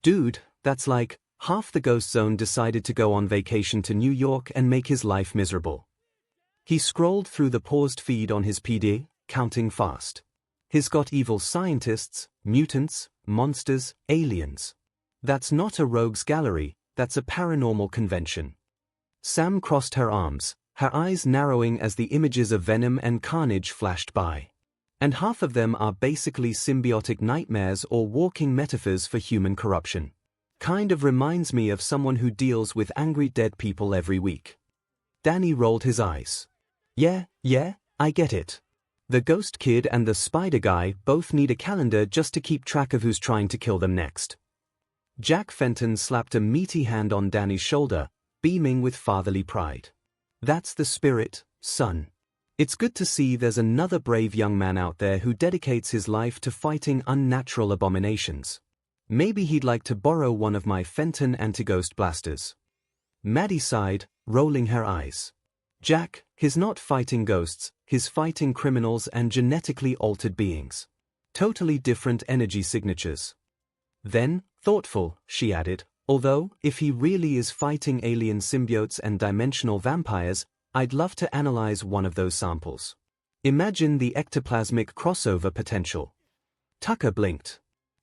Dude, that's like, half the Ghost Zone decided to go on vacation to New York and make his life miserable. He scrolled through the paused feed on his PD, counting fast. He's got evil scientists, mutants, monsters, aliens. That's not a rogues gallery, that's a paranormal convention. Sam crossed her arms, her eyes narrowing as the images of venom and carnage flashed by. And half of them are basically symbiotic nightmares or walking metaphors for human corruption. Kind of reminds me of someone who deals with angry dead people every week. Danny rolled his eyes. Yeah, I get it. The Ghost Kid and the Spider Guy both need a calendar just to keep track of who's trying to kill them next. Jack Fenton slapped a meaty hand on Danny's shoulder, beaming with fatherly pride. That's the spirit, son. It's good to see there's another brave young man out there who dedicates his life to fighting unnatural abominations. Maybe he'd like to borrow one of my Fenton anti-ghost blasters. Maddie sighed, rolling her eyes. Jack, he's not fighting ghosts, he's fighting criminals and genetically altered beings. Totally different energy signatures. Then, thoughtful, she added, although, if he really is fighting alien symbiotes and dimensional vampires, I'd love to analyze one of those samples. Imagine the ectoplasmic crossover potential. Tucker blinked.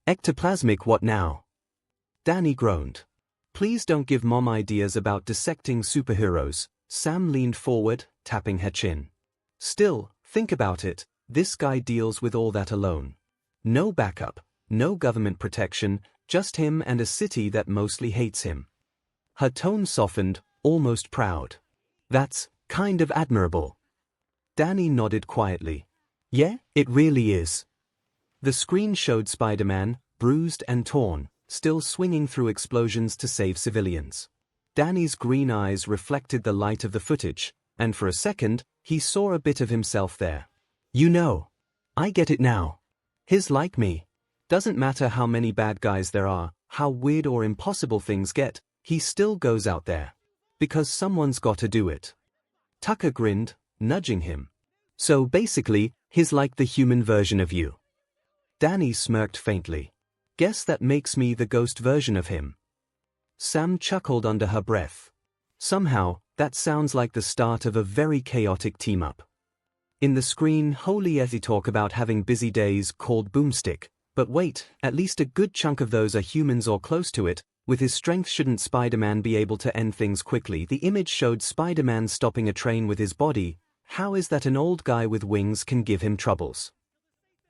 Ectoplasmic what now? Danny groaned. Please don't give Mom ideas about dissecting superheroes. Sam leaned forward, tapping her chin. Still, think about it, this guy deals with all that alone. No backup, no government protection, just him and a city that mostly hates him. Her tone softened, almost proud. That's kind of admirable. Danny nodded quietly. Yeah, it really is. The screen showed Spider-Man, bruised and torn, still swinging through explosions to save civilians. Danny's green eyes reflected the light of the footage, and for a second, he saw a bit of himself there. You know. I get it now. He's like me. Doesn't matter how many bad guys there are, how weird or impossible things get, he still goes out there. Because someone's got to do it. Tucker grinned, nudging him. So basically, he's like the human version of you. Danny smirked faintly. Guess that makes me the ghost version of him. Sam chuckled under her breath. Somehow, that sounds like the start of a very chaotic team-up. In the screen, Holy Ethie talk about having busy days called Boomstick, but wait, at least a good chunk of those are humans or close to it. With his strength, shouldn't Spider-Man be able to end things quickly? The image showed Spider-Man stopping a train with his body. How is that an old guy with wings can give him troubles?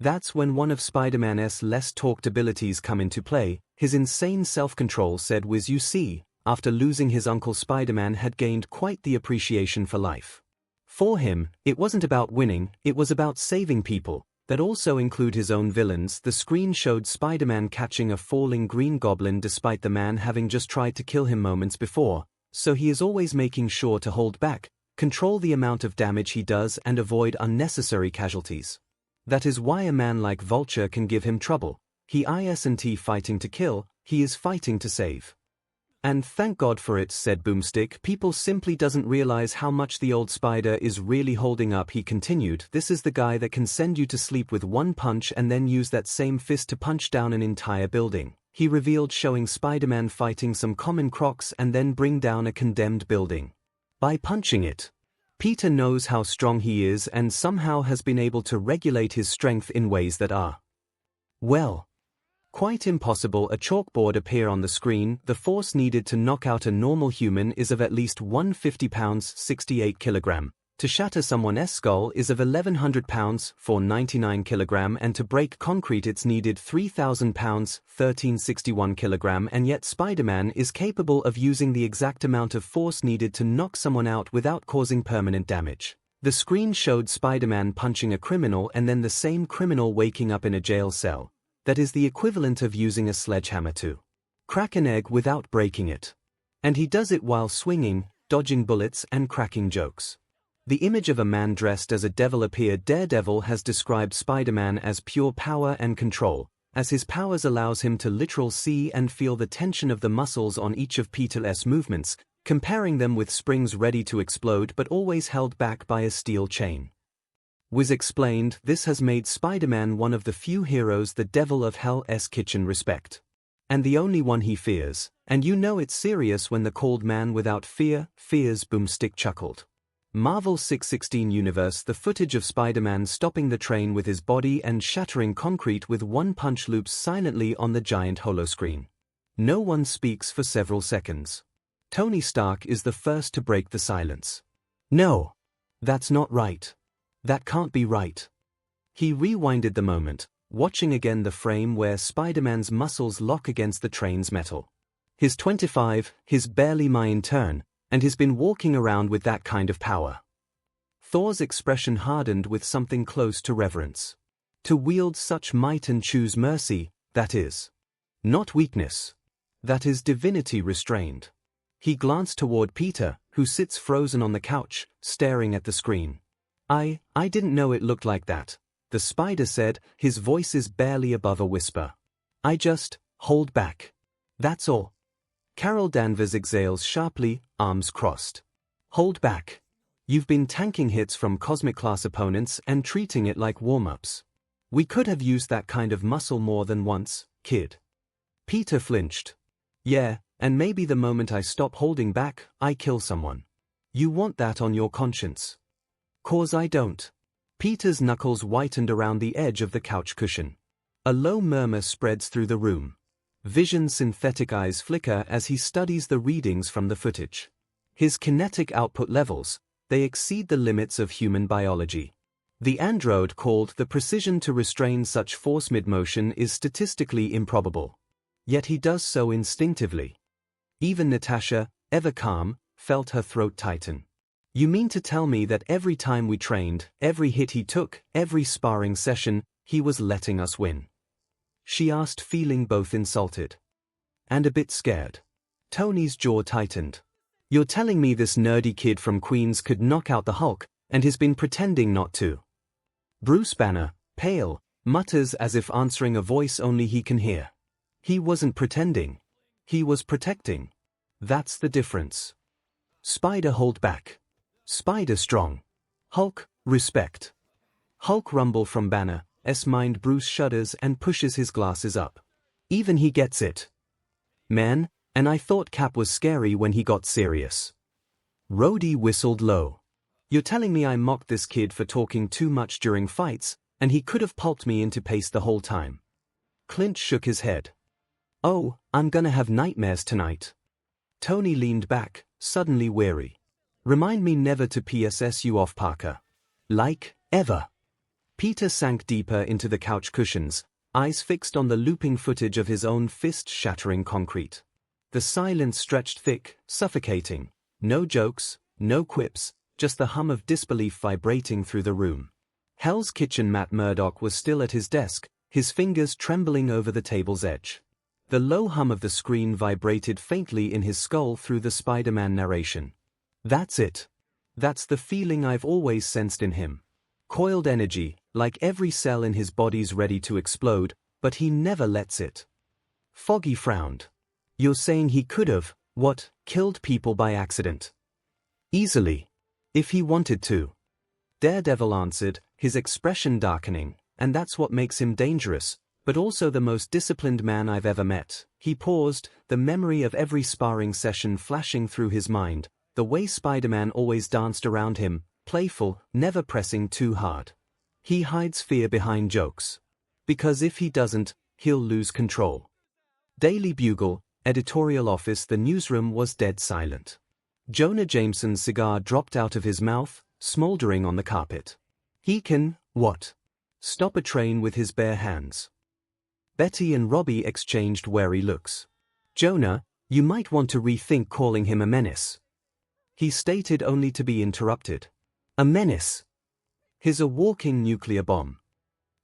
That's when one of Spider-Man's less talked abilities come into play. His insane self-control said Wiz, you see, after losing his uncle, Spider-Man had gained quite the appreciation for life. For him, it wasn't about winning, it was about saving people. That also include his own villains. The screen showed Spider-Man catching a falling Green Goblin despite the man having just tried to kill him moments before, so he is always making sure to hold back, control the amount of damage he does and avoid unnecessary casualties. That is why a man like Vulture can give him trouble. He isn't fighting to kill, he is fighting to save. And thank God for it, said Boomstick. People simply doesn't realize how much the old Spider is really holding up, he continued. This is the guy that can send you to sleep with one punch and then use that same fist to punch down an entire building, he revealed, showing Spider-Man fighting some common crocs and then bring down a condemned building. By punching it. Peter knows how strong he is and somehow has been able to regulate his strength in ways that are, well, quite impossible. A chalkboard appear on the screen. The force needed to knock out a normal human is of at least 150 pounds, 68 kilogram. To shatter someone's skull is of 1100 pounds, 499 kilogram, and to break concrete it's needed 3000 pounds, 1361 kilogram, and yet Spider-Man is capable of using the exact amount of force needed to knock someone out without causing permanent damage. The screen showed Spider-Man punching a criminal and then the same criminal waking up in a jail cell. That is the equivalent of using a sledgehammer to crack an egg without breaking it. And he does it while swinging, dodging bullets and cracking jokes. The image of a man dressed as a devil appeared. Daredevil has described Spider-Man as pure power and control, as his powers allows him to literally see and feel the tension of the muscles on each of Peter's movements, comparing them with springs ready to explode but always held back by a steel chain. Wiz explained, this has made Spider-Man one of the few heroes the devil of Hell's Kitchen respect. And the only one he fears, and you know it's serious when the called man without fear fears. Boomstick chuckled. Marvel 616 Universe. The footage of Spider-Man stopping the train with his body and shattering concrete with one punch loops silently on the giant holoscreen. No one speaks for several seconds. Tony Stark is the first to break the silence. No. That's not right. That can't be right. He rewinded the moment, watching again the frame where Spider-Man's muscles lock against the train's metal. He's 25, he's barely my turn, and he's been walking around with that kind of power. Thor's expression hardened with something close to reverence. To wield such might and choose mercy, that is not weakness. That is divinity restrained. He glanced toward Peter, who sits frozen on the couch, staring at the screen. I didn't know it looked like that, the Spider said, his voice is barely above a whisper. I just hold back. That's all. Carol Danvers exhales sharply, arms crossed. Hold back. You've been tanking hits from cosmic-class opponents and treating it like warm-ups. We could have used that kind of muscle more than once, kid. Peter flinched. Yeah, and maybe the moment I stop holding back, I kill someone. You want that on your conscience. 'Cause I don't. Peter's knuckles whitened around the edge of the couch cushion. A low murmur spreads through the room. Vision's synthetic eyes flicker as he studies the readings from the footage. His kinetic output levels, they exceed the limits of human biology. The android called the precision to restrain such force mid-motion is statistically improbable. Yet he does so instinctively. Even Natasha, ever calm, felt her throat tighten. You mean to tell me that every time we trained, every hit he took, every sparring session, he was letting us win? She asked, feeling both insulted and a bit scared. Tony's jaw tightened. You're telling me this nerdy kid from Queens could knock out the Hulk, and has been pretending not to? Bruce Banner, pale, mutters as if answering a voice only he can hear. He wasn't pretending. He was protecting. That's the difference. Spider hold back. Spider strong. Hulk, respect. Hulk rumble from Banner's mind. Bruce shudders and pushes his glasses up. Even he gets it. Man, and I thought Cap was scary when he got serious. Rhodey whistled low. You're telling me I mocked this kid for talking too much during fights, and he could have pulped me into pace the whole time. Clint shook his head. Oh, I'm gonna have nightmares tonight. Tony leaned back, suddenly weary. Remind me never to PSS you off, Parker. Like, ever. Peter sank deeper into the couch cushions, eyes fixed on the looping footage of his own fist shattering concrete. The silence stretched thick, suffocating. No jokes, no quips, just the hum of disbelief vibrating through the room. Hell's Kitchen Matt Murdock was still at his desk, his fingers trembling over the table's edge. The low hum of the screen vibrated faintly in his skull through the Spider-Man narration. That's it. That's the feeling I've always sensed in him. Coiled energy, like every cell in his body's ready to explode, but he never lets it. Foggy frowned. You're saying he could have, killed people by accident? Easily. If he wanted to. Daredevil answered, his expression darkening, and that's what makes him dangerous, but also the most disciplined man I've ever met. He paused, the memory of every sparring session flashing through his mind, the way Spider-Man always danced around him, playful, never pressing too hard. He hides fear behind jokes. Because if he doesn't, he'll lose control. Daily Bugle, editorial office. The newsroom was dead silent. Jonah Jameson's cigar dropped out of his mouth, smoldering on the carpet. He can, stop a train with his bare hands. Betty and Robbie exchanged wary looks. Jonah, you might want to rethink calling him a menace. He stated only to be interrupted. A menace? He's a walking nuclear bomb.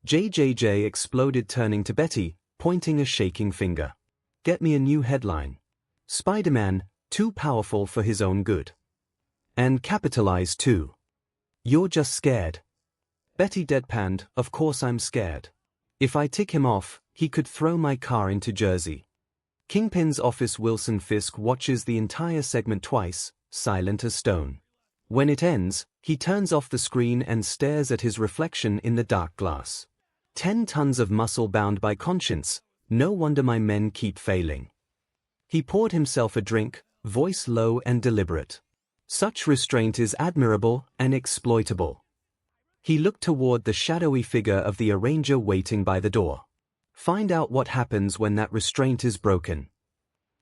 JJJ exploded, turning to Betty, pointing a shaking finger. Get me a new headline. Spider-Man, too powerful for his own good. And capitalize too. You're just scared. Betty deadpanned, of course I'm scared. If I tick him off, he could throw my car into Jersey. Kingpin's office. Wilson Fisk watches the entire segment twice, silent as stone. When it ends, he turns off the screen and stares at his reflection in the dark glass. 10 tons of muscle bound by conscience, no wonder my men keep failing. He poured himself a drink, voice low and deliberate. Such restraint is admirable and exploitable. He looked toward the shadowy figure of the arranger waiting by the door. Find out what happens when that restraint is broken.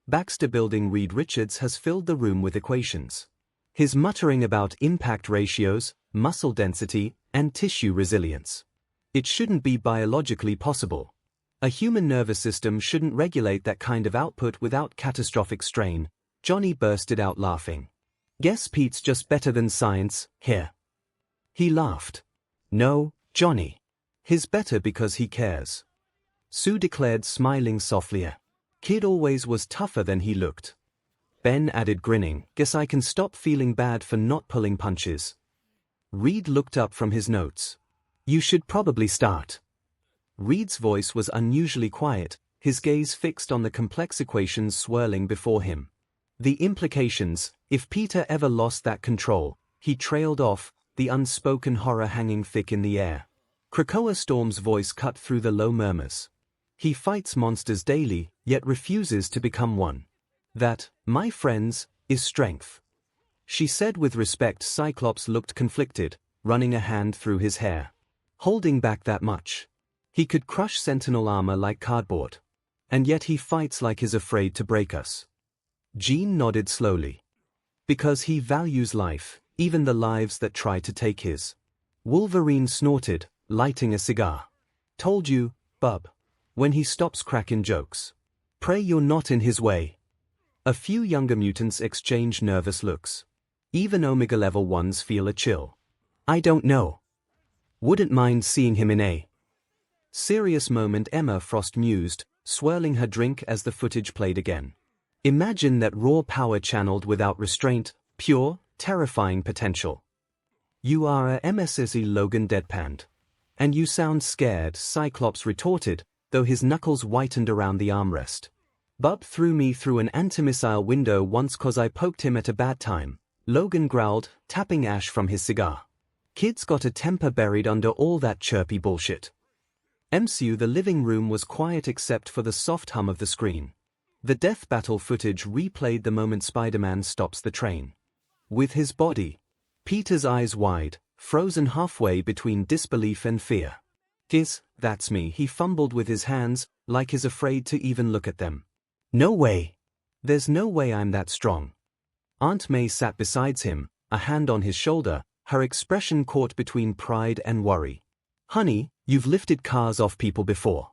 Baxter Building. Reed Richards has filled the room with equations. His muttering about impact ratios, muscle density, and tissue resilience. It shouldn't be biologically possible. A human nervous system shouldn't regulate that kind of output without catastrophic strain. Johnny bursted out laughing. Guess Pete's just better than science, here. He laughed. No, Johnny. He's better because he cares. Sue declared, smiling softly. Kid always was tougher than he looked. Ben added, grinning. Guess I can stop feeling bad for not pulling punches. Reed looked up from his notes. You should probably start. Reed's voice was unusually quiet, his gaze fixed on the complex equations swirling before him. The implications, if Peter ever lost that control. He trailed off, the unspoken horror hanging thick in the air. Krakoa Storm's voice cut through the low murmurs. He fights monsters daily, yet refuses to become one. That, my friends, is strength. She said with respect. Cyclops looked conflicted, running a hand through his hair. Holding back that much? He could crush Sentinel armor like cardboard. And yet he fights like he's afraid to break us. Jean nodded slowly. Because he values life, even the lives that try to take his. Wolverine snorted, lighting a cigar. Told you, bub. When he stops cracking jokes. Pray you're not in his way. A few younger mutants exchange nervous looks. Even Omega level ones feel a chill. I don't know. Wouldn't mind seeing him in a serious moment. Emma Frost mused, swirling her drink as the footage played again. Imagine that raw power channeled without restraint, pure, terrifying potential. You are a MSSE. Logan deadpanned. And you sound scared, Cyclops retorted, though his knuckles whitened around the armrest. Bub threw me through an anti-missile window once 'cause I poked him at a bad time, Logan growled, tapping ash from his cigar. Kid's got a temper buried under all that chirpy bullshit. MCU. The living room was quiet except for the soft hum of the screen. The death battle footage replayed the moment Spider-Man stops the train. With his body. Peter's eyes wide, frozen halfway between disbelief and fear. That's me. He fumbled with his hands, like he's afraid to even look at them. No way. There's no way I'm that strong. Aunt May sat beside him, a hand on his shoulder, her expression caught between pride and worry. Honey, you've lifted cars off people before.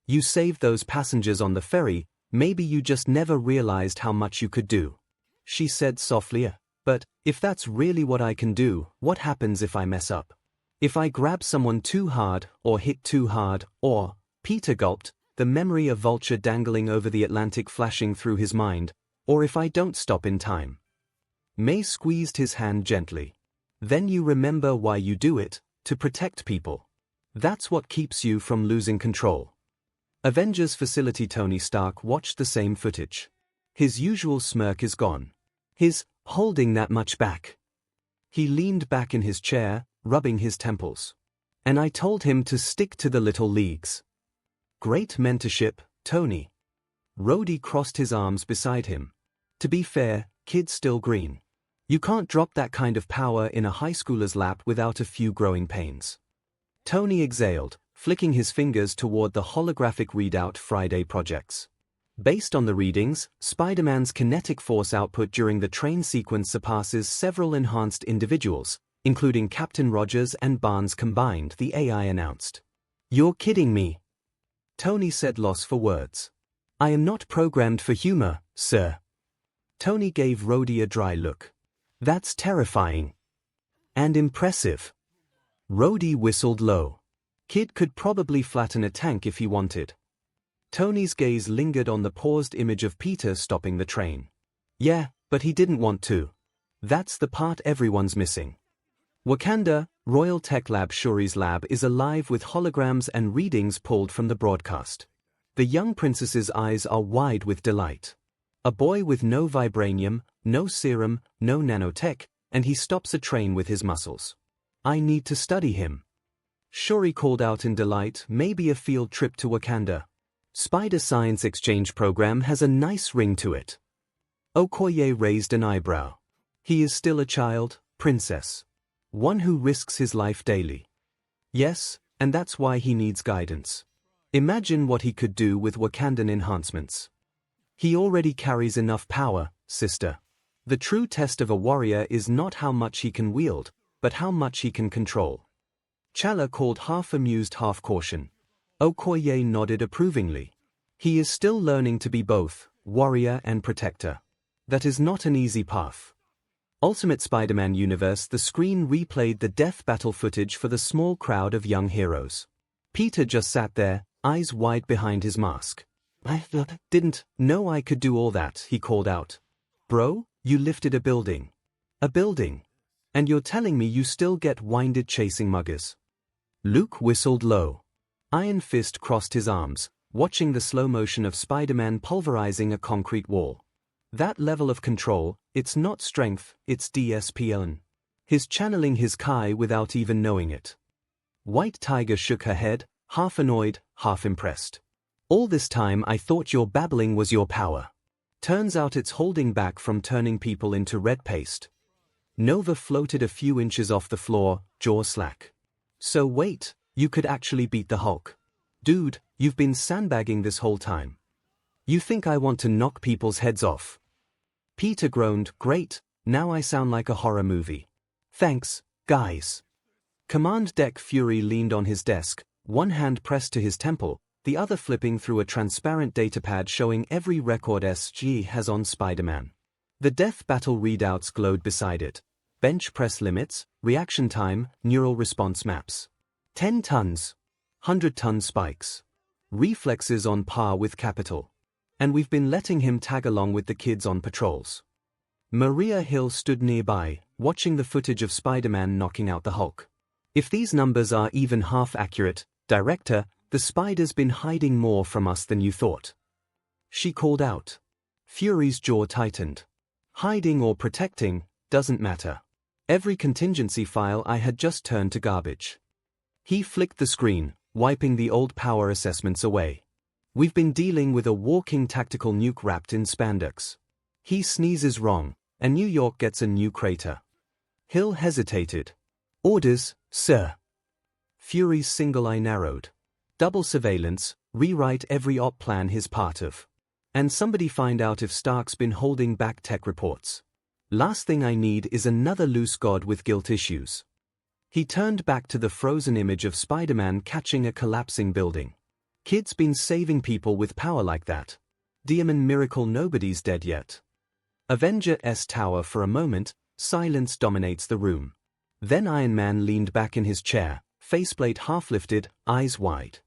You saved those passengers on the ferry, maybe you just never realized how much you could do. She said softly, but if that's really what I can do, what happens if I mess up? If I grab someone too hard, or hit too hard, or… Peter gulped, the memory of Vulture dangling over the Atlantic flashing through his mind, or if I don't stop in time. May squeezed his hand gently. Then you remember why you do it, to protect people. That's what keeps you from losing control. Avengers Facility Tony Stark watched the same footage. His usual smirk is gone. His holding that much back. He leaned back in his chair, rubbing his temples. And I told him to stick to the little leagues. Great mentorship, Tony. Rhodey crossed his arms beside him. To be fair, kid's still green. You can't drop that kind of power in a high schooler's lap without a few growing pains. Tony exhaled, flicking his fingers toward the holographic readout Friday projects. Based on the readings, Spider-Man's kinetic force output during the train sequence surpasses several enhanced individuals, including Captain Rogers and Barnes combined, the AI announced. You're kidding me. Tony said, lost for words. I am not programmed for humor, sir. Tony gave Rhodey a dry look. That's terrifying. And impressive. Rhodey whistled low. Kid could probably flatten a tank if he wanted. Tony's gaze lingered on the paused image of Peter stopping the train. Yeah, but he didn't want to. That's the part everyone's missing. Wakanda, Royal Tech Lab Shuri's lab is alive with holograms and readings pulled from the broadcast. The young princess's eyes are wide with delight. A boy with no vibranium, no serum, no nanotech, and he stops a train with his muscles. I need to study him. Shuri called out in delight, maybe a field trip to Wakanda. Spider Science Exchange Program has a nice ring to it. Okoye raised an eyebrow. He is still a child, princess. One who risks his life daily. Yes, and that's why he needs guidance. Imagine what he could do with Wakandan enhancements. He already carries enough power, sister. The true test of a warrior is not how much he can wield, but how much he can control. Chala called half amused, half caution. Okoye nodded approvingly. He is still learning to be both warrior and protector. That is not an easy path. Ultimate Spider-Man Universe. The screen replayed the death battle footage for the small crowd of young heroes. Peter just sat there, eyes wide behind his mask. I didn't know I could do all that, he called out. Bro, you lifted a building. A building. And you're telling me you still get winded chasing muggers. Luke whistled low. Iron Fist crossed his arms, watching the slow motion of Spider-Man pulverizing a concrete wall. That level of control, it's not strength, it's DSPN. He's channeling his Kai without even knowing it. White Tiger shook her head, half annoyed, half impressed. All this time I thought your babbling was your power. Turns out it's holding back from turning people into red paste. Nova floated a few inches off the floor, jaw slack. So wait, you could actually beat the Hulk. Dude, you've been sandbagging this whole time. You think I want to knock people's heads off? Peter groaned, great, now I sound like a horror movie. Thanks, guys. Command Deck Fury leaned on his desk, one hand pressed to his temple, the other flipping through a transparent datapad showing every record SG has on Spider-Man. The death battle readouts glowed beside it. Bench press limits, reaction time, neural response maps. 10 tons. 100-ton spikes. Reflexes on par with Capital. And we've been letting him tag along with the kids on patrols. Maria Hill stood nearby, watching the footage of Spider-Man knocking out the Hulk. If these numbers are even half accurate, Director, the Spider's been hiding more from us than you thought. She called out. Fury's jaw tightened. Hiding or protecting, doesn't matter. Every contingency file I had just turned to garbage. He flicked the screen, wiping the old power assessments away. We've been dealing with a walking tactical nuke wrapped in spandex. He sneezes wrong, and New York gets a new crater. Hill hesitated. Orders, sir. Fury's single eye narrowed. Double surveillance, rewrite every op plan he's part of. And somebody find out if Stark's been holding back tech reports. Last thing I need is another loose god with guilt issues. He turned back to the frozen image of Spider-Man catching a collapsing building. Kid's been saving people with power like that. Diamond miracle, nobody's dead yet. Avengers Tower. For a moment, silence dominates the room. Then Iron Man leaned back in his chair, faceplate half lifted, eyes wide.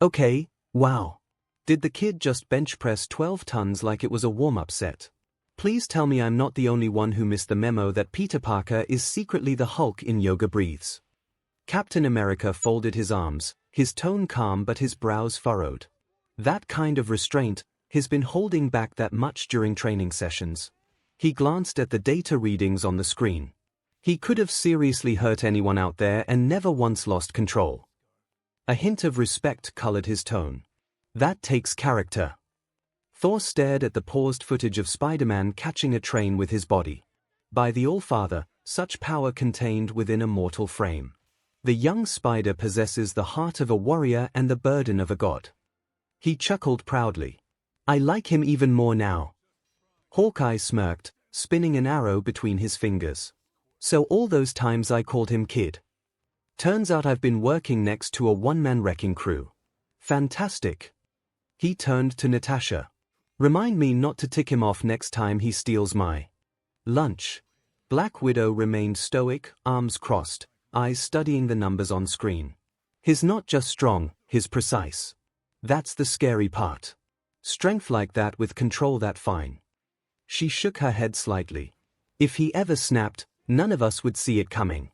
Okay, wow. Did the kid just bench press 12 tons like it was a warm-up set? Please tell me I'm not the only one who missed the memo that Peter Parker is secretly the Hulk in Yoga Breathes. Captain America folded his arms, his tone calm but his brows furrowed. That kind of restraint, he's been holding back that much during training sessions. He glanced at the data readings on the screen. He could have seriously hurt anyone out there and never once lost control. A hint of respect colored his tone. That takes character. Thor stared at the paused footage of Spider-Man catching a train with his body. By the All-Father, such power contained within a mortal frame. The young spider possesses the heart of a warrior and the burden of a god. He chuckled proudly. I like him even more now. Hawkeye smirked, spinning an arrow between his fingers. So all those times I called him kid. Turns out I've been working next to a one-man wrecking crew. Fantastic. He turned to Natasha. Remind me not to tick him off next time he steals my lunch. Black Widow remained stoic, arms crossed, eyes studying the numbers on screen. He's not just strong, he's precise. That's the scary part. Strength like that with control that fine. She shook her head slightly. If he ever snapped, none of us would see it coming.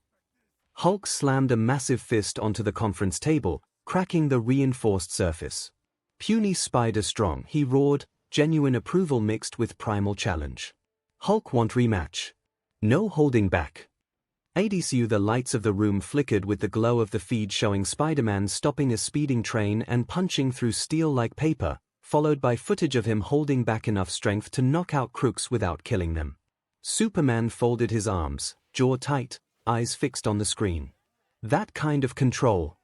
Hulk slammed a massive fist onto the conference table, cracking the reinforced surface. Puny spider strong, he roared, genuine approval mixed with primal challenge. Hulk want rematch. No holding back. 𝐴𝐷𝐶U. The lights of the room flickered with the glow of the feed showing Spider-Man stopping a speeding train and punching through steel like paper, followed by footage of him holding back enough strength to knock out crooks without killing them. Superman folded his arms, jaw tight, eyes fixed on the screen. That kind of control.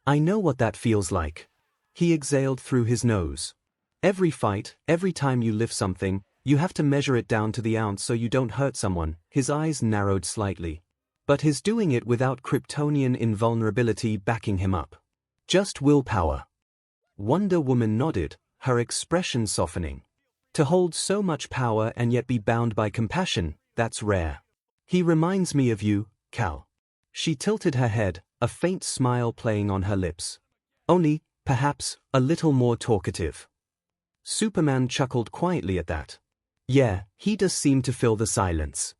I know what that feels like. He exhaled through his nose. Every fight, every time you lift something, you have to measure it down to the ounce so you don't hurt someone. His eyes narrowed slightly. But he's doing it without Kryptonian invulnerability backing him up. Just willpower. Wonder Woman nodded, her expression softening. To hold so much power and yet be bound by compassion, that's rare. He reminds me of you, Cal. She tilted her head, a faint smile playing on her lips. Only, perhaps, a little more talkative. Superman chuckled quietly at that. Yeah, he does seem to fill the silence.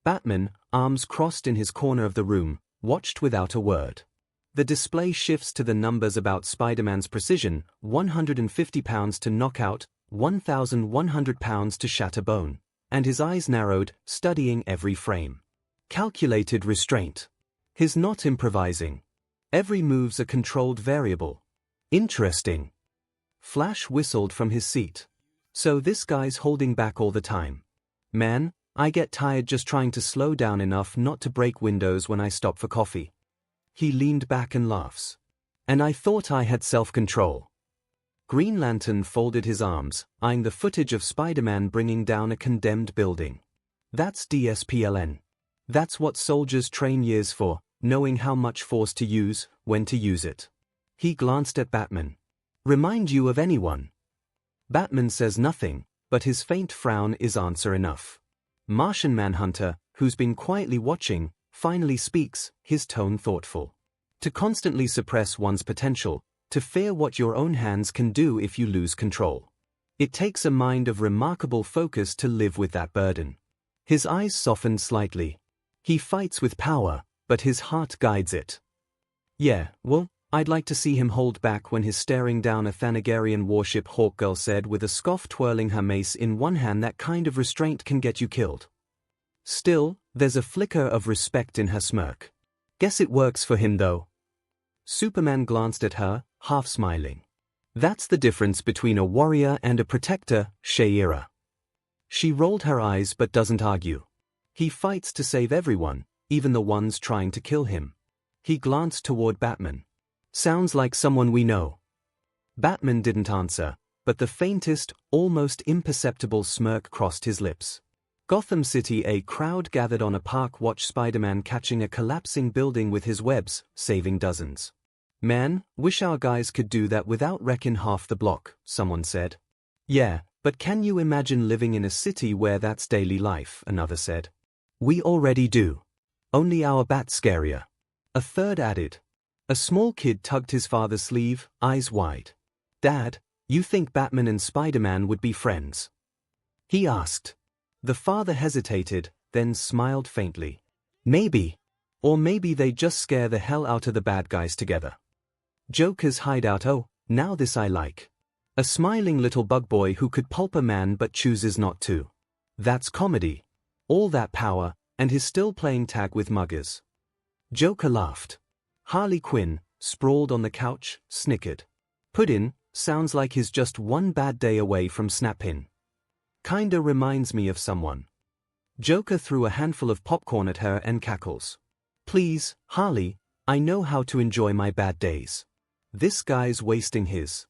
Batman, arms crossed in his corner of the room, watched without a word. The display shifts to the numbers about Spider-Man's precision, 150 pounds to knock out, 1,100 pounds to shatter bone, and his eyes narrowed, studying every frame. Calculated restraint. He's not improvising. Every move's a controlled variable. Interesting. Flash whistled from his seat. So this guy's holding back all the time. Man, I get tired just trying to slow down enough not to break windows when I stop for coffee. He leaned back and laughs. And I thought I had self-control. Green Lantern folded his arms, eyeing the footage of Spider-Man bringing down a condemned building. That's DSPLN. That's what soldiers train years for, knowing how much force to use, when to use it. He glanced at Batman. Remind you of anyone? Batman says nothing, but his faint frown is answer enough. Martian Manhunter, who's been quietly watching, finally speaks, his tone thoughtful. To constantly suppress one's potential, to fear what your own hands can do if you lose control. It takes a mind of remarkable focus to live with that burden. His eyes softened slightly. He fights with power, but his heart guides it. Yeah, well, I'd like to see him hold back when he's staring down a Thanagarian warship, Hawkgirl said with a scoff, twirling her mace in one hand. That kind of restraint can get you killed. Still, there's a flicker of respect in her smirk. Guess it works for him though. Superman glanced at her, half smiling. That's the difference between a warrior and a protector, Shaira. She rolled her eyes but doesn't argue. He fights to save everyone, even the ones trying to kill him. He glanced toward Batman. Sounds like someone we know. Batman didn't answer, but the faintest, almost imperceptible smirk crossed his lips. Gotham City. A crowd gathered on a park watch Spider-Man catching a collapsing building with his webs, saving dozens. "Man, wish our guys could do that without wrecking half the block," someone said. "Yeah, but can you imagine living in a city where that's daily life?" another said. "We already do. Only our bat's scarier," a third added. A small kid tugged his father's sleeve, eyes wide. "Dad, you think Batman and Spider-Man would be friends?" he asked. The father hesitated, then smiled faintly. "Maybe. Or maybe they just scare the hell out of the bad guys together." Joker's hideout. "Oh, now this I like. A smiling little bug boy who could pulp a man but chooses not to. That's comedy. All that power, and he's still playing tag with muggers." Joker laughed. Harley Quinn, sprawled on the couch, snickered. "Puddin' sounds like he's just one bad day away from snapping. Kinda reminds me of someone." Joker threw a handful of popcorn at her and cackles. "Please, Harley, I know how to enjoy my bad days. This guy's wasting his."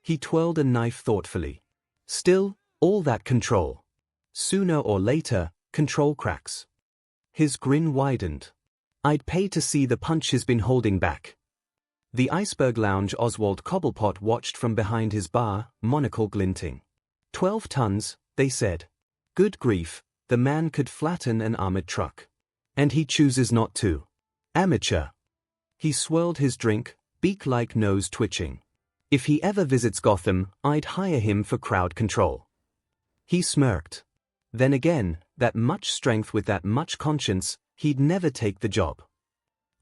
He twirled a knife thoughtfully. "Still, all that control. Sooner or later, control cracks." His grin widened. "I'd pay to see the punch he's been holding back." The Iceberg Lounge. Oswald Cobblepot watched from behind his bar, monocle glinting. 12 tons, they said. Good grief, the man could flatten an armored truck. And he chooses not to. Amateur. He swirled his drink, beak-like nose twitching. "If he ever visits Gotham, I'd hire him for crowd control." He smirked. Then again, that much strength with that much conscience, he'd never take the job.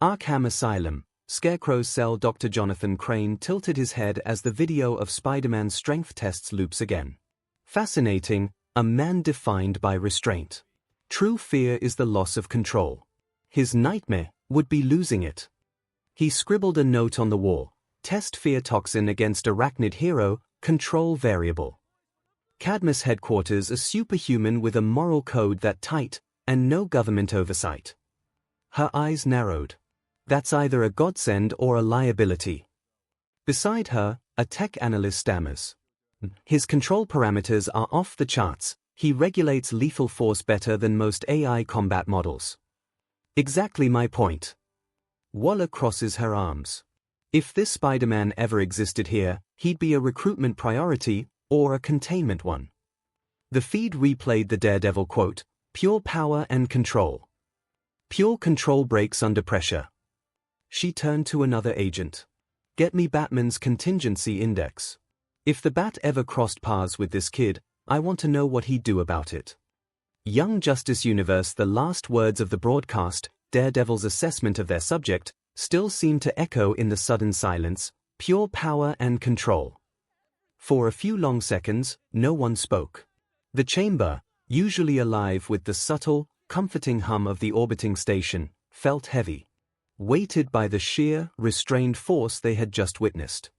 Arkham Asylum. Scarecrow's cell. Dr. Jonathan Crane tilted his head as the video of Spider-Man's strength tests loops again. Fascinating, a man defined by restraint. True fear is the loss of control. His nightmare would be losing it. He scribbled a note on the wall. Test fear toxin against arachnid hero, control variable. Cadmus headquarters. A superhuman with a moral code that tight, and no government oversight. Her eyes narrowed. That's either a godsend or a liability. Beside her, a tech analyst stammers. His control parameters are off the charts. He regulates lethal force better than most AI combat models. Exactly my point. Waller crosses her arms. If this Spider-Man ever existed here, he'd be a recruitment priority, or a containment one. The feed replayed the Daredevil quote, "Pure power and control. Pure control breaks under pressure." She turned to another agent. "Get me Batman's contingency index. If the Bat ever crossed paths with this kid, I want to know what he'd do about it." Young Justice Universe. The last words of the broadcast, Daredevil's assessment of their subject, still seemed to echo in the sudden silence, pure power and control. For a few long seconds, no one spoke. The chamber, usually alive with the subtle, comforting hum of the orbiting station, felt heavy. Weighted by the sheer, restrained force they had just witnessed.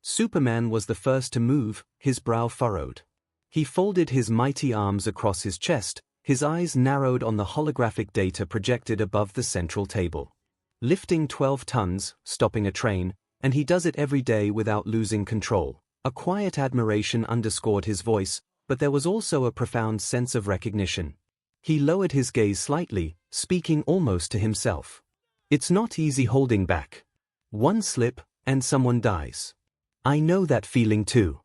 Superman was the first to move, his brow furrowed. He folded his mighty arms across his chest, his eyes narrowed on the holographic data projected above the central table. Lifting 12 tons, stopping a train, and he does it every day without losing control. A quiet admiration underscored his voice, but there was also a profound sense of recognition. He lowered his gaze slightly, speaking almost to himself. "It's not easy holding back. One slip, and someone dies. I know that feeling too."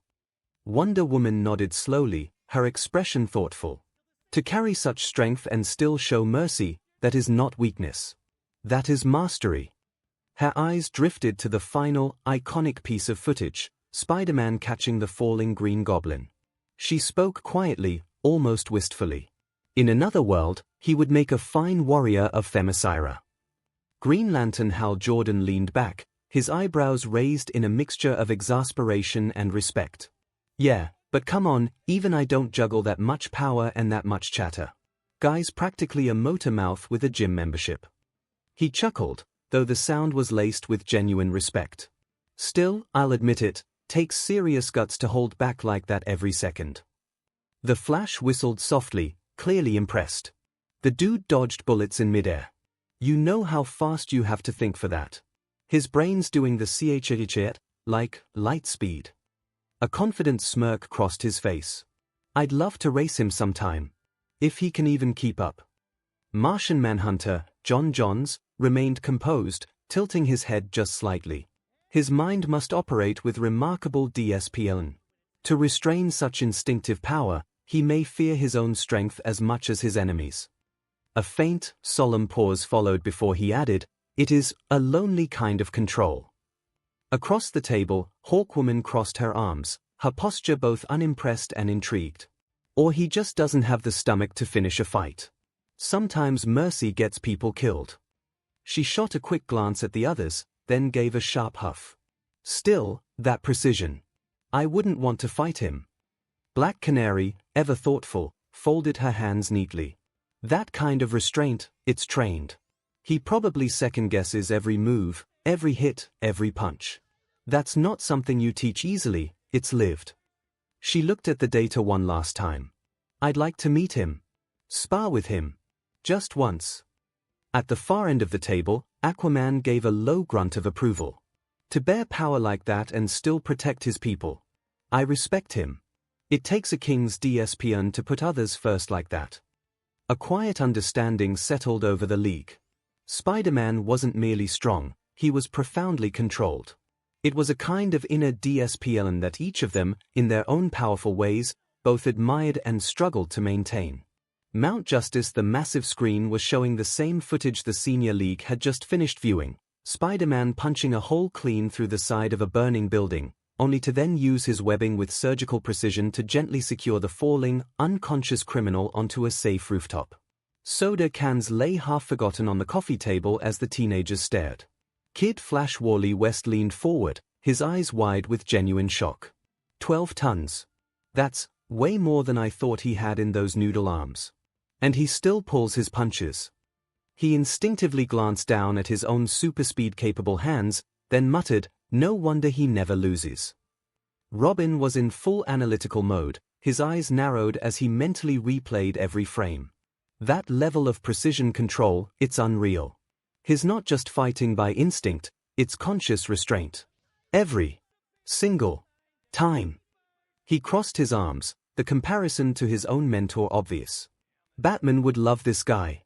Wonder Woman nodded slowly, her expression thoughtful. "To carry such strength and still show mercy, that is not weakness. That is mastery." Her eyes drifted to the final, iconic piece of footage, Spider-Man catching the falling Green Goblin. She spoke quietly, almost wistfully. In another world, he would make a fine warrior of Themyscira. Green Lantern Hal Jordan leaned back, his eyebrows raised in a mixture of exasperation and respect. "Yeah, but come on, even I don't juggle that much power and that much chatter. Guy's practically a motor mouth with a gym membership." He chuckled, though the sound was laced with genuine respect. "Still, I'll admit it, takes serious guts to hold back like that every second." The Flash whistled softly, clearly impressed. "The dude dodged bullets in midair. You know how fast you have to think for that. His brain's doing the 𝐒𝐭𝐻𝐿, like light speed." A confident smirk crossed his face. "I'd love to race him sometime. If he can even keep up. Martian Manhunter, John Johns, remained composed, tilting his head just slightly. His mind must operate with remarkable discipline. To restrain such instinctive power, he may fear his own strength as much as his enemies. A faint, solemn pause followed before he added, "It is a lonely kind of control." Across the table, Hawkwoman crossed her arms, her posture both unimpressed and intrigued. Or he just doesn't have the stomach to finish a fight. Sometimes mercy gets people killed. She shot a quick glance at the others, then gave a sharp huff. Still, that precision. I wouldn't want to fight him. Black Canary, ever thoughtful, folded her hands neatly. That kind of restraint, it's trained. He probably second-guesses every move, every hit, every punch. That's not something you teach easily, it's lived. She looked at the data one last time. I'd like to meet him. Spar with him. Just once. At the far end of the table, Aquaman gave a low grunt of approval. To bear power like that and still protect his people. I respect him. It takes a king's DSPN to put others first like that. A quiet understanding settled over the League. Spider-Man wasn't merely strong, he was profoundly controlled. It was a kind of inner DSPN that each of them, in their own powerful ways, both admired and struggled to maintain. Mount Justice, the massive screen, was showing the same footage the Senior League had just finished viewing. Spider-Man punching a hole clean through the side of a burning building, only to then use his webbing with surgical precision to gently secure the falling, unconscious criminal onto a safe rooftop. Soda cans lay half forgotten on the coffee table as the teenagers stared. Kid Flash Wally West leaned forward, his eyes wide with genuine shock. 12 tons. That's way more than I thought he had in those noodle arms. And he still pulls his punches. He instinctively glanced down at his own super-speed-capable hands, then muttered, "No wonder he never loses." Robin was in full analytical mode, his eyes narrowed as he mentally replayed every frame. That level of precision control, it's unreal. He's not just fighting by instinct, it's conscious restraint. Every single time. He crossed his arms, the comparison to his own mentor obvious. Batman would love this guy.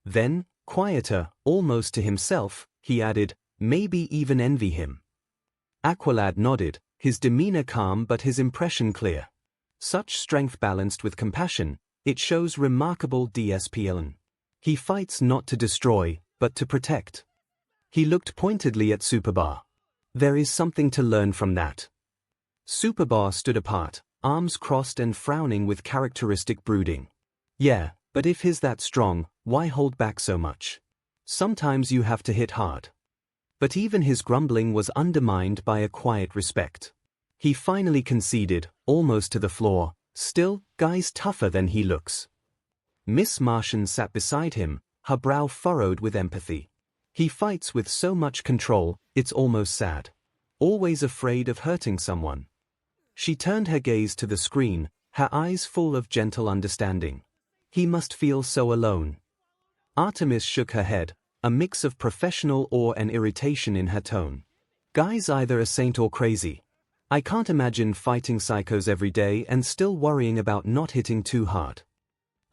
Then, quieter, almost to himself, he added, maybe even envy him. Aqualad nodded, his demeanor calm but his impression clear. Such strength balanced with compassion, it shows remarkable DSPN. He fights not to destroy, but to protect. He looked pointedly at Superbar. There is something to learn from that. Superbar stood apart, arms crossed and frowning with characteristic brooding. Yeah, but if he's that strong, why hold back so much? Sometimes you have to hit hard. But even his grumbling was undermined by a quiet respect. He finally conceded, almost to the floor, still, guy's tougher than he looks. Miss Martian sat beside him, her brow furrowed with empathy. He fights with so much control, it's almost sad. Always afraid of hurting someone. She turned her gaze to the screen, her eyes full of gentle understanding. He must feel so alone. Artemis shook her head, a mix of professional awe and irritation in her tone. Guy's either a saint or crazy. I can't imagine fighting psychos every day and still worrying about not hitting too hard.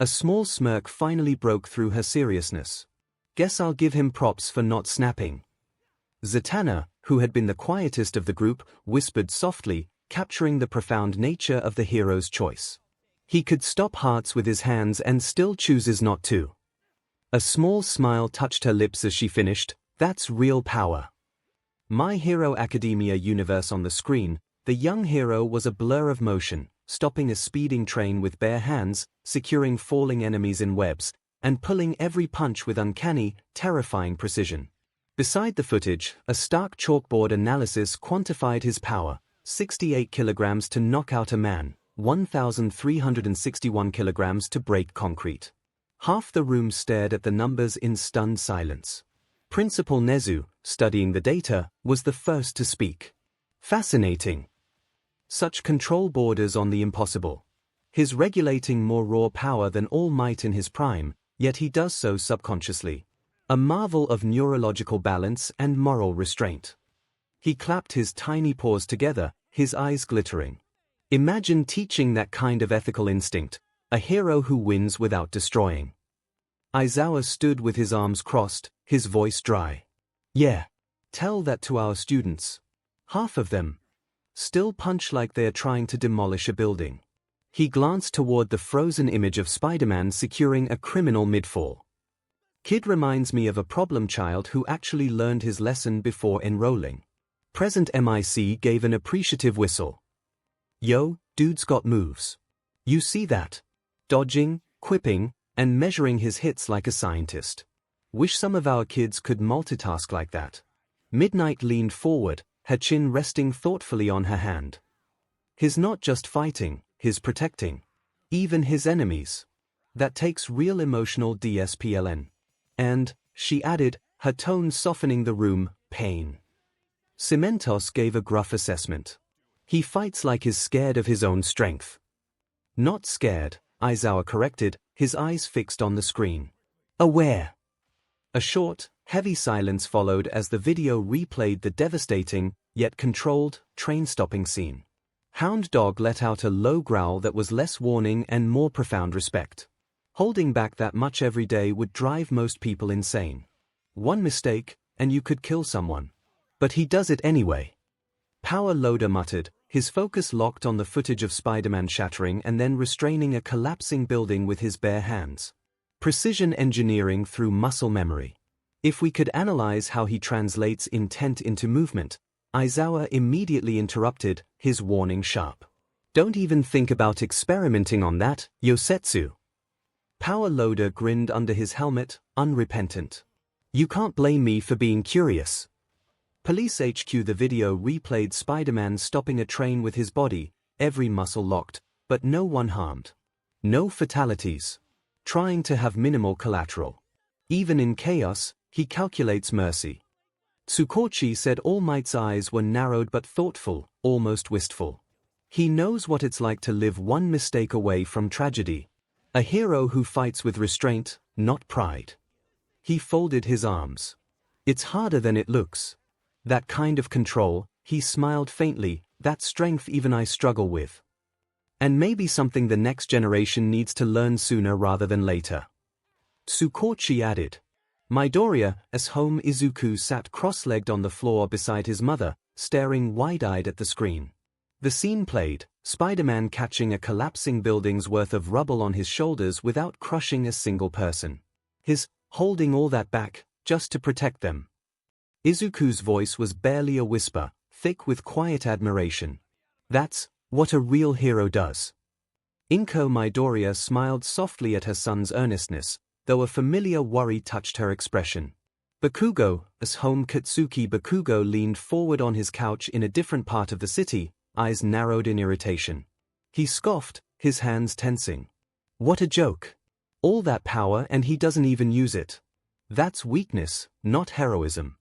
A small smirk finally broke through her seriousness. Guess I'll give him props for not snapping. Zatanna, who had been the quietest of the group, whispered softly, capturing the profound nature of the hero's choice. He could stop hearts with his hands and still chooses not to. A small smile touched her lips as she finished, that's real power. My Hero Academia universe on the screen, the young hero was a blur of motion, stopping a speeding train with bare hands, securing falling enemies in webs, and pulling every punch with uncanny, terrifying precision. Beside the footage, a stark chalkboard analysis quantified his power, 68 kilograms to knock out a man, 1,361 kilograms to break concrete. Half the room stared at the numbers in stunned silence. Principal Nezu, studying the data, was the first to speak. Fascinating. Such control borders on the impossible. His regulating more raw power than All Might in his prime, yet he does so subconsciously. A marvel of neurological balance and moral restraint. He clapped his tiny paws together, his eyes glittering. Imagine teaching that kind of ethical instinct, A hero who wins without destroying. Aizawa stood with his arms crossed, his voice dry. Yeah. Tell that to our students. Half of them still punch like they're trying to demolish a building. He glanced toward the frozen image of Spider-Man securing a criminal mid-fall. Kid reminds me of a problem child who actually learned his lesson before enrolling. Present MIC gave an appreciative whistle. Yo, dude's got moves. You see that? Dodging, quipping, and measuring his hits like a scientist. Wish some of our kids could multitask like that. Midnight leaned forward, her chin resting thoughtfully on her hand. He's not just fighting, he's protecting. Even his enemies. That takes real emotional DSPLN. And, she added, her tone softening the room, pain. Cementos gave a gruff assessment. He fights like he's scared of his own strength. Not scared, Aizawa corrected, his eyes fixed on the screen. Aware. A short, heavy silence followed as the video replayed the devastating, yet controlled, train-stopping scene. Hound Dog let out a low growl that was less warning and more profound respect. Holding back that much every day would drive most people insane. One mistake, and you could kill someone. But he does it anyway. Power Loader muttered, his focus locked on the footage of Spider-Man shattering and then restraining a collapsing building with his bare hands. Precision engineering through muscle memory. If we could analyze how he translates intent into movement, Aizawa immediately interrupted, his warning sharp. Don't even think about experimenting on that, Yosetsu. Power Loader grinned under his helmet, unrepentant. You can't blame me for being curious. Police HQ. The video replayed Spider-Man stopping a train with his body, every muscle locked, but no one harmed. No fatalities. Trying to have minimal collateral. Even in chaos, he calculates mercy. Tsukochi said All Might's eyes were narrowed but thoughtful, almost wistful. He knows what it's like to live one mistake away from tragedy. A hero who fights with restraint, not pride. He folded his arms. It's harder than it looks. That kind of control, he smiled faintly, that strength even I struggle with. And maybe something the next generation needs to learn sooner rather than later. Tsukochi added. Midoriya,'s home Izuku sat cross-legged on the floor beside his mother, staring wide-eyed at the screen. The scene played, Spider-Man catching a collapsing building's worth of rubble on his shoulders without crushing a single person. His holding all that back, just to protect them. Izuku's voice was barely a whisper, thick with quiet admiration. That's what a real hero does. Inko Midoriya smiled softly at her son's earnestness, though a familiar worry touched her expression. Bakugo,'s home Katsuki Bakugo leaned forward on his couch in a different part of the city, eyes narrowed in irritation. He scoffed, his hands tensing. What a joke. All that power and he doesn't even use it. That's weakness, not heroism.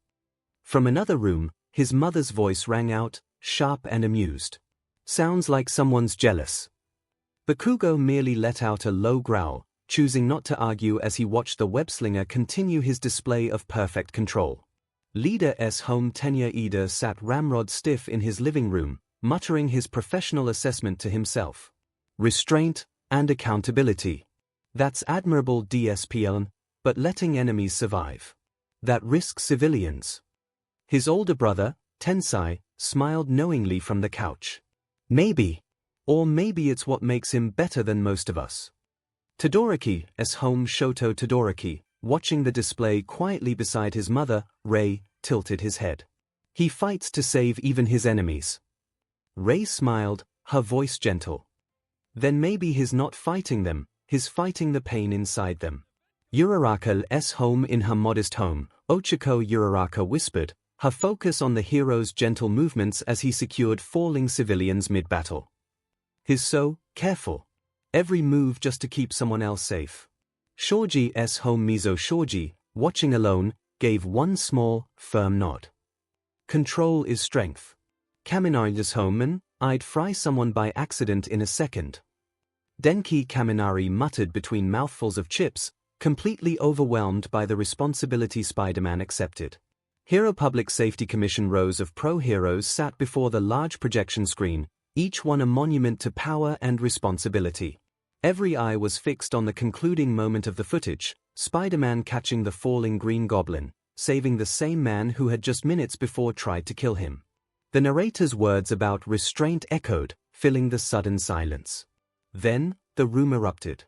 From another room, his mother's voice rang out, sharp and amused. Sounds like someone's jealous. Bakugo merely let out a low growl, choosing not to argue as he watched the web-slinger continue his display of perfect control. Leader,'s home Tenya Ida sat ramrod stiff in his living room, muttering his professional assessment to himself. Restraint and accountability. That's admirable DSPLN, but letting enemies survive. That risks civilians. His older brother, Tensai, smiled knowingly from the couch. Maybe. Or maybe it's what makes him better than most of us. Todoroki's home Shoto Todoroki, watching the display quietly beside his mother, Rei, tilted his head. He fights to save even his enemies. Rei smiled, her voice gentle. Then maybe he's not fighting them, he's fighting the pain inside them. Uraraka's home. In her modest home, Ochako Uraraka whispered, her focus on the hero's gentle movements as he secured falling civilians mid-battle. He's so careful. Every move just to keep someone else safe. Shoji's home Mizo Shoji, watching alone, gave one small, firm nod. Control is strength. Kaminari's home, I'd fry someone by accident in a second. Denki Kaminari muttered between mouthfuls of chips, completely overwhelmed by the responsibility Spider-Man accepted. Hero Public Safety Commission rows of pro-heroes sat before the large projection screen, each one a monument to power and responsibility. Every eye was fixed on the concluding moment of the footage, Spider-Man catching the falling Green Goblin, saving the same man who had just minutes before tried to kill him. The narrator's words about restraint echoed, filling the sudden silence. Then, the room erupted.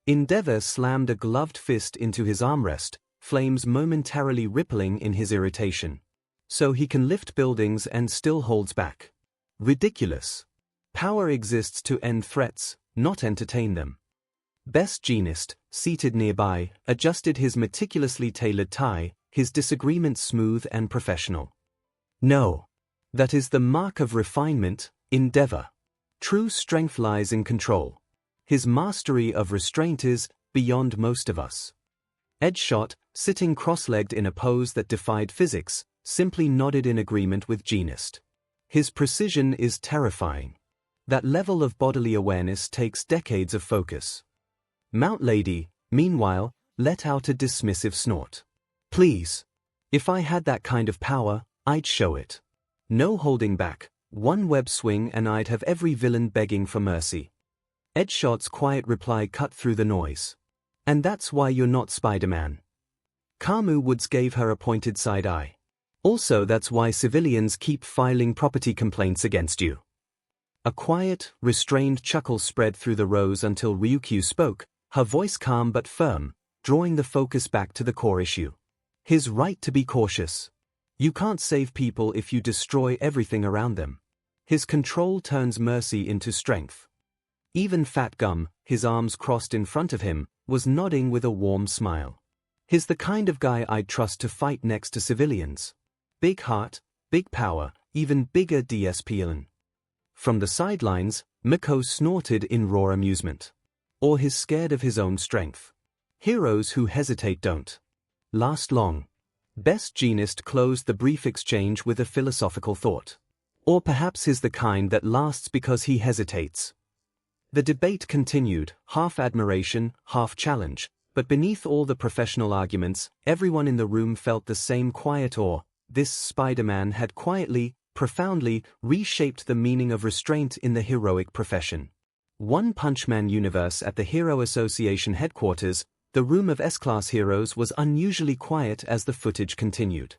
Endeavor slammed a gloved fist into his armrest, flames momentarily rippling in his irritation. So he can lift buildings and still holds back. Ridiculous. Power exists to end threats, not entertain them. Best Jeanist, seated nearby, adjusted his meticulously tailored tie, his disagreement smooth and professional. No. That is the mark of refinement, Endeavor. True strength lies in control. His mastery of restraint is beyond most of us. Edgeshot, sitting cross-legged in a pose that defied physics, simply nodded in agreement with Jeanist. His precision is terrifying. That level of bodily awareness takes decades of focus. Mount Lady, meanwhile, let out a dismissive snort. Please. If I had that kind of power, I'd show it. No holding back, one web swing and I'd have every villain begging for mercy. Edgeshot's quiet reply cut through the noise. And that's why you're not Spider-Man. Kamu Woods gave her a pointed side eye. Also, that's why civilians keep filing property complaints against you. A quiet, restrained chuckle spread through the rows until Ryukyu spoke, her voice calm but firm, drawing the focus back to the core issue. His right to be cautious. You can't save people if you destroy everything around them. His control turns mercy into strength. Even Fat Gum, his arms crossed in front of him, was nodding with a warm smile. He's the kind of guy I'd trust to fight next to civilians. Big heart, big power, even bigger DSPN. From the sidelines, Miko snorted in raw amusement. Or he's scared of his own strength. Heroes who hesitate don't last long. Best Jeanist closed the brief exchange with a philosophical thought. Or perhaps he's the kind that lasts because he hesitates. The debate continued, half admiration, half challenge, but beneath all the professional arguments, everyone in the room felt the same quiet awe. This Spider-Man had quietly, profoundly, reshaped the meaning of restraint in the heroic profession. One Punch Man universe at the Hero Association headquarters, the room of S-Class heroes was unusually quiet as the footage continued.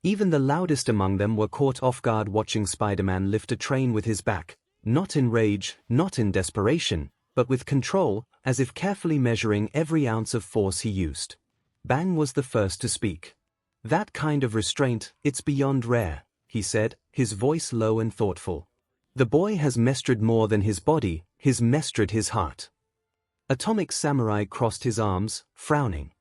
Even the loudest among them were caught off guard watching Spider-Man lift a train with his back, not in rage, not in desperation, but with control, as if carefully measuring every ounce of force he used. Bang was the first to speak. That kind of restraint, it's beyond rare, he said, his voice low and thoughtful. The boy has mastered more than his body, he's mastered his heart. Atomic Samurai crossed his arms, frowning.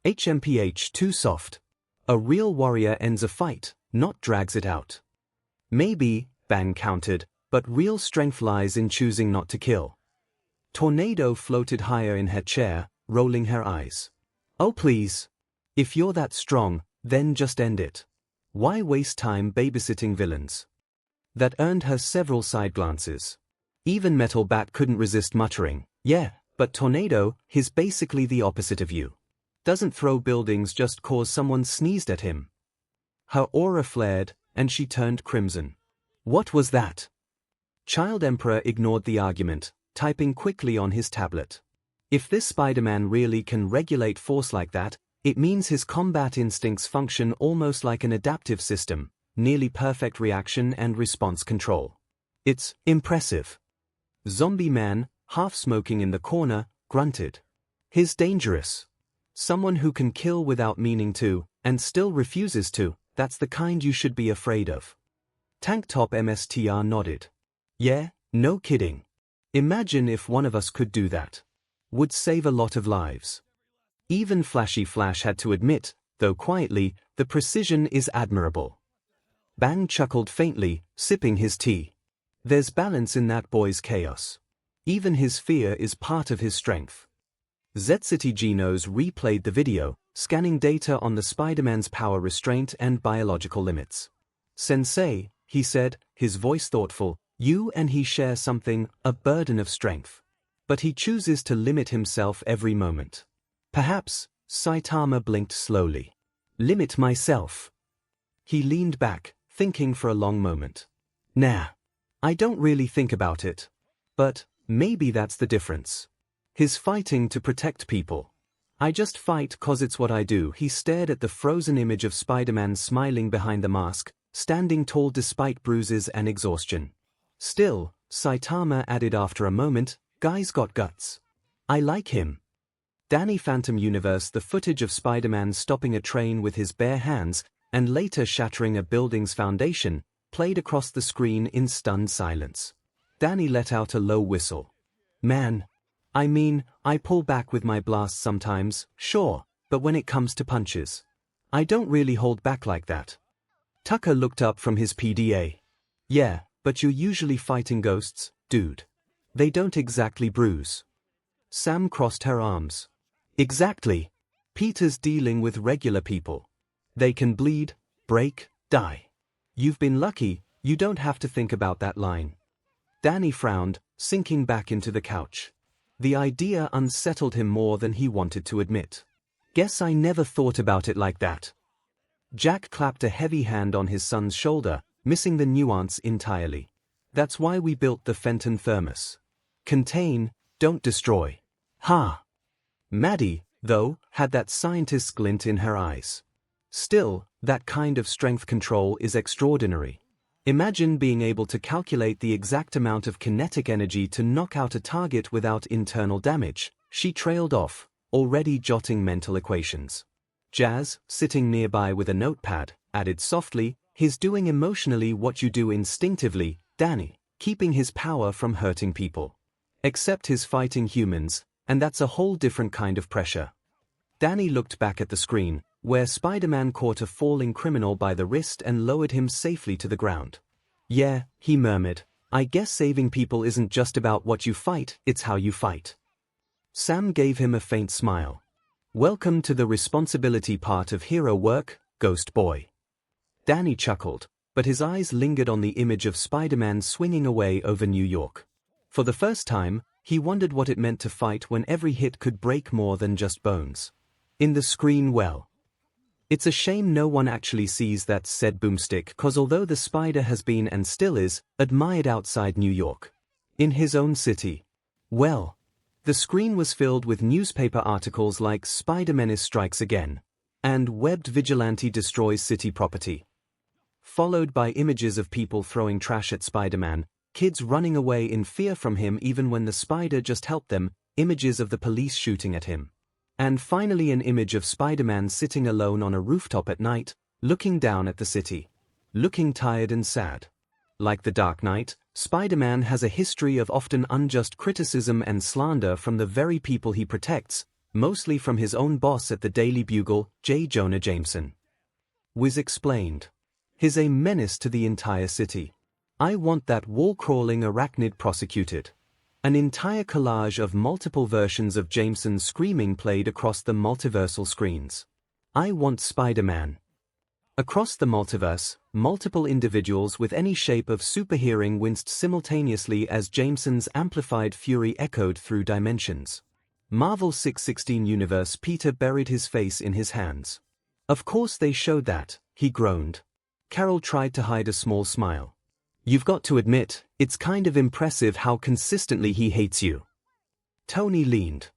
HMPH too soft. A real warrior ends a fight, not drags it out. Maybe, Bang countered, but real strength lies in choosing not to kill. Tornado floated higher in her chair, rolling her eyes. Oh please. If you're that strong, then just end it. Why waste time babysitting villains? That earned her several side glances. Even Metal Bat couldn't resist muttering, yeah, but Tornado, he's basically the opposite of you. Doesn't throw buildings just cause someone sneezed at him. Her aura flared, and she turned crimson. What was that? Child Emperor ignored the argument, typing quickly on his tablet. If this Spider-Man really can regulate force like that, it means his combat instincts function almost like an adaptive system, nearly perfect reaction and response control. It's impressive. Zombie Man, half smoking in the corner, grunted. He's dangerous. Someone who can kill without meaning to, and still refuses to, that's the kind you should be afraid of. Tank Top MSTR nodded. Yeah, no kidding. Imagine if one of us could do that. Would save a lot of lives. Even Flashy Flash had to admit, though quietly, the precision is admirable. Bang chuckled faintly, sipping his tea. There's balance in that boy's chaos. Even his fear is part of his strength. Z-City Genos replayed the video, scanning data on the Spider-Man's power restraint and biological limits. Sensei, he said, his voice thoughtful, you and he share something, a burden of strength. But he chooses to limit himself every moment. Perhaps, Saitama blinked slowly. Limit myself. He leaned back, thinking for a long moment. Nah. I don't really think about it. But maybe that's the difference. His fighting to protect people. I just fight 'cause it's what I do. He stared at the frozen image of Spider-Man smiling behind the mask, standing tall despite bruises and exhaustion. Still, Saitama added after a moment, guy's got guts. I like him. Danny Phantom Universe. The footage of Spider-Man stopping a train with his bare hands, and later shattering a building's foundation, played across the screen in stunned silence. Danny let out a low whistle. Man. I mean, I pull back with my blasts sometimes, sure, but when it comes to punches, I don't really hold back like that. Tucker looked up from his PDA. Yeah, but you're usually fighting ghosts, dude. They don't exactly bruise. Sam crossed her arms. Exactly. Peter's dealing with regular people. They can bleed, break, die. You've been lucky, you don't have to think about that line. Danny frowned, sinking back into the couch. The idea unsettled him more than he wanted to admit. Guess I never thought about it like that. Jack clapped a heavy hand on his son's shoulder, missing the nuance entirely. That's why we built the Fenton thermos. Contain, don't destroy. Ha! Maddie, though, had that scientist's glint in her eyes. Still, that kind of strength control is extraordinary. Imagine being able to calculate the exact amount of kinetic energy to knock out a target without internal damage. She trailed off, already jotting mental equations. Jazz, sitting nearby with a notepad, added softly, he's doing emotionally what you do instinctively, Danny, keeping his power from hurting people. Except his fighting humans, and that's a whole different kind of pressure. Danny looked back at the screen, where Spider-Man caught a falling criminal by the wrist and lowered him safely to the ground. Yeah, he murmured, I guess saving people isn't just about what you fight, it's how you fight. Sam gave him a faint smile. Welcome to the responsibility part of hero work, Ghost Boy. Danny chuckled, but his eyes lingered on the image of Spider-Man swinging away over New York. For the first time, he wondered what it meant to fight when every hit could break more than just bones. In the screen, well. It's a shame no one actually sees that, said Boomstick, 'cause although the Spider has been and still is admired outside New York, in his own city, well, the screen was filled with newspaper articles like Spider-Menace strikes again, and webbed vigilante destroys city property. Followed by images of people throwing trash at Spider-Man, kids running away in fear from him even when the Spider just helped them, images of the police shooting at him. And finally an image of Spider-Man sitting alone on a rooftop at night, looking down at the city. Looking tired and sad. Like the Dark Knight, Spider-Man has a history of often unjust criticism and slander from the very people he protects, mostly from his own boss at the Daily Bugle, J. Jonah Jameson. Wiz explained. He's a menace to the entire city. I want that wall-crawling arachnid prosecuted. An entire collage of multiple versions of Jameson screaming played across the multiversal screens. I want Spider-Man. Across the multiverse, multiple individuals with any shape of superhearing winced simultaneously as Jameson's amplified fury echoed through dimensions. Marvel 616 Universe. Peter buried his face in his hands. Of course they showed that, he groaned. Carol tried to hide a small smile. You've got to admit, it's kind of impressive how consistently he hates you. Tony leaned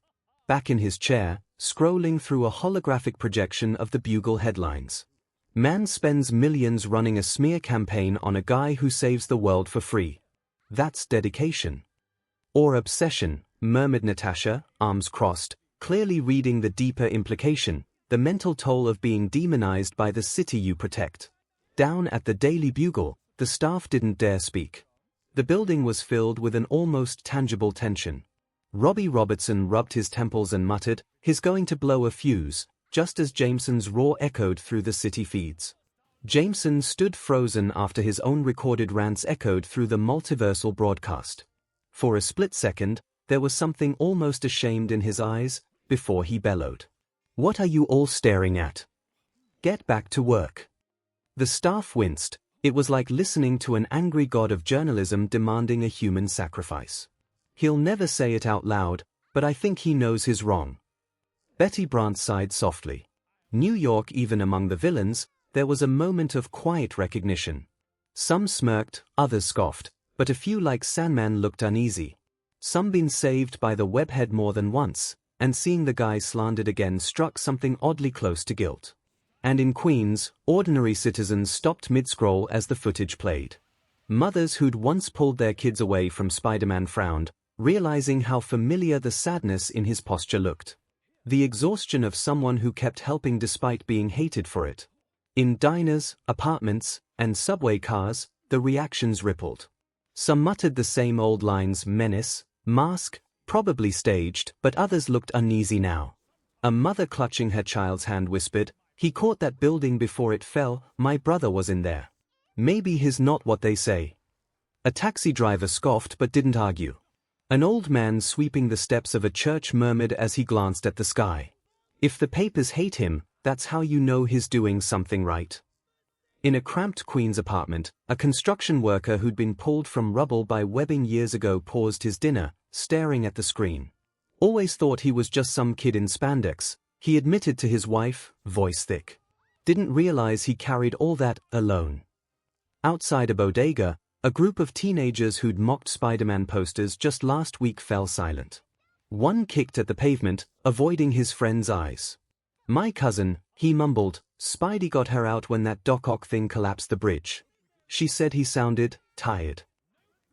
back in his chair, scrolling through a holographic projection of the Bugle headlines. Man spends millions running a smear campaign on a guy who saves the world for free. That's dedication. Or obsession, murmured Natasha, arms crossed, clearly reading the deeper implication, the mental toll of being demonized by the city you protect. Down at the Daily Bugle, the staff didn't dare speak. The building was filled with an almost tangible tension. Robbie Robertson rubbed his temples and muttered, he's going to blow a fuse, just as Jameson's roar echoed through the city feeds. Jameson stood frozen after his own recorded rants echoed through the multiversal broadcast. For a split second, there was something almost ashamed in his eyes, before he bellowed. What are you all staring at? Get back to work. The staff winced. It was like listening to an angry god of journalism demanding a human sacrifice. He'll never say it out loud, but I think he knows he's wrong. Betty Brant sighed softly. New York, even among the villains, there was a moment of quiet recognition. Some smirked, others scoffed, but a few like Sandman looked uneasy. Some been saved by the webhead more than once, and seeing the guy slandered again struck something oddly close to guilt. And in Queens, ordinary citizens stopped mid-scroll as the footage played. Mothers who'd once pulled their kids away from Spider-Man frowned, realizing how familiar the sadness in his posture looked. The exhaustion of someone who kept helping despite being hated for it. In diners, apartments, and subway cars, the reactions rippled. Some muttered the same old lines: menace, mask, probably staged, but others looked uneasy now. A mother clutching her child's hand whispered, "He caught that building before it fell, my brother was in there. Maybe he's not what they say." A taxi driver scoffed but didn't argue. An old man sweeping the steps of a church murmured as he glanced at the sky, "If the papers hate him, that's how you know he's doing something right." In a cramped Queens apartment, a construction worker who'd been pulled from rubble by webbing years ago paused his dinner, staring at the screen. Always thought he was just some kid in spandex, he admitted to his wife, voice thick. Didn't realize he carried all that alone. Outside a bodega, a group of teenagers who'd mocked Spider-Man posters just last week fell silent. One kicked at the pavement, avoiding his friend's eyes. "My cousin," he mumbled, "Spidey got her out when that Doc Ock thing collapsed the bridge." She said he sounded tired.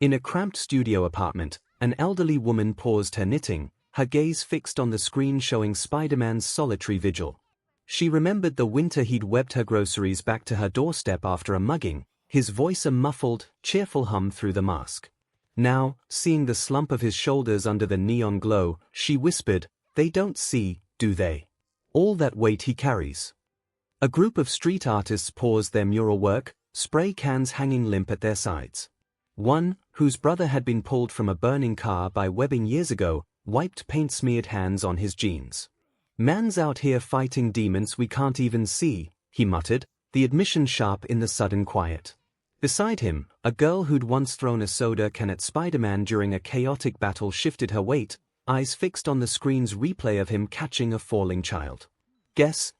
In a cramped studio apartment, an elderly woman paused her knitting, her gaze fixed on the screen showing Spider-Man's solitary vigil. She remembered the winter he'd webbed her groceries back to her doorstep after a mugging, his voice a muffled, cheerful hum through the mask. Now, seeing the slump of his shoulders under the neon glow, she whispered, "They don't see, do they? All that weight he carries." A group of street artists paused their mural work, spray cans hanging limp at their sides. One, whose brother had been pulled from a burning car by webbing years ago, wiped paint-smeared hands on his jeans. "Man's out here fighting demons we can't even see," he muttered, the admission sharp in the sudden quiet. Beside him, a girl who'd once thrown a soda can at Spider-Man during a chaotic battle shifted her weight, eyes fixed on the screen's replay of him catching a falling child. Guess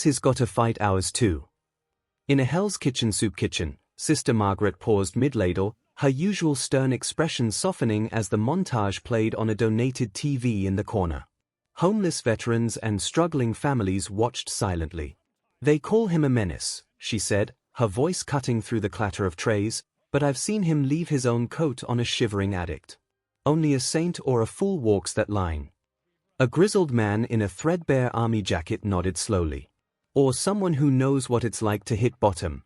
he's gotta fight ours too." In a Hell's Kitchen soup kitchen, Sister Margaret paused mid-ladle, her usual stern expression softening as the montage played on a donated TV in the corner. Homeless veterans and struggling families watched silently. "They call him a menace," she said, her voice cutting through the clatter of trays, "but I've seen him leave his own coat on a shivering addict. Only a saint or a fool walks that line." A grizzled man in a threadbare army jacket nodded slowly. "Or someone who knows what it's like to hit bottom."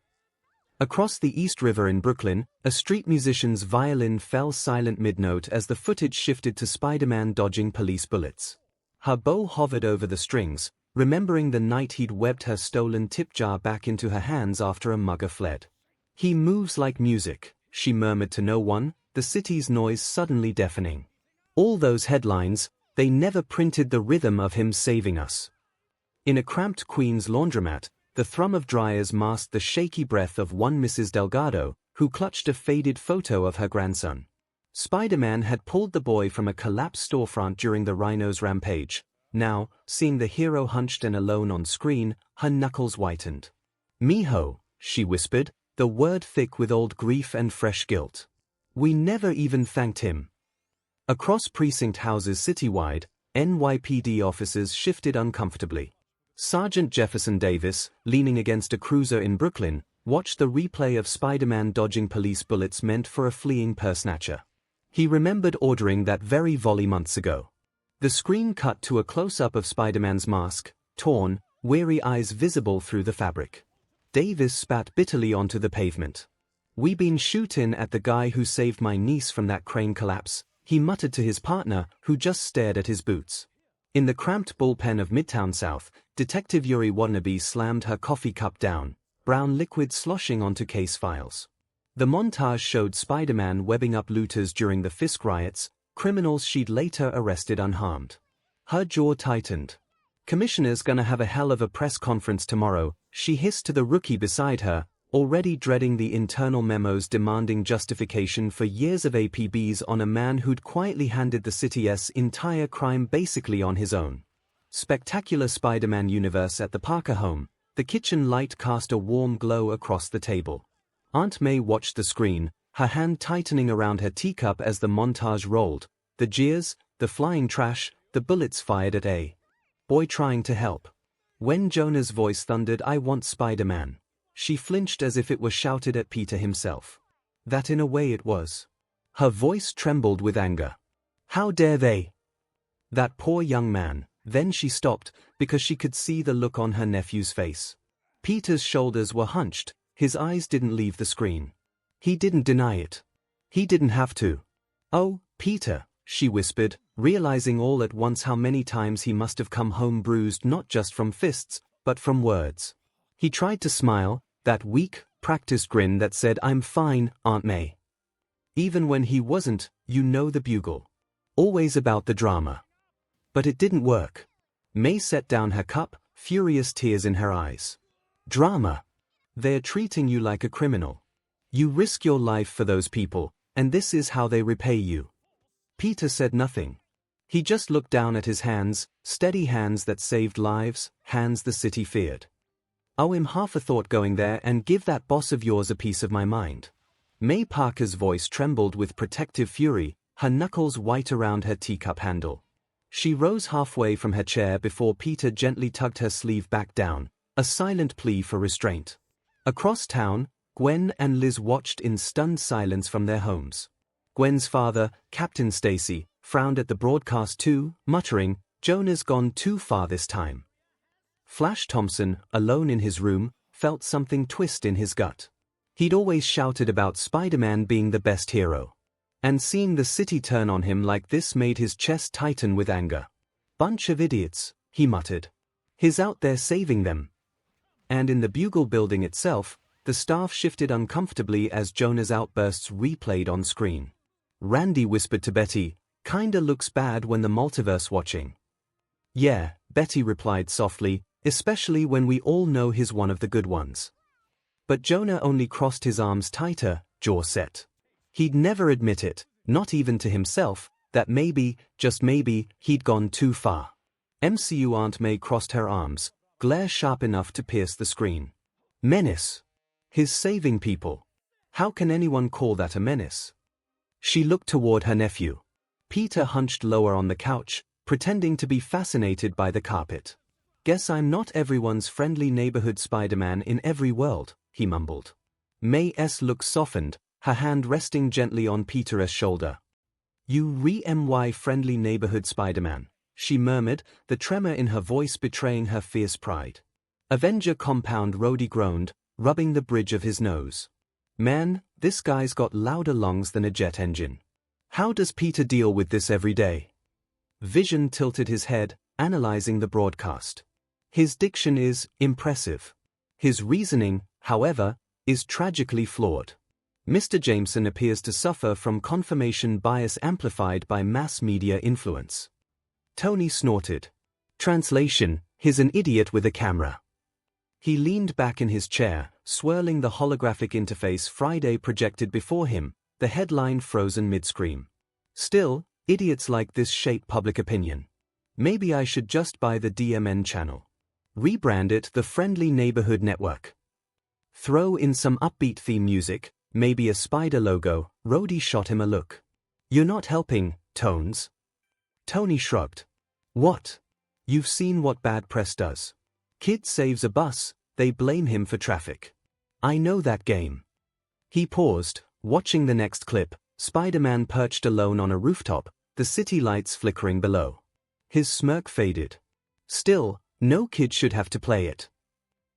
Across the East River in Brooklyn, a street musician's violin fell silent mid-note as the footage shifted to Spider-Man dodging police bullets. Her bow hovered over the strings, remembering the night he'd webbed her stolen tip jar back into her hands after a mugger fled. "He moves like music," she murmured to no one, the city's noise suddenly deafening. All those headlines, they never printed the rhythm of him saving us. In a cramped Queens laundromat, the thrum of dryers masked the shaky breath of one Mrs. Delgado, who clutched a faded photo of her grandson. Spider-Man had pulled the boy from a collapsed storefront during the Rhino's rampage. Now, seeing the hero hunched and alone on screen, her knuckles whitened. "Mijo," she whispered, the word thick with old grief and fresh guilt. "We never even thanked him." Across precinct houses citywide, NYPD officers shifted uncomfortably. Sergeant Jefferson Davis, leaning against a cruiser in Brooklyn, watched the replay of Spider-Man dodging police bullets meant for a fleeing purse snatcher. He remembered ordering that very volley months ago. The screen cut to a close-up of Spider-Man's mask, torn, weary eyes visible through the fabric. Davis spat bitterly onto the pavement. "We been shootin' at the guy who saved my niece from that crane collapse," he muttered to his partner, who just stared at his boots. In the cramped bullpen of Midtown South, Detective Yuri Watanabe slammed her coffee cup down, brown liquid sloshing onto case files. The montage showed Spider-Man webbing up looters during the Fisk riots, criminals she'd later arrested unharmed. Her jaw tightened. "Commissioner's gonna have a hell of a press conference tomorrow," she hissed to the rookie beside her, already dreading the internal memos demanding justification for years of APBs on a man who'd quietly handed the city's entire crime basically on his own. Spectacular Spider-Man universe at the Parker home, the kitchen light cast a warm glow across the table. Aunt May watched the screen, her hand tightening around her teacup as the montage rolled, The jeers, the flying trash, the bullets fired at a boy trying to help. When Jonah's voice thundered, "I want Spider-Man," she flinched as if it were shouted at Peter himself. That in a way it was. Her voice trembled with anger. How dare they? That poor young man. Then she stopped, because she could see the look on her nephew's face. Peter's shoulders were hunched, his eyes didn't leave the screen. He didn't deny it. He didn't have to. "Oh, Peter," she whispered, realizing all at once how many times he must have come home bruised not just from fists, but from words. He tried to smile, that weak, practiced grin that said, "I'm fine, Aunt May." Even when he wasn't, you know the bugle. Always about the drama. But it didn't work. May set down her cup, furious tears in her eyes. Drama. They're treating you like a criminal. You risk your life for those people, and this is how they repay you. Peter said nothing. He just looked down at his hands, steady hands that saved lives, hands the city feared. "Oh, I'm half a thought going there and give that boss of yours a piece of my mind." May Parker's voice trembled with protective fury, her knuckles white around her teacup handle. She rose halfway from her chair before Peter gently tugged her sleeve back down, a silent plea for restraint. Across town, Gwen and Liz watched in stunned silence from their homes. Gwen's father, Captain Stacy, frowned at the broadcast too, muttering, "Jonah's gone too far this time." Flash Thompson, alone in his room, felt something twist in his gut. He'd always shouted about Spider-Man being the best hero. And seeing the city turn on him like this made his chest tighten with anger. "Bunch of idiots," he muttered. "He's out there saving them." And in the Bugle building itself, the staff shifted uncomfortably as Jonah's outbursts replayed on screen. Randy whispered to Betty, "Kinda looks bad when the multiverse watching." "Yeah," Betty replied softly, "especially when we all know he's one of the good ones." But Jonah only crossed his arms tighter, jaw set. He'd never admit it, not even to himself, that maybe, just maybe, he'd gone too far. MCU Aunt May crossed her arms, glare sharp enough to pierce the screen. Menace. His saving people. How can anyone call that a menace? She looked toward her nephew. Peter hunched lower on the couch, pretending to be fascinated by the carpet. "Guess I'm not everyone's friendly neighborhood Spider-Man in every world," he mumbled. May's look softened, her hand resting gently on Peter's shoulder. "You my friendly neighborhood Spider-Man," she murmured, the tremor in her voice betraying her fierce pride. Avenger Compound Rhodey groaned, rubbing the bridge of his nose. "Man, this guy's got louder lungs than a jet engine. How does Peter deal with this every day?" Vision tilted his head, analyzing the broadcast. His diction is impressive. His reasoning, however, is tragically flawed. Mr. Jameson appears to suffer from confirmation bias amplified by mass media influence. Tony snorted. Translation, he's an idiot with a camera. He leaned back in his chair, swirling the holographic interface Friday projected before him, the headline frozen mid-scream. "Still, idiots like this shape public opinion. Maybe I should just buy the DMN channel. Rebrand it the Friendly Neighborhood Network. Throw in some upbeat theme music, maybe a spider logo." Rhodey shot him a look. "You're not helping, Tones." Tony shrugged. "What? You've seen what bad press does. Kid saves a bus, they blame him for traffic. I know that game." He paused, watching the next clip, Spider-Man perched alone on a rooftop, the city lights flickering below. His smirk faded. "Still, no kid should have to play it."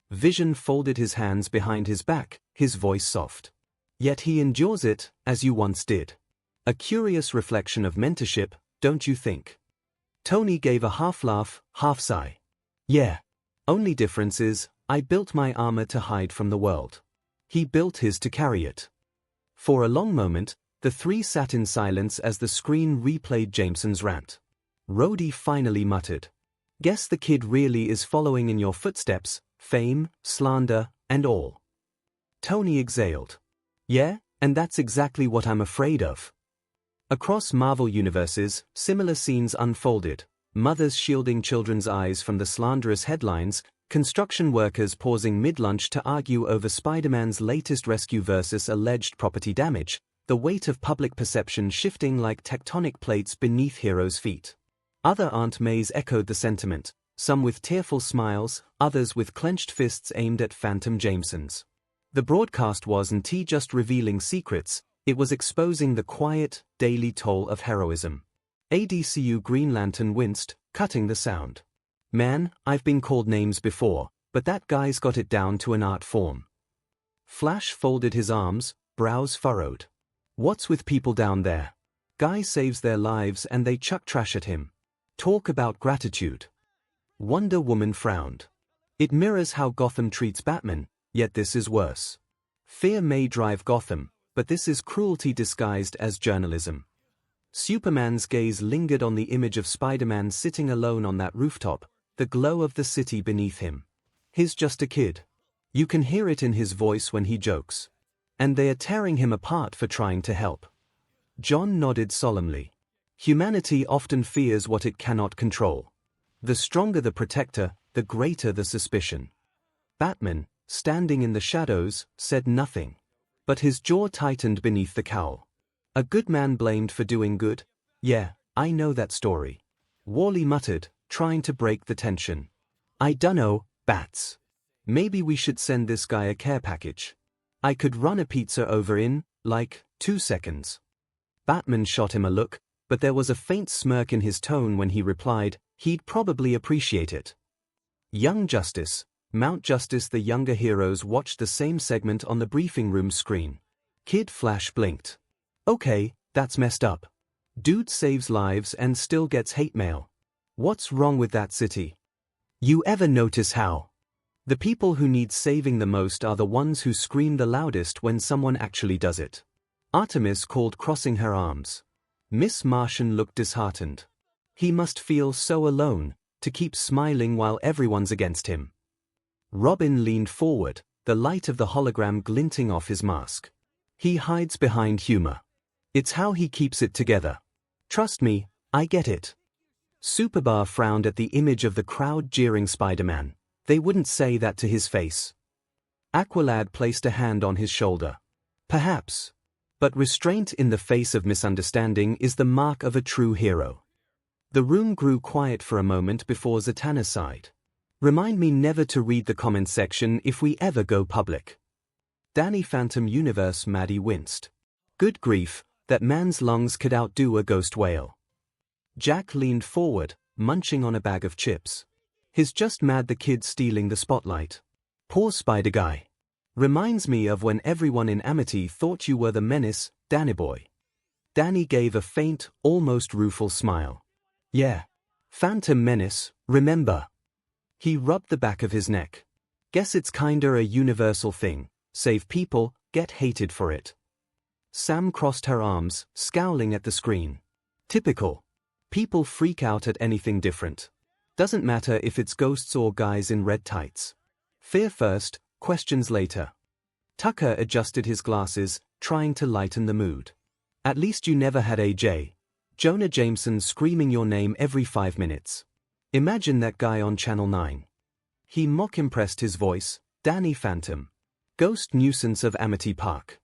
Vision folded his hands behind his back, his voice soft. "Yet he endures it, as you once did. A curious reflection of mentorship, don't you think?" Tony gave a half laugh, half sigh. "Yeah. Only difference is, I built my armor to hide from the world. He built his to carry it." For a long moment, the three sat in silence as the screen replayed Jameson's rant. Rhodey finally muttered, "Guess the kid really is following in your footsteps, fame, slander, and all." Tony exhaled. "Yeah, and that's exactly what I'm afraid of." Across Marvel universes, similar scenes unfolded, mothers shielding children's eyes from the slanderous headlines, construction workers pausing mid-lunch to argue over Spider-Man's latest rescue versus alleged property damage, the weight of public perception shifting like tectonic plates beneath heroes' feet. Other Aunt Mays echoed the sentiment, some with tearful smiles, others with clenched fists aimed at Phantom Jamesons. The broadcast wasn't just revealing secrets, it was exposing the quiet, daily toll of heroism. ADCU Green Lantern winced, cutting the sound. Man, I've been called names before, but that guy's got it down to an art form. Flash folded his arms, brows furrowed. What's with people down there? Guy saves their lives and they chuck trash at him. Talk about gratitude. Wonder Woman frowned. It mirrors how Gotham treats Batman, yet this is worse. Fear may drive Gotham, but this is cruelty disguised as journalism. Superman's gaze lingered on the image of Spider-Man sitting alone on that rooftop, the glow of the city beneath him. He's just a kid. You can hear it in his voice when he jokes. And they are tearing him apart for trying to help. John nodded solemnly. Humanity often fears what it cannot control. The stronger the protector, the greater the suspicion. Batman, standing in the shadows, said nothing. But his jaw tightened beneath the cowl. A good man blamed for doing good? Yeah, I know that story. Wally muttered, trying to break the tension. I dunno, Bats. Maybe we should send this guy a care package. I could run a pizza over in, like, 2 seconds. Batman shot him a look, but there was a faint smirk in his tone when he replied, he'd probably appreciate it. Young Justice, Mount Justice. The younger heroes watched the same segment on the briefing room screen. Kid Flash blinked. Okay, that's messed up. Dude saves lives and still gets hate mail. What's wrong with that city? You ever notice how the people who need saving the most are the ones who scream the loudest when someone actually does it? Artemis called, crossing her arms. Miss Martian looked disheartened. He must feel so alone, to keep smiling while everyone's against him. Robin leaned forward, the light of the hologram glinting off his mask. He hides behind humor. It's how he keeps it together. Trust me, I get it. Superbar frowned at the image of the crowd jeering Spider-Man. They wouldn't say that to his face. Aqualad placed a hand on his shoulder. Perhaps. But restraint in the face of misunderstanding is the mark of a true hero. The room grew quiet for a moment before Zatanna sighed. Remind me never to read the comment section if we ever go public. Danny Phantom Universe. Maddie winced. Good grief, that man's lungs could outdo a ghost whale. Jack leaned forward, munching on a bag of chips. He's just mad the kid stealing the spotlight. Poor Spider Guy. Reminds me of when everyone in Amity thought you were the menace, Danny boy. Danny gave a faint, almost rueful smile. Yeah. Phantom Menace, remember. He rubbed the back of his neck. Guess it's kinda a universal thing. Save people, get hated for it. Sam crossed her arms, scowling at the screen. Typical. People freak out at anything different. Doesn't matter if it's ghosts or guys in red tights. Fear first, questions later. Tucker adjusted his glasses, trying to lighten the mood. At least you never had A.J. Jonah Jameson screaming your name every 5 minutes. Imagine that guy on Channel 9. He mock-impressed his voice, Danny Phantom. Ghost nuisance of Amity Park.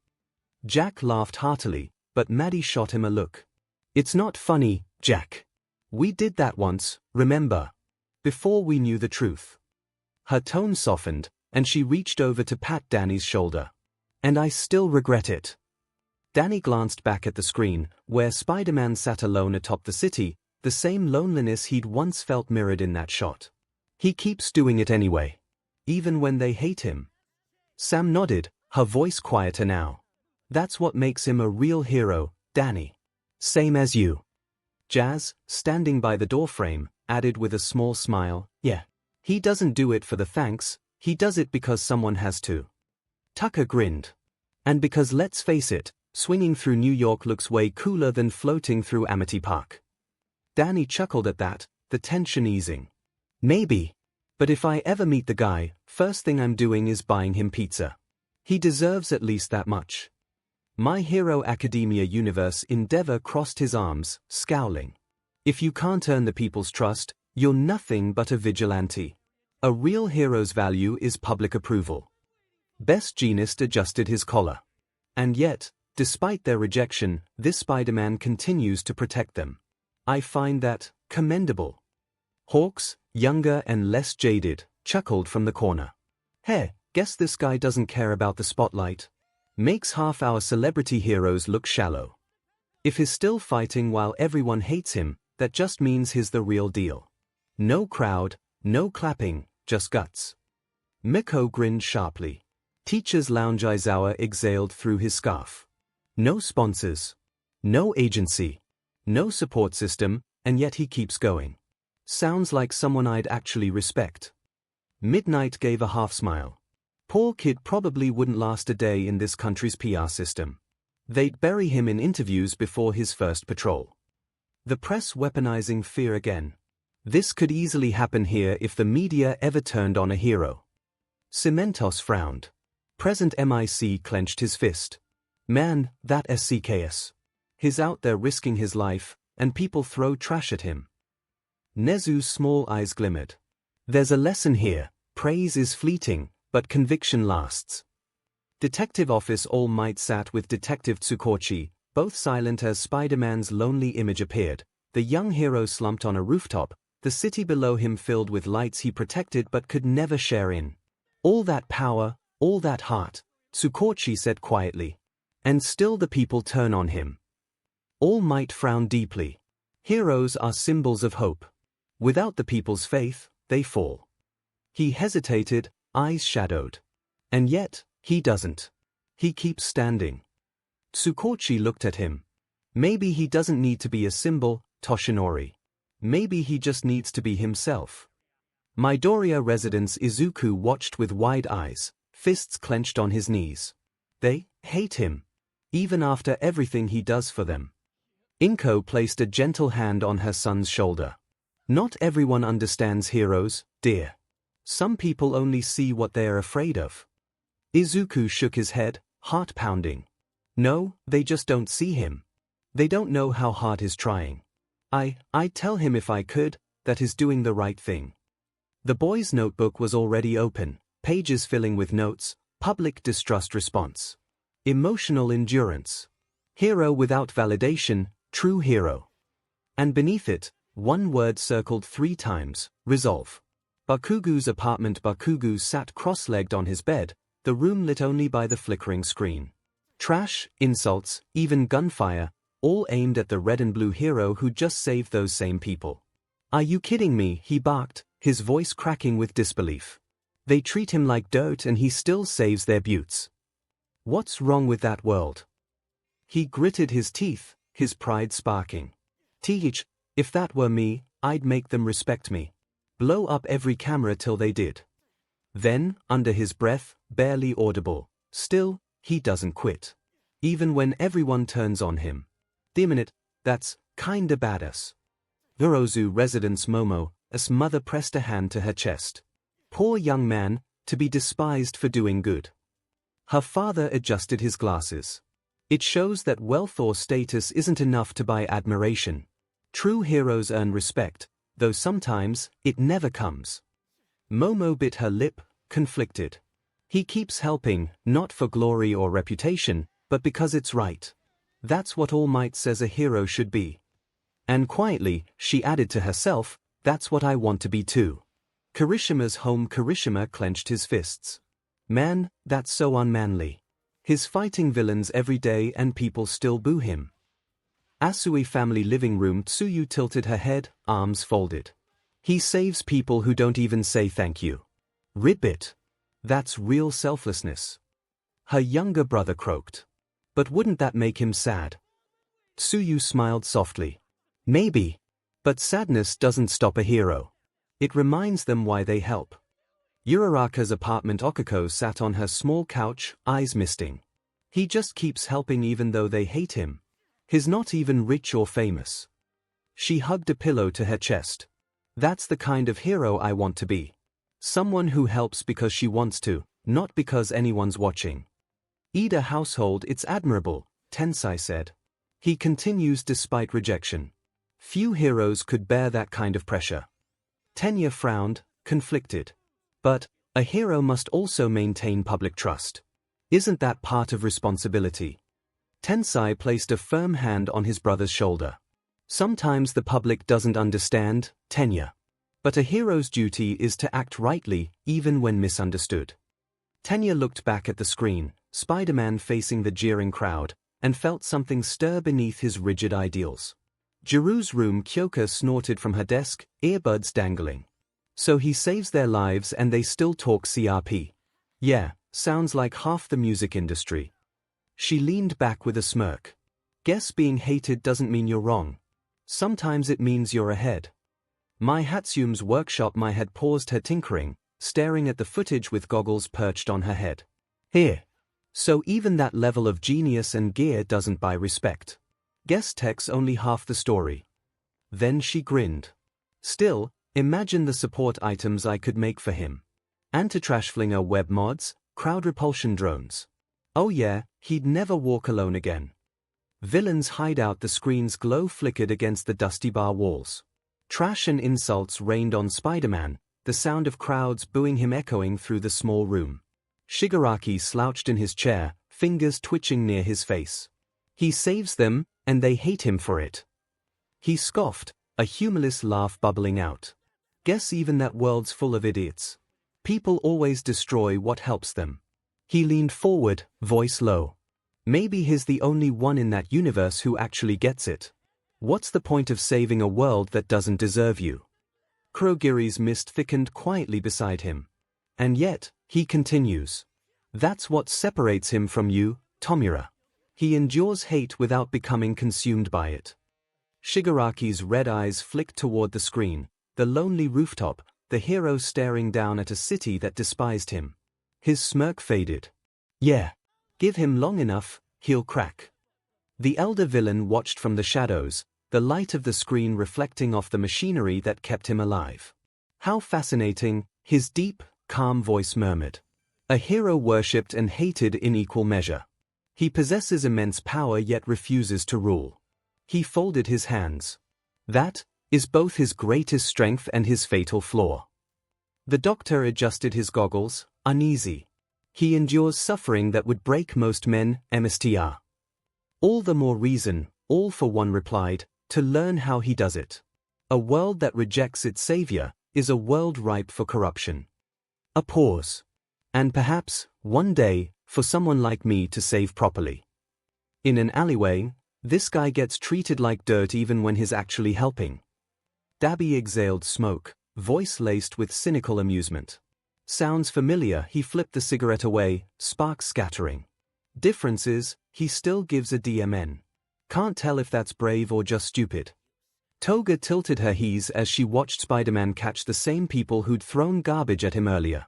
Jack laughed heartily, but Maddie shot him a look. It's not funny, Jack. We did that once, remember? Before we knew the truth. Her tone softened, and she reached over to pat Danny's shoulder. And I still regret it. Danny glanced back at the screen, where Spider-Man sat alone atop the city, the same loneliness he'd once felt mirrored in that shot. He keeps doing it anyway. Even when they hate him. Sam nodded, her voice quieter now. That's what makes him a real hero, Danny. Same as you. Jazz, standing by the doorframe, added with a small smile, yeah. He doesn't do it for the thanks, he does it because someone has to. Tucker grinned. And because let's face it, swinging through New York looks way cooler than floating through Amity Park. Danny chuckled at that, the tension easing. Maybe. But if I ever meet the guy, first thing I'm doing is buying him pizza. He deserves at least that much. My Hero Academia Universe Endeavor crossed his arms, scowling. If you can't earn the people's trust, you're nothing but a vigilante. A real hero's value is public approval. Best Jeanist adjusted his collar. And yet, Despite their rejection, this Spider-Man continues to protect them. I find that commendable. Hawks, younger and less jaded, chuckled from the corner. Hey, guess this guy doesn't care about the spotlight. Makes half our celebrity heroes look shallow. If he's still fighting while everyone hates him, that just means he's the real deal. No crowd, no clapping, just guts. Miko grinned sharply. Teacher's lounge Aizawa exhaled through his scarf. No sponsors. No agency. No support system, and yet he keeps going. Sounds like someone I'd actually respect. Midnight gave a half smile. Poor kid probably wouldn't last a day in this country's PR system. They'd bury him in interviews before his first patrol. The press weaponizing fear again. This could easily happen here if the media ever turned on a hero. Cementos frowned. Present MIC clenched his fist. Man, that SCKS. He's out there risking his life, and people throw trash at him. Nezu's small eyes glimmered. There's a lesson here. Praise is fleeting, but conviction lasts. Detective Office All Might sat with Detective Tsukochi, both silent as Spider-Man's lonely image appeared. The young hero slumped on a rooftop, the city below him filled with lights he protected but could never share in. All that power, all that heart, Tsukochi said quietly. And still the people turn on him. All Might frowned deeply. Heroes are symbols of hope. Without the people's faith, they fall. He hesitated, eyes shadowed. And yet, he doesn't. He keeps standing. Tsukochi looked at him. Maybe he doesn't need to be a symbol, Toshinori. Maybe he just needs to be himself. Midoriya residents Izuku watched with wide eyes, fists clenched on his knees. They hate him. Even after everything he does for them. Inko placed a gentle hand on her son's shoulder. Not everyone understands heroes, dear. Some people only see what they are afraid of. Izuku shook his head, heart pounding. No, they just don't see him. They don't know how hard he's trying. I'd tell him if I could, that he's doing the right thing. The boy's notebook was already open, pages filling with notes, public distrust response. Emotional endurance. Hero without validation, true hero. And beneath it, one word circled 3 times, resolve. Bakugu's apartment. Bakugu sat cross-legged on his bed, the room lit only by the flickering screen. Trash, insults, even gunfire, all aimed at the red and blue hero who just saved those same people. Are you kidding me? He barked, his voice cracking with disbelief. They treat him like dirt and he still saves their buttes. What's wrong with that world? He gritted his teeth, his pride sparking. Teach, if that were me, I'd make them respect me. Blow up every camera till they did. Then, under his breath, barely audible, still, he doesn't quit. Even when everyone turns on him. Damn it, that's kinda badass. Urozu residence Momo, as mother pressed a hand to her chest. Poor young man, to be despised for doing good. Her father adjusted his glasses. It shows that wealth or status isn't enough to buy admiration. True heroes earn respect, though sometimes, it never comes. Momo bit her lip, conflicted. He keeps helping, not for glory or reputation, but because it's right. That's what All Might says a hero should be. And quietly, she added to herself, that's what I want to be too. Kirishima's home. Kirishima clenched his fists. Man, that's so unmanly. He's fighting villains every day and people still boo him. Asui family living room. Tsuyu tilted her head, arms folded. He saves people who don't even say thank you. Ribbit. That's real selflessness. Her younger brother croaked. But wouldn't that make him sad? Tsuyu smiled softly. Maybe. But sadness doesn't stop a hero. It reminds them why they help. Uraraka's apartment. Okako sat on her small couch, eyes misting. He just keeps helping even though they hate him. He's not even rich or famous. She hugged a pillow to her chest. That's the kind of hero I want to be. Someone who helps because she wants to, not because anyone's watching. Ida household. It's admirable, Tensai said. He continues despite rejection. Few heroes could bear that kind of pressure. Tenya frowned, conflicted. But, a hero must also maintain public trust. Isn't that part of responsibility? Tensai placed a firm hand on his brother's shoulder. Sometimes the public doesn't understand, Tenya. But a hero's duty is to act rightly, even when misunderstood. Tenya looked back at the screen, Spider-Man facing the jeering crowd, and felt something stir beneath his rigid ideals. Jiru's room, Kyoka snorted from her desk, earbuds dangling. So he saves their lives and they still talk CRP. Yeah, sounds like half the music industry. She leaned back with a smirk. Guess being hated doesn't mean you're wrong. Sometimes it means you're ahead. Hatsume's workshop. My had paused her tinkering, staring at the footage with goggles perched on her head. Here. So even that level of genius and gear doesn't buy respect. Guess tech's only half the story. Then she grinned. Still, imagine the support items I could make for him. Anti-trash flinger web mods, crowd repulsion drones. Oh yeah, he'd never walk alone again. Villain's hideout. The screen's glow flickered against the dusty bar walls. Trash and insults rained on Spider-Man, the sound of crowds booing him echoing through the small room. Shigaraki slouched in his chair, fingers twitching near his face. He saves them, and they hate him for it. He scoffed, a humorless laugh bubbling out. Guess even that world's full of idiots. People always destroy what helps them. He leaned forward, voice low. Maybe he's the only one in that universe who actually gets it. What's the point of saving a world that doesn't deserve you? Kurogiri's mist thickened quietly beside him. And yet, he continues. That's what separates him from you, Tomura. He endures hate without becoming consumed by it. Shigaraki's red eyes flicked toward the screen, the lonely rooftop, the hero staring down at a city that despised him. His smirk faded. Yeah. Give him long enough, he'll crack. The elder villain watched from the shadows, the light of the screen reflecting off the machinery that kept him alive. How fascinating, his deep, calm voice murmured. A hero worshipped and hated in equal measure. He possesses immense power yet refuses to rule. He folded his hands. That is both his greatest strength and his fatal flaw. The doctor adjusted his goggles, uneasy. He endures suffering that would break most men, MSTR. All the more reason, All for One replied, to learn how he does it. A world that rejects its savior is a world ripe for corruption. A pause. And perhaps, one day, for someone like me to save properly. In an alleyway, this guy gets treated like dirt even when he's actually helping. Dabby exhaled smoke, voice laced with cynical amusement. Sounds familiar. He flipped the cigarette away, sparks scattering. Difference is, he still gives a DMN. Can't tell if that's brave or just stupid. Toga tilted her he's as she watched Spider-Man catch the same people who'd thrown garbage at him earlier.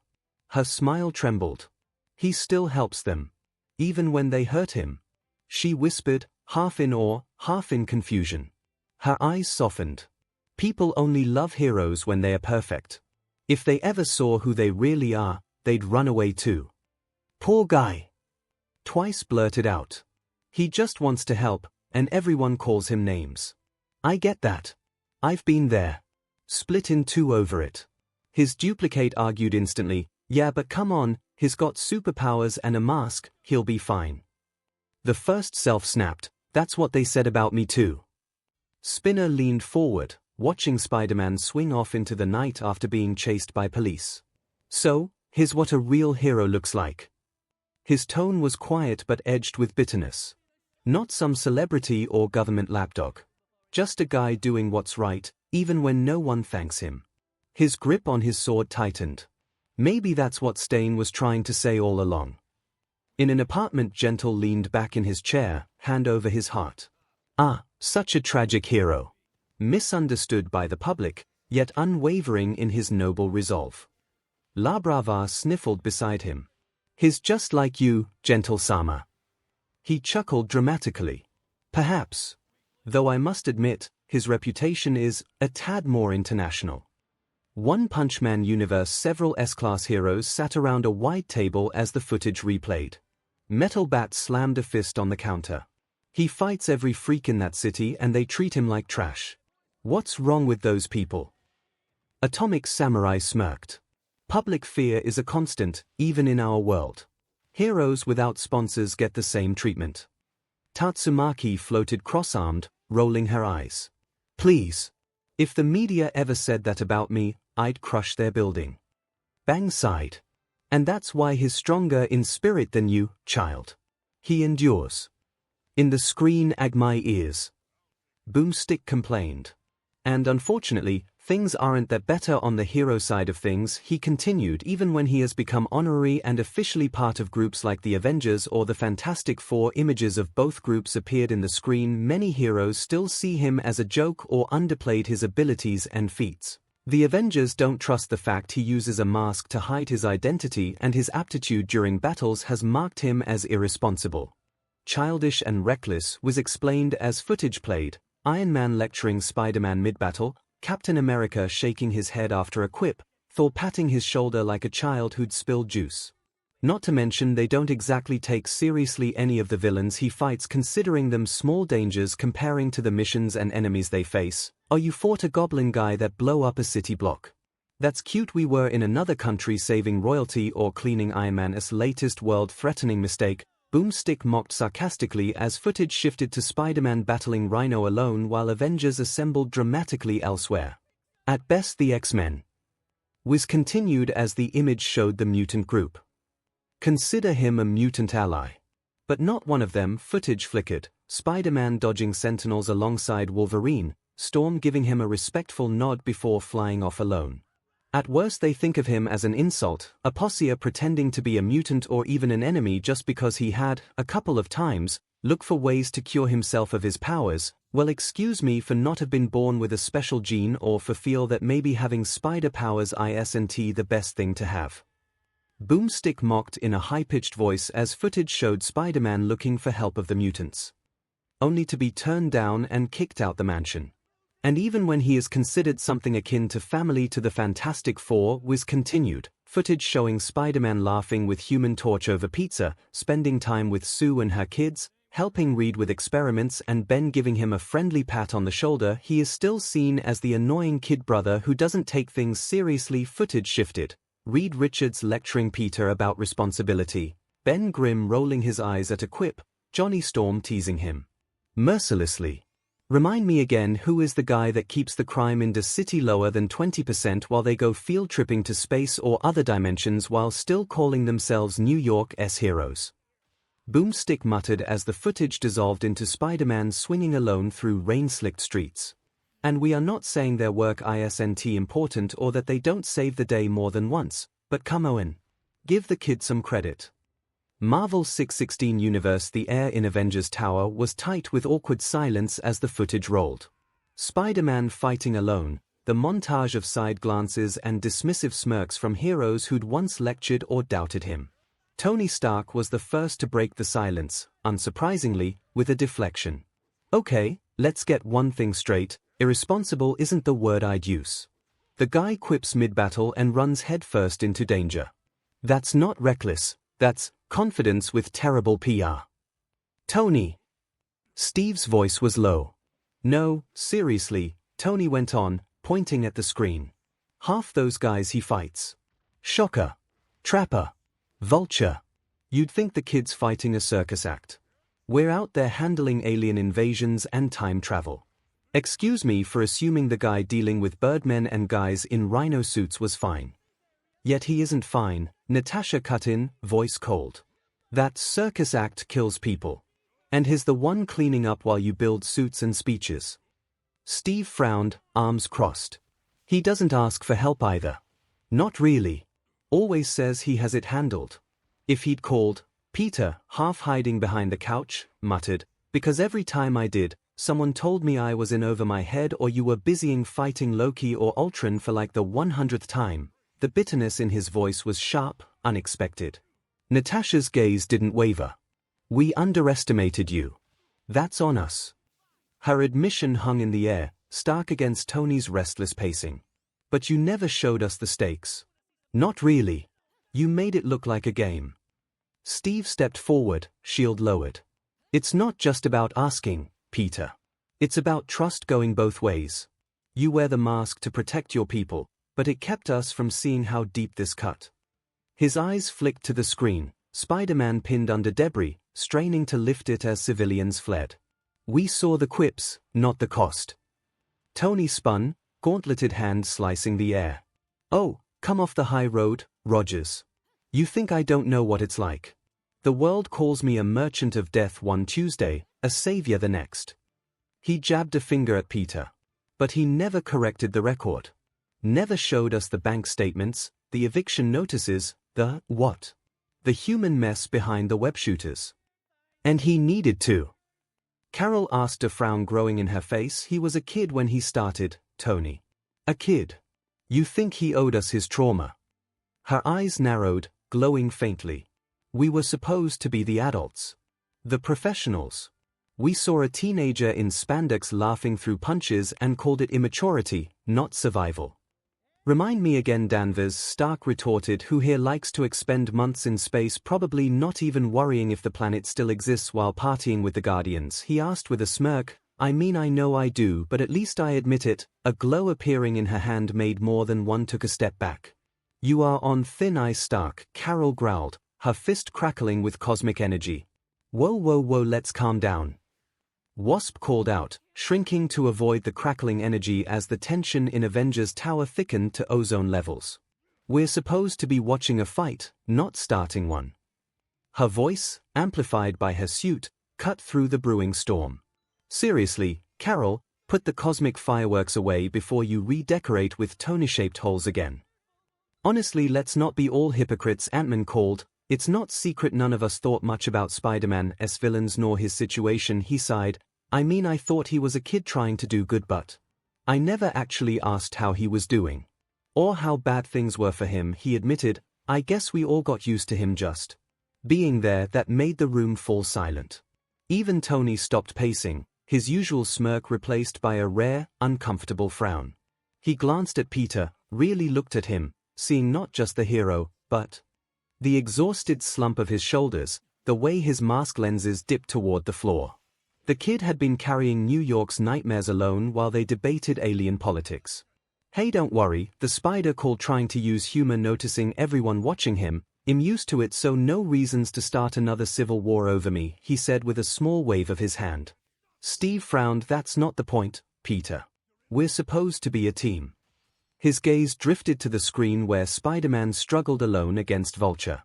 Her smile trembled. He still helps them. Even when they hurt him. She whispered, half in awe, half in confusion. Her eyes softened. People only love heroes when they are perfect. If they ever saw who they really are, they'd run away too. Poor guy. Twice blurted out. He just wants to help, and everyone calls him names. I get that. I've been there. Split in two over it. His duplicate argued instantly, yeah but come on, he's got superpowers and a mask, he'll be fine. The first self snapped, that's what they said about me too. Spinner leaned forward, watching Spider-Man swing off into the night after being chased by police. So, here's what a real hero looks like. His tone was quiet but edged with bitterness. Not some celebrity or government lapdog. Just a guy doing what's right, even when no one thanks him. His grip on his sword tightened. Maybe that's what Stain was trying to say all along. In an apartment, Gentle leaned back in his chair, hand over his heart. Ah, such a tragic hero. Misunderstood by the public, yet unwavering in his noble resolve. La Brava sniffled beside him. He's just like you, Gentle-sama. He chuckled dramatically. Perhaps. Though I must admit, his reputation is a tad more international. One Punch Man universe. Several S-class heroes sat around a wide table as the footage replayed. Metal Bat slammed a fist on the counter. He fights every freak in that city and they treat him like trash. What's wrong with those people? Atomic Samurai smirked. Public fear is a constant, even in our world. Heroes without sponsors get the same treatment. Tatsumaki floated cross-armed, rolling her eyes. Please. If the media ever said that about me, I'd crush their building. Bang sighed. And that's why he's stronger in spirit than you, child. He endures. In the screen ag my ears. Boomstick complained. And unfortunately, things aren't that better on the hero side of things, he continued. Even when he has become honorary and officially part of groups like the Avengers or the Fantastic Four, images of both groups appeared in the screen. Many heroes still see him as a joke or underplayed his abilities and feats. The Avengers don't trust the fact he uses a mask to hide his identity, and his aptitude during battles has marked him as irresponsible. Childish and reckless was explained as footage played, Iron Man lecturing Spider-Man mid-battle, Captain America shaking his head after a quip, Thor patting his shoulder like a child who'd spilled juice. Not to mention they don't exactly take seriously any of the villains he fights, considering them small dangers comparing to the missions and enemies they face. Oh, you fought a goblin guy that blow up a city block. That's cute. We were in another country saving royalty or cleaning Iron Man's latest world-threatening mistake, Boomstick mocked sarcastically as footage shifted to Spider-Man battling Rhino alone while Avengers assembled dramatically elsewhere. At best the X-Men. Was continued as the image showed the mutant group. Consider him a mutant ally. But not one of them. Footage flickered, Spider-Man dodging Sentinels alongside Wolverine, Storm giving him a respectful nod before flying off alone. At worst they think of him as an insult, a posse pretending to be a mutant or even an enemy just because he had, a couple of times, looked for ways to cure himself of his powers. Well, excuse me for not have been born with a special gene or for feel that maybe having spider powers isn't the best thing to have. Boomstick mocked in a high-pitched voice as footage showed Spider-Man looking for help of the mutants. Only to be turned down and kicked out the mansion. And even when he is considered something akin to family to the Fantastic Four, was continued, footage showing Spider-Man laughing with Human Torch over pizza, spending time with Sue and her kids, helping Reed with experiments, and Ben giving him a friendly pat on the shoulder. He is still seen as the annoying kid brother who doesn't take things seriously. Footage shifted, Reed Richards lecturing Peter about responsibility, Ben Grimm rolling his eyes at a quip, Johnny Storm teasing him mercilessly. Remind me again, who is the guy that keeps the crime in the city lower than 20% while they go field tripping to space or other dimensions while still calling themselves New York's heroes? Boomstick muttered as the footage dissolved into Spider-Man swinging alone through rain-slicked streets. And we are not saying their work isn't important or that they don't save the day more than once, but come on. Give the kid some credit. Marvel's 616 universe. The air in Avengers Tower was tight with awkward silence as the footage rolled. Spider-Man fighting alone, the montage of side glances and dismissive smirks from heroes who'd once lectured or doubted him. Tony Stark was the first to break the silence, unsurprisingly, with a deflection. Okay, let's get one thing straight, irresponsible isn't the word I'd use. The guy quips mid-battle and runs headfirst into danger. That's not reckless, that's confidence with terrible PR. Tony. Steve's voice was low. No, seriously, Tony went on, pointing at the screen. Half those guys he fights. Shocker. Trapper. Vulture. You'd think the kid's fighting a circus act. We're out there handling alien invasions and time travel. Excuse me for assuming the guy dealing with birdmen and guys in rhino suits was fine. Yet he isn't fine, Natasha cut in, voice cold. That circus act kills people. And he's the one cleaning up while you build suits and speeches. Steve frowned, arms crossed. He doesn't ask for help either. Not really. Always says he has it handled. If he'd called, Peter, half hiding behind the couch, muttered, because every time I did, someone told me I was in over my head or you were busying fighting Loki or Ultron for like the 100th time. The bitterness in his voice was sharp, unexpected. Natasha's gaze didn't waver. We underestimated you. That's on us. Her admission hung in the air, stark against Tony's restless pacing. But you never showed us the stakes. Not really. You made it look like a game. Steve stepped forward, shield lowered. It's not just about asking, Peter. It's about trust going both ways. You wear the mask to protect your people, but it kept us from seeing how deep this cut. His eyes flicked to the screen, Spider-Man pinned under debris, straining to lift it as civilians fled. We saw the quips, not the cost. Tony spun, gauntleted hand slicing the air. Oh, come off the high road, Rogers. You think I don't know what it's like? The world calls me a merchant of death one Tuesday, a savior the next. He jabbed a finger at Peter. But he never corrected the record. Never showed us the bank statements, the eviction notices, the what? The human mess behind the web shooters. And he needed to. Carol asked, a frown growing in her face. He was a kid when he started, Tony. A kid. You think he owed us his trauma? Her eyes narrowed, glowing faintly. We were supposed to be the adults. The professionals. We saw a teenager in spandex laughing through punches and called it immaturity, not survival. Remind me again, Danvers, Stark retorted, who here likes to expend months in space probably not even worrying if the planet still exists while partying with the Guardians. He asked with a smirk. I mean, I know I do, but at least I admit it. A glow appearing in her hand made more than one took a step back. You are on thin ice, Stark, Carol growled, her fist crackling with cosmic energy. Whoa, whoa, whoa, let's calm down. Wasp called out, shrinking to avoid the crackling energy as the tension in Avengers Tower thickened to ozone levels. We're supposed to be watching a fight, not starting one. Her voice, amplified by her suit, cut through the brewing storm. Seriously, Carol, put the cosmic fireworks away before you redecorate with Tony-shaped holes again. Honestly, let's not be all hypocrites, Ant-Man called. It's not secret none of us thought much about Spider-Man's villains nor his situation, he sighed. I mean, I thought he was a kid trying to do good, but I never actually asked how he was doing. Or how bad things were for him, he admitted. I guess we all got used to him just being there. That made the room fall silent. Even Tony stopped pacing, his usual smirk replaced by a rare, uncomfortable frown. He glanced at Peter, really looked at him, seeing not just the hero, but the exhausted slump of his shoulders, the way his mask lenses dipped toward the floor. The kid had been carrying New York's nightmares alone while they debated alien politics. Hey, don't worry, the spider called, trying to use humor, noticing everyone watching him. I'm used to it, so no reasons to start another civil war over me, he said with a small wave of his hand. Steve frowned. That's not the point, Peter. We're supposed to be a team. His gaze drifted to the screen where Spider-Man struggled alone against Vulture.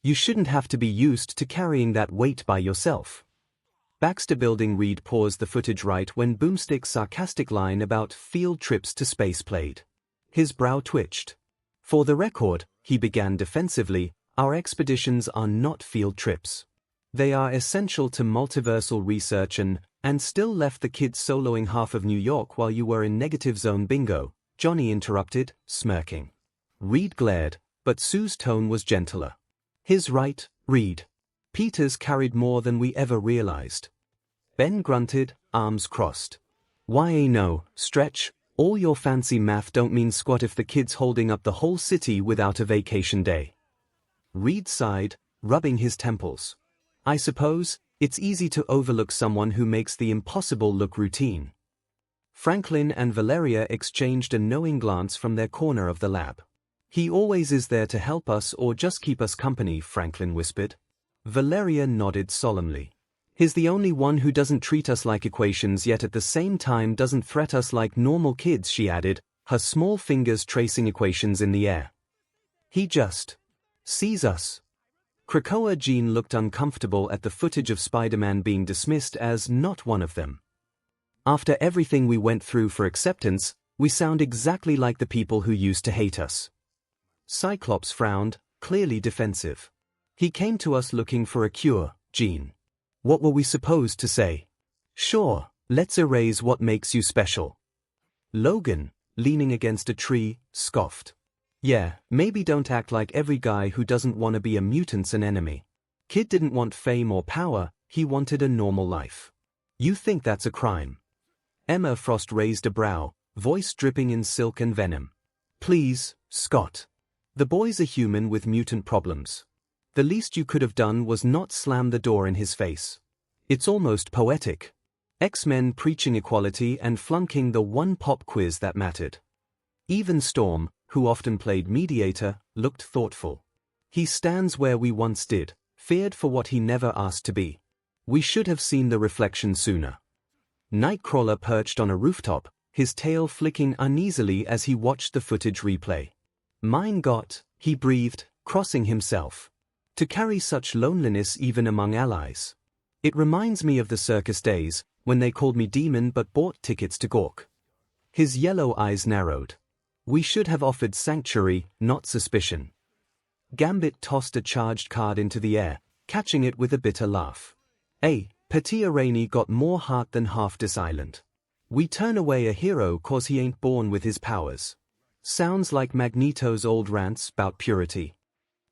You shouldn't have to be used to carrying that weight by yourself. Baxter Building. Reed paused the footage right when Boomstick's sarcastic line about field trips to space played. His brow twitched. For the record, he began defensively, our expeditions are not field trips. They are essential to multiversal research and still left the kids soloing half of New York while you were in negative zone. Bingo, Johnny interrupted, smirking. Reed glared, but Sue's tone was gentler. His right, Reed. Peter's carried more than we ever realized. Ben grunted, arms crossed. Why no, Stretch, all your fancy math don't mean squat if the kid's holding up the whole city without a vacation day. Reed sighed, rubbing his temples. I suppose, it's easy to overlook someone who makes the impossible look routine. Franklin and Valeria exchanged a knowing glance from their corner of the lab. He always is there to help us or just keep us company, Franklin whispered. Valeria nodded solemnly. He's the only one who doesn't treat us like equations yet at the same time doesn't threat us like normal kids, she added, her small fingers tracing equations in the air. He just sees us. Krakoa Jean looked uncomfortable at the footage of Spider-Man being dismissed as not one of them. After everything we went through for acceptance, we sound exactly like the people who used to hate us. Cyclops frowned, clearly defensive. He came to us looking for a cure, Jean. What were we supposed to say? Sure, let's erase what makes you special. Logan, leaning against a tree, scoffed. Yeah, maybe don't act like every guy who doesn't want to be a mutant's an enemy. Kid didn't want fame or power, he wanted a normal life. You think that's a crime? Emma Frost raised a brow, voice dripping in silk and venom. Please, Scott. The boy's a human with mutant problems. The least you could have done was not slam the door in his face. It's almost poetic. X-Men preaching equality and flunking the one pop quiz that mattered. Even Storm, who often played mediator, looked thoughtful. He stands where we once did, feared for what he never asked to be. We should have seen the reflection sooner. Nightcrawler perched on a rooftop, his tail flicking uneasily as he watched the footage replay. Mein Gott, he breathed, crossing himself. To carry such loneliness even among allies. It reminds me of the circus days, when they called me demon but bought tickets to gawk. His yellow eyes narrowed. We should have offered sanctuary, not suspicion. Gambit tossed a charged card into the air, catching it with a bitter laugh. Petit Rainy got more heart than half this island. We turn away a hero cause he ain't born with his powers. Sounds like Magneto's old rants about purity.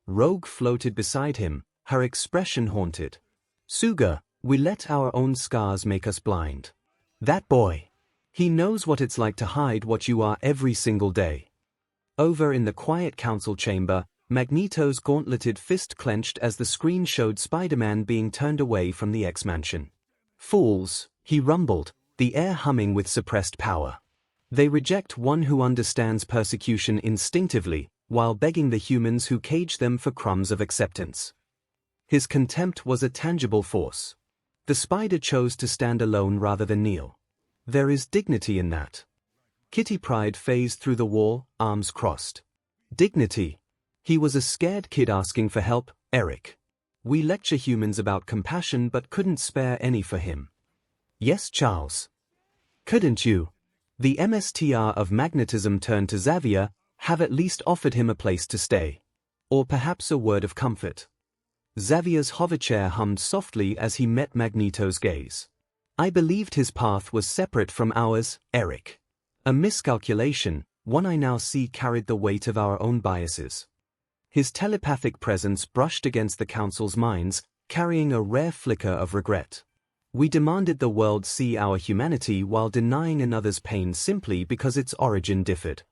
Rogue floated beside him, her expression haunted. Suga, we let our own scars make us blind. That boy. He knows what it's like to hide what you are every single day. Over in the quiet council chamber, Magneto's gauntleted fist clenched as the screen showed Spider-Man being turned away from the X-Mansion. Fools, he rumbled, the air humming with suppressed power. They reject one who understands persecution instinctively, while begging the humans who cage them for crumbs of acceptance. His contempt was a tangible force. The spider chose to stand alone rather than kneel. There is dignity in that. Kitty Pryde phased through the wall, arms crossed. Dignity. He was a scared kid asking for help, Eric. We lecture humans about compassion but couldn't spare any for him. Yes, Charles. Couldn't you? The MSTR of magnetism turned to Xavier, have at least offered him a place to stay. Or perhaps a word of comfort. Xavier's hoverchair hummed softly as he met Magneto's gaze. I believed his path was separate from ours, Eric. A miscalculation, one I now see carried the weight of our own biases. His telepathic presence brushed against the council's minds, carrying a rare flicker of regret. We demanded the world see our humanity while denying another's pain simply because its origin differed.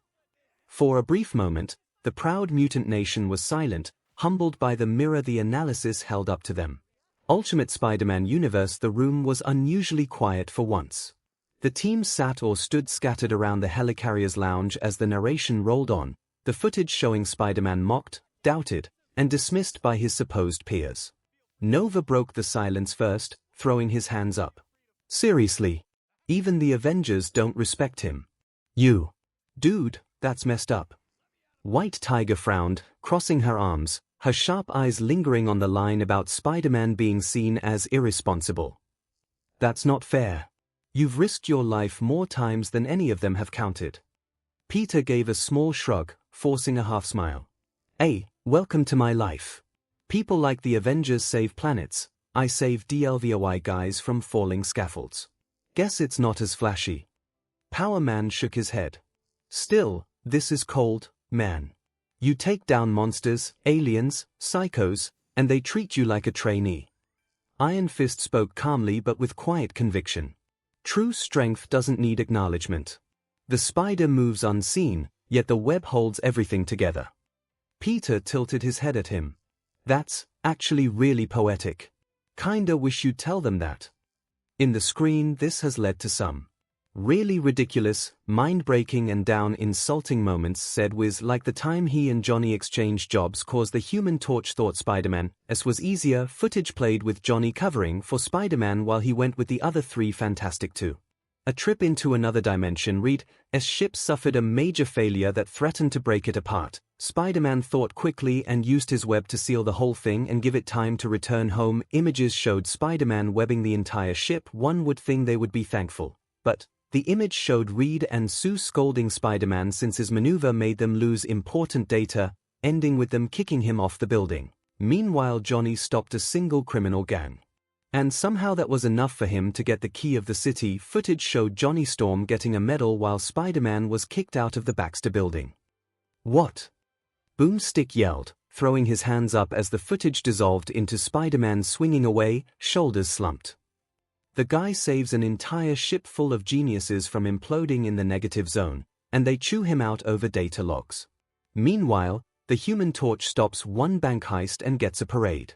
For a brief moment, the proud mutant nation was silent, humbled by the mirror the analysis held up to them. Ultimate Spider-Man universe. The room was unusually quiet for once. The team sat or stood scattered around the helicarrier's lounge as the narration rolled on, the footage showing Spider-Man mocked, doubted, and dismissed by his supposed peers. Nova broke the silence first, throwing his hands up. Seriously? Even the Avengers don't respect him. You. Dude, that's messed up. White Tiger frowned, crossing her arms, her sharp eyes lingering on the line about Spider-Man being seen as irresponsible. That's not fair. You've risked your life more times than any of them have counted. Peter gave a small shrug, forcing a half-smile. Hey, welcome to my life. People like the Avengers save planets, I save DLVOI guys from falling scaffolds. Guess it's not as flashy. Power Man shook his head. Still, this is cold, man. You take down monsters, aliens, psychos, and they treat you like a trainee. Iron Fist spoke calmly but with quiet conviction. True strength doesn't need acknowledgement. The spider moves unseen, yet the web holds everything together. Peter tilted his head at him. That's actually really poetic. Kinda wish you'd tell them that. In the screen, this has led to some really ridiculous, mind-breaking and down-insulting moments, said Wiz, like the time he and Johnny exchanged jobs cause the Human Torch thought Spider-Man-s was easier. Footage played with Johnny covering for Spider-Man while he went with the other three Fantastic 2. A trip into another dimension. Reed's ship suffered a major failure that threatened to break it apart. Spider-Man thought quickly and used his web to seal the whole thing and give it time to return home. Images showed Spider-Man webbing the entire ship. One would think they would be thankful. But the image showed Reed and Sue scolding Spider-Man since his maneuver made them lose important data, ending with them kicking him off the building. Meanwhile, Johnny stopped a single criminal gang. And somehow that was enough for him to get the key of the city. Footage showed Johnny Storm getting a medal while Spider-Man was kicked out of the Baxter building. What? Boomstick yelled, throwing his hands up as the footage dissolved into Spider-Man swinging away, shoulders slumped. The guy saves an entire ship full of geniuses from imploding in the negative zone, and they chew him out over data logs. Meanwhile, the Human Torch stops one bank heist and gets a parade.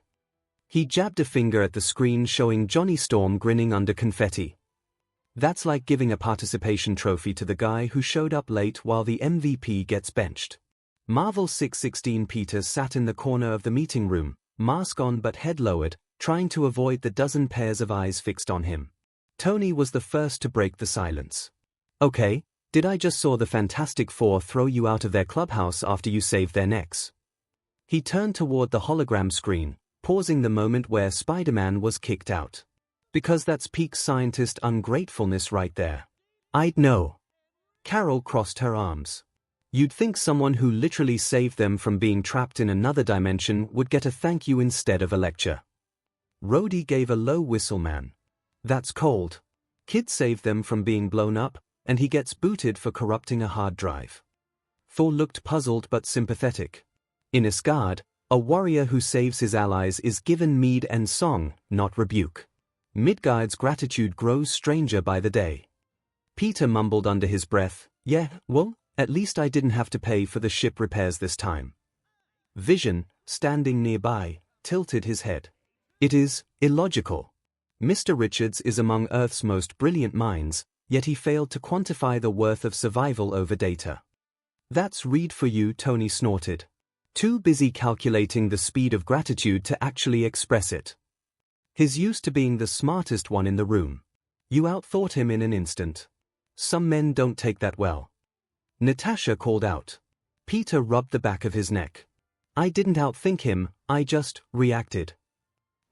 He jabbed a finger at the screen showing Johnny Storm grinning under confetti. That's like giving a participation trophy to the guy who showed up late while the MVP gets benched. Marvel 616. Peter sat in the corner of the meeting room, mask on but head lowered, trying to avoid the dozen pairs of eyes fixed on him. Tony was the first to break the silence. "Okay, did I just saw the Fantastic Four throw you out of their clubhouse after you saved their necks?" He turned toward the hologram screen, pausing the moment where Spider-Man was kicked out. "Because that's peak scientist ungratefulness right there." "I'd know." Carol crossed her arms. "You'd think someone who literally saved them from being trapped in another dimension would get a thank you instead of a lecture." Rhodey gave a low whistle. "Man, that's cold. Kid saved them from being blown up, and he gets booted for corrupting a hard drive." Thor looked puzzled but sympathetic. "In Asgard, a warrior who saves his allies is given mead and song, not rebuke. Midgard's gratitude grows stranger by the day." Peter mumbled under his breath, "Yeah, well, at least I didn't have to pay for the ship repairs this time." Vision, standing nearby, tilted his head. "It is illogical. Mr. Richards is among Earth's most brilliant minds, yet he failed to quantify the worth of survival over data." "That's Reed for you," Tony snorted. "Too busy calculating the speed of gratitude to actually express it. He's used to being the smartest one in the room. You outthought him in an instant. Some men don't take that well." Natasha called out. Peter rubbed the back of his neck. "I didn't outthink him, I just reacted."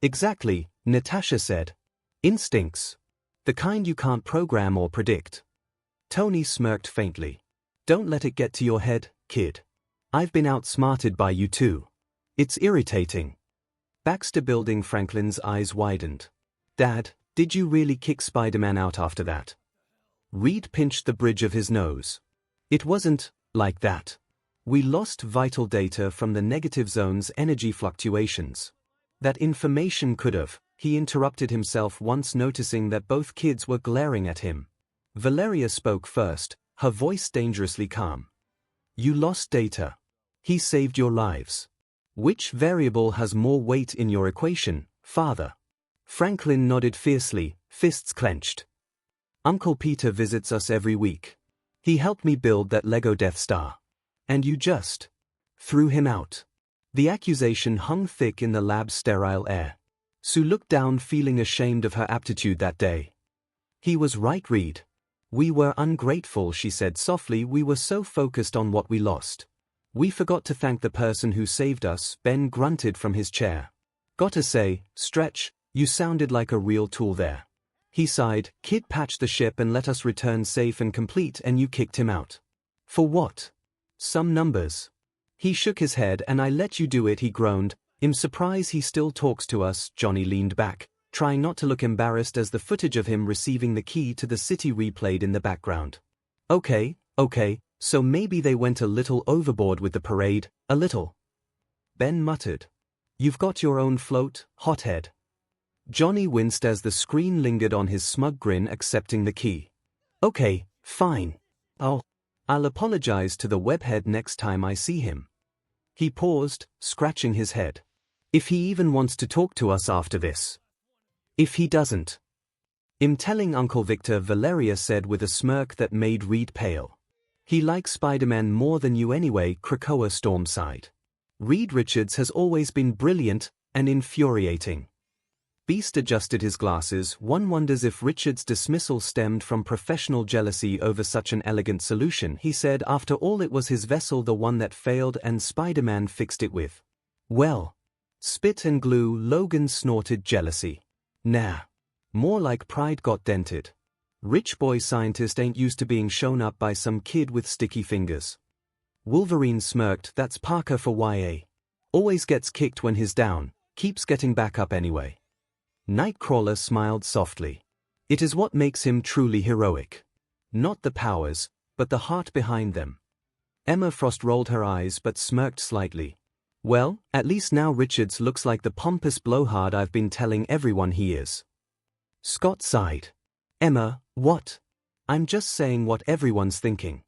"Exactly," Natasha said. "Instincts. The kind you can't program or predict." Tony smirked faintly. "Don't let it get to your head, kid. I've been outsmarted by you too. It's irritating." Baxter Building Franklin's eyes widened. "Dad, did you really kick Spider-Man out after that?" Reed pinched the bridge of his nose. "It wasn't like that. We lost vital data from the negative zone's energy fluctuations. That information could have..." He interrupted himself once noticing that both kids were glaring at him. Valeria spoke first, her voice dangerously calm. "You lost data. He saved your lives. Which variable has more weight in your equation, father?" Franklin nodded fiercely, fists clenched. "Uncle Peter visits us every week. He helped me build that Lego Death Star. And you just threw him out." The accusation hung thick in the lab's sterile air. Sue looked down, feeling ashamed of her aptitude that day. "He was right, Reed. We were ungrateful," she said softly. "We were so focused on what we lost. We forgot to thank the person who saved us." Ben grunted from his chair. "Gotta say, Stretch, you sounded like a real tool there." He sighed. "Kid patched the ship and let us return safe and complete, and you kicked him out. For what? Some numbers." He shook his head. "And I let you do it," he groaned. "I'm surprised he still talks to us." Johnny leaned back, trying not to look embarrassed as the footage of him receiving the key to the city replayed in the background. Okay, so maybe they went a little overboard with the parade, a little." Ben muttered. "You've got your own float, hothead." Johnny winced as the screen lingered on his smug grin, accepting the key. "Okay, fine. I'll apologize to the webhead next time I see him." He paused, scratching his head. "If he even wants to talk to us after this. If he doesn't, I'm telling Uncle Victor," Valeria said with a smirk that made Reed pale. "He likes Spider-Man more than you anyway," Krakoa Storm sighed. "Reed Richards has always been brilliant and infuriating." Beast adjusted his glasses. "One wonders if Richards' dismissal stemmed from professional jealousy over such an elegant solution," he said. "After all, it was his vessel, the one that failed, and Spider-Man fixed it with, well, spit and glue." Logan snorted. "Jealousy? Nah. More like pride got dented. Rich boy scientist ain't used to being shown up by some kid with sticky fingers." Wolverine smirked. "That's Parker for YA. Always gets kicked when he's down, keeps getting back up anyway." Nightcrawler smiled softly. "It is what makes him truly heroic. Not the powers, but the heart behind them." Emma Frost rolled her eyes but smirked slightly. "Well, at least now Richards looks like the pompous blowhard I've been telling everyone he is." Scott sighed. "Emma, what?" "I'm just saying what everyone's thinking."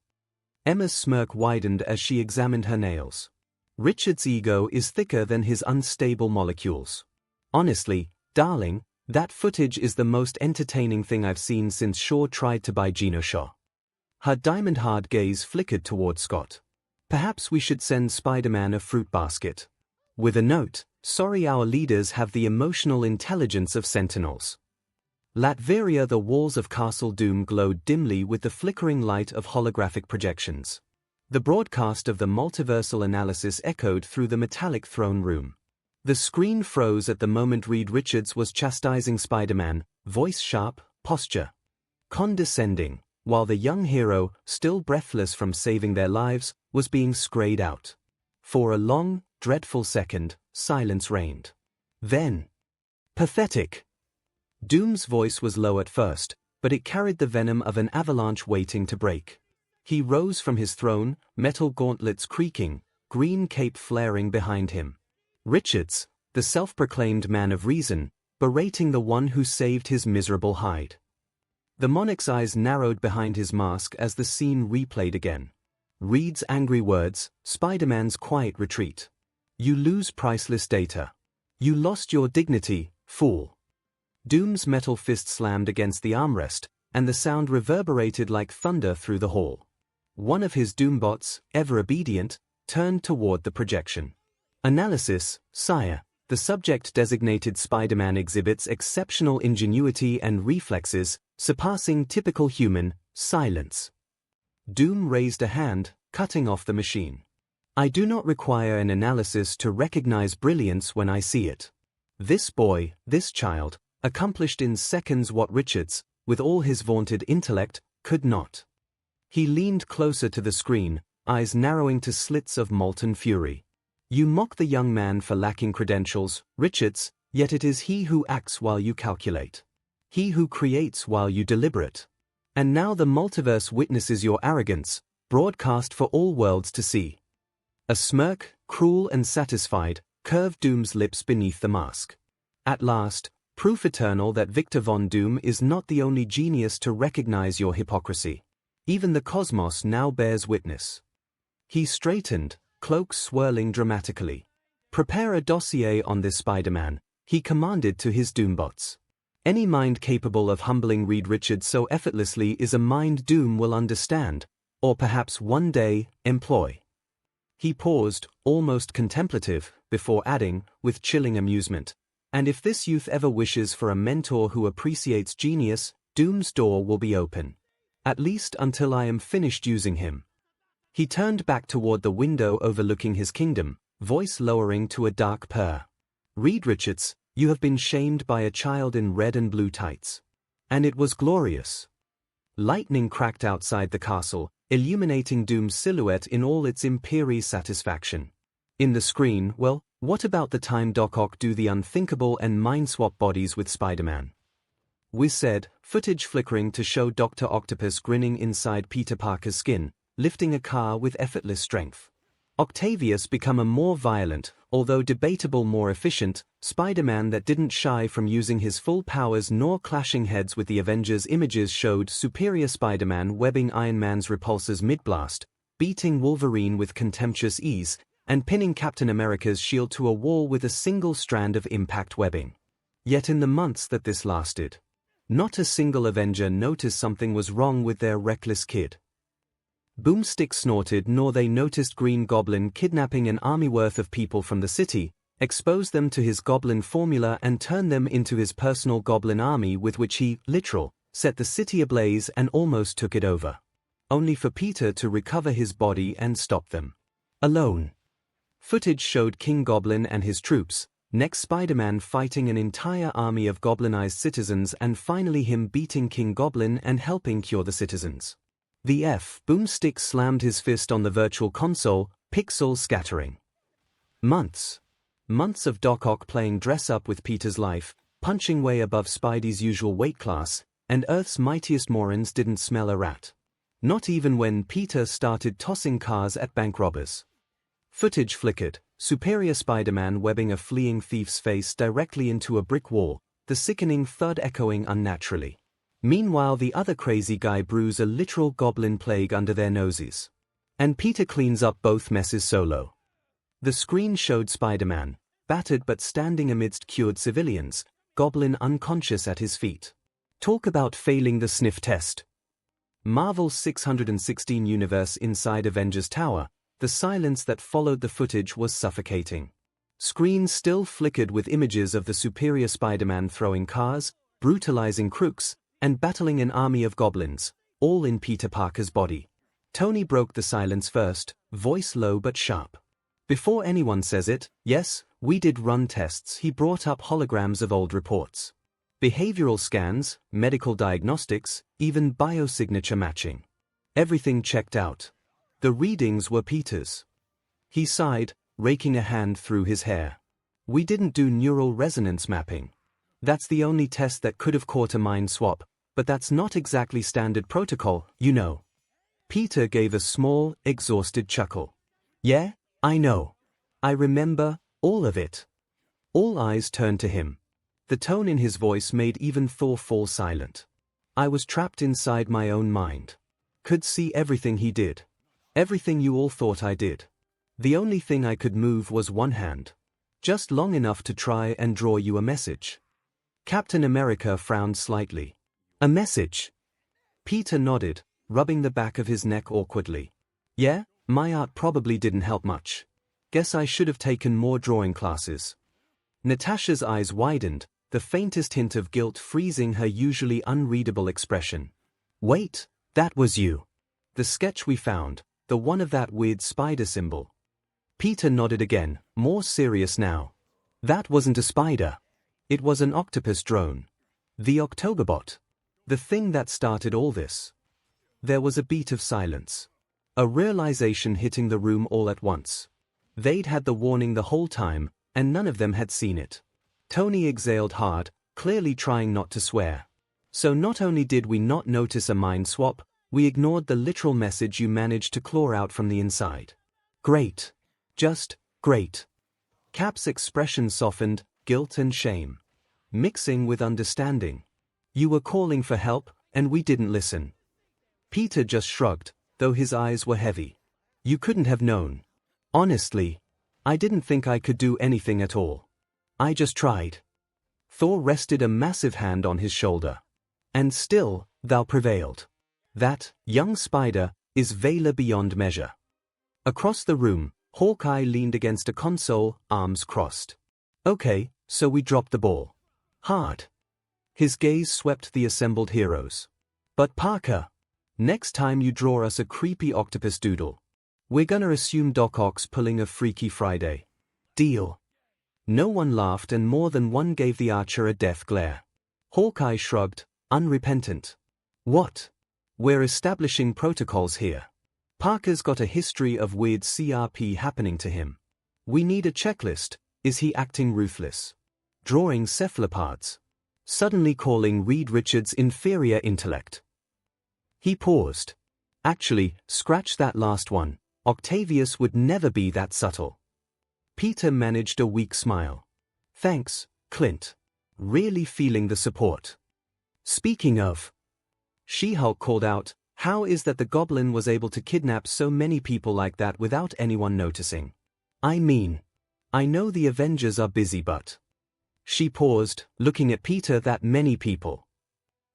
Emma's smirk widened as she examined her nails. "Richards' ego is thicker than his unstable molecules. Honestly, darling, that footage is the most entertaining thing I've seen since Shaw tried to buy Genosha." Her diamond-hard gaze flickered toward Scott. "Perhaps we should send Spider-Man a fruit basket." With a note, Sorry, our leaders have the emotional intelligence of sentinels. Latveria. The walls of Castle Doom glowed dimly with the flickering light of holographic projections. The broadcast of the multiversal analysis echoed through the metallic throne room. The screen froze at the moment Reed Richards was chastising Spider-Man, voice sharp, posture condescending, while the young hero, still breathless from saving their lives, was being scrayed out. For a long, dreadful second, silence reigned. Then, pathetic. Doom's voice was low at first, but it carried the venom of an avalanche waiting to break. He rose from his throne, metal gauntlets creaking, green cape flaring behind him. Richards, the self-proclaimed man of reason, berating the one who saved his miserable hide. The monarch's eyes narrowed behind his mask as the scene replayed again. Reed's angry words, Spider-Man's quiet retreat. You lose priceless data. You lost your dignity, fool. Doom's metal fist slammed against the armrest, and the sound reverberated like thunder through the hall. One of his Doombots, ever obedient, turned toward the projection. Analysis, sire. The subject-designated Spider-Man exhibits exceptional ingenuity and reflexes, surpassing typical human. Silence. Doom raised a hand, cutting off the machine. I do not require an analysis to recognize brilliance when I see it. This boy, this child, accomplished in seconds what Richards, with all his vaunted intellect, could not. He leaned closer to the screen, eyes narrowing to slits of molten fury. You mock the young man for lacking credentials, Richards, yet it is he who acts while you calculate. He who creates while you deliberate. And now the multiverse witnesses your arrogance, broadcast for all worlds to see. A smirk, cruel and satisfied, curved Doom's lips beneath the mask. At last, proof eternal that Victor Von Doom is not the only genius to recognize your hypocrisy. Even the cosmos now bears witness. He straightened, cloak swirling dramatically. Prepare a dossier on this Spider-Man, he commanded to his Doombots. Any mind capable of humbling Reed Richards so effortlessly is a mind Doom will understand, or perhaps one day, employ. He paused, almost contemplative, before adding, with chilling amusement, and if this youth ever wishes for a mentor who appreciates genius, Doom's door will be open. At least until I am finished using him. He turned back toward the window overlooking his kingdom, voice lowering to a dark purr. Reed Richards, you have been shamed by a child in red and blue tights. And it was glorious. Lightning cracked outside the castle, illuminating Doom's silhouette in all its imperial satisfaction. In the screen, well, what about the time Doc Ock do the unthinkable and mind-swap bodies with Spider-Man? We said, footage flickering to show Dr. Octopus grinning inside Peter Parker's skin, lifting a car with effortless strength. Octavius become a more violent, although debatable more efficient, Spider-Man that didn't shy from using his full powers nor clashing heads with the Avengers. Images showed superior Spider-Man webbing Iron Man's repulsors mid-blast, beating Wolverine with contemptuous ease, and pinning Captain America's shield to a wall with a single strand of impact webbing. Yet in the months that this lasted, not a single Avenger noticed something was wrong with their reckless kid. Boomstick snorted, nor they noticed Green Goblin kidnapping an army worth of people from the city, expose them to his goblin formula and turn them into his personal goblin army with which he, literal, set the city ablaze and almost took it over. Only for Peter to recover his body and stop them. Alone. Footage showed King Goblin and his troops, next Spider-Man fighting an entire army of goblinized citizens and finally him beating King Goblin and helping cure the citizens. The Boomstick slammed his fist on the virtual console, pixels scattering. Months. Months of Doc Ock playing dress-up with Peter's life, punching way above Spidey's usual weight class, and Earth's mightiest Morons didn't smell a rat. Not even when Peter started tossing cars at bank robbers. Footage flickered, superior Spider-Man webbing a fleeing thief's face directly into a brick wall, the sickening thud echoing unnaturally. Meanwhile the other crazy guy brews a literal goblin plague under their noses. And Peter cleans up both messes solo. The screen showed Spider-Man, battered but standing amidst cured civilians, Goblin unconscious at his feet. Talk about failing the sniff test. Marvel's 616 universe inside Avengers Tower, the silence that followed the footage was suffocating. Screens still flickered with images of the superior Spider-Man throwing cars, brutalizing crooks, and battling an army of goblins, all in Peter Parker's body. Tony broke the silence first, voice low but sharp. Before anyone says it, yes, we did run tests. He brought up holograms of old reports. Behavioral scans, medical diagnostics, even biosignature matching. Everything checked out. The readings were Peter's. He sighed, raking a hand through his hair. We didn't do neural resonance mapping. That's the only test that could have caught a mind swap, but that's not exactly standard protocol, you know. Peter gave a small, exhausted chuckle. Yeah, I know. I remember all of it. All eyes turned to him. The tone in his voice made even Thor fall silent. I was trapped inside my own mind. Could see everything he did. Everything you all thought I did. The only thing I could move was one hand. Just long enough to try and draw you a message. Captain America frowned slightly. A message? Peter nodded, rubbing the back of his neck awkwardly. Yeah, my art probably didn't help much. Guess I should have taken more drawing classes. Natasha's eyes widened, the faintest hint of guilt freezing her usually unreadable expression. Wait, that was you. The sketch we found, the one of that weird spider symbol. Peter nodded again, more serious now. That wasn't a spider. It was an octopus drone. The Octoberbot. The thing that started all this. There was a beat of silence. A realization hitting the room all at once. They'd had the warning the whole time, and none of them had seen it. Tony exhaled hard, clearly trying not to swear. So not only did we not notice a mind swap, we ignored the literal message you managed to claw out from the inside. Great. Just great. Cap's expression softened, guilt and shame. Mixing with understanding. You were calling for help, and we didn't listen. Peter just shrugged, though his eyes were heavy. You couldn't have known. Honestly, I didn't think I could do anything at all. I just tried. Thor rested a massive hand on his shoulder. And still, thou prevailed. That, young spider, is valor beyond measure. Across the room, Hawkeye leaned against a console, arms crossed. Okay, so we dropped the ball. Hard. His gaze swept the assembled heroes. But Parker, next time you draw us a creepy octopus doodle, we're gonna assume Doc Ock's pulling a Freaky Friday. Deal. No one laughed and more than one gave the archer a death glare. Hawkeye shrugged, unrepentant. What? We're establishing protocols here. Parker's got a history of weird CRP happening to him. We need a checklist. Is he acting ruthless? Drawing cephalopods. Suddenly calling Reed Richards inferior intellect. He paused. Actually, scratch that last one. Octavius would never be that subtle. Peter managed a weak smile. Thanks, Clint. Really feeling the support. Speaking of, She-Hulk called out, how is that the Goblin was able to kidnap so many people like that without anyone noticing? I mean, I know the Avengers are busy but... She paused, looking at Peter. That many people.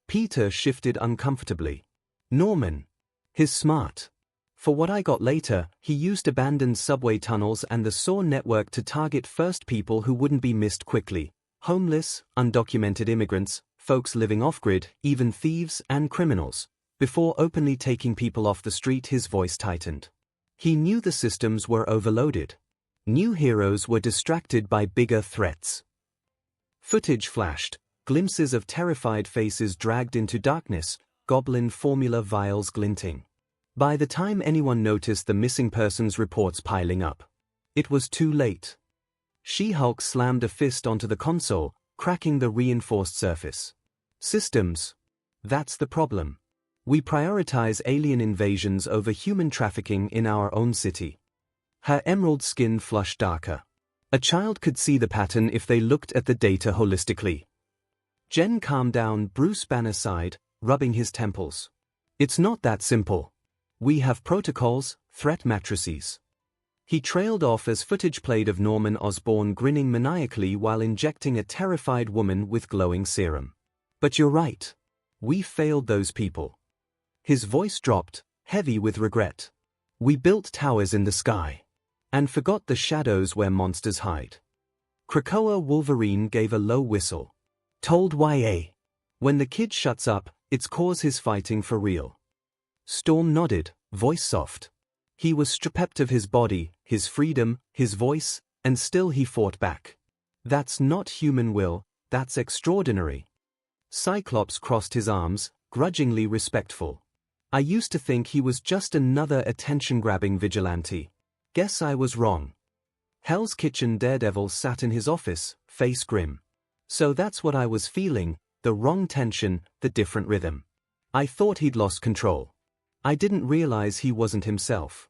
Peter shifted uncomfortably. Norman. He's smart. For what I got later, he used abandoned subway tunnels and the SAW network to target first people who wouldn't be missed quickly. Homeless, undocumented immigrants, folks living off-grid, even thieves and criminals. Before openly taking people off the street, his voice tightened. He knew the systems were overloaded. New heroes were distracted by bigger threats. Footage flashed, glimpses of terrified faces dragged into darkness, goblin formula vials glinting. By the time anyone noticed the missing persons reports piling up, it was too late. She-Hulk slammed a fist onto the console, cracking the reinforced surface. Systems. That's the problem. We prioritize alien invasions over human trafficking in our own city. Her emerald skin flushed darker. A child could see the pattern if they looked at the data holistically. Jen calmed down. Bruce Banner sighed, rubbing his temples. It's not that simple. We have protocols, threat matrices. He trailed off as footage played of Norman Osborn grinning maniacally while injecting a terrified woman with glowing serum. But you're right. We failed those people. His voice dropped, heavy with regret. We built towers in the sky. And forgot the shadows where monsters hide. Krakoa Wolverine gave a low whistle. Told YA. When the kid shuts up, it's 'cause he's fighting for real. Storm nodded, voice soft. He was stripped of his body, his freedom, his voice, and still he fought back. That's not human will, that's extraordinary. Cyclops crossed his arms, grudgingly respectful. I used to think he was just another attention-grabbing vigilante. Guess I was wrong. Hell's Kitchen Daredevil sat in his office, face grim. So that's what I was feeling, the wrong tension, the different rhythm. I thought he'd lost control. I didn't realize he wasn't himself.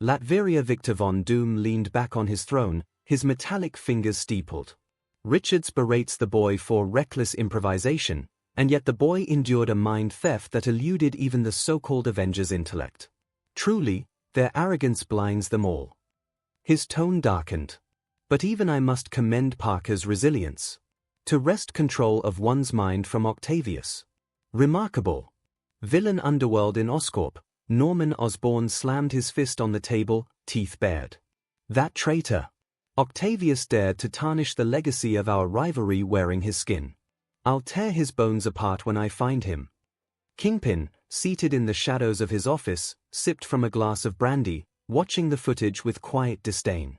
Latveria Victor Von Doom leaned back on his throne, his metallic fingers steepled. Richards berates the boy for reckless improvisation, and yet the boy endured a mind theft that eluded even the so-called Avengers' intellect. Truly, their arrogance blinds them all. His tone darkened. But even I must commend Parker's resilience. To wrest control of one's mind from Octavius. Remarkable. Villain underworld in Oscorp, Norman Osborn slammed his fist on the table, teeth bared. That traitor. Octavius dared to tarnish the legacy of our rivalry wearing his skin. I'll tear his bones apart when I find him. Kingpin, seated in the shadows of his office, sipped from a glass of brandy, watching the footage with quiet disdain.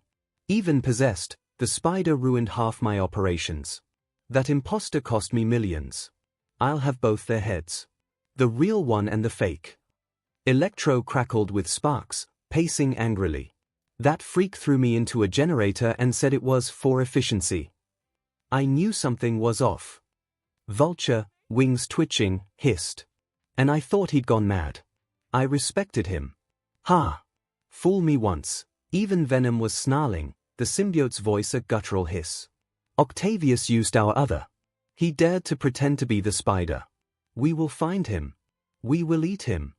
Even possessed, the spider ruined half my operations. That imposter cost me millions. I'll have both their heads. The real one and the fake. Electro crackled with sparks, pacing angrily. That freak threw me into a generator and said it was for efficiency. I knew something was off. Vulture, wings twitching, hissed. And I thought he'd gone mad. I respected him. Ha! Fool me once. Even Venom was snarling, the symbiote's voice a guttural hiss. Octavius used our other. He dared to pretend to be the spider. We will find him. We will eat him.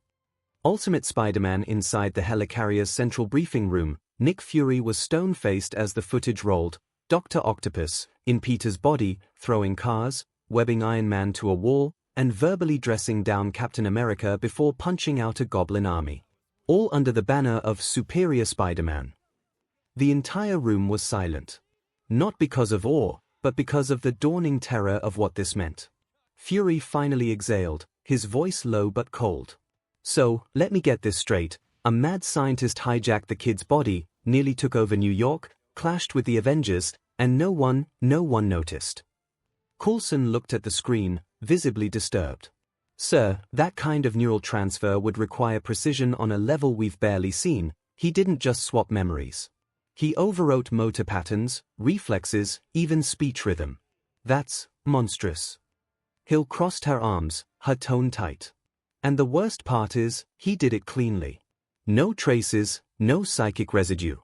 Ultimate Spider-Man inside the helicarrier's central briefing room, Nick Fury was stone-faced as the footage rolled, Dr. Octopus, in Peter's body, throwing cars, webbing Iron Man to a wall, and verbally dressing down Captain America before punching out a goblin army. All under the banner of Superior Spider-Man. The entire room was silent. Not because of awe, but because of the dawning terror of what this meant. Fury finally exhaled, his voice low but cold. So, let me get this straight. A mad scientist hijacked the kid's body, nearly took over New York, clashed with the Avengers, and no one noticed. Coulson looked at the screen, visibly disturbed. Sir, that kind of neural transfer would require precision on a level we've barely seen. He didn't just swap memories. He overwrote motor patterns, reflexes, even speech rhythm. That's monstrous. Hill crossed her arms, her tone tight. And the worst part is, he did it cleanly. No traces, no psychic residue.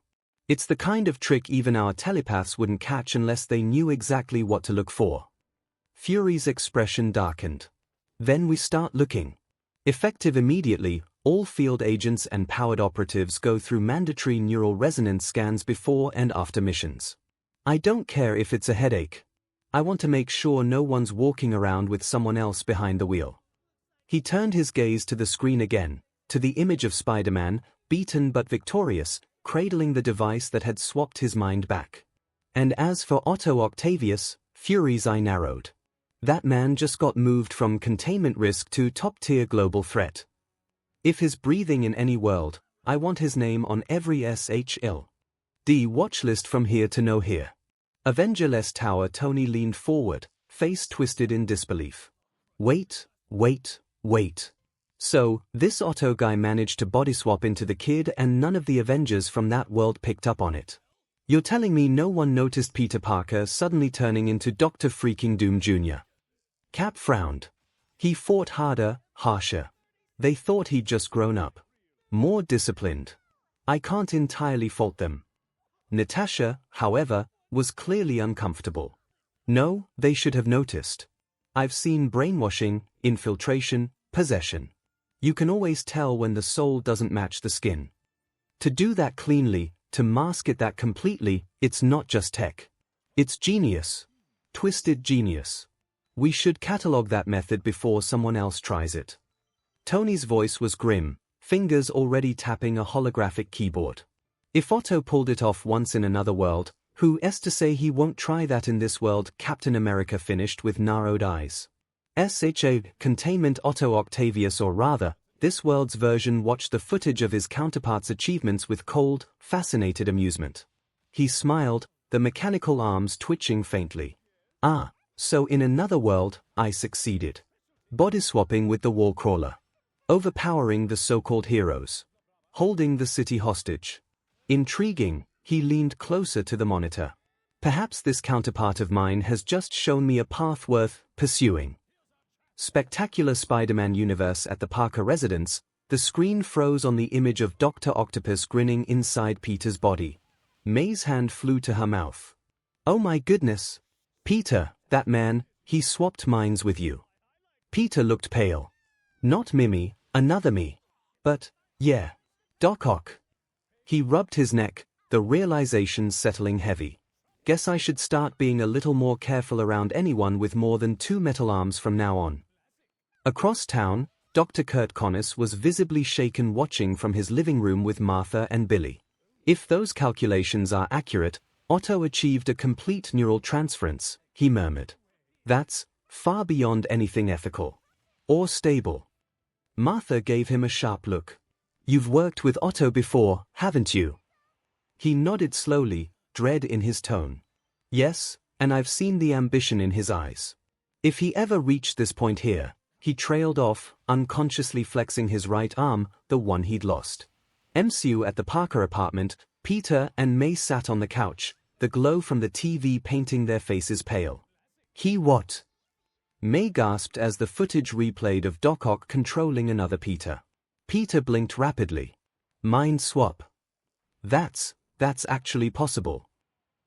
It's the kind of trick even our telepaths wouldn't catch unless they knew exactly what to look for. Fury's expression darkened. Then we start looking. Effective immediately, all field agents and powered operatives go through mandatory neural resonance scans before and after missions. I don't care if it's a headache. I want to make sure no one's walking around with someone else behind the wheel. He turned his gaze to the screen again, to the image of Spider-Man, beaten but victorious, cradling the device that had swapped his mind back. And as for Otto Octavius, Fury's eye narrowed. That man just got moved from containment risk to top-tier global threat. If he's breathing in any world, I want his name on every SHL. D watch list from here to no here. Avengerless Tower. Tony leaned forward, face twisted in disbelief. Wait. So, this Otto guy managed to body swap into the kid and none of the Avengers from that world picked up on it. You're telling me no one noticed Peter Parker suddenly turning into Dr. Freaking Doom Jr.? Cap frowned. He fought harder, harsher. They thought he'd just grown up. More disciplined. I can't entirely fault them. Natasha, however, was clearly uncomfortable. No, they should have noticed. I've seen brainwashing, infiltration, possession. You can always tell when the soul doesn't match the skin. To do that cleanly, to mask it that completely, it's not just tech. It's genius. Twisted genius. We should catalog that method before someone else tries it. Tony's voice was grim, fingers already tapping a holographic keyboard. If Otto pulled it off once in another world, Who's to say he won't try that in this world? Captain America finished with narrowed eyes. 𝐂𝐻𝐸 containment Otto Octavius, or rather, this world's version, watched the footage of his counterpart's achievements with cold, fascinated amusement. He smiled, the mechanical arms twitching faintly. Ah, so in another world, I succeeded. Body swapping with the wall crawler. Overpowering the so-called heroes. Holding the city hostage. Intriguing, he leaned closer to the monitor. Perhaps this counterpart of mine has just shown me a path worth pursuing. Spectacular Spider-Man universe. At the Parker residence, the screen froze on the image of Dr. Octopus grinning inside Peter's body. May's hand flew to her mouth. Oh my goodness! Peter, that man, he swapped minds with you. Peter looked pale. Not Mimi, another me. But, yeah. Doc Ock. He rubbed his neck, the realization settling heavy. Guess I should start being a little more careful around anyone with more than 2 metal arms from now on. Across town, Dr. Kurt Connors was visibly shaken, watching from his living room with Martha and Billy. If those calculations are accurate, Otto achieved a complete neural transference, he murmured. That's far beyond anything ethical. Or stable. Martha gave him a sharp look. You've worked with Otto before, haven't you? He nodded slowly, dread in his tone. Yes, and I've seen the ambition in his eyes. If he ever reached this point here, he trailed off, unconsciously flexing his right arm, the one he'd lost. MCU at the Parker apartment, Peter and May sat on the couch, the glow from the TV painting their faces pale. He what? May gasped as the footage replayed of Doc Ock controlling another Peter. Peter blinked rapidly. Mind swap. That's actually possible.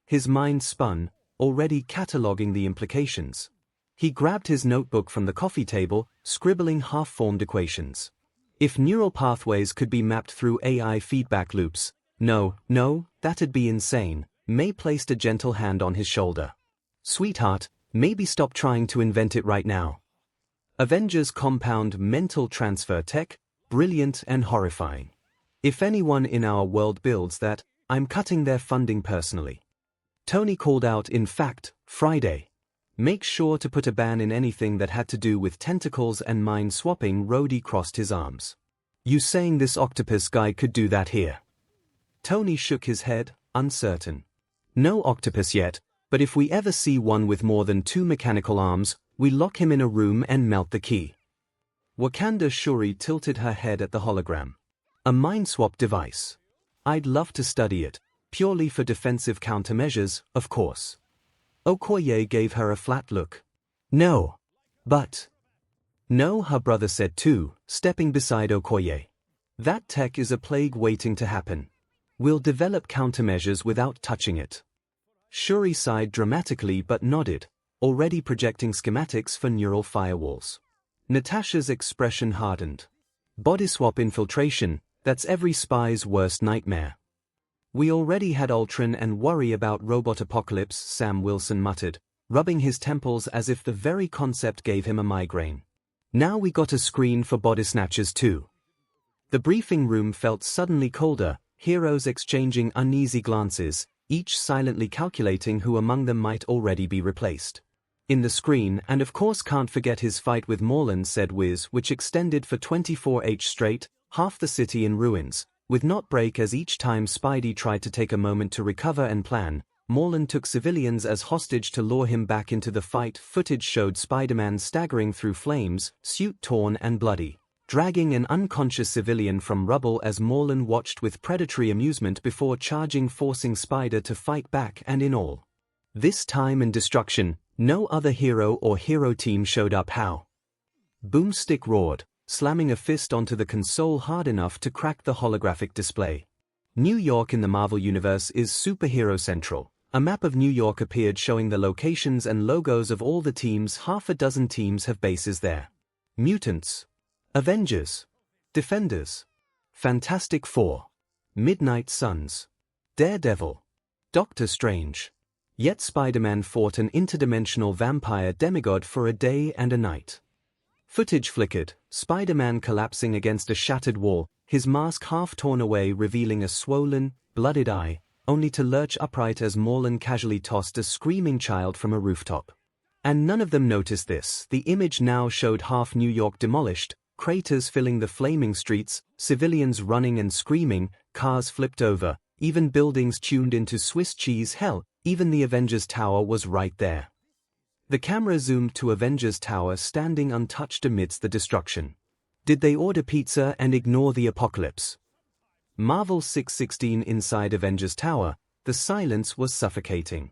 His mind spun, already cataloging the implications. He grabbed his notebook from the coffee table, scribbling half-formed equations. If neural pathways could be mapped through AI feedback loops, no, that'd be insane. May placed a gentle hand on his shoulder. Sweetheart, maybe stop trying to invent it right now. Avengers compound mental transfer tech, brilliant and horrifying. If anyone in our world builds that, I'm cutting their funding personally. Tony called out. In fact, Friday. Make sure to put a ban in anything that had to do with tentacles and mind swapping. Rhodey crossed his arms. You saying this octopus guy could do that here? Tony shook his head, uncertain. No octopus yet, but if we ever see one with more than 2 mechanical arms, we lock him in a room and melt the key. Wakanda Shuri tilted her head at the hologram. A mind swap device. I'd love to study it, purely for defensive countermeasures, of course. Okoye gave her a flat look. No. But. No, her brother said too, stepping beside Okoye. That tech is a plague waiting to happen. We'll develop countermeasures without touching it. Shuri sighed dramatically but nodded, already projecting schematics for neural firewalls. Natasha's expression hardened. Body swap infiltration, that's every spy's worst nightmare. We already had Ultron and worry about robot apocalypse, Sam Wilson muttered, rubbing his temples as if the very concept gave him a migraine. Now we got a screen for body snatchers too. The briefing room felt suddenly colder, heroes exchanging uneasy glances, each silently calculating who among them might already be replaced. In the screen, and of course can't forget his fight with Morlan, said Wiz, which extended for 24h straight, half the city in ruins. With not break as each time Spidey tried to take a moment to recover and plan, Morlan took civilians as hostage to lure him back into the fight. Footage showed Spider-Man staggering through flames, suit torn and bloody, dragging an unconscious civilian from rubble as Morlan watched with predatory amusement before charging, forcing Spider to fight back. And in all this time and destruction, no other hero or hero team showed up. How? Boomstick roared, slamming a fist onto the console hard enough to crack the holographic display. New York in the Marvel Universe is superhero central. A map of New York appeared showing the locations and logos of all the teams. Half a dozen teams have bases there. Mutants, Avengers, Defenders, Fantastic Four, Midnight Suns, Daredevil, Doctor Strange. Yet Spider-Man fought an interdimensional vampire demigod for a day and a night. Footage flickered, Spider-Man collapsing against a shattered wall, his mask half torn away revealing a swollen, blooded eye, only to lurch upright as Morlan casually tossed a screaming child from a rooftop. And none of them noticed this. The image now showed half New York demolished, craters filling the flaming streets, civilians running and screaming, cars flipped over, even buildings tuned into Swiss cheese. Hell, even the Avengers Tower was right there. The camera zoomed to Avengers Tower standing untouched amidst the destruction. Did they order pizza and ignore the apocalypse? Marvel 616 inside Avengers Tower, the silence was suffocating.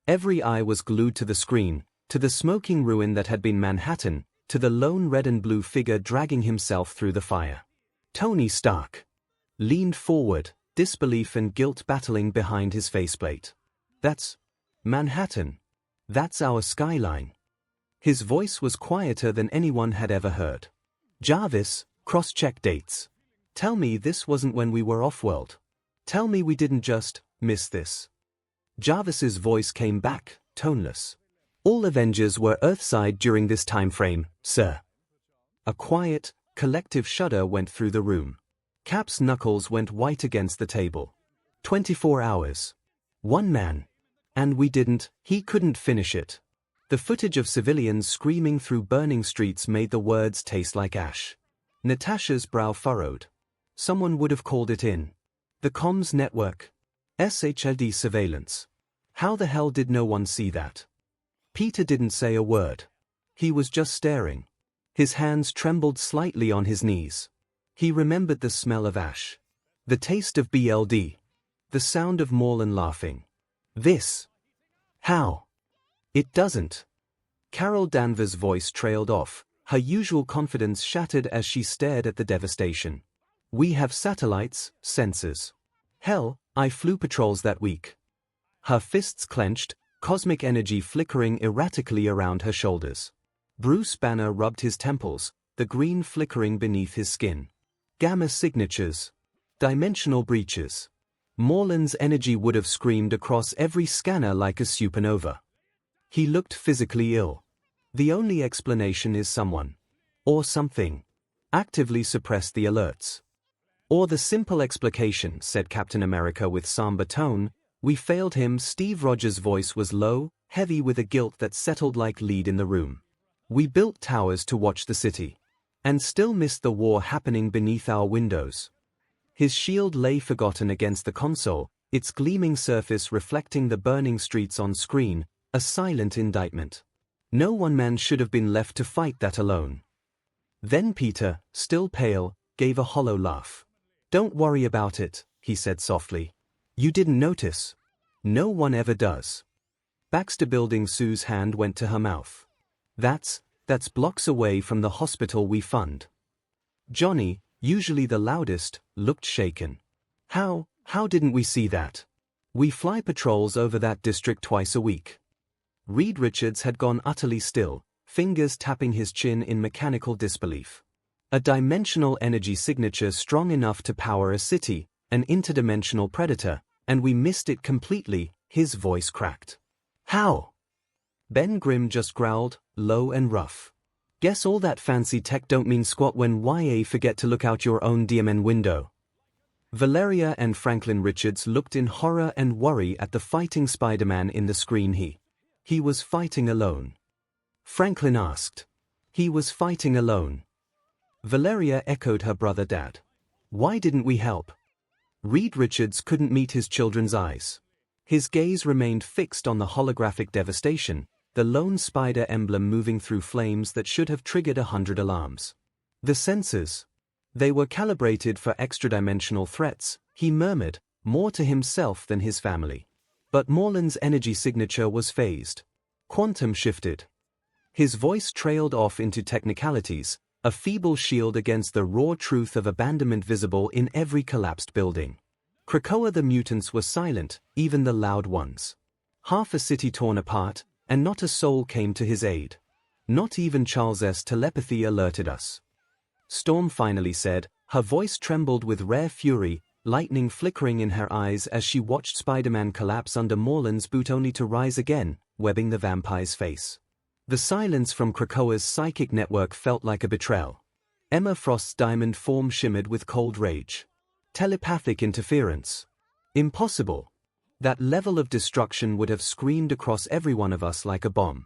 Every eye was glued to the screen, to the smoking ruin that had been Manhattan, to the lone red and blue figure dragging himself through the fire. Tony Stark leaned forward, disbelief and guilt battling behind his faceplate. That's Manhattan. That's our skyline. His voice was quieter than anyone had ever heard. Jarvis, cross-check dates. Tell me this wasn't when we were off-world. Tell me we didn't just miss this. Jarvis's voice came back, toneless. All Avengers were Earthside during this time frame, sir. A quiet, collective shudder went through the room. Cap's knuckles went white against the table. 24 hours. One man. And we didn't, he couldn't finish it. The footage of civilians screaming through burning streets made the words taste like ash. Natasha's brow furrowed. Someone would have called it in. The comms network. SHLD surveillance. How the hell did no one see that? Peter didn't say a word. He was just staring. His hands trembled slightly on his knees. He remembered the smell of ash. The taste of BLD. The sound of Morlan laughing. This. How? It doesn't. Carol Danvers' voice trailed off, her usual confidence shattered as she stared at the devastation. We have satellites, sensors. Hell, I flew patrols that week. Her fists clenched, cosmic energy flickering erratically around her shoulders. Bruce Banner rubbed his temples, the green flickering beneath his skin. Gamma signatures. Dimensional breaches. Morlan's energy would have screamed across every scanner like a supernova. He looked physically ill. The only explanation is someone, or something, actively suppressed the alerts. Or the simple explication, said Captain America with somber tone, we failed him. Steve Rogers' voice was low, heavy with a guilt that settled like lead in the room. We built towers to watch the city. And still missed the war happening beneath our windows. His shield lay forgotten against the console, its gleaming surface reflecting the burning streets on screen, a silent indictment. No one man should have been left to fight that alone. Then Peter, still pale, gave a hollow laugh. Don't worry about it, he said softly. You didn't notice. No one ever does. Baxter Building. Sue's hand went to her mouth. That's blocks away from the hospital we fund. Johnny, usually the loudest, looked shaken. How didn't we see that? We fly patrols over that district twice a week. Reed Richards had gone utterly still, fingers tapping his chin in mechanical disbelief. A dimensional energy signature strong enough to power a city, an interdimensional predator, and we missed it completely. His voice cracked. How? Ben Grimm just growled, low and rough. Guess all that fancy tech don't mean squat when YA forget to look out your own DMN window. Valeria and Franklin Richards looked in horror and worry at the fighting Spider-Man in the screen. He was fighting alone. Franklin asked. He was fighting alone. Valeria echoed her brother. Dad. Why didn't we help? Reed Richards couldn't meet his children's eyes. His gaze remained fixed on the holographic devastation, the lone spider emblem moving through flames that should have triggered 100 alarms. The sensors. They were calibrated for extra-dimensional threats, he murmured, more to himself than his family. But Morlan's energy signature was phased. Quantum shifted. His voice trailed off into technicalities, a feeble shield against the raw truth of abandonment visible in every collapsed building. Krakoa. The mutants were silent, even the loud ones. Half a city torn apart, and not a soul came to his aid. Not even Charles's telepathy alerted us. Storm finally said, her voice trembled with rare fury, lightning flickering in her eyes as she watched Spider-Man collapse under Morlan's boot only to rise again, webbing the vampire's face. The silence from Krakoa's psychic network felt like a betrayal. Emma Frost's diamond form shimmered with cold rage. Telepathic interference. Impossible. That level of destruction would have screamed across every one of us like a bomb.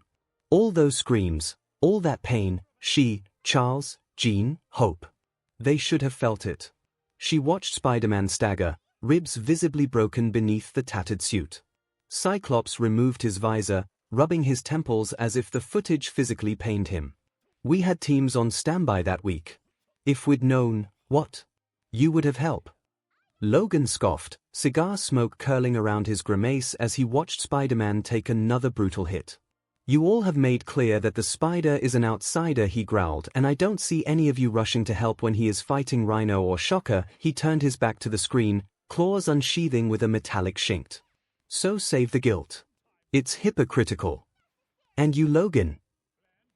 All those screams, all that pain, she, Charles, Jean, Hope. They should have felt it. She watched Spider-Man stagger, ribs visibly broken beneath the tattered suit. Cyclops removed his visor, rubbing his temples as if the footage physically pained him. We had teams on standby that week. If we'd known, what? You would have helped. Logan scoffed, cigar smoke curling around his grimace as he watched Spider-Man take another brutal hit. You all have made clear that the spider is an outsider, he growled, and I don't see any of you rushing to help when he is fighting Rhino or Shocker. He turned his back to the screen, claws unsheathing with a metallic shinct. So save the guilt. It's hypocritical. And you, Logan?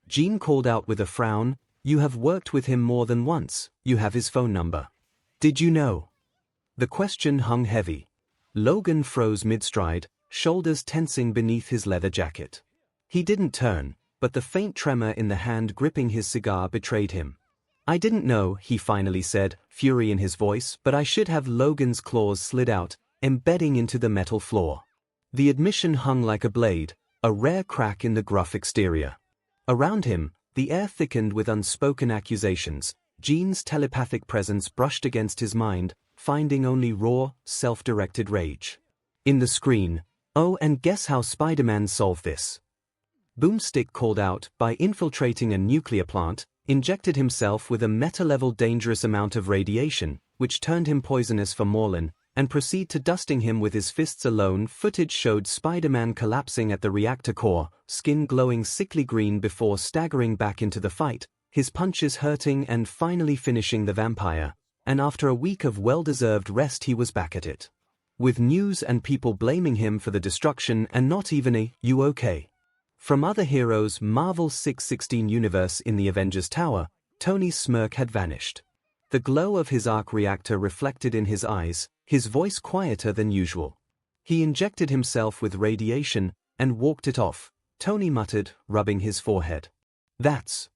Jean called out with a frown, you have worked with him more than once, you have his phone number. Did you know? The question hung heavy. Logan froze mid-stride, shoulders tensing beneath his leather jacket. He didn't turn, but the faint tremor in the hand gripping his cigar betrayed him. I didn't know, he finally said, fury in his voice, but I should have. Logan's claws slid out, embedding into the metal floor. The admission hung like a blade, a rare crack in the gruff exterior. Around him, the air thickened with unspoken accusations. Jean's telepathic presence brushed against his mind, finding only raw, self-directed rage. In the screen, oh, and guess how Spider-Man solved this? Boomstick called out, by infiltrating a nuclear plant, injected himself with a meta-level dangerous amount of radiation, which turned him poisonous for Morlun, and proceed to dusting him with his fists alone. Footage showed Spider-Man collapsing at the reactor core, skin glowing sickly green before staggering back into the fight, his punches hurting and finally finishing the vampire, and after a week of well-deserved rest he was back at it. With news and people blaming him for the destruction and not even a, you okay? From other heroes, Marvel's 616 universe. In the Avengers Tower, Tony's smirk had vanished. The glow of his arc reactor reflected in his eyes, his voice quieter than usual. He injected himself with radiation and walked it off, Tony muttered, rubbing his forehead. That's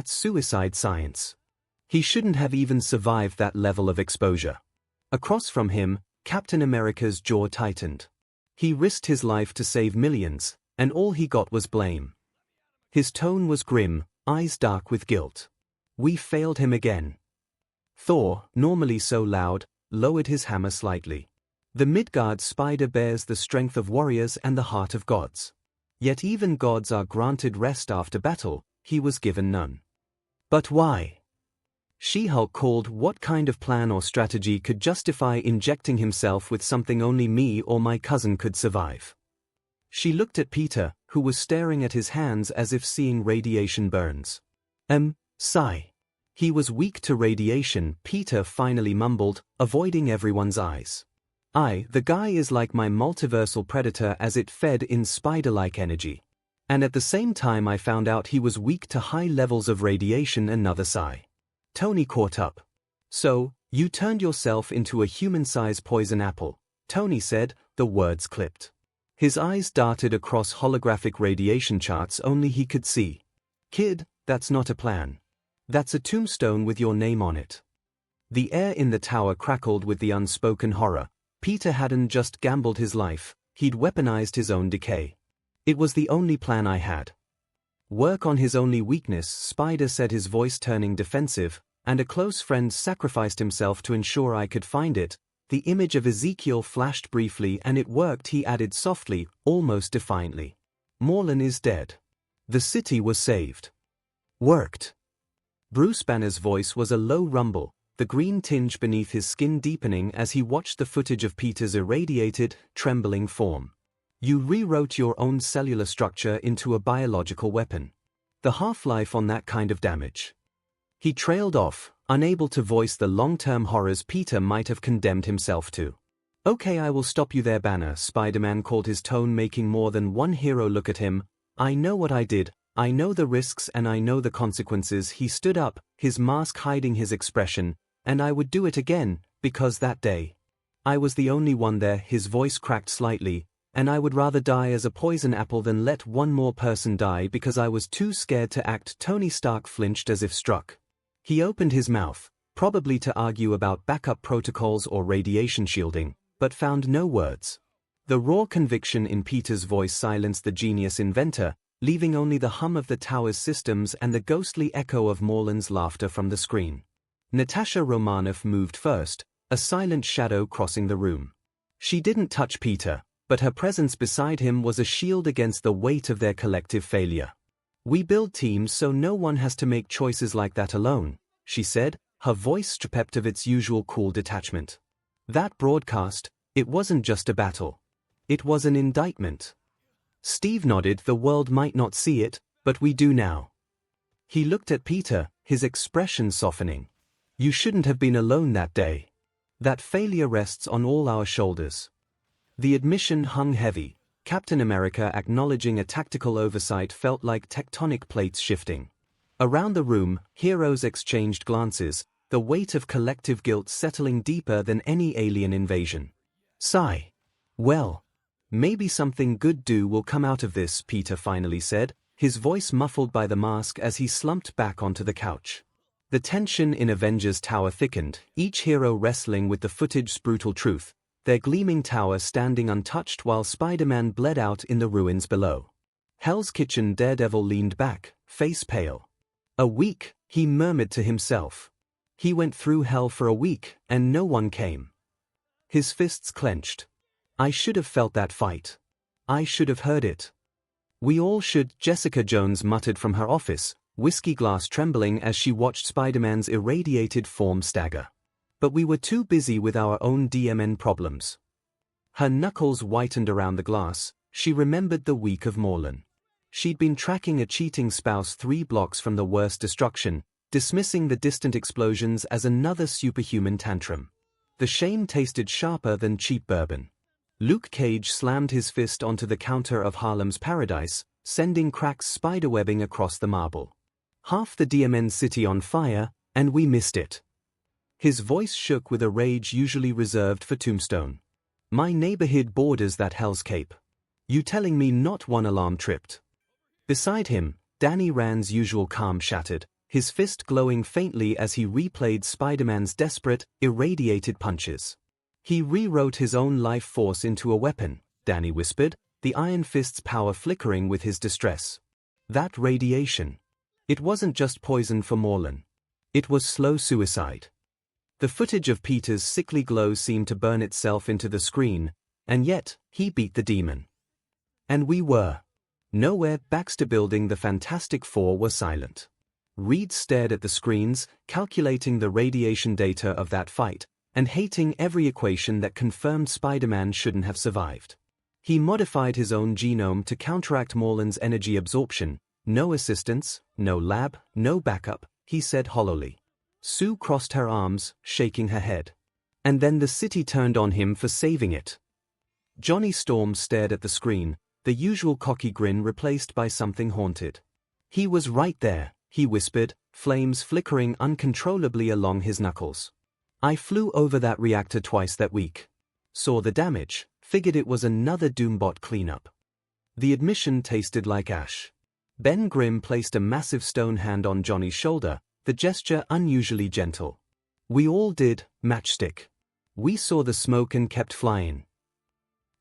suicide science. He shouldn't have even survived that level of exposure. Across from him, Captain America's jaw tightened. He risked his life to save millions, and all he got was blame. His tone was grim, eyes dark with guilt. We failed him again. Thor, normally so loud, lowered his hammer slightly. The Midgard spider bears the strength of warriors and the heart of gods. Yet even gods are granted rest after battle, he was given none. But why? She-Hulk called. What kind of plan or strategy could justify injecting himself with something only me or my cousin could survive? She looked at Peter, who was staring at his hands as if seeing radiation burns. Sigh. He was weak to radiation, Peter finally mumbled, avoiding everyone's eyes. The guy is like my multiversal predator as it fed in spider-like energy. And at the same time I found out he was weak to high levels of radiation. Another sigh. Tony caught up. So, you turned yourself into a human-sized poison apple, Tony said, the words clipped. His eyes darted across holographic radiation charts only he could see. Kid, that's not a plan. That's a tombstone with your name on it. The air in the tower crackled with the unspoken horror. Peter hadn't just gambled his life, he'd weaponized his own decay. It was the only plan I had. Work on his only weakness, Spider said, his voice turning defensive, and a close friend sacrificed himself to ensure I could find it. The image of Ezekiel flashed briefly and it worked, he added softly, almost defiantly. Morlun is dead. The city was saved. Worked. Bruce Banner's voice was a low rumble, the green tinge beneath his skin deepening as he watched the footage of Peter's irradiated, trembling form. You rewrote your own cellular structure into a biological weapon. The half-life on that kind of damage. He trailed off, unable to voice the long-term horrors Peter might have condemned himself to. Okay, I will stop you there, Banner, Spider-Man called, his tone making more than one hero look at him. I know what I did, I know the risks and I know the consequences. He stood up, his mask hiding his expression, and I would do it again, because that day. I was the only one there, his voice cracked slightly, and I would rather die as a poison apple than let one more person die because I was too scared to act. Tony Stark flinched as if struck. He opened his mouth, probably to argue about backup protocols or radiation shielding, but found no words. The raw conviction in Peter's voice silenced the genius inventor, leaving only the hum of the tower's systems and the ghostly echo of Morland's laughter from the screen. Natasha Romanoff moved first, a silent shadow crossing the room. She didn't touch Peter, but her presence beside him was a shield against the weight of their collective failure. "We build teams so no one has to make choices like that alone," she said, her voice stripped of its usual cool detachment. "That broadcast, it wasn't just a battle. It was an indictment." Steve nodded. "The world might not see it, but we do now." He looked at Peter, his expression softening. "You shouldn't have been alone that day. That failure rests on all our shoulders." The admission hung heavy. Captain America acknowledging a tactical oversight felt like tectonic plates shifting. Around the room, heroes exchanged glances, the weight of collective guilt settling deeper than any alien invasion. Sigh. "Well, maybe something good will come out of this," Peter finally said, his voice muffled by the mask as he slumped back onto the couch. The tension in Avengers Tower thickened, each hero wrestling with the footage's brutal truth, their gleaming tower standing untouched while Spider-Man bled out in the ruins below. Hell's Kitchen Daredevil leaned back, face pale. "A week," he murmured to himself. "He went through hell for a week, and no one came." His fists clenched. "I should have felt that fight. I should have heard it. We all should," Jessica Jones muttered from her office, whiskey glass trembling as she watched Spider-Man's irradiated form stagger. "But we were too busy with our own DMN problems." Her knuckles whitened around the glass. She remembered the week of Morland. She'd been tracking a cheating spouse 3 blocks from the worst destruction, dismissing the distant explosions as another superhuman tantrum. The shame tasted sharper than cheap bourbon. Luke Cage slammed his fist onto the counter of Harlem's Paradise, sending cracks spiderwebbing across the marble. "Half the DMN city on fire, and we missed it." His voice shook with a rage usually reserved for Tombstone. "My neighborhood borders that Hell's Cape. You telling me not one alarm tripped?" Beside him, Danny Rand's usual calm shattered, his fist glowing faintly as he replayed Spider-Man's desperate, irradiated punches. "He rewrote his own life force into a weapon," Danny whispered, the Iron Fist's power flickering with his distress. "That radiation. It wasn't just poison for Morland. It was slow suicide." The footage of Peter's sickly glow seemed to burn itself into the screen, and yet, he beat the demon. And we were. Nowhere. Baxter Building, the Fantastic Four were silent. Reed stared at the screens, calculating the radiation data of that fight, and hating every equation that confirmed Spider-Man shouldn't have survived. He modified his own genome to counteract Morland's energy absorption. "No assistance, no lab, no backup," he said hollowly. Sue crossed her arms, shaking her head. "And then the city turned on him for saving it." Johnny Storm stared at the screen, the usual cocky grin replaced by something haunted. "He was right there," he whispered, flames flickering uncontrollably along his knuckles. "I flew over that reactor twice that week. Saw the damage, figured it was another Doombot cleanup." The admission tasted like ash. Ben Grimm placed a massive stone hand on Johnny's shoulder, the gesture unusually gentle. "We all did, Matchstick. We saw the smoke and kept flying."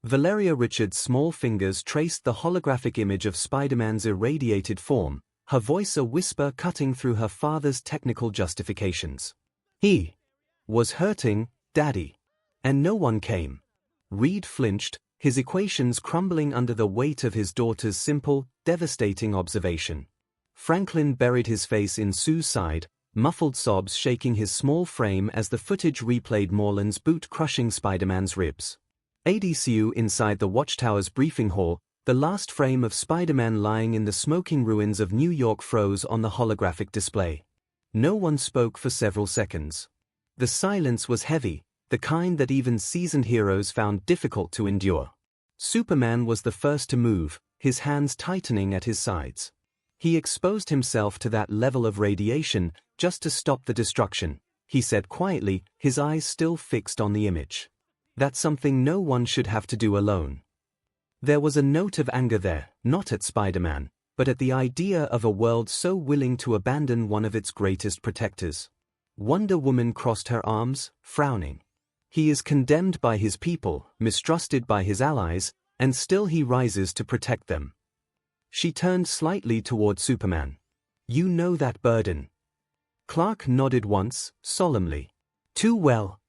Valeria Richards' small fingers traced the holographic image of Spider-Man's irradiated form, her voice a whisper cutting through her father's technical justifications. "He was hurting, Daddy. And no one came." Reed flinched, his equations crumbling under the weight of his daughter's simple, devastating observation. Franklin buried his face in Sue's side, muffled sobs shaking his small frame as the footage replayed Morland's boot crushing Spider-Man's ribs. ADCU inside the Watchtower's briefing hall, the last frame of Spider-Man lying in the smoking ruins of New York froze on the holographic display. No one spoke for several seconds. The silence was heavy, the kind that even seasoned heroes found difficult to endure. Superman was the first to move, his hands tightening at his sides. He exposed himself to that level of radiation just to stop the destruction, he said quietly, his eyes still fixed on the image. That's something no one should have to do alone. There was a note of anger there, not at Spider-Man, but at the idea of a world so willing to abandon one of its greatest protectors. Wonder Woman crossed her arms, frowning. He is condemned by his people, mistrusted by his allies, and still he rises to protect them. She turned slightly toward Superman. You know that burden. Clark nodded once, solemnly. Too well.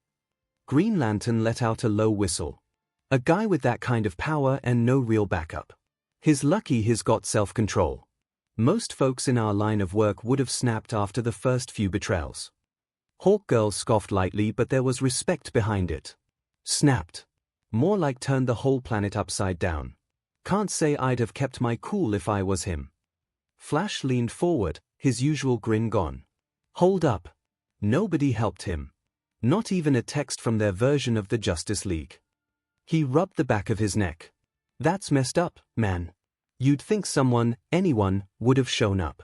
Green Lantern let out a low whistle. A guy with that kind of power and no real backup. He's lucky he's got self-control. Most folks in our line of work would have snapped after the first few betrayals. Hawkgirl scoffed lightly, but there was respect behind it. Snapped. More like turned the whole planet upside down. Can't say I'd have kept my cool if I was him. Flash leaned forward, his usual grin gone. Hold up. Nobody helped him. Not even a text from their version of the Justice League. He rubbed the back of his neck. That's messed up, man. You'd think someone, anyone, would have shown up.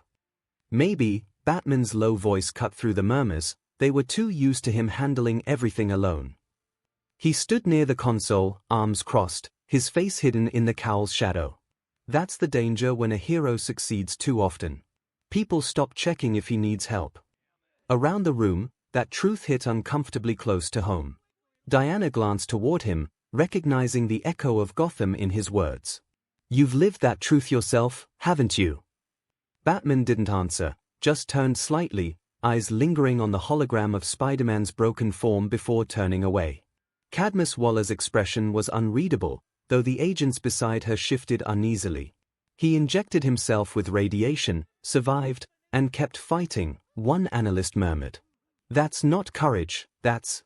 Maybe, Batman's low voice cut through the murmurs, they were too used to him handling everything alone. He stood near the console, arms crossed, his face hidden in the cowl's shadow. That's the danger when a hero succeeds too often. People stop checking if he needs help. Around the room, that truth hit uncomfortably close to home. Diana glanced toward him, recognizing the echo of Gotham in his words. You've lived that truth yourself, haven't you? Batman didn't answer, just turned slightly, eyes lingering on the hologram of Spider-Man's broken form before turning away. Cadmus Waller's expression was unreadable, though the agents beside her shifted uneasily. He injected himself with radiation, survived, and kept fighting, one analyst murmured. That's not courage, that's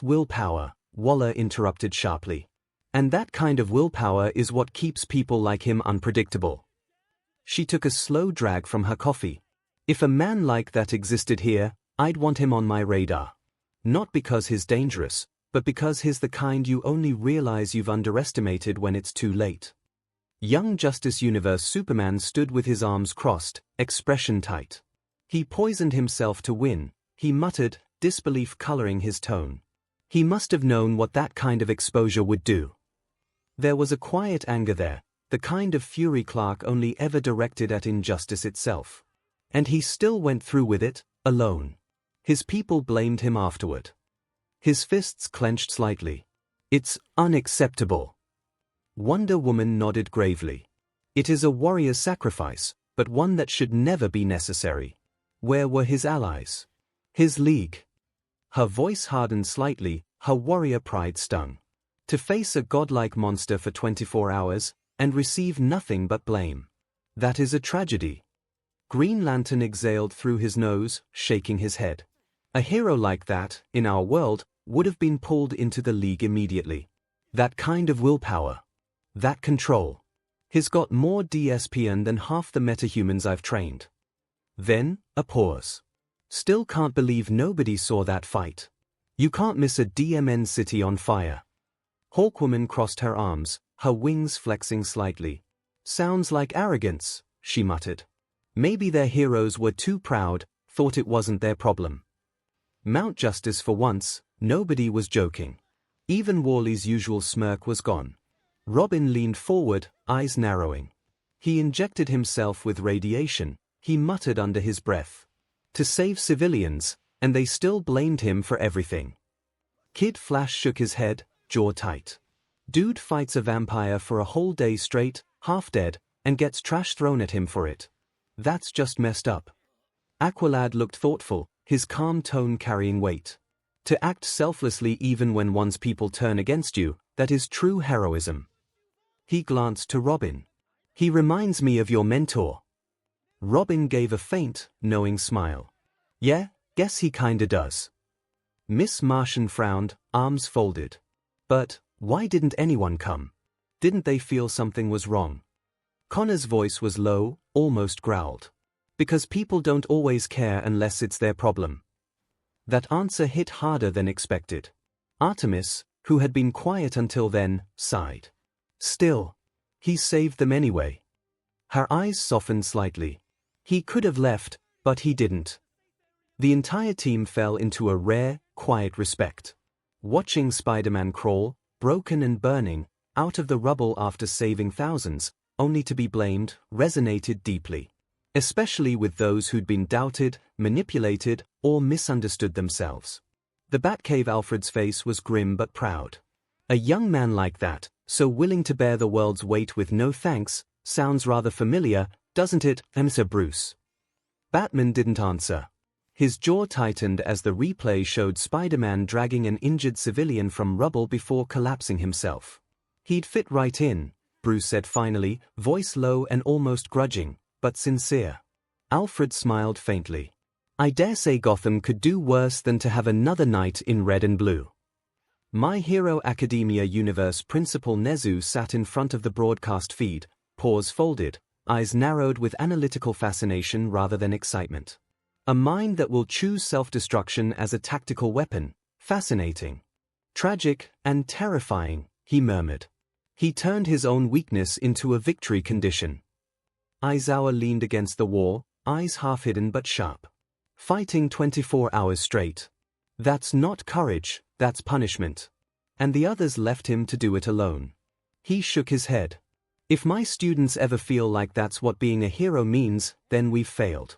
willpower, Waller interrupted sharply. And that kind of willpower is what keeps people like him unpredictable. She took a slow drag from her coffee. If a man like that existed here, I'd want him on my radar. Not because he's dangerous, but because he's the kind you only realize you've underestimated when it's too late. Young Justice Universe Superman stood with his arms crossed, expression tight. He poisoned himself to win, he muttered, disbelief coloring his tone. He must have known what that kind of exposure would do. There was a quiet anger there, the kind of fury Clark only ever directed at injustice itself. And he still went through with it, alone. His people blamed him afterward. His fists clenched slightly. It's unacceptable. Wonder Woman nodded gravely. It is a warrior's sacrifice, but one that should never be necessary. Where were his allies? His league? Her voice hardened slightly, her warrior pride stung. To face a godlike monster for 24 hours, and receive nothing but blame. That is a tragedy. Green Lantern exhaled through his nose, shaking his head. A hero like that, in our world, would have been pulled into the league immediately. That kind of willpower. That control. He's got more DSPN than half the metahumans I've trained. Then, a pause. Still can't believe nobody saw that fight. You can't miss a DMN city on fire. Hawkwoman crossed her arms, her wings flexing slightly. Sounds like arrogance, she muttered. Maybe their heroes were too proud, thought it wasn't their problem. Mount Justice for once, nobody was joking. Even Worley's usual smirk was gone. Robin leaned forward, eyes narrowing. He injected himself with radiation, he muttered under his breath. To save civilians, and they still blamed him for everything. Kid Flash shook his head, jaw tight. Dude fights a vampire for a whole day straight, half dead, and gets trash thrown at him for it. That's just messed up. Aqualad looked thoughtful, his calm tone carrying weight. To act selflessly even when one's people turn against you, that is true heroism. He glanced to Robin. He reminds me of your mentor. Robin gave a faint, knowing smile. Yeah, guess he kinda does. Miss Martian frowned, arms folded. But, why didn't anyone come? Didn't they feel something was wrong? Connor's voice was low, almost growled. Because people don't always care unless it's their problem. That answer hit harder than expected. Artemis, who had been quiet until then, sighed. Still, he saved them anyway. Her eyes softened slightly. He could have left, but he didn't. The entire team fell into a rare, quiet respect. Watching Spider-Man crawl, broken and burning, out of the rubble after saving thousands, only to be blamed, resonated deeply. Especially with those who'd been doubted, manipulated, or misunderstood themselves. The Batcave Alfred's face was grim but proud. A young man like that, so willing to bear the world's weight with no thanks, sounds rather familiar, doesn't it, Mr. Bruce? Batman didn't answer. His jaw tightened as the replay showed Spider-Man dragging an injured civilian from rubble before collapsing himself. He'd fit right in, Bruce said finally, voice low and almost grudging, but sincere. Alfred smiled faintly. I dare say Gotham could do worse than to have another night in red and blue. My Hero Academia Universe Principal Nezu sat in front of the broadcast feed, paws folded, eyes narrowed with analytical fascination rather than excitement. A mind that will choose self-destruction as a tactical weapon, fascinating. Tragic and terrifying, he murmured. He turned his own weakness into a victory condition. Aizawa leaned against the wall, eyes half-hidden but sharp. Fighting 24 hours straight. That's not courage, that's punishment. And the others left him to do it alone. He shook his head. If my students ever feel like that's what being a hero means, then we've failed.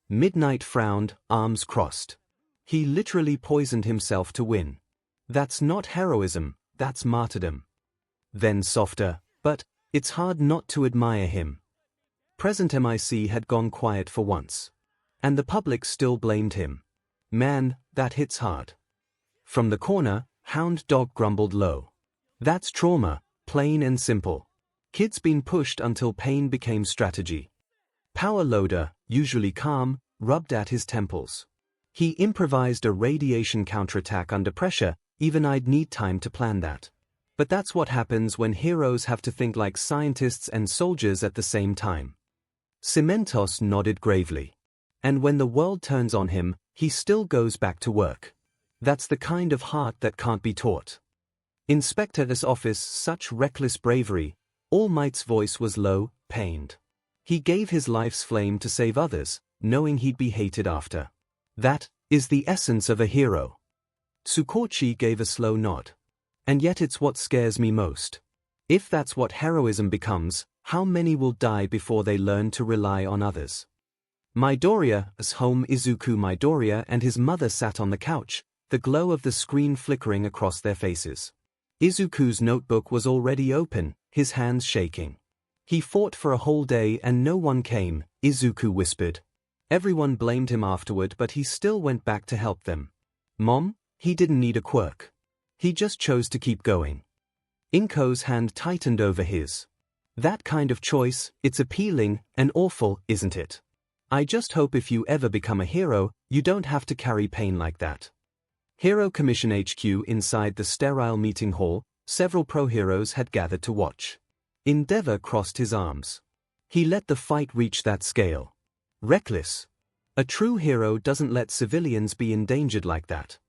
Midnight frowned, arms crossed. He literally poisoned himself to win. That's not heroism, that's martyrdom. Then softer, but it's hard not to admire him. Present MIC had gone quiet for once. And the public still blamed him. Man, that hits hard. From the corner, Hound Dog grumbled low. That's trauma, plain and simple. Kid's been pushed until pain became strategy. Power Loader, usually calm, rubbed at his temples. He improvised a radiation counterattack under pressure, even I'd need time to plan that. But that's what happens when heroes have to think like scientists and soldiers at the same time. Cementos nodded gravely. And when the world turns on him, he still goes back to work. That's the kind of heart that can't be taught. Inspector's office, such reckless bravery. All Might's voice was low, pained. He gave his life's flame to save others, knowing he'd be hated after. That is the essence of a hero. Tsukochi gave a slow nod. And yet it's what scares me most. If that's what heroism becomes, how many will die before they learn to rely on others? Midoriya's home. Izuku Midoriya and his mother sat on the couch, the glow of the screen flickering across their faces. Izuku's notebook was already open, his hands shaking. He fought for a whole day and no one came, Izuku whispered. Everyone blamed him afterward, but he still went back to help them. Mom, he didn't need a quirk. He just chose to keep going. Inko's hand tightened over his. That kind of choice, it's appealing and awful, isn't it? I just hope if you ever become a hero, you don't have to carry pain like that. Hero Commission HQ. Inside the sterile meeting hall, several pro-heroes had gathered to watch. Endeavor crossed his arms. He let the fight reach that scale. Reckless. A true hero doesn't let civilians be endangered like that.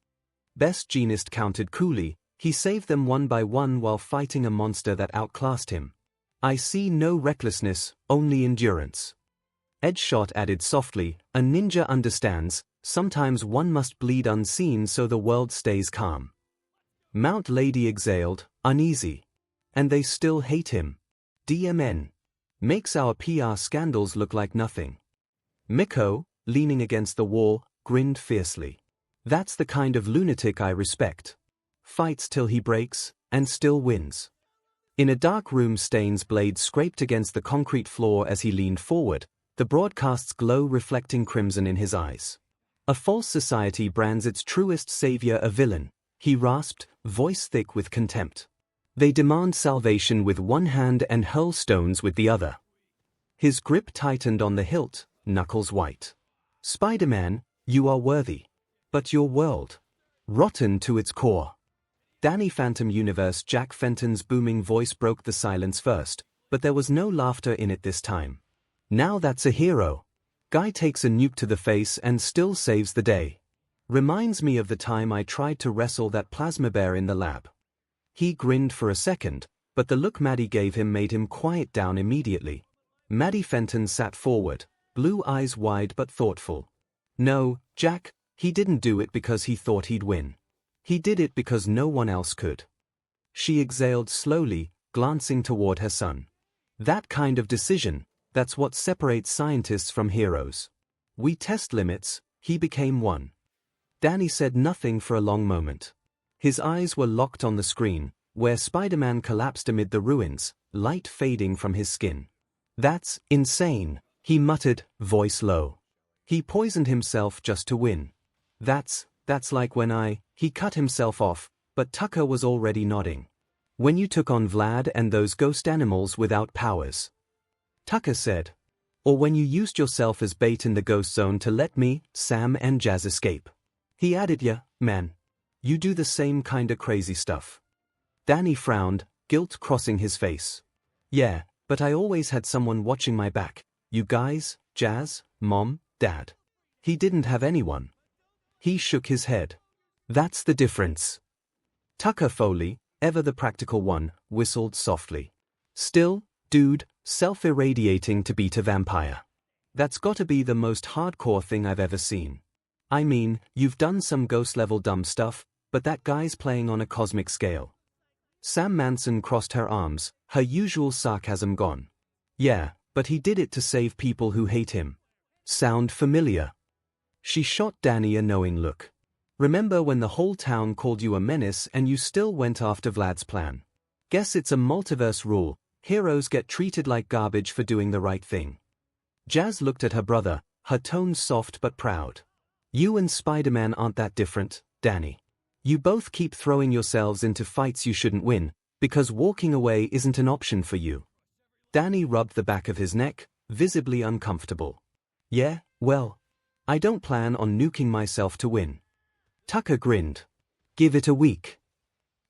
Best Jeanist counted coolly, he saved them one by one while fighting a monster that outclassed him. I see no recklessness, only endurance. Edgeshot added softly, a ninja understands, sometimes one must bleed unseen so the world stays calm. Mount Lady exhaled, uneasy. And they still hate him. DMN. Makes our PR scandals look like nothing. Miko, leaning against the wall, grinned fiercely. That's the kind of lunatic I respect. Fights till he breaks, and still wins. In a dark room, Stain's blade scraped against the concrete floor as he leaned forward, the broadcast's glow reflecting crimson in his eyes. A false society brands its truest savior a villain, he rasped, voice thick with contempt. They demand salvation with one hand and hurl stones with the other. His grip tightened on the hilt, knuckles white. Spider-Man, you are worthy. But your world. Rotten to its core. Danny Phantom Universe. Jack Fenton's booming voice broke the silence first, but there was no laughter in it this time. Now that's a hero. Guy takes a nuke to the face and still saves the day. Reminds me of the time I tried to wrestle that plasma bear in the lab. He grinned for a second, but the look Maddie gave him made him quiet down immediately. Maddie Fenton sat forward, blue eyes wide but thoughtful. No, Jack, he didn't do it because he thought he'd win. He did it because no one else could. She exhaled slowly, glancing toward her son. That kind of decision, that's what separates scientists from heroes. We test limits, he became one. Danny said nothing for a long moment. His eyes were locked on the screen, where Spider-Man collapsed amid the ruins, light fading from his skin. "That's insane," he muttered, voice low. "He poisoned himself just to win. That's like when He cut himself off, but Tucker was already nodding. "When you took on Vlad and those ghost animals without powers," Tucker said. "Or when you used yourself as bait in the ghost zone to let me, Sam and Jazz escape." He added, "Yeah, man. You do the same kinda crazy stuff." Danny frowned, guilt crossing his face. "Yeah, but I always had someone watching my back. You guys, Jazz, Mom, Dad. He didn't have anyone." He shook his head. "That's the difference." Tucker Foley, ever the practical one, whistled softly. "Still, dude, self-irradiating to beat a vampire. That's gotta be the most hardcore thing I've ever seen. I mean, you've done some ghost-level dumb stuff, but that guy's playing on a cosmic scale." Sam Manson crossed her arms, her usual sarcasm gone. "Yeah, but he did it to save people who hate him. Sound familiar?" She shot Danny a knowing look. "Remember when the whole town called you a menace and you still went after Vlad's plan? Guess it's a multiverse rule. Heroes get treated like garbage for doing the right thing." Jazz looked at her brother, her tone soft but proud. "You and Spider-Man aren't that different, Danny. You both keep throwing yourselves into fights you shouldn't win, because walking away isn't an option for you." Danny rubbed the back of his neck, visibly uncomfortable. "Yeah, well, I don't plan on nuking myself to win." Tucker grinned. "Give it a week."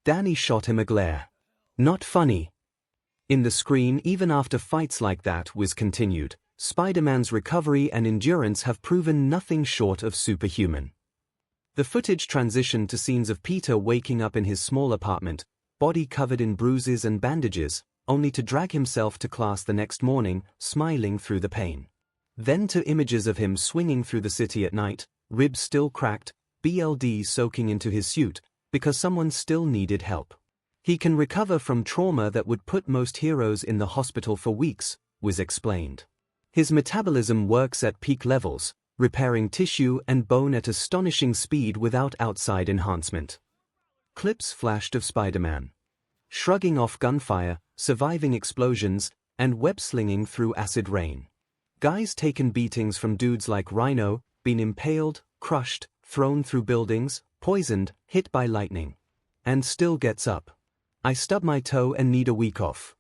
Danny shot him a glare. "Not funny." In the screen, even after fights like that, Wiz continued, Spider-Man's recovery and endurance have proven nothing short of superhuman. The footage transitioned to scenes of Peter waking up in his small apartment, body covered in bruises and bandages, only to drag himself to class the next morning, smiling through the pain. Then to images of him swinging through the city at night, ribs still cracked, blood soaking into his suit, because someone still needed help. "He can recover from trauma that would put most heroes in the hospital for weeks," Wiz explained. "His metabolism works at peak levels, repairing tissue and bone at astonishing speed without outside enhancement." Clips flashed of Spider-Man shrugging off gunfire, surviving explosions, and web-slinging through acid rain. Guys taken beatings from dudes like Rhino, been impaled, crushed, thrown through buildings, poisoned, hit by lightning. And still gets up. "I stub my toe and need a week off."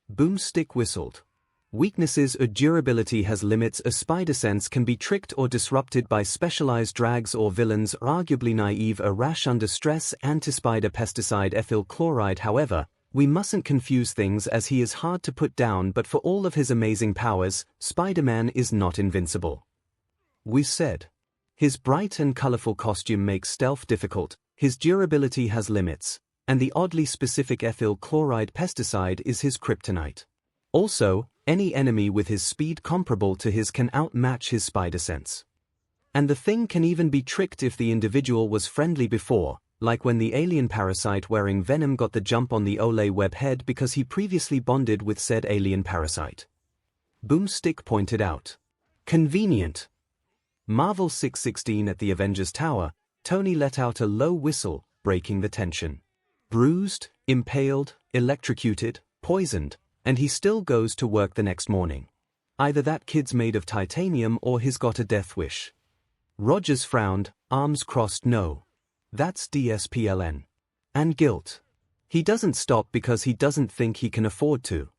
Boomstick whistled. "Weaknesses or durability has limits. A spider sense can be tricked or disrupted by specialized drags or villains, arguably naive. A rash under stress. Anti-spider pesticide ethyl chloride. However, we mustn't confuse things, as he is hard to put down, but for all of his amazing powers, Spider-Man is not invincible." We said. "His bright and colorful costume makes stealth difficult, his durability has limits, and the oddly specific ethyl chloride pesticide is his kryptonite. Also, any enemy with his speed comparable to his can outmatch his spider sense. And the thing can even be tricked if the individual was friendly before, like when the alien parasite wearing venom got the jump on the Ole web head because he previously bonded with said alien parasite." Boomstick pointed out. "Convenient." Marvel 616 at the Avengers Tower, Tony let out a low whistle, breaking the tension. Bruised, impaled, electrocuted, poisoned, and he still goes to work the next morning. Either that kid's made of titanium or he's got a death wish. Rogers frowned, arms crossed. "No. That's DSPLN. And guilt. He doesn't stop because he doesn't think he can afford to."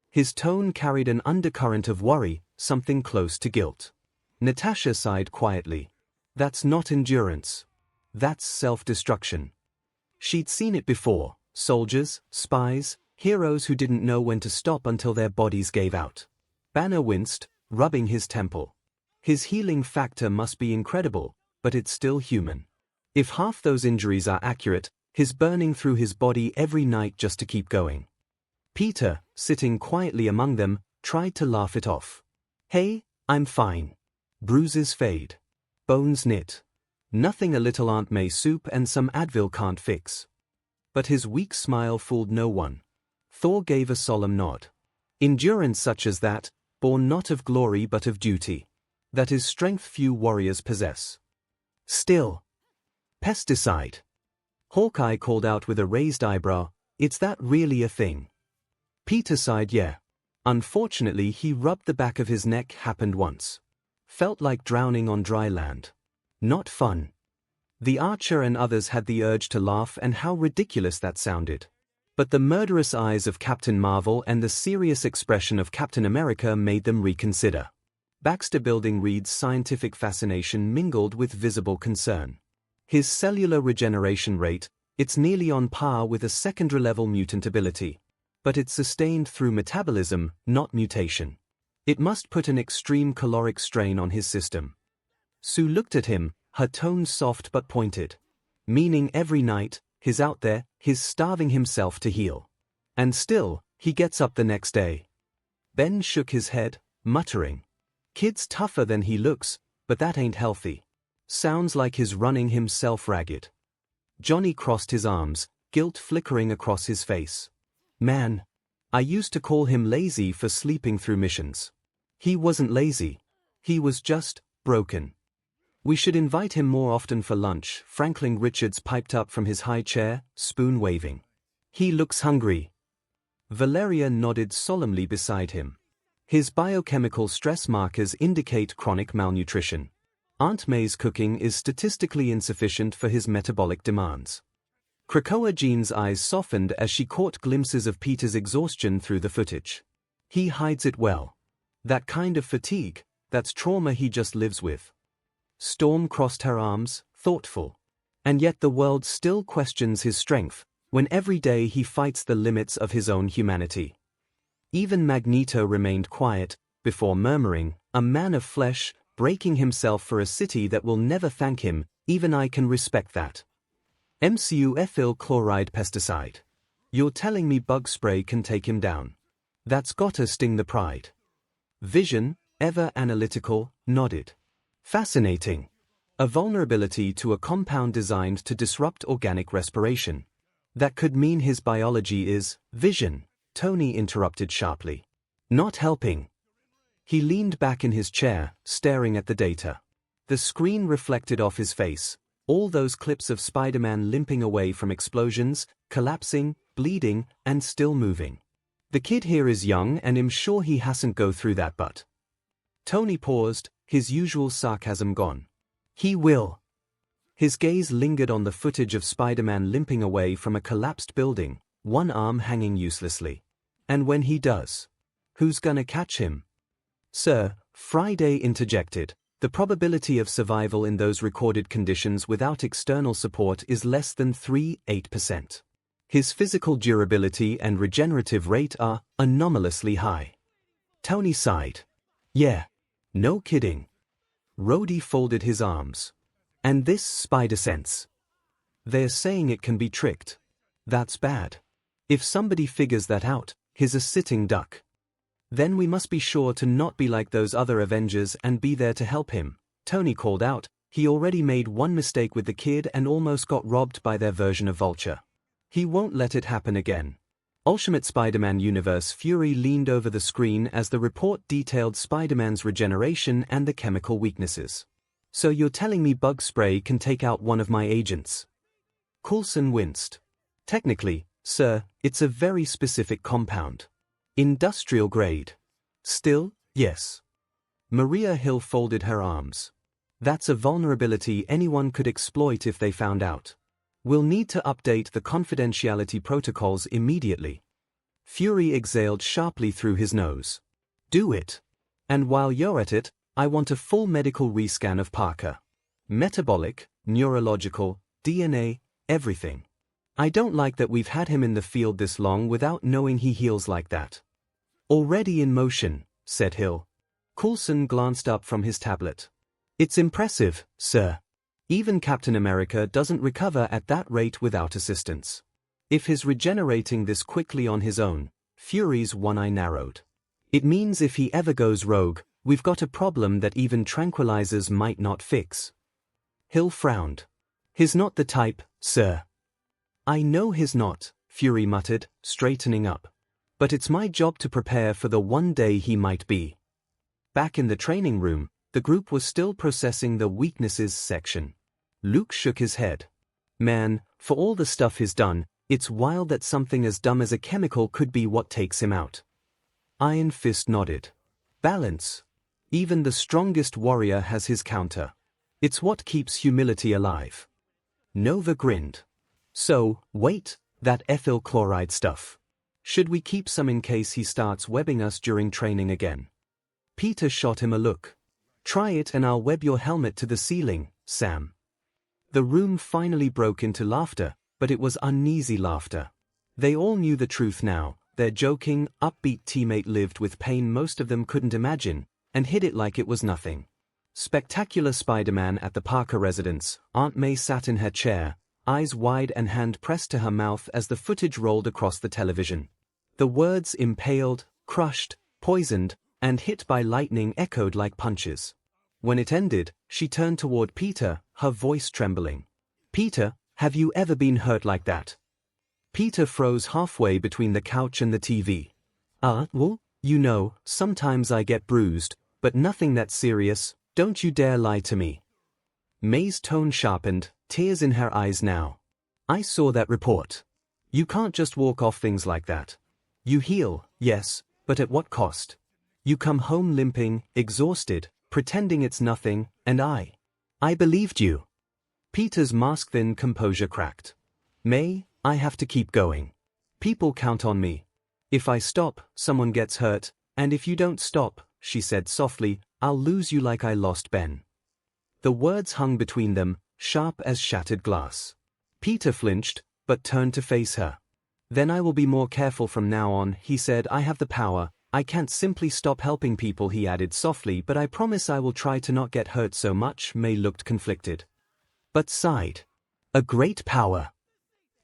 His tone carried an undercurrent of worry, something close to guilt. Natasha sighed quietly. "That's not endurance. That's self-destruction." She'd seen it before: soldiers, spies, heroes who didn't know when to stop until their bodies gave out. Banner winced, rubbing his temple. His healing factor must be incredible, but it's still human. If half those injuries are accurate, his burning through his body every night just to keep going. Peter, sitting quietly among them, tried to laugh it off. "Hey, I'm fine. Bruises fade. Bones knit. Nothing a little Aunt May soup and some Advil can't fix." But his weak smile fooled no one. Thor gave a solemn nod. "Endurance such as that, born not of glory but of duty. That is strength few warriors possess." "Still," Pesticide. Hawkeye called out with a raised eyebrow, "It's that really a thing?" Peter sighed, "Yeah. Unfortunately, he rubbed the back of his neck, happened once. Felt like drowning on dry land. Not fun." The archer and others had the urge to laugh, and how ridiculous that sounded. But the murderous eyes of Captain Marvel and the serious expression of Captain America made them reconsider. Baxter Building Reed's scientific fascination mingled with visible concern. His cellular regeneration rate, it's nearly on par with a secondary-level mutant ability. But it's sustained through metabolism, not mutation. It must put an extreme caloric strain on his system. Sue looked at him, her tone soft but pointed. Meaning every night, he's out there, he's starving himself to heal. And still, he gets up the next day. Ben shook his head, muttering, "Kid's tougher than he looks, but that ain't healthy. Sounds like he's running himself ragged." Johnny crossed his arms, guilt flickering across his face. "Man, I used to call him lazy for sleeping through missions. He wasn't lazy. He was just broken." "We should invite him more often for lunch," Franklin Richards piped up from his high chair, spoon waving. "He looks hungry." Valeria nodded solemnly beside him. "His biochemical stress markers indicate chronic malnutrition. Aunt May's cooking is statistically insufficient for his metabolic demands." Krakoa Jean's eyes softened as she caught glimpses of Peter's exhaustion through the footage. "He hides it well. That kind of fatigue, that's trauma he just lives with." Storm crossed her arms, thoughtful. "And yet the world still questions his strength, when every day he fights the limits of his own humanity." Even Magneto remained quiet, before murmuring, "A man of flesh, breaking himself for a city that will never thank him, even I can respect that." MCU ethyl chloride pesticide. "You're telling me bug spray can take him down? That's gotta sting the pride." Vision, ever analytical, nodded. "Fascinating. A vulnerability to a compound designed to disrupt organic respiration. That could mean his biology is Vision," Tony interrupted sharply. "Not helping." He leaned back in his chair, staring at the data. The screen reflected off his face, all those clips of Spider-Man limping away from explosions, collapsing, bleeding, and still moving. "The kid here is young and I'm sure he hasn't go through that, but..." Tony paused, his usual sarcasm gone. "He will." His gaze lingered on the footage of Spider-Man limping away from a collapsed building, one arm hanging uselessly. "And when he does, who's gonna catch him?" "Sir," Friday interjected, "the probability of survival in those recorded conditions without external support is less than 3.8%. His physical durability and regenerative rate are anomalously high." Tony sighed. "Yeah. No kidding." Rhodey folded his arms. "And this spider sense? They're saying it can be tricked. That's bad. If somebody figures that out, he's a sitting duck. Then we must be sure to not be like those other Avengers and be there to help him." Tony called out. He already made one mistake with the kid and almost got robbed by their version of Vulture. He won't let it happen again. Ultimate Spider-Man Universe Fury leaned over the screen as the report detailed Spider-Man's regeneration and the chemical weaknesses. "So you're telling me bug spray can take out one of my agents?" Coulson winced. "Technically, sir, it's a very specific compound. Industrial grade. Still, yes." Maria Hill folded her arms. "That's a vulnerability anyone could exploit if they found out. We'll need to update the confidentiality protocols immediately." Fury exhaled sharply through his nose. "Do it. And while you're at it, I want a full medical rescan of Parker. Metabolic, neurological, DNA, everything. I don't like that we've had him in the field this long without knowing he heals like that." "Already in motion," said Hill. Coulson glanced up from his tablet. "It's impressive, sir. Even Captain America doesn't recover at that rate without assistance. If he's regenerating this quickly on his own," Fury's one eye narrowed. "It means if he ever goes rogue, we've got a problem that even tranquilizers might not fix." Hill frowned. "He's not the type, sir." "I know he's not," Fury muttered, straightening up. "But it's my job to prepare for the one day he might be." Back in the training room, the group was still processing the weaknesses section. Luke shook his head. Man, for all the stuff he's done, it's wild that something as dumb as a chemical could be what takes him out. Iron Fist nodded. Balance. Even the strongest warrior has his counter. It's what keeps humility alive. Nova grinned. So, wait, that ethyl chloride stuff. Should we keep some in case he starts webbing us during training again? Peter shot him a look. Try it and I'll web your helmet to the ceiling, Sam. The room finally broke into laughter, but it was uneasy laughter. They all knew the truth now. Their joking, upbeat teammate lived with pain most of them couldn't imagine, and hid it like it was nothing. Spectacular Spider-Man at the Parker residence. Aunt May sat in her chair, eyes wide and hand pressed to her mouth as the footage rolled across the television. The words impaled, crushed, poisoned, and hit by lightning echoed like punches. When it ended, she turned toward Peter, her voice trembling. Peter, have you ever been hurt like that? Peter froze halfway between the couch and the TV. Well, you know, sometimes I get bruised, but nothing that serious, don't you dare lie to me. May's tone sharpened, tears in her eyes now. I saw that report. You can't just walk off things like that. You heal, yes, but at what cost? You come home limping, exhausted, pretending it's nothing, and I believed you. Peter's mask-thin composure cracked. May, I have to keep going. People count on me. If I stop, someone gets hurt, and if you don't stop, she said softly, I'll lose you like I lost Ben. The words hung between them, sharp as shattered glass. Peter flinched, but turned to face her. Then I will be more careful from now on, he said. I have the power. I can't simply stop helping people, he added softly, but I promise I will try to not get hurt so much. May looked conflicted, but sighed. A great power.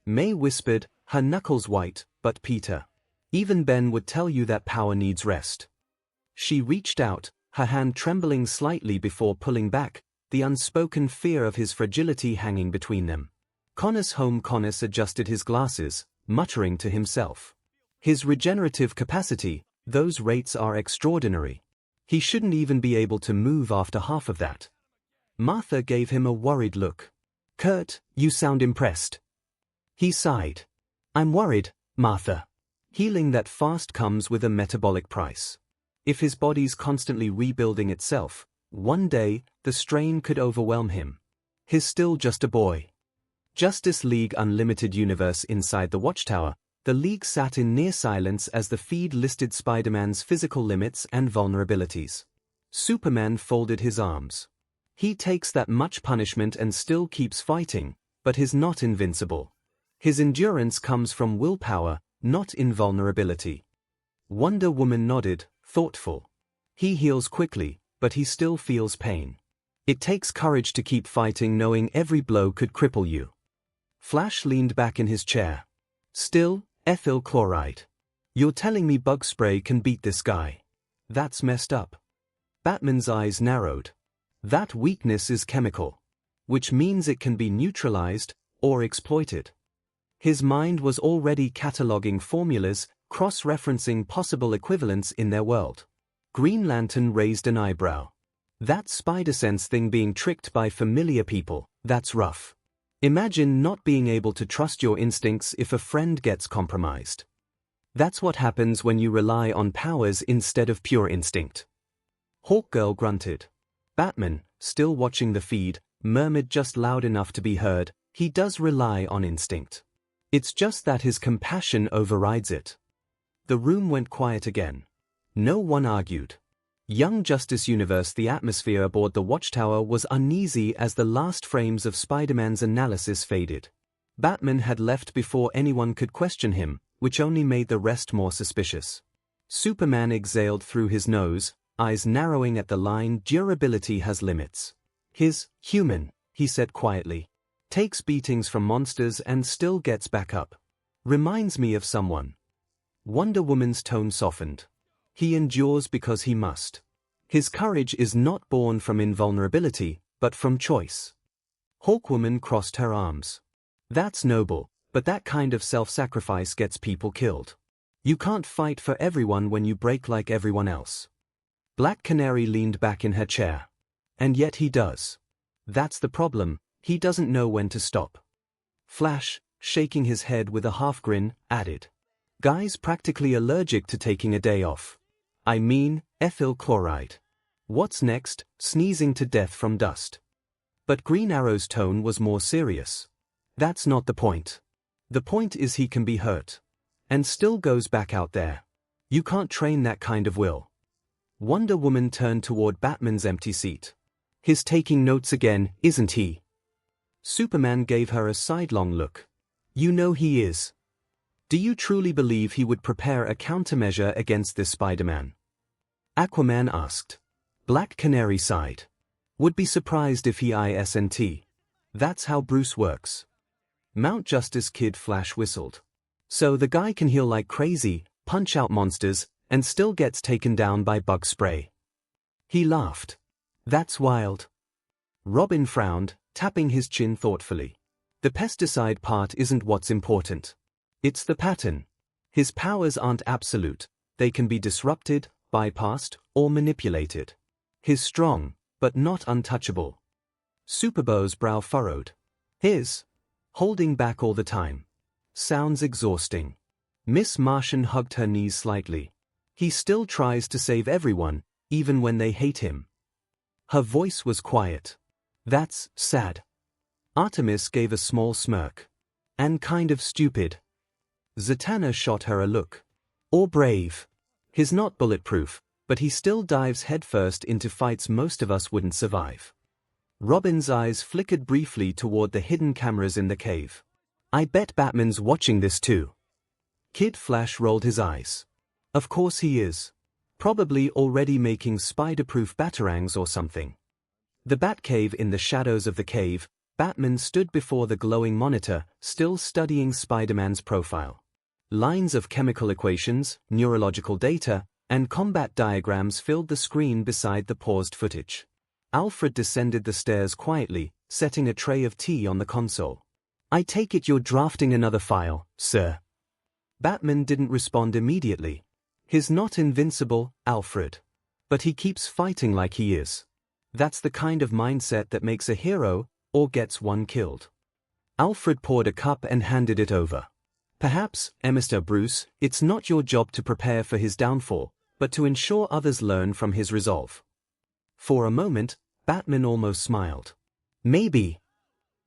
May whispered, her knuckles white, but Peter. Even Ben would tell you that power needs rest. She reached out, her hand trembling slightly before pulling back, the unspoken fear of his fragility hanging between them. Connors adjusted his glasses, muttering to himself. His regenerative capacity, those rates are extraordinary. He shouldn't even be able to move after half of that. Martha gave him a worried look. Kurt, you sound impressed. He sighed. I'm worried, Martha. Healing that fast comes with a metabolic price. If his body's constantly rebuilding itself, one day, the strain could overwhelm him. He's still just a boy. Justice League Unlimited Universe. Inside the Watchtower, the League sat in near silence as the feed listed Spider-Man's physical limits and vulnerabilities. Superman folded his arms. He takes that much punishment and still keeps fighting, but he's not invincible. His endurance comes from willpower, not invulnerability. Wonder Woman nodded, thoughtful. He heals quickly, but he still feels pain. It takes courage to keep fighting knowing every blow could cripple you. Flash leaned back in his chair. Still, ethyl chloride. You're telling me bug spray can beat this guy? That's messed up. Batman's eyes narrowed. That weakness is chemical, which means it can be neutralized or exploited. His mind was already cataloging formulas, cross-referencing possible equivalents in their world. Green Lantern raised an eyebrow. That spider-sense thing being tricked by familiar people, that's rough. Imagine not being able to trust your instincts if a friend gets compromised. That's what happens when you rely on powers instead of pure instinct. Hawkgirl grunted. Batman, still watching the feed, murmured just loud enough to be heard, he does rely on instinct. It's just that his compassion overrides it. The room went quiet again. No one argued. Young Justice Universe. The atmosphere aboard the Watchtower was uneasy as the last frames of Spider-Man's analysis faded. Batman had left before anyone could question him, which only made the rest more suspicious. Superman exhaled through his nose, eyes narrowing at the line, durability has limits. His human, he said quietly, takes beatings from monsters and still gets back up. Reminds me of someone. Wonder Woman's tone softened. He endures because he must. His courage is not born from invulnerability, but from choice. Hawkwoman crossed her arms. That's noble, but that kind of self-sacrifice gets people killed. You can't fight for everyone when you break like everyone else. Black Canary leaned back in her chair. And yet he does. That's the problem, He doesn't know when to stop. Flash, shaking his head with a half-grin, added. Guy's practically allergic to taking a day off. I mean, ethyl chloride. What's next? Sneezing to death from dust. But Green Arrow's tone was more serious. That's not the point. The point is he can be hurt. And still goes back out there. You can't train that kind of will. Wonder Woman turned toward Batman's empty seat. He's taking notes again, isn't he? Superman gave her a sidelong look. You know he is. Do you truly believe he would prepare a countermeasure against this Spider-Man? Aquaman asked. Black Canary sighed. Would be surprised if he isn't. That's how Bruce works. Mount Justice Kid Flash whistled. So the guy can heal like crazy, punch out monsters, and still gets taken down by bug spray. He laughed. That's wild. Robin frowned, tapping his chin thoughtfully. The pesticide part isn't what's important. It's the pattern. His powers aren't absolute. They can be disrupted, bypassed, or manipulated. He's strong, but not untouchable. Superbow's brow furrowed. His holding back all the time. Sounds exhausting. Miss Martian hugged her knees slightly. He still tries to save everyone, even when they hate him. Her voice was quiet. That's sad. Artemis gave a small smirk. And kind of stupid. Zatanna shot her a look. Or brave. He's not bulletproof, but he still dives headfirst into fights most of us wouldn't survive. Robin's eyes flickered briefly toward the hidden cameras in the cave. I bet Batman's watching this too. Kid Flash rolled his eyes. Of course he is. Probably already making spider-proof batarangs or something. The Batcave. In the shadows of the cave, Batman stood before the glowing monitor, still studying Spider-Man's profile. Lines of chemical equations, neurological data, and combat diagrams filled the screen beside the paused footage. Alfred descended the stairs quietly, setting a tray of tea on the console. I take it you're drafting another file, sir. Batman didn't respond immediately. He's not invincible, Alfred. But he keeps fighting like he is. That's the kind of mindset that makes a hero, or gets one killed. Alfred poured a cup and handed it over. Perhaps, Mr. Bruce, it's not your job to prepare for his downfall, but to ensure others learn from his resolve. For a moment, Batman almost smiled. Maybe.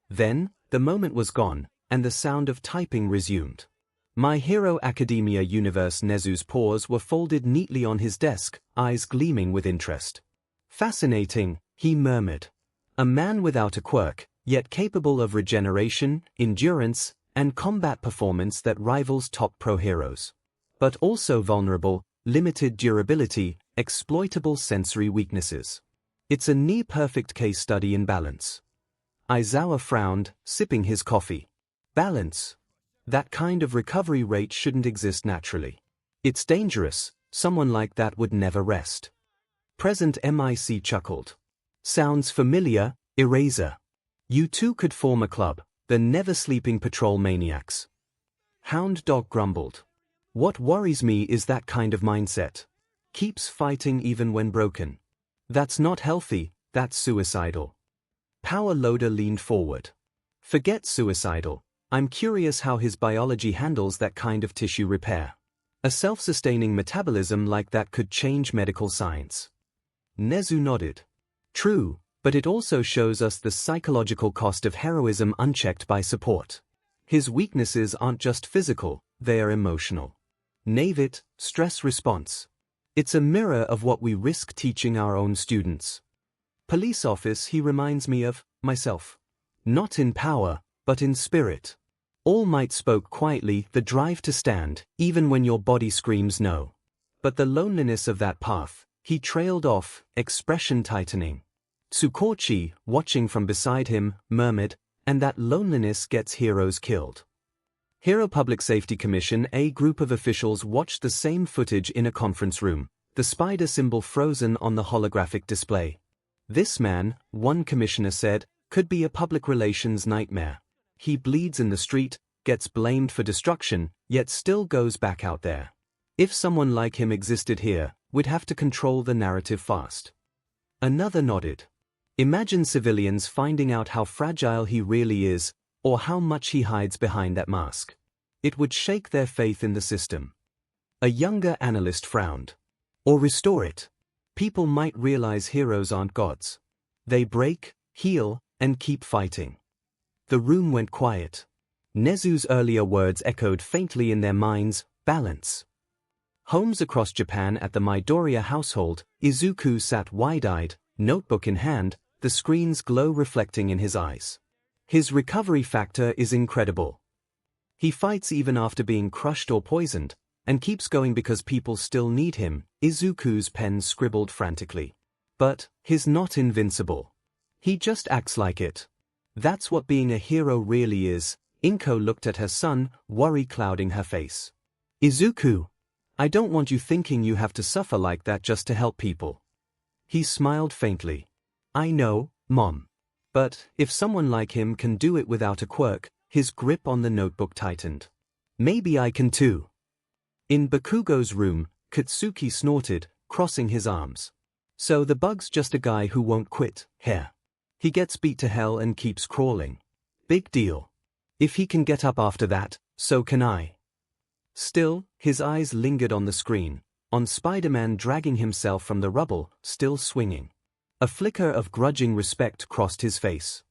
Then, the moment was gone, and the sound of typing resumed. My Hero Academia universe. Nezu's paws were folded neatly on his desk, eyes gleaming with interest. Fascinating, he murmured. A man without a quirk, yet capable of regeneration, endurance, and combat performance that rivals top pro heroes. But also vulnerable, limited durability, exploitable sensory weaknesses. It's a near-perfect case study in balance. Aizawa frowned, sipping his coffee. Balance. That kind of recovery rate shouldn't exist naturally. It's dangerous, someone like that would never rest. Present MIC chuckled. Sounds familiar, Eraser. You two could form a club, the Never Sleeping Patrol Maniacs. Hound Dog grumbled. What worries me is that kind of mindset. Keeps fighting even when broken. That's not healthy, that's suicidal. Power Loader leaned forward. Forget suicidal. I'm curious how his biology handles that kind of tissue repair. A self-sustaining metabolism like that could change medical science. Nezu nodded. True, but it also shows us the psychological cost of heroism unchecked by support. His weaknesses aren't just physical, they are emotional. Navit, stress response. It's a mirror of what we risk teaching our own students. Police office. He reminds me of myself. Not in power, but in spirit. All Might spoke quietly, the drive to stand, even when your body screams no. But the loneliness of that path. He trailed off, expression tightening. Tsukochi, watching from beside him, murmured, and that loneliness gets heroes killed. Hero Public Safety Commission. A group of officials watched the same footage in a conference room, the spider symbol frozen on the holographic display. This man, one commissioner said, could be a public relations nightmare. He bleeds in the street, gets blamed for destruction, yet still goes back out there. If someone like him existed here, we'd have to control the narrative fast. Another nodded. Imagine civilians finding out how fragile he really is, or how much he hides behind that mask. It would shake their faith in the system. A younger analyst frowned. Or restore it. People might realize heroes aren't gods. They break, heal, and keep fighting. The room went quiet. Nezu's earlier words echoed faintly in their minds, balance. Homes across Japan at the Midoriya household, Izuku sat wide-eyed, notebook in hand, the screen's glow reflecting in his eyes. His recovery factor is incredible. He fights even after being crushed or poisoned, and keeps going because people still need him, Izuku's pen scribbled frantically. But he's not invincible. He just acts like it. That's what being a hero really is. Inko looked at her son, worry clouding her face. Izuku, I don't want you thinking you have to suffer like that just to help people. He smiled faintly. I know, Mom. But if someone like him can do it without a quirk, his grip on the notebook tightened. Maybe I can too. In Bakugo's room, Katsuki snorted, crossing his arms. So the bug's just a guy who won't quit, here. He gets beat to hell and keeps crawling. Big deal. If he can get up after that, so can I. Still, his eyes lingered on the screen, on Spider-Man dragging himself from the rubble, still swinging. A flicker of grudging respect crossed his face.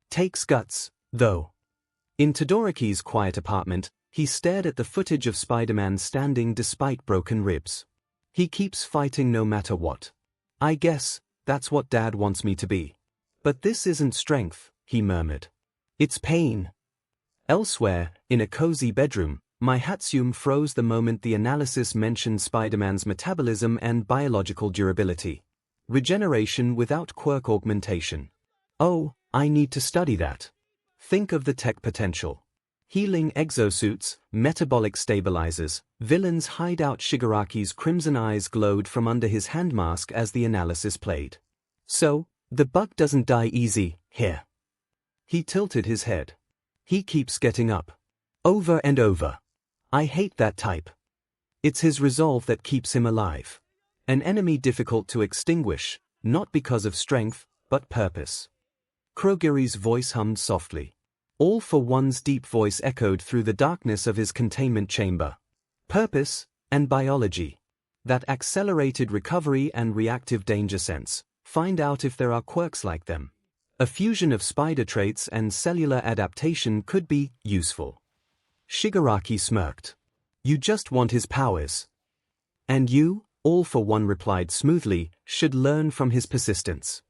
Takes guts, though. In Todoroki's quiet apartment, he stared at the footage of Spider-Man standing despite broken ribs. He keeps fighting no matter what. I guess, that's what Dad wants me to be. But this isn't strength, he murmured. It's pain. Elsewhere, in a cozy bedroom, myheroacademia froze the moment the analysis mentioned Spider-Man's metabolism and biological durability. Regeneration without quirk augmentation. Oh, I need to study that. Think of the tech potential. Healing exosuits, metabolic stabilizers, villains hide out. Shigaraki's crimson eyes glowed from under his hand mask as the analysis played. So, the bug doesn't die easy, here. He tilted his head. He keeps getting up. Over and over. I hate that type. It's his resolve that keeps him alive. An enemy difficult to extinguish, not because of strength, but purpose. Kurogiri's voice hummed softly. All for One's deep voice echoed through the darkness of his containment chamber. Purpose, and biology. That accelerated recovery and reactive danger sense. Find out if there are quirks like them. A fusion of spider traits and cellular adaptation could be useful. Shigaraki smirked. You just want his powers. And you, All for One replied smoothly, should learn from his persistence.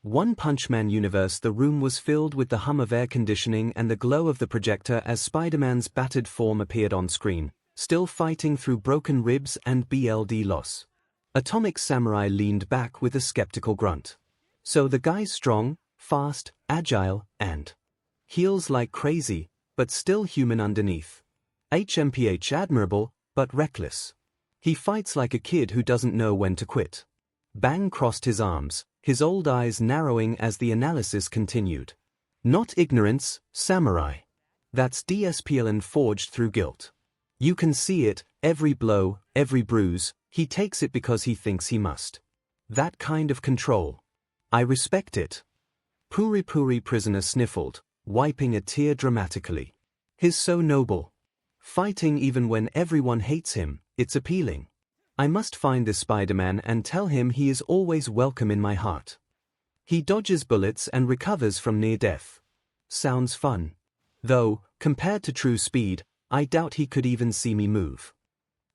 One Punch Man universe. The room was filled with the hum of air conditioning and the glow of the projector as Spider-Man's battered form appeared on screen, still fighting through broken ribs and BLD loss. Atomic Samurai leaned back with a skeptical grunt. So the guy's strong, fast, agile, and heals like crazy, but still human underneath. HMPH admirable, but reckless. He fights like a kid who doesn't know when to quit. Bang crossed his arms, his old eyes narrowing as the analysis continued. Not ignorance, samurai. That's DSPLN forged through guilt. You can see it, every blow, every bruise, he takes it because he thinks he must. That kind of control. I respect it. Puri Puri prisoner sniffled, wiping a tear dramatically. He's so noble. Fighting even when everyone hates him, it's appealing. I must find this Spider-Man and tell him he is always welcome in my heart. He dodges bullets and recovers from near death. Sounds fun. Though, compared to true speed, I doubt he could even see me move.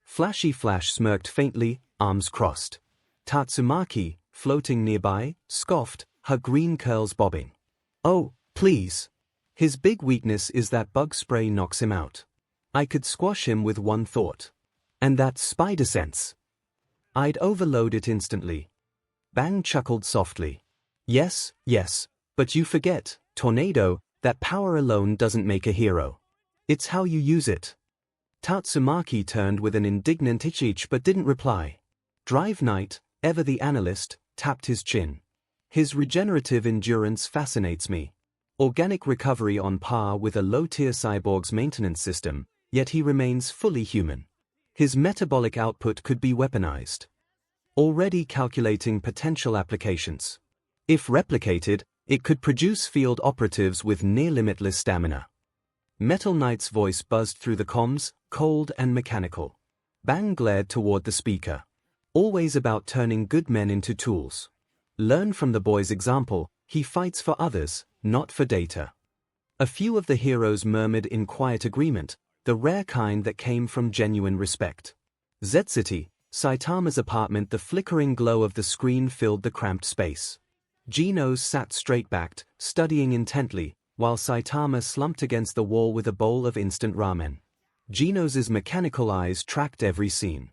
Flashy Flash smirked faintly, arms crossed. Tatsumaki, floating nearby, scoffed, her green curls bobbing. Oh, please. His big weakness is that bug spray knocks him out. I could squash him with one thought. And that spider sense. I'd overload it instantly. Bang chuckled softly. Yes, but you forget, Tornado, that power alone doesn't make a hero. It's how you use it. Tatsumaki turned with an indignant itch but didn't reply. Drive Knight, ever the analyst, tapped his chin. His regenerative endurance fascinates me. Organic recovery on par with a low-tier cyborg's maintenance system, yet he remains fully human. His metabolic output could be weaponized. Already calculating potential applications. If replicated, it could produce field operatives with near-limitless stamina. Metal Knight's voice buzzed through the comms, cold and mechanical. Bang glared toward the speaker. Always about turning good men into tools. Learn from the boy's example, he fights for others, not for data. A few of the heroes murmured in quiet agreement, the rare kind that came from genuine respect. Z-City, Saitama's apartment. The flickering glow of the screen filled the cramped space. Genos sat straight-backed, studying intently, while Saitama slumped against the wall with a bowl of instant ramen. Genos's mechanical eyes tracked every scene.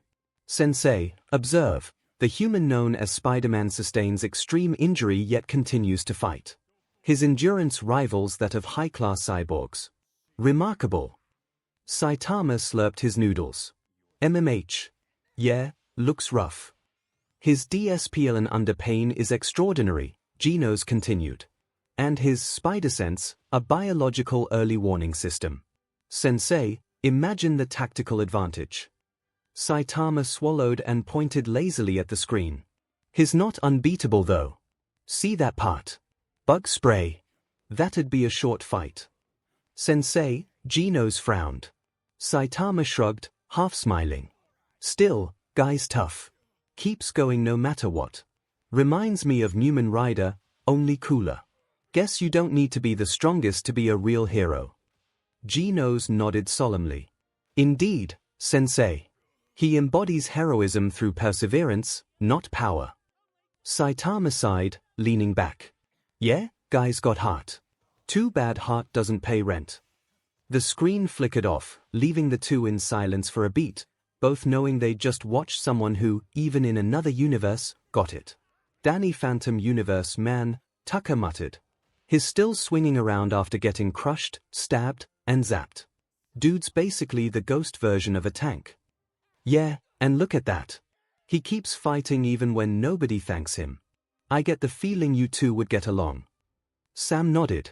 Sensei, observe. The human known as Spider-Man sustains extreme injury yet continues to fight. His endurance rivals that of high-class cyborgs. Remarkable. Saitama slurped his noodles. MMH. Yeah, looks rough. His DSPLN under pain is extraordinary, Genos continued. And his spider sense, a biological early warning system. Sensei, imagine the tactical advantage. Saitama swallowed and pointed lazily at the screen. He's not unbeatable though. See that part? Bug spray. That'd be a short fight. Sensei, Genos frowned. Saitama shrugged, half smiling. Still, guy's tough. Keeps going no matter what. Reminds me of Newman Rider, only cooler. Guess you don't need to be the strongest to be a real hero. Genos nodded solemnly. Indeed, Sensei. He embodies heroism through perseverance, not power. Saitama sighed, leaning back. Yeah, guy's got heart. Too bad heart doesn't pay rent. The screen flickered off, leaving the two in silence for a beat, both knowing they'd just watched someone who, even in another universe, got it. Danny Phantom Universe man, Tucker muttered. He's still swinging around after getting crushed, stabbed, and zapped. Dude's basically the ghost version of a tank. Yeah, and look at that. He keeps fighting even when nobody thanks him. I get the feeling you two would get along. Sam nodded.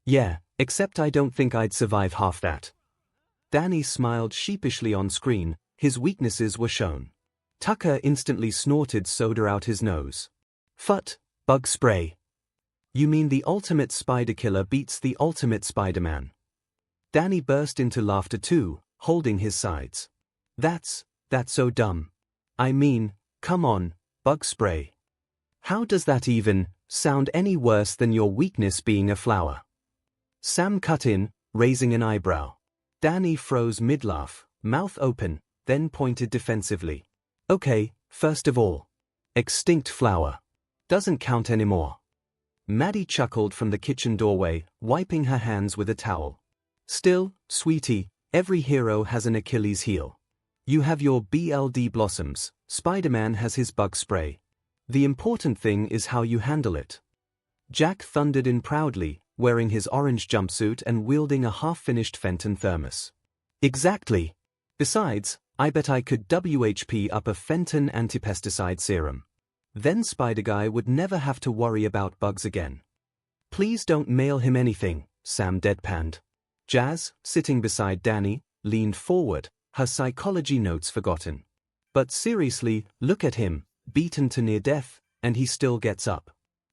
Yeah, except I don't think I'd survive half that. Danny smiled sheepishly on screen, his weaknesses were shown. Tucker instantly snorted soda out his nose. Phut, bug spray. You mean the ultimate spider killer beats the ultimate Spider-Man? Danny burst into laughter too, holding his sides. That's so dumb. I mean, come on, bug spray. How does that even sound any worse than your weakness being a flower? Sam cut in, raising an eyebrow. Danny froze mid-laugh, mouth open, then pointed defensively. Okay, first of all, extinct flower. Doesn't count anymore. Maddie chuckled from the kitchen doorway, wiping her hands with a towel. Still, sweetie, every hero has an Achilles heel. You have your BLD blossoms, Spider-Man has his bug spray. The important thing is how you handle it. Jack thundered in proudly, wearing his orange jumpsuit and wielding a half-finished Fenton thermos. Exactly. Besides, I bet I could WHP up a Fenton anti-pesticide serum. Then Spider-Guy would never have to worry about bugs again. Please don't mail him anything, Sam deadpanned. Jazz, sitting beside Danny, leaned forward, her psychology notes forgotten. But seriously, look at him, beaten to near death, and he still gets up.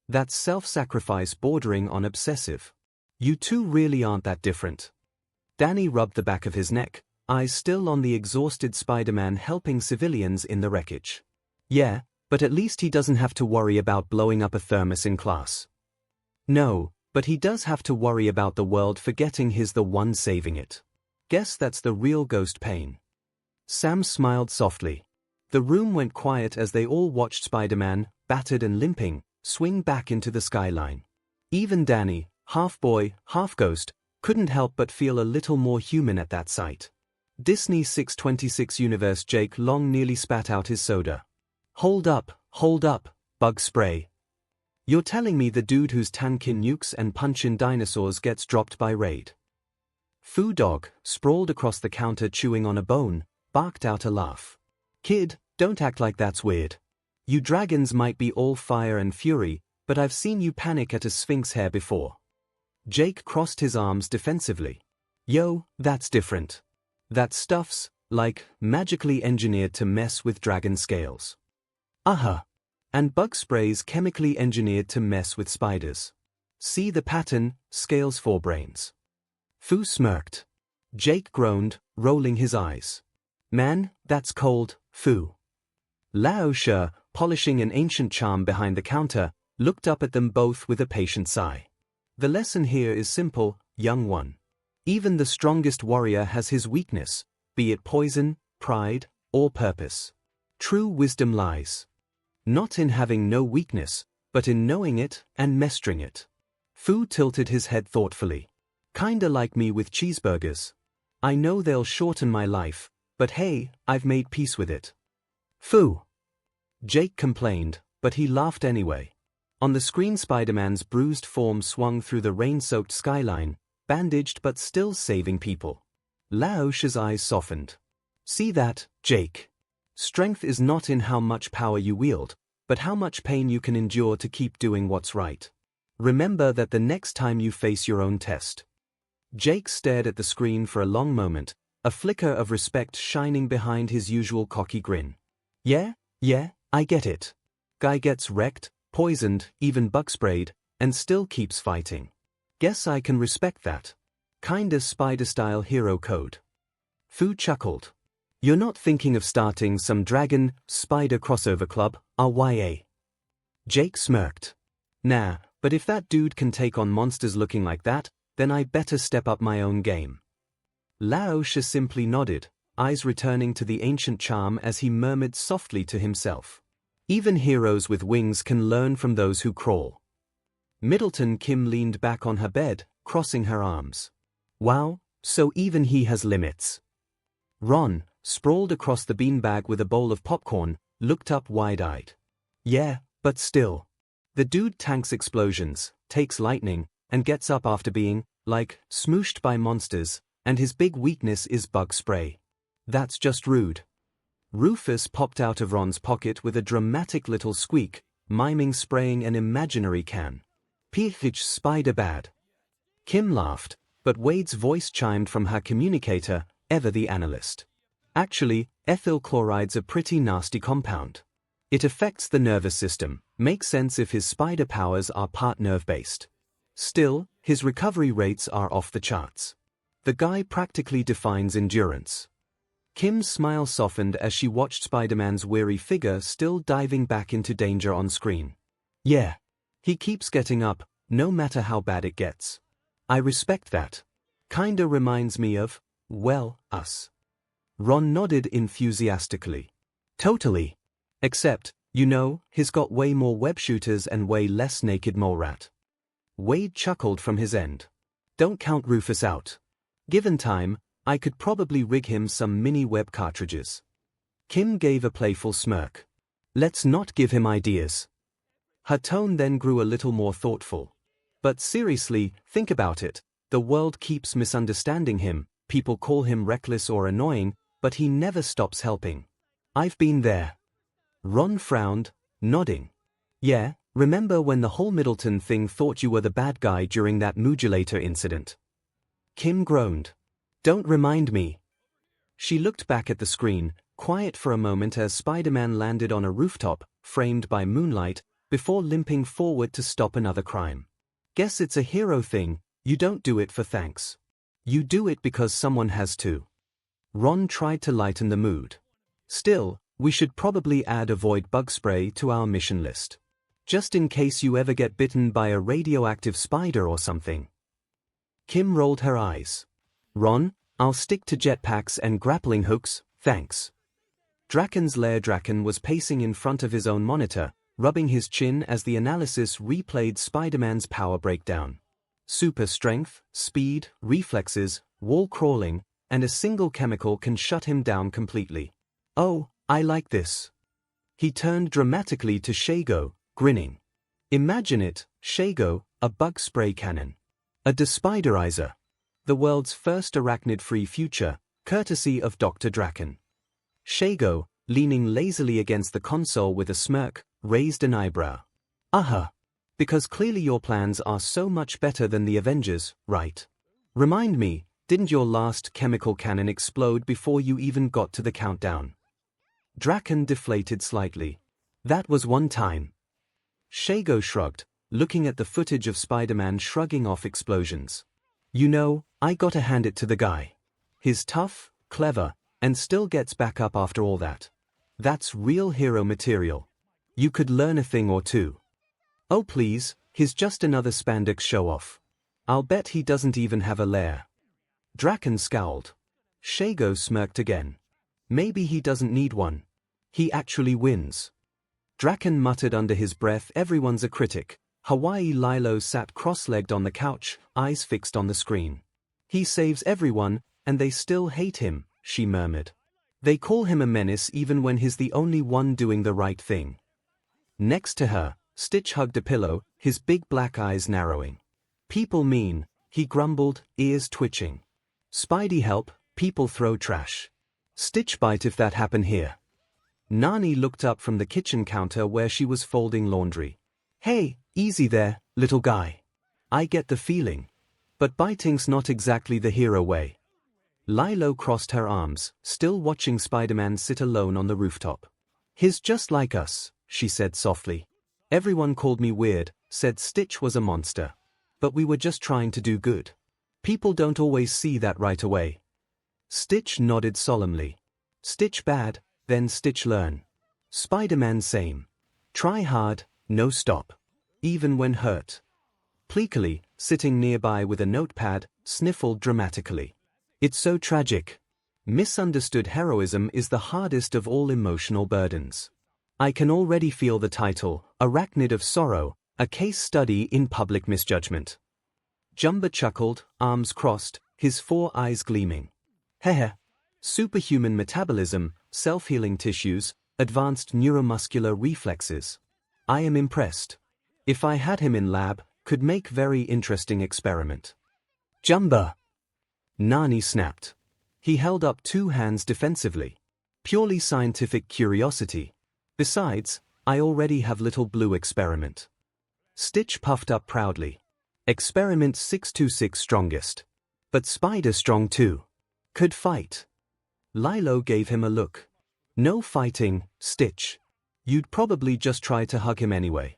That's self-sacrifice bordering on obsessive. You two really aren't that different. Danny rubbed the back of his neck, eyes still on the exhausted Spider-Man helping civilians in the wreckage. Yeah, but at least he doesn't have to worry about blowing up a thermos in class. No, but he does have to worry about the world forgetting he's the one saving it. Guess that's the real ghost pain. Sam smiled softly. The room went quiet as they all watched Spider-Man, battered and limping, swing back into the skyline. Even Danny, half boy, half ghost, couldn't help but feel a little more human at that sight. Disney 626 Universe Jake Long nearly spat out his soda. Hold up, bug spray. You're telling me the dude who's tankin' nukes and punchin' dinosaurs gets dropped by raid? Foo Dog, sprawled across the counter chewing on a bone, barked out a laugh. Kid, don't act like that's weird. You dragons might be all fire and fury, but I've seen you panic at a sphinx hair before. Jake crossed his arms defensively. Yo, that's different. That stuff's, like, magically engineered to mess with dragon scales. And bug sprays chemically engineered to mess with spiders. See the pattern, scales 4 brains. Fu smirked. Jake groaned, rolling his eyes. Man, that's cold, Fu. Lao She, polishing an ancient charm behind the counter, looked up at them both with a patient sigh. The lesson here is simple, young one. Even the strongest warrior has his weakness, be it poison, pride, or purpose. True wisdom lies not in having no weakness, but in knowing it and mastering it. Fu tilted his head thoughtfully. Kinda like me with cheeseburgers. I know they'll shorten my life, but hey, I've made peace with it. Fu. Jake complained, but he laughed anyway. On the screen, Spider-Man's bruised form swung through the rain-soaked skyline, bandaged but still saving people. Lao She's eyes softened. See that, Jake? Strength is not in how much power you wield, but how much pain you can endure to keep doing what's right. Remember that the next time you face your own test. Jake stared at the screen for a long moment, a flicker of respect shining behind his usual cocky grin. Yeah, I get it. Guy gets wrecked, poisoned, even bug sprayed, and still keeps fighting. Guess I can respect that. Kinda spider-style hero code. Fu chuckled. You're not thinking of starting some dragon-spider crossover club, are ya? Jake smirked. Nah, but if that dude can take on monsters looking like that, then I better step up my own game. Lao She simply nodded, eyes returning to the ancient charm as he murmured softly to himself. Even heroes with wings can learn from those who crawl. Middleton Kim leaned back on her bed, crossing her arms. Wow, so even he has limits. Ron, sprawled across the beanbag with a bowl of popcorn, looked up wide-eyed. Yeah, but still. The dude tanks explosions, takes lightning, and gets up after being, smooshed by monsters, and his big weakness is bug spray. That's just rude. Rufus popped out of Ron's pocket with a dramatic little squeak, miming spraying an imaginary can. Peach spider bad. Kim laughed, but Wade's voice chimed from her communicator, ever the analyst. Actually, ethyl chloride's a pretty nasty compound. It affects the nervous system, makes sense if his spider powers are part nerve-based. Still, his recovery rates are off the charts. The guy practically defines endurance. Kim's smile softened as she watched Spider-Man's weary figure still diving back into danger on screen. Yeah. He keeps getting up, no matter how bad it gets. I respect that. Kinda reminds me of, well, us. Ron nodded enthusiastically. Totally. Except, he's got way more web shooters and way less naked mole rat. Wade chuckled from his end. Don't count Rufus out. Given time, I could probably rig him some mini web cartridges. Kim gave a playful smirk. Let's not give him ideas. Her tone then grew a little more thoughtful. But seriously, think about it. The world keeps misunderstanding him, people call him reckless or annoying, but he never stops helping. I've been there. Ron frowned, nodding. Yeah, remember when the whole Middleton thing thought you were the bad guy during that modulator incident? Kim groaned. Don't remind me. She looked back at the screen, quiet for a moment as Spider-Man landed on a rooftop, framed by moonlight, before limping forward to stop another crime. Guess it's a hero thing, you don't do it for thanks. You do it because someone has to. Ron tried to lighten the mood. Still, we should probably add avoid bug spray to our mission list. Just in case you ever get bitten by a radioactive spider or something. Kim rolled her eyes. Ron, I'll stick to jetpacks and grappling hooks, thanks. Draken's lair Draken was pacing in front of his own monitor, rubbing his chin as the analysis replayed Spider-Man's power breakdown. Super strength, speed, reflexes, wall crawling, and a single chemical can shut him down completely. Oh, I like this. He turned dramatically to 𝐒𝐲, grinning. Imagine it, 𝐒𝐲, a bug spray cannon. A despiderizer. The world's first arachnid-free future, courtesy of Dr. Draken. 𝐒𝐲, leaning lazily against the console with a smirk, raised an eyebrow. Because clearly your plans are so much better than the Avengers, right? Remind me, didn't your last chemical cannon explode before you even got to the countdown? Draken deflated slightly. That was one time. 𝐤𝐬𝐽 shrugged, looking at the footage of Spider-Man shrugging off explosions. You know, I gotta hand it to the guy. He's tough, clever, and still gets back up after all that. That's real hero material. You could learn a thing or two. Oh please, he's just another spandex show-off. I'll bet he doesn't even have a lair. Draken scowled. 𝐤𝐬𝐽 smirked again. Maybe he doesn't need one. He actually wins. Draken muttered under his breath, everyone's a critic. 𝐒𝐈𝐲 sat cross-legged on the couch, eyes fixed on the screen. He saves everyone, and they still hate him, she murmured. They call him a menace even when he's the only one doing the right thing. Next to her, Stitch hugged a pillow, his big black eyes narrowing. People mean, he grumbled, ears twitching. Spidey help, people throw trash. Stitch bite if that happen here. Nani looked up from the kitchen counter where she was folding laundry. Hey, easy there, little guy. I get the feeling. But biting's not exactly the hero way. Lilo crossed her arms, still watching Spider-Man sit alone on the rooftop. He's just like us, she said softly. Everyone called me weird, said Stitch was a monster. But we were just trying to do good. People don't always see that right away. Stitch nodded solemnly. Stitch bad, then Stitch learn. Spider-Man same. Try hard, no stop. Even when hurt. Pleakily, sitting nearby with a notepad, sniffled dramatically. It's so tragic. Misunderstood heroism is the hardest of all emotional burdens. I can already feel the title, Arachnid of Sorrow, a case study in public misjudgment. Jumba chuckled, arms crossed, his 4 eyes gleaming. Heh. Superhuman metabolism, self-healing tissues, advanced neuromuscular reflexes. I am impressed. If I had him in lab, could make very interesting experiment. Jumba! Nani snapped. He held up 2 hands defensively. Purely scientific curiosity. Besides, I already have little blue experiment. Stitch puffed up proudly. Experiment 626 strongest. But Spider strong too. Could fight. Lilo gave him a look. No fighting, Stitch. You'd probably just try to hug him anyway.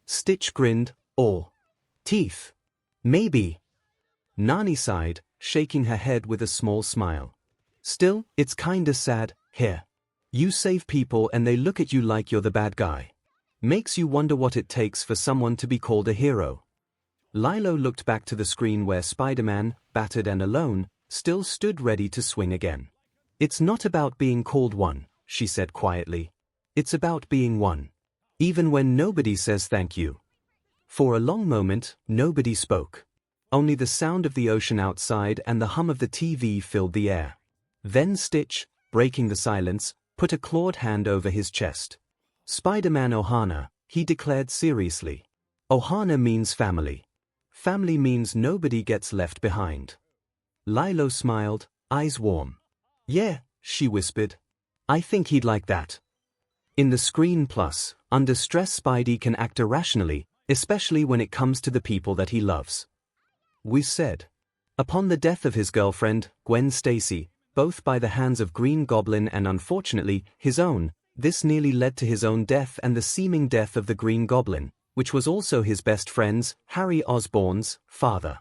Stitch grinned, all teeth. Maybe. Nani sighed, shaking her head with a small smile. Still, it's kinda sad, here. You save people and they look at you like you're the bad guy. Makes you wonder what it takes for someone to be called a hero. Lilo looked back to the screen where Spider-Man, battered and alone, still stood ready to swing again. It's not about being called one, she said quietly. It's about being one. Even when nobody says thank you. For a long moment, nobody spoke. Only the sound of the ocean outside and the hum of the TV filled the air. Then Stitch, breaking the silence, put a clawed hand over his chest. Spider-Man Ohana, he declared seriously. Ohana means family. Family means nobody gets left behind. Lilo smiled, eyes warm. Yeah, she whispered. I think he'd like that. In the screen plus, under stress Spidey can act irrationally, especially when it comes to the people that he loves. We said. Upon the death of his girlfriend, Gwen Stacy, both by the hands of Green Goblin and unfortunately, his own, this nearly led to his own death and the seeming death of the Green Goblin, which was also his best friend's, Harry Osborn's, father.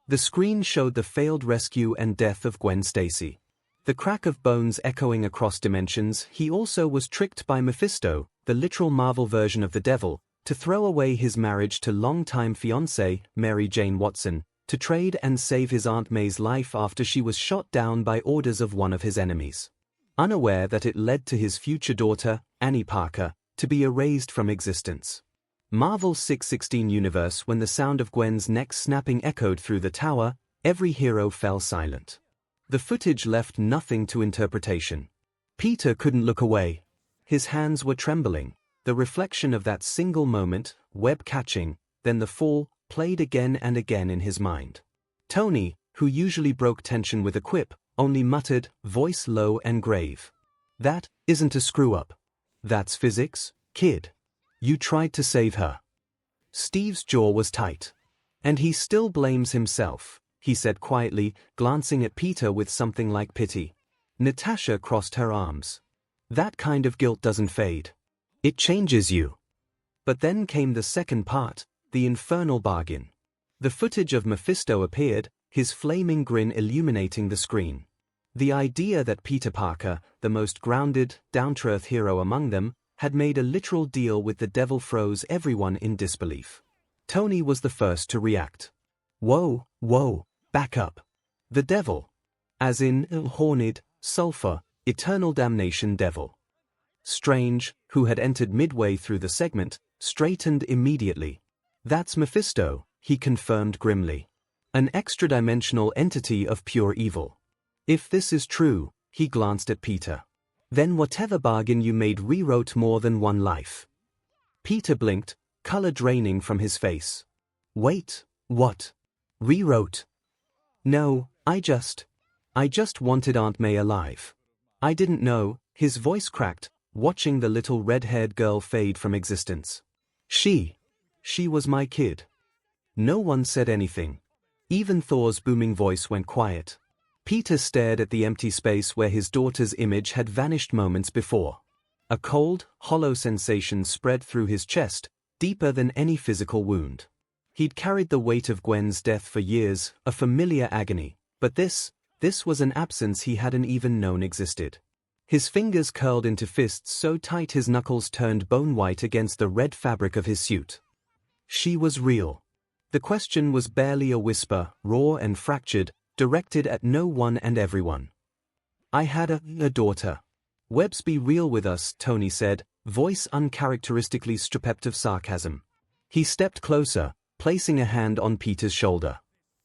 The screen showed the failed rescue and death of Gwen Stacy. The crack of bones echoing across dimensions. He also was tricked by Mephisto, the literal Marvel version of the devil, to throw away his marriage to longtime fiancée, Mary Jane Watson, to trade and save his Aunt May's life after she was shot down by orders of one of his enemies. Unaware that it led to his future daughter, Annie Parker, to be erased from existence. Marvel's 616 universe. When the sound of Gwen's neck snapping echoed through the tower, every hero fell silent. The footage left nothing to interpretation. Peter couldn't look away. His hands were trembling. The reflection of that single moment, web-catching, then the fall, played again and again in his mind. Tony, who usually broke tension with a quip, only muttered, voice low and grave. That isn't a screw-up. That's physics, kid. You tried to save her. Steve's jaw was tight. And he still blames himself, he said quietly, glancing at Peter with something like pity. Natasha crossed her arms. That kind of guilt doesn't fade. It changes you. But then came the second part, the infernal bargain. The footage of Mephisto appeared, his flaming grin illuminating the screen. The idea that Peter Parker, the most grounded, down-to-earth hero among them, had made a literal deal with the devil froze everyone in disbelief. Tony was the first to react. Whoa, back up. The devil. As in, horned, sulfur, eternal damnation devil. Strange, who had entered midway through the segment, straightened immediately. That's Mephisto, he confirmed grimly. An extra-dimensional entity of pure evil. If this is true, he glanced at Peter. Then whatever bargain you made rewrote more than one life. Peter blinked, color draining from his face. Wait, what? Rewrote? No, I just wanted Aunt May alive. I didn't know, his voice cracked, watching the little red-haired girl fade from existence. She was my kid. No one said anything. Even Thor's booming voice went quiet. Peter stared at the empty space where his daughter's image had vanished moments before. A cold, hollow sensation spread through his chest, deeper than any physical wound. He'd carried the weight of Gwen's death for years, a familiar agony, but this was an absence he hadn't even known existed. His fingers curled into fists so tight his knuckles turned bone-white against the red fabric of his suit. She was real. The question was barely a whisper, raw and fractured, directed at no one and everyone. I had a daughter. Webbs be real with us, Tony said, voice uncharacteristically stripped of sarcasm. He stepped closer, placing a hand on Peter's shoulder.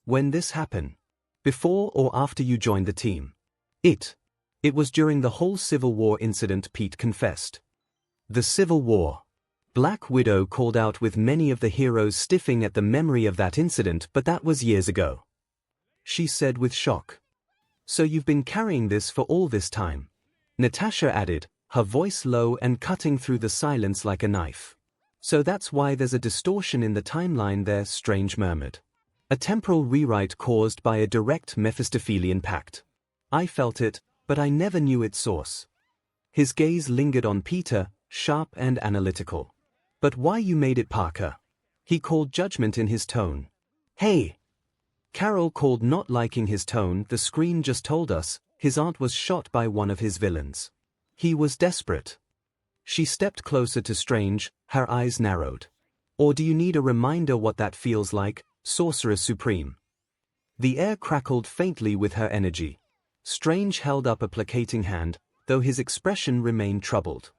When this happened? Before or after you joined the team? It was during the whole Civil War incident, Pete confessed. The Civil War. Black Widow called out with many of the heroes stiffing at the memory of that incident, but that was years ago. She said with shock. So you've been carrying this for all this time? Natasha added, her voice low and cutting through the silence like a knife. So that's why there's a distortion in the timeline there, Strange murmured. A temporal rewrite caused by a direct Mephistophelian pact. I felt it, but I never knew its source. His gaze lingered on Peter, sharp and analytical. But why you made it Parker? He called judgment in his tone. Hey! Carol called, not liking his tone. The screen just told us, his aunt was shot by one of his villains. He was desperate. She stepped closer to Strange, her eyes narrowed. Or do you need a reminder what that feels like, Sorcerer Supreme? The air crackled faintly with her energy. Strange held up a placating hand, though his expression remained troubled.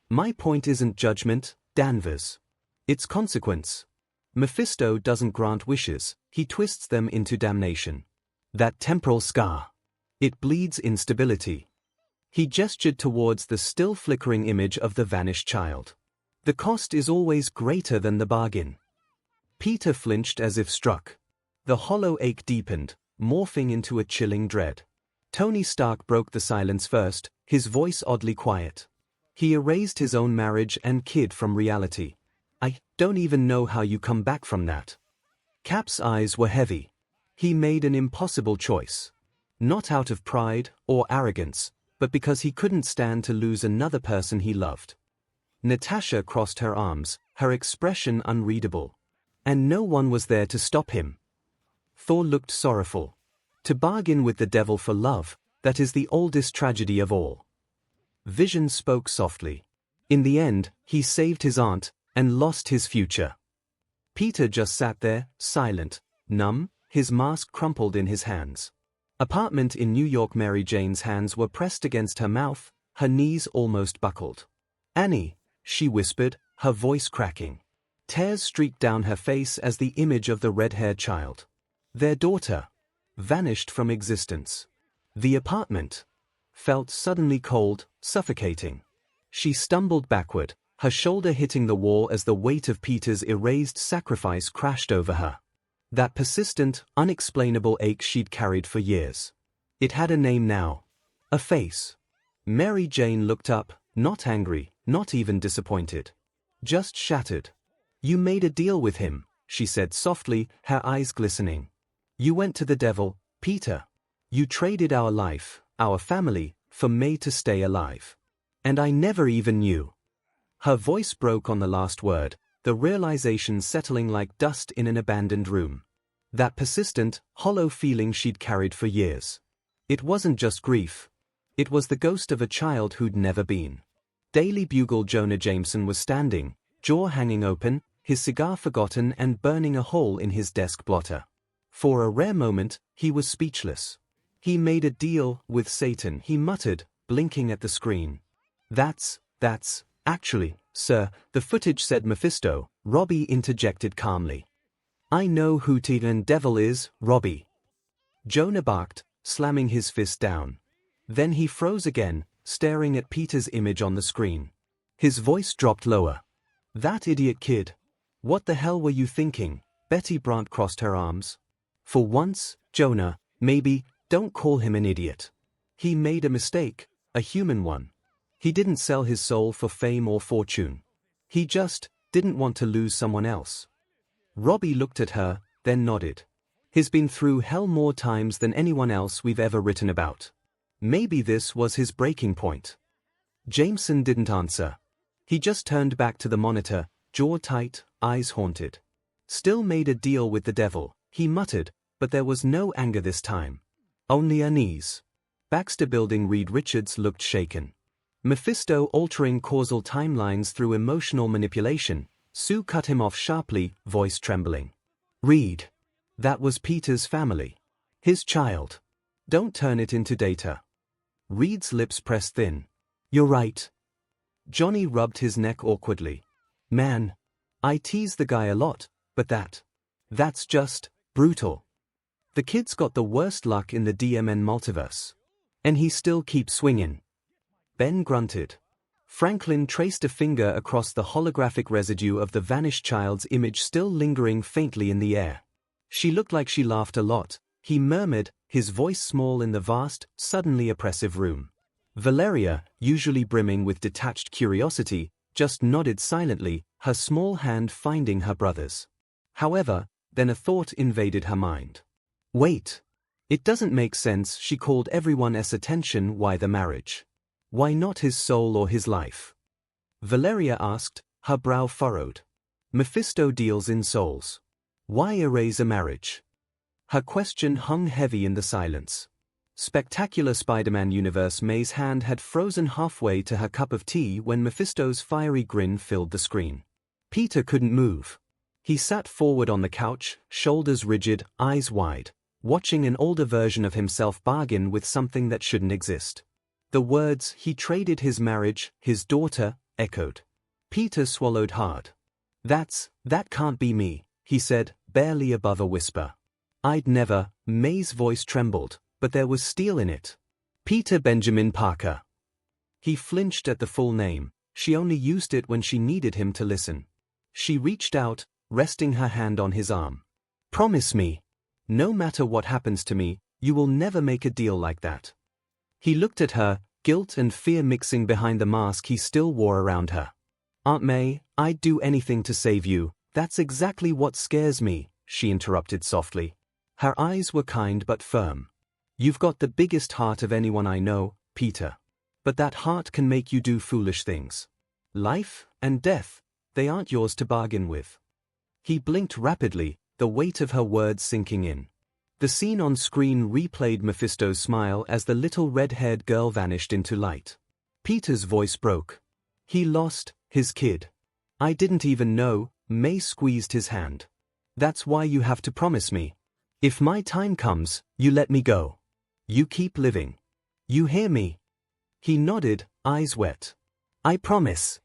My point isn't judgment, Danvers. It's consequence. Mephisto doesn't grant wishes, he twists them into damnation. That temporal scar. It bleeds instability. He gestured towards the still flickering image of the vanished child. The cost is always greater than the bargain. Peter flinched as if struck. The hollow ache deepened, morphing into a chilling dread. Tony Stark broke the silence first, his voice oddly quiet. He erased his own marriage and kid from reality. I don't even know how you come back from that. Cap's eyes were heavy. He made an impossible choice. Not out of pride or arrogance, but because he couldn't stand to lose another person he loved. Natasha crossed her arms, her expression unreadable. And no one was there to stop him. Thor looked sorrowful. To bargain with the devil for love, that is the oldest tragedy of all. Vision spoke softly. In the end, he saved his aunt, and lost his future. Peter just sat there, silent, numb, his mask crumpled in his hands. Apartment in New York. Mary Jane's hands were pressed against her mouth, her knees almost buckled. Annie, she whispered, her voice cracking. Tears streaked down her face as the image of the red-haired child, their daughter, vanished from existence. The apartment felt suddenly cold, suffocating. She stumbled backward, her shoulder hitting the wall as the weight of Peter's erased sacrifice crashed over her. That persistent, unexplainable ache she'd carried for years. It had a name now. A face. Mary Jane looked up, not angry, not even disappointed. Just shattered. You made a deal with him, she said softly, her eyes glistening. You went to the devil, Peter. You traded our life, our family, for May to stay alive. And I never even knew. Her voice broke on the last word, the realization settling like dust in an abandoned room. That persistent, hollow feeling she'd carried for years. It wasn't just grief. It was the ghost of a child who'd never been. Daily Bugle Jonah Jameson was standing, jaw hanging open, his cigar forgotten and burning a hole in his desk blotter. For a rare moment, he was speechless. He made a deal with Satan, he muttered, blinking at the screen. That's, actually, sir, the footage said Mephisto, Robbie interjected calmly. I know who the devil is, Robbie. Jonah barked, slamming his fist down. Then he froze again, staring at Peter's image on the screen. His voice dropped lower. That idiot kid. What the hell were you thinking? Betty Brant crossed her arms. For once, Jonah, maybe, don't call him an idiot. He made a mistake, a human one. He didn't sell his soul for fame or fortune. He just didn't want to lose someone else. Robbie looked at her, then nodded. He's been through hell more times than anyone else we've ever written about. Maybe this was his breaking point. Jameson didn't answer. He just turned back to the monitor, jaw tight, eyes haunted. Still made a deal with the devil, he muttered, but there was no anger this time. Only unease. Baxter Building Reed Richards looked shaken. Mephisto altering causal timelines through emotional manipulation. Sue cut him off sharply, voice trembling. Reed. That was Peter's family. His child. Don't turn it into data. Reed's lips pressed thin. You're right. Johnny rubbed his neck awkwardly. Man. I tease the guy a lot, but that's just brutal. The kid's got the worst luck in the DMN multiverse. And he still keeps swinging. Ben grunted. Franklin traced a finger across the holographic residue of the vanished child's image still lingering faintly in the air. She looked like she laughed a lot, he murmured, his voice small in the vast, suddenly oppressive room. Valeria, usually brimming with detached curiosity, just nodded silently, her small hand finding her brother's. However, then a thought invaded her mind. Wait. It doesn't make sense. She called everyone's attention. Why the marriage? Why not his soul or his life? Valeria asked, her brow furrowed. Mephisto deals in souls. Why erase a marriage? Her question hung heavy in the silence. Spectacular Spider-Man universe. May's hand had frozen halfway to her cup of tea when Mephisto's fiery grin filled the screen. Peter couldn't move. He sat forward on the couch, shoulders rigid, eyes wide, watching an older version of himself bargain with something that shouldn't exist. The words, he traded his marriage, his daughter, echoed. Peter swallowed hard. That can't be me, he said, barely above a whisper. I'd never. May's voice trembled, but there was steel in it. Peter Benjamin Parker. He flinched at the full name. She only used it when she needed him to listen. She reached out, resting her hand on his arm. Promise me. No matter what happens to me, you will never make a deal like that. He looked at her, guilt and fear mixing behind the mask he still wore around her. Aunt May, I'd do anything to save you. That's exactly what scares me, she interrupted softly. Her eyes were kind but firm. You've got the biggest heart of anyone I know, Peter. But that heart can make you do foolish things. Life and death, they aren't yours to bargain with. He blinked rapidly, the weight of her words sinking in. The scene on screen replayed Mephisto's smile as the little red-haired girl vanished into light. Peter's voice broke. He lost his kid. I didn't even know. May squeezed his hand. That's why you have to promise me. If my time comes, you let me go. You keep living. You hear me? He nodded, eyes wet. I promise.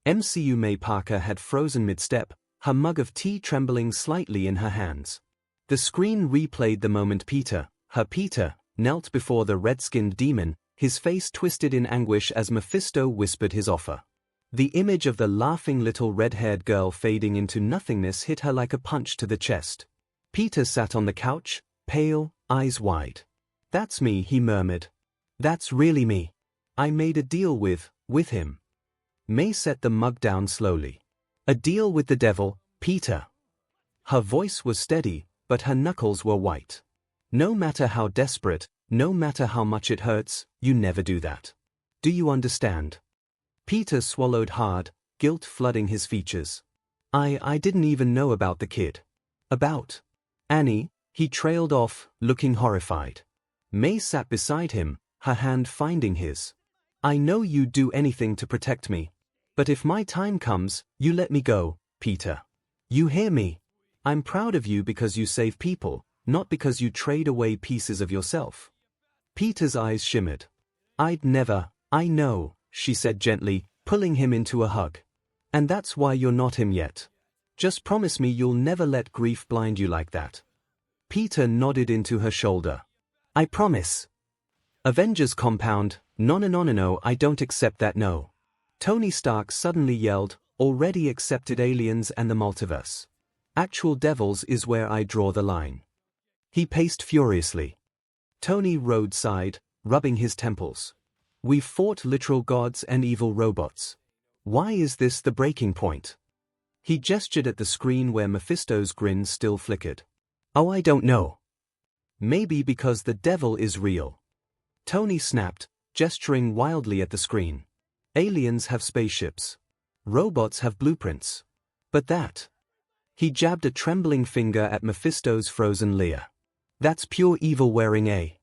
MCU May Parker had frozen mid-step, her mug of tea trembling slightly in her hands. The screen replayed the moment Peter, her Peter, knelt before the red-skinned demon, his face twisted in anguish as Mephisto whispered his offer. The image of the laughing little red-haired girl fading into nothingness hit her like a punch to the chest. Peter sat on the couch, pale, eyes wide. That's me, he murmured. That's really me. I made a deal with him. May set the mug down slowly. A deal with the devil, Peter. Her voice was steady, but her knuckles were white. No matter how desperate, no matter how much it hurts, you never do that. Do you understand? Peter swallowed hard, guilt flooding his features. I didn't even know about the kid. About Annie, he trailed off, looking horrified. May sat beside him, her hand finding his. I know you'd do anything to protect me. But if my time comes, you let me go, Peter. You hear me? I'm proud of you because you save people, not because you trade away pieces of yourself. Peter's eyes shimmered. I'd never, I know, she said gently, pulling him into a hug. And that's why you're not him yet. Just promise me you'll never let grief blind you like that. Peter nodded into her shoulder. I promise. Avengers compound, no, I don't accept that no. Tony Stark suddenly yelled, already accepted aliens and the multiverse. Actual devils is where I draw the line. He paced furiously. Tony rode side, rubbing his temples. We've fought literal gods and evil robots. Why is this the breaking point? He gestured at the screen where Mephisto's grin still flickered. Oh, I don't know. Maybe because the devil is real. Tony snapped, gesturing wildly at the screen. Aliens have spaceships. Robots have blueprints. But that. He jabbed a trembling finger at Mephisto's frozen leer. That's pure evil wearing a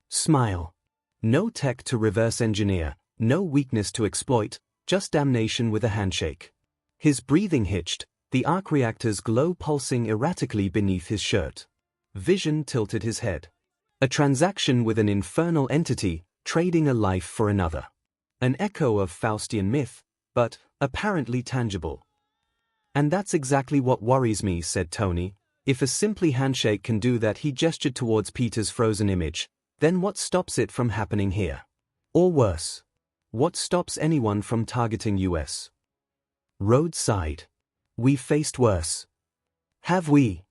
smile. No tech to reverse engineer, no weakness to exploit, just damnation with a handshake. His breathing hitched, the arc reactor's glow pulsing erratically beneath his shirt. Vision tilted his head. A transaction with an infernal entity, trading a life for another. An echo of Faustian myth, but apparently tangible. And that's exactly what worries me, said Tony. If a simply handshake can do that, he gestured towards Peter's frozen image, then what stops it from happening here? Or worse, what stops anyone from targeting US? Roadside. We've faced worse. Have we?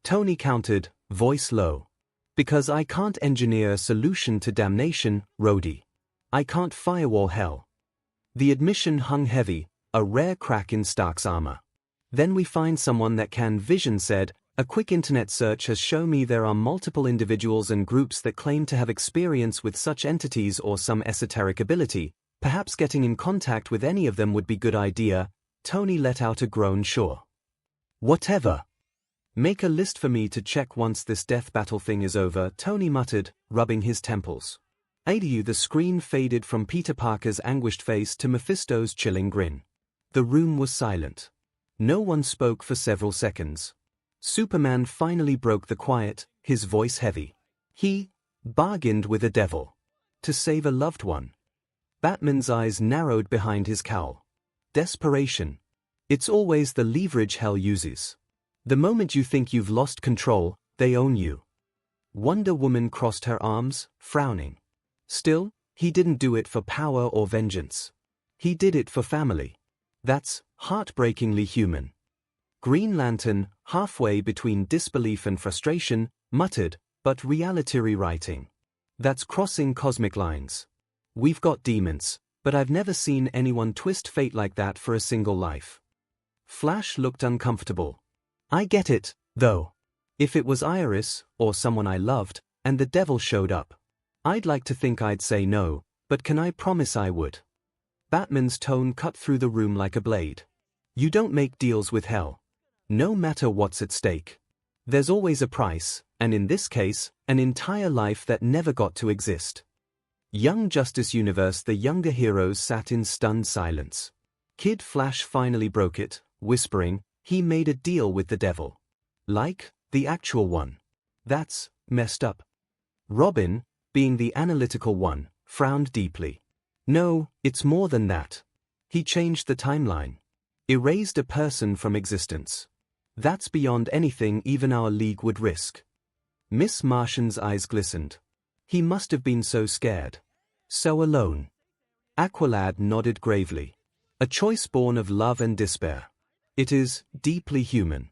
Tony countered, voice low. Because I can't engineer a solution to damnation, Rhodey. I can't firewall hell. The admission hung heavy, a rare crack in Stark's armor. Then we find someone that can, Vision said. A quick internet search has shown me there are multiple individuals and groups that claim to have experience with such entities or some esoteric ability. Perhaps getting in contact with any of them would be good idea. Tony let out a groan. Sure. Whatever. Make a list for me to check once this death battle thing is over, Tony muttered, rubbing his temples. The screen faded from Peter Parker's anguished face to Mephisto's chilling grin. The room was silent. No one spoke for several seconds. Superman finally broke the quiet, his voice heavy. He bargained with a devil to save a loved one. Batman's eyes narrowed behind his cowl. Desperation. It's always the leverage hell uses. The moment you think you've lost control, they own you. Wonder Woman crossed her arms, frowning. Still, he didn't do it for power or vengeance. He did it for family. That's heartbreakingly human. Green Lantern, halfway between disbelief and frustration, muttered, but reality rewriting. That's crossing cosmic lines. We've got demons, but I've never seen anyone twist fate like that for a single life. Flash looked uncomfortable. I get it, though. If it was Iris, or someone I loved, and the devil showed up, I'd like to think I'd say no, but can I promise I would? Batman's tone cut through the room like a blade. You don't make deals with hell. No matter what's at stake. There's always a price, and in this case, an entire life that never got to exist. Young Justice Universe, the younger heroes sat in stunned silence. Kid Flash finally broke it, whispering, he made a deal with the devil. Like, the actual one. That's messed up. Robin, being the analytical one, frowned deeply. No, it's more than that. He changed the timeline. Erased a person from existence. That's beyond anything even our league would risk. Miss Martian's eyes glistened. He must have been so scared. So alone. Aqualad nodded gravely. A choice born of love and despair. It is deeply human.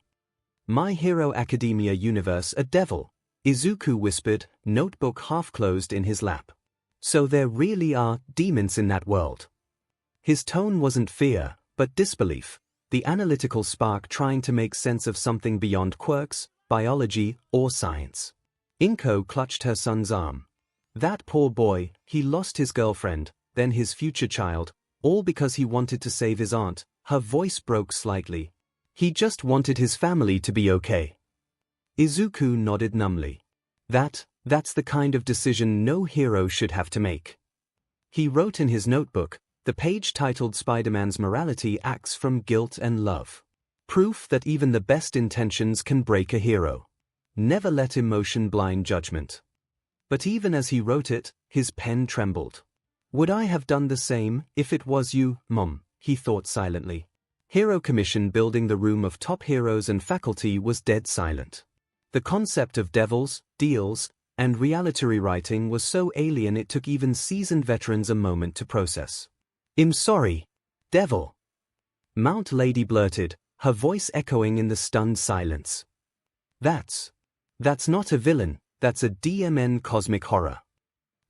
My Hero Academia universe, a devil, Izuku whispered, notebook half closed in his lap. So there really are demons in that world. His tone wasn't fear, but disbelief. The analytical spark trying to make sense of something beyond quirks, biology, or science. Inko clutched her son's arm. That poor boy, he lost his girlfriend, then his future child, all because he wanted to save his aunt, Her voice broke slightly. He just wanted his family to be okay. Izuku nodded numbly. That's the kind of decision no hero should have to make. He wrote in his notebook, the page titled Spider-Man's Morality Acts from Guilt and Love. Proof that even the best intentions can break a hero. Never let emotion blind judgment. But even as he wrote it, his pen trembled. Would I have done the same if it was you, Mom? He thought silently. Hero Commission building the room of top heroes and faculty was dead silent. The concept of devils, deals, and reality rewriting was so alien it took even seasoned veterans a moment to process. I'm sorry, devil. Mount Lady blurted, her voice echoing in the stunned silence. That's not a villain, that's a DMN cosmic horror.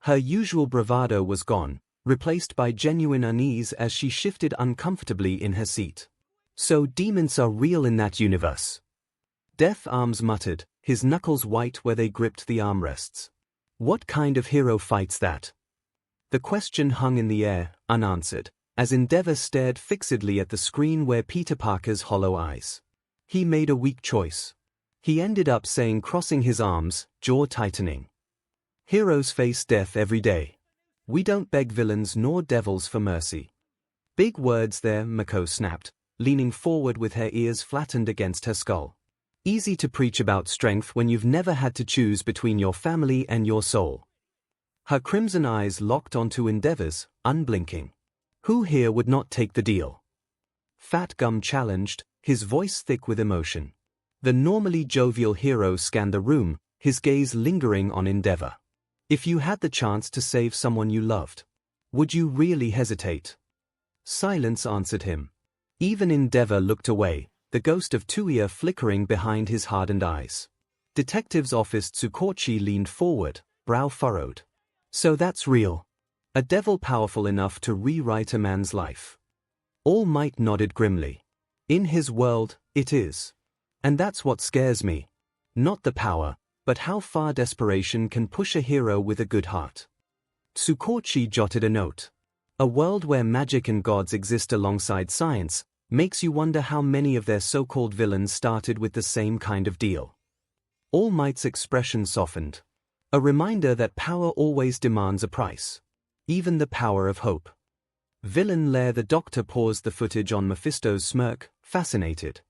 Her usual bravado was gone, replaced by genuine unease as she shifted uncomfortably in her seat. So demons are real in that universe. Death Arms muttered, his knuckles white where they gripped the armrests. What kind of hero fights that? The question hung in the air, unanswered, as Endeavor stared fixedly at the screen where Peter Parker's hollow eyes. He made a weak choice. He ended up saying, crossing his arms, jaw tightening. Heroes face death every day. We don't beg villains nor devils for mercy. Big words there, Mako snapped, leaning forward with her ears flattened against her skull. Easy to preach about strength when you've never had to choose between your family and your soul. Her crimson eyes locked onto Endeavor's, unblinking. Who here would not take the deal? Fat Gum challenged, his voice thick with emotion. The normally jovial hero scanned the room, his gaze lingering on Endeavor. If you had the chance to save someone you loved, would you really hesitate? Silence answered him. Even Endeavor looked away, the ghost of Tuya flickering behind his hardened eyes. Detective's office Tsukochi leaned forward, brow furrowed. So that's real. A devil powerful enough to rewrite a man's life. All Might nodded grimly. In his world, it is. And that's what scares me. Not the power, but how far desperation can push a hero with a good heart. Tsukochi jotted a note. A world where magic and gods exist alongside science, makes you wonder how many of their so-called villains started with the same kind of deal. All Might's expression softened. A reminder that power always demands a price. Even the power of hope. Villain Lair the Doctor paused the footage on Mephisto's smirk, fascinated.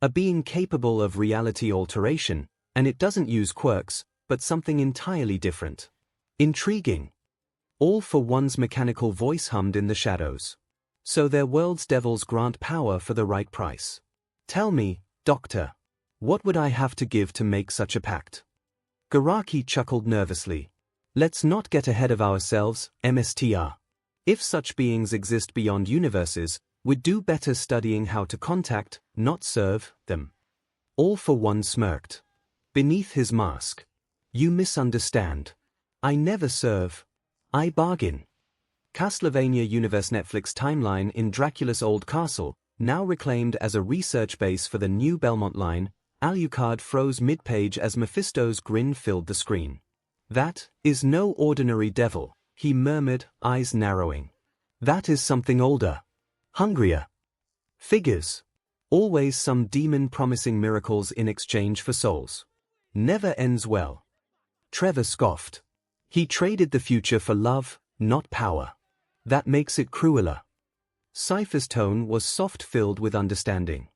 A being capable of reality alteration, and it doesn't use quirks, but something entirely different. Intriguing. All for One's mechanical voice hummed in the shadows. So their world's devils grant power for the right price. Tell me, Doctor, what would I have to give to make such a pact? Garaki chuckled nervously. Let's not get ahead of ourselves, MSTR. If such beings exist beyond universes, we'd do better studying how to contact, not serve, them. All for One smirked. Beneath his mask. You misunderstand. I never serve. I bargain. Castlevania Universe Netflix timeline in Dracula's old castle, now reclaimed as a research base for the new Belmont line, Alucard froze mid-page as Mephisto's grin filled the screen. That is no ordinary devil, he murmured, eyes narrowing. That is something older. Hungrier. Figures. Always some demon promising miracles in exchange for souls. Never ends well. Trevor scoffed. He traded the future for love, not power. That makes it crueler. Cypher's tone was soft, filled with understanding.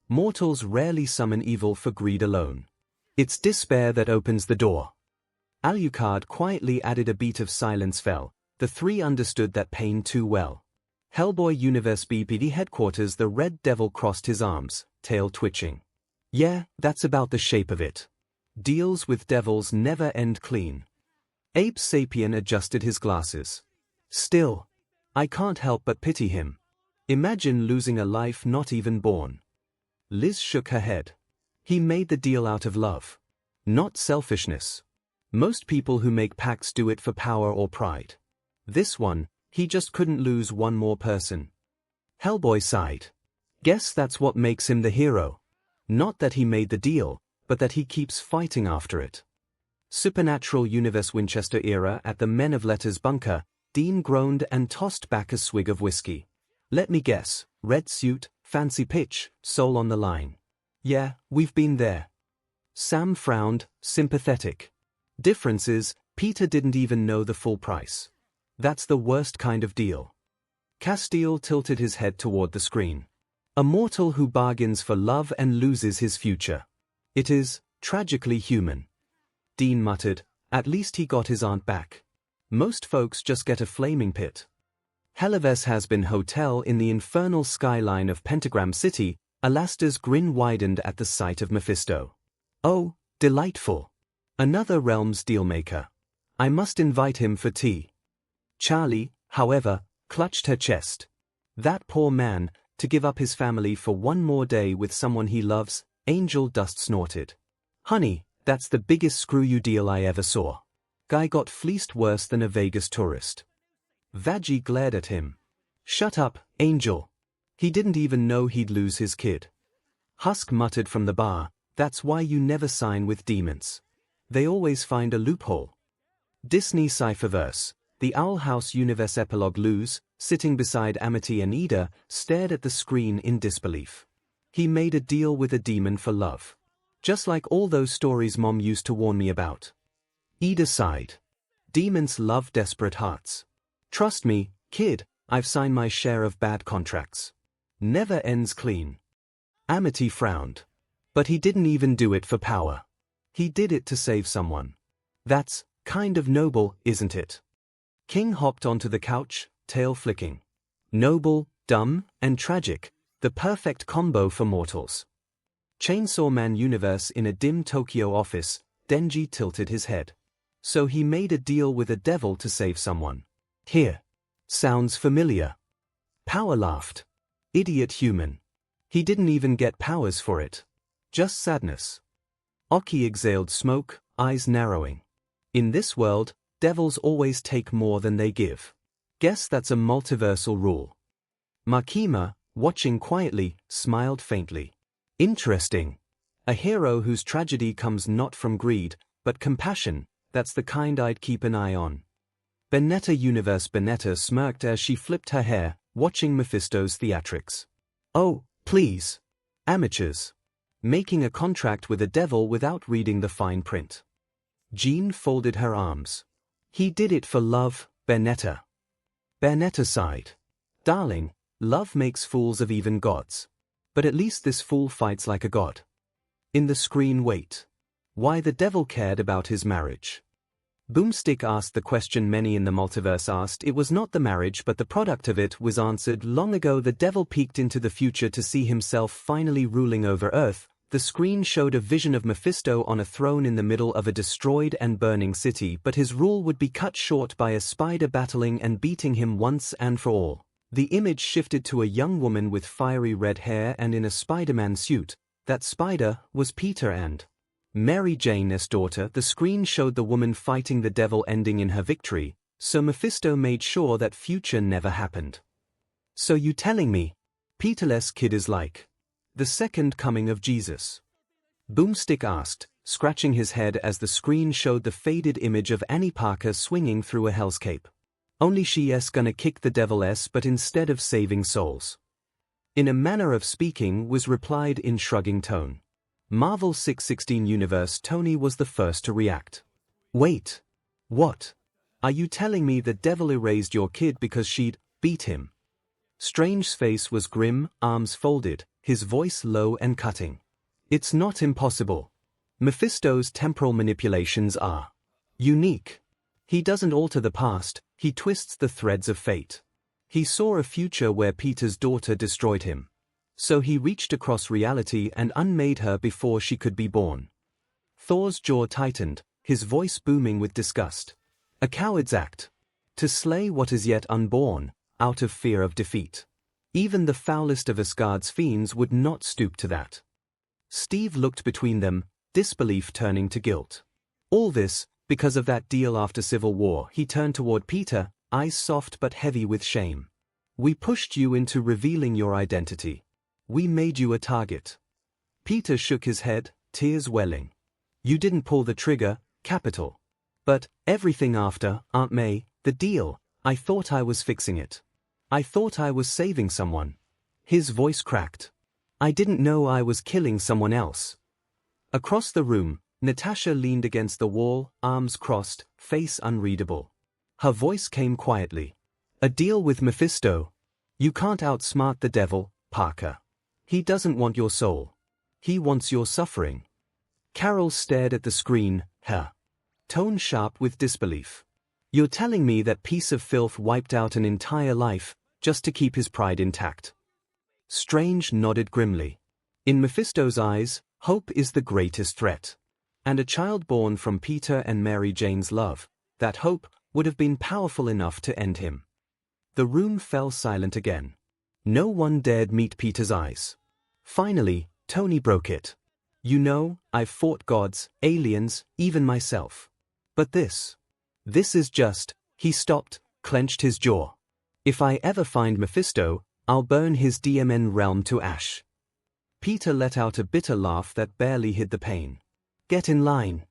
Mortals rarely summon evil for greed alone. It's despair that opens the door. Alucard quietly added. A beat of silence fell. The three understood that pain too well. Hellboy Universe BPD headquarters. The Red Devil crossed his arms, tail twitching. Yeah, that's about the shape of it. Deals with devils never end clean. Ape Sapien adjusted his glasses. Still, I can't help but pity him. Imagine losing a life not even born. Liz shook her head. He made the deal out of love. Not selfishness. Most people who make pacts do it for power or pride. This one, he just couldn't lose one more person. Hellboy sighed. Guess that's what makes him the hero. Not that he made the deal, but that he keeps fighting after it. Supernatural Universe Winchester era. At the Men of Letters bunker, Dean groaned and tossed back a swig of whiskey. Let me guess, red suit, Fancy pitch, soul on the line. Yeah, we've been there. Sam frowned, sympathetic. Difference is, Peter didn't even know the full price. That's the worst kind of deal. Castile tilted his head toward the screen. A mortal who bargains for love and loses his future. It is, tragically human. Dean muttered, at least he got his aunt back. Most folks just get a flaming pit. Helives has been hotel in the infernal skyline of Pentagram City. Alastair's grin widened at the sight of Mephisto. Oh, delightful. Another realm's dealmaker. I must invite him for tea. Charlie, however, clutched her chest. That poor man, to give up his family for one more day with someone he loves, Angel Dust snorted. Honey, that's the biggest screw you deal I ever saw. Guy got fleeced worse than a Vegas tourist. Vaggie glared at him. Shut up, Angel. He didn't even know he'd lose his kid. Husk muttered from the bar, that's why you never sign with demons. They always find a loophole. Disney Cypherverse, the Owl House Universe Epilogue Luz, sitting beside Amity and Ida, stared at the screen in disbelief. He made a deal with a demon for love. Just like all those stories Mom used to warn me about. Ida sighed. Demons love desperate hearts. Trust me, kid, I've signed my share of bad contracts. Never ends clean. Amity frowned. But he didn't even do it for power. He did it to save someone. That's kind of noble, isn't it? King hopped onto the couch, tail flicking. Noble, dumb, and tragic, the perfect combo for mortals. Chainsaw Man universe in a dim Tokyo office, Denji tilted his head. So he made a deal with a devil to save someone. Here. Sounds familiar. Power laughed. Idiot human. He didn't even get powers for it. Just sadness. Oki exhaled smoke, eyes narrowing. In this world, devils always take more than they give. Guess that's a multiversal rule. Makima, watching quietly, smiled faintly. Interesting. A hero whose tragedy comes not from greed, but compassion, that's the kind I'd keep an eye on. Benetta Universe Benetta smirked as she flipped her hair, watching Mephisto's theatrics. Oh, please. Amateurs. Making a contract with a devil without reading the fine print. Jean folded her arms. He did it for love, Benetta. Benetta sighed. Darling, love makes fools of even gods. But at least this fool fights like a god. In the screen wait. Why the devil cared about his marriage. Boomstick asked the question many in the multiverse asked. It was not the marriage but the product of it was answered long ago. The devil peeked into the future to see himself finally ruling over Earth. The screen showed a vision of Mephisto on a throne in the middle of a destroyed and burning city, but his rule would be cut short by a spider battling and beating him once and for all. The image shifted to a young woman with fiery red hair and in a Spider-Man suit. That spider was Peter and Mary Jane's daughter. The screen showed the woman fighting the devil ending in her victory, so Mephisto made sure that future never happened. So you telling me, Peterless kid is like the second coming of Jesus? Boomstick asked, scratching his head as the screen showed the faded image of Annie Parker swinging through a hell's cape. Only she's gonna kick the devil's but instead of saving souls. In a manner of speaking was replied in shrugging tone. Marvel 616 Universe Tony was the first to react. Wait. What? Are you telling me the devil erased your kid because she'd beat him? Strange's face was grim, arms folded, his voice low and cutting. It's not impossible. Mephisto's temporal manipulations are unique. He doesn't alter the past, he twists the threads of fate. He saw a future where Peter's daughter destroyed him. So he reached across reality and unmade her before she could be born. Thor's jaw tightened, his voice booming with disgust. A coward's act. To slay what is yet unborn, out of fear of defeat. Even the foulest of Asgard's fiends would not stoop to that. Steve looked between them, disbelief turning to guilt. All this, because of that deal after Civil War. He turned toward Peter, eyes soft but heavy with shame. We pushed you into revealing your identity. We made you a target. Peter shook his head, tears welling. You didn't pull the trigger, capital. But everything after, Aunt May, the deal, I thought I was fixing it. I thought I was saving someone. His voice cracked. I didn't know I was killing someone else. Across the room, Natasha leaned against the wall, arms crossed, face unreadable. Her voice came quietly. A deal with Mephisto. You can't outsmart the devil, Parker. He doesn't want your soul. He wants your suffering. Carol stared at the screen, her tone sharp with disbelief. You're telling me that piece of filth wiped out an entire life, just to keep his pride intact? Strange nodded grimly. In Mephisto's eyes, hope is the greatest threat. And a child born from Peter and Mary Jane's love, that hope, would have been powerful enough to end him. The room fell silent again. No one dared meet Peter's eyes. Finally, Tony broke it. You know, I've fought gods, aliens, even myself. But this is just, he stopped, clenched his jaw. If I ever find Mephisto, I'll burn his DMN realm to ash. Peter let out a bitter laugh that barely hid the pain. Get in line.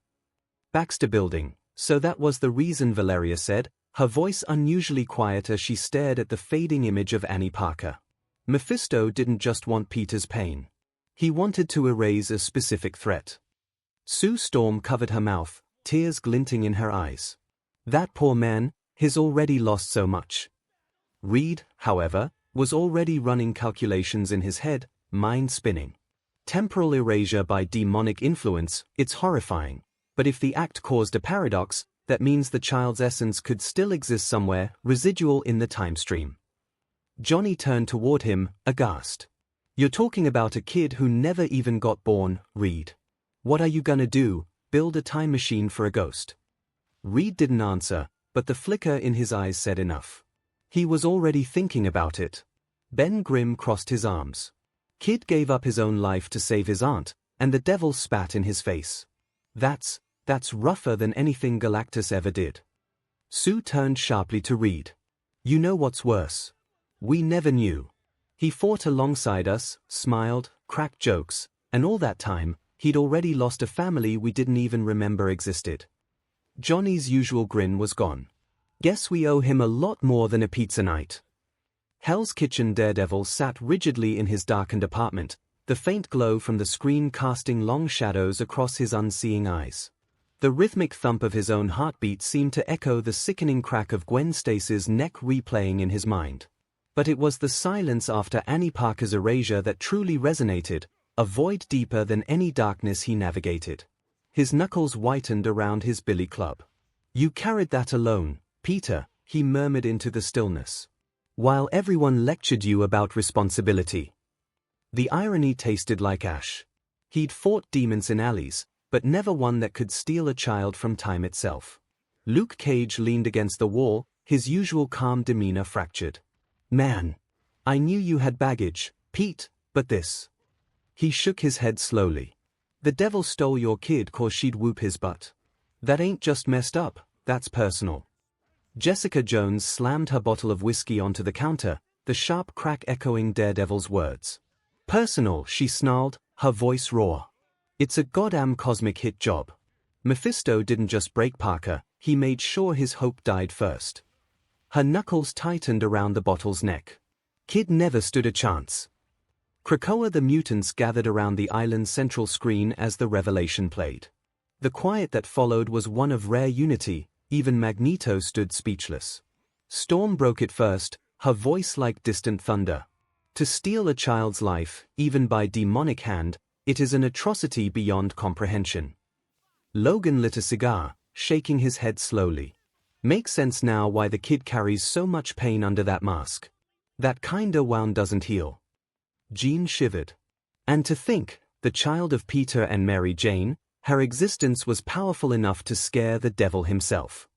Baxter Building. So that was the reason, Valeria said, her voice unusually quiet as she stared at the fading image of Annie Parker. Mephisto didn't just want Peter's pain. He wanted to erase a specific threat. Sue Storm covered her mouth, tears glinting in her eyes. That poor man, he's already lost so much. Reed, however, was already running calculations in his head, mind spinning. Temporal erasure by demonic influence, it's horrifying. But if the act caused a paradox, that means the child's essence could still exist somewhere, residual in the time stream. Johnny turned toward him, aghast. You're talking about a kid who never even got born, Reed. What are you gonna do, build a time machine for a ghost? Reed didn't answer, but the flicker in his eyes said enough. He was already thinking about it. Ben Grimm crossed his arms. Kid gave up his own life to save his aunt, and the devil spat in his face. That's rougher than anything Galactus ever did. Sue turned sharply to Reed. You know what's worse? We never knew. He fought alongside us, smiled, cracked jokes, and all that time, he'd already lost a family we didn't even remember existed. Johnny's usual grin was gone. Guess we owe him a lot more than a pizza night. Hell's Kitchen Daredevil sat rigidly in his darkened apartment, the faint glow from the screen casting long shadows across his unseeing eyes. The rhythmic thump of his own heartbeat seemed to echo the sickening crack of Gwen Stacy's neck replaying in his mind. But it was the silence after Annie Parker's erasure that truly resonated, a void deeper than any darkness he navigated. His knuckles whitened around his billy club. You carried that alone, Peter, he murmured into the stillness. While everyone lectured you about responsibility. The irony tasted like ash. He'd fought demons in alleys, but never one that could steal a child from time itself. Luke Cage leaned against the wall, his usual calm demeanor fractured. Man, I knew you had baggage, Pete, but this. He shook his head slowly. The devil stole your kid 'cause she'd whoop his butt. That ain't just messed up, that's personal. Jessica Jones slammed her bottle of whiskey onto the counter, the sharp crack echoing Daredevil's words. Personal, she snarled, her voice raw. It's a goddamn cosmic hit job. Mephisto didn't just break Parker, he made sure his hope died first. Her knuckles tightened around the bottle's neck. Kid never stood a chance. Krakoa the mutants gathered around the island's central screen as the revelation played. The quiet that followed was one of rare unity, even Magneto stood speechless. Storm broke it first, her voice like distant thunder. To steal a child's life, even by demonic hand, it is an atrocity beyond comprehension. Logan lit a cigar, shaking his head slowly. Makes sense now why the kid carries so much pain under that mask. That kinda wound doesn't heal. Jean shivered. And to think, the child of Peter and Mary Jane, her existence was powerful enough to scare the devil himself.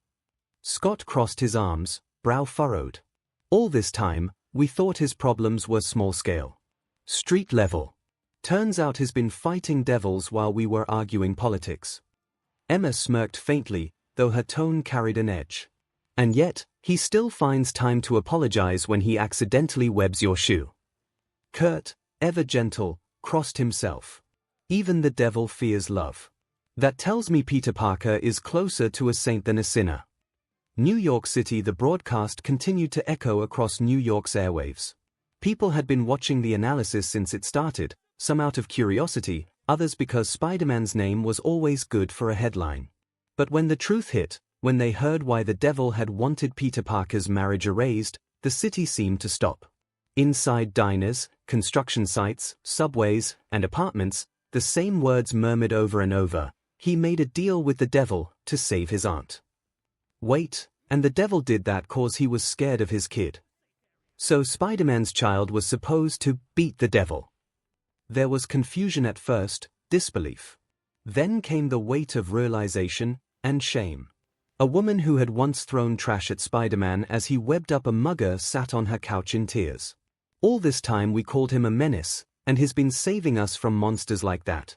Scott crossed his arms, brow furrowed. All this time, we thought his problems were small scale. Street level. Turns out he's been fighting devils while we were arguing politics. Emma smirked faintly, though her tone carried an edge. And yet, he still finds time to apologize when he accidentally webs your shoe. Kurt, ever gentle, crossed himself. Even the devil fears love. That tells me Peter Parker is closer to a saint than a sinner. New York City. The broadcast continued to echo across New York's airwaves. People had been watching the analysis since it started, some out of curiosity, others because Spider-Man's name was always good for a headline. But when the truth hit, when they heard why the devil had wanted Peter Parker's marriage erased, the city seemed to stop. Inside diners, construction sites, subways, and apartments, the same words murmured over and over. He made a deal with the devil to save his aunt. Wait, and the devil did that 'cause he was scared of his kid. So Spider-Man's child was supposed to beat the devil. There was confusion at first, disbelief. Then came the weight of realization and shame. A woman who had once thrown trash at Spider-Man as he webbed up a mugger sat on her couch in tears. All this time we called him a menace, and he's been saving us from monsters like that.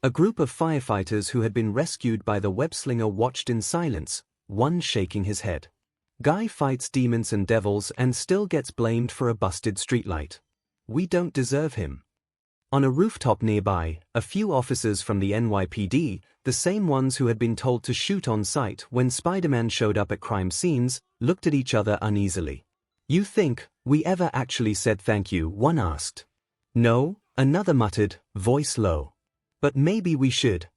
A group of firefighters who had been rescued by the web-slinger watched in silence, one shaking his head. Guy fights demons and devils and still gets blamed for a busted streetlight. We don't deserve him. On a rooftop nearby, a few officers from the NYPD, the same ones who had been told to shoot on sight when Spider-Man showed up at crime scenes, looked at each other uneasily. "You think we ever actually said thank you?" one asked. "No," another muttered, voice low. "But maybe we should."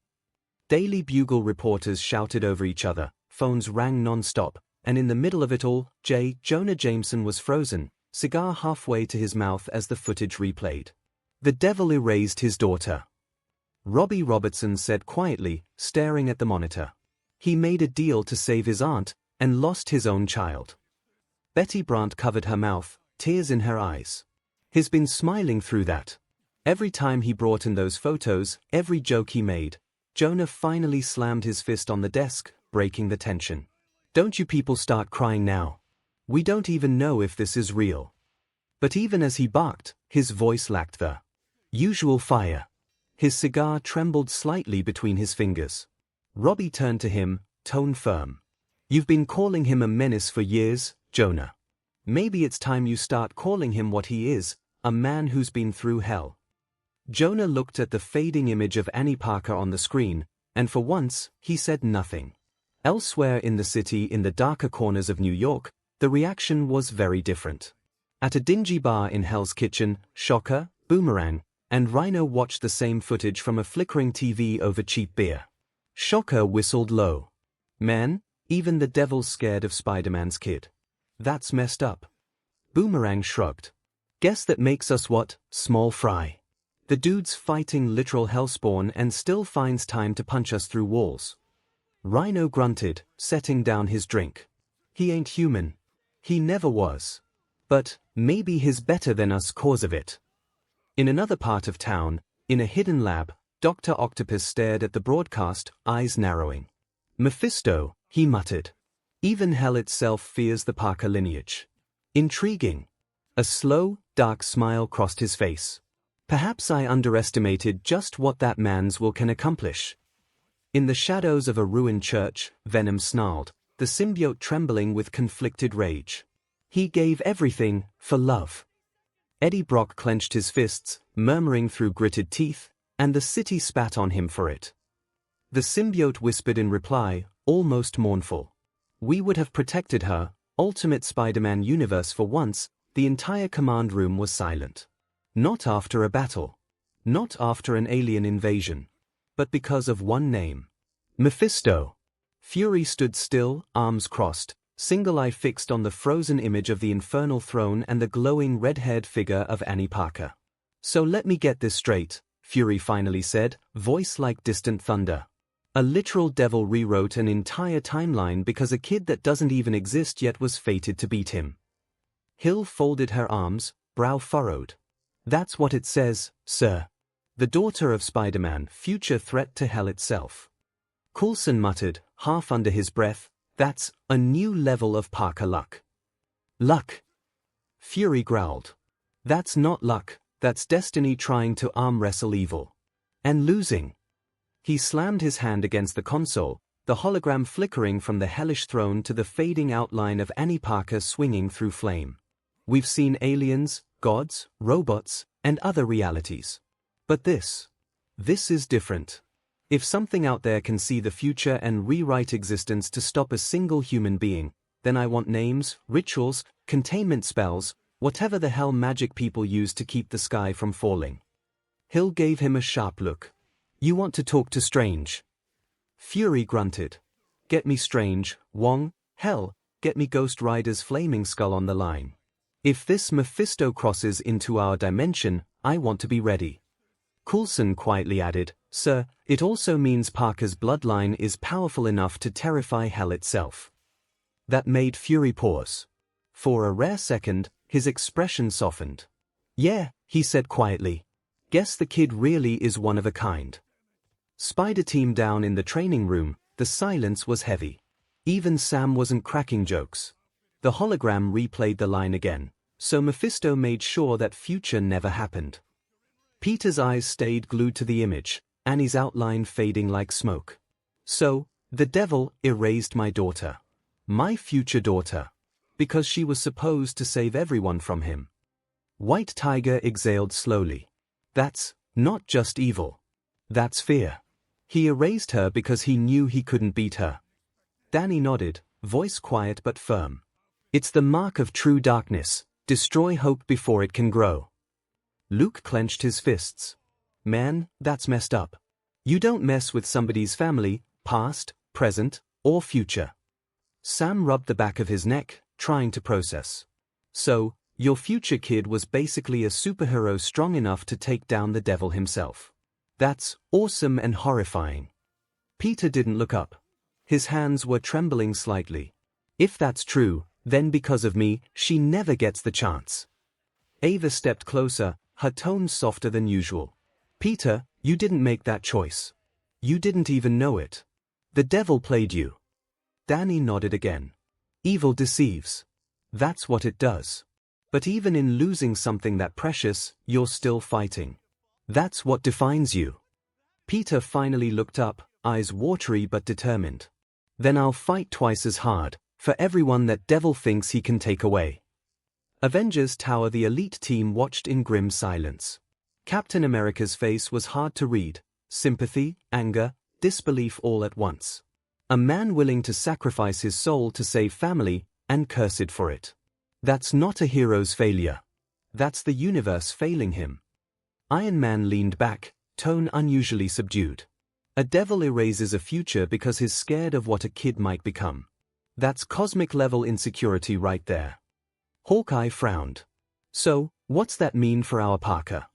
Daily Bugle reporters shouted over each other, phones rang non-stop, and in the middle of it all, Jonah Jameson was frozen, cigar halfway to his mouth as the footage replayed. The devil erased his daughter. Robbie Robertson said quietly, staring at the monitor. He made a deal to save his aunt, and lost his own child. Betty Brant covered her mouth, tears in her eyes. He's been smiling through that. Every time he brought in those photos, every joke he made, Jonah finally slammed his fist on the desk, breaking the tension. "Don't you people start crying now. We don't even know if this is real." But even as he barked, his voice lacked the usual fire. His cigar trembled slightly between his fingers. Robbie turned to him, tone firm. "You've been calling him a menace for years, Jonah. Maybe it's time you start calling him what he is, a man who's been through hell." Jonah looked at the fading image of Annie Parker on the screen, and for once, he said nothing. Elsewhere in the city, in the darker corners of New York, the reaction was very different. At a dingy bar in Hell's Kitchen, Shocker, Boomerang, and Rhino watched the same footage from a flickering TV over cheap beer. Shocker whistled low. "Man, even the devil's scared of Spider-Man's kid. That's messed up." Boomerang shrugged. "Guess that makes us what, small fry? The dude's fighting literal hellspawn and still finds time to punch us through walls." Rhino grunted, setting down his drink. "He ain't human. He never was. But maybe he's better than us 'cause of it." In another part of town, in a hidden lab, Dr. Octopus stared at the broadcast, eyes narrowing. "Mephisto," he muttered. "Even hell itself fears the Parker lineage. Intriguing." A slow, dark smile crossed his face. "Perhaps I underestimated just what that man's will can accomplish." In the shadows of a ruined church, Venom snarled, the symbiote trembling with conflicted rage. "He gave everything for love." Eddie Brock clenched his fists, murmuring through gritted teeth, and the city spat on him for it. The symbiote whispered in reply, almost mournful. "We would have protected her." Ultimate Spider-Man universe. For once, the entire command room was silent. Not after a battle. Not after an alien invasion. But because of one name. Mephisto. Fury stood still, arms crossed, single eye fixed on the frozen image of the infernal throne and the glowing red-haired figure of Annie Parker. "So let me get this straight," Fury finally said, voice like distant thunder. "A literal devil rewrote an entire timeline because a kid that doesn't even exist yet was fated to beat him." Hill folded her arms, brow furrowed. "That's what it says, sir. The daughter of Spider-Man, future threat to hell itself." Coulson muttered, half under his breath, "That's a new level of Parker luck." "Luck?" Fury growled. "That's not luck, that's destiny trying to arm wrestle evil. And losing." He slammed his hand against the console, the hologram flickering from the hellish throne to the fading outline of Annie Parker swinging through flame. "We've seen aliens, gods, robots, and other realities. But this is different. If something out there can see the future and rewrite existence to stop a single human being, then I want names, rituals, containment spells, Whatever the hell magic people use to keep the sky from falling. Hill gave him a sharp look. You want to talk to Strange? Fury grunted. Get me Strange, Wong, hell, get me Ghost Rider's flaming skull on the line. If this Mephisto crosses into our dimension, I want to be ready. Coulson quietly added, Sir, it also means Parker's bloodline is powerful enough to terrify hell itself. That made Fury pause. For a rare second, his expression softened. Yeah, he said quietly. Guess the kid really is one of a kind. Spider Team down in the training room, the silence was heavy. Even Sam wasn't cracking jokes. The hologram replayed the line again, so Mephisto made sure that future never happened. Peter's eyes stayed glued to the image, Annie's outline fading like smoke. So, the devil erased my daughter. My future daughter. Because she was supposed to save everyone from him. White Tiger exhaled slowly. That's not just evil. That's fear. He erased her because he knew he couldn't beat her. Danny nodded, voice quiet but firm. It's the mark of true darkness. Destroy hope before it can grow. Luke clenched his fists. Man, that's messed up. You don't mess with somebody's family, past, present, or future. Sam rubbed the back of his neck, trying to process. So, your future kid was basically a superhero strong enough to take down the devil himself. That's awesome and horrifying. Peter didn't look up. His hands were trembling slightly. If that's true, then because of me, she never gets the chance. Ava stepped closer, her tone softer than usual. Peter, you didn't make that choice. You didn't even know it. The devil played you. Danny nodded again. Evil deceives. That's what it does. But even in losing something that precious, you're still fighting. That's what defines you. Peter finally looked up, eyes watery but determined. Then I'll fight twice as hard, for everyone that devil thinks he can take away. Avengers Tower. The elite team watched in grim silence. Captain America's face was hard to read, sympathy, anger, disbelief all at once. A man willing to sacrifice his soul to save family, and cursed for it. That's not a hero's failure. That's the universe failing him. Iron Man leaned back, tone unusually subdued. A devil erases a future because he's scared of what a kid might become. That's cosmic-level insecurity right there. Hawkeye frowned. So, what's that mean for our Parker?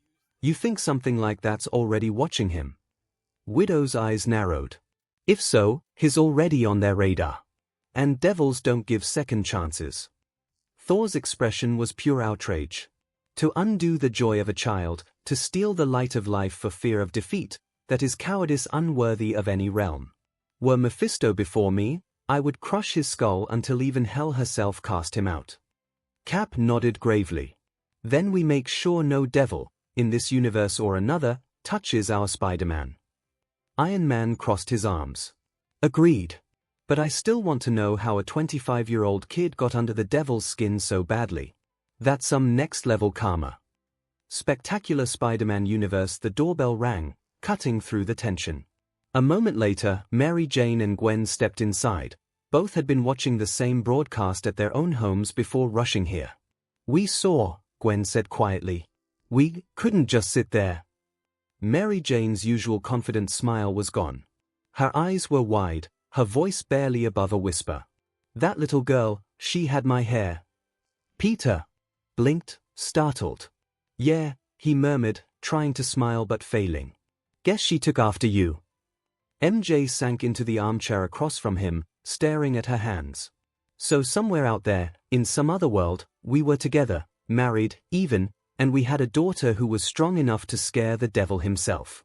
You think something like that's already watching him? Widow's eyes narrowed. If so, he's already on their radar. And devils don't give second chances. Thor's expression was pure outrage. To undo the joy of a child, to steal the light of life for fear of defeat, that is cowardice unworthy of any realm. Were Mephisto before me, I would crush his skull until even hell herself cast him out. Cap nodded gravely. Then we make sure no devil, in this universe or another, touches our Spider-Man. Iron Man crossed his arms. Agreed. But I still want to know how a 25-year-old kid got under the devil's skin so badly. That's some next-level karma. Spectacular Spider-Man universe. The doorbell rang, cutting through the tension. A moment later, Mary Jane and Gwen stepped inside. Both had been watching the same broadcast at their own homes before rushing here. We saw, Gwen said quietly. We couldn't just sit there. Mary Jane's usual confident smile was gone. Her eyes were wide, her voice barely above a whisper. That little girl, she had my hair. Peter blinked, startled. Yeah, he murmured, trying to smile but failing. Guess she took after you. MJ sank into the armchair across from him, staring at her hands. So somewhere out there, in some other world, we were together, married, even, and we had a daughter who was strong enough to scare the devil himself.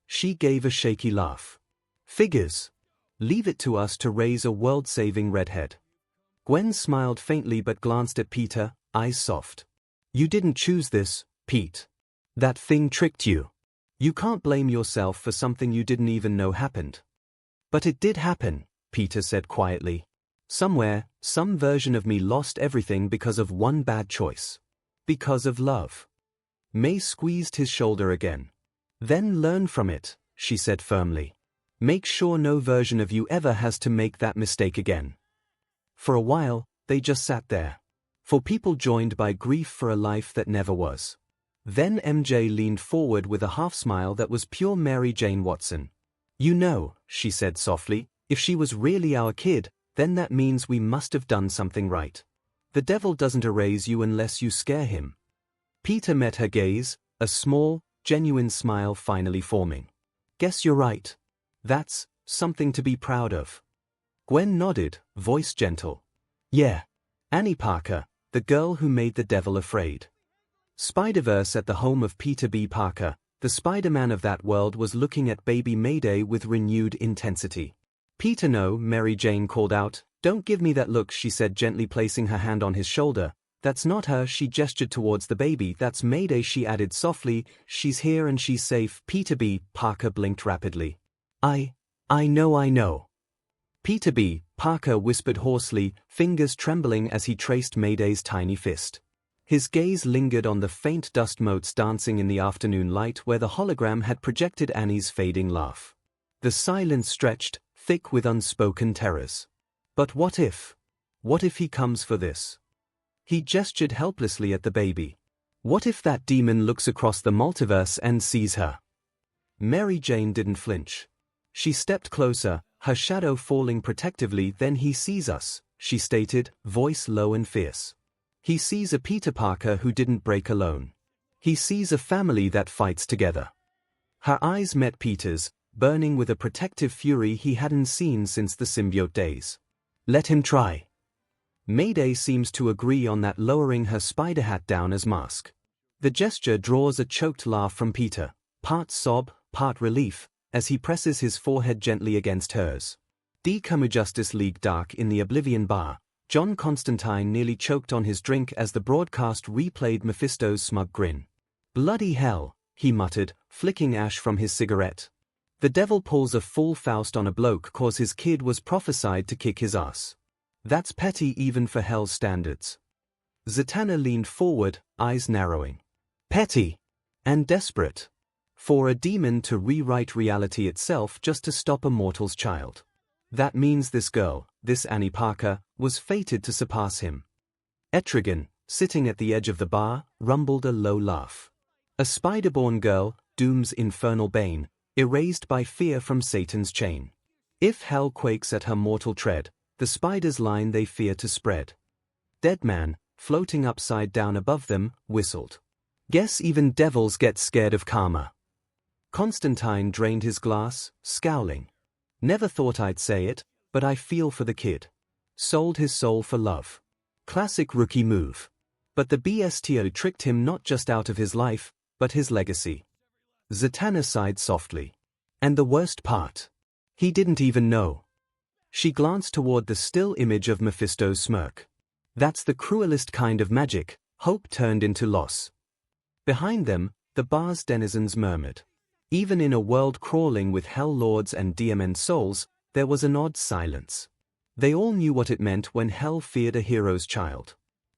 She gave a shaky laugh. Figures. Leave it to us to raise a world-saving redhead. Gwen smiled faintly but glanced at Peter, eyes soft. You didn't choose this, Pete. That thing tricked you. You can't blame yourself for something you didn't even know happened. But it did happen, Peter said quietly. Somewhere, some version of me lost everything because of one bad choice. Because of love. May squeezed his shoulder again. Then learn from it, she said firmly. Make sure no version of you ever has to make that mistake again. For a while, they just sat there. For people joined by grief for a life that never was. Then MJ leaned forward with a half-smile that was pure Mary Jane Watson. You know, she said softly, if she was really our kid, then that means we must have done something right. The devil doesn't erase you unless you scare him. Peter met her gaze, a small, genuine smile finally forming. Guess you're right. That's something to be proud of. Gwen nodded, voice gentle. Yeah. Annie Parker, the girl who made the devil afraid. Spider-Verse at the home of Peter B. Parker, the Spider-Man of that world was looking at baby Mayday with renewed intensity. Peter, no, Mary Jane called out. Don't give me that look, she said, gently placing her hand on his shoulder. That's not her, she gestured towards the baby. That's Mayday, she added softly. She's here and she's safe. Peter B. Parker blinked rapidly. I know. Peter B. Parker whispered hoarsely, fingers trembling as he traced Mayday's tiny fist. His gaze lingered on the faint dust motes dancing in the afternoon light where the hologram had projected Annie's fading laugh. The silence stretched, thick with unspoken terrors. But what if? What if he comes for this? He gestured helplessly at the baby. What if that demon looks across the multiverse and sees her? Mary Jane didn't flinch. She stepped closer, her shadow falling protectively. Then he sees us, she stated, voice low and fierce. He sees a Peter Parker who didn't break alone. He sees a family that fights together. Her eyes met Peter's, burning with a protective fury he hadn't seen since the symbiote days. Let him try. Mayday seems to agree on that, lowering her spider hat down as mask. The gesture draws a choked laugh from Peter, part sob, part relief, as he presses his forehead gently against hers. 𝐒𝐭𝐚𝐲 Justice League Dark in the Oblivion Bar, John Constantine nearly choked on his drink as the broadcast replayed Mephisto's smug grin. Bloody hell, he muttered, flicking ash from his cigarette. The devil pulls a full Faust on a bloke cause his kid was prophesied to kick his ass. That's petty even for hell's standards. Zatanna leaned forward, eyes narrowing. Petty. And desperate. For a demon to rewrite reality itself just to stop a mortal's child. That means this girl, this Annie Parker, was fated to surpass him. Etrigan, sitting at the edge of the bar, rumbled a low laugh. A spider-born girl, Doom's infernal bane, erased by fear from Satan's chain. If hell quakes at her mortal tread, the spider's line they fear to spread. Deadman, floating upside down above them, whistled. Guess even devils get scared of karma. Constantine drained his glass, scowling. Never thought I'd say it, but I feel for the kid. Sold his soul for love. Classic rookie move. But the BSTO tricked him not just out of his life, but his legacy. Zatanna sighed softly. And the worst part? He didn't even know. She glanced toward the still image of Mephisto's smirk. That's the cruelest kind of magic, hope turned into loss. Behind them, the bar's denizens murmured. Even in a world crawling with hell lords and DMN souls, there was an odd silence. They all knew what it meant when hell feared a hero's child.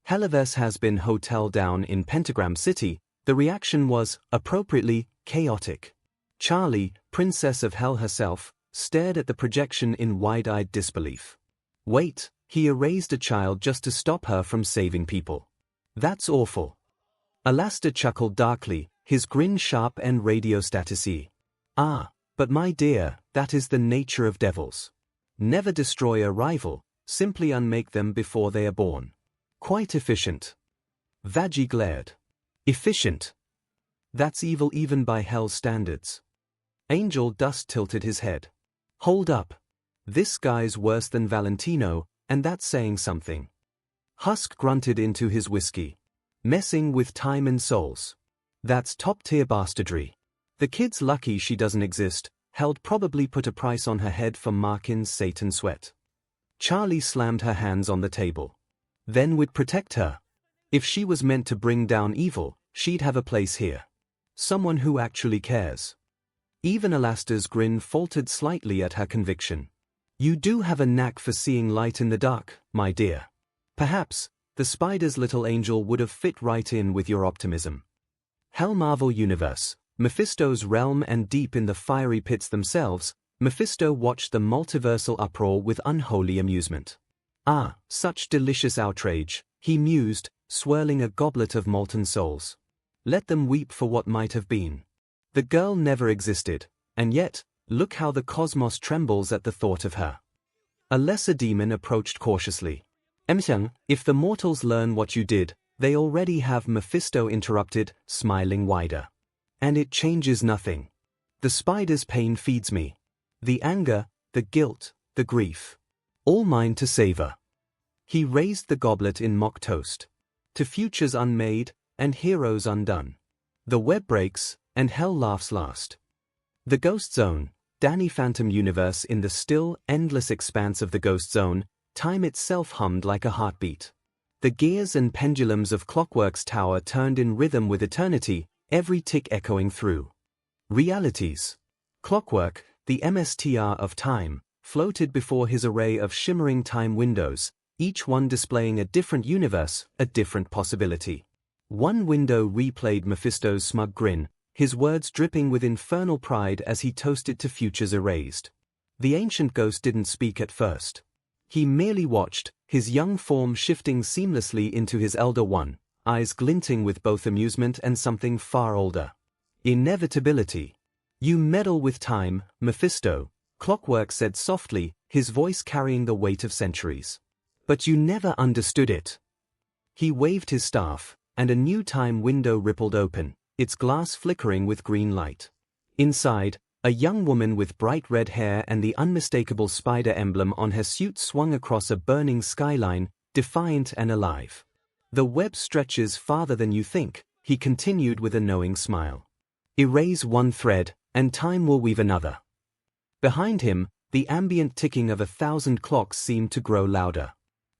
Helliverse has been hotel down in Pentagram City. The reaction was, appropriately, chaotic. Charlie, princess of hell herself, stared at the projection in wide-eyed disbelief. Wait, he erased a child just to stop her from saving people. That's awful. Alastair chuckled darkly, his grin sharp and radiostatic-y. Ah, but my dear, that is the nature of devils. Never destroy a rival, simply unmake them before they are born. Quite efficient. Vaggie glared. Efficient. That's evil even by hell's standards. Angel Dust tilted his head. Hold up. This guy's worse than Valentino, and that's saying something. Husk grunted into his whiskey. Messing with time and souls. That's top-tier bastardry. The kid's lucky she doesn't exist. Hell'd probably put a price on her head for Markin's Satan sweat. Charlie slammed her hands on the table. Then we'd protect her. If she was meant to bring down evil, she'd have a place here. Someone who actually cares. Even Alastair's grin faltered slightly at her conviction. You do have a knack for seeing light in the dark, my dear. Perhaps, the spider's little angel would have fit right in with your optimism. Hell Marvel Universe, Mephisto's realm, and deep in the fiery pits themselves, Mephisto watched the multiversal uproar with unholy amusement. Ah, such delicious outrage, He mused, swirling a goblet of molten souls. Let them weep for what might have been. The girl never existed, and yet, look how the cosmos trembles at the thought of her. A lesser demon approached cautiously. If the mortals learn what you did, they already have, Mephisto interrupted, smiling wider. And it changes nothing. The spider's pain feeds me. The anger, the guilt, the grief. All mine to savor. He raised the goblet in mock toast. To futures unmade, and heroes undone. The web breaks, and hell laughs last. The Ghost Zone, Danny Phantom Universe. In the still, endless expanse of the Ghost Zone, time itself hummed like a heartbeat. The gears and pendulums of Clockwork's tower turned in rhythm with eternity, every tick echoing through realities. Clockwork, the MSTR of time, floated before his array of shimmering time windows, each one displaying a different universe, a different possibility. One window replayed Mephisto's smug grin, his words dripping with infernal pride as he toasted to futures erased. The ancient ghost didn't speak at first. He merely watched, his young form shifting seamlessly into his elder one, eyes glinting with both amusement and something far older. Inevitability. You meddle with time, Mephisto, Clockwork said softly, his voice carrying the weight of centuries. But you never understood it. He waved his staff, and a new time window rippled open, its glass flickering with green light. Inside, a young woman with bright red hair and the unmistakable spider emblem on her suit swung across a burning skyline, defiant and alive. The web stretches farther than you think, he continued with a knowing smile. Erase one thread, and time will weave another. Behind him, the ambient ticking of 1,000 clocks seemed to grow louder.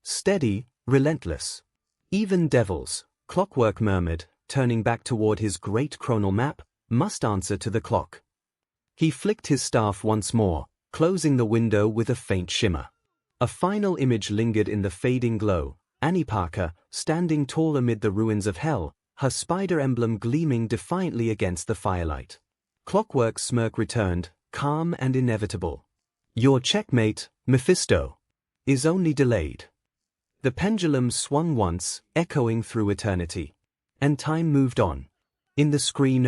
Steady, relentless. Even devils, Clockwork murmured, turning back toward his great chronal map, must answer to the clock. He flicked his staff once more, closing the window with a faint shimmer. A final image lingered in the fading glow, Annie Parker, standing tall amid the ruins of hell, her spider emblem gleaming defiantly against the firelight. Clockwork's smirk returned, calm and inevitable. Your checkmate, Mephisto, is only delayed. The pendulum swung once, echoing through eternity. And time moved on. In the screen,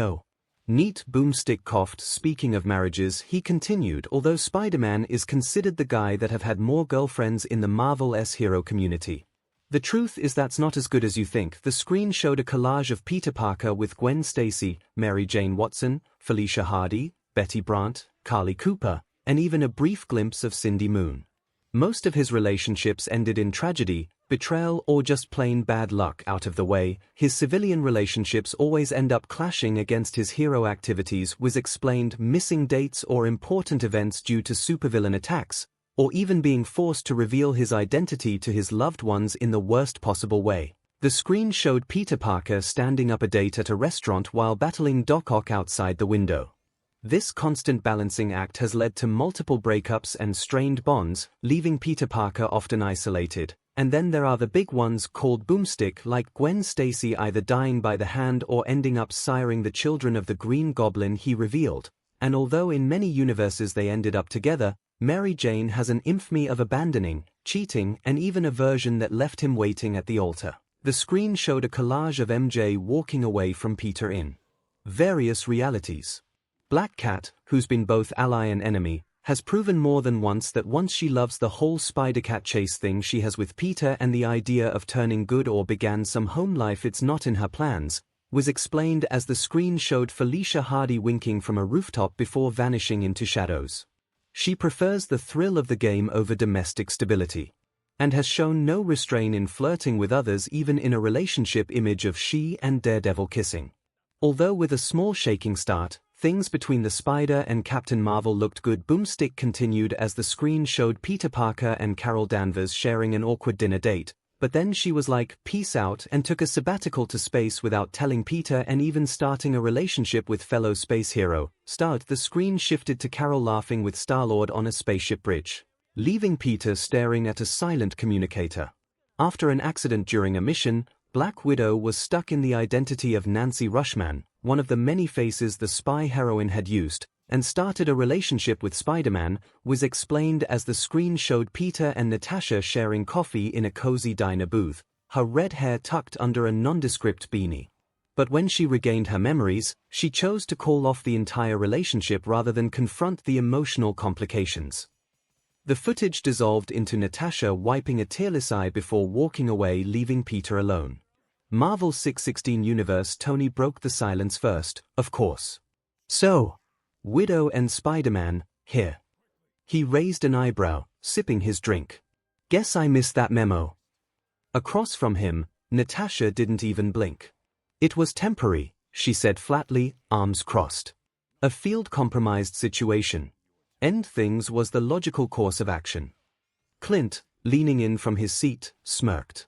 Neat Boomstick coughed. Speaking of marriages, he continued, although Spider-Man is considered the guy that have had more girlfriends in the Marvel's hero community. The truth is that's not as good as you think. The screen showed a collage of Peter Parker with Gwen Stacy, Mary Jane Watson, Felicia Hardy, Betty Brant, Carly Cooper, and even a brief glimpse of Cindy Moon. Most of his relationships ended in tragedy, betrayal, or just plain bad luck. Out of the way, his civilian relationships always end up clashing against his hero activities, was explained, missing dates or important events due to supervillain attacks, or even being forced to reveal his identity to his loved ones in the worst possible way. The screen showed Peter Parker standing up a date at a restaurant while battling Doc Ock outside the window. This constant balancing act has led to multiple breakups and strained bonds, leaving Peter Parker often isolated. And then there are the big ones called Boomstick, like Gwen Stacy either dying by the hand or ending up siring the children of the Green Goblin, he revealed. And although in many universes they ended up together, Mary Jane has an infamy of abandoning, cheating, and even a version that left him waiting at the altar. The screen showed a collage of MJ walking away from Peter in various realities. Black Cat, who's been both ally and enemy, has proven more than once that once she loves the whole Spider-Cat chase thing she has with Peter, and the idea of turning good or began some home life it's not in her plans, was explained as the screen showed Felicia Hardy winking from a rooftop before vanishing into shadows. She prefers the thrill of the game over domestic stability, and has shown no restraint in flirting with others, even in a relationship image of she and Daredevil kissing. Although with a small shaking start, things between the Spider and Captain Marvel looked good. Boomstick continued as the screen showed Peter Parker and Carol Danvers sharing an awkward dinner date, but then she was like, peace out, and took a sabbatical to space without telling Peter, and even starting a relationship with fellow space hero. The screen shifted to Carol laughing with Star-Lord on a spaceship bridge, leaving Peter staring at a silent communicator. After an accident during a mission, Black Widow was stuck in the identity of Nancy Rushman, one of the many faces the spy heroine had used, and started a relationship with Spider-Man, was explained as the screen showed Peter and Natasha sharing coffee in a cozy diner booth, her red hair tucked under a nondescript beanie. But when she regained her memories, she chose to call off the entire relationship rather than confront the emotional complications. The footage dissolved into Natasha wiping a tearless eye before walking away, leaving Peter alone. Marvel 616 Universe. Tony broke the silence first, of course. So, Widow and Spider-Man, here. He raised an eyebrow, sipping his drink. Guess I missed that memo. Across from him, Natasha didn't even blink. It was temporary, she said flatly, arms crossed. A field-compromised situation. End things was the logical course of action. Clint, leaning in from his seat, smirked.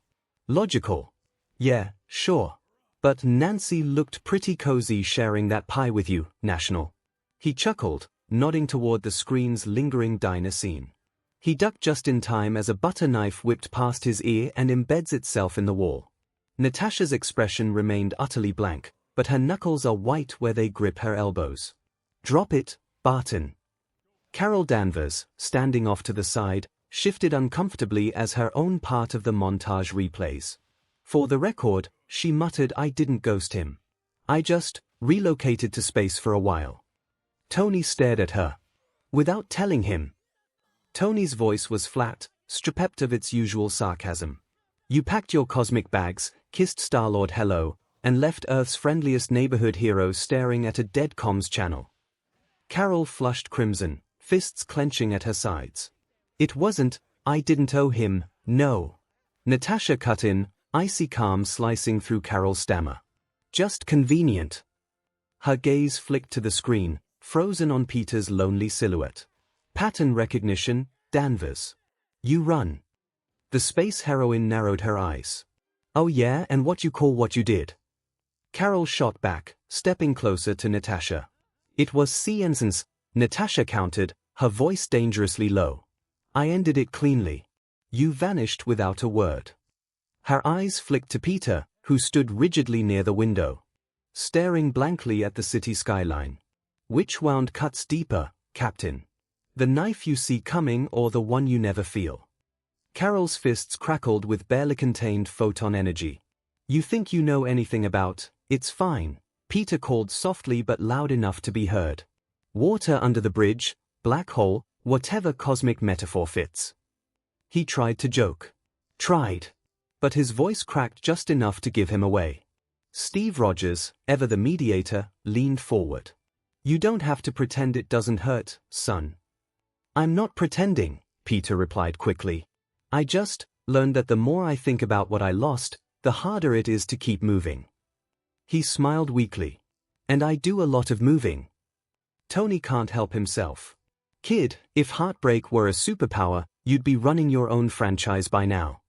Logical? Yeah, sure. But Nancy looked pretty cozy sharing that pie with you, National. He chuckled, nodding toward the screen's lingering diner scene. He ducked just in time as a butter knife whipped past his ear and embeds itself in the wall. Natasha's expression remained utterly blank, but her knuckles are white where they grip her elbows. Drop it, Barton. Carol Danvers, standing off to the side, shifted uncomfortably as her own part of the montage replays. For the record, she muttered, I didn't ghost him. I just relocated to space for a while. Tony stared at her. Without telling him. Tony's voice was flat, stripped of its usual sarcasm. You packed your cosmic bags, kissed Star-Lord hello, and left Earth's friendliest neighborhood hero staring at a dead comms channel. Carol flushed crimson, fists clenching at her sides. It wasn't, I didn't owe him, no. Natasha cut in, icy calm slicing through Carol's stammer. Just convenient. Her gaze flicked to the screen, frozen on Peter's lonely silhouette. Pattern recognition, Danvers. You run. The space heroine narrowed her eyes. Oh yeah, and what you call what you did? Carol shot back, stepping closer to Natasha. It was 𝐒𝐭𝐚𝐲, Natasha countered, her voice dangerously low. I ended it cleanly. You vanished without a word. Her eyes flicked to Peter, who stood rigidly near the window, staring blankly at the city skyline. Which wound cuts deeper, Captain? The knife you see coming or the one you never feel? Carol's fists crackled with barely contained photon energy. You think you know anything about, it's fine, Peter called softly but loud enough to be heard. Water under the bridge, black hole, whatever cosmic metaphor fits. He tried to joke. Tried. But his voice cracked just enough to give him away. Steve Rogers, ever the mediator, leaned forward. You don't have to pretend it doesn't hurt, son. I'm not pretending, Peter replied quickly. I just learned that the more I think about what I lost, the harder it is to keep moving. He smiled weakly. And I do a lot of moving. Tony can't help himself. Kid, if heartbreak were a superpower, you'd be running your own franchise by now.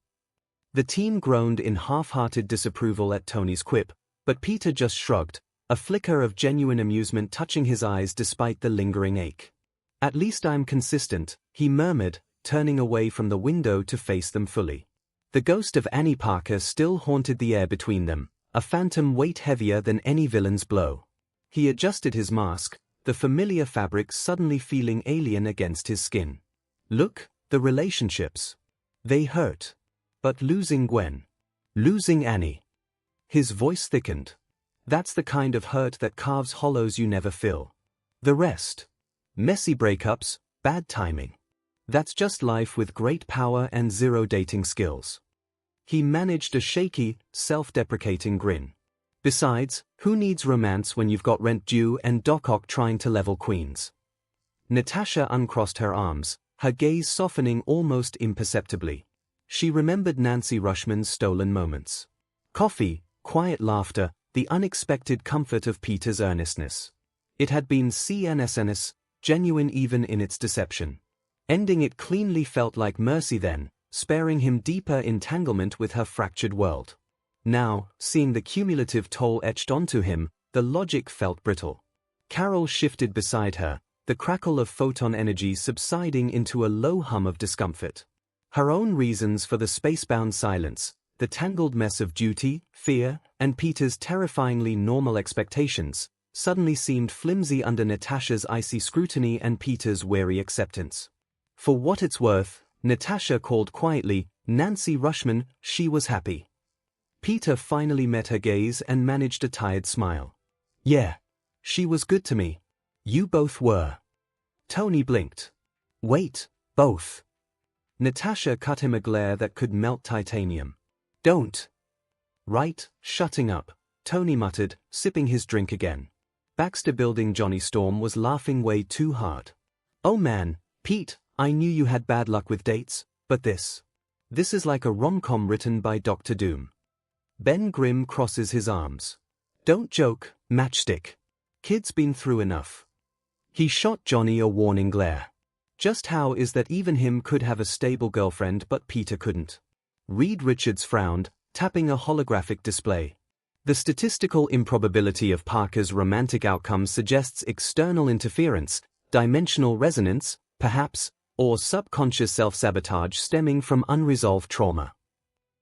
The team groaned in half-hearted disapproval at Tony's quip, but Peter just shrugged, a flicker of genuine amusement touching his eyes despite the lingering ache. At least I'm consistent, he murmured, turning away from the window to face them fully. The ghost of Annie Parker still haunted the air between them, a phantom weight heavier than any villain's blow. He adjusted his mask, the familiar fabric suddenly feeling alien against his skin. Look, the relationships. They hurt. But losing Gwen. Losing Annie. His voice thickened. That's the kind of hurt that carves hollows you never fill. The rest. Messy breakups, bad timing. That's just life with great power and zero dating skills. He managed a shaky, self-deprecating grin. Besides, who needs romance when you've got rent due and Doc Ock trying to level queens? Natasha uncrossed her arms, her gaze softening almost imperceptibly. She remembered Nancy Rushman's stolen moments. Coffee, quiet laughter, the unexpected comfort of Peter's earnestness. It had been 𝐒𝐭𝐚𝐲, genuine even in its deception. Ending it cleanly felt like mercy then, sparing him deeper entanglement with her fractured world. Now, seeing the cumulative toll etched onto him, the logic felt brittle. Carol shifted beside her, the crackle of photon energy subsiding into a low hum of discomfort. Her own reasons for the spacebound silence, the tangled mess of duty, fear, and Peter's terrifyingly normal expectations, suddenly seemed flimsy under Natasha's icy scrutiny and Peter's wary acceptance. For what it's worth, Natasha called quietly, Nancy Rushman, she was happy. Peter finally met her gaze and managed a tired smile. Yeah. She was good to me. You both were. Tony blinked. Wait, both. Natasha cut him a glare that could melt titanium. Don't. Right, shutting up, Tony muttered, sipping his drink again. Baxter Building Johnny Storm was laughing way too hard. Oh man, Pete, I knew you had bad luck with dates, but this is like a rom-com written by Dr. Doom. Ben Grimm crosses his arms. Don't joke, Matchstick. Kid's been through enough. He shot Johnny a warning glare. Just how is that even him could have a stable girlfriend but Peter couldn't? Reed Richards frowned, tapping a holographic display. The statistical improbability of Parker's romantic outcomes suggests external interference, dimensional resonance, perhaps, or subconscious self-sabotage stemming from unresolved trauma.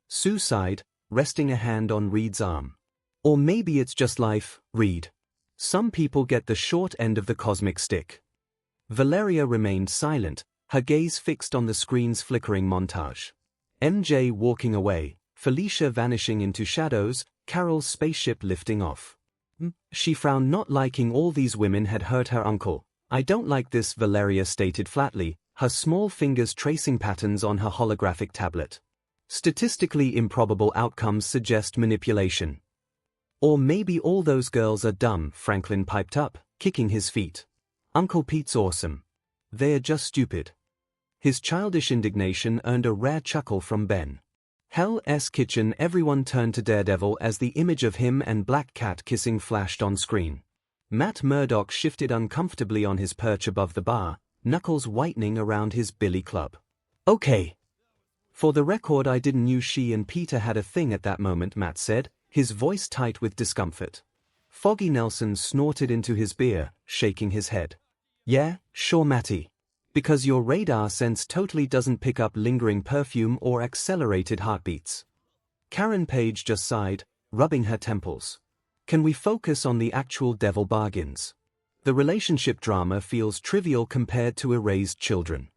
Sue sighed, resting a hand on Reed's arm. Or maybe it's just life, Reed. Some people get the short end of the cosmic stick. Valeria remained silent, her gaze fixed on the screen's flickering montage. MJ walking away, Felicia vanishing into shadows, Carol's spaceship lifting off. She frowned, not liking all these women had hurt her uncle. I don't like this, Valeria stated flatly, her small fingers tracing patterns on her holographic tablet. Statistically improbable outcomes suggest manipulation. Or maybe all those girls are dumb, Franklin piped up, kicking his feet. Uncle Pete's awesome. They're just stupid. His childish indignation earned a rare chuckle from Ben. Hell's Kitchen. Everyone turned to Daredevil as the image of him and Black Cat kissing flashed on screen. Matt Murdock shifted uncomfortably on his perch above the bar, knuckles whitening around his billy club. Okay. For the record, I didn't know she and Peter had a thing at that moment, Matt said, his voice tight with discomfort. Foggy Nelson snorted into his beer, shaking his head. Yeah, sure Matty. Because your radar sense totally doesn't pick up lingering perfume or accelerated heartbeats. Karen Page just sighed, rubbing her temples. Can we focus on the actual devil bargains? The relationship drama feels trivial compared to erased children.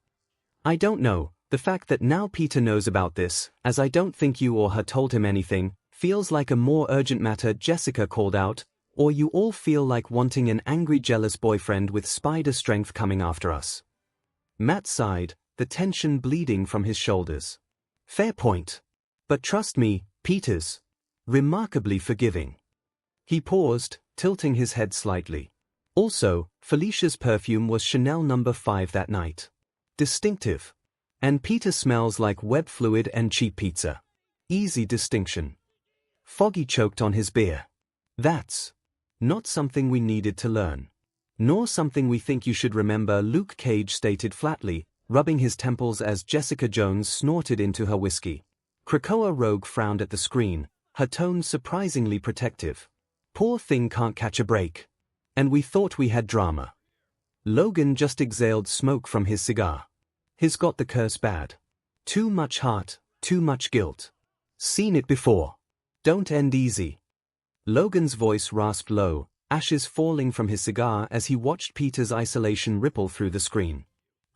I don't know, the fact that now Peter knows about this, as I don't think you or her told him anything, feels like a more urgent matter, Jessica called out, or you all feel like wanting an angry jealous boyfriend with spider strength coming after us. Matt sighed, the tension bleeding from his shoulders. Fair point. But trust me, Peter's remarkably forgiving. He paused, tilting his head slightly. Also, Felicia's perfume was Chanel No. 5 that night. Distinctive. And Peter smells like web fluid and cheap pizza. Easy distinction. Foggy choked on his beer. That's not something we needed to learn. Nor something we think you should remember, Luke Cage stated flatly, rubbing his temples as Jessica Jones snorted into her whiskey. Krakoa Rogue frowned at the screen, her tone surprisingly protective. Poor thing can't catch a break. And we thought we had drama. Logan just exhaled smoke from his cigar. He's got the curse bad. Too much heart, too much guilt. Seen it before. Don't end easy. Logan's voice rasped low, ashes falling from his cigar as he watched Peter's isolation ripple through the screen.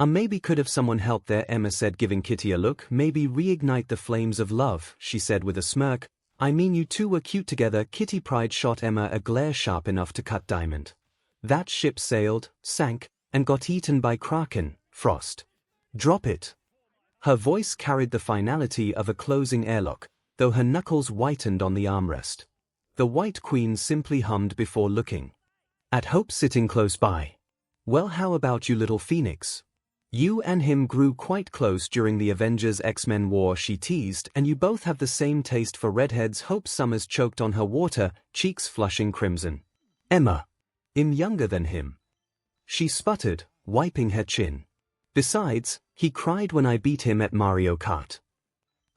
Maybe could have someone helped there, Emma said, giving Kitty a look. Maybe reignite the flames of love, she said with a smirk. I mean, you two were cute together. Kitty Pride shot Emma a glare sharp enough to cut diamond. That ship sailed, sank, and got eaten by Kraken, Frost. Drop it. Her voice carried the finality of a closing airlock, though her knuckles whitened on the armrest. The White Queen simply hummed before looking at Hope sitting close by. Well, how about you, little Phoenix? You and him grew quite close during the Avengers X-Men war, she teased, and you both have the same taste for redheads. Hope Summers choked on her water, cheeks flushing crimson. Emma. I'm younger than him. She sputtered, wiping her chin. Besides, he cried when I beat him at Mario Kart.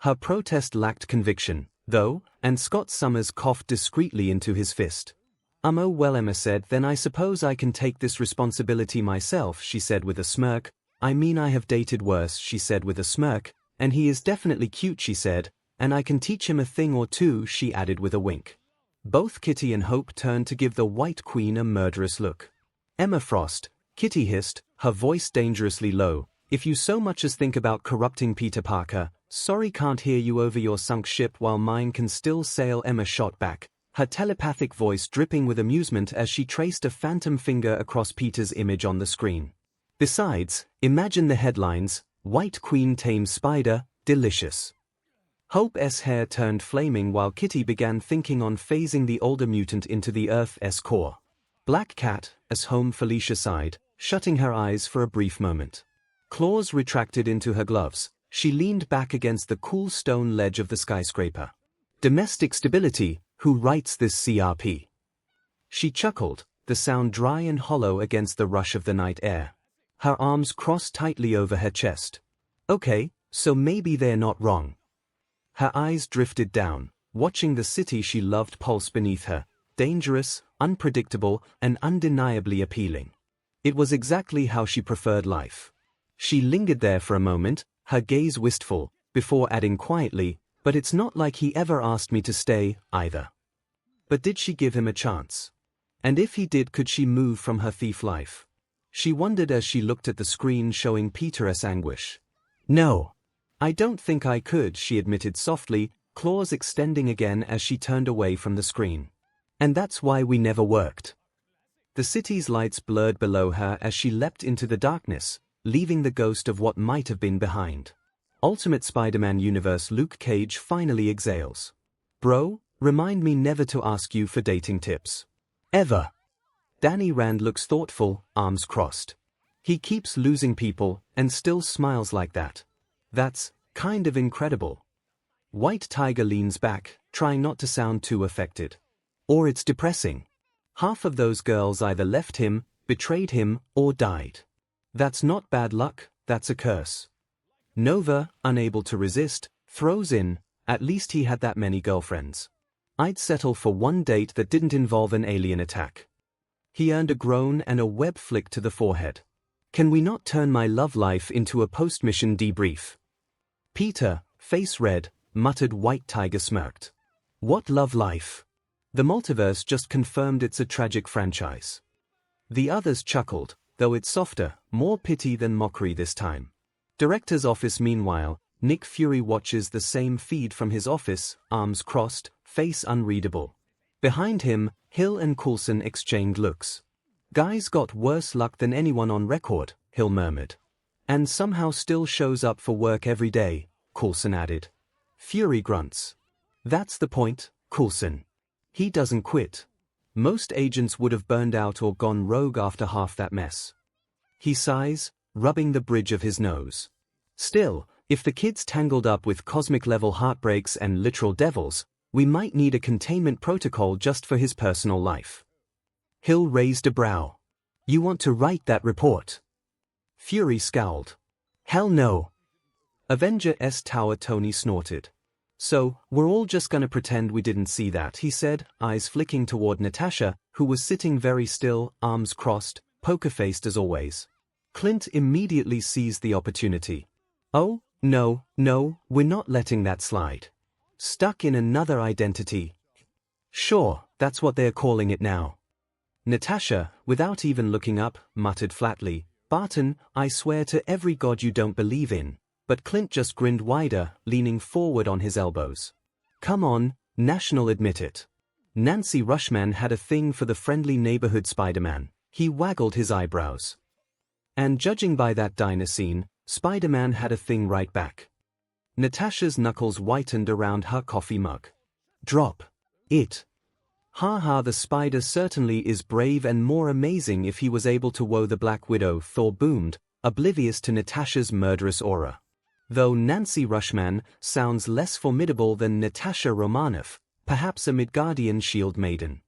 Her protest lacked conviction, though, and Scott Summers coughed discreetly into his fist. Oh well, Emma said, then I suppose I can take this responsibility myself, she said with a smirk. I mean, I have dated worse, she said with a smirk, and he is definitely cute, she said, and I can teach him a thing or two, she added with a wink. Both Kitty and Hope turned to give the White Queen a murderous look. Emma Frost, Kitty hissed, her voice dangerously low, if you so much as think about corrupting Peter Parker, Sorry, can't hear you over your sunk ship while mine can still sail, Emma shot back, her telepathic voice dripping with amusement as she traced a phantom finger across Peter's image on the screen. Besides, imagine the headlines: White Queen tames spider, delicious. Hope's hair turned flaming while Kitty began thinking on phasing the older mutant into the Earth's core. Black Cat, as home, Felicia sighed, shutting her eyes for a brief moment. Claws retracted into her gloves, she leaned back against the cool stone ledge of the skyscraper. Domestic stability, who writes this CRP? She chuckled, the sound dry and hollow against the rush of the night air. Her arms crossed tightly over her chest. Okay, so maybe they're not wrong. Her eyes drifted down, watching the city she loved pulse beneath her, dangerous, unpredictable, and undeniably appealing. It was exactly how she preferred life. She lingered there for a moment, her gaze wistful, before adding quietly, but it's not like he ever asked me to stay, either. But did she give him a chance? And if he did, could she move from her thief life? She wondered as she looked at the screen showing Peter's anguish. No. I don't think I could, she admitted softly, claws extending again as she turned away from the screen. And that's why we never worked. The city's lights blurred below her as she leapt into the darkness, leaving the ghost of what might have been behind. Ultimate Spider-Man Universe Luke Cage finally exhales. Bro, remind me never to ask you for dating tips. Ever. Danny Rand looks thoughtful, arms crossed. He keeps losing people, and still smiles like that. That's kind of incredible. White Tiger leans back, trying not to sound too affected. Or it's depressing. Half of those girls either left him, betrayed him, or died. That's not bad luck, that's a curse. Nova, unable to resist, throws in, at least he had that many girlfriends. I'd settle for one date that didn't involve an alien attack. He earned a groan and a web flick to the forehead. Can we not turn my love life into a post-mission debrief? Peter, face red, muttered. White Tiger smirked. What love life? The multiverse just confirmed it's a tragic franchise. The others chuckled, though it's softer, more pity than mockery this time. Director's office meanwhile, Nick Fury watches the same feed from his office, arms crossed, face unreadable. Behind him, Hill and Coulson exchanged looks. Guy's got worse luck than anyone on record, Hill murmured. And somehow still shows up for work every day, Coulson added. Fury grunts. That's the point, Coulson. He doesn't quit. Most agents would have burned out or gone rogue after half that mess. He sighs, rubbing the bridge of his nose. Still, if the kid's tangled up with cosmic-level heartbreaks and literal devils, we might need a containment protocol just for his personal life. Hill raised a brow. You want to write that report? Fury scowled. Hell no. Avengers Tower Tony snorted. So, we're all just gonna pretend we didn't see that, he said, eyes flicking toward Natasha, who was sitting very still, arms crossed, poker-faced as always. Clint immediately seized the opportunity. Oh, no, we're not letting that slide. Stuck in another identity. Sure, that's what they're calling it now. Natasha, without even looking up, muttered flatly, Barton, I swear to every god you don't believe in. But Clint just grinned wider, leaning forward on his elbows. Come on, National, admit it. Nancy Rushman had a thing for the friendly neighborhood Spider-Man. He waggled his eyebrows. And judging by that diner scene, Spider-Man had a thing right back. Natasha's knuckles whitened around her coffee mug. Drop it. Ha ha, the Spider certainly is brave and more amazing if he was able to woe the Black Widow, Thor boomed, oblivious to Natasha's murderous aura. Though Nancy Rushman sounds less formidable than Natasha Romanoff, perhaps a Midgardian shield maiden.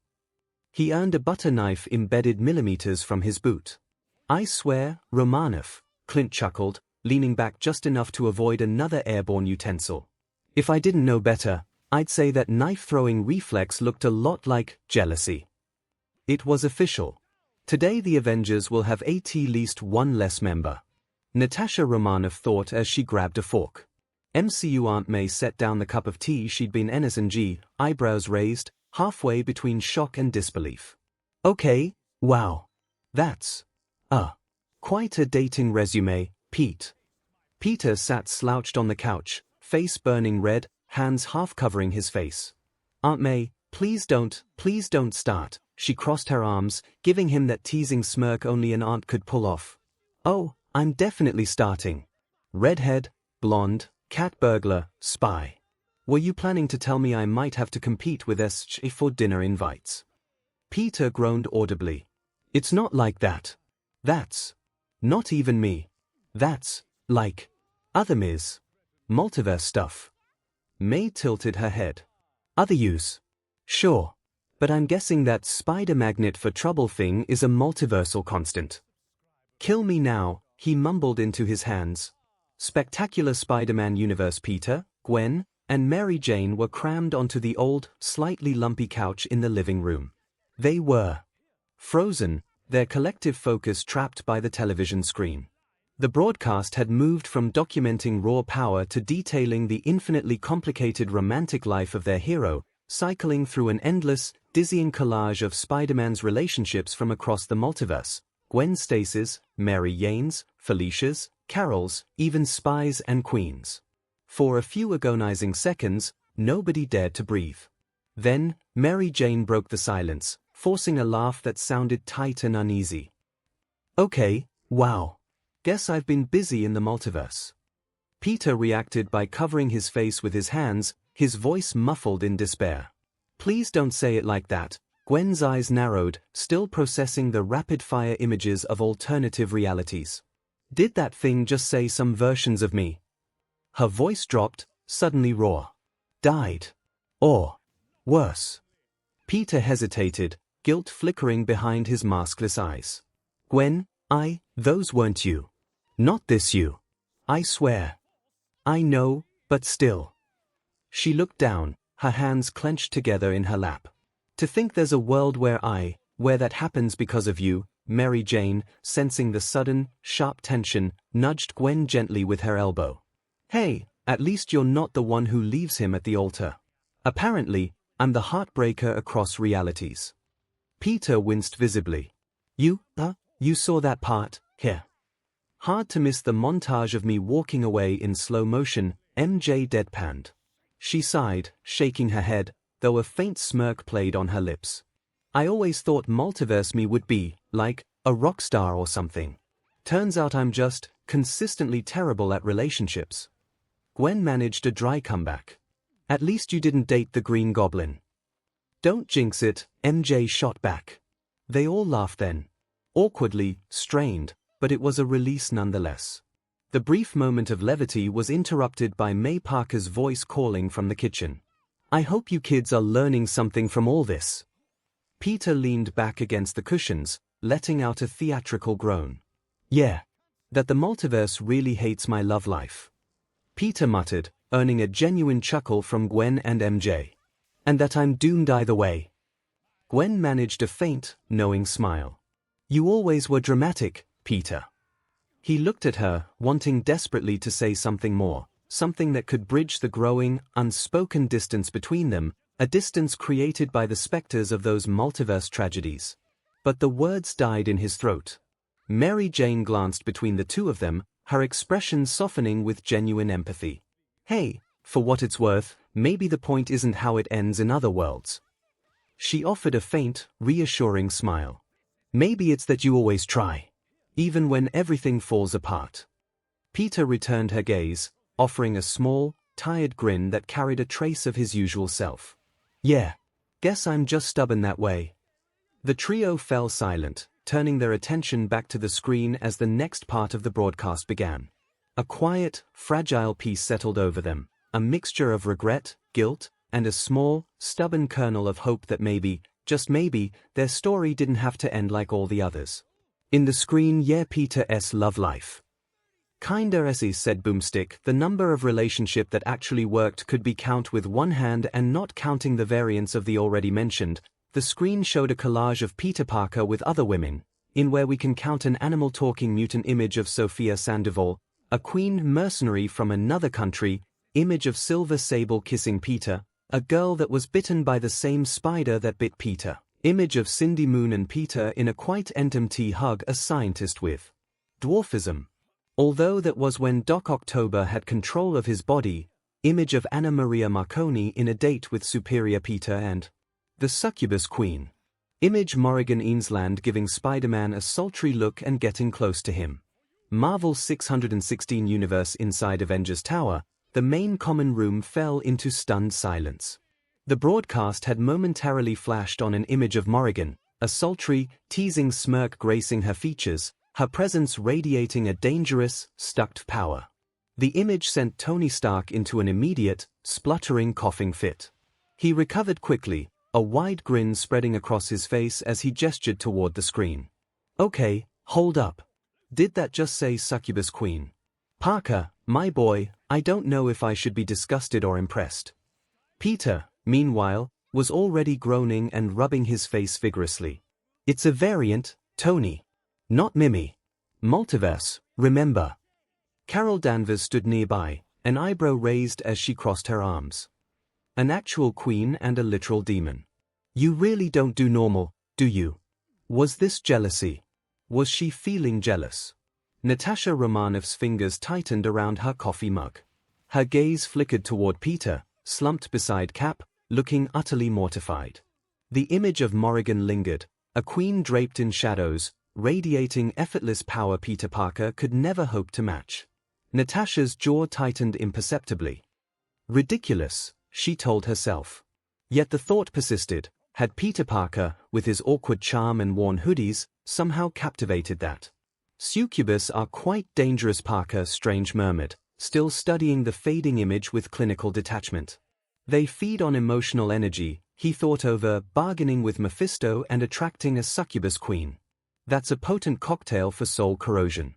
He earned a butter knife embedded millimeters from his boot. I swear, Romanoff, Clint chuckled, leaning back just enough to avoid another airborne utensil. If I didn't know better, I'd say that knife-throwing reflex looked a lot like jealousy. It was official. Today the Avengers will have at least one less member. Natasha Romanoff thought as she grabbed a fork. MCU Aunt May set down the cup of tea she'd been NSNG, eyebrows raised, halfway between shock and disbelief. Okay, wow. That's quite a dating resume, Pete. Peter sat slouched on the couch, face burning red, hands half covering his face. "Aunt May, please don't start." She crossed her arms, giving him that teasing smirk only an aunt could pull off. "Oh, I'm definitely starting. Redhead, blonde, cat burglar, spy. Were you planning to tell me I might have to compete with 𝐒𝐻𝐻 for dinner invites?" Peter groaned audibly. "It's not like that. That's not even me. That's like other Ms. Multiverse stuff." May tilted her head. "Other yous? Sure. But I'm guessing that spider magnet for trouble thing is a multiversal constant." "Kill me now," he mumbled into his hands. Spectacular Spider-Man universe. Peter, Gwen, and Mary Jane were crammed onto the old, slightly lumpy couch in the living room. They were frozen, their collective focus trapped by the television screen. The broadcast had moved from documenting raw power to detailing the infinitely complicated romantic life of their hero, cycling through an endless, dizzying collage of Spider-Man's relationships from across the multiverse. Gwen Stacy's, Mary Jane's, Felicia's, Carol's, even spies and queens. For a few agonizing seconds, nobody dared to breathe. Then, Mary Jane broke the silence, forcing a laugh that sounded tight and uneasy. "Okay, wow. Guess I've been busy in the multiverse." Peter reacted by covering his face with his hands, his voice muffled in despair. "Please don't say it like that." Gwen's eyes narrowed, still processing the rapid-fire images of alternative realities. "Did that thing just say some versions of me?" Her voice dropped, suddenly raw. "Died? Or worse?" Peter hesitated, guilt flickering behind his maskless eyes. "Gwen, those weren't you. Not this you. I swear." "I know, but still." She looked down, her hands clenched together in her lap. "To think there's a world where that happens because of you." Mary Jane, sensing the sudden, sharp tension, nudged Gwen gently with her elbow. "Hey, at least you're not the one who leaves him at the altar. Apparently, I'm the heartbreaker across realities." Peter winced visibly. You saw that part, here." "Hard to miss the montage of me walking away in slow motion," MJ deadpanned. She sighed, shaking her head, though a faint smirk played on her lips. "I always thought multiverse me would be, like, a rock star or something. Turns out I'm just consistently terrible at relationships." Gwen managed a dry comeback. "At least you didn't date the Green Goblin." "Don't jinx it," MJ shot back. They all laughed then. Awkwardly, strained, but it was a release nonetheless. The brief moment of levity was interrupted by May Parker's voice calling from the kitchen. "I hope you kids are learning something from all this." Peter leaned back against the cushions, letting out a theatrical groan. "Yeah. That the multiverse really hates my love life," Peter muttered, earning a genuine chuckle from Gwen and MJ. "And that I'm doomed either way." Gwen managed a faint, knowing smile. "You always were dramatic, Peter." He looked at her, wanting desperately to say something more, something that could bridge the growing, unspoken distance between them, a distance created by the specters of those multiverse tragedies. But the words died in his throat. Mary Jane glanced between the two of them, her expression softening with genuine empathy. "Hey, for what it's worth, maybe the point isn't how it ends in other worlds." She offered a faint, reassuring smile. "Maybe it's that you always try, even when everything falls apart." Peter returned her gaze, offering a small, tired grin that carried a trace of his usual self. "Yeah. Guess I'm just stubborn that way." The trio fell silent, turning their attention back to the screen as the next part of the broadcast began. A quiet, fragile peace settled over them, a mixture of regret, guilt, and a small, stubborn kernel of hope that maybe, just maybe, their story didn't have to end like all the others. In the screen, Peter's love life. "Kinda," said Boomstick. The number of relationship that actually worked could be count with one hand, and not counting the variants of the already mentioned. The screen showed a collage of Peter Parker with other women, in where we can count an animal-talking mutant image of Sophia Sandoval, a queen mercenary from another country, image of Silver Sable kissing Peter, a girl that was bitten by the same spider that bit Peter, image of Cindy Moon and Peter in a quite intimate hug, a scientist with dwarfism. Although that was when Doc October had control of his body, Image of Anna Maria Marconi in a date with superior Peter and the succubus queen. Image Morrigan Eansland giving Spider-Man a sultry look and getting close to him. Marvel 616 universe inside Avengers Tower, the main common room fell into stunned silence. The broadcast had momentarily flashed on an image of Morrigan, a sultry, teasing smirk gracing her features, her presence radiating a dangerous, stuck power. The image sent Tony Stark into an immediate, spluttering coughing fit. He recovered quickly, a wide grin spreading across his face as he gestured toward the screen. Okay, hold up. Did that just say succubus queen? Parker, my boy, I don't know if I should be disgusted or impressed. Peter, meanwhile, was already groaning and rubbing his face vigorously. It's a variant, Tony. Not Mimi. Multiverse, remember. Carol Danvers stood nearby, an eyebrow raised as she crossed her arms. An actual queen and a literal demon. You really don't do normal, do you? Was this jealousy? Was she feeling jealous? Natasha Romanoff's fingers tightened around her coffee mug. Her gaze flickered toward Peter, slumped beside Cap, looking utterly mortified. The image of Morrigan lingered, a queen draped in shadows, radiating effortless power Peter Parker could never hope to match. Natasha's jaw tightened imperceptibly. Ridiculous, she told herself. Yet the thought persisted, had Peter Parker, with his awkward charm and worn hoodies, somehow captivated that? Succubus are quite dangerous, Parker Strange murmured, still studying the fading image with clinical detachment. They feed on emotional energy, he thought over, bargaining with Mephisto and attracting a succubus queen. That's a potent cocktail for soul corrosion.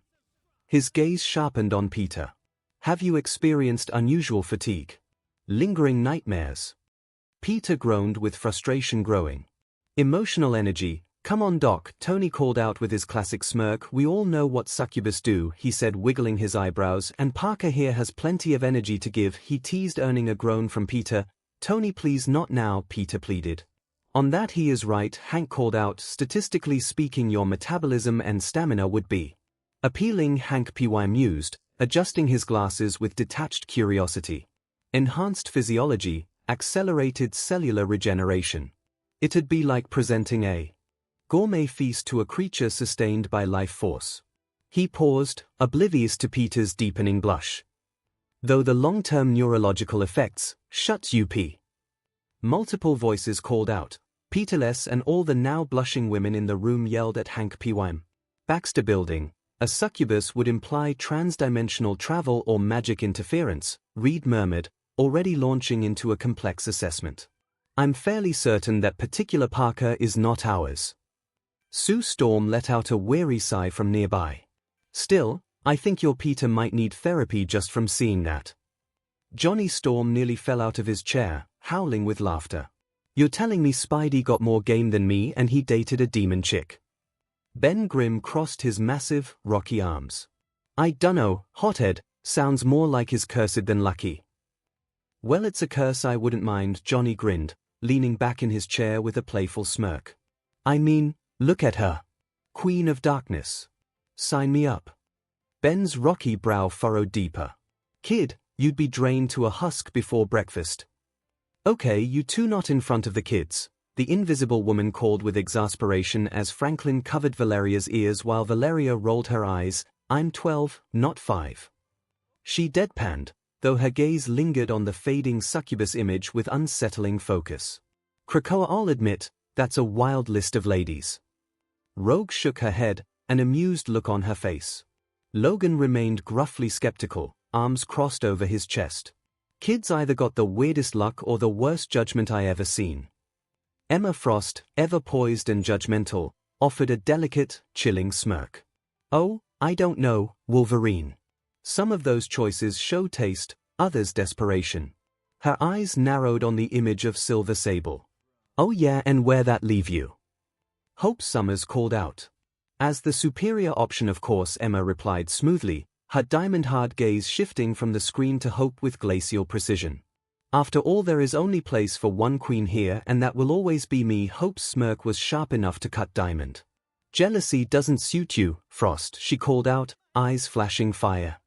His gaze sharpened on Peter. Have you experienced unusual fatigue? Lingering nightmares? Peter groaned with frustration growing. Emotional energy, come on Doc, Tony called out with his classic smirk. We all know what succubus do, he said, wiggling his eyebrows, and Parker here has plenty of energy to give, he teased, earning a groan from Peter. Tony, please not now, Peter pleaded. On that he is right, Hank called out, statistically speaking your metabolism and stamina would be appealing, Hank Py mused, adjusting his glasses with detached curiosity. Enhanced physiology, accelerated cellular regeneration. It'd be like presenting a gourmet feast to a creature sustained by life force. He paused, oblivious to Peter's deepening blush. Though the long-term neurological effects, shut up. Multiple voices called out. Peterless and all the now blushing women in the room yelled at Hank Pym. Baxter Building. A succubus would imply transdimensional travel or magic interference, Reed murmured, already launching into a complex assessment. I'm fairly certain that particular Parker is not ours. Sue Storm let out a weary sigh from nearby. Still, I think your Peter might need therapy just from seeing that. Johnny Storm nearly fell out of his chair, howling with laughter. You're telling me Spidey got more game than me and he dated a demon chick? Ben Grimm crossed his massive, rocky arms. I dunno, hothead, sounds more like his cursed than lucky. Well, it's a curse I wouldn't mind, Johnny grinned, leaning back in his chair with a playful smirk. I mean, look at her. Queen of Darkness. Sign me up. Ben's rocky brow furrowed deeper. Kid, you'd be drained to a husk before breakfast. Okay, you two not in front of the kids, the Invisible Woman called with exasperation as Franklin covered Valeria's ears while Valeria rolled her eyes. I'm 12, not 5. She deadpanned, though her gaze lingered on the fading succubus image with unsettling focus. Krakoa, I'll admit, that's a wild list of ladies. Rogue shook her head, an amused look on her face. Logan remained gruffly skeptical, arms crossed over his chest. Kids either got the weirdest luck or the worst judgment I ever seen. Emma Frost, ever poised and judgmental, offered a delicate, chilling smirk. Oh, I don't know, Wolverine. Some of those choices show taste, others desperation. Her eyes narrowed on the image of Silver Sable. Oh yeah, and where that leave you? Hope Summers called out. As the superior option, of course, Emma replied smoothly, her diamond-hard gaze shifting from the screen to Hope with glacial precision. After all, there is only place for one queen here, and that will always be me. Hope's smirk was sharp enough to cut Diamond. Jealousy doesn't suit you, Frost, she called out, eyes flashing fire.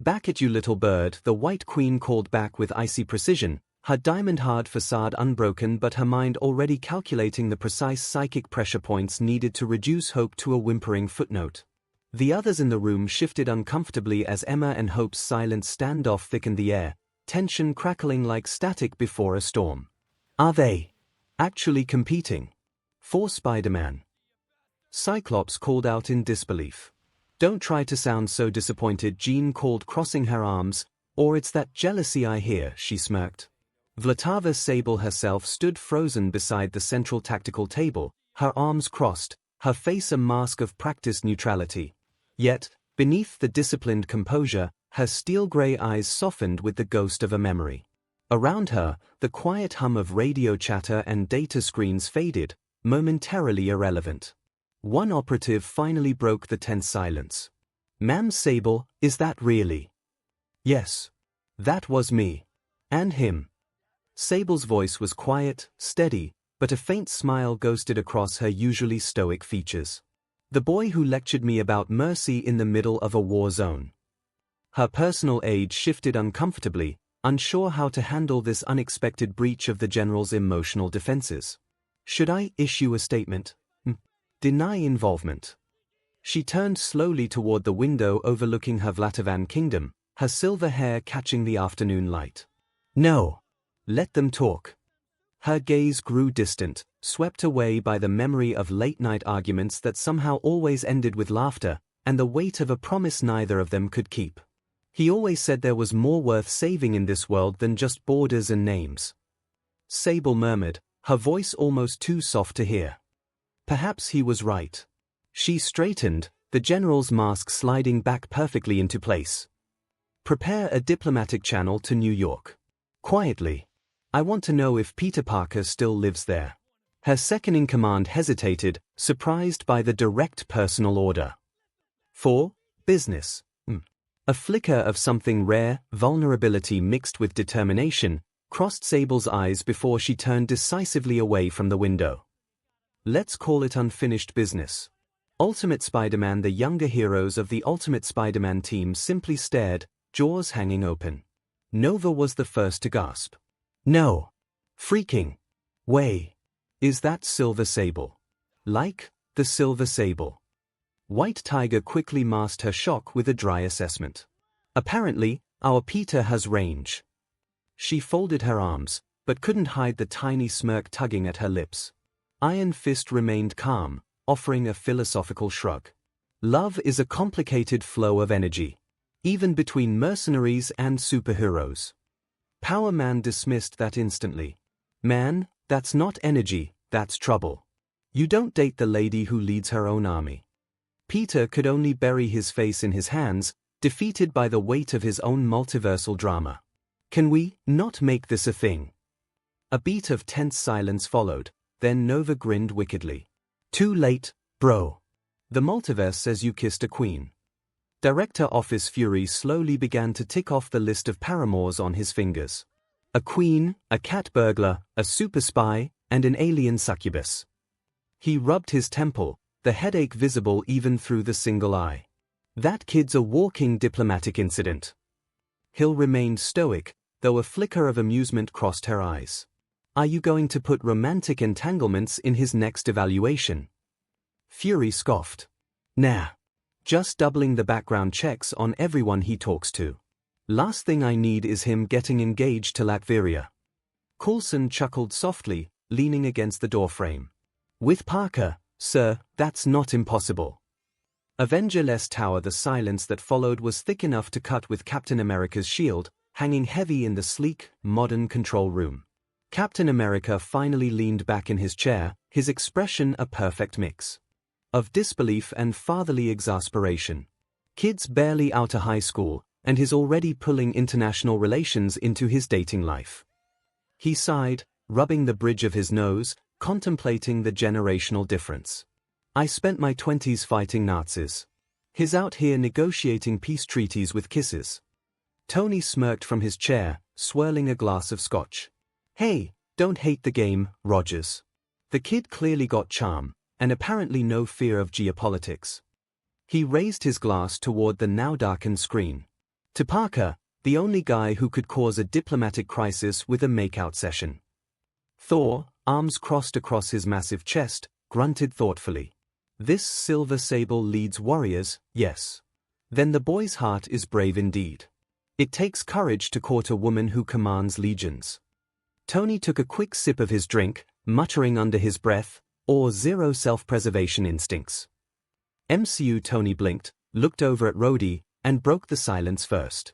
"Back at you, little bird," the White Queen called back with icy precision, her diamond-hard facade unbroken but her mind already calculating the precise psychic pressure points needed to reduce Hope to a whimpering footnote. The others in the room shifted uncomfortably as Emma and Hope's silent standoff thickened the air, tension crackling like static before a storm. "Are they actually competing for Spider-Man?" Cyclops called out in disbelief. "Don't try to sound so disappointed," Jean called, crossing her arms. "Or it's that jealousy I hear," she smirked. Vlatava Sable herself stood frozen beside the central tactical table, her arms crossed, her face a mask of practiced neutrality. Yet, beneath the disciplined composure, her steel-gray eyes softened with the ghost of a memory. Around her, the quiet hum of radio chatter and data screens faded, momentarily irrelevant. One operative finally broke the tense silence. "Ma'am Sable, is that really?" "Yes. That was me. And him." Sable's voice was quiet, steady, but a faint smile ghosted across her usually stoic features. "The boy who lectured me about mercy in the middle of a war zone." Her personal age shifted uncomfortably, unsure how to handle this unexpected breach of the general's emotional defenses. "Should I issue a statement? Deny involvement?" She turned slowly toward the window overlooking her Vlatavan kingdom, her silver hair catching the afternoon light. "No. Let them talk." Her gaze grew distant, swept away by the memory of late-night arguments that somehow always ended with laughter, and the weight of a promise neither of them could keep. He always said there was more worth saving in this world than just borders and names. Sable murmured, her voice almost too soft to hear. Perhaps he was right. She straightened, the general's mask sliding back perfectly into place. "Prepare a diplomatic channel to New York. Quietly. I want to know if Peter Parker still lives there." Her second-in-command hesitated, surprised by the direct personal order. "For business." A flicker of something rare, vulnerability mixed with determination, crossed Sable's eyes before she turned decisively away from the window. "Let's call it unfinished business." Ultimate Spider-Man. The younger heroes of the Ultimate Spider-Man team simply stared, jaws hanging open. Nova was the first to gasp. "No. Freaking way. Is that Silver Sable? Like the Silver Sable?" White Tiger quickly masked her shock with a dry assessment. "Apparently, our Peter has range." She folded her arms, but couldn't hide the tiny smirk tugging at her lips. Iron Fist remained calm, offering a philosophical shrug. "Love is a complicated flow of energy, even between mercenaries and superheroes." Power Man dismissed that instantly. "Man, that's not energy, that's trouble. You don't date the lady who leads her own army." Peter could only bury his face in his hands, defeated by the weight of his own multiversal drama. "Can we not make this a thing?" A beat of tense silence followed, then Nova grinned wickedly. "Too late, bro. The multiverse says you kissed a queen." Director Office Fury slowly began to tick off the list of paramours on his fingers. A queen, a cat burglar, a super spy, and an alien succubus. He rubbed his temple, the headache visible even through the single eye. "That kid's a walking diplomatic incident." Hill remained stoic, though a flicker of amusement crossed her eyes. "Are you going to put romantic entanglements in his next evaluation?" Fury scoffed. "Nah. Just doubling the background checks on everyone he talks to. Last thing I need is him getting engaged to Latveria." Coulson chuckled softly, leaning against the doorframe. "With Parker, sir, that's not impossible." Avenger-less Tower. The silence that followed was thick enough to cut with Captain America's shield, hanging heavy in the sleek, modern control room. Captain America finally leaned back in his chair, his expression a perfect mix of disbelief and fatherly exasperation. Kid's barely out of high school, and he's already pulling international relations into his dating life. He sighed, rubbing the bridge of his nose, contemplating the generational difference. "I spent my 20s fighting Nazis. He's out here negotiating peace treaties with kisses." Tony smirked from his chair, swirling a glass of scotch. "Hey, don't hate the game, Rogers." The kid clearly got charm, and apparently no fear of geopolitics. He raised his glass toward the now darkened screen. To Parker, the only guy who could cause a diplomatic crisis with a makeout session. Thor, arms crossed across his massive chest, grunted thoughtfully. This silver sable leads warriors, yes. Then the boy's heart is brave indeed. It takes courage to court a woman who commands legions. Tony took a quick sip of his drink, muttering under his breath, or zero self-preservation instincts. MCU Tony blinked, looked over at Rhodey, and broke the silence first.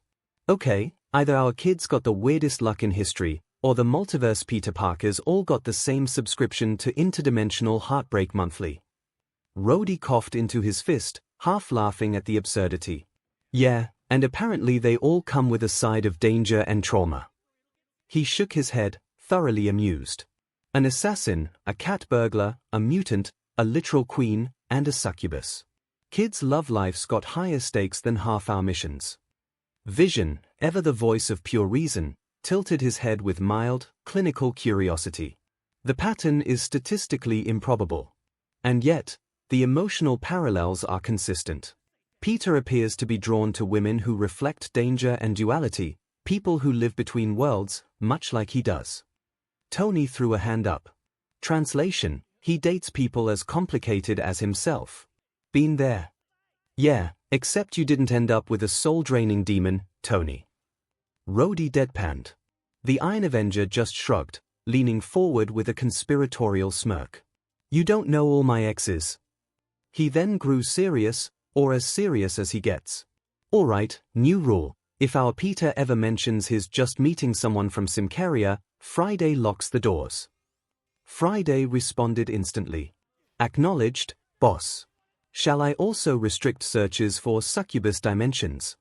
Okay, either our kids got the weirdest luck in history, or the multiverse Peter Parkers all got the same subscription to Interdimensional Heartbreak Monthly. Rhodey coughed into his fist, half laughing at the absurdity. Yeah, and apparently they all come with a side of danger and trauma. He shook his head, thoroughly amused. An assassin, a cat burglar, a mutant, a literal queen, and a succubus. Kids' love life's got higher stakes than half our missions. Vision, ever the voice of pure reason, tilted his head with mild, clinical curiosity. The pattern is statistically improbable. And yet, the emotional parallels are consistent. Peter appears to be drawn to women who reflect danger and duality, people who live between worlds, much like he does. Tony threw a hand up. Translation, he dates people as complicated as himself. Been there. Yeah, except you didn't end up with a soul-draining demon, Tony. Rhodey deadpanned. The Iron Avenger just shrugged, leaning forward with a conspiratorial smirk. You don't know all my exes. He then grew serious, or as serious as he gets. All right, new rule. If our Peter ever mentions his just meeting someone from Symkaria, Friday locks the doors. Friday responded instantly. Acknowledged, boss. Shall I also restrict searches for succubus dimensions?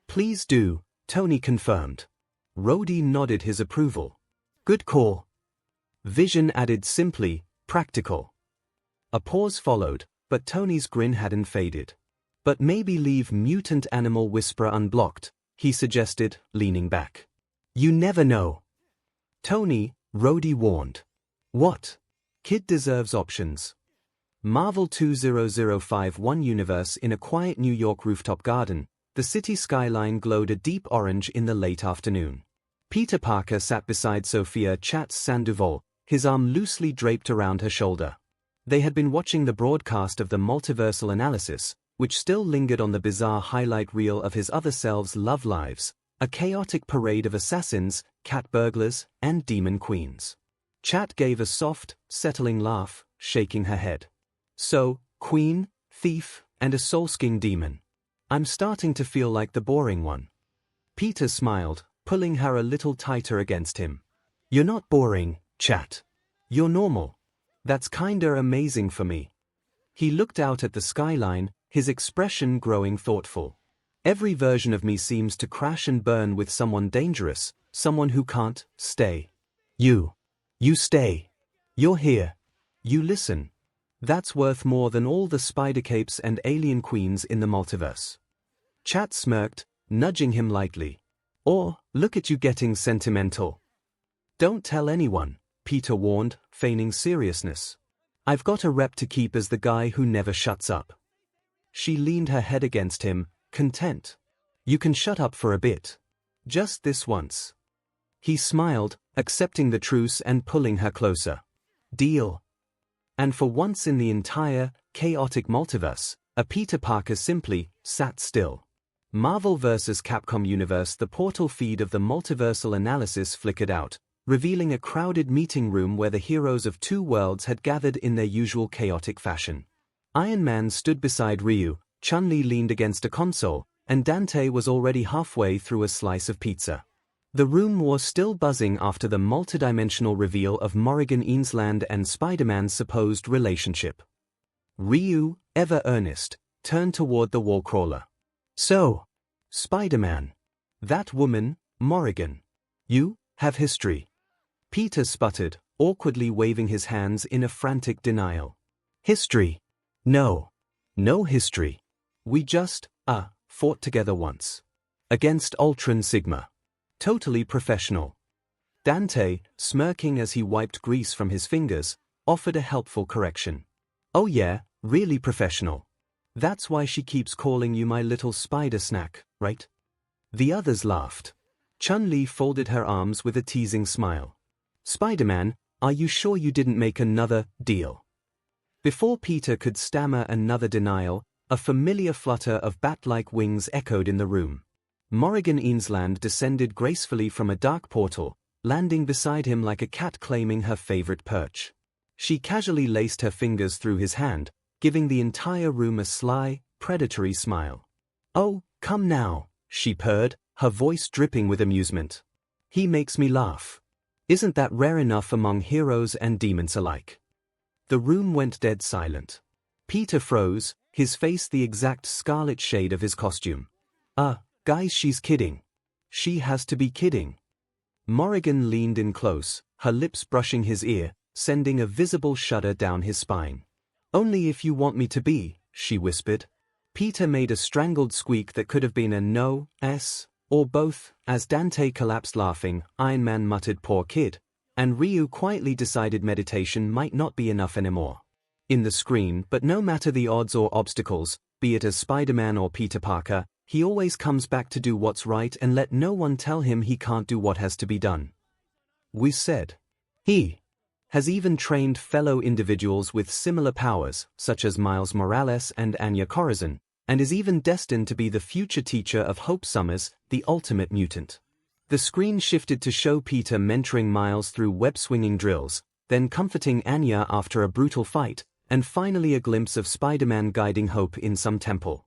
Please do, Tony confirmed. Rhodey nodded his approval. Good call. Vision added simply, practical. A pause followed, but Tony's grin hadn't faded. But maybe leave mutant animal whisperer unblocked, he suggested, leaning back. You never know. Tony, Rhodey warned. What? Kid deserves options. Marvel 20051 universe. In a quiet New York rooftop garden, the city skyline glowed a deep orange in the late afternoon. Peter Parker sat beside Sophia Chatz-Sandoval, his arm loosely draped around her shoulder. They had been watching the broadcast of the multiversal analysis, which still lingered on the bizarre highlight reel of his other selves' love lives, a chaotic parade of assassins, cat burglars, and demon queens. Chat gave a soft, settling laugh, shaking her head. So, queen, thief, and a soul-skin demon. I'm starting to feel like the boring one. Peter smiled, pulling her a little tighter against him. You're not boring, Chat. You're normal. That's kinda amazing for me. He looked out at the skyline, his expression growing thoughtful. Every version of me seems to crash and burn with someone dangerous, someone who can't stay. You stay. You're here. You listen. That's worth more than all the spider-capes and alien queens in the multiverse. Chat smirked, nudging him lightly. Or, look at you getting sentimental. Don't tell anyone, Peter warned, feigning seriousness. I've got a rep to keep as the guy who never shuts up. She leaned her head against him, content. You can shut up for a bit. Just this once. He smiled, accepting the truce and pulling her closer. Deal. And for once in the entire, chaotic multiverse, a Peter Parker simply sat still. Marvel vs. Capcom universe. The portal feed of the multiversal analysis flickered out, revealing a crowded meeting room where the heroes of two worlds had gathered in their usual chaotic fashion. Iron Man stood beside Ryu, Chun-Li leaned against a console, and Dante was already halfway through a slice of pizza. The room was still buzzing after the multidimensional reveal of Morrigan Eansland and Spider-Man's supposed relationship. Ryu, ever earnest, turned toward the wall crawler. So, Spider-Man. That woman, Morrigan. You have history. Peter sputtered, awkwardly waving his hands in a frantic denial. History? No. No history. We just, fought together once. Against Ultron Sigma. Totally professional. Dante, smirking as he wiped grease from his fingers, offered a helpful correction. Oh yeah, really professional. That's why she keeps calling you my little spider snack, right? The others laughed. Chun-Li folded her arms with a teasing smile. "Spider-Man, are you sure you didn't make another deal?" Before Peter could stammer another denial, a familiar flutter of bat-like wings echoed in the room. Morrigan Eansland descended gracefully from a dark portal, landing beside him like a cat claiming her favorite perch. She casually laced her fingers through his hand, giving the entire room a sly, predatory smile. "Oh, come now," she purred, her voice dripping with amusement. "He makes me laugh. Isn't that rare enough among heroes and demons alike?" The room went dead silent. Peter froze, his face the exact scarlet shade of his costume. Guys, she's kidding. She has to be kidding." Morrigan leaned in close, her lips brushing his ear, sending a visible shudder down his spine. "Only if you want me to be," she whispered. Peter made a strangled squeak that could have been a no, s, or both. As Dante collapsed laughing, Iron Man muttered, "Poor kid," and Ryu quietly decided meditation might not be enough anymore. In the screen, but no matter the odds or obstacles, be it as Spider-Man or Peter Parker, he always comes back to do what's right and let no one tell him he can't do what has to be done. We said. He has even trained fellow individuals with similar powers, such as Miles Morales and Anya Corazon, and is even destined to be the future teacher of Hope Summers, the ultimate mutant. The screen shifted to show Peter mentoring Miles through web-swinging drills, then comforting Anya after a brutal fight, and finally a glimpse of Spider-Man guiding Hope in some temple.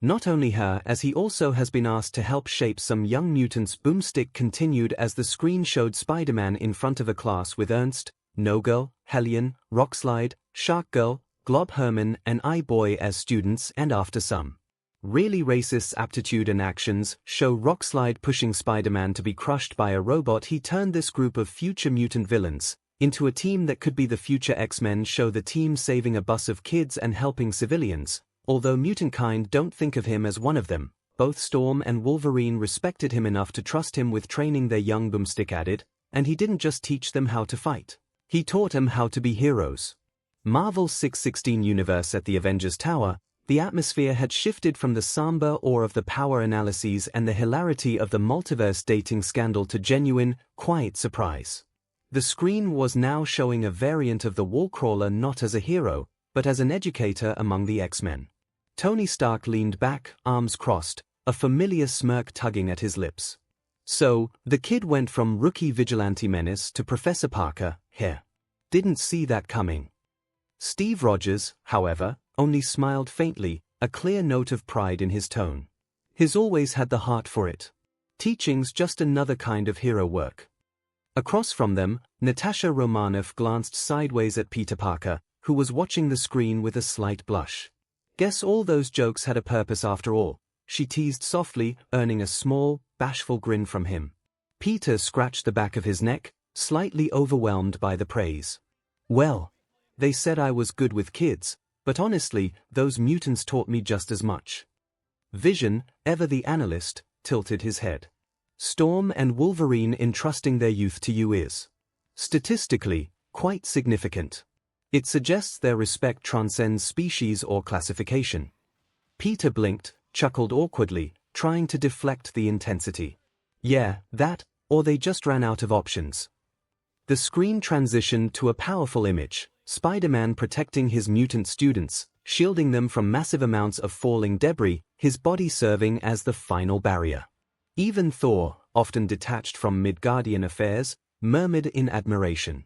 Not only her, as he also has been asked to help shape some young mutants. Boomstick continued as the screen showed Spider-Man in front of a class with Ernst, No Girl, Hellion, Rockslide, Shark Girl, Glob Herman, and I-Boy as students, and after some really racist aptitude and actions show Rockslide pushing Spider-Man to be crushed by a robot, he turned this group of future mutant villains into a team that could be the future X-Men. Show the team saving a bus of kids and helping civilians. Although mutant kind don't think of him as one of them, both Storm and Wolverine respected him enough to trust him with training their young. Boomstick added, and he didn't just teach them how to fight. He taught them how to be heroes. Marvel's 616 universe. At the Avengers Tower, the atmosphere had shifted from the somber awe of the power analyses and the hilarity of the multiverse dating scandal to genuine, quiet surprise. The screen was now showing a variant of the Wallcrawler not as a hero, but as an educator among the X-Men. Tony Stark leaned back, arms crossed, a familiar smirk tugging at his lips. So, the kid went from rookie vigilante menace to Professor Parker, here. Didn't see that coming. Steve Rogers, however, only smiled faintly, a clear note of pride in his tone. He's always had the heart for it. Teaching's just another kind of hero work. Across from them, Natasha Romanoff glanced sideways at Peter Parker, who was watching the screen with a slight blush. "Guess all those jokes had a purpose after all," she teased softly, earning a small, bashful grin from him. Peter scratched the back of his neck, slightly overwhelmed by the praise. "Well, they said I was good with kids, but honestly, those mutants taught me just as much." Vision, ever the analyst, tilted his head. "Storm and Wolverine entrusting their youth to you is, statistically, quite significant. It suggests their respect transcends species or classification." Peter blinked, chuckled awkwardly, trying to deflect the intensity. "Yeah, that, or they just ran out of options." The screen transitioned to a powerful image, Spider-Man protecting his mutant students, shielding them from massive amounts of falling debris, his body serving as the final barrier. Even Thor, often detached from Midgardian affairs, murmured in admiration.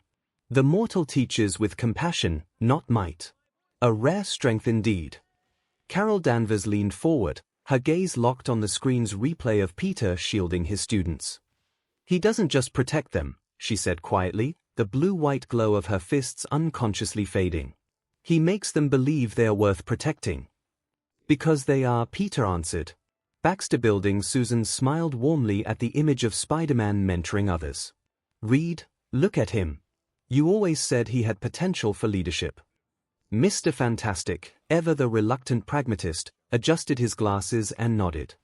The mortal teaches with compassion, not might. A rare strength indeed. Carol Danvers leaned forward, her gaze locked on the screen's replay of Peter shielding his students. "He doesn't just protect them," she said quietly, the blue-white glow of her fists unconsciously fading. "He makes them believe they are worth protecting." "Because they are," Peter answered. Baxter Building. Susan smiled warmly at the image of Spider-Man mentoring others. "Reed, look at him. You always said he had potential for leadership." Mr. Fantastic, ever the reluctant pragmatist, adjusted his glasses and nodded.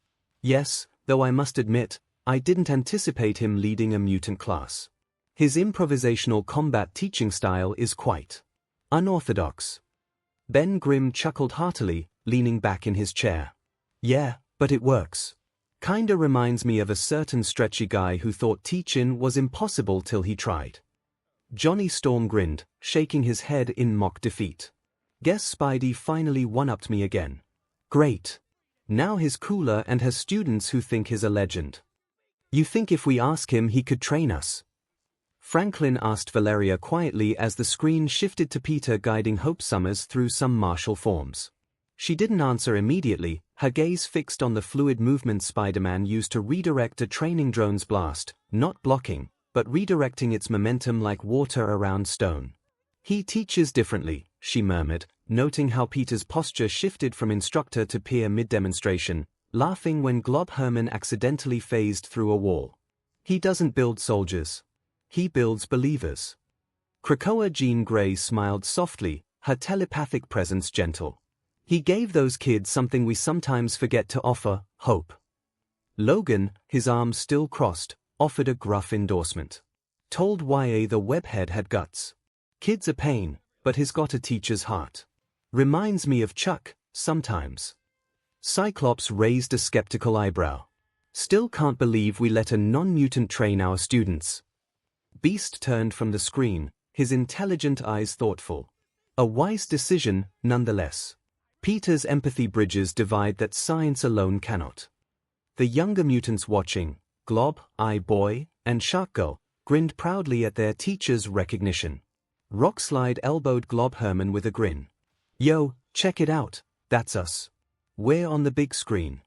"Yes, though I must admit, I didn't anticipate him leading a mutant class. His improvisational combat teaching style is quite unorthodox." Ben Grimm chuckled heartily, leaning back in his chair. "Yeah, but it works. Kinda reminds me of a certain stretchy guy who thought teaching was impossible till he tried. Johnny Storm grinned, shaking his head in mock defeat. Guess Spidey finally one-upped me again. Great. Now he's cooler and has students who think he's a legend. You think if we ask him he could train us? Franklin asked Valeria quietly as the screen shifted to Peter guiding Hope Summers through some martial forms. She didn't answer immediately, her gaze fixed on the fluid movement Spider-Man used to redirect a training drone's blast, not blocking, but redirecting its momentum like water around stone. He teaches differently, she murmured, noting how Peter's posture shifted from instructor to peer mid-demonstration, laughing when 𝐒𝐿 accidentally phased through a wall. He doesn't build soldiers. He builds believers. Krakoa Jean Grey smiled softly, her telepathic presence gentle. He gave those kids something we sometimes forget to offer, hope. Logan, his arms still crossed, offered a gruff endorsement. Told YA the webhead had guts. Kid's a pain, but he's got a teacher's heart. Reminds me of Chuck, sometimes. Cyclops raised a skeptical eyebrow. Still can't believe we let a non-mutant train our students. Beast turned from the screen, his intelligent eyes thoughtful. A wise decision, nonetheless. Peter's empathy bridges divide that science alone cannot. The younger mutants watching, Glob, I-Boy, and Shark Girl, grinned proudly at their teacher's recognition. Rockslide elbowed 𝐒𝐿 with a grin. Yo, check it out, that's us. We're on the big screen.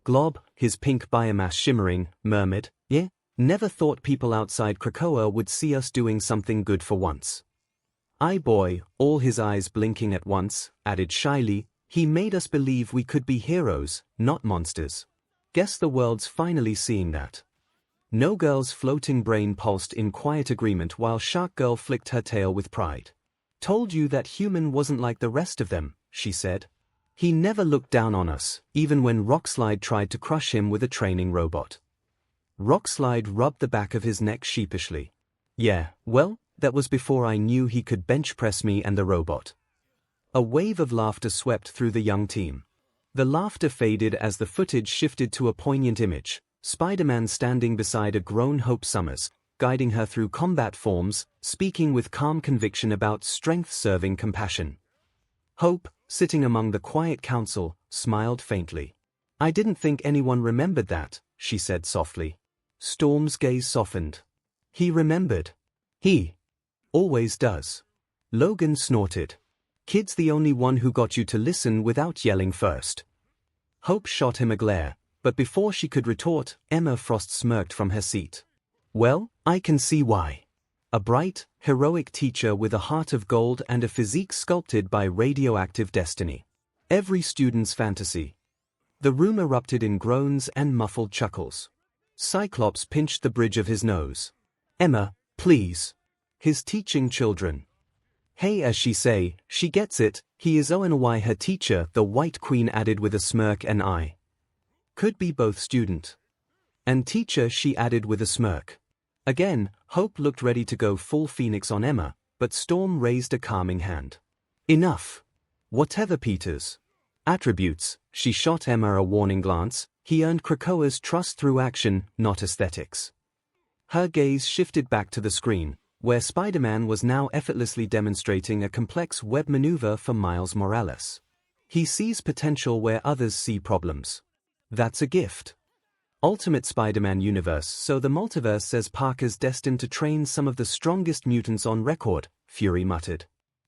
Glob, his pink biomass shimmering, murmured, yeah, never thought people outside Krakoa would see us doing something good for once. I-Boy, all his eyes blinking at once, added shyly, he made us believe we could be heroes, not monsters. Guess the world's finally seeing that. No Girl's floating brain pulsed in quiet agreement while Shark Girl flicked her tail with pride. Told you that human wasn't like the rest of them, she said. He never looked down on us, even when Rockslide tried to crush him with a training robot. Rockslide rubbed the back of his neck sheepishly. Yeah, well, that was before I knew he could bench press me and the robot. A wave of laughter swept through the young team. The laughter faded as the footage shifted to a poignant image, Spider-Man standing beside a grown Hope Summers, guiding her through combat forms, speaking with calm conviction about strength serving compassion. Hope, sitting among the quiet council, smiled faintly. I didn't think anyone remembered that, she said softly. Storm's gaze softened. He remembered. He always does. Logan snorted. Kid's the only one who got you to listen without yelling first. Hope shot him a glare, but before she could retort, Emma Frost smirked from her seat. Well, I can see why. A bright, heroic teacher with a heart of gold and a physique sculpted by radioactive destiny. Every student's fantasy. The room erupted in groans and muffled chuckles. Cyclops pinched the bridge of his nose. Emma, please. His teaching children. Hey, as she gets it, he is ONY her teacher, the White Queen added with a smirk and I. Could be both student and teacher, she added with a smirk. Again, Hope looked ready to go full Phoenix on Emma, but Storm raised a calming hand. Enough. Whatever Peter's attributes, she shot Emma a warning glance, he earned Krakoa's trust through action, not aesthetics. Her gaze shifted back to the screen, where Spider-Man was now effortlessly demonstrating a complex web maneuver for Miles Morales. He sees potential where others see problems. That's a gift. Ultimate Spider-Man universe, so the multiverse says Parker's destined to train some of the strongest mutants on record, Fury muttered.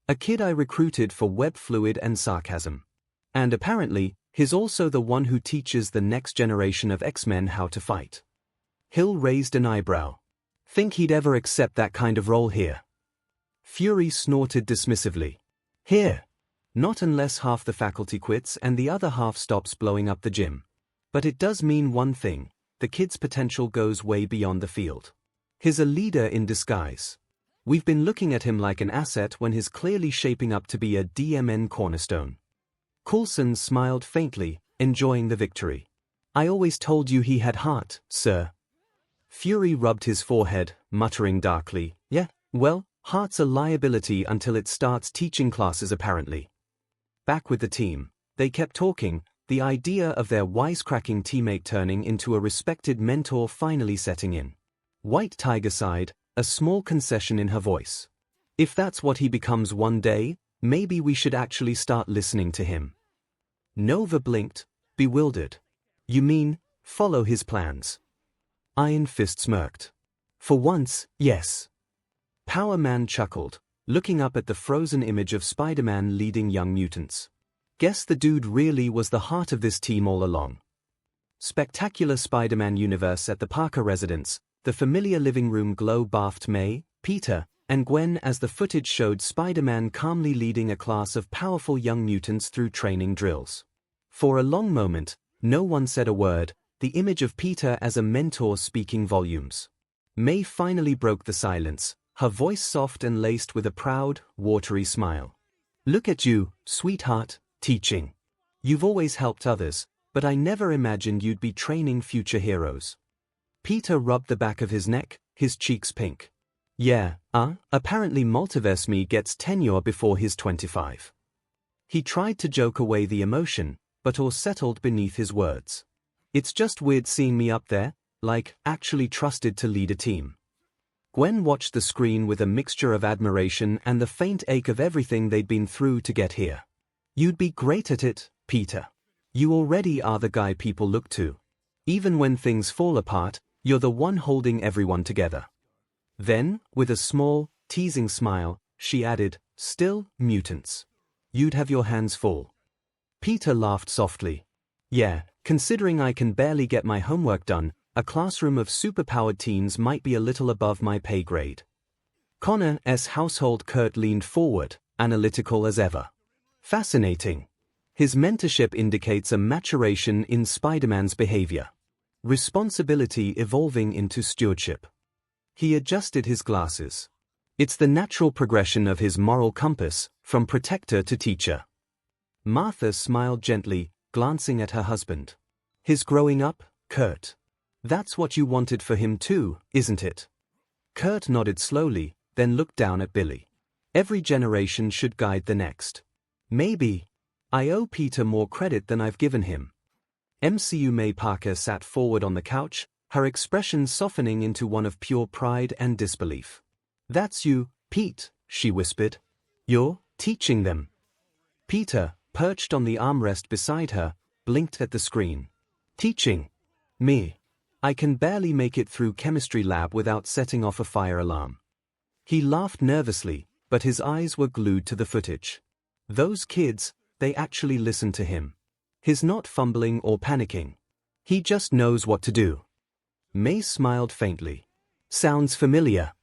A kid I recruited for web fluid and sarcasm. And apparently, he's also the one who teaches the next generation of X-Men how to fight. Hill raised an eyebrow. Think he'd ever accept that kind of role here? Fury snorted dismissively. Here. Not unless half the faculty quits and the other half stops blowing up the gym. But it does mean one thing, the kid's potential goes way beyond the field. He's a leader in disguise. We've been looking at him like an asset when he's clearly shaping up to be a DMN cornerstone. Coulson smiled faintly, enjoying the victory. I always told you he had heart, sir. Fury rubbed his forehead, muttering darkly, yeah, well, heart's a liability until it starts teaching classes apparently. Back with the team, they kept talking, the idea of their wisecracking teammate turning into a respected mentor finally setting in. White Tiger sighed, a small concession in her voice. If that's what he becomes one day, maybe we should actually start listening to him. Nova blinked, bewildered. You mean, follow his plans? Iron Fist smirked. For once, yes. Power Man chuckled, looking up at the frozen image of Spider-Man leading young mutants. Guess the dude really was the heart of this team all along. Spectacular Spider-Man universe at the Parker residence, the familiar living room glow bathed May, Peter, and Gwen as the footage showed Spider-Man calmly leading a class of powerful young mutants through training drills. For a long moment, no one said a word, the image of Peter as a mentor speaking volumes. May finally broke the silence, her voice soft and laced with a proud, watery smile. Look at you, sweetheart, teaching. You've always helped others, but I never imagined you'd be training future heroes. Peter rubbed the back of his neck, his cheeks pink. Yeah, apparently 𝐒𝐿𝐼𝐵 gets tenure before he's 25. He tried to joke away the emotion, but all settled beneath his words. It's just weird seeing me up there, like, actually trusted to lead a team. Gwen watched the screen with a mixture of admiration and the faint ache of everything they'd been through to get here. You'd be great at it, Peter. You already are the guy people look to. Even when things fall apart, you're the one holding everyone together. Then, with a small, teasing smile, she added, still, mutants. You'd have your hands full. Peter laughed softly. Yeah, considering I can barely get my homework done, a classroom of superpowered teens might be a little above my pay grade. Connor's household Kurt leaned forward, analytical as ever. Fascinating. His mentorship indicates a maturation in Spider-Man's behavior. Responsibility evolving into stewardship. He adjusted his glasses. It's the natural progression of his moral compass, from protector to teacher. Martha smiled gently, glancing at her husband. His growing up, Kurt. That's what you wanted for him too, isn't it? Kurt nodded slowly, then looked down at Billy. Every generation should guide the next. Maybe. I owe Peter more credit than I've given him. MCU May Parker sat forward on the couch, her expression softening into one of pure pride and disbelief. That's you, Pete, she whispered. You're teaching them. Peter, perched on the armrest beside her, blinked at the screen. Teaching? Me. I can barely make it through chemistry lab without setting off a fire alarm. He laughed nervously, but his eyes were glued to the footage. Those kids, they actually listen to him. He's not fumbling or panicking. He just knows what to do. May smiled faintly. Sounds familiar.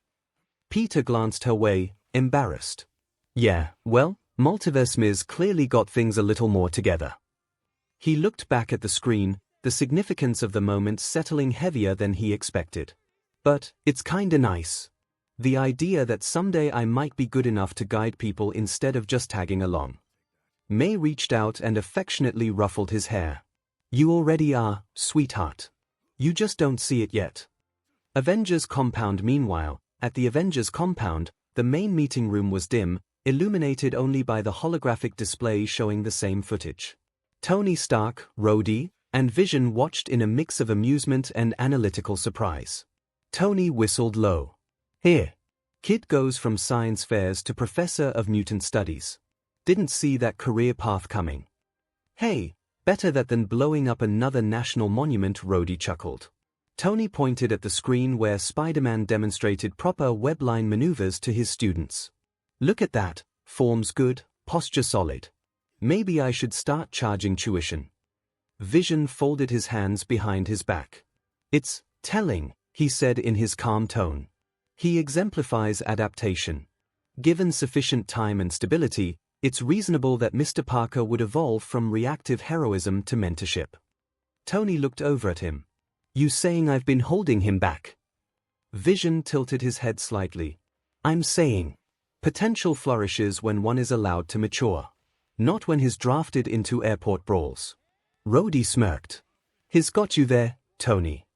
Peter glanced her way, embarrassed. Yeah, well, 𝐒𝐿𝐼𝐵's clearly got things a little more together. He looked back at the screen, the significance of the moment settling heavier than he expected. But, it's kinda nice. The idea that someday I might be good enough to guide people instead of just tagging along. May reached out and affectionately ruffled his hair. You already are, sweetheart. You just don't see it yet. Avengers Compound. Meanwhile, at the Avengers Compound, the main meeting room was dim, illuminated only by the holographic display showing the same footage. Tony Stark, Rhodey, and Vision watched in a mix of amusement and analytical surprise. Tony whistled low. Here. Kid goes from science fairs to professor of mutant studies. Didn't see that career path coming. Hey, better that than blowing up another national monument, Rhodey chuckled. Tony pointed at the screen where Spider-Man demonstrated proper webline maneuvers to his students. Look at that, form's good, posture solid. Maybe I should start charging tuition. Vision folded his hands behind his back. It's telling, he said in his calm tone. He exemplifies adaptation. Given sufficient time and stability, it's reasonable that Mr. Parker would evolve from reactive heroism to mentorship. Tony looked over at him. You saying I've been holding him back? Vision tilted his head slightly. I'm saying, potential flourishes when one is allowed to mature. Not when he's drafted into airport brawls. Rhodey smirked. He's got you there, Tony.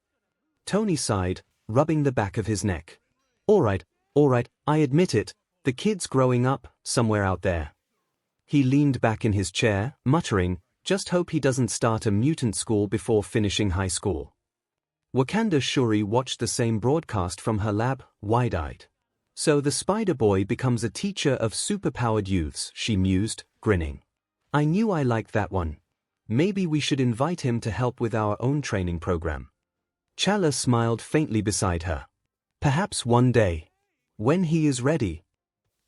Tony sighed, rubbing the back of his neck. All right, I admit it, the kid's growing up, somewhere out there. He leaned back in his chair, muttering, Just hope he doesn't start a mutant school before finishing high school. Wakanda Shuri watched the same broadcast from her lab, wide-eyed. So the Spider Boy becomes a teacher of superpowered youths, she mused, grinning. I knew I liked that one. Maybe we should invite him to help with our own training program. T'Challa smiled faintly beside her. Perhaps one day. When he is ready.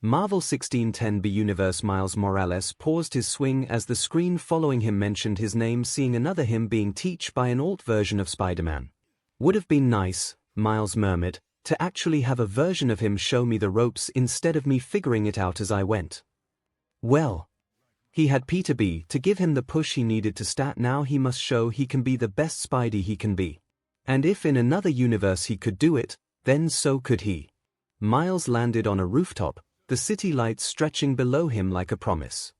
Marvel 1610B Universe Miles Morales paused his swing as the screen following him mentioned his name, seeing another him being taught by an alt version of Spider-Man. Would have been nice, Miles murmured, to actually have a version of him show me the ropes instead of me figuring it out as I went. Well, he had Peter B to give him the push he needed to start. Now he must show he can be the best Spidey he can be. And if in another universe he could do it, then so could he. Miles landed on a rooftop, the city lights stretching below him like a promise.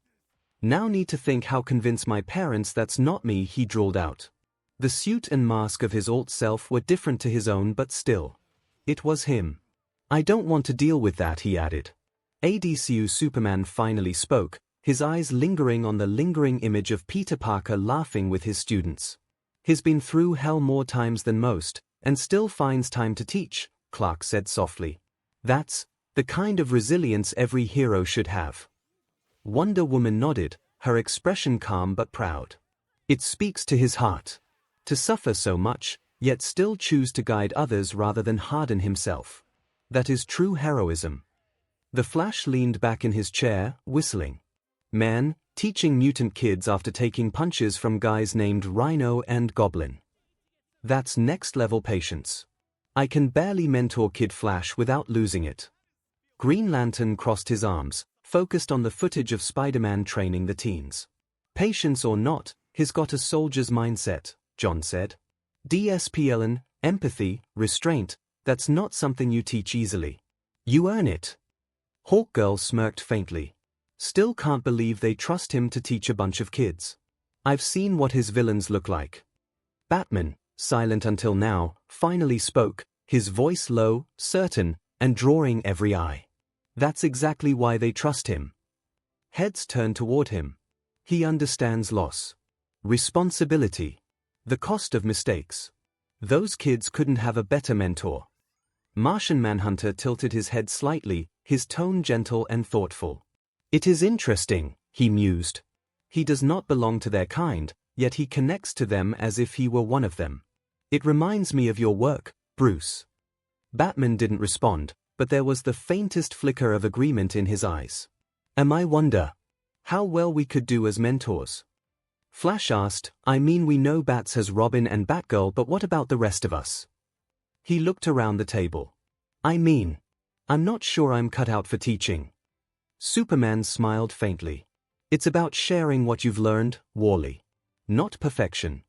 Now need to think how convince my parents that's not me, he drawled out. The suit and mask of his alt self were different to his own, but still. It was him. I don't want to deal with that, he added. ADCU Superman finally spoke, his eyes lingering on the lingering image of Peter Parker laughing with his students. He's been through hell more times than most, and still finds time to teach, Clark said softly. That's the kind of resilience every hero should have. Wonder Woman nodded, her expression calm but proud. It speaks to his heart. To suffer so much, yet still choose to guide others rather than harden himself. That is true heroism. The Flash leaned back in his chair, whistling. Man, teaching mutant kids after taking punches from guys named Rhino and Goblin. That's next-level patience. I can barely mentor Kid Flash without losing it. Green Lantern crossed his arms, focused on the footage of Spider-Man training the teens. Patience or not, he's got a soldier's mindset, John said. DSPLN, empathy, restraint, that's not something you teach easily. You earn it. Hawkgirl smirked faintly. Still can't believe they trust him to teach a bunch of kids. I've seen what his villains look like. Batman, silent until now, finally spoke, his voice low, certain, and drawing every eye. That's exactly why they trust him. Heads turned toward him. He understands loss. Responsibility. The cost of mistakes. Those kids couldn't have a better mentor. Martian Manhunter tilted his head slightly, his tone gentle and thoughtful. It is interesting, he mused. He does not belong to their kind, yet he connects to them as if he were one of them. It reminds me of your work, Bruce. Batman didn't respond, but there was the faintest flicker of agreement in his eyes. I wonder how well we could do as mentors. Flash asked, I mean, we know Bats has Robin and Batgirl, but what about the rest of us? He looked around the table. I'm not sure I'm cut out for teaching. Superman smiled faintly. It's about sharing what you've learned, Wally. Not perfection.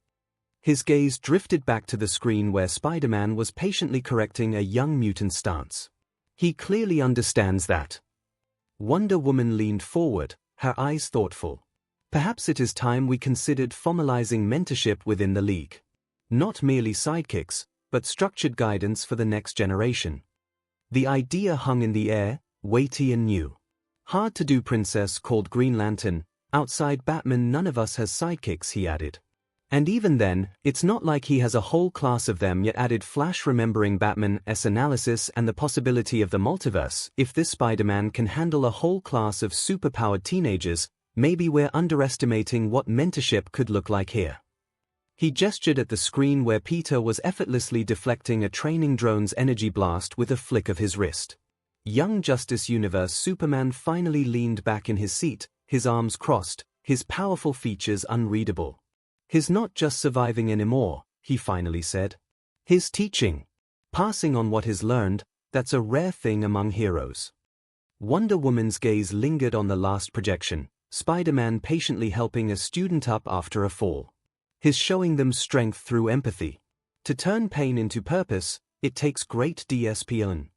His gaze drifted back to the screen where Spider-Man was patiently correcting a young mutant's stance. He clearly understands that. Wonder Woman leaned forward, her eyes thoughtful. Perhaps it is time we considered formalizing mentorship within the League. Not merely sidekicks, but structured guidance for the next generation. The idea hung in the air, weighty and new. Hard to do, Princess called Green Lantern. Outside Batman none of us has sidekicks, he added. And even then, it's not like he has a whole class of them yet, added Flash, remembering Batman's analysis and the possibility of the multiverse. If this Spider-Man can handle a whole class of superpowered teenagers, maybe we're underestimating what mentorship could look like here. He gestured at the screen where Peter was effortlessly deflecting a training drone's energy blast with a flick of his wrist. Young Justice Universe Superman finally leaned back in his seat, his arms crossed, his powerful features unreadable. He's not just surviving anymore, he finally said. He's teaching. Passing on what he's learned, that's a rare thing among heroes. Wonder Woman's gaze lingered on the last projection, Spider-Man patiently helping a student up after a fall. He's showing them strength through empathy. To turn pain into purpose, it takes great DSPN.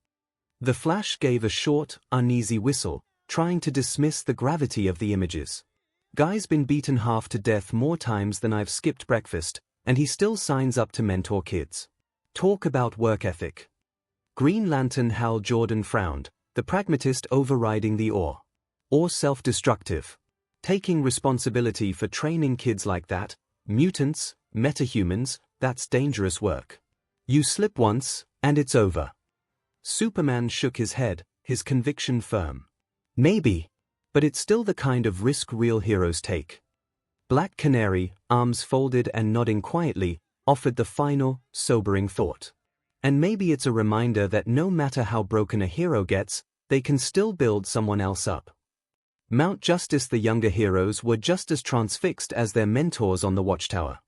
The Flash gave a short, uneasy whistle, trying to dismiss the gravity of the images. Guy's been beaten half to death more times than I've skipped breakfast, and he still signs up to mentor kids. Talk about work ethic. Green Lantern Hal Jordan frowned, the pragmatist overriding the awe. Or self-destructive. Taking responsibility for training kids like that, mutants, metahumans, that's dangerous work. You slip once, and it's over. Superman shook his head, his conviction firm. Maybe. But it's still the kind of risk real heroes take. Black Canary, arms folded and nodding quietly, offered the final, sobering thought. And maybe it's a reminder that no matter how broken a hero gets, they can still build someone else up. Mount Justice, the younger heroes were just as transfixed as their mentors on the watchtower.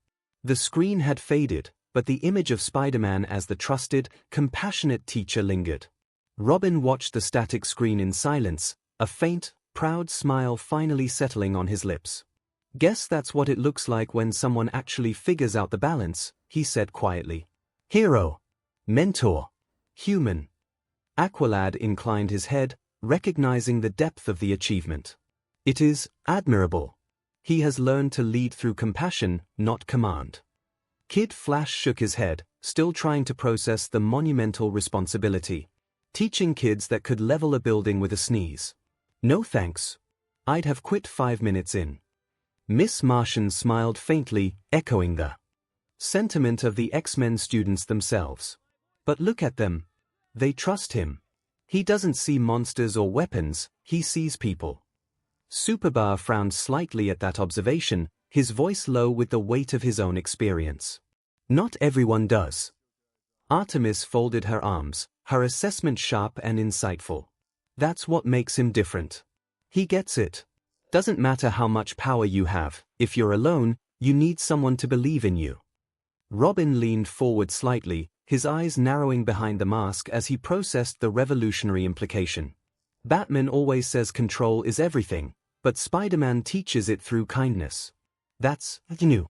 The screen had faded, but the image of Spider-Man as the trusted, compassionate teacher lingered. Robin watched the static screen in silence, a faint, proud smile finally settling on his lips. Guess that's what it looks like when someone actually figures out the balance, he said quietly. Hero. Mentor. Human. Aqualad inclined his head, recognizing the depth of the achievement. It is admirable. He has learned to lead through compassion, not command. Kid Flash shook his head, still trying to process the monumental responsibility. Teaching kids that could level a building with a sneeze. No thanks. I'd have quit 5 minutes in. Miss Martian smiled faintly, echoing the sentiment of the X-Men students themselves. But look at them. They trust him. He doesn't see monsters or weapons, he sees people. Superbar frowned slightly at that observation, his voice low with the weight of his own experience. Not everyone does. Artemis folded her arms, her assessment sharp and insightful. That's what makes him different. He gets it. Doesn't matter how much power you have, if you're alone, you need someone to believe in you. Robin leaned forward slightly, his eyes narrowing behind the mask as he processed the revolutionary implication. Batman always says control is everything, but Spider-Man teaches it through kindness. That's new.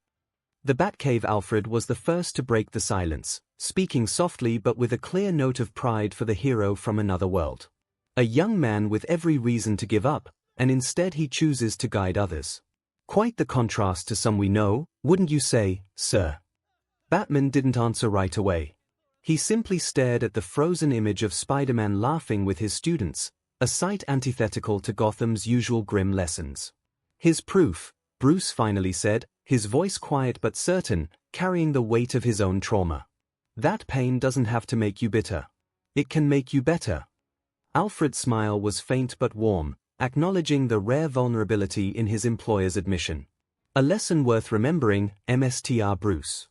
The Batcave Alfred was the first to break the silence, speaking softly but with a clear note of pride for the hero from another world. A young man with every reason to give up, and instead he chooses to guide others. Quite the contrast to some we know, wouldn't you say, sir? Batman didn't answer right away. He simply stared at the frozen image of Spider-Man laughing with his students, a sight antithetical to Gotham's usual grim lessons. His proof, Bruce finally said, his voice quiet but certain, carrying the weight of his own trauma. That pain doesn't have to make you bitter. It can make you better. Alfred's smile was faint but warm, acknowledging the rare vulnerability in his employer's admission. A lesson worth remembering, Mr. Bruce.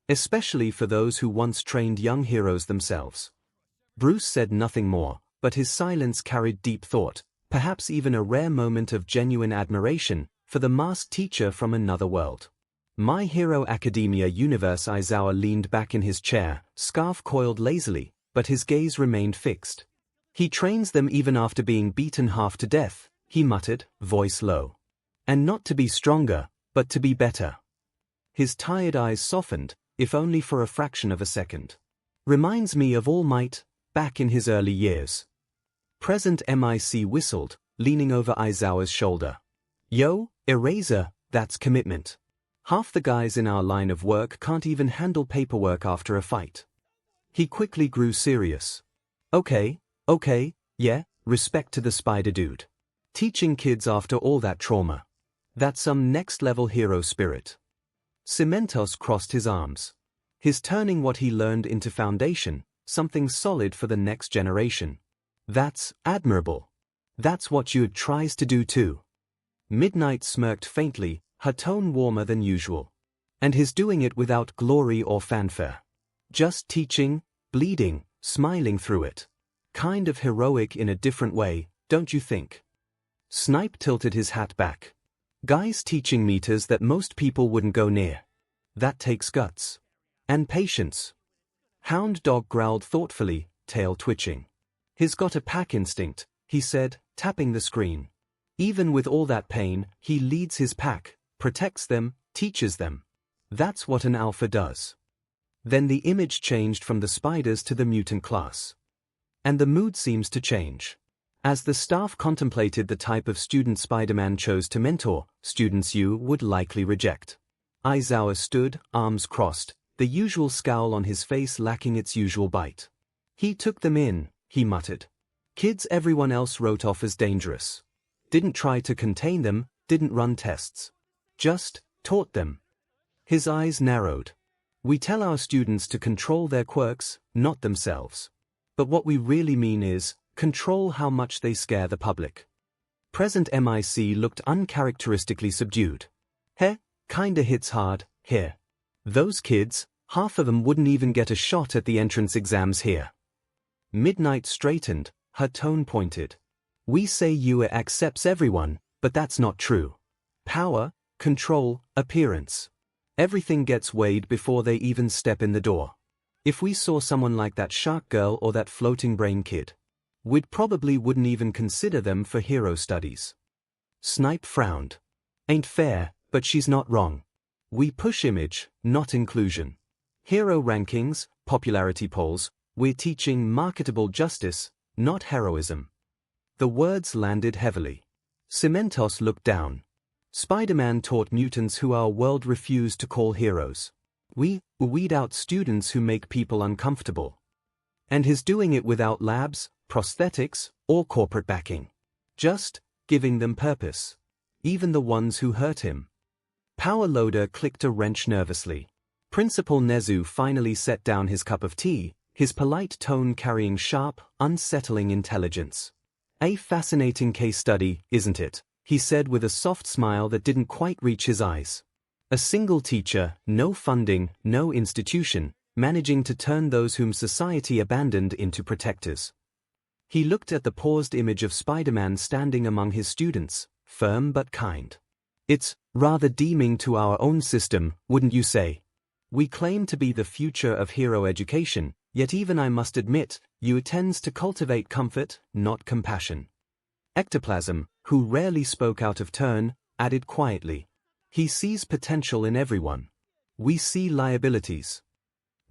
Especially for those who once trained young heroes themselves. Bruce said nothing more, but his silence carried deep thought, perhaps even a rare moment of genuine admiration, for the masked teacher from another world. My Hero Academia Universe. Aizawa leaned back in his chair, scarf coiled lazily, but his gaze remained fixed. He trains them even after being beaten half to death, he muttered, voice low. And not to be stronger, but to be better. His tired eyes softened, if only for a fraction of a second. Reminds me of All Might, back in his early years. Present MIC whistled, leaning over Aizawa's shoulder. Yo, Eraser, that's commitment. Half the guys in our line of work can't even handle paperwork after a fight. He quickly grew serious. Okay, yeah, respect to the Spider Dude. Teaching kids after all that trauma. That's some next-level hero spirit. Cementos crossed his arms. He's turning what he learned into foundation, something solid for the next generation. That's admirable. That's what Jude tries to do too. Midnight smirked faintly, her tone warmer than usual. And he's doing it without glory or fanfare. Just teaching, bleeding, smiling through it. Kind of heroic in a different way, don't you think? Snipe tilted his hat back. Guys teaching meters that most people wouldn't go near. That takes guts. And patience. Hound Dog growled thoughtfully, tail twitching. He's got a pack instinct, he said, tapping the screen. Even with all that pain, he leads his pack, protects them, teaches them. That's what an alpha does. Then the image changed from the spiders to the mutant class. And the mood seems to change. As the staff contemplated the type of student Spider-Man chose to mentor, students you would likely reject. Aizawa stood, arms crossed, the usual scowl on his face lacking its usual bite. He took them in, he muttered. Kids everyone else wrote off as dangerous. Didn't try to contain them, didn't run tests. Just taught them. His eyes narrowed. We tell our students to control their quirks, not themselves. But what we really mean is, control how much they scare the public. Present MIC looked uncharacteristically subdued. Kinda hits hard, here. Those kids, half of them wouldn't even get a shot at the entrance exams here. Midnight straightened, her tone pointed. We say 𝐂𝐬 accepts everyone, but that's not true. Power, control, appearance. Everything gets weighed before they even step in the door. If we saw someone like that shark girl or that floating brain kid, we'd probably wouldn't even consider them for hero studies. Snipe frowned. Ain't fair, but she's not wrong. We push image, not inclusion. Hero rankings, popularity polls, we're teaching marketable justice, not heroism. The words landed heavily. 𝐶𝐿 looked down. Spider-Man taught mutants who our world refused to call heroes. We weed out students who make people uncomfortable. And he's doing it without labs, prosthetics, or corporate backing. Just giving them purpose. Even the ones who hurt him. Power Loader clicked a wrench nervously. Principal Nezu finally set down his cup of tea, his polite tone carrying sharp, unsettling intelligence. A fascinating case study, isn't it? He said with a soft smile that didn't quite reach his eyes. A single teacher, no funding, no institution, managing to turn those whom society abandoned into protectors. He looked at the paused image of Spider-Man standing among his students, firm but kind. It's rather deeming to our own system, wouldn't you say? We claim to be the future of hero education, yet even I must admit, 𝐂𝐬 tends to cultivate comfort, not compassion. Ectoplasm, who rarely spoke out of turn, added quietly. He sees potential in everyone. We see liabilities.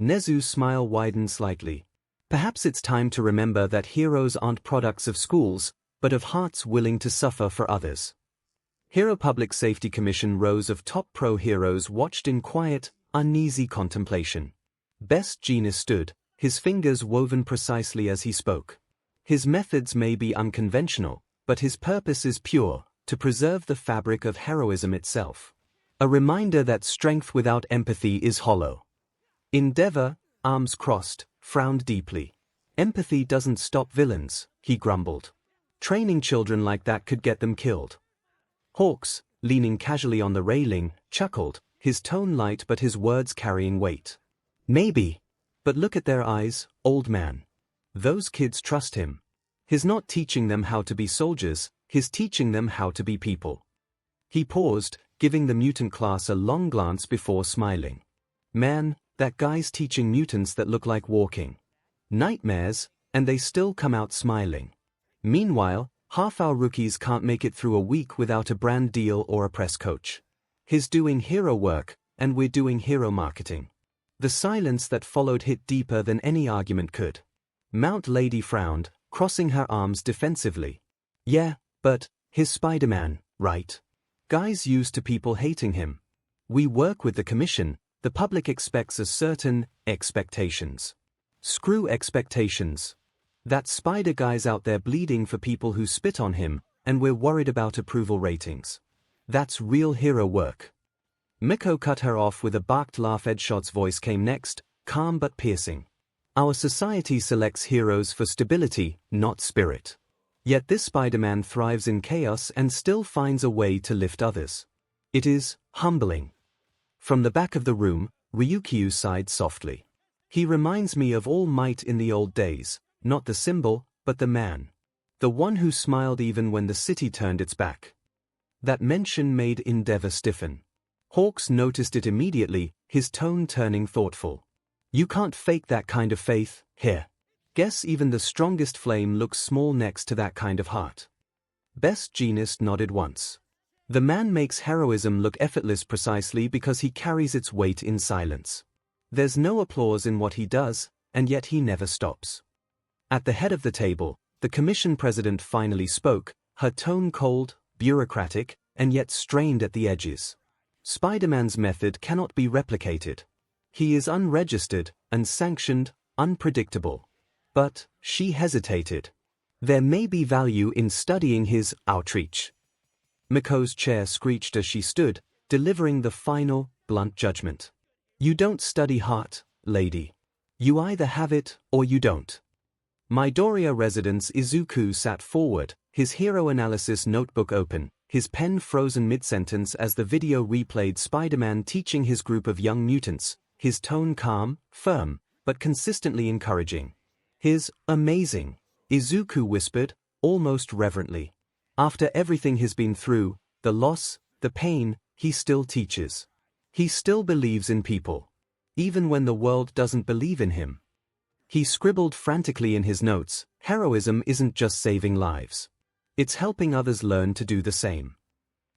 Nezu's smile widened slightly. Perhaps it's time to remember that heroes aren't products of schools, but of hearts willing to suffer for others. Hero Public Safety Commission rows of top pro heroes watched in quiet, uneasy contemplation. Best Jeanist stood, his fingers woven precisely as he spoke. His methods may be unconventional, but his purpose is pure, to preserve the fabric of heroism itself. A reminder that strength without empathy is hollow. Endeavor, arms crossed, frowned deeply. Empathy doesn't stop villains, he grumbled. Training children like that could get them killed. Hawks, leaning casually on the railing, chuckled, his tone light but his words carrying weight. Maybe. But look at their eyes, old man. Those kids trust him. He's not teaching them how to be soldiers, he's teaching them how to be people. He paused, giving the mutant class a long glance before smiling. Man, that guy's teaching mutants that look like walking nightmares, and they still come out smiling. Meanwhile, half our rookies can't make it through a week without a brand deal or a press coach. He's doing hero work, and we're doing hero marketing. The silence that followed hit deeper than any argument could. Mount Lady frowned, crossing her arms defensively. Yeah, but he's Spider-Man, right? Guy's used to people hating him. We work with the commission, the public expects a certain expectations. Screw expectations. That Spider guy's out there bleeding for people who spit on him, and we're worried about approval ratings. That's real hero work. Miko cut her off with a barked laugh. Edshot's voice came next, calm but piercing. Our society selects heroes for stability, not spirit. Yet this Spider-Man thrives in chaos and still finds a way to lift others. It is humbling. From the back of the room, Ryukyu sighed softly. He reminds me of All Might in the old days. Not the symbol, but the man. The one who smiled even when the city turned its back. That mention made Endeavor stiffen. Hawks noticed it immediately, his tone turning thoughtful. You can't fake that kind of faith, here. Guess even the strongest flame looks small next to that kind of heart. Best Jeanist nodded once. The man makes heroism look effortless precisely because he carries its weight in silence. There's no applause in what he does, and yet he never stops. At the head of the table, the commission president finally spoke, her tone cold, bureaucratic, and yet strained at the edges. Spider-Man's method cannot be replicated. He is unregistered, unsanctioned, unpredictable. But, she hesitated. There may be value in studying his outreach. Miko's chair screeched as she stood, delivering the final, blunt judgment. You don't study heart, lady. You either have it, or you don't. Midoriya resident Izuku sat forward, his hero analysis notebook open, his pen frozen mid-sentence as the video replayed Spider-Man teaching his group of young mutants, his tone calm, firm, but consistently encouraging. His amazing, Izuku whispered, almost reverently. After everything he's been through, the loss, the pain, he still teaches. He still believes in people. Even when the world doesn't believe in him. He scribbled frantically in his notes, heroism isn't just saving lives. It's helping others learn to do the same.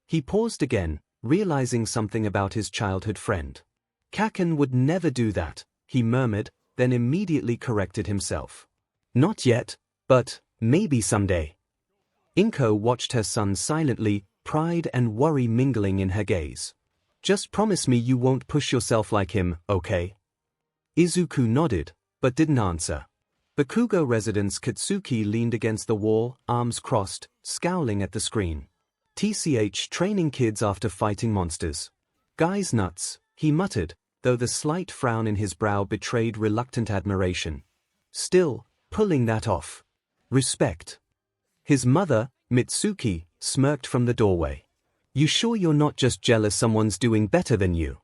He paused again, realizing something about his childhood friend. Kaken would never do that, he murmured, then immediately corrected himself. Not yet, but maybe someday. Inko watched her son silently, pride and worry mingling in her gaze. Just promise me you won't push yourself like him, okay? Izuku nodded, but didn't answer. Bakugo resident Katsuki leaned against the wall, arms crossed, scowling at the screen. TCH training kids after fighting monsters. Guy's nuts, he muttered, though the slight frown in his brow betrayed reluctant admiration. Still, pulling that off. Respect. His mother, Mitsuki, smirked from the doorway. You sure you're not just jealous someone's doing better than you?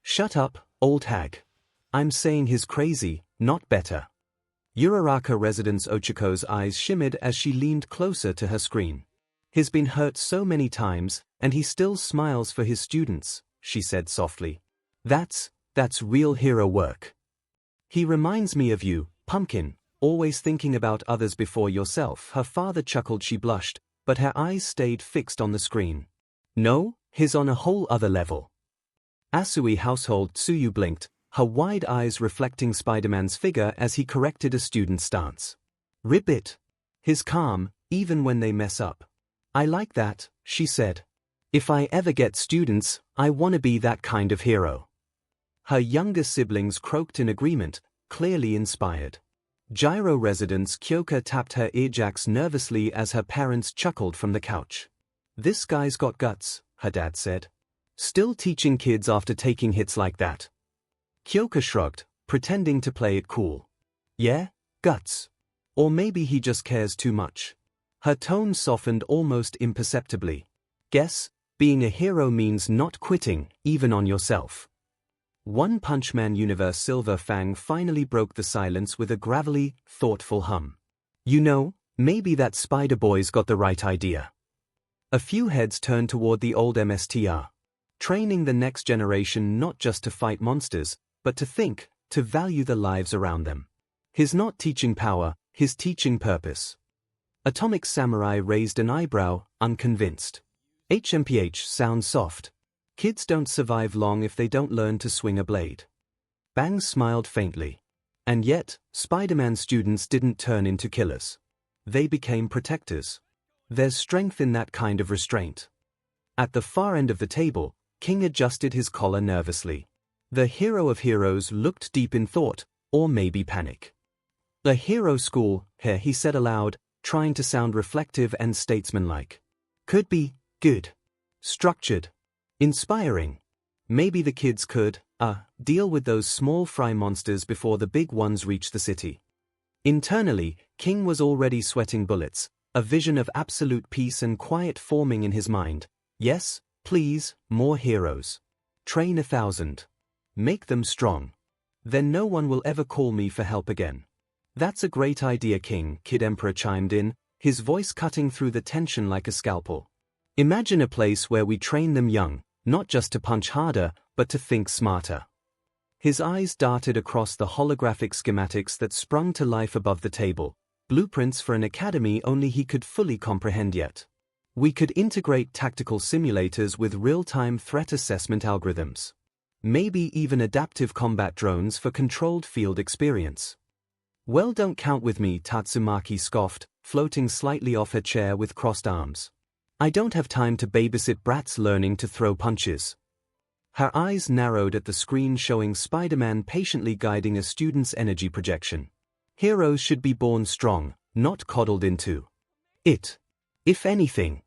Shut up, old hag. I'm saying he's crazy, not better. Uraraka resident Ochiko's eyes shimmered as she leaned closer to her screen. He's been hurt so many times, and he still smiles for his students, she said softly. That's real hero work. He reminds me of you, Pumpkin, always thinking about others before yourself. Her father chuckled. She blushed, but her eyes stayed fixed on the screen. No, he's on a whole other level. Asui household Tsuyu blinked, her wide eyes reflecting Spider-Man's figure as he corrected a student's stance. Ribbit. He's calm, even when they mess up. I like that, she said. If I ever get students, I want to be that kind of hero. Her younger siblings croaked in agreement, clearly inspired. Gyro resident Kyoka tapped her earjacks nervously as her parents chuckled from the couch. This guy's got guts, her dad said. Still teaching kids after taking hits like that. Kyoka shrugged, pretending to play it cool. Yeah, guts. Or maybe he just cares too much. Her tone softened almost imperceptibly. Guess, being a hero means not quitting, even on yourself. One Punch Man Universe Silver Fang finally broke the silence with a gravelly, thoughtful hum. You know, maybe that Spider Boy's got the right idea. A few heads turned toward the old MSTR. Training the next generation not just to fight monsters, but to think, to value the lives around them. He's not teaching power, he's teaching purpose. Atomic Samurai raised an eyebrow, unconvinced. HMPH sounds soft. Kids don't survive long if they don't learn to swing a blade. Bang smiled faintly. And yet, Spider-Man students didn't turn into killers. They became protectors. There's strength in that kind of restraint. At the far end of the table, King adjusted his collar nervously. The hero of heroes looked deep in thought, or maybe panic. A hero school, here he said aloud, trying to sound reflective and statesmanlike. Could be good, structured, inspiring. Maybe the kids could, deal with those small fry monsters before the big ones reach the city. Internally, King was already sweating bullets, a vision of absolute peace and quiet forming in his mind. Yes, please, more heroes. Train 1,000. Make them strong. Then no one will ever call me for help again. That's a great idea, King, Kid Emperor chimed in, his voice cutting through the tension like a scalpel. Imagine a place where we train them young, not just to punch harder, but to think smarter. His eyes darted across the holographic schematics that sprung to life above the table, blueprints for an academy only he could fully comprehend yet. We could integrate tactical simulators with real-time threat assessment algorithms. Maybe even adaptive combat drones for controlled field experience. Well, don't count with me, Tatsumaki scoffed, floating slightly off her chair with crossed arms. I don't have time to babysit brats learning to throw punches. Her eyes narrowed at the screen showing Spider-Man patiently guiding a student's energy projection. Heroes should be born strong, not coddled into it. If anything.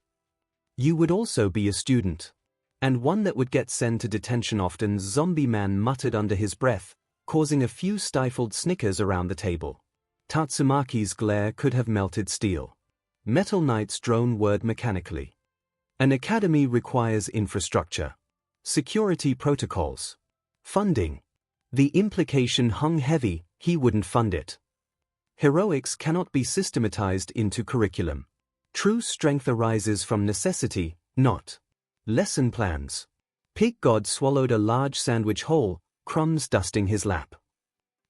You would also be a student. And one that would get sent to detention often, Zombie Man muttered under his breath, causing a few stifled snickers around the table. Tatsumaki's glare could have melted steel. Metal Knight's drone whirred mechanically. An academy requires infrastructure. Security protocols. Funding. The implication hung heavy, he wouldn't fund it. Heroics cannot be systematized into curriculum. True strength arises from necessity, not lesson plans. Pig God swallowed a large sandwich whole, crumbs dusting his lap.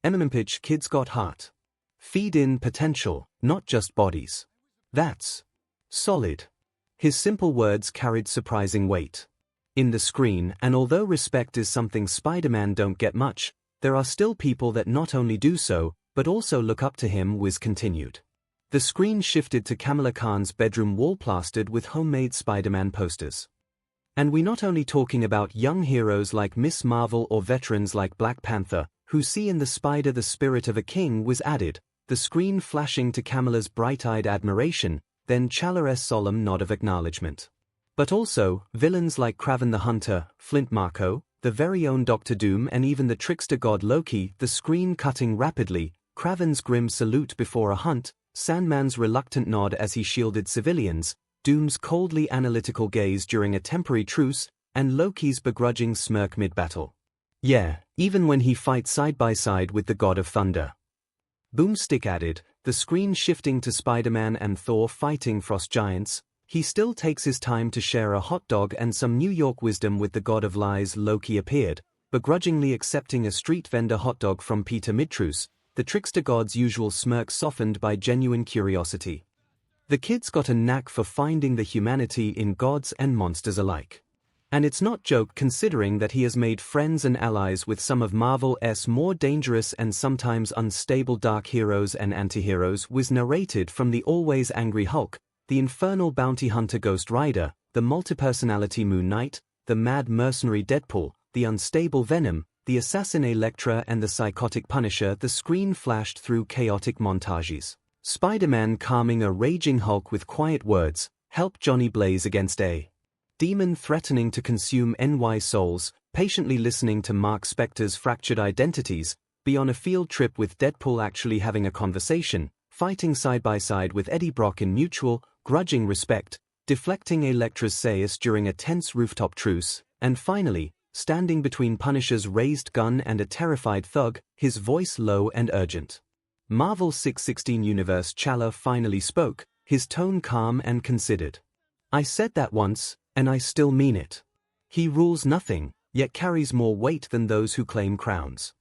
𝐿𝐴𝐺𝐻 kids got heart. Feed in potential, not just bodies. That's solid. His simple words carried surprising weight. In the screen, and although respect is something Spider-Man don't get much, there are still people that not only do so, but also look up to him, Wiz continued. The screen shifted to Kamala Khan's bedroom wall plastered with homemade Spider-Man posters. And we're not only talking about young heroes like Miss Marvel or veterans like Black Panther, who see in the Spider the spirit of a king, was added, the screen flashing to Kamala's bright-eyed admiration, then Chalor's solemn nod of acknowledgement. But also, villains like Kraven the Hunter, Flint Marko, the very own Doctor Doom, and even the trickster god Loki, the screen cutting rapidly, Kraven's grim salute before a hunt, Sandman's reluctant nod as he shielded civilians, Doom's coldly analytical gaze during a temporary truce, and Loki's begrudging smirk mid-battle. Yeah, even when he fights side by side with the god of thunder. Boomstick added, the screen shifting to Spider-Man and Thor fighting frost giants, he still takes his time to share a hot dog and some New York wisdom with the god of lies. Loki appeared, begrudgingly accepting a street vendor hot dog from Peter mid-truce, the trickster god's usual smirk softened by genuine curiosity. The kids got a knack for finding the humanity in gods and monsters alike. And it's not joke considering that he has made friends and allies with some of Marvel's more dangerous and sometimes unstable dark heroes and antiheroes. Was narrated from the always angry Hulk, the infernal bounty hunter Ghost Rider, the multipersonality Moon Knight, the mad mercenary Deadpool, the unstable Venom, the assassin Elektra, and the psychotic Punisher. The screen flashed through chaotic montages. Spider-Man calming a raging Hulk with quiet words, help Johnny Blaze against a demon threatening to consume NY souls, patiently listening to Mark Spector's fractured identities, be on a field trip with Deadpool actually having a conversation, fighting side by side with Eddie Brock in mutual, grudging respect, deflecting Elektra's sayus during a tense rooftop truce, and finally, standing between Punisher's raised gun and a terrified thug, his voice low and urgent. Marvel 616 Universe Chala finally spoke, his tone calm and considered. I said that once, and I still mean it. He rules nothing, yet carries more weight than those who claim crowns.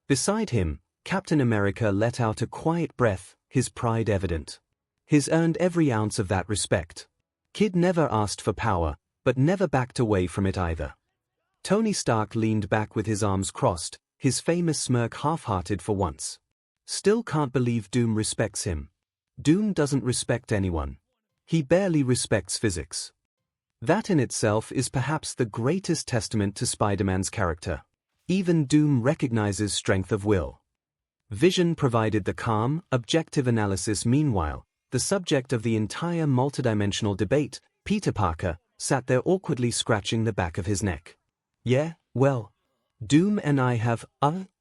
Beside him, Captain America let out a quiet breath, his pride evident. He's earned every ounce of that respect. Kid never asked for power, but never backed away from it either. Tony Stark leaned back with his arms crossed, his famous smirk half-hearted for once. Still can't believe Doom respects him. Doom doesn't respect anyone. He barely respects physics. That in itself is perhaps the greatest testament to Spider-Man's character. Even Doom recognizes strength of will. Vision provided the calm, objective analysis. Meanwhile, the subject of the entire multidimensional debate, Peter Parker, sat there awkwardly scratching the back of his neck. Yeah, well, Doom and I have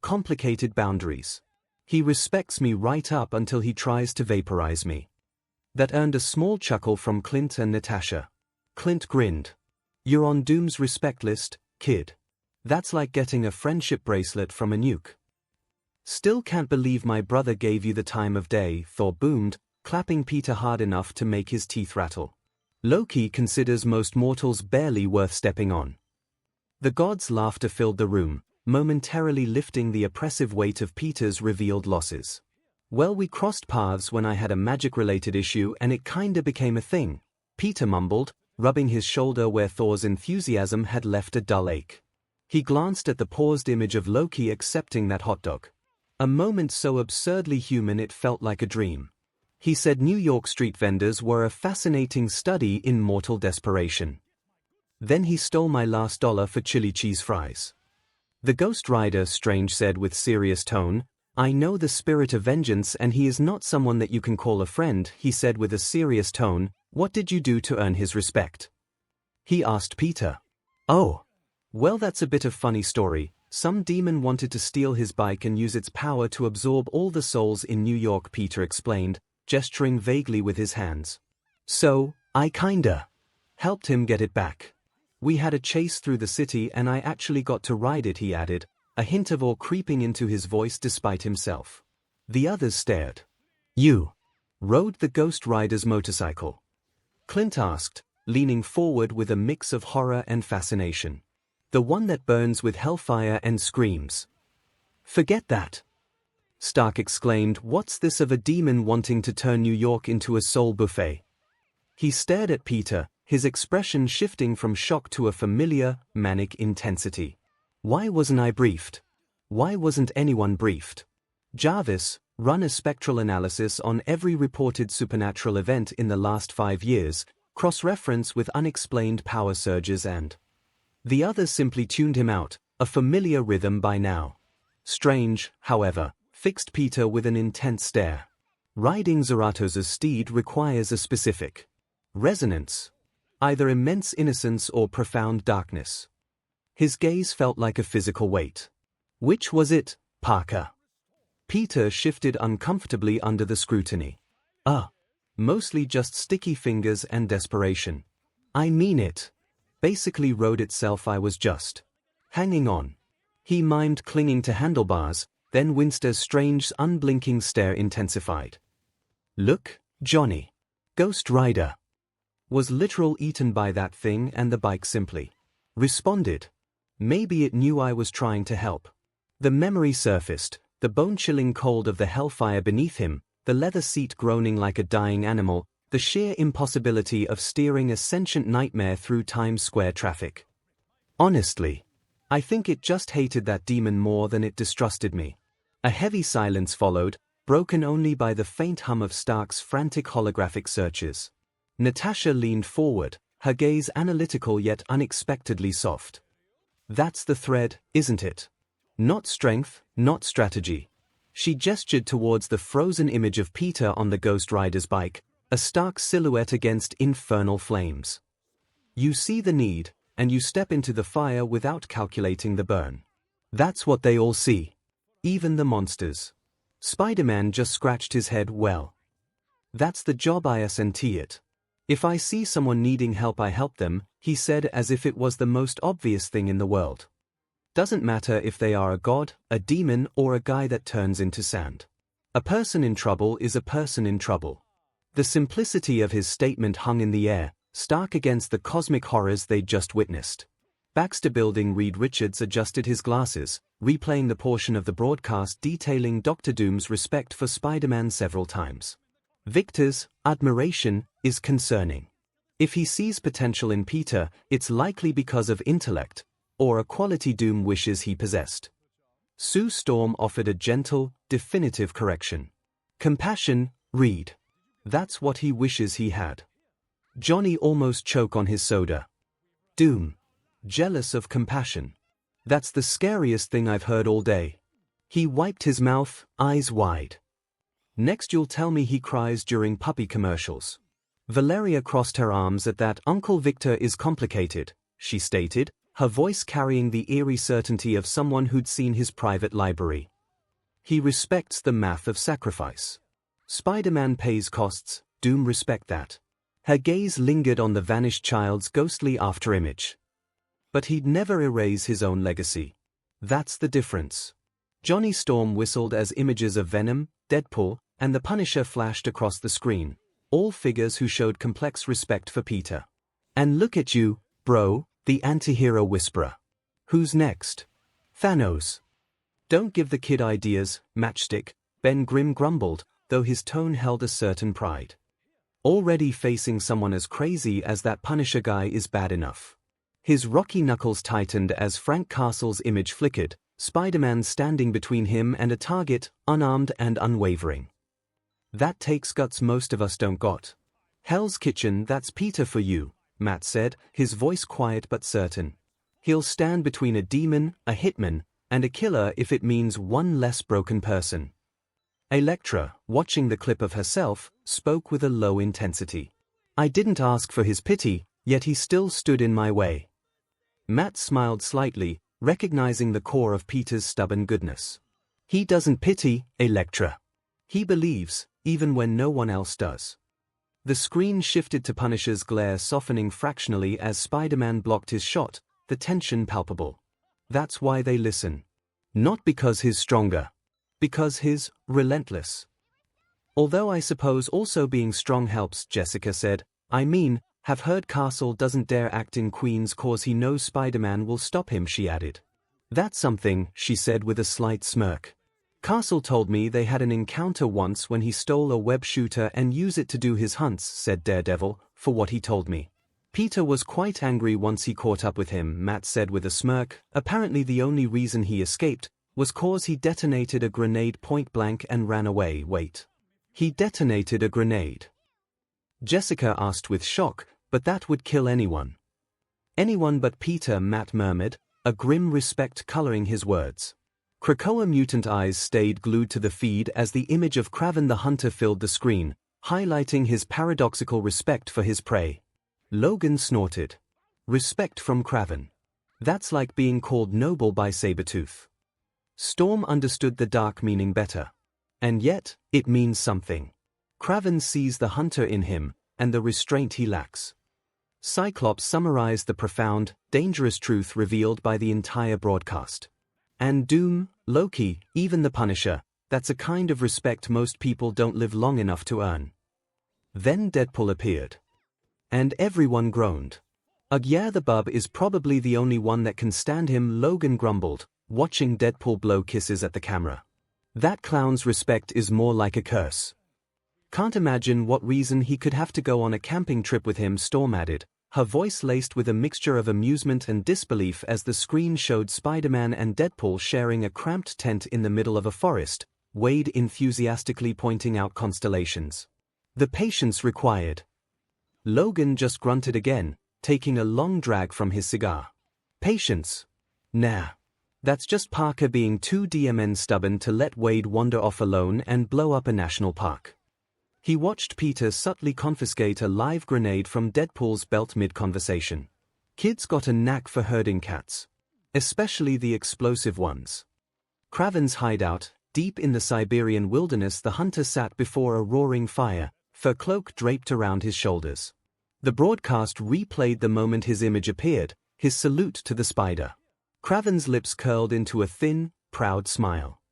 complicated boundaries. He respects me right up until he tries to vaporize me. That earned a small chuckle from Clint and Natasha. Clint grinned. You're on Doom's respect list, kid. That's like getting a friendship bracelet from a nuke. Still can't believe my brother gave you the time of day, Thor boomed, clapping Peter hard enough to make his teeth rattle. Loki considers most mortals barely worth stepping on. The god's laughter filled the room, momentarily lifting the oppressive weight of Peter's revealed losses. Well, we crossed paths when I had a magic-related issue and it kinda became a thing, Peter mumbled, rubbing his shoulder where Thor's enthusiasm had left a dull ache. He glanced at the paused image of Loki accepting that hot dog. A moment so absurdly human it felt like a dream. He said New York street vendors were a fascinating study in mortal desperation. Then he stole my last dollar for chili cheese fries. The Ghost Rider, Strange said with serious tone, I know the spirit of vengeance and he is not someone that you can call a friend. He said with a serious tone, what did you do to earn his respect? he asked Peter. Oh. Well, that's a bit of funny story. Some demon wanted to steal his bike and use its power to absorb all the souls in New York, Peter explained, gesturing vaguely with his hands. So, I kinda helped him get it back. We had a chase through the city and I actually got to ride it, he added, a hint of awe creeping into his voice despite himself. The others stared. You rode the Ghost Rider's motorcycle? Clint asked, leaning forward with a mix of horror and fascination. The one that burns with hellfire and screams. Forget that, Stark exclaimed. What's this of a demon wanting to turn New York into a soul buffet? He stared at Peter, his expression shifting from shock to a familiar, manic intensity. Why wasn't I briefed? Why wasn't anyone briefed? Jarvis, run a spectral analysis on every reported supernatural event in the last 5 years, cross-reference with unexplained power surges and... The others simply tuned him out, a familiar rhythm by now. Strange, however, fixed Peter with an intense stare. Riding Zaratos's steed requires a specific resonance, either immense innocence or profound darkness. His gaze felt like a physical weight. Which was it, Parker? Peter shifted uncomfortably under the scrutiny. Mostly just sticky fingers and desperation. I mean it. Basically road itself. I was just hanging on. He mimed clinging to handlebars, then Winster's strange, unblinking stare intensified. Look, Johnny. Ghost Rider was literal eaten by that thing and the bike simply responded. Maybe it knew I was trying to help. The memory surfaced, the bone-chilling cold of the hellfire beneath him, the leather seat groaning like a dying animal, the sheer impossibility of steering a sentient nightmare through Times Square traffic. Honestly, I think it just hated that demon more than it distrusted me. A heavy silence followed, broken only by the faint hum of Stark's frantic holographic searches. Natasha leaned forward, her gaze analytical yet unexpectedly soft. That's the thread, isn't it? Not strength, not strategy. She gestured towards the frozen image of Peter on the Ghost Rider's bike, a stark silhouette against infernal flames. You see the need, and you step into the fire without calculating the burn. That's what they all see. Even the monsters. Spider-Man just scratched his head. Well, that's the job, isn't it? If I see someone needing help, I help them, he said as if it was the most obvious thing in the world. Doesn't matter if they are a god, a demon, or a guy that turns into sand. A person in trouble is a person in trouble. The simplicity of his statement hung in the air, stark against the cosmic horrors they'd just witnessed. Baxter Building. Reed Richards adjusted his glasses, replaying the portion of the broadcast detailing Dr. Doom's respect for Spider-Man several times. Victor's admiration is concerning. If he sees potential in Peter, it's likely because of intellect, or a quality Doom wishes he possessed. Sue Storm offered a gentle, definitive correction. Compassion, Reed. That's what he wishes he had. Johnny almost choked on his soda. Doom. Jealous of compassion. That's the scariest thing I've heard all day. He wiped his mouth, eyes wide. Next you'll tell me he cries during puppy commercials. Valeria crossed her arms at that. Uncle Victor is complicated, she stated, her voice carrying the eerie certainty of someone who'd seen his private library. He respects the math of sacrifice. Spider-Man pays costs, Doom respect that. Her gaze lingered on the vanished child's ghostly afterimage. But he'd never erase his own legacy. That's the difference. Johnny Storm whistled as images of Venom, Deadpool, and the Punisher flashed across the screen, all figures who showed complex respect for Peter. And look at you, bro, the anti-hero whisperer. Who's next? Thanos. Don't give the kid ideas, Matchstick, Ben Grimm grumbled, though his tone held a certain pride. Already facing someone as crazy as that Punisher guy is bad enough. His rocky knuckles tightened as Frank Castle's image flickered, Spider-Man standing between him and a target, unarmed and unwavering. That takes guts most of us don't got. Hell's Kitchen, that's Peter for you, Matt said, his voice quiet but certain. He'll stand between a demon, a hitman, and a killer if it means one less broken person. Elektra, watching the clip of herself, spoke with a low intensity. I didn't ask for his pity, Yet he still stood in my way. Matt smiled slightly, recognizing the core of Peter's stubborn goodness. He doesn't pity Elektra. He believes, even when no one else does. The screen shifted to Punisher's glare, softening fractionally as Spider-Man blocked his shot, the tension palpable. That's why they listen. Not because he's stronger. Because he's relentless. Although I suppose also being strong helps, Jessica said. I mean, have heard Castle doesn't dare act in Queens cause he knows Spider-Man will stop him, she added. That's something, she said with a slight smirk. Castle told me they had an encounter once when he stole a web shooter and used it to do his hunts, said Daredevil, for what he told me. Peter was quite angry once he caught up with him, Matt said with a smirk. Apparently the only reason he escaped was cause he detonated a grenade point blank and ran away. Wait. He detonated a grenade? Jessica asked with shock, but that would kill anyone. Anyone but Peter, Matt murmured, a grim respect coloring his words. Krakoa mutant eyes stayed glued to the feed as the image of Kraven the Hunter filled the screen, highlighting his paradoxical respect for his prey. Logan snorted. Respect from Kraven. That's like being called noble by Sabretooth. Storm understood the dark meaning better. And yet, it means something. Kraven sees the hunter in him, and the restraint he lacks. Cyclops summarized the profound, dangerous truth revealed by the entire broadcast. And Doom, Loki, even the Punisher, that's a kind of respect most people don't live long enough to earn. Then Deadpool appeared. And everyone groaned. Ugh, yeah, the bub is probably the only one that can stand him, Logan grumbled, watching Deadpool blow kisses at the camera. That clown's respect is more like a curse. Can't imagine what reason he could have to go on a camping trip with him, Storm added, her voice laced with a mixture of amusement and disbelief as the screen showed Spider-Man and Deadpool sharing a cramped tent in the middle of a forest, Wade enthusiastically pointing out constellations. The patience required. Logan just grunted again, taking a long drag from his cigar. Patience? Nah. That's just Parker being too DMN stubborn to let Wade wander off alone and blow up a national park. He watched Peter subtly confiscate a live grenade from Deadpool's belt mid-conversation. Kids got a knack for herding cats. Especially the explosive ones. Kraven's hideout, deep in the Siberian wilderness, the hunter sat before a roaring fire, fur cloak draped around his shoulders. The broadcast replayed the moment his image appeared, his salute to the spider. Kraven's lips curled into a thin, proud smile.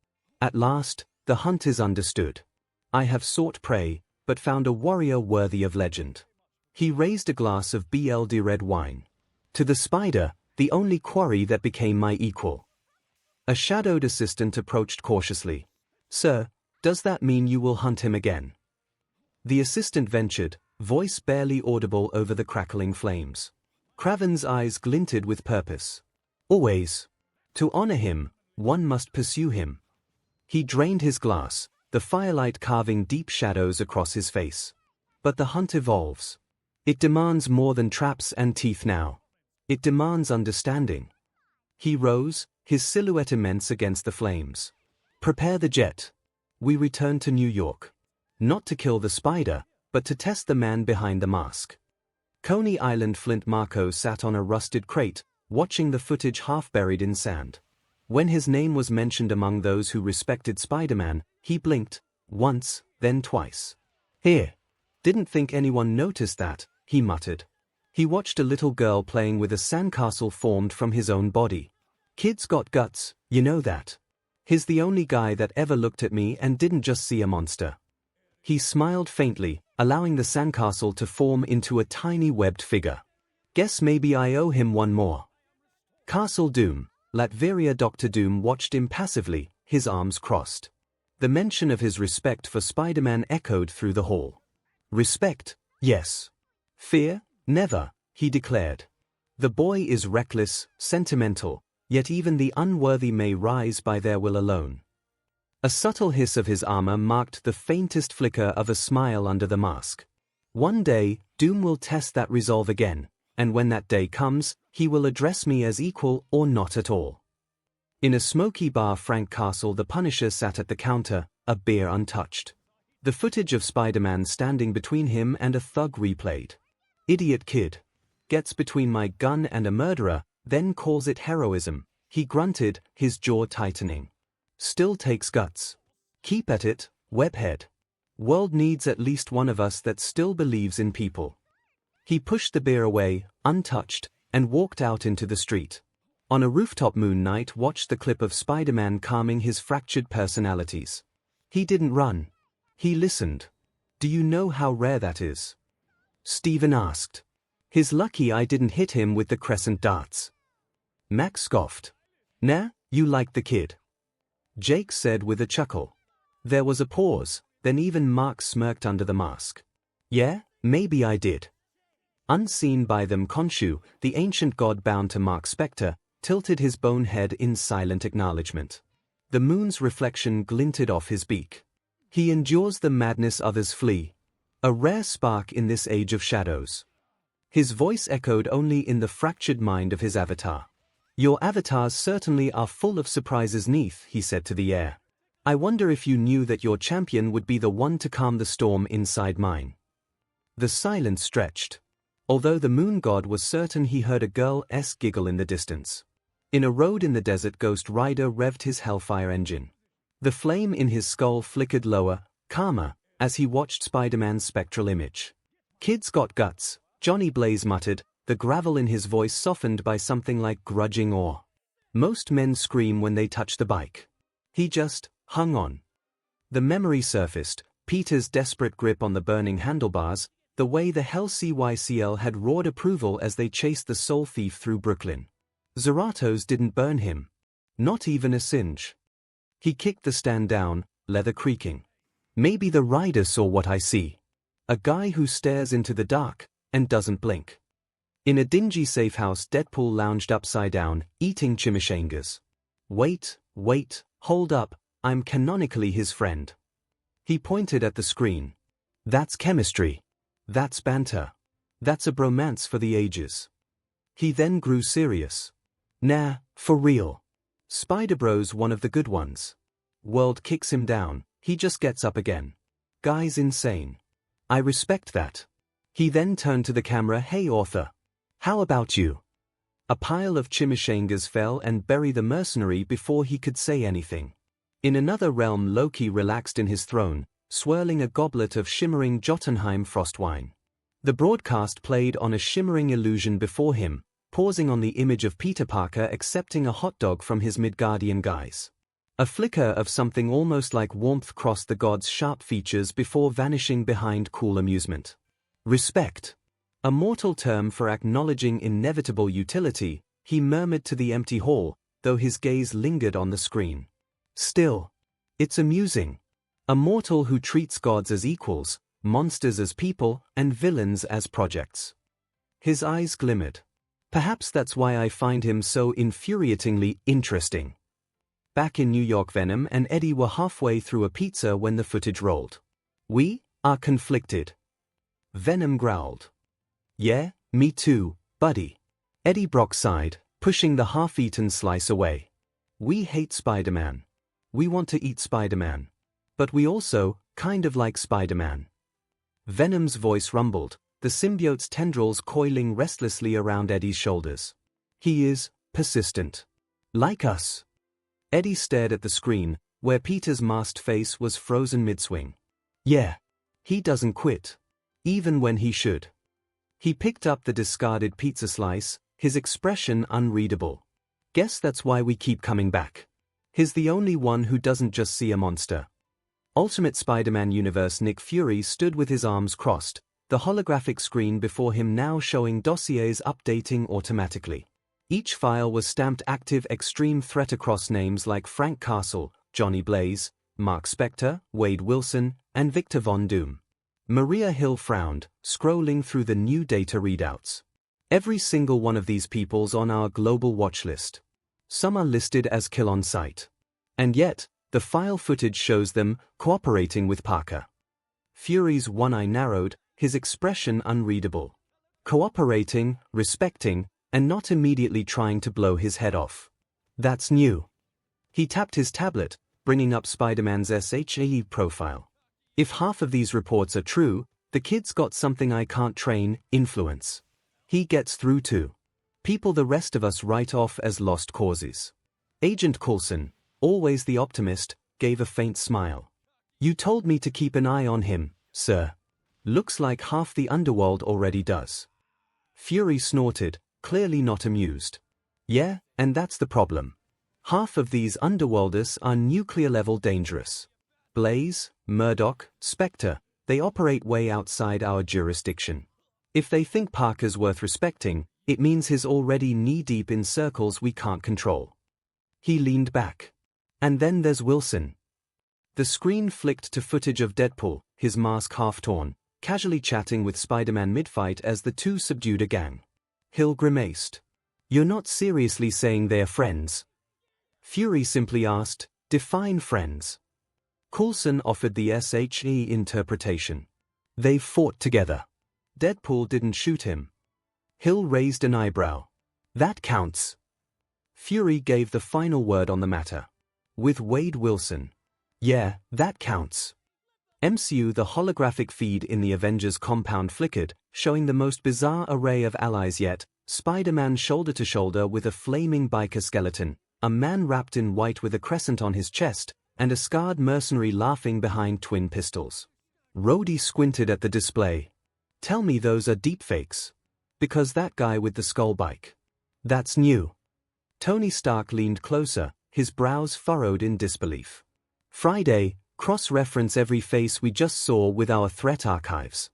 At last, the hunt is understood. I have sought prey, but found a warrior worthy of legend. He raised a glass of BLD red wine. To the spider, the only quarry that became my equal. A shadowed assistant approached cautiously. Sir, does that mean you will hunt him again? The assistant ventured, voice barely audible over the crackling flames. Kraven's eyes glinted with purpose. Always. To honor him, one must pursue him. He drained his glass, the firelight carving deep shadows across his face. But the hunt evolves. It demands more than traps and teeth now. It demands understanding. He rose, his silhouette immense against the flames. Prepare the jet. We return to New York. Not to kill the spider, but to test the man behind the mask. Coney Island Flint Marco sat on a rusted crate, watching the footage half buried in sand. When his name was mentioned among those who respected Spider-Man, he blinked, once, then twice. Here. Didn't think anyone noticed that, he muttered. He watched a little girl playing with a sandcastle formed from his own body. Kids got guts, you know that. He's the only guy that ever looked at me and didn't just see a monster. He smiled faintly, allowing the sandcastle to form into a tiny webbed figure. Guess maybe I owe him one more. Castle Doom, Latveria. Dr. Doom watched impassively, his arms crossed. The mention of his respect for Spider-Man echoed through the hall. Respect, yes. Fear, never, he declared. The boy is reckless, sentimental, yet even the unworthy may rise by their will alone. A subtle hiss of his armor marked the faintest flicker of a smile under the mask. One day, Doom will test that resolve again, and when that day comes, he will address me as equal or not at all. In a smoky bar, Frank Castle the Punisher sat at the counter, a beer untouched. The footage of Spider-Man standing between him and a thug replayed. Idiot kid. gets between my gun and a murderer, then calls it heroism, he grunted, his jaw tightening. Still takes guts. Keep at it, webhead. World needs at least one of us that still believes in people. He pushed the beer away, untouched, and walked out into the street. On a rooftop moon night watched the clip of Spider-Man calming his fractured personalities. He didn't run. He listened. Do you know how rare that is? Steven asked. He's lucky I didn't hit him with the crescent darts. Max scoffed. Nah, you liked the kid. Jake said with a chuckle. There was a pause, then even Mark smirked under the mask. Yeah, maybe I did. Unseen by them, 𝐒𝐭𝐲, the ancient god bound to Mark Spector, tilted his bone head in silent acknowledgement. The moon's reflection glinted off his beak. He endures the madness others flee. A rare spark in this age of shadows. His voice echoed only in the fractured mind of his avatar. Your avatars certainly are full of surprises, 𝐁, he said to the air. I wonder if you knew that your champion would be the one to calm the storm inside mine. The silence stretched. Although the moon god was certain he heard a girl's giggle in the distance. In a road in the desert, Ghost Rider revved his Hellfire engine. The flame in his skull flickered lower, calmer, as he watched Spider-Man's spectral image. Kid's got guts, Johnny Blaze muttered, the gravel in his voice softened by something like grudging awe. Most men scream when they touch the bike. He just hung on. The memory surfaced, Peter's desperate grip on the burning handlebars, the way the 𝐒𝐿 had roared approval as they chased the soul thief through Brooklyn. Zeratos didn't burn him. Not even a singe. He kicked the stand down, leather creaking. Maybe the rider saw what I see. A guy who stares into the dark and doesn't blink. In a dingy safe house, Deadpool lounged upside down, eating chimichangas. Wait, hold up, I'm canonically his friend. He pointed at the screen. That's chemistry. That's banter. That's a bromance for the ages. He then grew serious. Nah, for real. Spider-Bro's one of the good ones. World kicks him down, he just gets up again. Guy's insane. I respect that. He then turned to the camera. Hey author. How about you? A pile of chimichangas fell and buried the mercenary before he could say anything. In another realm, Loki relaxed in his throne, swirling a goblet of shimmering Jotunheim frost wine. The broadcast played on a shimmering illusion before him, pausing on the image of Peter Parker accepting a hot dog from his Midgardian guys. A flicker of something almost like warmth crossed the god's sharp features before vanishing behind cool amusement. Respect. A mortal term for acknowledging inevitable utility, he murmured to the empty hall, though his gaze lingered on the screen. Still. It's amusing. A mortal who treats gods as equals, monsters as people, and villains as projects. His eyes glimmered. Perhaps that's why I find him so infuriatingly interesting. Back in New York, Venom and Eddie were halfway through a pizza when the footage rolled. We are conflicted. Venom growled. Yeah, me too, buddy. Eddie Brock sighed, pushing the half-eaten slice away. We hate Spider-Man. We want to eat Spider-Man. But we also, kind of like Spider-Man. Venom's voice rumbled, the symbiote's tendrils coiling restlessly around Eddie's shoulders. He is persistent. Like us. Eddie stared at the screen, where Peter's masked face was frozen mid-swing. Yeah. He doesn't quit. Even when he should. He picked up the discarded pizza slice, his expression unreadable. Guess that's why we keep coming back. He's the only one who doesn't just see a monster. Ultimate Spider-Man Universe. Nick Fury stood with his arms crossed, the holographic screen before him now showing dossiers updating automatically. Each file was stamped active extreme threat across names like Frank Castle, Johnny Blaze, Mark Spector, Wade Wilson, and Victor Von Doom. Maria Hill frowned, scrolling through the new data readouts. Every single one of these people's on our global watch list. Some are listed as kill on sight. And yet, the file footage shows them cooperating with Parker. Fury's one eye narrowed, his expression unreadable. Cooperating, respecting, and not immediately trying to blow his head off. That's new. He tapped his tablet, bringing up Spider-Man's SHAE profile. If half of these reports are true, the kid's got something I can't train, influence. He gets through too. People the rest of us write off as lost causes. Agent Coulson, always the optimist, gave a faint smile. You told me to keep an eye on him, sir. Looks like half the underworld already does. Fury snorted, clearly not amused. Yeah, and that's the problem. Half of these underworlders are nuclear-level dangerous. Blaze, Murdoch, Spectre, they operate way outside our jurisdiction. If they think Parker's worth respecting, it means he's already knee-deep in circles we can't control. He leaned back. And then there's Wilson. The screen flicked to footage of Deadpool, his mask half-torn, casually chatting with Spider-Man mid-fight as the two subdued a gang. Hill grimaced. You're not seriously saying they're friends? Fury simply asked, define friends. Coulson offered the SHE interpretation. They've fought together. Deadpool didn't shoot him. Hill raised an eyebrow. That counts. Fury gave the final word on the matter. With Wade Wilson. Yeah, that counts. MCU. The holographic feed in the Avengers compound flickered, showing the most bizarre array of allies yet. Spider-Man shoulder to shoulder with a flaming biker skeleton, a man wrapped in white with a crescent on his chest, and a scarred mercenary laughing behind twin pistols. Rhodey squinted at the display. Tell me those are deepfakes. Because that guy with the skull bike. That's new. Tony Stark leaned closer, his brows furrowed in disbelief. Friday, cross-reference every face we just saw with our threat archives.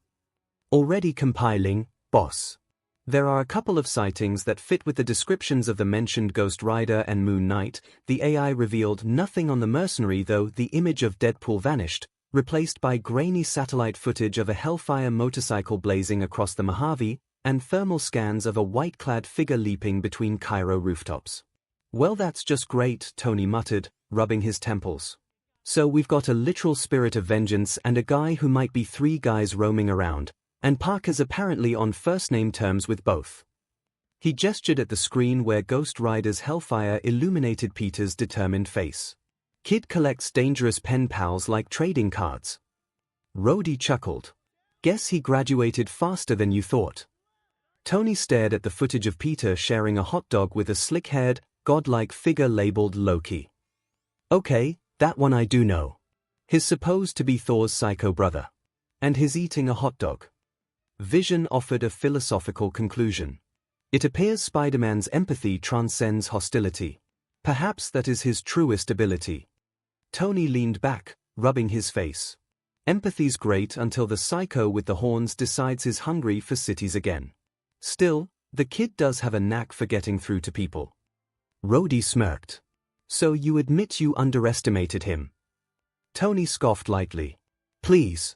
Already compiling, boss. There are a couple of sightings that fit with the descriptions of the mentioned Ghost Rider and Moon Knight. The AI revealed nothing on the mercenary, though the image of Deadpool vanished, replaced by grainy satellite footage of a Hellfire motorcycle blazing across the Mojave, and thermal scans of a white-clad figure leaping between Cairo rooftops. Well, that's just great, Tony muttered, rubbing his temples. So we've got a literal spirit of vengeance and a guy who might be three guys roaming around, and Parker's apparently on first-name terms with both. He gestured at the screen where Ghost Rider's Hellfire illuminated Peter's determined face. Kid collects dangerous pen pals like trading cards. Rhodey chuckled. Guess he graduated faster than you thought. Tony stared at the footage of Peter sharing a hot dog with a slick-haired, godlike figure labeled Loki. Okay, that one I do know. He's supposed to be Thor's psycho brother. And he's eating a hot dog. Vision offered a philosophical conclusion. It appears Spider-Man's empathy transcends hostility. Perhaps that is his truest ability. Tony leaned back, rubbing his face. Empathy's great until the psycho with the horns decides he's hungry for cities again. Still, the kid does have a knack for getting through to people. Rhodey smirked. So you admit you underestimated him? Tony scoffed lightly. Please.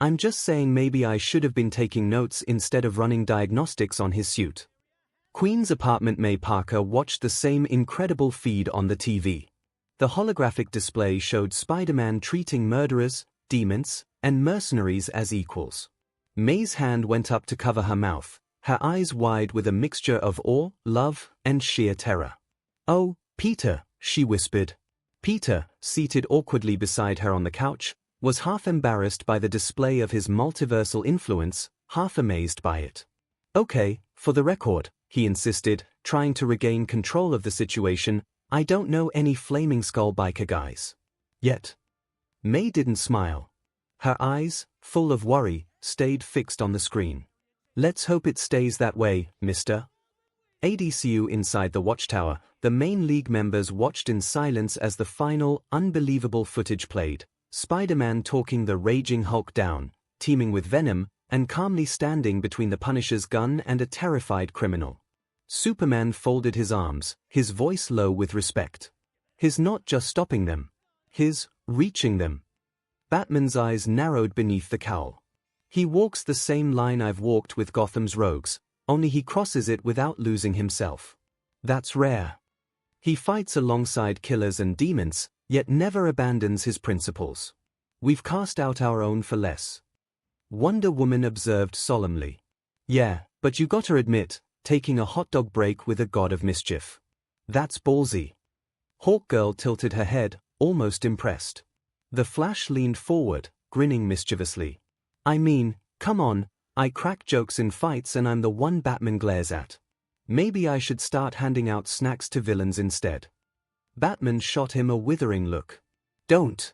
I'm just saying maybe I should have been taking notes instead of running diagnostics on his suit. Queen's apartment. May Parker watched the same incredible feed on the TV. The holographic display showed Spider-Man treating murderers, demons, and mercenaries as equals. May's hand went up to cover her mouth, her eyes wide with a mixture of awe, love, and sheer terror. Oh, Peter, she whispered. Peter, seated awkwardly beside her on the couch, was half embarrassed by the display of his multiversal influence, half amazed by it. Okay, for the record, he insisted, trying to regain control of the situation, I don't know any flaming skull biker guys. Yet. May didn't smile. Her eyes, full of worry, stayed fixed on the screen. Let's hope it stays that way, mister. ADCU. Inside the watchtower, the main League members watched in silence as the final, unbelievable footage played. Spider-Man talking the raging Hulk down, teeming with venom, and calmly standing between the Punisher's gun and a terrified criminal. Superman folded his arms, his voice low with respect. His not just stopping them. His reaching them. Batman's eyes narrowed beneath the cowl. He walks the same line I've walked with Gotham's rogues, only he crosses it without losing himself. That's rare. He fights alongside killers and demons, yet never abandons his principles. We've cast out our own for less. Wonder Woman observed solemnly. Yeah, but you gotta admit, taking a hot dog break with a god of mischief. That's ballsy. Hawkgirl tilted her head, almost impressed. The Flash leaned forward, grinning mischievously. I mean, come on, I crack jokes in fights and I'm the one Batman glares at. Maybe I should start handing out snacks to villains instead. Batman shot him a withering look. Don't.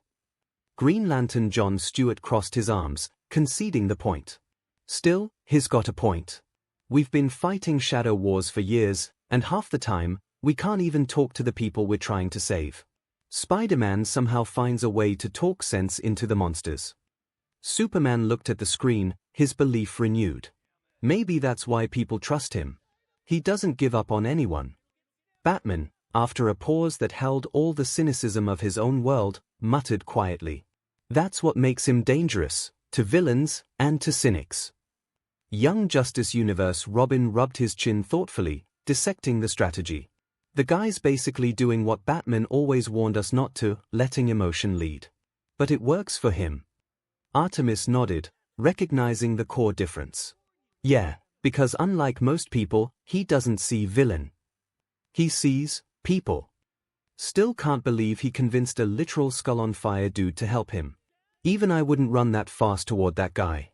Green Lantern John Stewart crossed his arms, conceding the point. Still, he's got a point. We've been fighting shadow wars for years, and half the time, we can't even talk to the people we're trying to save. Spider-Man somehow finds a way to talk sense into the monsters. Superman looked at the screen, his belief renewed. Maybe that's why people trust him. He doesn't give up on anyone. Batman, after a pause that held all the cynicism of his own world, muttered quietly. That's what makes him dangerous, to villains and to cynics. Young Justice Universe Robin rubbed his chin thoughtfully, dissecting the strategy. The guy's basically doing what Batman always warned us not to, letting emotion lead. But it works for him. Artemis nodded, recognizing the core difference. Yeah, because unlike most people, he doesn't see villain. He sees people. Still can't believe he convinced a literal skull-on-fire dude to help him. Even I wouldn't run that fast toward that guy.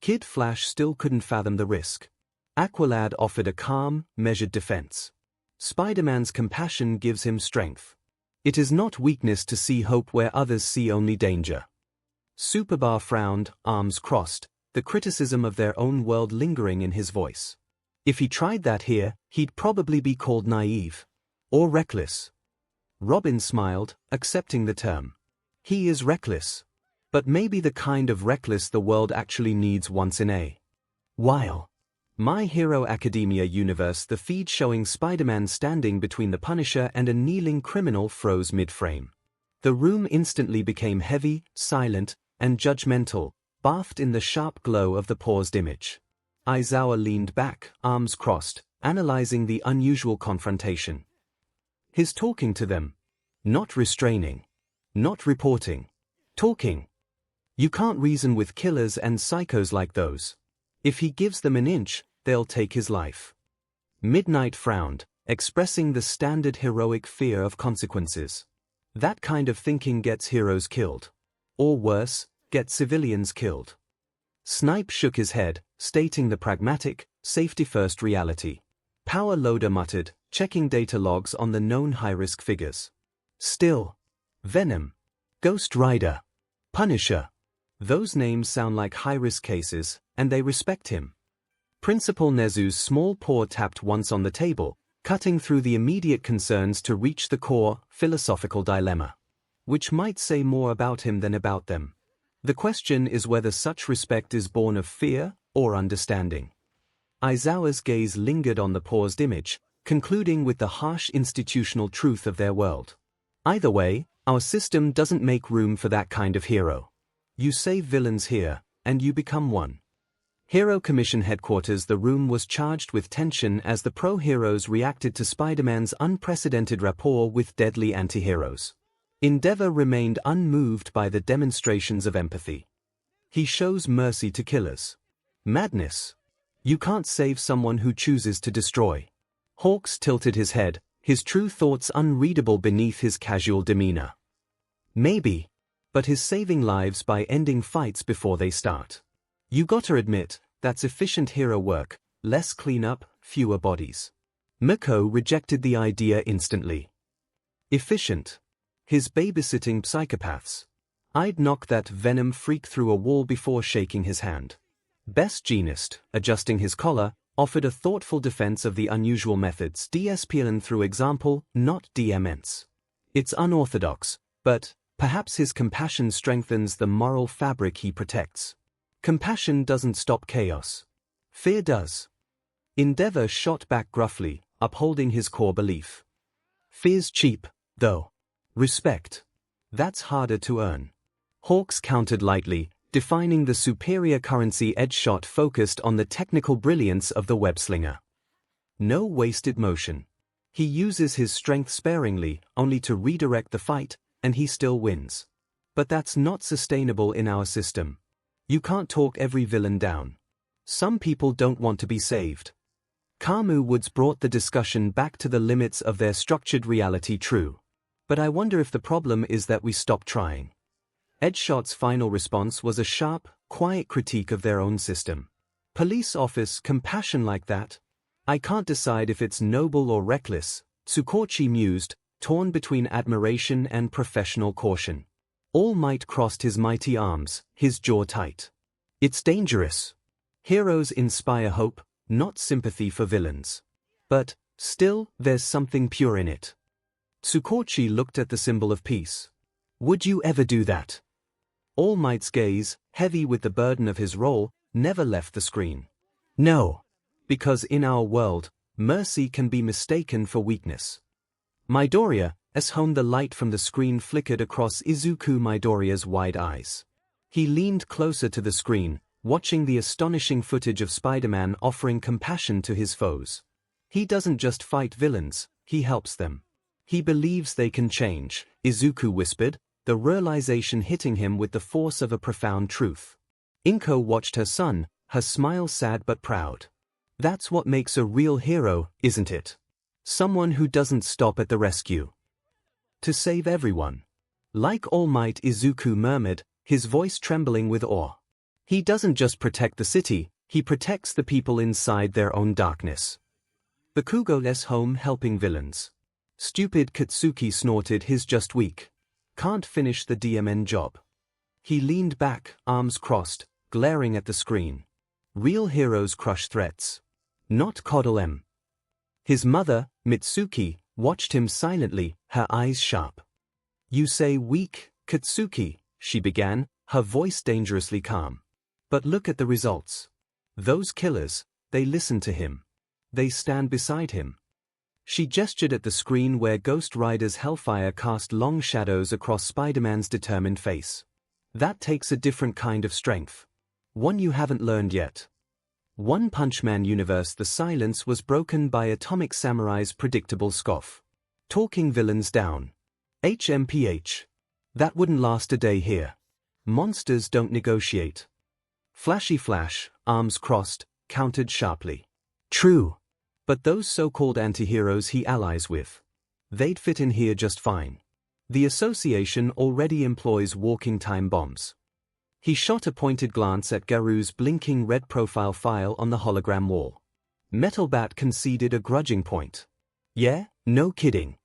Kid Flash still couldn't fathom the risk. Aqualad offered a calm, measured defense. Spider-Man's compassion gives him strength. It is not weakness to see hope where others see only danger. Superbar frowned, arms crossed, the criticism of their own world lingering in his voice. If he tried that here, he'd probably be called naive. Or reckless. Robin smiled, accepting the term. He is reckless. But maybe the kind of reckless the world actually needs once in a while. My Hero Academia universe. The feed showing Spider-Man standing between the Punisher and a kneeling criminal froze mid-frame. The room instantly became heavy, silent, and judgmental, bathed in the sharp glow of the paused image. Aizawa leaned back, arms crossed, analyzing the unusual confrontation. He's talking to them. Not restraining. Not reporting. Talking. You can't reason with killers and psychos like those. If he gives them an inch, they'll take his life. Midnight frowned, expressing the standard heroic fear of consequences. That kind of thinking gets heroes killed. Or worse, gets civilians killed. Snipe shook his head, stating the pragmatic, safety-first reality. Power Loader muttered, checking data logs on the known high-risk figures. Still. Venom. Ghost Rider. Punisher. Those names sound like high-risk cases, and they respect him. Principal Nezu's small paw tapped once on the table, cutting through the immediate concerns to reach the core, philosophical dilemma. Which might say more about him than about them. The question is whether such respect is born of fear or understanding. Aizawa's gaze lingered on the paused image, concluding with the harsh institutional truth of their world. Either way, our system doesn't make room for that kind of hero. You save villains here, and you become one. Hero Commission headquarters. The room was charged with tension as the pro-heroes reacted to Spider-Man's unprecedented rapport with deadly anti-heroes. Endeavor remained unmoved by the demonstrations of empathy. He shows mercy to killers. Madness. You can't save someone who chooses to destroy. Hawks tilted his head, his true thoughts unreadable beneath his casual demeanor. Maybe. But he's saving lives by ending fights before they start. You gotta admit, that's efficient hero work, less cleanup, fewer bodies. Miko rejected the idea instantly. Efficient. His babysitting psychopaths. I'd knock that Venom freak through a wall before shaking his hand. Best Genist, adjusting his collar, offered a thoughtful defense of the unusual methods DSPLN through example, not DMNs. It's unorthodox, but perhaps his compassion strengthens the moral fabric he protects. Compassion doesn't stop chaos. Fear does. Endeavor shot back gruffly, upholding his core belief. Fear's cheap, though. Respect. That's harder to earn. Hawks countered lightly, defining the superior currency. Edge shot focused on the technical brilliance of the web-slinger. No wasted motion. He uses his strength sparingly, only to redirect the fight, and he still wins. But that's not sustainable in our system. You can't talk every villain down. Some people don't want to be saved. Kamu Woods brought the discussion back to the limits of their structured reality. True. But I wonder if the problem is that we stopped trying. Edgeshot's final response was a sharp, quiet critique of their own system. Police office compassion like that? I can't decide if it's noble or reckless, Tsukochi mused, torn between admiration and professional caution. All Might crossed his mighty arms, his jaw tight. It's dangerous. Heroes inspire hope, not sympathy for villains. But, still, there's something pure in it. Tsukochi looked at the symbol of peace. Would you ever do that? All Might's gaze, heavy with the burden of his role, never left the screen. No. Because in our world, mercy can be mistaken for weakness. Midoriya, as home the light from the screen flickered across Izuku Midoriya's wide eyes. He leaned closer to the screen, watching the astonishing footage of Spider-Man offering compassion to his foes. He doesn't just fight villains, he helps them. He believes they can change, Izuku whispered, the realization hitting him with the force of a profound truth. Inko watched her son, her smile sad but proud. That's what makes a real hero, isn't it? Someone who doesn't stop at the rescue. To save everyone. Like All Might, Izuku murmured, his voice trembling with awe. He doesn't just protect the city, he protects the people inside their own darkness. Bakugo's home helping villains. Stupid Katsuki snorted, he's just weak. Can't finish the DMN job. He leaned back, arms crossed, glaring at the screen. Real heroes crush threats. Not coddle them. His mother, Mitsuki, watched him silently, her eyes sharp. You say weak, Katsuki, she began, her voice dangerously calm. But look at the results. Those killers, they listen to him. They stand beside him. She gestured at the screen where Ghost Rider's Hellfire cast long shadows across Spider-Man's determined face. That takes a different kind of strength. One you haven't learned yet. One Punch Man universe. The silence was broken by Atomic Samurai's predictable scoff. Talking villains down. HMPH. That wouldn't last a day here. Monsters don't negotiate. Flashy Flash, arms crossed, countered sharply. True. But those so-called anti-heroes he allies with. They'd fit in here just fine. The association already employs walking time bombs. He shot a pointed glance at Garu's blinking red profile file on the hologram wall. Metal Bat conceded a grudging point. Yeah, no kidding.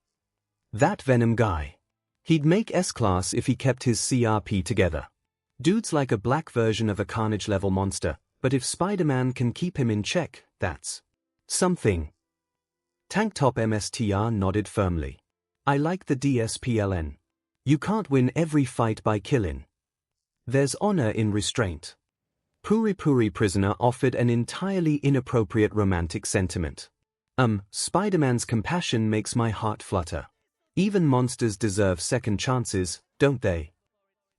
That Venom guy. He'd make S-Class if he kept his CRP together. Dude's like a black version of a Carnage-level monster, but if Spider-Man can keep him in check, that's something. Tank Top MSTR nodded firmly. I like the DSPLN. You can't win every fight by killing. There's honor in restraint. Puri Puri Prisoner offered an entirely inappropriate romantic sentiment. Spider-Man's compassion makes my heart flutter. Even monsters deserve second chances, don't they?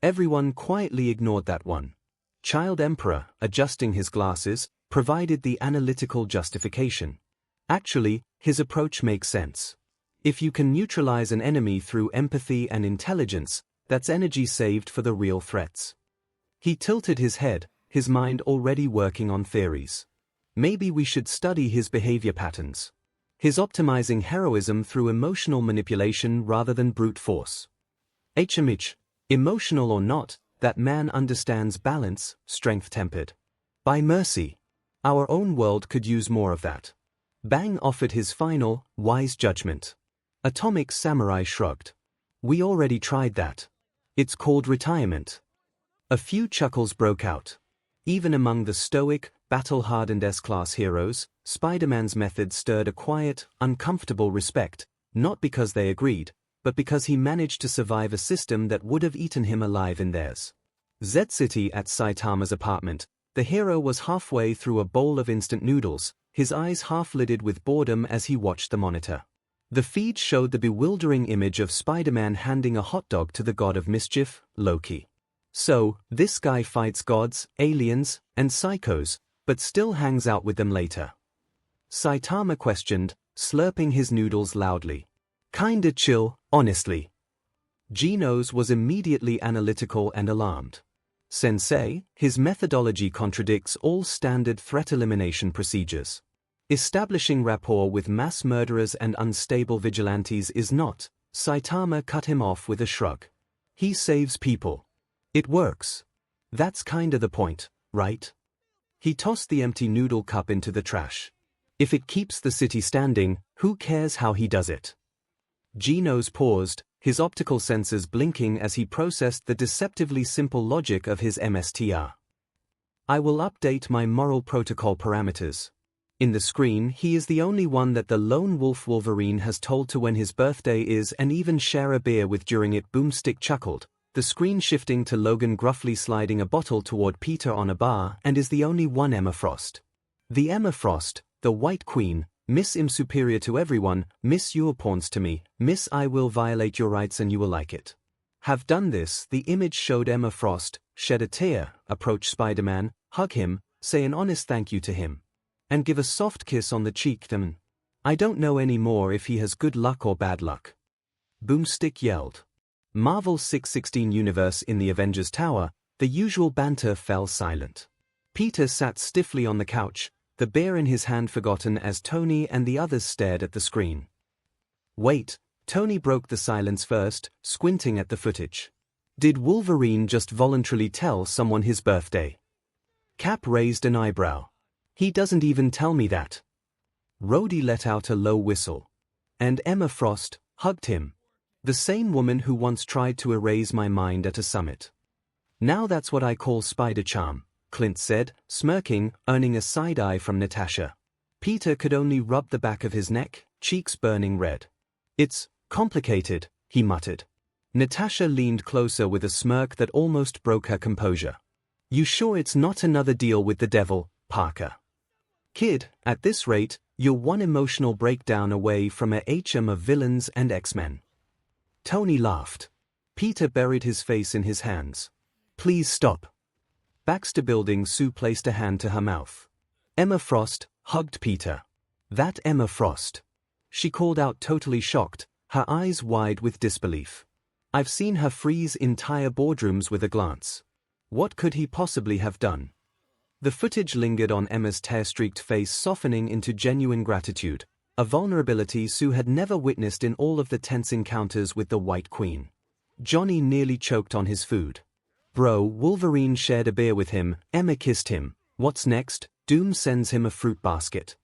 Everyone quietly ignored that one. Child Emperor, adjusting his glasses, provided the analytical justification. Actually, his approach makes sense. If you can neutralize an enemy through empathy and intelligence, that's energy saved for the real threats. He tilted his head, his mind already working on theories. Maybe we should study his behavior patterns. His optimizing heroism through emotional manipulation rather than brute force. 𝐒𝐻𝐻, emotional or not, that man understands balance, strength tempered by mercy. Our own world could use more of that. Bang offered his final, wise judgment. Atomic Samurai shrugged. We already tried that. It's called retirement. A few chuckles broke out. Even among the stoic, battle-hardened S-Class heroes, Spider-Man's method stirred a quiet, uncomfortable respect, not because they agreed, but because he managed to survive a system that would have eaten him alive in theirs. Z-City at Saitama's apartment, the hero was halfway through a bowl of instant noodles, his eyes half-lidded with boredom as he watched the monitor. The feed showed the bewildering image of Spider-Man handing a hot dog to the god of mischief, Loki. So, this guy fights gods, aliens, and psychos, but still hangs out with them later. Saitama questioned, slurping his noodles loudly. Kinda chill, honestly. Genos was immediately analytical and alarmed. Sensei, his methodology contradicts all standard threat elimination procedures. Establishing rapport with mass murderers and unstable vigilantes is not. Saitama cut him off with a shrug. He saves people. It works. That's kinda the point, right? He tossed the empty noodle cup into the trash. If it keeps the city standing, who cares how he does it? Genos paused, his optical sensors blinking as he processed the deceptively simple logic of his MSTR. I will update my moral protocol parameters. In the screen, he is the only one that the lone wolf Wolverine has told to when his birthday is and even share a beer with during it. Boomstick chuckled, the screen shifting to Logan gruffly sliding a bottle toward Peter on a bar, and is the only one Emma Frost. The Emma Frost, the White Queen, Miss I'm superior to everyone, Miss you're pawns to me, Miss I will violate your rights and you will like it. Have done this. The image showed Emma Frost, shed a tear, approach Spider-Man, hug him, say an honest thank you to him, and give a soft kiss on the cheek. Then, I don't know anymore if he has good luck or bad luck. Boomstick yelled. Marvel 616 universe. In the Avengers Tower, the usual banter fell silent. Peter sat stiffly on the couch, the beer in his hand forgotten as Tony and the others stared at the screen. Wait, Tony broke the silence first, squinting at the footage. Did Wolverine just voluntarily tell someone his birthday? Cap raised an eyebrow. He doesn't even tell me that. Rhodey let out a low whistle. And Emma Frost hugged him. The same woman who once tried to erase my mind at a summit. Now that's what I call spider charm, Clint said, smirking, earning a side-eye from Natasha. Peter could only rub the back of his neck, cheeks burning red. It's complicated, he muttered. Natasha leaned closer with a smirk that almost broke her composure. You sure it's not another deal with the devil, Parker? Kid, at this rate, you're one emotional breakdown away from a HM of villains and X-Men. Tony laughed. Peter buried his face in his hands. Please stop. Baxter Building. Sue placed a hand to her mouth. Emma Frost hugged Peter. That Emma Frost? She called out, totally shocked, her eyes wide with disbelief. I've seen her freeze entire boardrooms with a glance. What could he possibly have done? The footage lingered on Emma's tear-streaked face, softening into genuine gratitude, a vulnerability Sue had never witnessed in all of the tense encounters with the White Queen. Johnny nearly choked on his food. Bro, Wolverine shared a beer with him, Emma kissed him. What's next? Doom sends him a fruit basket.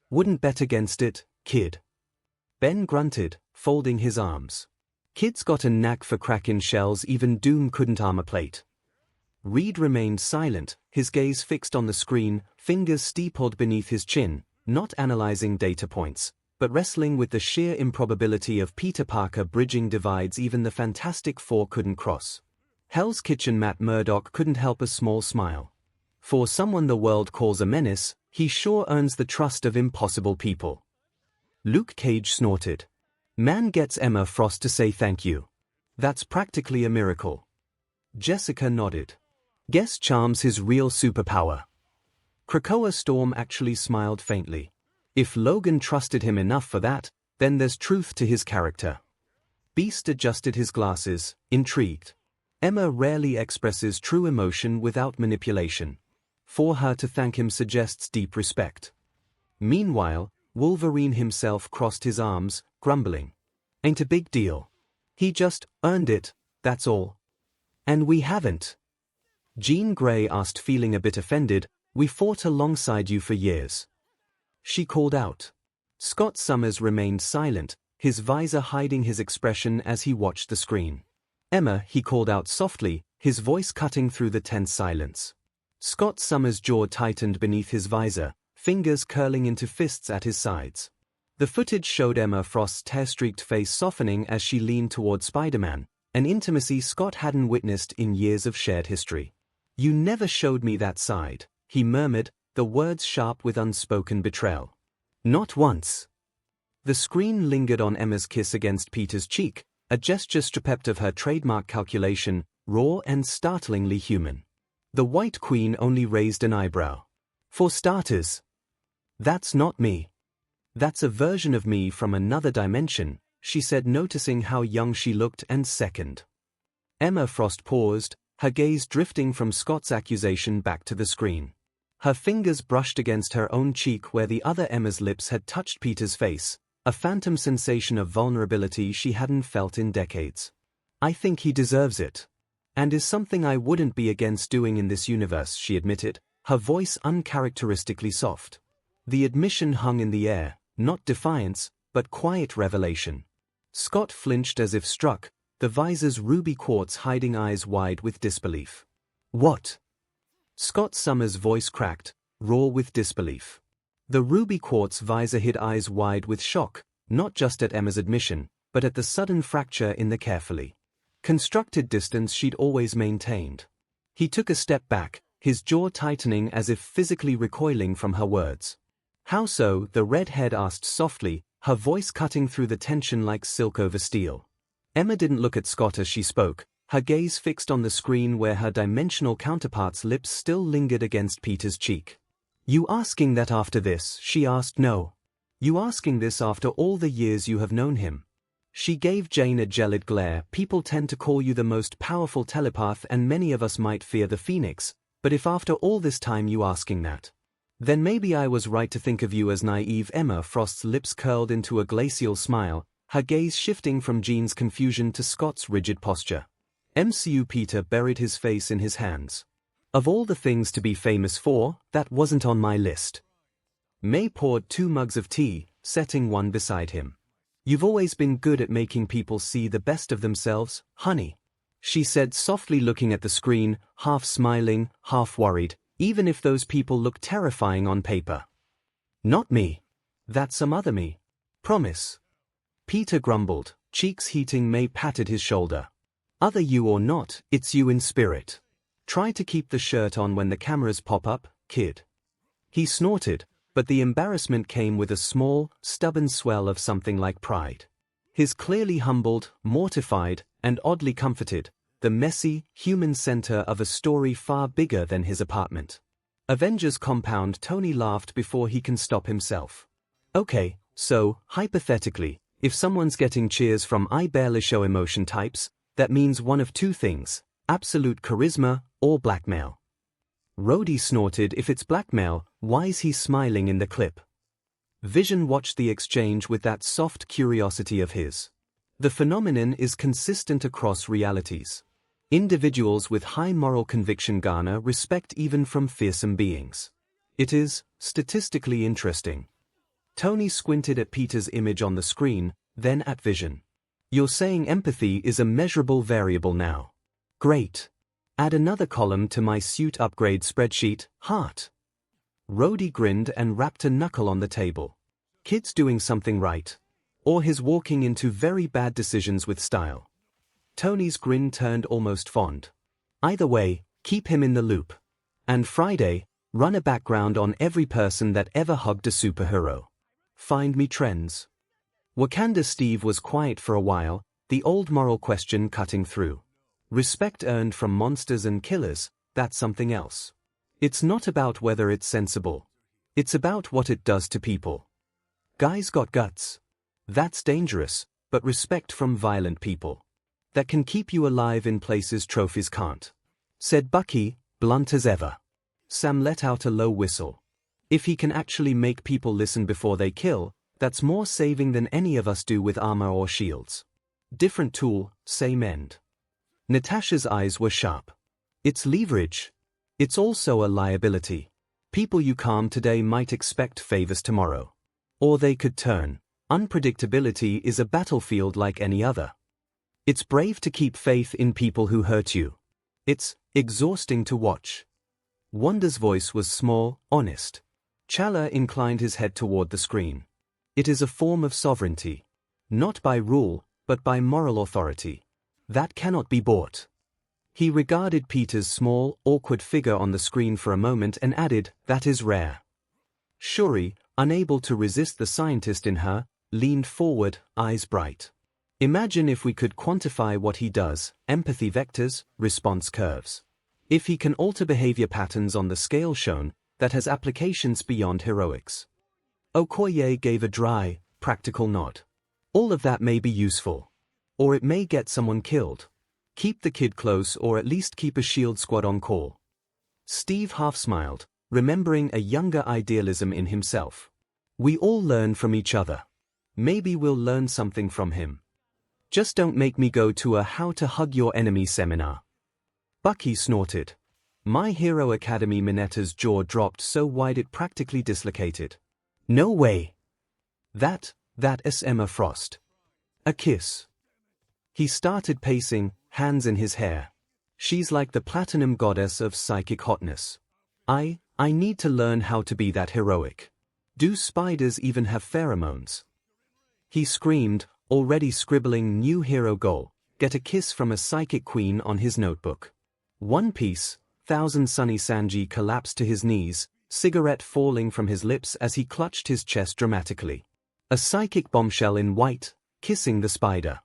Wouldn't bet against it, kid. Ben grunted, folding his arms. Kid's got a knack for cracking shells even Doom couldn't armor plate. Reed remained silent, his gaze fixed on the screen, fingers steepled beneath his chin, not analyzing data points, but wrestling with the sheer improbability of Peter Parker bridging divides even the Fantastic Four couldn't cross. Hell's Kitchen Matt Murdock couldn't help a small smile. For someone the world calls a menace, he sure earns the trust of impossible people. Luke Cage snorted. Man gets Emma Frost to say thank you. That's practically a miracle. Jessica nodded. Guess charm's his real superpower. Krakoa Storm actually smiled faintly. If Logan trusted him enough for that, then there's truth to his character. Beast adjusted his glasses, intrigued. Emma rarely expresses true emotion without manipulation. For her to thank him suggests deep respect. Meanwhile, Wolverine himself crossed his arms, grumbling. Ain't a big deal. He just earned it, that's all. And we haven't. Jean Grey asked, feeling a bit offended. We fought alongside you for years. She called out. Scott Summers remained silent, his visor hiding his expression as he watched the screen. Emma, he called out softly, his voice cutting through the tense silence. Scott Summers' jaw tightened beneath his visor, fingers curling into fists at his sides. The footage showed Emma Frost's tear-streaked face softening as she leaned toward Spider-Man, an intimacy Scott hadn't witnessed in years of shared history. You never showed me that side, he murmured, the words sharp with unspoken betrayal. Not once. The screen lingered on Emma's kiss against Peter's cheek, a gesture stripped of her trademark calculation, raw and startlingly human. The White Queen only raised an eyebrow. For starters. That's not me. That's a version of me from another dimension, she said, noticing how young she looked, and second. Emma Frost paused, her gaze drifting from Scott's accusation back to the screen. Her fingers brushed against her own cheek where the other Emma's lips had touched Peter's face, a phantom sensation of vulnerability she hadn't felt in decades. I think he deserves it. And is something I wouldn't be against doing in this universe, she admitted, her voice uncharacteristically soft. The admission hung in the air, not defiance, but quiet revelation. Scott flinched as if struck, the visor's ruby quartz hiding eyes wide with disbelief. "What?" Scott Summers' voice cracked, raw with disbelief. The ruby quartz visor hid eyes wide with shock, not just at Emma's admission, but at the sudden fracture in the carefully constructed distance she'd always maintained. He took a step back, his jaw tightening as if physically recoiling from her words. "How so?" the redhead asked softly, her voice cutting through the tension like silk over steel. Emma didn't look at Scott as she spoke, her gaze fixed on the screen where her dimensional counterpart's lips still lingered against Peter's cheek. "You asking that after this?" she asked. "No. You asking this after all the years you have known him?" She gave Jane a gelid glare. "People tend to call you the most powerful telepath and many of us might fear the Phoenix, but if after all this time you asking that, then maybe I was right to think of you as naive." Emma Frost's lips curled into a glacial smile, her gaze shifting from Jean's confusion to Scott's rigid posture. MCU Peter buried his face in his hands. "Of all the things to be famous for, that wasn't on my list." May poured 2 mugs of tea, setting one beside him. "You've always been good at making people see the best of themselves, honey," she said softly, looking at the screen, half smiling, half worried, "even if those people look terrifying on paper." "Not me. That's some other me. Promise." Peter grumbled, cheeks heating. May patted his shoulder. "Other you or not, it's you in spirit. Try to keep the shirt on when the cameras pop up, kid." He snorted, but the embarrassment came with a small, stubborn swell of something like pride. His clearly humbled, mortified, and oddly comforted, the messy, human center of a story far bigger than his apartment. Avengers compound. Tony laughed before he can stop himself. "Okay, so, hypothetically, if someone's getting cheers from I barely show emotion types, that means one of 2 things, absolute charisma, or blackmail." Rhodey snorted. "If it's blackmail, why's he smiling in the clip?" Vision watched the exchange with that soft curiosity of his. The phenomenon is consistent across realities. Individuals with high moral conviction garner respect even from fearsome beings. It is statistically interesting. Tony squinted at Peter's image on the screen, then at Vision. "You're saying empathy is a measurable variable now. Great. Add another column to my suit upgrade spreadsheet, heart." Rhodey grinned and rapped a knuckle on the table. "Kid's doing something right. Or he's walking into very bad decisions with style." Tony's grin turned almost fond. "Either way, keep him in the loop. And Friday, run a background on every person that ever hugged a superhero. Find me trends." Wakanda Steve was quiet for a while, the old moral question cutting through. Respect earned from monsters and killers, that's something else. It's not about whether it's sensible. It's about what it does to people. Guys got guts. That's dangerous, but respect from violent people. That can keep you alive in places trophies can't," said Bucky, blunt as ever. Sam let out a low whistle. "If he can actually make people listen before they kill, that's more saving than any of us do with armor or shields. Different tool, same end." Natasha's eyes were sharp. "It's leverage. It's also a liability. People you calm today might expect favors tomorrow. Or they could turn. Unpredictability is a battlefield like any other. It's brave to keep faith in people who hurt you. It's exhausting to watch." Wanda's voice was small, honest. Chala inclined his head toward the screen. "It is a form of sovereignty. Not by rule, but by moral authority. That cannot be bought." He regarded Peter's small, awkward figure on the screen for a moment and added, "That is rare." Shuri, unable to resist the scientist in her, leaned forward, eyes bright. "Imagine if we could quantify what he does, empathy vectors, response curves. If he can alter behavior patterns on the scale shown, that has applications beyond heroics." Okoye gave a dry, practical nod. "All of that may be useful. Or it may get someone killed. Keep the kid close or at least keep a shield squad on call." Steve half smiled, remembering a younger idealism in himself. "We all learn from each other. Maybe we'll learn something from him. Just don't make me go to a how to hug your enemy seminar." Bucky snorted. My Hero Academy Minatta's jaw dropped so wide it practically dislocated. No way! That is Emma Frost. A kiss. He started pacing, hands in his hair. She's like the platinum goddess of psychic hotness. I need to learn how to be that heroic. Do spiders even have pheromones? He screamed, already scribbling new hero goal, get a kiss from a psychic queen on his notebook. One Piece, Thousand Sunny Sanji collapsed to his knees, cigarette falling from his lips as he clutched his chest dramatically. A psychic bombshell in white, kissing the spider.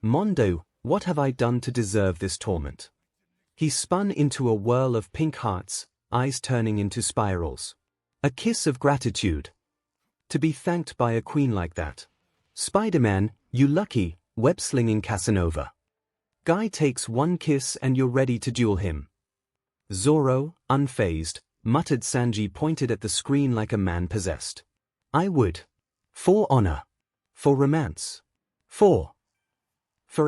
Mondo, what have I done to deserve this torment? He spun into a whirl of pink hearts, eyes turning into spirals. A kiss of gratitude. To be thanked by a queen like that. Spider-Man, you lucky, web-slinging Casanova. Guy takes one kiss and you're ready to duel him. Zoro, unfazed, muttered. Sanji pointed at the screen like a man possessed. I would. For honor. For romance. For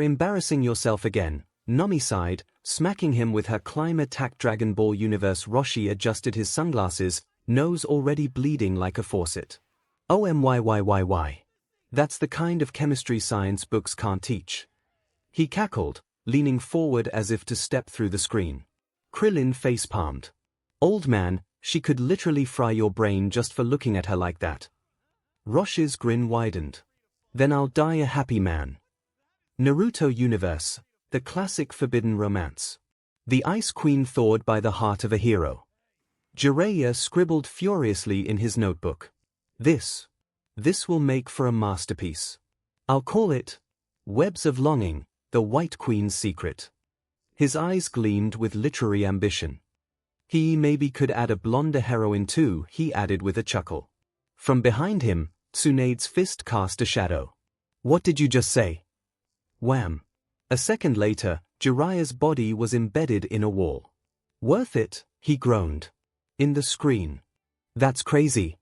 embarrassing yourself again, Nami sighed, smacking him with her climb attack. Dragon Ball Universe. Roshi adjusted his sunglasses, nose already bleeding like a faucet. Why? That's the kind of chemistry science books can't teach. He cackled, leaning forward as if to step through the screen. Krillin face-palmed. Old man, she could literally fry your brain just for looking at her like that. Roshi's grin widened. Then I'll die a happy man. Naruto Universe, the classic forbidden romance. The Ice Queen thawed by the heart of a hero. Jiraiya scribbled furiously in his notebook. This will make for a masterpiece. I'll call it Webs of Longing, the White Queen's Secret. His eyes gleamed with literary ambition. He maybe could add a blonde heroine too, he added with a chuckle. From behind him, Tsunade's fist cast a shadow. What did you just say? Wham! A second later, Jiraiya's body was embedded in a wall. Worth it, he groaned. In the screen. That's crazy.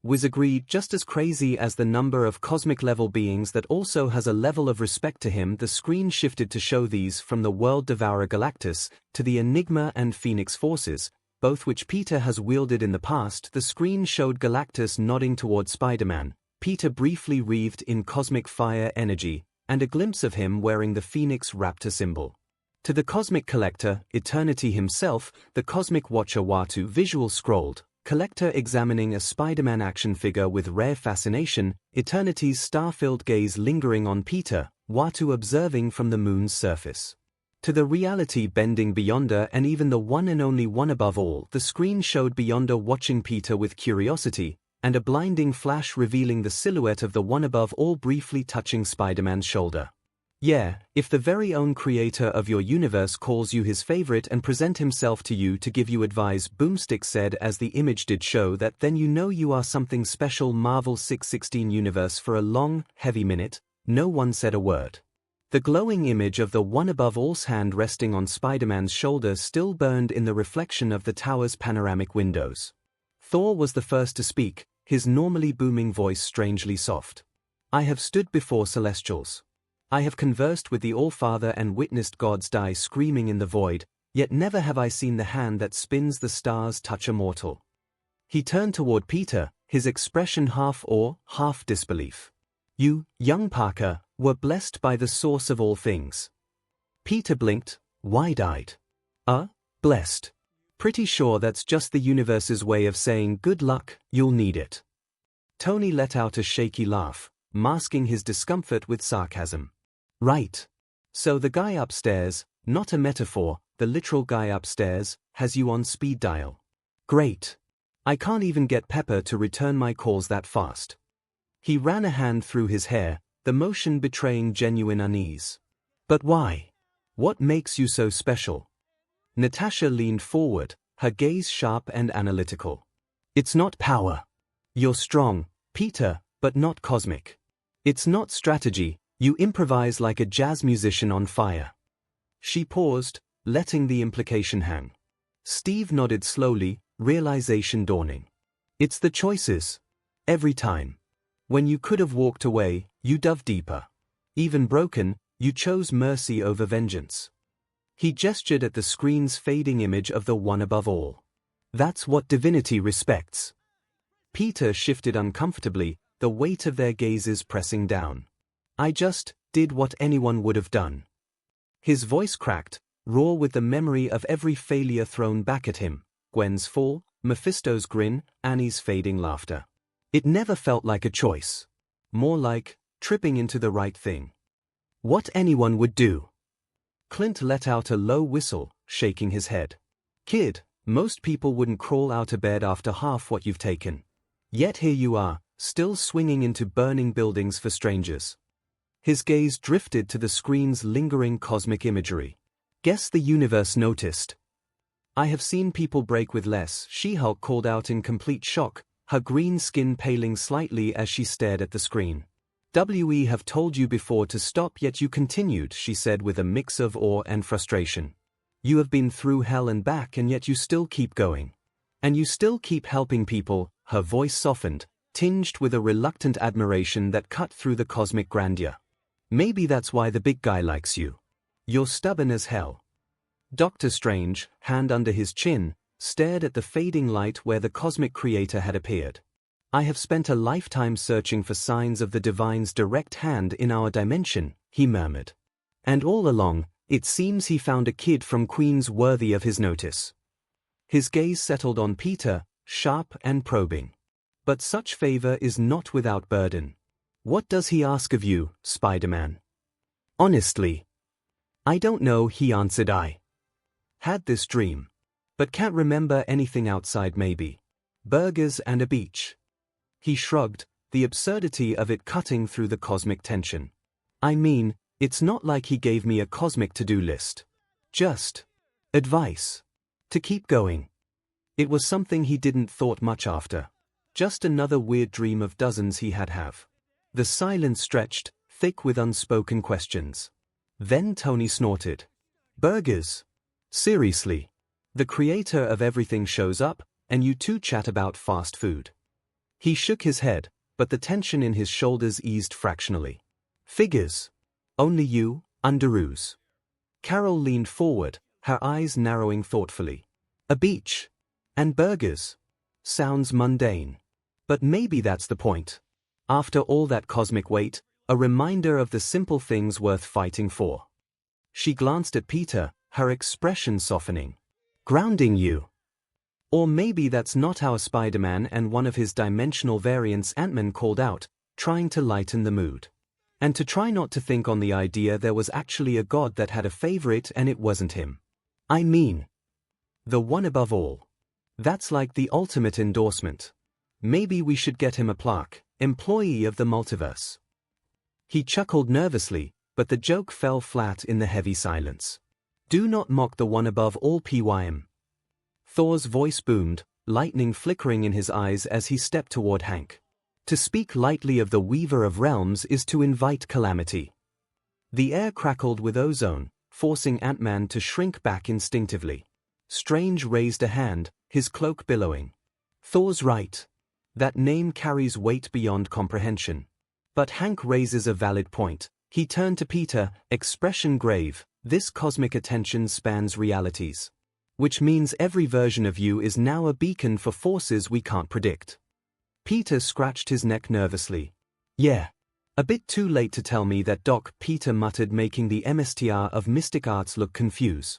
Wiz agreed, just as crazy as the number of cosmic-level beings that also has a level of respect to him. The screen shifted to show these from the World Devourer Galactus to the Enigma and Phoenix forces, both which Peter has wielded in the past. The screen showed Galactus nodding toward Spider-Man, Peter briefly wreathed in cosmic fire energy, and a glimpse of him wearing the Phoenix Raptor symbol. To the Cosmic Collector, Eternity himself, the Cosmic Watcher Watu visual scrolled, Collector examining a Spider-Man action figure with rare fascination, Eternity's star-filled gaze lingering on Peter, Watu observing from the moon's surface. To the reality-bending Beyonder and even the one and only one above all, the screen showed Beyonder watching Peter with curiosity, and a blinding flash revealing the silhouette of the one above all briefly touching Spider-Man's shoulder. Yeah, if the very own creator of your universe calls you his favorite and present himself to you to give you advice, Boomstick said as the image did show that, then you know you are something special. Marvel 616 Universe. For a long, heavy minute, no one said a word. The glowing image of the one above all's hand resting on Spider-Man's shoulder still burned in the reflection of the tower's panoramic windows. Thor was the first to speak, his normally booming voice strangely soft. I have stood before celestials. I have conversed with the All-Father and witnessed gods die screaming in the void, yet never have I seen the hand that spins the stars touch a mortal. He turned toward Peter, his expression half awe, half disbelief. You, young Parker, were blessed by the source of all things. Peter blinked, wide-eyed. Blessed. Pretty sure that's just the universe's way of saying good luck, you'll need it. Tony let out a shaky laugh, masking his discomfort with sarcasm. Right. So the guy upstairs, not a metaphor, the literal guy upstairs, has you on speed dial. Great. I can't even get Pepper to return my calls that fast. He ran a hand through his hair, the motion betraying genuine unease. But why? What makes you so special? Natasha leaned forward, her gaze sharp and analytical. It's not power. You're strong, Peter, but not cosmic. It's not strategy. You improvise like a jazz musician on fire. She paused, letting the implication hang. Steve nodded slowly, realization dawning. It's the choices. Every time. When you could have walked away, you dove deeper. Even broken, you chose mercy over vengeance. He gestured at the screen's fading image of the one above all. That's what divinity respects. Peter shifted uncomfortably, the weight of their gazes pressing down. I just did what anyone would have done. His voice cracked, raw with the memory of every failure thrown back at him, Gwen's fall, Mephisto's grin, Annie's fading laughter. It never felt like a choice. More like tripping into the right thing. What anyone would do. Clint let out a low whistle, shaking his head. Kid, most people wouldn't crawl out of bed after half what you've taken. Yet here you are, still swinging into burning buildings for strangers. His gaze drifted to the screen's lingering cosmic imagery. Guess the universe noticed. I have seen people break with less, She-Hulk called out in complete shock, her green skin paling slightly as she stared at the screen. We have told you before to stop, yet you continued, she said with a mix of awe and frustration. You have been through hell and back, and yet you still keep going. And you still keep helping people. Her voice softened, tinged with a reluctant admiration that cut through the cosmic grandeur. Maybe that's why the big guy likes you. You're stubborn as hell. Doctor Strange, hand under his chin, stared at the fading light where the cosmic creator had appeared. I have spent a lifetime searching for signs of the divine's direct hand in our dimension, he murmured. And all along, it seems he found a kid from Queens worthy of his notice. His gaze settled on Peter, sharp and probing. But such favor is not without burden. What does he ask of you, Spider-Man? Honestly, I don't know, he answered. I had this dream, but can't remember anything outside maybe. Burgers and a beach. He shrugged, the absurdity of it cutting through the cosmic tension. I mean, it's not like he gave me a cosmic to-do list. Just advice. To keep going. It was something he didn't thought much after. Just another weird dream of dozens he had have. The silence stretched, thick with unspoken questions. Then Tony snorted. Burgers? Seriously? The creator of everything shows up, and you two chat about fast food. He shook his head, but the tension in his shoulders eased fractionally. Figures. Only you, underoos. Carol leaned forward, her eyes narrowing thoughtfully. A beach. And burgers. Sounds mundane. But maybe that's the point. After all that cosmic weight, a reminder of the simple things worth fighting for. She glanced at Peter, her expression softening. Grounding you. Or maybe that's not how Spider-Man and one of his dimensional variants Ant-Man called out, trying to lighten the mood. And to try not to think on the idea there was actually a god that had a favorite and it wasn't him. I mean, the one above all. That's like the ultimate endorsement. Maybe we should get him a plaque, employee of the multiverse. He chuckled nervously, but the joke fell flat in the heavy silence. Do not mock the one above all, Pym. Thor's voice boomed, lightning flickering in his eyes as he stepped toward Hank. To speak lightly of the Weaver of Realms is to invite calamity. The air crackled with ozone, forcing Ant-Man to shrink back instinctively. Strange raised a hand, his cloak billowing. Thor's right. That name carries weight beyond comprehension. But Hank raises a valid point. He turned to Peter, expression grave. This cosmic attention spans realities. Which means every version of you is now a beacon for forces we can't predict. Peter scratched his neck nervously. Yeah. A bit too late to tell me that, Doc, Peter muttered, making the MSTR of mystic arts look confused.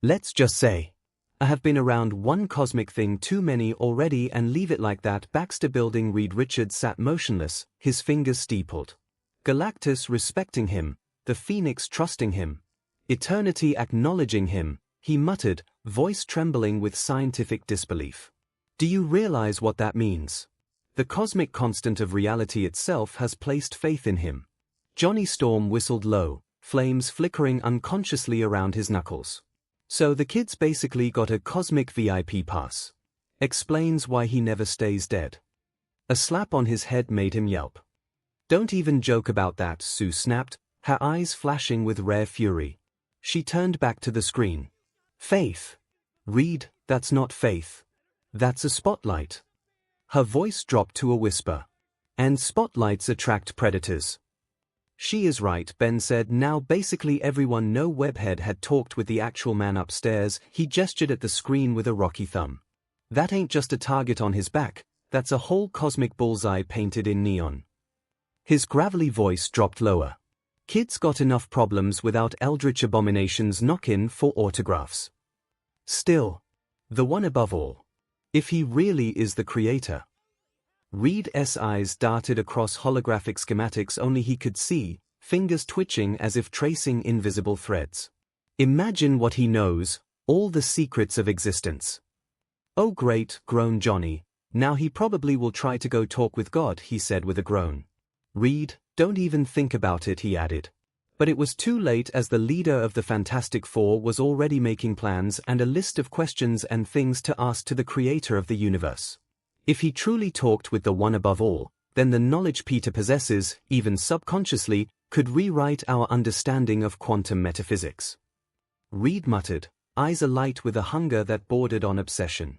Let's just say, I have been around one cosmic thing too many already, and leave it like that. Baxter Building. Reed Richards sat motionless, his fingers steepled. Galactus respecting him, the Phoenix trusting him, eternity acknowledging him, he muttered, voice trembling with scientific disbelief. Do you realize what that means? The cosmic constant of reality itself has placed faith in him. Johnny Storm whistled low, flames flickering unconsciously around his knuckles. So the kid's basically got a cosmic VIP pass. Explains why he never stays dead. A slap on his head made him yelp. Don't even joke about that, Sue snapped, her eyes flashing with rare fury. She turned back to the screen. Faith. Reed, that's not faith. That's a spotlight. Her voice dropped to a whisper. And spotlights attract predators. She is right, Ben said. Now basically everyone know Webhead had talked with the actual man upstairs. He gestured at the screen with a rocky thumb. That ain't just a target on his back, that's a whole cosmic bullseye painted in neon. His gravelly voice dropped lower. Kids got enough problems without eldritch abominations knock-in for autographs. Still, the one above all. If he really is the creator. Reed's eyes darted across holographic schematics only he could see, fingers twitching as if tracing invisible threads. Imagine what he knows, all the secrets of existence. Oh great, groaned Johnny. Now he probably will try to go talk with God, he said with a groan. Reed, don't even think about it, he added. But it was too late, as the leader of the Fantastic Four was already making plans and a list of questions and things to ask to the creator of the universe. If he truly talked with the one above all, then the knowledge Peter possesses, even subconsciously, could rewrite our understanding of quantum metaphysics. Reed muttered, eyes alight with a hunger that bordered on obsession.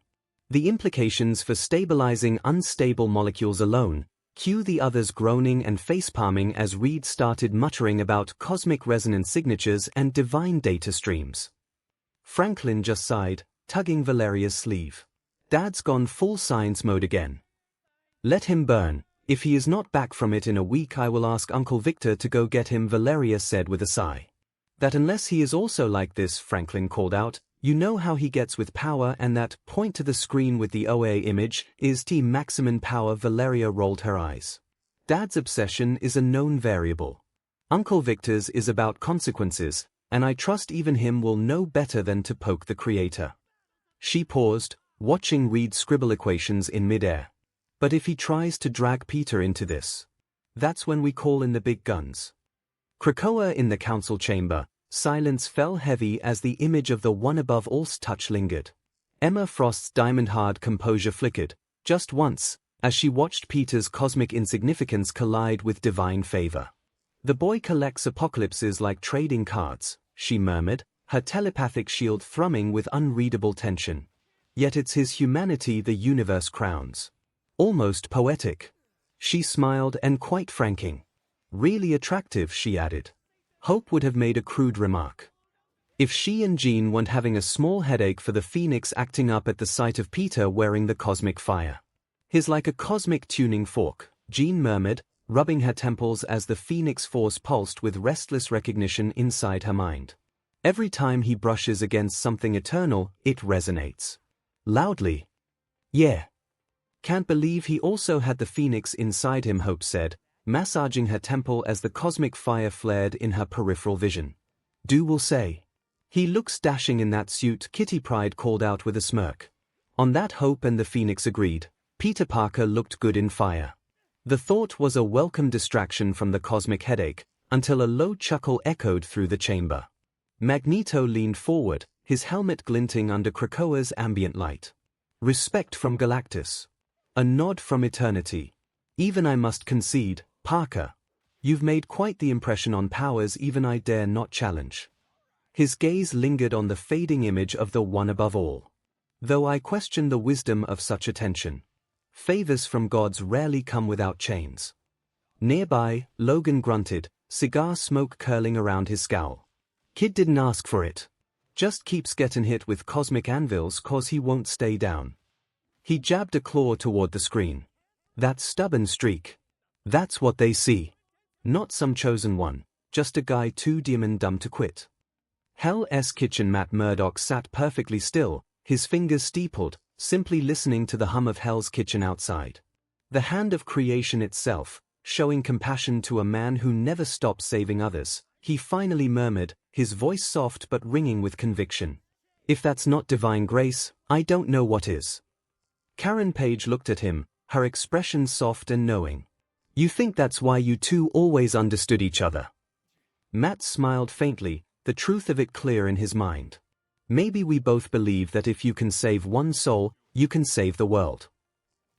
The implications for stabilizing unstable molecules alone. Cue the others groaning and facepalming as Reed started muttering about cosmic resonance signatures and divine data streams. Franklin just sighed, tugging Valeria's sleeve. Dad's gone full science mode again. Let him burn. If he is not back from it in a week, I will ask Uncle Victor to go get him, Valeria said with a sigh. That unless he is also like this, Franklin called out, you know how he gets with power, and that point to the screen with the OA image is T maximum power. Valeria rolled her eyes. Dad's obsession is a known variable. Uncle Victor's is about consequences, and I trust even him will know better than to poke the creator. She paused, watching Reed scribble equations in midair. But if he tries to drag Peter into this, that's when we call in the big guns. Krakoa in the council chamber. Silence fell heavy as the image of the one above all's touch lingered. Emma Frost's diamond-hard composure flickered, just once, as she watched Peter's cosmic insignificance collide with divine favor. The boy collects apocalypses like trading cards, she murmured, her telepathic shield thrumming with unreadable tension. Yet it's his humanity the universe crowns. Almost poetic. She smiled and quite franking. Really attractive, she added. Hope would have made a crude remark. If she and Jean weren't having a small headache for the Phoenix acting up at the sight of Peter wearing the cosmic fire. His like a cosmic tuning fork, Jean murmured, rubbing her temples as the Phoenix force pulsed with restless recognition inside her mind. Every time he brushes against something eternal, it resonates. Loudly. Yeah. Can't believe he also had the Phoenix inside him, Hope said, massaging her temple as the cosmic fire flared in her peripheral vision. Do will say. He looks dashing in that suit, Kitty Pryde called out with a smirk. On that Hope and the Phoenix agreed. Peter Parker looked good in fire. The thought was a welcome distraction from the cosmic headache, until a low chuckle echoed through the chamber. Magneto leaned forward, his helmet glinting under Krakoa's ambient light. Respect from Galactus. A nod from eternity. Even I must concede, Parker. You've made quite the impression on powers even I dare not challenge. His gaze lingered on the fading image of the one above all. Though I question the wisdom of such attention. Favors from gods rarely come without chains. Nearby, Logan grunted, cigar smoke curling around his scowl. Kid didn't ask for it. Just keeps getting hit with cosmic anvils cause he won't stay down. He jabbed a claw toward the screen. That stubborn streak. That's what they see. Not some chosen one, just a guy too dim and dumb to quit. Hell's Kitchen. Matt Murdock sat perfectly still, his fingers steepled, simply listening to the hum of Hell's Kitchen outside. The hand of creation itself, showing compassion to a man who never stopped saving others, he finally murmured, his voice soft but ringing with conviction. If that's not divine grace, I don't know what is. Karen Page looked at him, her expression soft and knowing. You think that's why you two always understood each other? Matt smiled faintly, the truth of it clear in his mind. Maybe we both believe that if you can save one soul, you can save the world.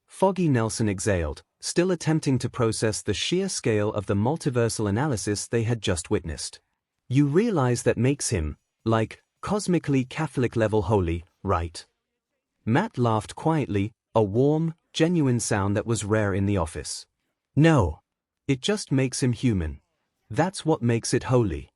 Foggy Nelson exhaled, still attempting to process the sheer scale of the multiversal analysis they had just witnessed. You realize that makes him, like, cosmically Catholic level holy, right? Matt laughed quietly, a warm, genuine sound that was rare in the office. No. It just makes him human. That's what makes it holy.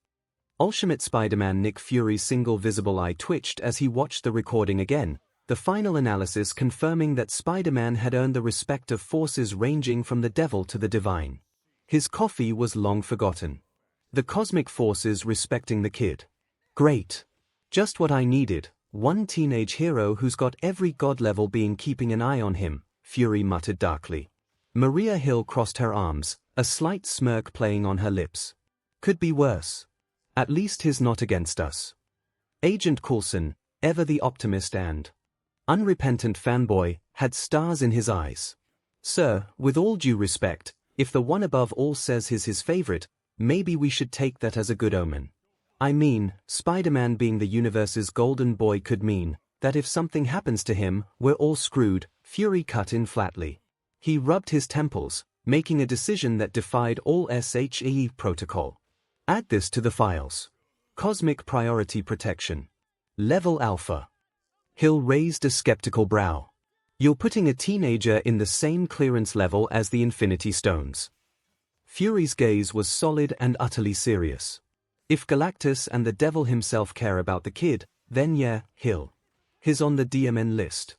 Ultimate Spider-Man Nick Fury's single visible eye twitched as he watched the recording again, the final analysis confirming that Spider-Man had earned the respect of forces ranging from the devil to the divine. His coffee was long forgotten. The cosmic forces respecting the kid. Great. Just what I needed, one teenage hero who's got every god-level being keeping an eye on him, Fury muttered darkly. Maria Hill crossed her arms, a slight smirk playing on her lips. Could be worse. At least he's not against us. Agent Coulson, ever the optimist and unrepentant fanboy, had stars in his eyes. Sir, with all due respect, if the one above all says he's his favorite, maybe we should take that as a good omen. I mean, Spider-Man being the universe's golden boy could mean that if something happens to him, we're all screwed, Fury cut in flatly. He rubbed his temples, making a decision that defied all SHE protocol. Add this to the files. Cosmic Priority Protection. Level Alpha. Hill raised a skeptical brow. You're putting a teenager in the same clearance level as the Infinity Stones. Fury's gaze was solid and utterly serious. If Galactus and the devil himself care about the kid, then yeah, Hill. He's on the DMN list.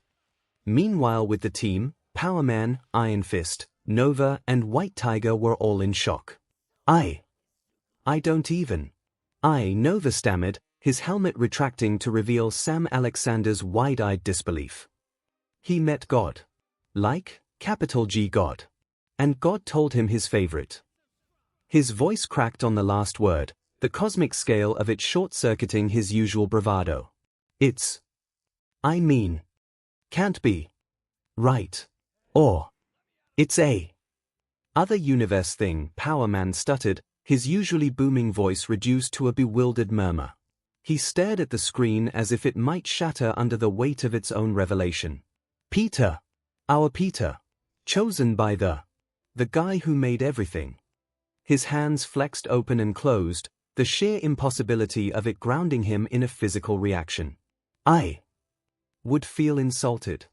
Meanwhile with the team, Power Man, Iron Fist, Nova and White Tiger were all in shock. I don't even. Nova stammered, his helmet retracting to reveal Sam Alexander's wide-eyed disbelief. He met God. Like, capital G God. And God told him his favorite. His voice cracked on the last word, the cosmic scale of it short-circuiting his usual bravado. Can't be. Right. Or. It's a other universe thing, Power Man stuttered, his usually booming voice reduced to a bewildered murmur. He stared at the screen as if it might shatter under the weight of its own revelation. Peter. Our Peter. Chosen by the guy who made everything. His hands flexed open and closed, the sheer impossibility of it grounding him in a physical reaction. I would feel insulted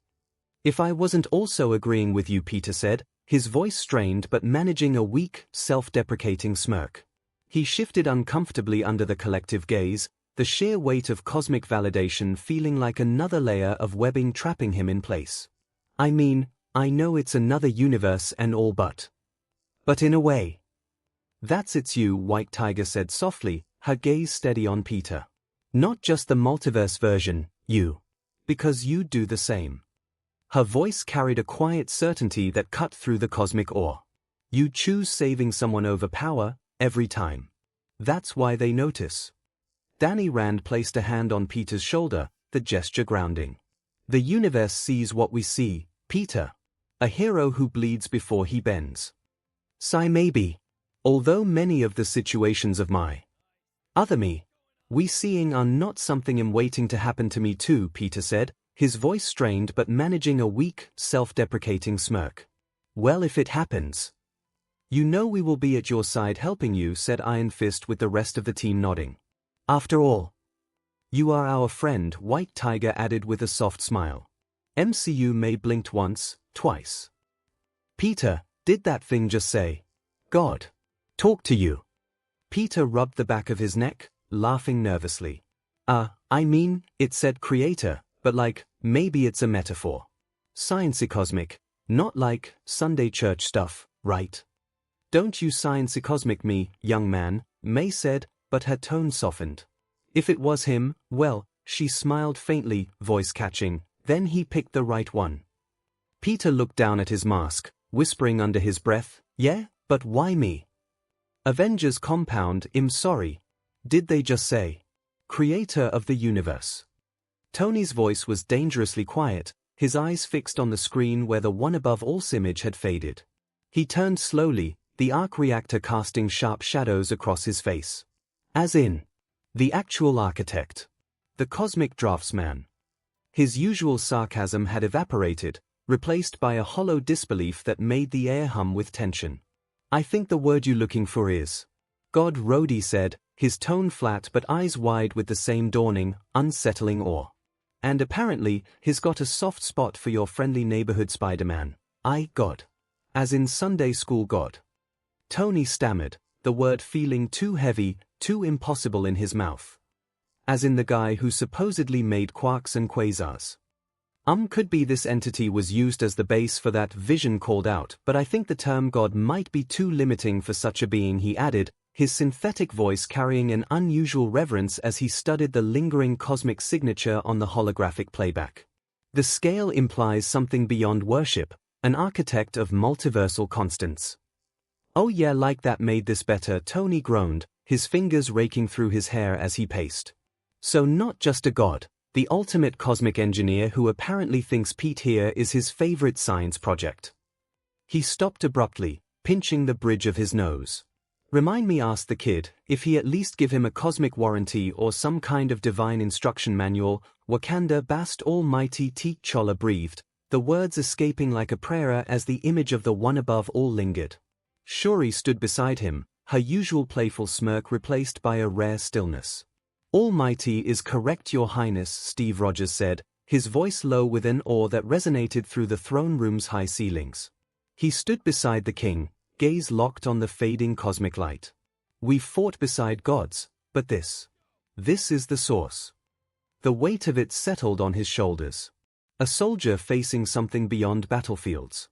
if I wasn't also agreeing with you, Peter said, his voice strained but managing a weak, self-deprecating smirk. He shifted uncomfortably under the collective gaze, the sheer weight of cosmic validation feeling like another layer of webbing trapping him in place. I mean, I know it's another universe and all but in a way. It's you, White Tiger said softly, her gaze steady on Peter. Not just the multiverse version, you. Because you'd do the same. Her voice carried a quiet certainty that cut through the cosmic awe. You'd choose saving someone over power, every time. That's why they notice. Danny Rand placed a hand on Peter's shoulder, the gesture grounding. The universe sees what we see, Peter. A hero who bleeds before he bends. Maybe. Although many of the situations of my other me we seeing are not something in waiting to happen to me too, Peter said, his voice strained but managing a weak, self-deprecating smirk. Well, if it happens. You know we will be at your side helping you, said Iron Fist with the rest of the team nodding. After all. You are our friend, White Tiger added with a soft smile. MCU May blinked once, twice. Peter, did that thing just say, God, talk to you? Peter rubbed the back of his neck, laughing nervously. It said creator, but like, maybe it's a metaphor. Sciencey cosmic, not like Sunday church stuff, right? Don't you sciencey cosmic me, young man, May said, but her tone softened. If it was him, well, she smiled faintly, voice catching, then he picked the right one. Peter looked down at his mask, whispering under his breath, yeah, but why me? Avengers compound, I'm sorry. Did they just say? Creator of the universe. Tony's voice was dangerously quiet, his eyes fixed on the screen where the one above all's image had faded. He turned slowly, the arc reactor casting sharp shadows across his face. As in, the actual architect. The cosmic draftsman. His usual sarcasm had evaporated, replaced by a hollow disbelief that made the air hum with tension. I think the word you're looking for is God, Rhodey said, his tone flat but eyes wide with the same dawning, unsettling awe. And apparently, he's got a soft spot for your friendly neighborhood Spider-Man. God. As in Sunday school God. Tony stammered, the the word feeling too heavy, too impossible in his mouth. As in the guy who supposedly made quarks and quasars. Could be this entity was used as the base for that vision called out, but I think the term God might be too limiting for such a being, he added, his synthetic voice carrying an unusual reverence as he studied the lingering cosmic signature on the holographic playback. The scale implies something beyond worship, an architect of multiversal constants. Oh yeah, like that made this better, Tony groaned, his fingers raking through his hair as he paced. So not just a god, the ultimate cosmic engineer who apparently thinks Pete here is his favorite science project. He stopped abruptly, pinching the bridge of his nose. Remind me, asked the kid, if he at least give him a cosmic warranty or some kind of divine instruction manual. Wakanda Bast Almighty T'Challa breathed, the words escaping like a prayer as the image of the one above all lingered. Shuri stood beside him, her usual playful smirk replaced by a rare stillness. Almighty is correct, Your Highness, Steve Rogers said, his voice low with an awe that resonated through the throne room's high ceilings. He stood beside the king, gaze locked on the fading cosmic light. We've fought beside gods, but this is the source. The weight of it settled on his shoulders. A soldier facing something beyond battlefields.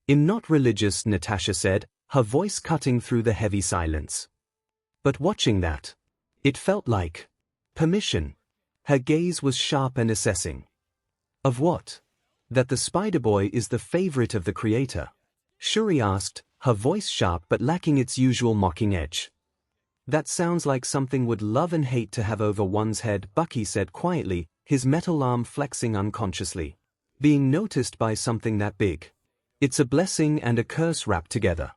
I'm not religious, Natasha said, her voice cutting through the heavy silence. But watching that, it felt like permission. Her gaze was sharp and assessing. Of what? That the Spider-Boy is the favorite of the Creator? Shuri asked, her voice sharp but lacking its usual mocking edge. That sounds like something would love and hate to have over one's head, Bucky said quietly, his metal arm flexing unconsciously. Being noticed by something that big. It's a blessing and a curse wrapped together.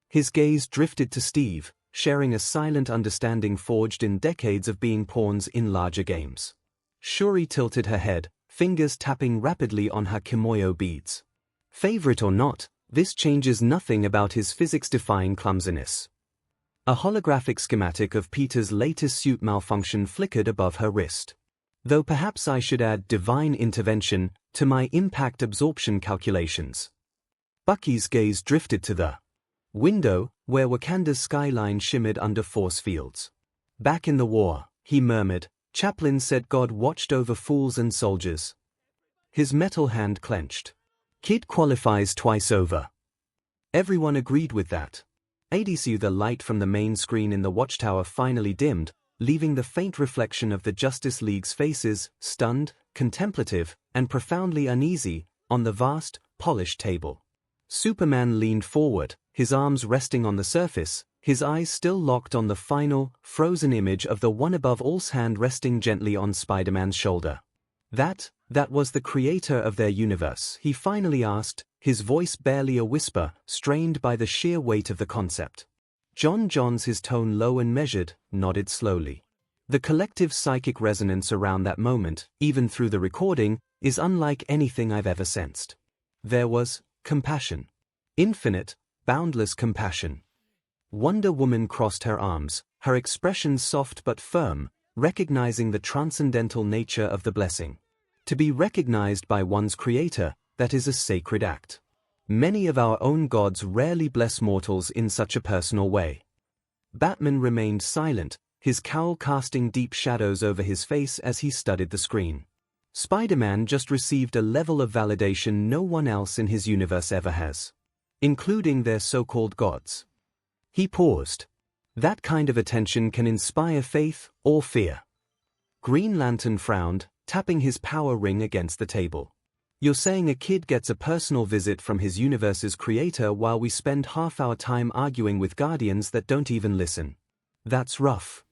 His gaze drifted to Steve, sharing a silent understanding forged in decades of being pawns in larger games. Shuri tilted her head, fingers tapping rapidly on her kimoyo beads. Favorite or not, this changes nothing about his physics-defying clumsiness. A holographic schematic of Peter's latest suit malfunction flickered above her wrist. Though perhaps I should add divine intervention to my impact absorption calculations. Bucky's gaze drifted to the window, where Wakanda's skyline shimmered under force fields. Back in the war, he murmured, Chaplin said God watched over fools and soldiers. His metal hand clenched. Kid qualifies twice over. Everyone agreed with that. ADCU. The light from the main screen in the watchtower finally dimmed, leaving the faint reflection of the Justice League's faces, stunned, contemplative, and profoundly uneasy, on the vast, polished table. Superman leaned forward, his arms resting on the surface, his eyes still locked on the final, frozen image of the one above all's hand resting gently on Spider-Man's shoulder. That was the creator of their universe, he finally asked, his voice barely a whisper, strained by the sheer weight of the concept. John Johns, his tone low and measured, nodded slowly. The collective psychic resonance around that moment, even through the recording, is unlike anything I've ever sensed. There was compassion. Infinite, boundless compassion. Wonder Woman crossed her arms, her expression soft but firm, recognizing the transcendental nature of the blessing. To be recognized by one's creator, that is a sacred act. Many of our own gods rarely bless mortals in such a personal way. Batman remained silent, his cowl casting deep shadows over his face as he studied the screen. Spider-Man just received a level of validation no one else in his universe ever has. Including their so-called gods. He paused. That kind of attention can inspire faith or fear. Green Lantern frowned, tapping his power ring against the table. You're saying a kid gets a personal visit from his universe's creator while we spend half our time arguing with guardians that don't even listen. That's rough.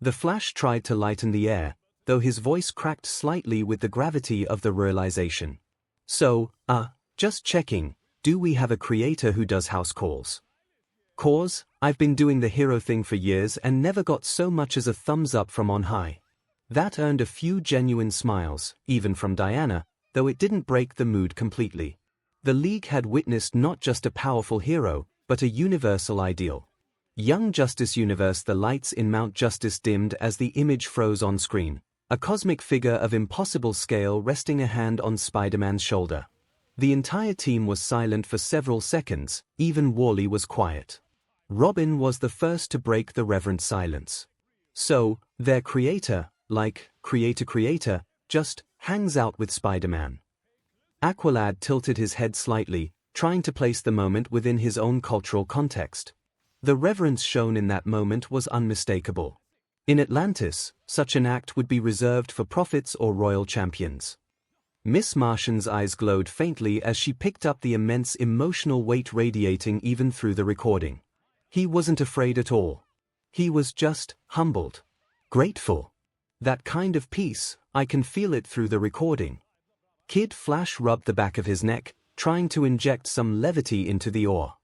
The Flash tried to lighten the air, though his voice cracked slightly with the gravity of the realization. So, just checking, do we have a creator who does house calls? Cause, I've been doing the hero thing for years and never got so much as a thumbs up from on high. That earned a few genuine smiles, even from Diana, though it didn't break the mood completely. The League had witnessed not just a powerful hero, but a universal ideal. Young Justice Universe. The lights in Mount Justice dimmed as the image froze on screen. A cosmic figure of impossible scale resting a hand on Spider-Man's shoulder. The entire team was silent for several seconds, even Wally was quiet. Robin was the first to break the reverent silence. So, their creator, like creator, just hangs out with Spider-Man. Aqualad tilted his head slightly, trying to place the moment within his own cultural context. The reverence shown in that moment was unmistakable. In Atlantis, such an act would be reserved for prophets or royal champions. Miss Martian's eyes glowed faintly as she picked up the immense emotional weight radiating even through the recording. He wasn't afraid at all. He was just humbled. Grateful. That kind of peace, I can feel it through the recording. Kid Flash rubbed the back of his neck, trying to inject some levity into the ore.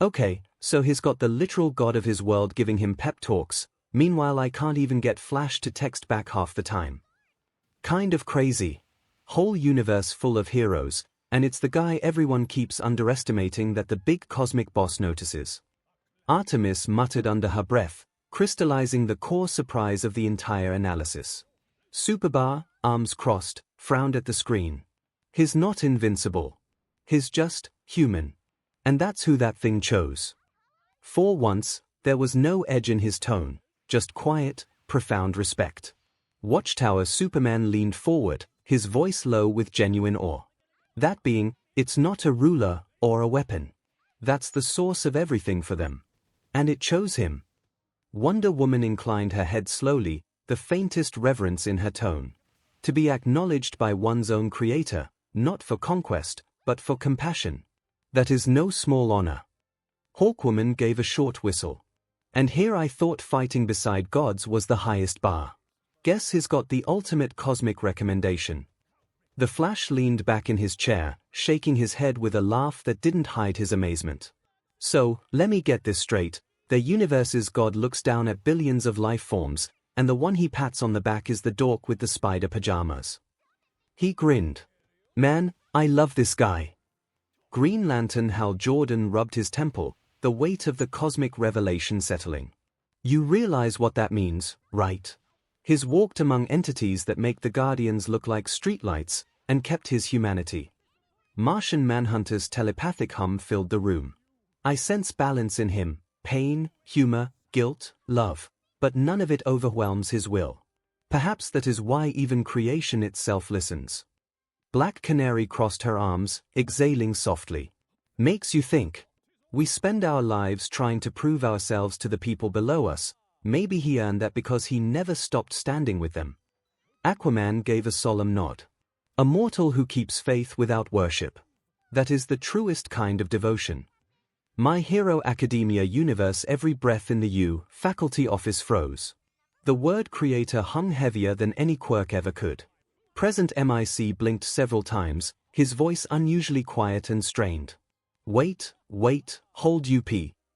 Okay, so he's got the literal god of his world giving him pep talks, meanwhile I can't even get Flash to text back half the time. Kind of crazy. Whole universe full of heroes, and it's the guy everyone keeps underestimating that the big cosmic boss notices. Artemis muttered under her breath, crystallizing the core surprise of the entire analysis. Superbar, arms crossed, frowned at the screen. He's not invincible. He's just human. And that's who that thing chose. For once, there was no edge in his tone, just quiet, profound respect. Watchtower Superman leaned forward, his voice low with genuine awe. That being, it's not a ruler or a weapon. That's the source of everything for them. And it chose him. Wonder Woman inclined her head slowly, the faintest reverence in her tone. To be acknowledged by one's own creator, not for conquest, but for compassion. That is no small honor. Hawkwoman gave a short whistle. And here I thought fighting beside gods was the highest bar. Guess he's got the ultimate cosmic recommendation. The Flash leaned back in his chair, shaking his head with a laugh that didn't hide his amazement. So, let me get this straight, their universe's god looks down at billions of life forms, and the one he pats on the back is the dork with the spider pajamas. He grinned. Man, I love this guy. Green Lantern Hal Jordan rubbed his temple, the weight of the cosmic revelation settling. You realize what that means, right? He's walked among entities that make the Guardians look like streetlights, and kept his humanity. Martian Manhunter's telepathic hum filled the room. I sense balance in him, pain, humor, guilt, love, but none of it overwhelms his will. Perhaps that is why even creation itself listens. Black Canary crossed her arms, exhaling softly. Makes you think. We spend our lives trying to prove ourselves to the people below us. Maybe he earned that because he never stopped standing with them. Aquaman gave a solemn nod. A mortal who keeps faith without worship. That is the truest kind of devotion. My Hero Academia universe. Every breath in the U faculty office froze. The word creator hung heavier than any quirk ever could. Present MIC blinked several times, his voice unusually quiet and strained. Wait, hold UP,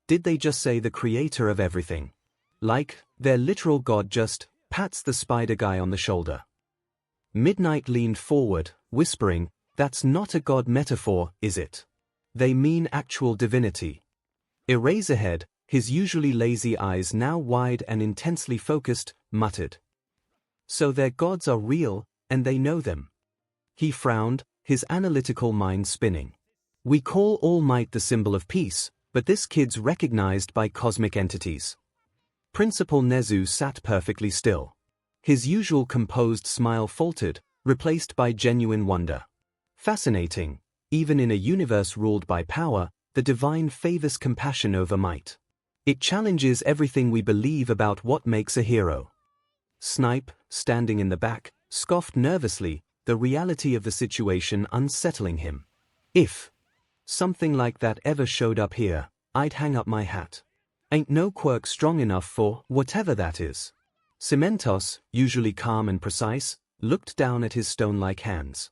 did they just say the creator of everything? Like, their literal god just pats the spider guy on the shoulder. Midnight leaned forward, whispering, that's not a god metaphor, is it? They mean actual divinity. Eraserhead, his usually lazy eyes now wide and intensely focused, muttered. So their gods are real, and they know them. He frowned, his analytical mind spinning. We call All Might the symbol of peace, but this kid's recognized by cosmic entities. Principal Nezu sat perfectly still. His usual composed smile faltered, replaced by genuine wonder. Fascinating, even in a universe ruled by power, the divine favors compassion over might. It challenges everything we believe about what makes a hero. Snipe, standing in the back, scoffed nervously, the reality of the situation unsettling him. If something like that ever showed up here, I'd hang up my hat. Ain't no quirk strong enough for whatever that is. Cementos, usually calm and precise, looked down at his stone-like hands.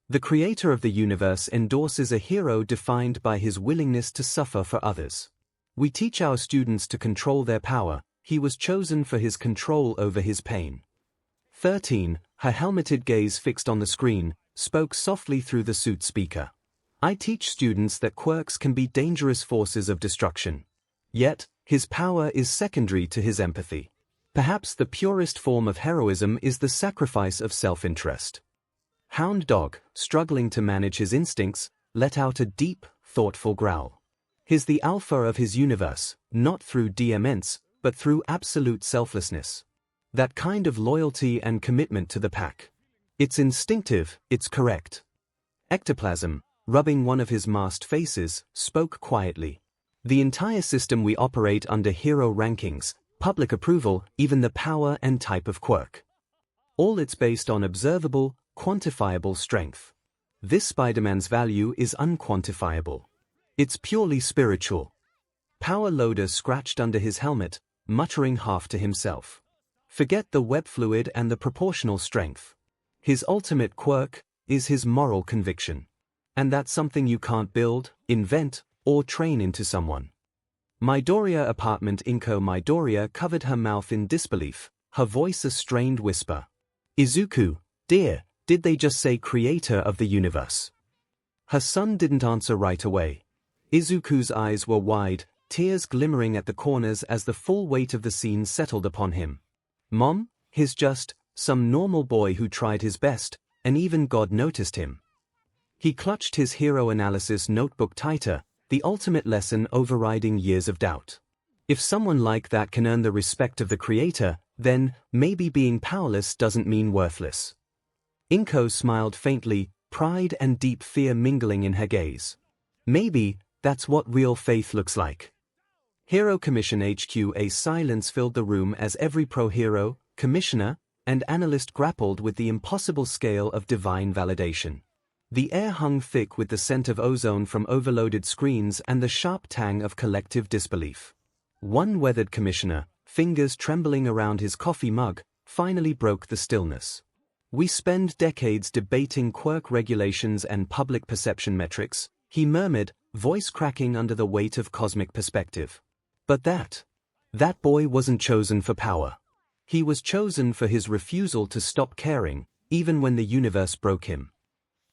The creator of the universe endorses a hero defined by his willingness to suffer for others. We teach our students to control their power, he was chosen for his control over his pain. 13, her helmeted gaze fixed on the screen, spoke softly through the suit speaker. I teach students that quirks can be dangerous forces of destruction. Yet, his power is secondary to his empathy. Perhaps the purest form of heroism is the sacrifice of self-interest. Hound Dog, struggling to manage his instincts, let out a deep, thoughtful growl. He's the alpha of his universe, not through 𝐷𝐻𝐻, but through absolute selflessness. That kind of loyalty and commitment to the pack. It's instinctive, it's correct. Ectoplasm, rubbing one of his masked faces, spoke quietly. The entire system we operate under hero rankings, public approval, even the power and type of quirk. All it's based on observable, quantifiable strength. This Spider-Man's value is unquantifiable. It's purely spiritual. Power Loader scratched under his helmet, muttering half to himself. Forget the web fluid and the proportional strength. His ultimate quirk is his moral conviction. And that's something you can't build, invent, or train into someone. Midoriya apartment Inko Midoriya covered her mouth in disbelief, her voice a strained whisper. Izuku, dear, did they just say creator of the universe? Her son didn't answer right away. Izuku's eyes were wide, tears glimmering at the corners as the full weight of the scene settled upon him. Mom, he's just some normal boy who tried his best, and even God noticed him. He clutched his hero analysis notebook tighter, the ultimate lesson overriding years of doubt. If someone like that can earn the respect of the creator, then maybe being powerless doesn't mean worthless. Inko smiled faintly, pride and deep fear mingling in her gaze. Maybe that's what real faith looks like. Hero Commission HQ. A silence filled the room as every pro-hero, commissioner, and analyst grappled with the impossible scale of divine validation. The air hung thick with the scent of ozone from overloaded screens and the sharp tang of collective disbelief. One weathered commissioner, fingers trembling around his coffee mug, finally broke the stillness. We spend decades debating quirk regulations and public perception metrics, he murmured, voice cracking under the weight of cosmic perspective. But that boy wasn't chosen for power. He was chosen for his refusal to stop caring, even when the universe broke him.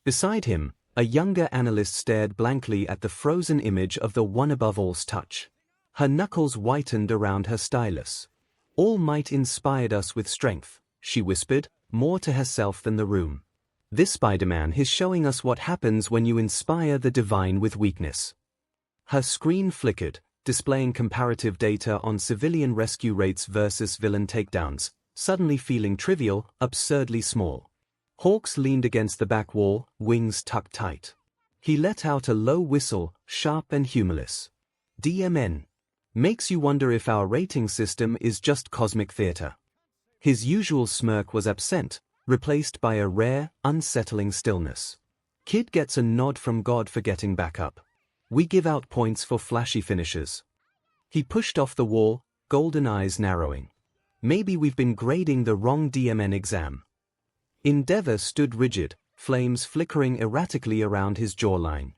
Beside him, a younger analyst stared blankly at the frozen image of the one above all's touch. Her knuckles whitened around her stylus. All might inspired us with strength, she whispered, more to herself than the room. This Spider-Man is showing us what happens when you inspire the divine with weakness. Her screen flickered, displaying comparative data on civilian rescue rates versus villain takedowns, suddenly feeling trivial, absurdly small. Hawks leaned against the back wall, wings tucked tight. He let out a low whistle, sharp and humorless. DMN. Makes you wonder if our rating system is just cosmic theater. His usual smirk was absent, replaced by a rare, unsettling stillness. Kid gets a nod from God for getting back up. We give out points for flashy finishes. He pushed off the wall, golden eyes narrowing. Maybe we've been grading the wrong DMN exam. Endeavor stood rigid, flames flickering erratically around his jawline.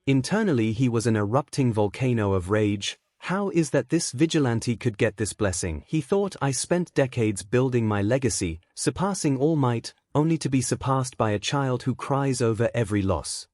Internally he was an erupting volcano of rage. How is that this vigilante could get this blessing? He thought. I spent decades building my legacy, surpassing all might, only to be surpassed by a child who cries over every loss.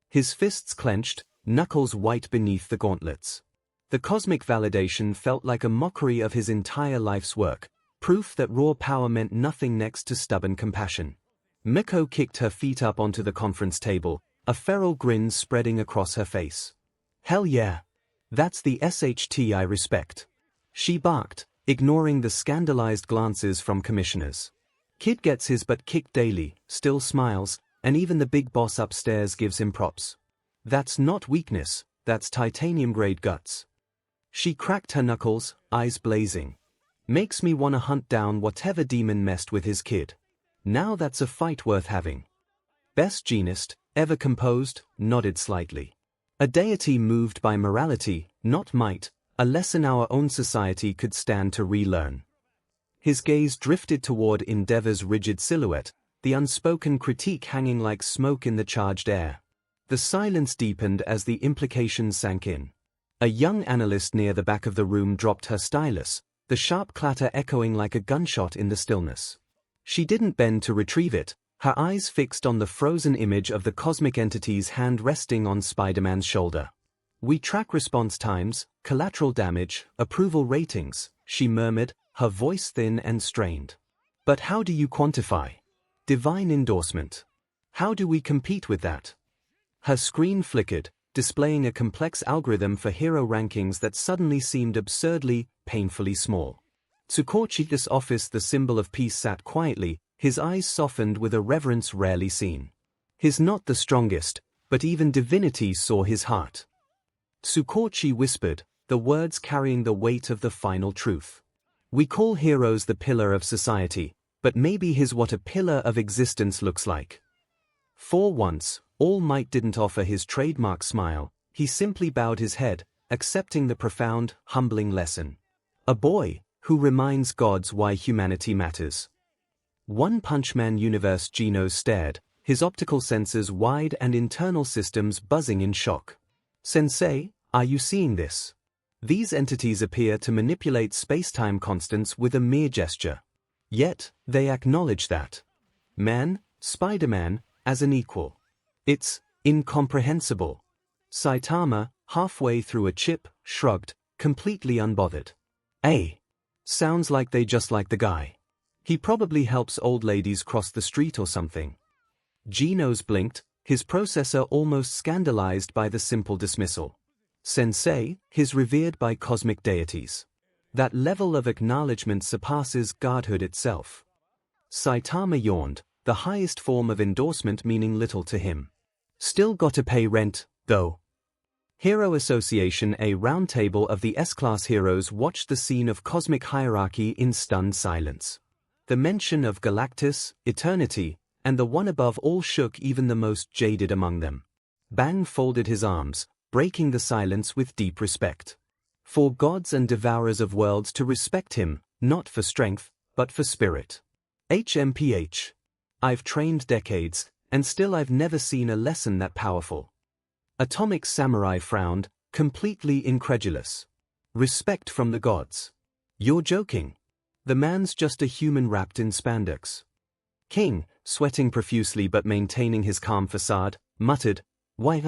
His fists clenched, knuckles white beneath the gauntlets. The cosmic validation felt like a mockery of his entire life's work, proof that raw power meant nothing next to stubborn compassion. Miko kicked her feet up onto the conference table, a feral grin spreading across her face. Hell yeah. That's the SHT I respect. She barked, ignoring the scandalized glances from commissioners. Kid gets his butt kicked daily, still smiles, and even the big boss upstairs gives him props. That's not weakness, that's titanium-grade guts. She cracked her knuckles, eyes blazing. Makes me wanna hunt down whatever demon messed with his kid. Now that's a fight worth having. Best genist, ever composed, nodded slightly. A deity moved by morality, not might, a lesson our own society could stand to relearn. His gaze drifted toward Endeavor's rigid silhouette, the unspoken critique hanging like smoke in the charged air. The silence deepened as the implications sank in. A young analyst near the back of the room dropped her stylus, the sharp clatter echoing like a gunshot in the stillness. She didn't bend to retrieve it, her eyes fixed on the frozen image of the cosmic entity's hand resting on Spider-Man's shoulder. We track response times, collateral damage, approval ratings, she murmured, her voice thin and strained. But how do you quantify divine endorsement? How do we compete with that? Her screen flickered, displaying a complex algorithm for hero rankings that suddenly seemed absurdly, painfully small. 𝐒𝐭𝐚𝐲 office, the symbol of peace, sat quietly, his eyes softened with a reverence rarely seen. He's not the strongest, but even divinity saw his heart. 𝐒𝐭𝐚𝐲 whispered, the words carrying the weight of the final truth. We call heroes the pillar of society, but maybe here's what a pillar of existence looks like. For once, All Might didn't offer his trademark smile, he simply bowed his head, accepting the profound, humbling lesson. A boy who reminds gods why humanity matters. One Punch Man universe. Geno stared, his optical sensors wide and internal systems buzzing in shock. Sensei, are you seeing this? These entities appear to manipulate spacetime constants with a mere gesture. Yet, they acknowledge that man, Spider-Man, as an equal. It's incomprehensible. Saitama, halfway through a chip, shrugged, completely unbothered. Sounds like they just like the guy. He probably helps old ladies cross the street or something. Genos blinked, his processor almost scandalized by the simple dismissal. Sensei, he's revered by cosmic deities. That level of acknowledgement surpasses godhood itself. Saitama yawned, the highest form of endorsement meaning little to him. Still gotta pay rent, though. Hero Association. A roundtable of the S-class heroes watched the scene of cosmic hierarchy in stunned silence. The mention of Galactus, Eternity, and the one above all shook even the most jaded among them. Bang folded his arms, breaking the silence with deep respect. For gods and devourers of worlds to respect him, not for strength, but for spirit. HMPH. I've trained decades, and still I've never seen a lesson that powerful. Atomic Samurai frowned, completely incredulous. Respect from the gods. You're joking. The man's just a human wrapped in spandex. King, sweating profusely but maintaining his calm facade, muttered, why,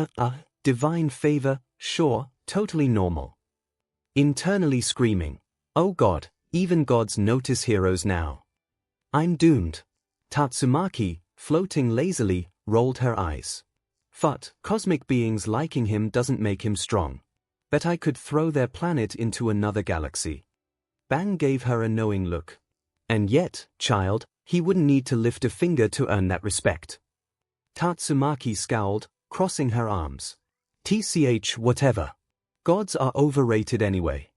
divine favor, sure, totally normal. Internally screaming, oh God, even gods notice heroes now. I'm doomed. Tatsumaki, floating lazily, rolled her eyes. Cosmic beings liking him doesn't make him strong. Bet I could throw their planet into another galaxy. Bang gave her a knowing look. And yet, child, he wouldn't need to lift a finger to earn that respect. Tatsumaki scowled, crossing her arms. TCH whatever. Gods are overrated anyway.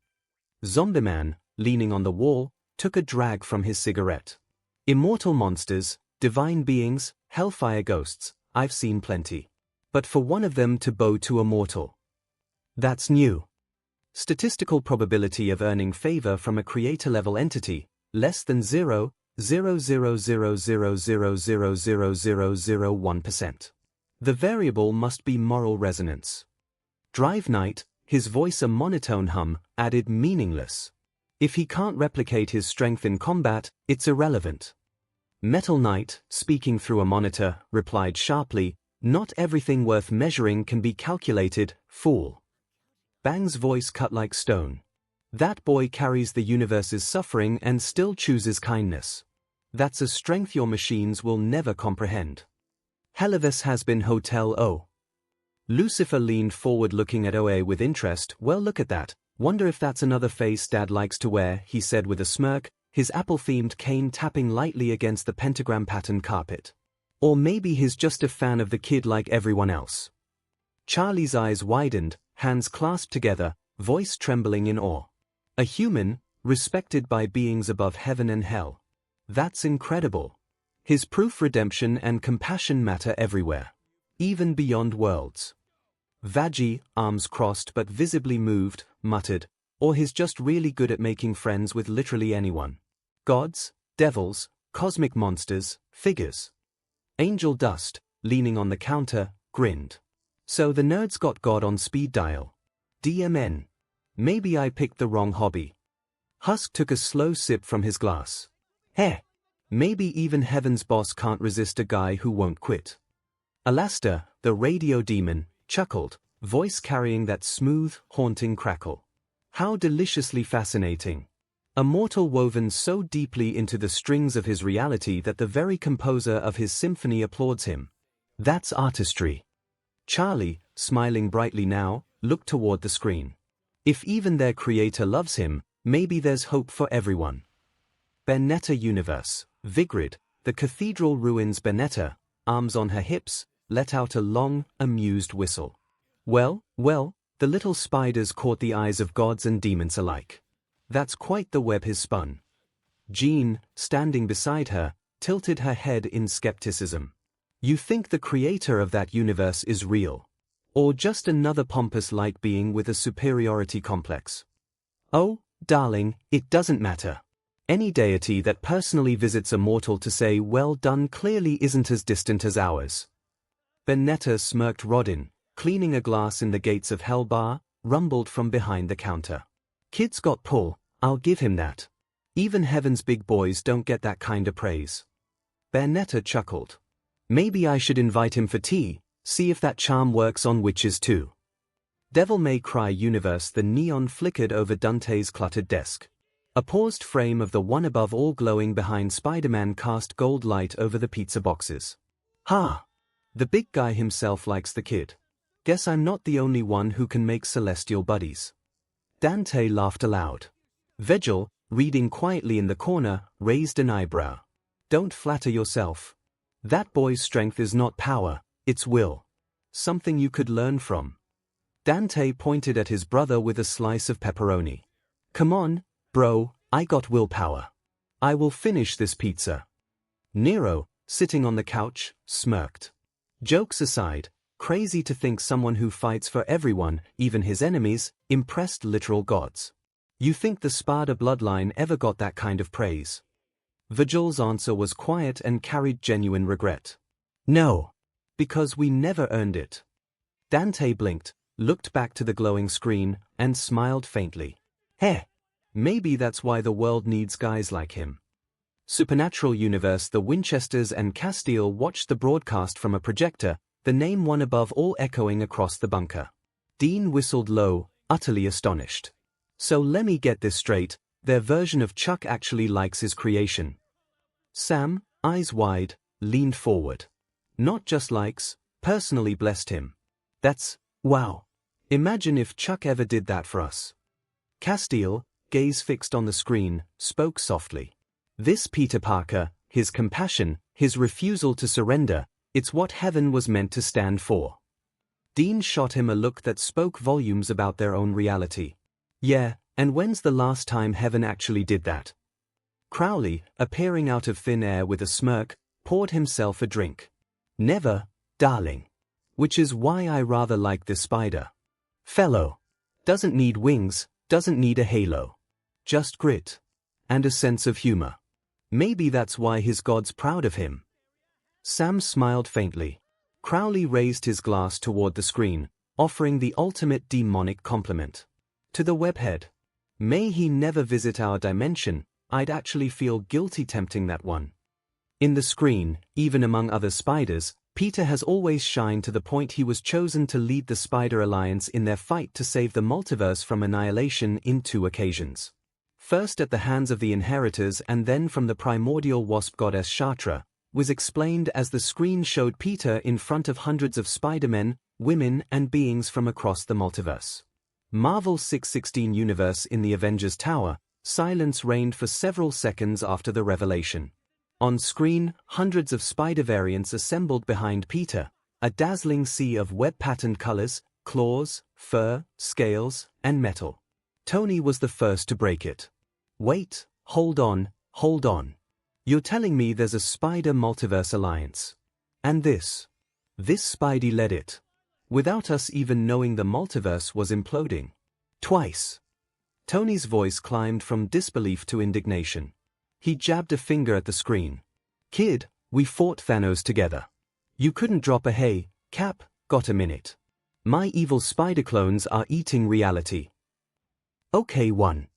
Zombieman, leaning on the wall, took a drag from his cigarette. Immortal monsters, divine beings, hellfire ghosts, I've seen plenty. But for one of them to bow to a mortal. That's new. Statistical probability of earning favor from a creator-level entity, less than 0.0000000001%. The variable must be moral resonance. Drive Knight, his voice a monotone hum, added meaningless. If he can't replicate his strength in combat, it's irrelevant. Metal Knight, speaking through a monitor, replied sharply, not everything worth measuring can be calculated, fool. Bang's voice cut like stone. That boy carries the universe's suffering and still chooses kindness. That's a strength your machines will never comprehend. Helivis has been Hotel O. Lucifer leaned forward looking at OA with interest. Well, look at that. Wonder if that's another face Dad likes to wear, he said with a smirk, his apple-themed cane tapping lightly against the pentagram pattern carpet. Or maybe he's just a fan of the kid like everyone else. Charlie's eyes widened, hands clasped together, voice trembling in awe. A human, respected by beings above heaven and hell. That's incredible. His proof redemption and compassion matter everywhere. Even beyond worlds. Vaggie, arms crossed but visibly moved, muttered, or he's just really good at making friends with literally anyone. Gods, devils, cosmic monsters, figures. Angel Dust, leaning on the counter, grinned. So the nerd's got God on speed dial. DMN. Maybe I picked the wrong hobby. Husk took a slow sip from his glass. Maybe even heaven's boss can't resist a guy who won't quit. Alastair, the radio demon, chuckled, voice carrying that smooth, haunting crackle. How deliciously fascinating. A mortal woven so deeply into the strings of his reality that the very composer of his symphony applauds him. That's artistry. Charlie, smiling brightly now, looked toward the screen. If even their creator loves him, maybe there's hope for everyone. Benetta Universe. Vigrid, the cathedral ruins. Benetta, arms on her hips, let out a long, amused whistle. Well, the little spiders caught the eyes of gods and demons alike. That's quite the web he's spun. Jean, standing beside her, tilted her head in skepticism. You think the creator of that universe is real? Or just another pompous light being with a superiority complex? Oh, darling, it doesn't matter. Any deity that personally visits a mortal to say well done clearly isn't as distant as ours. Benetta smirked. Rodin, cleaning a glass in the gates of Hell bar, rumbled from behind the counter. Kid's got pull, I'll give him that. Even heaven's big boys don't get that kind of praise. Benetta chuckled. Maybe I should invite him for tea, see if that charm works on witches too. Devil May Cry Universe. The neon flickered over Dante's cluttered desk. A paused frame of the one above all glowing behind Spider-Man cast gold light over the pizza boxes. Ha! The big guy himself likes the kid. Guess I'm not the only one who can make celestial buddies. Dante laughed aloud. Vigil, reading quietly in the corner, raised an eyebrow. Don't flatter yourself. That boy's strength is not power, it's will. Something you could learn from. Dante pointed at his brother with a slice of pepperoni. Come on, bro, I got willpower. I will finish this pizza. Nero, sitting on the couch, smirked. Jokes aside, crazy to think someone who fights for everyone, even his enemies, impressed literal gods. You think the Spada bloodline ever got that kind of praise? Vigil's answer was quiet and carried genuine regret. No. Because we never earned it. Dante blinked, looked back to the glowing screen, and smiled faintly. Heh. Maybe that's why the world needs guys like him. Supernatural Universe. The Winchesters and Castile watched the broadcast from a projector, the name one above all echoing across the bunker. Dean whistled low, utterly astonished. So let me get this straight, their version of Chuck actually likes his creation. Sam, eyes wide, leaned forward. Not just likes, personally blessed him. That's, wow. Imagine if Chuck ever did that for us. Castile, gaze fixed on the screen, spoke softly. This Peter Parker, his compassion, his refusal to surrender, it's what heaven was meant to stand for. Dean shot him a look that spoke volumes about their own reality. Yeah, and when's the last time heaven actually did that? Crowley, appearing out of thin air with a smirk, poured himself a drink. Never, darling. Which is why I rather like this spider. Fellow. Doesn't need wings, doesn't need a halo. Just grit. And a sense of humor. Maybe that's why his god's proud of him. Sam smiled faintly. Crowley raised his glass toward the screen, offering the ultimate demonic compliment. To the webhead. May he never visit our dimension, I'd actually feel guilty tempting that one. In the screen, even among other spiders, Peter has always shined to the point he was chosen to lead the Spider Alliance in their fight to save the multiverse from annihilation in 2 occasions. First at the hands of the Inheritors and then from the primordial wasp goddess Shatra, was explained as the screen showed Peter in front of hundreds of Spider-Men, women and beings from across the multiverse. Marvel's 616 universe. In the Avengers Tower, silence reigned for several seconds after the revelation. On screen, hundreds of spider variants assembled behind Peter, a dazzling sea of web-patterned colors, claws, fur, scales, and metal. Tony was the first to break it. Wait, hold on. You're telling me there's a Spider Multiverse Alliance? And this Spidey led it. Without us even knowing the multiverse was imploding. Twice. Tony's voice climbed from disbelief to indignation. He jabbed a finger at the screen. Kid, we fought Thanos together. You couldn't drop a hey, Cap, got a minute. My evil spider clones are eating reality. Okay, one.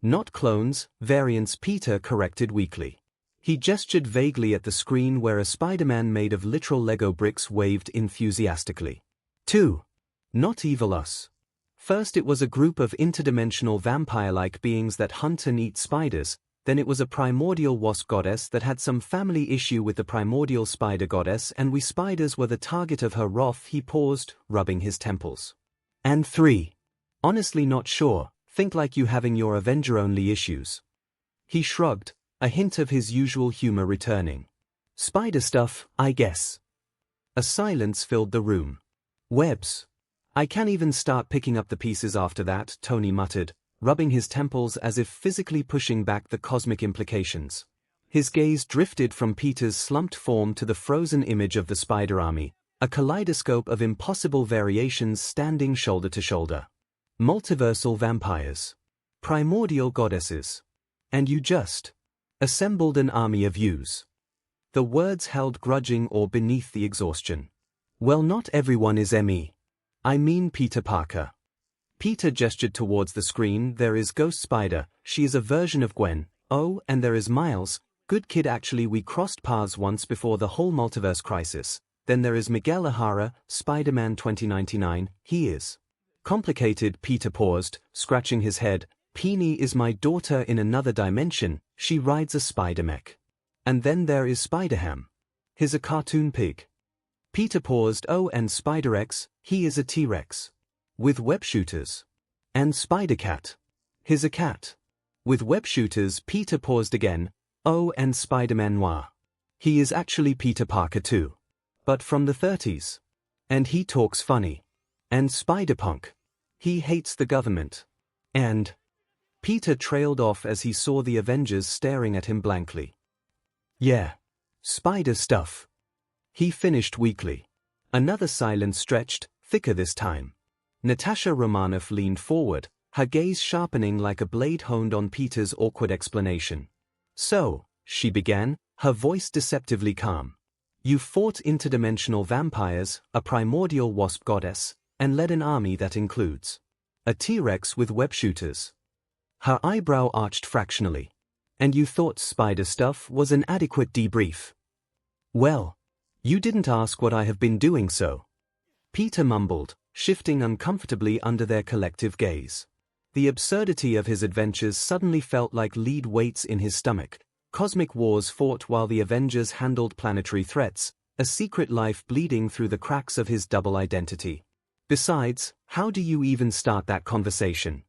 Not clones, variants. Peter corrected weakly. He gestured vaguely at the screen where a Spider-Man made of literal Lego bricks waved enthusiastically. 2. Not evil us. First it was a group of interdimensional vampire-like beings that hunt and eat spiders, Then it was a primordial wasp goddess that had some family issue with the primordial spider goddess, and we spiders were the target of her wrath. He paused, rubbing his temples. And 3. Honestly not sure, think like you having your Avenger-only issues. He shrugged, a hint of his usual humor returning. Spider stuff, I guess. A silence filled the room. Webs. I can't even start picking up the pieces after that, Tony muttered, rubbing his temples as if physically pushing back the cosmic implications. His gaze drifted from Peter's slumped form to the frozen image of the spider army, a kaleidoscope of impossible variations standing shoulder to shoulder. Multiversal vampires. Primordial goddesses. And you just assembled an army of yous. The words held grudging or beneath the exhaustion. Well, not everyone is me. I mean Peter Parker. Peter gestured towards the screen. There is Ghost Spider, she is a version of Gwen. Oh, and there is Miles, good kid actually, we crossed paths once before the whole multiverse crisis. Then there is Miguel O'Hara, Spider-Man 2099, he is complicated. Peter paused, scratching his head. Peony is my daughter in another dimension, she rides a spider mech. And then there is Spider-Ham. He's a cartoon pig. Peter paused. Oh, and Spider-X, he is a T-Rex. With web shooters. And Spider-Cat. He's a cat. With web shooters. Peter paused again. Oh, and Spider-Man Noir. He is actually Peter Parker too. But from the 30s. And he talks funny. And Spider-Punk. He hates the government. And Peter trailed off as he saw the Avengers staring at him blankly. Yeah. Spider stuff. He finished weakly. Another silence stretched, thicker this time. Natasha Romanoff leaned forward, her gaze sharpening like a blade honed on Peter's awkward explanation. So, she began, her voice deceptively calm. You fought interdimensional vampires, a primordial wasp goddess, and led an army that includes a T-Rex with web shooters. Her eyebrow arched fractionally. And you thought spider stuff was an adequate debrief. Well, you didn't ask what I have been doing, so. Peter mumbled, shifting uncomfortably under their collective gaze. The absurdity of his adventures suddenly felt like lead weights in his stomach. Cosmic wars fought while the Avengers handled planetary threats, a secret life bleeding through the cracks of his double identity. Besides, how do you even start that conversation?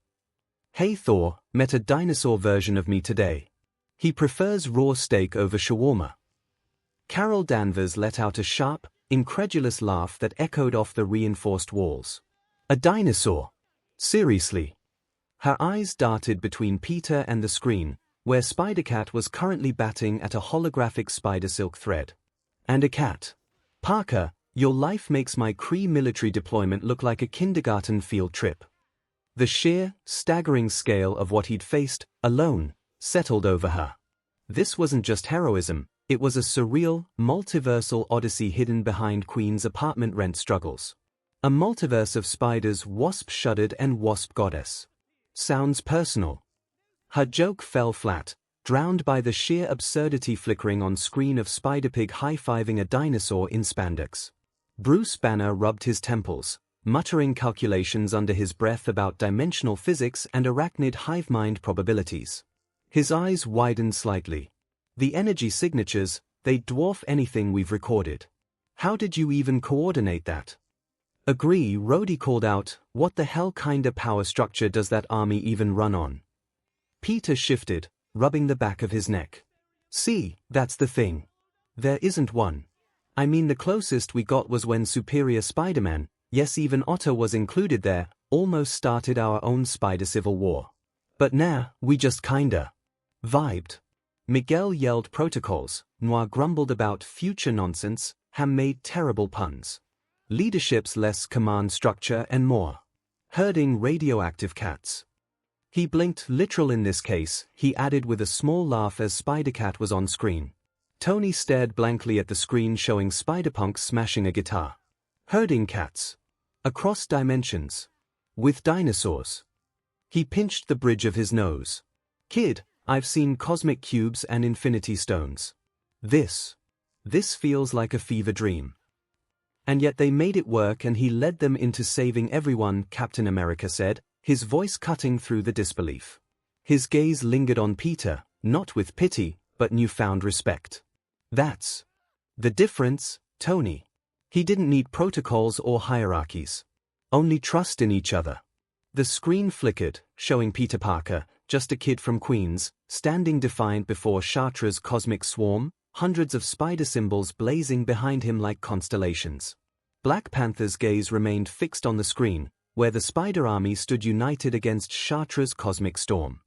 Hey Thor, met a dinosaur version of me today. He prefers raw steak over shawarma. Carol Danvers let out a sharp, incredulous laugh that echoed off the reinforced walls. A dinosaur? Seriously? Her eyes darted between Peter and the screen, where Spider-Cat was currently batting at a holographic spider silk thread. And a cat. Parker, your life makes my Kree military deployment look like a kindergarten field trip. The sheer, staggering scale of what he'd faced, alone, settled over her. This wasn't just heroism, it was a surreal, multiversal odyssey hidden behind Queen's apartment rent struggles. A multiverse of spiders. Wasp shuddered. And wasp goddess. Sounds personal. Her joke fell flat, drowned by the sheer absurdity flickering on screen of Spider-Pig high-fiving a dinosaur in spandex. Bruce Banner rubbed his temples, muttering calculations under his breath about dimensional physics and arachnid hive mind probabilities. His eyes widened slightly. The energy signatures, they dwarf anything we've recorded. How did you even coordinate that? Agree, Rhodey called out, what the hell kinda power structure does that army even run on? Peter shifted, rubbing the back of his neck. See, that's the thing. There isn't one. I mean, the closest we got was when Superior Spider-Man, yes, even Otto was included there, almost started our own spider civil war. But nah, we just kinda vibed. Miguel yelled protocols, Noir grumbled about future nonsense, Ham made terrible puns. Leadership's less command structure and more. Herding radioactive cats. He blinked, literal in this case, he added with a small laugh as Spider-Cat was on screen. Tony stared blankly at the screen showing Spider-Punk smashing a guitar. Herding cats. Across dimensions. With dinosaurs. He pinched the bridge of his nose. Kid, I've seen cosmic cubes and infinity stones. This feels like a fever dream. And yet they made it work and he led them into saving everyone, Captain America said, his voice cutting through the disbelief. His gaze lingered on Peter, not with pity, but newfound respect. That's the difference, Tony. He didn't need protocols or hierarchies. Only trust in each other. The screen flickered, showing Peter Parker, just a kid from Queens, standing defiant before Chartres' cosmic swarm, hundreds of spider symbols blazing behind him like constellations. Black Panther's gaze remained fixed on the screen, where the spider army stood united against Chartres' cosmic storm.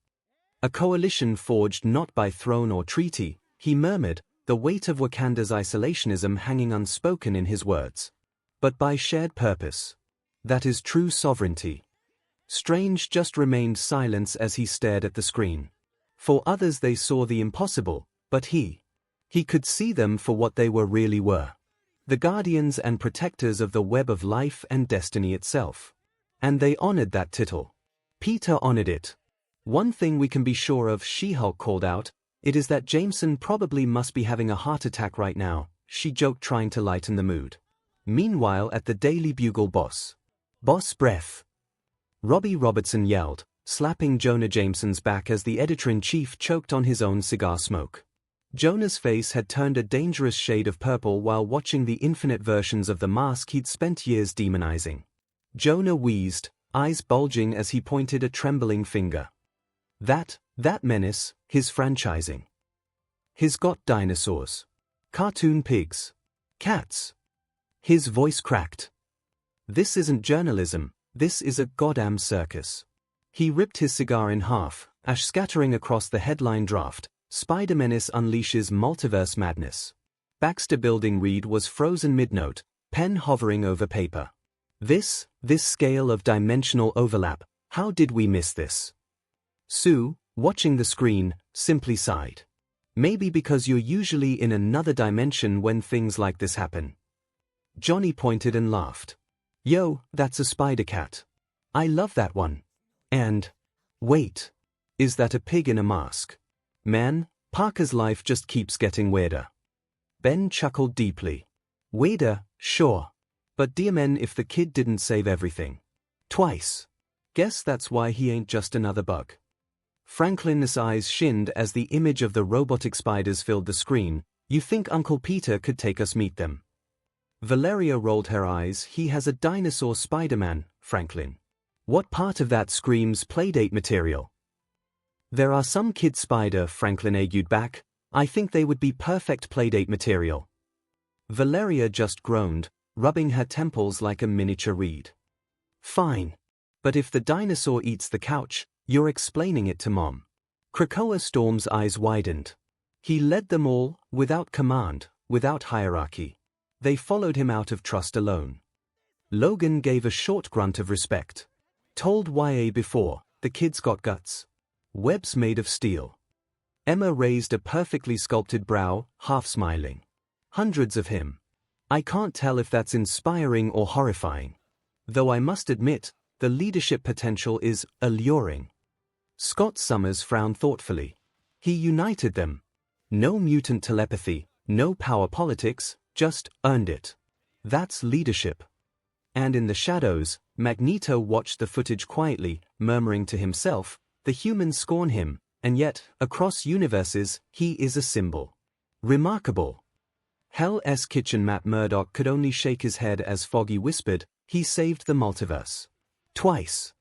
A coalition forged not by throne or treaty, he murmured, the weight of Wakanda's isolationism hanging unspoken in his words. But by shared purpose. That is true sovereignty. Strange just remained silence as he stared at the screen. For others they saw the impossible, but he could see them for what they really were. The guardians and protectors of the web of life and destiny itself. And they honored that title. Peter honored it. One thing we can be sure of, She-Hulk called out, it is that Jameson probably must be having a heart attack right now, she joked, trying to lighten the mood. Meanwhile at the Daily Bugle, boss breath. Robbie Robertson yelled, slapping Jonah Jameson's back as the editor-in-chief choked on his own cigar smoke. Jonah's face had turned a dangerous shade of purple while watching the infinite versions of the mask he'd spent years demonizing. Jonah wheezed, eyes bulging as he pointed a trembling finger. That menace, his franchising. He's got dinosaurs. Cartoon pigs. Cats. His voice cracked. This isn't journalism, this is a goddamn circus. He ripped his cigar in half, ash scattering across the headline draft, Spider-Menace unleashes multiverse madness. Baxter Building read was frozen mid-note, pen hovering over paper. This scale of dimensional overlap, how did we miss this? Sue, watching the screen, simply sighed. Maybe because you're usually in another dimension when things like this happen. Johnny pointed and laughed. Yo, that's a spider cat. I love that one. And, wait, is that a pig in a mask? Man, Parker's life just keeps getting weirder. Ben chuckled deeply. Weirder, sure. But dear men, if the kid didn't save everything. Twice. Guess that's why he ain't just another bug. Franklin's eyes shinned as the image of the robotic spiders filled the screen. You think Uncle Peter could take us meet them? Valeria rolled her eyes. He has a dinosaur Spider-Man, Franklin. What part of that screams playdate material? There are some kid spider, Franklin argued back. I think they would be perfect playdate material. Valeria just groaned, rubbing her temples like a miniature reed. Fine. But if the dinosaur eats the couch, you're explaining it to Mom. Krakoa Storm's eyes widened. He led them all, without command, without hierarchy. They followed him out of trust alone. Logan gave a short grunt of respect. Told YA before, the kid's got guts. Webs made of steel. Emma raised a perfectly sculpted brow, half smiling. Hundreds of him. I can't tell if that's inspiring or horrifying. Though I must admit, the leadership potential is alluring. Scott Summers frowned thoughtfully. He united them. No mutant telepathy, no power politics, just earned it. That's leadership. And in the shadows, Magneto watched the footage quietly, murmuring to himself, the humans scorn him, and yet, across universes, he is a symbol. Remarkable. Hell's Kitchen Matt Murdock could only shake his head as Foggy whispered, he saved the multiverse. Twice.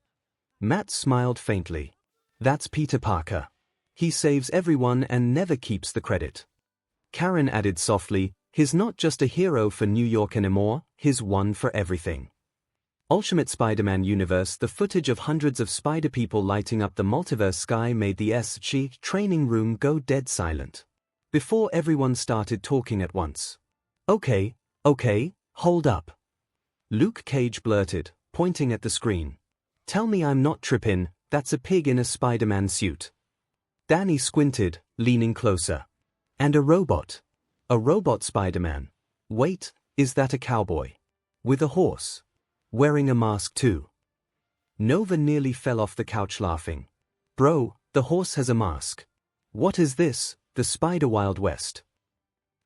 Matt smiled faintly. That's Peter Parker. He saves everyone and never keeps the credit. Karen added softly, he's not just a hero for New York anymore, he's one for everything. Ultimate Spider-Man universe. The footage of hundreds of spider people lighting up the multiverse sky made the SG training room go dead silent. Before everyone started talking at once. Okay, hold up. Luke Cage blurted, pointing at the screen. Tell me I'm not tripping, that's a pig in a Spider-Man suit. Danny squinted, leaning closer. And a robot. A robot Spider-Man. Wait, is that a cowboy? With a horse. Wearing a mask too. Nova nearly fell off the couch laughing. Bro, the horse has a mask. What is this, the Spider Wild West?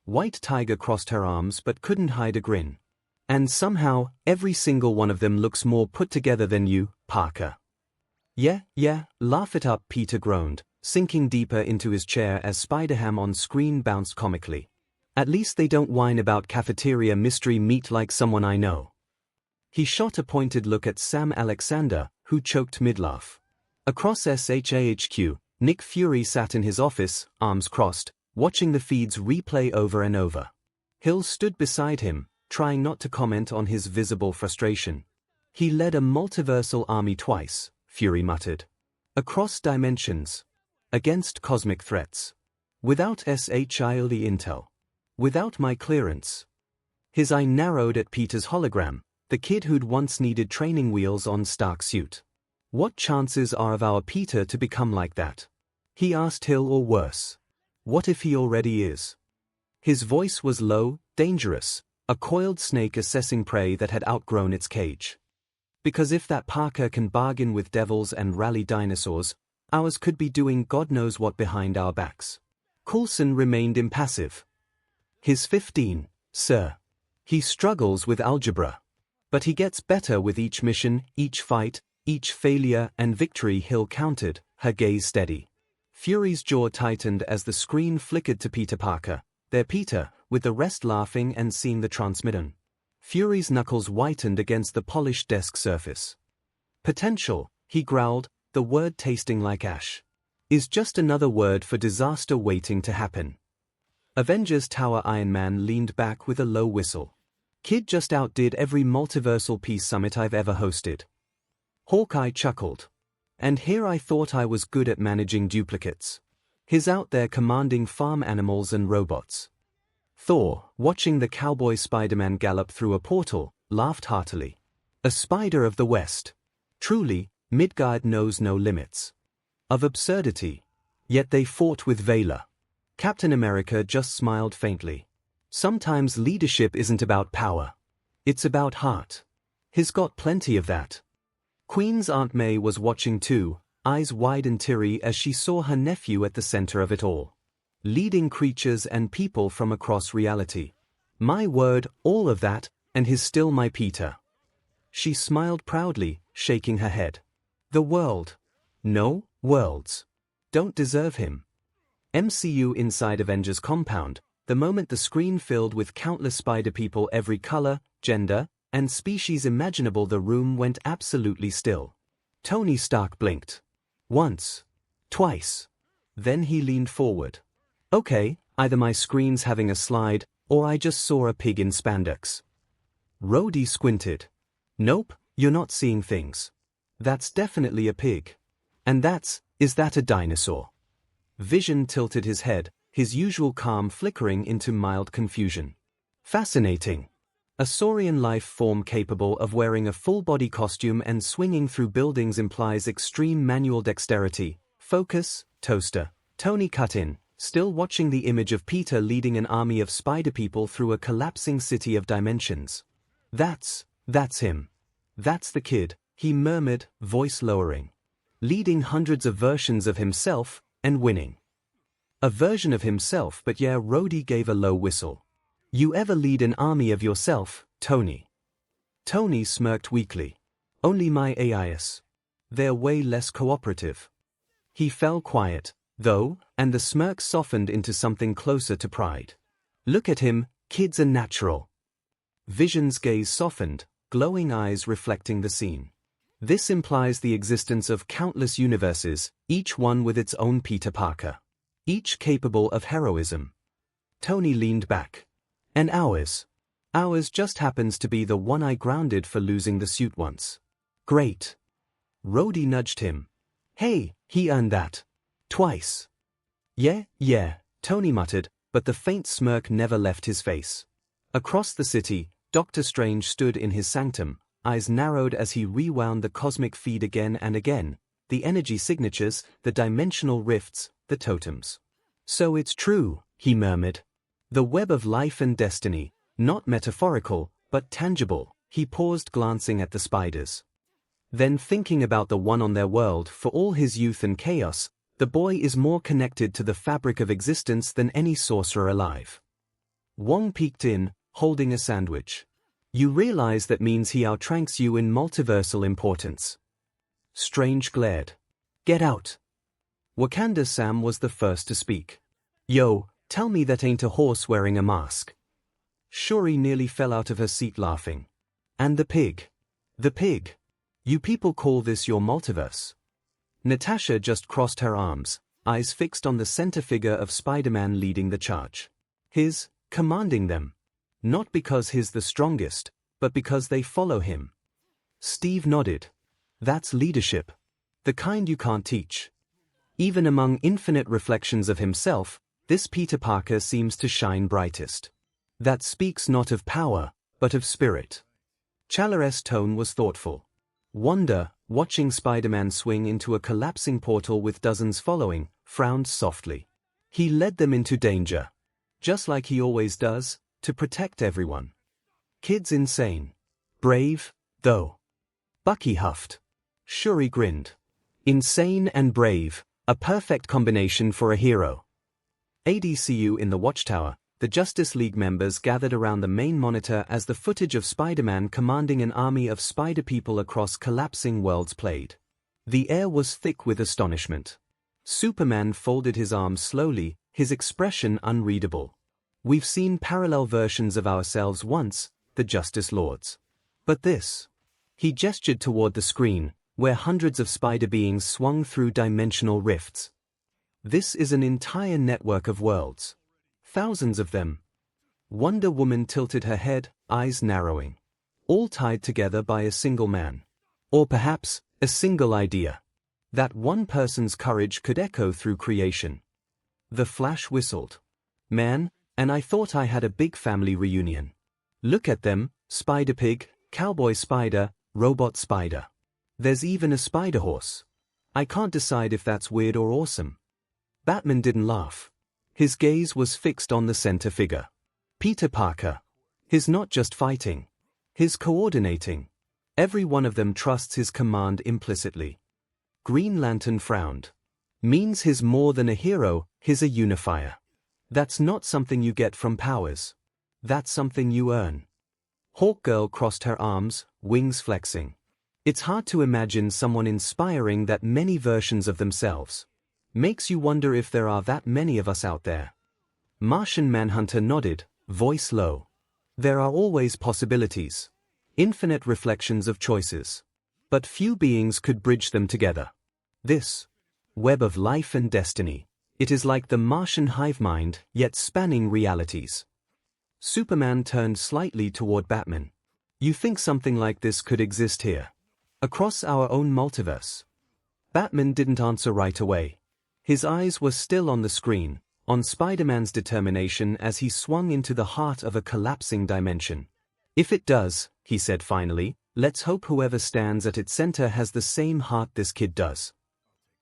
White Tiger crossed her arms but couldn't hide a grin. And somehow, every single one of them looks more put together than you, Parker. Yeah, laugh it up, Peter groaned, sinking deeper into his chair as Spider-Ham on screen bounced comically. At least they don't whine about cafeteria mystery meat like someone I know. He shot a pointed look at Sam Alexander, who choked mid-laugh. Across 𝐻𝐻Q, Nick Fury sat in his office, arms crossed, watching the feeds replay over and over. Hill stood beside him, trying not to comment on his visible frustration. He led a multiversal army twice, Fury muttered. Across dimensions. Against cosmic threats. Without 𝐒𝐻𝐈 intel. Without my clearance. His eye narrowed at Peter's hologram, the kid who'd once needed training wheels on Stark's suit. What chances are of our Peter to become like that? He asked Hill, or worse. What if he already is? His voice was low, dangerous, a coiled snake assessing prey that had outgrown its cage. Because if that Parker can bargain with devils and rally dinosaurs, ours could be doing God knows what behind our backs. Coulson remained impassive. He's 15, sir. He struggles with algebra. But he gets better with each mission, each fight, each failure and victory, Hill countered, her gaze steady. Fury's jaw tightened as the screen flickered to Peter Parker, their Peter, with the rest laughing and seeing the transmission. Fury's knuckles whitened against the polished desk surface. Potential, he growled, the word tasting like ash. Is just another word for disaster waiting to happen. Avengers Tower Iron Man leaned back with a low whistle. Kid just outdid every multiversal peace summit I've ever hosted. Hawkeye chuckled. And here I thought I was good at managing duplicates. He's out there commanding farm animals and robots. Thor, watching the cowboy Spider-Man gallop through a portal, laughed heartily. A spider of the West. Truly, Midgard knows no limits. Of absurdity. Yet they fought with valor. Captain America just smiled faintly. Sometimes leadership isn't about power. It's about heart. He's got plenty of that. Queen's Aunt May was watching too, eyes wide and teary as she saw her nephew at the center of it all. Leading creatures and people from across reality. My word, all of that, and he's still my Peter. She smiled proudly, shaking her head. The world. No, worlds. Don't deserve him. MCU inside Avengers compound. The moment the screen filled with countless spider people every color, gender, and species imaginable, the room went absolutely still. Tony Stark blinked. Once. Twice. Then he leaned forward. Okay, either my screen's having a slide, or I just saw a pig in spandex. Rhodey squinted. Nope, you're not seeing things. That's definitely a pig. And is that a dinosaur? Vision tilted his head, his usual calm flickering into mild confusion. Fascinating. A saurian life form capable of wearing a full-body costume and swinging through buildings implies extreme manual dexterity. Focus, toaster. Tony cut in, still watching the image of Peter leading an army of spider people through a collapsing city of dimensions. That's him. That's the kid, he murmured, voice lowering. Leading hundreds of versions of himself, and winning. A version of himself, but yeah, Rhodey gave a low whistle. You ever lead an army of yourself, Tony? Tony smirked weakly. Only my AIs. They're way less cooperative. He fell quiet, though, and the smirk softened into something closer to pride. Look at him, kid's a natural. Vision's gaze softened, glowing eyes reflecting the scene. This implies the existence of countless universes, each one with its own Peter Parker. Each capable of heroism. Tony leaned back. And ours. Ours just happens to be the one I grounded for losing the suit once. Great. Rhodey nudged him. Hey, he earned that. Twice. Yeah, Tony muttered, but the faint smirk never left his face. Across the city, Dr. Strange stood in his sanctum, eyes narrowed as he rewound the cosmic feed again and again, the energy signatures, the dimensional rifts, the totems. So it's true, he murmured. The web of life and destiny, not metaphorical, but tangible. He paused, glancing at the spiders. Then thinking about the one on their world. For all his youth and chaos, the boy is more connected to the fabric of existence than any sorcerer alive. Wong peeked in, holding a sandwich. You realize that means he outranks you in multiversal importance. Strange glared. Get out. Wakanda Sam was the first to speak. Yo, tell me that ain't a horse wearing a mask. Shuri nearly fell out of her seat laughing. And the pig. The pig. You people call this your multiverse? Natasha just crossed her arms, eyes fixed on the center figure of Spider-Man leading the charge. Commanding them. Not because he's the strongest, but because they follow him. Steve nodded. That's leadership. The kind you can't teach. Even among infinite reflections of himself, this Peter Parker seems to shine brightest. That speaks not of power, but of spirit. Challere's tone was thoughtful. Wanda, watching Spider-Man swing into a collapsing portal with dozens following, frowned softly. He led them into danger. Just like he always does, to protect everyone. Kid's insane. Brave, though. Bucky huffed. Shuri grinned. Insane and brave, a perfect combination for a hero. ADCU in the Watchtower, the Justice League members gathered around the main monitor as the footage of Spider-Man commanding an army of spider people across collapsing worlds played. The air was thick with astonishment. Superman folded his arms slowly, his expression unreadable. We've seen parallel versions of ourselves once, the Justice Lords. But this. He gestured toward the screen, where hundreds of spider beings swung through dimensional rifts. This is an entire network of worlds. Thousands of them. Wonder Woman tilted her head, eyes narrowing. All tied together by a single man. Or perhaps, a single idea. That one person's courage could echo through creation. The Flash whistled. Man, and I thought I had a big family reunion. Look at them, Spider-Pig, Cowboy Spider, Robot Spider. There's even a Spider-Horse. I can't decide if that's weird or awesome. Batman didn't laugh. His gaze was fixed on the center figure. Peter Parker. He's not just fighting. He's coordinating. Every one of them trusts his command implicitly. Green Lantern frowned. Means he's more than a hero, he's a unifier. That's not something you get from powers. That's something you earn. Hawkgirl crossed her arms, wings flexing. It's hard to imagine someone inspiring that many versions of themselves. Makes you wonder if there are that many of us out there. Martian Manhunter nodded, voice low. There are always possibilities. Infinite reflections of choices. But few beings could bridge them together. This web of life and destiny. It is like the Martian hive mind, yet spanning realities. Superman turned slightly toward Batman. You think something like this could exist here? Across our own multiverse? Batman didn't answer right away. His eyes were still on the screen, on Spider-Man's determination as he swung into the heart of a collapsing dimension. If it does, he said finally, let's hope whoever stands at its center has the same heart this kid does.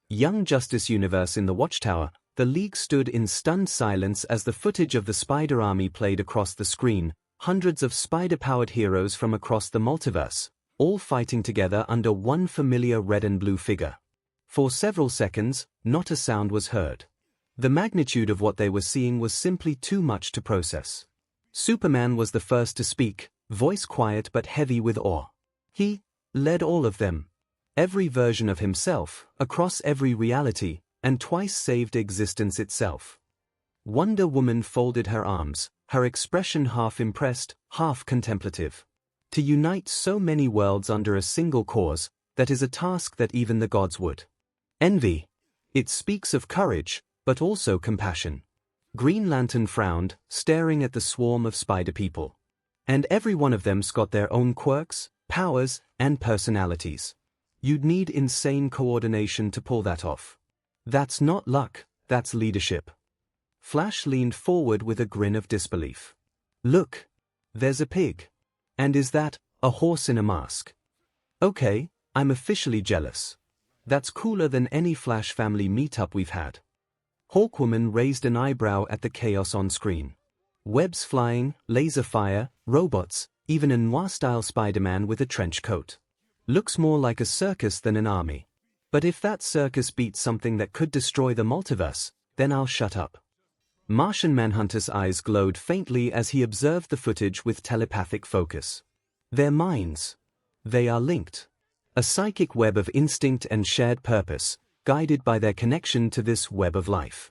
Young Justice Universe in the Watchtower, the League stood in stunned silence as the footage of the Spider Army played across the screen, hundreds of spider-powered heroes from across the multiverse, all fighting together under one familiar red and blue figure. For several seconds, not a sound was heard. The magnitude of what they were seeing was simply too much to process. Superman was the first to speak, voice quiet but heavy with awe. He led all of them. Every version of himself, across every reality, and twice saved existence itself. Wonder Woman folded her arms, her expression half impressed, half contemplative. To unite so many worlds under a single cause, that is a task that even the gods would envy. It speaks of courage, but also compassion. Green Lantern frowned, staring at the swarm of spider people. And every one of them's got their own quirks, powers, and personalities. You'd need insane coordination to pull that off. That's not luck, that's leadership. Flash leaned forward with a grin of disbelief. Look, there's a pig. And is that a horse in a mask? Okay, I'm officially jealous. That's cooler than any Flash family meetup we've had. Hawkwoman raised an eyebrow at the chaos on screen. Webs flying, laser fire, robots, even a noir-style Spider-Man with a trench coat. Looks more like a circus than an army. But if that circus beats something that could destroy the multiverse, then I'll shut up. Martian Manhunter's eyes glowed faintly as he observed the footage with telepathic focus. Their minds. They are linked. A psychic web of instinct and shared purpose, guided by their connection to this web of life.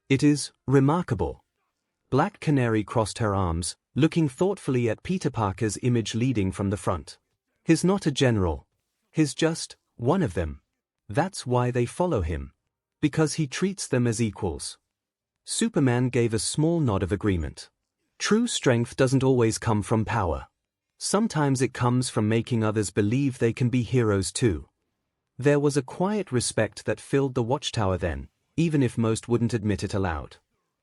It is remarkable. Black Canary crossed her arms, looking thoughtfully at Peter Parker's image leading from the front. He's not a general. He's just one of them. That's why they follow him. Because he treats them as equals. Superman gave a small nod of agreement. True strength doesn't always come from power. Sometimes it comes from making others believe they can be heroes too. There was a quiet respect that filled the watchtower then, even if most wouldn't admit it aloud.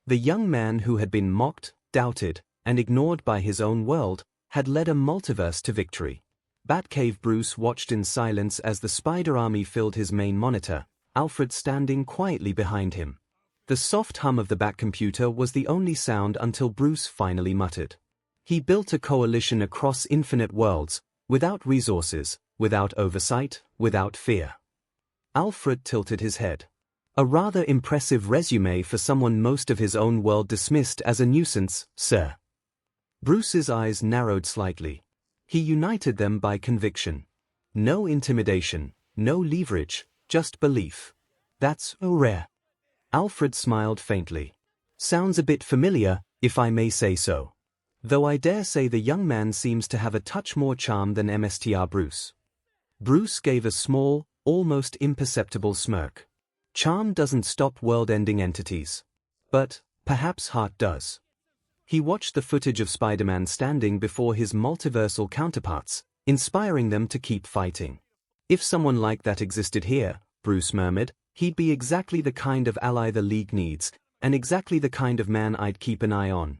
The young man who had been mocked, doubted, and ignored by his own world, had led a multiverse to victory. Batcave Bruce watched in silence as the spider army filled his main monitor, Alfred standing quietly behind him. The soft hum of the Bat computer was the only sound until Bruce finally muttered. He built a coalition across infinite worlds, without resources, without oversight, without fear. Alfred tilted his head. A rather impressive resume for someone most of his own world dismissed as a nuisance, sir. Bruce's eyes narrowed slightly. He united them by conviction. No intimidation, no leverage, just belief. That's rare. Alfred smiled faintly. Sounds a bit familiar, if I may say so. Though I dare say the young man seems to have a touch more charm than Mr. Bruce. Bruce gave a small, almost imperceptible smirk. Charm doesn't stop world-ending entities. But perhaps heart does. He watched the footage of Spider-Man standing before his multiversal counterparts, inspiring them to keep fighting. If someone like that existed here, Bruce murmured, he'd be exactly the kind of ally the League needs, and exactly the kind of man I'd keep an eye on.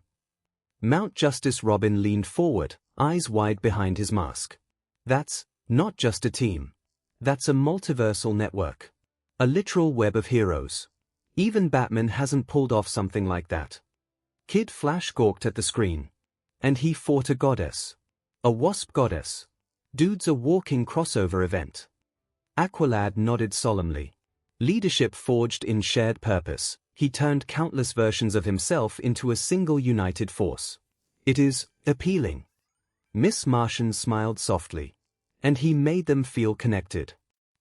Mount Justice Robin leaned forward, eyes wide behind his mask. That's not just a team. That's a multiversal network. A literal web of heroes. Even Batman hasn't pulled off something like that. Kid Flash gawked at the screen. And he fought a goddess. A wasp goddess. Dude's a walking crossover event. Aqualad nodded solemnly. Leadership forged in shared purpose. He turned countless versions of himself into a single united force. It is appealing. Miss Martian smiled softly. And he made them feel connected.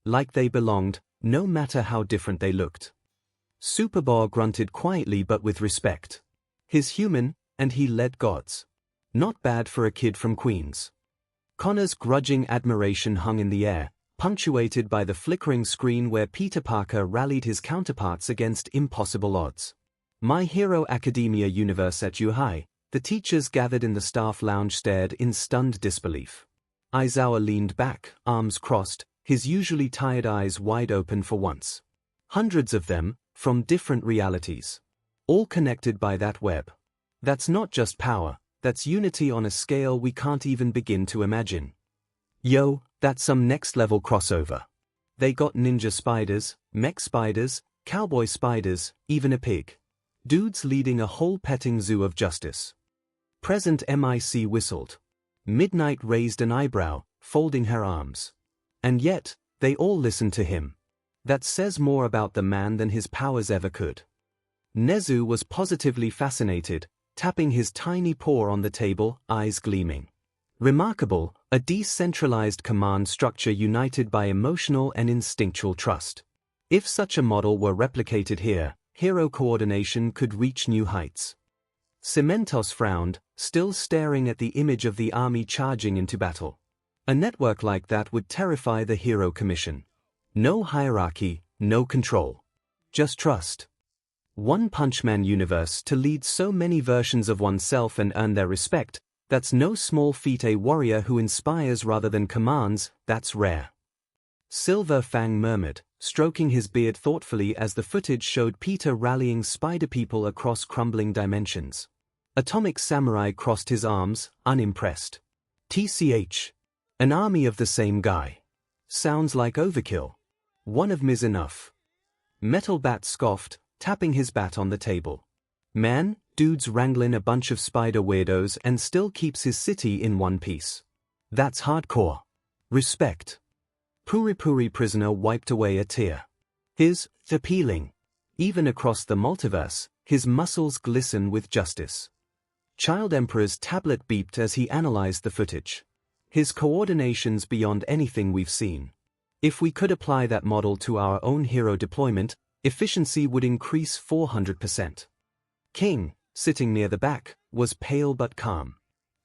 Like they belonged, no matter how different they looked. Superboy grunted quietly but with respect. He's human, and he led gods. Not bad for a kid from Queens. Connor's grudging admiration hung in the air, punctuated by the flickering screen where Peter Parker rallied his counterparts against impossible odds. My Hero Academia universe at High, the teachers gathered in the staff lounge stared in stunned disbelief. Aizawa leaned back, arms crossed, his usually tired eyes wide open for once. Hundreds of them, from different realities. All connected by that web. That's not just power, that's unity on a scale we can't even begin to imagine. Yo, that's some next-level crossover. They got ninja spiders, mech spiders, cowboy spiders, even a pig. Dudes leading a whole petting zoo of justice. Present MIC whistled. Midnight raised an eyebrow, folding her arms. And yet, they all listened to him. That says more about the man than his powers ever could. Nezu was positively fascinated, tapping his tiny paw on the table, eyes gleaming. Remarkable, a decentralized command structure united by emotional and instinctual trust. If such a model were replicated here, hero coordination could reach new heights. Cementos frowned, still staring at the image of the army charging into battle. A network like that would terrify the Hero Commission. No hierarchy, no control. Just trust. One Punch Man universe to lead so many versions of oneself and earn their respect, that's no small feat. A warrior who inspires rather than commands, that's rare. Silver Fang murmured, stroking his beard thoughtfully as the footage showed Peter rallying spider people across crumbling dimensions. Atomic Samurai crossed his arms, unimpressed. TCH. An army of the same guy. Sounds like overkill. One of Ms. enough. Metal Bat scoffed, tapping his bat on the table. Man, dude's wrangling a bunch of spider weirdos and still keeps his city in one piece. That's hardcore. Respect. Puri prisoner wiped away a tear. His appealing. Even across the multiverse, his muscles glisten with justice. Child Emperor's tablet beeped as he analyzed the footage. His coordination's beyond anything we've seen. If we could apply that model to our own hero deployment, efficiency would increase 400%. King, sitting near the back, was pale but calm.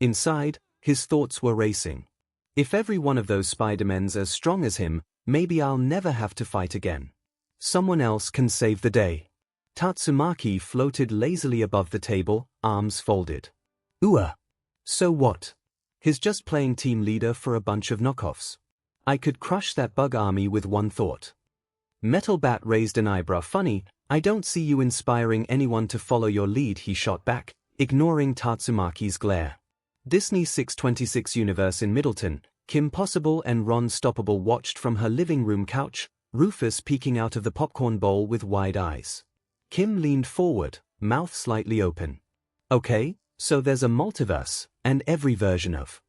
Inside, his thoughts were racing. If every one of those Spider-Men's as strong as him, maybe I'll never have to fight again. Someone else can save the day. Tatsumaki floated lazily above the table, arms folded. So what? He's just playing team leader for a bunch of knockoffs. I could crush that bug army with one thought. Metal Bat raised an eyebrow. Funny, I don't see you inspiring anyone to follow your lead, he shot back, ignoring Tatsumaki's glare. Disney 626 universe in Middleton, Kim Possible and Ron Stoppable watched from her living room couch, Rufus peeking out of the popcorn bowl with wide eyes. Kim leaned forward, mouth slightly open. Okay, so there's a multiverse, and every version of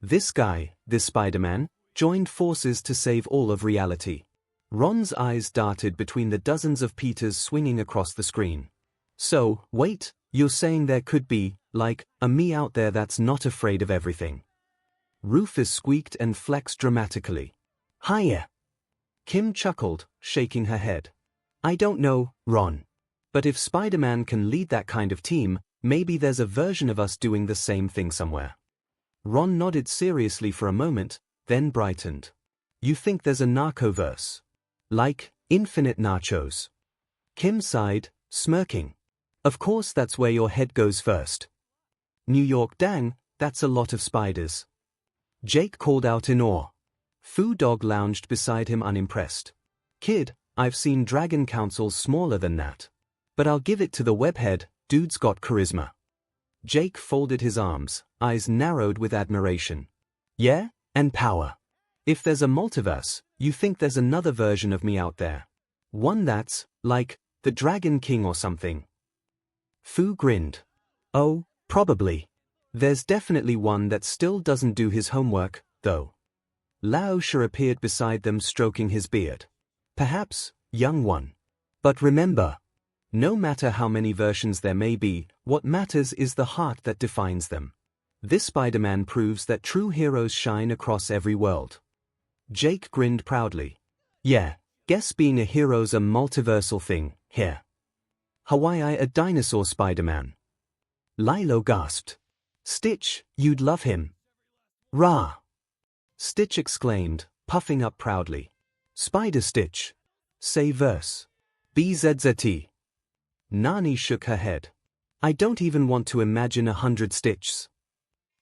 this guy, this Spider-Man, joined forces to save all of reality. Ron's eyes darted between the dozens of Peters swinging across the screen. So, wait, you're saying there could be, like, a me out there that's not afraid of everything? Rufus squeaked and flexed dramatically. Hiya! Kim chuckled, shaking her head. I don't know, Ron. But if Spider-Man can lead that kind of team, maybe there's a version of us doing the same thing somewhere. Ron nodded seriously for a moment, then brightened. You think there's a narcoverse? Like, infinite nachos? Kim sighed, smirking. Of course that's where your head goes first. New York, dang, that's a lot of spiders. Jake called out in awe. Foo Dog lounged beside him unimpressed. Kid, I've seen dragon councils smaller than that. But I'll give it to the webhead, dude's got charisma. Jake folded his arms, eyes narrowed with admiration. Yeah, and power. If there's a multiverse, you think there's another version of me out there? One that's, like, the Dragon King or something? Foo grinned. Oh, probably. There's definitely one that still doesn't do his homework, though. Laosha appeared beside them stroking his beard. Perhaps, young one. But remember, no matter how many versions there may be, what matters is the heart that defines them. This Spider-Man proves that true heroes shine across every world. Jake grinned proudly. Yeah, guess being a hero's a multiversal thing, here. Hawaii a dinosaur Spider-Man. Lilo gasped. Stitch, you'd love him. Rah! Stitch exclaimed, puffing up proudly. Spider-Stitch. Say verse. BZZT. Nani shook her head. I don't even want to imagine 100 Stitchs.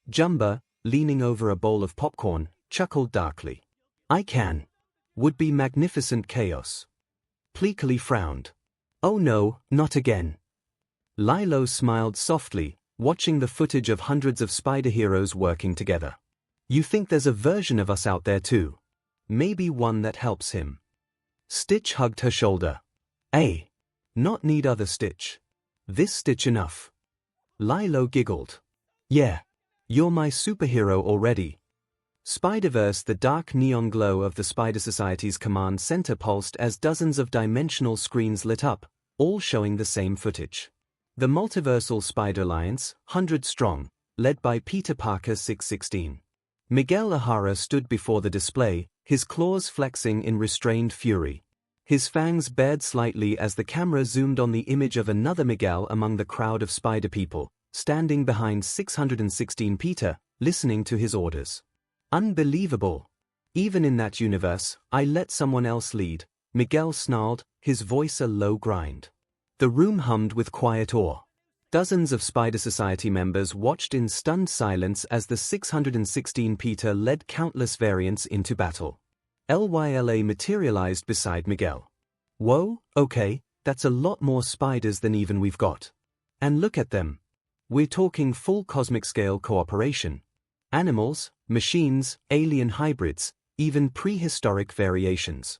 Jumba, leaning over a bowl of popcorn, chuckled darkly. I can. Would be magnificent chaos. Pleakily frowned. Oh no, not again. Lilo smiled softly, watching the footage of hundreds of spider heroes working together. You think there's a version of us out there too? Maybe one that helps him. Stitch hugged her shoulder. Ay. Not need other Stitch. This Stitch enough. Lilo giggled. Yeah. You're my superhero already. Spider-Verse. The dark neon glow of the Spider Society's command center pulsed as dozens of dimensional screens lit up, all showing the same footage. The Multiversal Spider Alliance, 100 strong, led by Peter Parker 616. Miguel O'Hara stood before the display, his claws flexing in restrained fury. His fangs bared slightly as the camera zoomed on the image of another Miguel among the crowd of spider people, standing behind 616 Peter, listening to his orders. Unbelievable. Even in that universe, I let someone else lead, Miguel snarled, his voice a low grind. The room hummed with quiet awe. Dozens of Spider Society members watched in stunned silence as the 616 Peter led countless variants into battle. LYLA materialized beside Miguel. Whoa, okay, that's a lot more spiders than even we've got. And look at them. We're talking full cosmic scale cooperation. Animals, machines, alien hybrids, even prehistoric variations.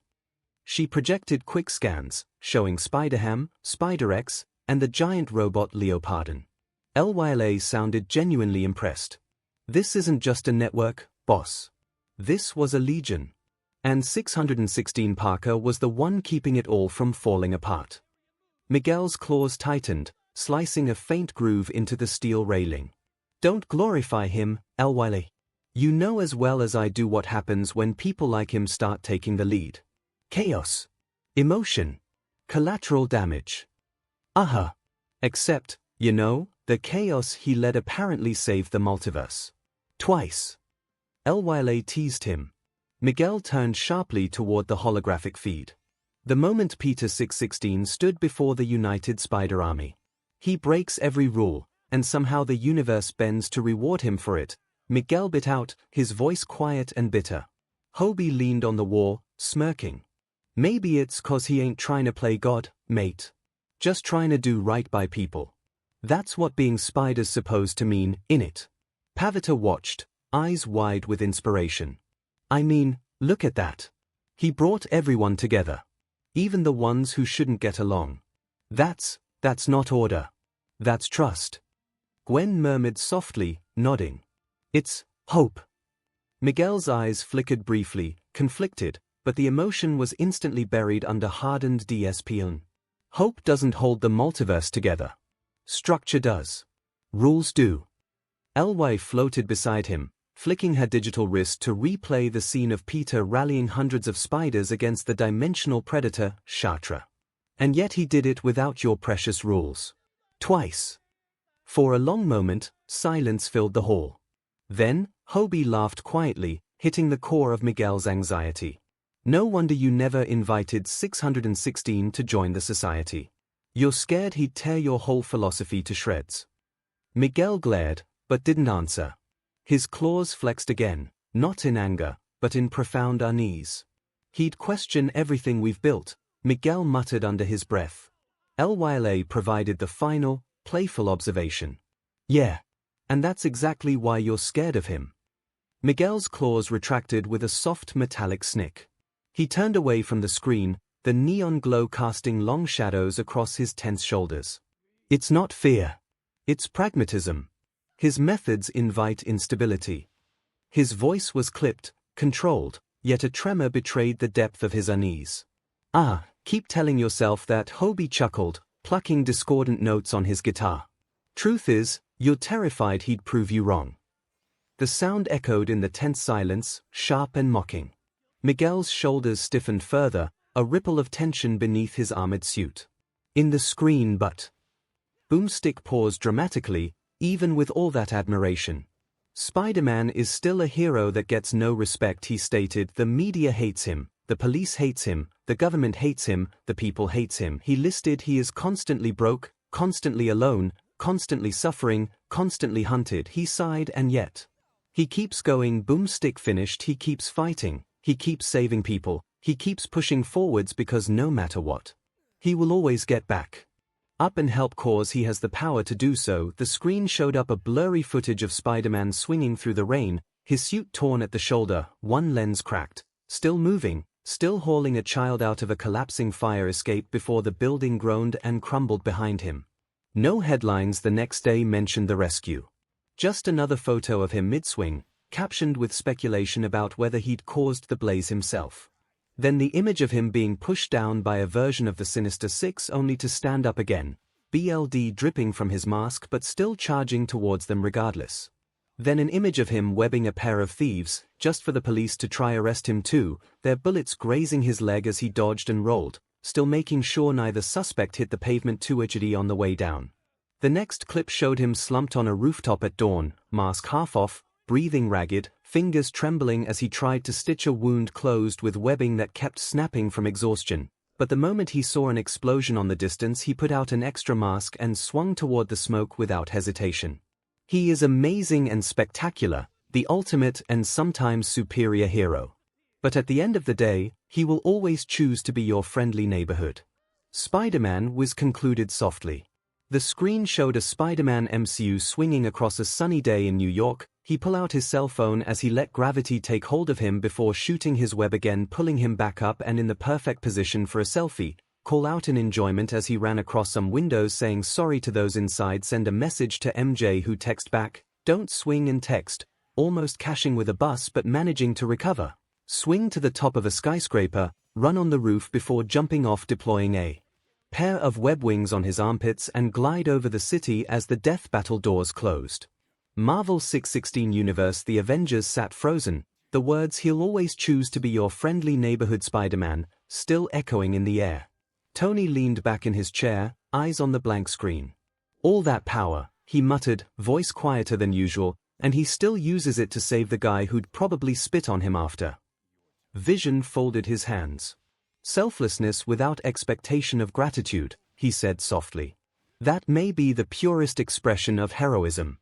She projected quick scans, showing Spider-Ham, Spider-X, and the giant robot Leopardon. LYLA sounded genuinely impressed. This isn't just a network, boss. This was a legion. And 616 Parker was the one keeping it all from falling apart. Miguel's claws tightened, slicing a faint groove into the steel railing. Don't glorify him, LYLA. You know as well as I do what happens when people like him start taking the lead. Chaos. Emotion. Collateral damage. Except, you know, the chaos he led apparently saved the multiverse. Twice. 𝐿𝑦𝐿 teased him. Miguel turned sharply toward the holographic feed. The moment Peter 616 stood before the United Spider Army. He breaks every rule, and somehow the universe bends to reward him for it, Miguel bit out, his voice quiet and bitter. Hobie leaned on the wall, smirking. Maybe it's 'cause he ain't trying to play God, mate. Just trying to do right by people. That's what being Spider's supposed to mean, innit? Pavita watched, eyes wide with inspiration. I mean, look at that. He brought everyone together. Even the ones who shouldn't get along. That's not order. That's trust. Gwen murmured softly, nodding. It's hope. Miguel's eyes flickered briefly, conflicted, but the emotion was instantly buried under hardened DSPN. Hope doesn't hold the multiverse together. Structure does. Rules do. 𝐿𝑦 floated beside him, flicking her digital wrist to replay the scene of Peter rallying hundreds of spiders against the dimensional predator, 𝐻𝐻𝑡ra. And yet he did it without your precious rules. Twice. For a long moment, silence filled the hall. Then, Hobie laughed quietly, hitting the core of Miguel's anxiety. No wonder you never invited 616 to join the society. You're scared he'd tear your whole philosophy to shreds. Miguel glared, but didn't answer. His claws flexed again, not in anger, but in profound unease. He'd question everything we've built, Miguel muttered under his breath. 𝐿𝑦𝐿 provided the final, playful observation. Yeah. And that's exactly why you're scared of him. Miguel's claws retracted with a soft metallic snick. He turned away from the screen, the neon glow casting long shadows across his tense shoulders. It's not fear. It's pragmatism. His methods invite instability. His voice was clipped, controlled, yet a tremor betrayed the depth of his unease. Keep telling yourself that, Hobie chuckled, plucking discordant notes on his guitar. Truth is, you're terrified he'd prove you wrong. The sound echoed in the tense silence, sharp and mocking. Miguel's shoulders stiffened further, a ripple of tension beneath his armored suit. In the screen but. Boomstick paused dramatically, even with all that admiration. Spider-Man is still a hero that gets no respect, he stated. The media hates him, the police hates him, the government hates him, the people hates him. He listed he is constantly broke, constantly alone, constantly suffering, constantly hunted. He sighed, and yet. He keeps going. Boomstick finished. He keeps fighting, he keeps saving people, he keeps pushing forwards because no matter what, he will always get back up and help cause he has the power to do so. The screen showed up a blurry footage of Spider-Man swinging through the rain, his suit torn at the shoulder, one lens cracked, still moving, still hauling a child out of a collapsing fire escape before the building groaned and crumbled behind him. No headlines the next day mentioned the rescue. Just another photo of him mid-swing, captioned with speculation about whether he'd caused the blaze himself. Then the image of him being pushed down by a version of the Sinister Six only to stand up again, blood dripping from his mask but still charging towards them regardless. Then an image of him webbing a pair of thieves, just for the police to try arrest him too, their bullets grazing his leg as he dodged and rolled, still making sure neither suspect hit the pavement too edgedy on the way down. The next clip showed him slumped on a rooftop at dawn, mask half off, breathing ragged, fingers trembling as he tried to stitch a wound closed with webbing that kept snapping from exhaustion. But the moment he saw an explosion on the distance, he put out an extra mask and swung toward the smoke without hesitation. He is amazing and spectacular, the ultimate and sometimes superior hero. But at the end of the day, he will always choose to be your friendly neighborhood. Spider-Man was concluded softly. The screen showed a Spider-Man MCU swinging across a sunny day in New York. He pulled out his cell phone as he let gravity take hold of him before shooting his web again, pulling him back up and in the perfect position for a selfie. Call out in enjoyment as he ran across some windows saying sorry to those inside, send a message to MJ who text back, don't swing and text, almost cashing with a bus but managing to recover. Swing to the top of a skyscraper, run on the roof before jumping off, deploying a pair of web wings on his armpits and glide over the city as the death battle doors closed. Marvel 616 universe. The Avengers sat frozen, the words "he'll always choose to be your friendly neighborhood Spider-Man" still echoing in the air. Tony leaned back in his chair, eyes on the blank screen. All that power, he muttered, voice quieter than usual, and he still uses it to save the guy who'd probably spit on him after. Vision folded his hands. Selflessness without expectation of gratitude, he said softly. That may be the purest expression of heroism.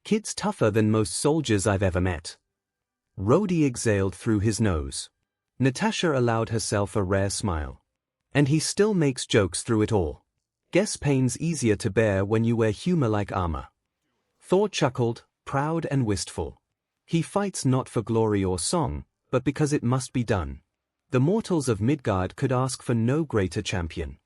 Kid's tougher than most soldiers I've ever met. Rhodey exhaled through his nose. Natasha allowed herself a rare smile. And he still makes jokes through it all. Guess pain's easier to bear when you wear humor like armor. Thor chuckled, proud and wistful. He fights not for glory or song, but because it must be done. The mortals of Midgard could ask for no greater champion.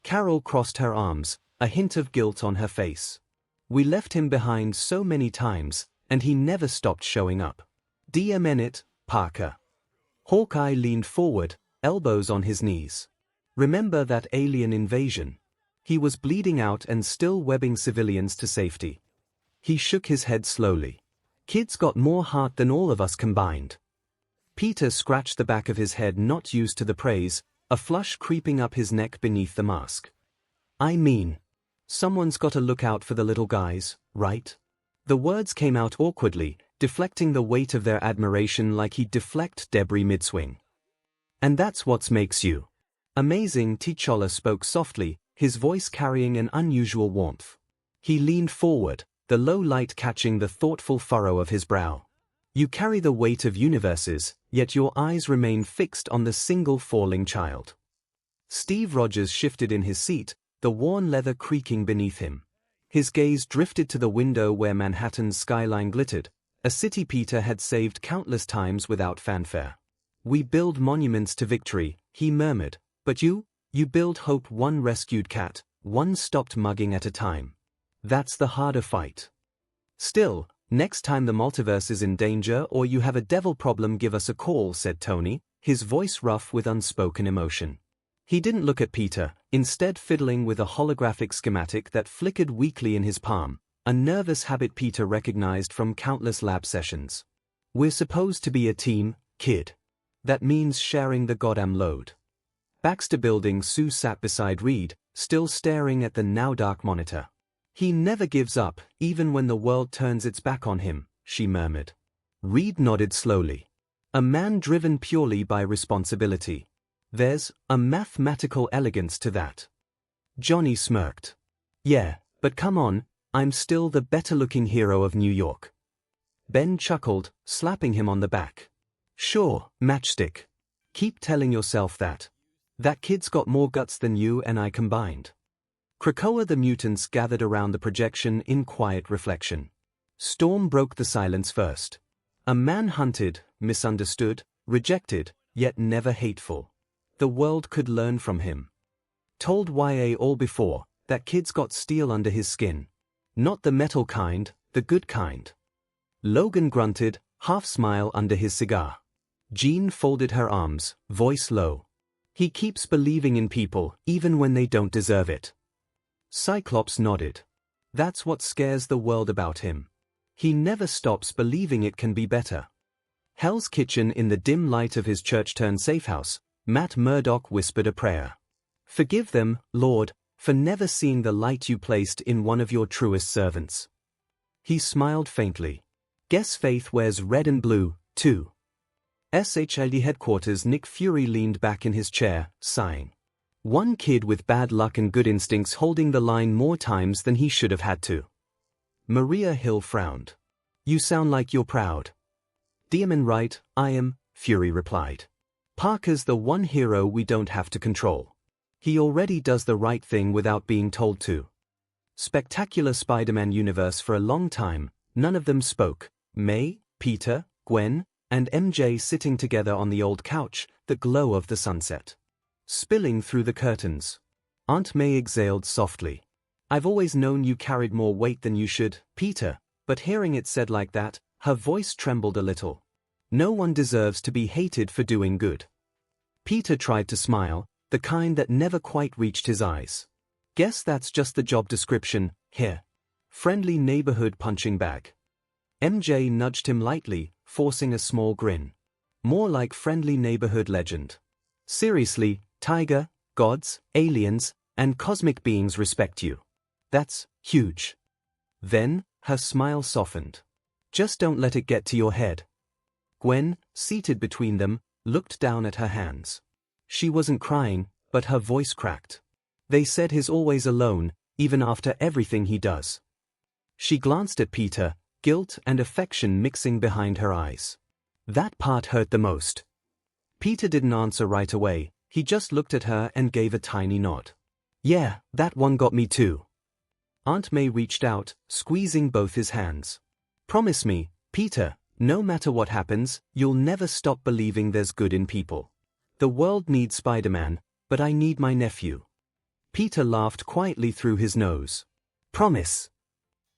Carol crossed her arms, a hint of guilt on her face. We left him behind so many times, and he never stopped showing up. DMN Parker. Hawkeye leaned forward, elbows on his knees. Remember that alien invasion? He was bleeding out and still webbing civilians to safety. He shook his head slowly. Kid's got more heart than all of us combined. Peter scratched the back of his head, not used to the praise, a flush creeping up his neck beneath the mask. I mean, someone's got to look out for the little guys, right? The words came out awkwardly, deflecting the weight of their admiration like he'd deflect debris mid-swing. And that's what makes you amazing. T'Challa spoke softly, his voice carrying an unusual warmth. He leaned forward, the low light catching the thoughtful furrow of his brow. You carry the weight of universes, yet your eyes remain fixed on the single falling child. Steve Rogers shifted in his seat, the worn leather creaking beneath him. His gaze drifted to the window where Manhattan's skyline glittered, a city Peter had saved countless times without fanfare. We build monuments to victory, he murmured, but you build hope, one rescued cat, one stopped mugging at a time. That's the harder fight. Still, next time the multiverse is in danger or you have a devil problem, give us a call, said Tony, his voice rough with unspoken emotion. He didn't look at Peter, instead fiddling with a holographic schematic that flickered weakly in his palm, a nervous habit Peter recognized from countless lab sessions. We're supposed to be a team, kid. That means sharing the goddamn load. Baxter Building. Sue sat beside Reed, still staring at the now dark monitor. He never gives up, even when the world turns its back on him, she murmured. Reed nodded slowly. A man driven purely by responsibility. There's a mathematical elegance to that. Johnny smirked. Yeah, but come on, I'm still the better-looking hero of New York. Ben chuckled, slapping him on the back. Sure, Matchstick. Keep telling yourself that. That kid's got more guts than you and I combined. Krakoa. The mutants gathered around the projection in quiet reflection. Storm broke the silence first. A man hunted, misunderstood, rejected, yet never hateful. The world could learn from him. Told YA all before, that kid's got steel under his skin. Not the metal kind, the good kind. Logan grunted, half smile under his cigar. Jean folded her arms, voice low. He keeps believing in people, even when they don't deserve it. Cyclops nodded. That's what scares the world about him. He never stops believing it can be better. Hell's Kitchen. In the dim light of his church-turned-safe house, Matt Murdock whispered a prayer. Forgive them, Lord, for never seeing the light you placed in one of your truest servants. He smiled faintly. Guess Faith wears red and blue, too. SHID headquarters. Nick Fury leaned back in his chair, sighing. One kid with bad luck and good instincts holding the line more times than he should have had to. Maria Hill frowned. You sound like you're proud. Damon right, I am, Fury replied. Parker's the one hero we don't have to control. He already does the right thing without being told to. Spectacular Spider-Man universe. For a long time, none of them spoke. May, Peter, Gwen, and MJ sitting together on the old couch, the glow of the sunset spilling through the curtains. Aunt May exhaled softly. I've always known you carried more weight than you should, Peter, but hearing it said like that, her voice trembled a little. No one deserves to be hated for doing good. Peter tried to smile, the kind that never quite reached his eyes. Guess that's just the job description, here. Friendly neighborhood punching bag. MJ nudged him lightly, forcing a small grin. More like friendly neighborhood legend. Seriously, Tiger, gods, aliens, and cosmic beings respect you. That's huge. Then, her smile softened. Just don't let it get to your head. Gwen, seated between them, looked down at her hands. She wasn't crying, but her voice cracked. They said he's always alone, even after everything he does. She glanced at Peter, guilt and affection mixing behind her eyes. That part hurt the most. Peter didn't answer right away, he just looked at her and gave a tiny nod. Yeah, that one got me too. Aunt May reached out, squeezing both his hands. Promise me, Peter, no matter what happens, you'll never stop believing there's good in people. The world needs Spider-Man, but I need my nephew. Peter laughed quietly through his nose. Promise.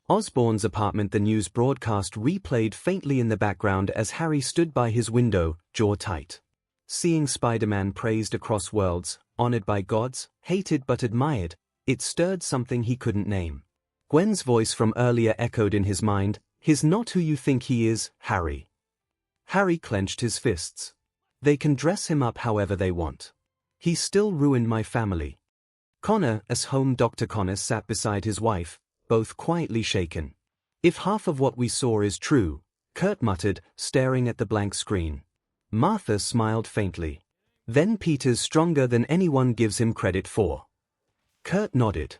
Osborn's apartment. The news broadcast replayed faintly in the background as Harry stood by his window, jaw tight. Seeing Spider-Man praised across worlds, honored by gods, hated but admired, it stirred something he couldn't name. Gwen's voice from earlier echoed in his mind, "He's not who you think he is, Harry." Harry clenched his fists. They can dress him up however they want. He still ruined my family. Connor, as home Dr. Connor sat beside his wife, both quietly shaken. If half of what we saw is true, Kurt muttered, staring at the blank screen. Martha smiled faintly. Then Peter's stronger than anyone gives him credit for. Kurt nodded.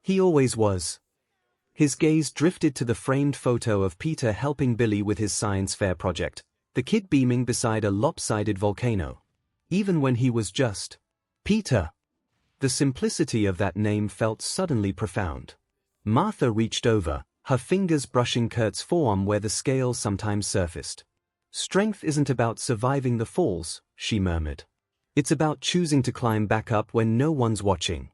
He always was. His gaze drifted to the framed photo of Peter helping Billy with his science fair project, the kid beaming beside a lopsided volcano. Even when he was just Peter. The simplicity of that name felt suddenly profound. Martha reached over, her fingers brushing Kurt's forearm where the scales sometimes surfaced. Strength isn't about surviving the falls, she murmured. It's about choosing to climb back up when no one's watching.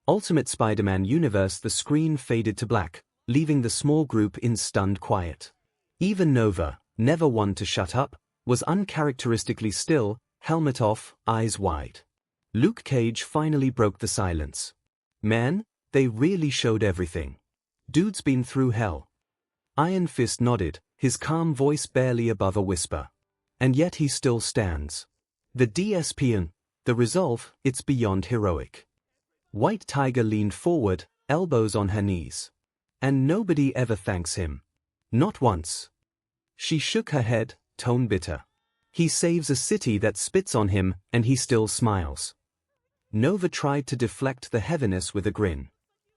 Ultimate Spider-Man Universe. The screen faded to black, leaving the small group in stunned quiet. Even Nova, never one to shut up, was uncharacteristically still, helmet off, eyes wide. Luke Cage finally broke the silence. Man, they really showed everything. Dude's been through hell. Iron Fist nodded, his calm voice barely above a whisper. And yet he still stands. The DSPN, the resolve, it's beyond heroic. White Tiger leaned forward, elbows on her knees. And nobody ever thanks him. Not once. She shook her head, tone bitter. He saves a city that spits on him, and he still smiles. Nova tried to deflect the heaviness with a grin.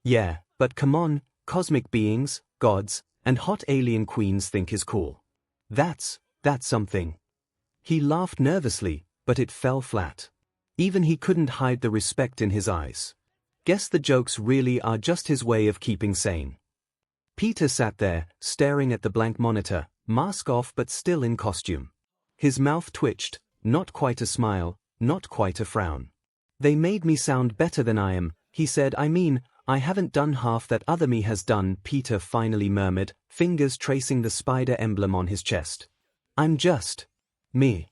Yeah, but come on, cosmic beings, gods, and hot alien queens think is cool. That's something. He laughed nervously, but it fell flat. Even he couldn't hide the respect in his eyes. Guess the jokes really are just his way of keeping sane. Peter sat there, staring at the blank monitor, mask off but still in costume. His mouth twitched, not quite a smile, not quite a frown. They made me sound better than I am, he said. I mean, I haven't done half that other me has done, Peter finally murmured, fingers tracing the spider emblem on his chest. I'm just me.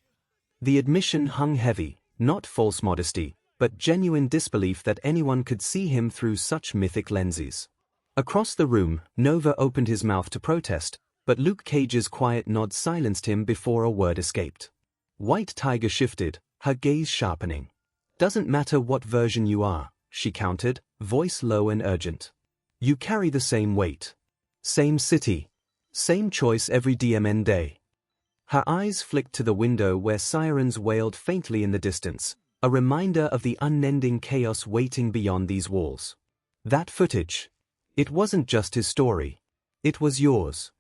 The admission hung heavy, not false modesty, but genuine disbelief that anyone could see him through such mythic lenses. Across the room, Nova opened his mouth to protest, but Luke Cage's quiet nod silenced him before a word escaped. White Tiger shifted, her gaze sharpening. Doesn't matter what version you are, she countered, voice low and urgent. You carry the same weight. Same city. Same choice every DMN day. Her eyes flicked to the window where sirens wailed faintly in the distance, a reminder of the unending chaos waiting beyond these walls. That footage. It wasn't just his story. It was yours.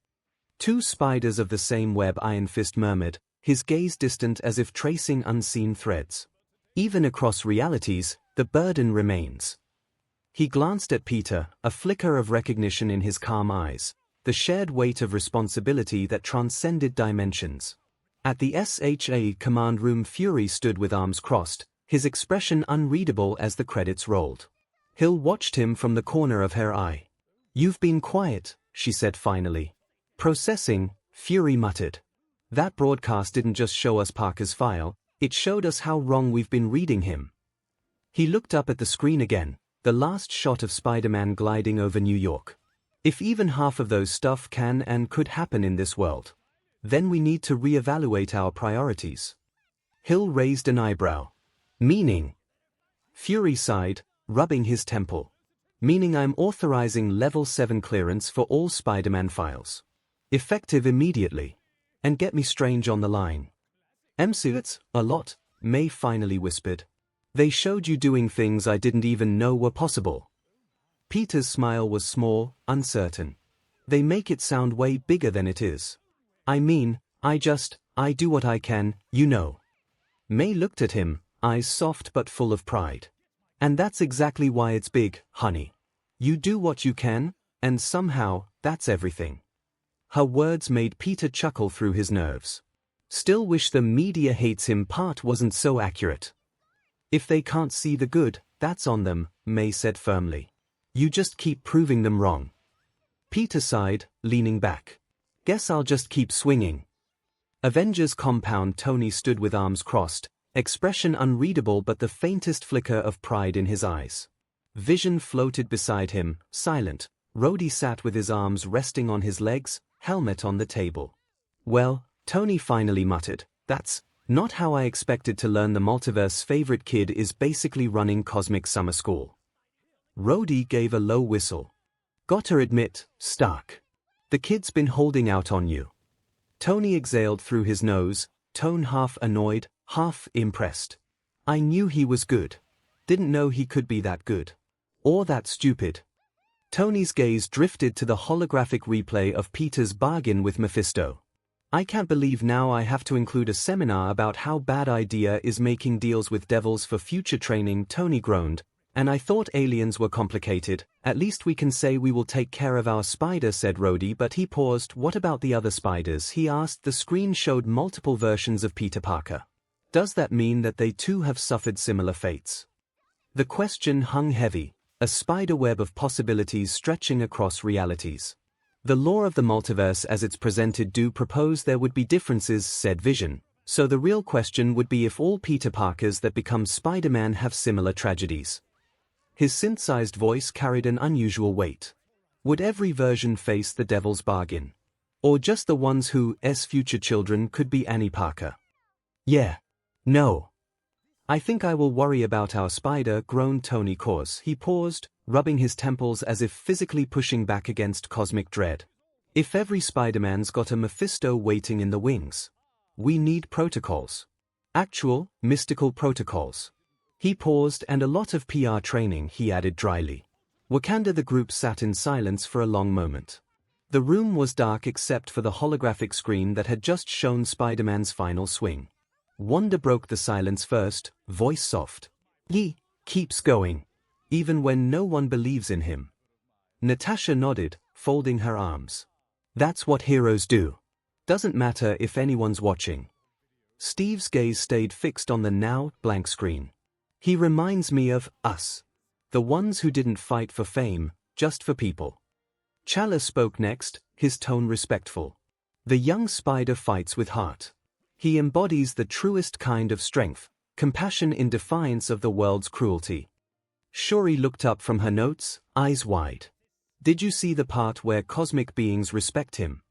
Two spiders of the same web, Iron Fist murmured, his gaze distant as if tracing unseen threads. Even across realities, the burden remains. He glanced at Peter, a flicker of recognition in his calm eyes, the shared weight of responsibility that transcended dimensions. At the SHA command room, Fury stood with arms crossed, his expression unreadable as the credits rolled. Hill watched him from the corner of her eye. You've been quiet, she said finally. Processing, Fury muttered. That broadcast didn't just show us Parker's file, it showed us how wrong we've been reading him. He looked up at the screen again, the last shot of Spider-Man gliding over New York. If even half of those stuff can and could happen in this world, then we need to reevaluate our priorities. Hill raised an eyebrow. Meaning? Fury sighed, rubbing his temple. Meaning I'm authorizing level 7 clearance for all Spider-Man files. Effective immediately. And get me Strange on the line. 𝐒𝐻𝐻𝐿 a lot, May finally whispered. They showed you doing things I didn't even know were possible. Peter's smile was small, uncertain. They make it sound way bigger than it is. I mean, I do what I can, you know. May looked at him, eyes soft but full of pride. And that's exactly why it's big, honey. You do what you can, and somehow, that's everything. Her words made Peter chuckle through his nerves. Still wish the media hates him part wasn't so accurate. If they can't see the good, that's on them, May said firmly. You just keep proving them wrong. Peter sighed, leaning back. Guess I'll just keep swinging. Avengers compound. Tony stood with arms crossed, expression unreadable but the faintest flicker of pride in his eyes. Vision floated beside him, silent. Rhodey sat with his arms resting on his legs, helmet on the table. Well, Tony finally muttered, that's not how I expected to learn the multiverse. Favorite kid is basically running cosmic summer school. Rhodey gave a low whistle. Gotta admit, Stark. The kid's been holding out on you. Tony exhaled through his nose, tone half annoyed, half impressed. I knew he was good. Didn't know he could be that good. Or that stupid. Tony's gaze drifted to the holographic replay of Peter's bargain with Mephisto. I can't believe now I have to include a seminar about how bad idea is making deals with devils for future training. Tony groaned. And I thought aliens were complicated. At least we can say we will take care of our spider, said Rhodey, but he paused. What about the other spiders? He asked. The screen showed multiple versions of Peter Parker. Does that mean that they too have suffered similar fates? The question hung heavy, a spider web of possibilities stretching across realities. The law of the multiverse as it's presented do propose there would be differences, said Vision. So the real question would be if all Peter Parkers that become Spider-Man have similar tragedies. His synthesized voice carried an unusual weight. Would every version face the devil's bargain? Or just the ones whose future children could be Annie Parker? Yeah. No. I think I will worry about our spider, groaned Tony Cause. He paused, rubbing his temples as if physically pushing back against cosmic dread. If every Spider-Man's got a Mephisto waiting in the wings. We need protocols. Actual, mystical protocols. He paused, and a lot of PR training, he added dryly. Wakanda. The group sat in silence for a long moment. The room was dark except for the holographic screen that had just shown Spider-Man's final swing. Wanda broke the silence first, voice soft. He keeps going, even when no one believes in him. Natasha nodded, folding her arms. That's what heroes do. Doesn't matter if anyone's watching. Steve's gaze stayed fixed on the now blank screen. He reminds me of us. The ones who didn't fight for fame, just for people. Chala spoke next, his tone respectful. The young spider fights with heart. He embodies the truest kind of strength, compassion in defiance of the world's cruelty. Shuri looked up from her notes, eyes wide. Did you see the part where cosmic beings respect him?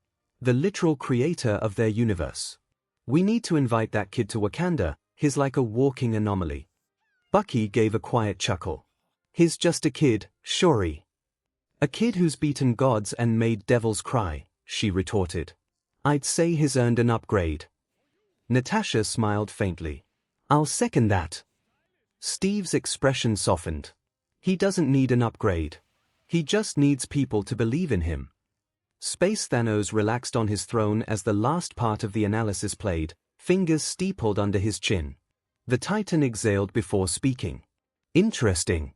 The literal creator of their universe. We need to invite that kid to Wakanda. He's like a walking anomaly. Bucky gave a quiet chuckle. He's just a kid, Shuri. A kid who's beaten gods and made devils cry, she retorted. I'd say he's earned an upgrade. Natasha smiled faintly. I'll second that. Steve's expression softened. He doesn't need an upgrade. He just needs people to believe in him. Space Thanos relaxed on his throne as the last part of the analysis played, fingers steepled under his chin. The Titan exhaled before speaking. Interesting.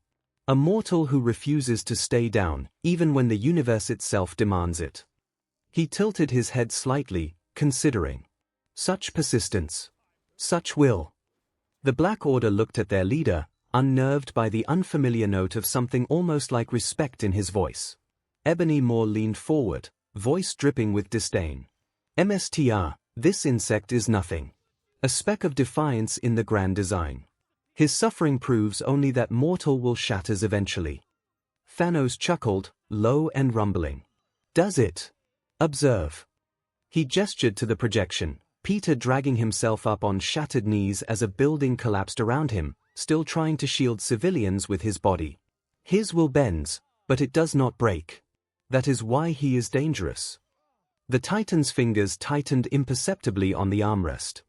A mortal who refuses to stay down, even when the universe itself demands it. He tilted his head slightly, considering. Such persistence. Such will. The Black Order looked at their leader, unnerved by the unfamiliar note of something almost like respect in his voice. Ebony Moore leaned forward, voice dripping with disdain. MSTR, this insect is nothing. A speck of defiance in the grand design. His suffering proves only that mortal will shatters eventually. Thanos chuckled, low and rumbling. Does it? Observe. He gestured to the projection, Peter dragging himself up on shattered knees as a building collapsed around him, still trying to shield civilians with his body. His will bends, but it does not break. That is why he is dangerous. The Titan's fingers tightened imperceptibly on the armrest.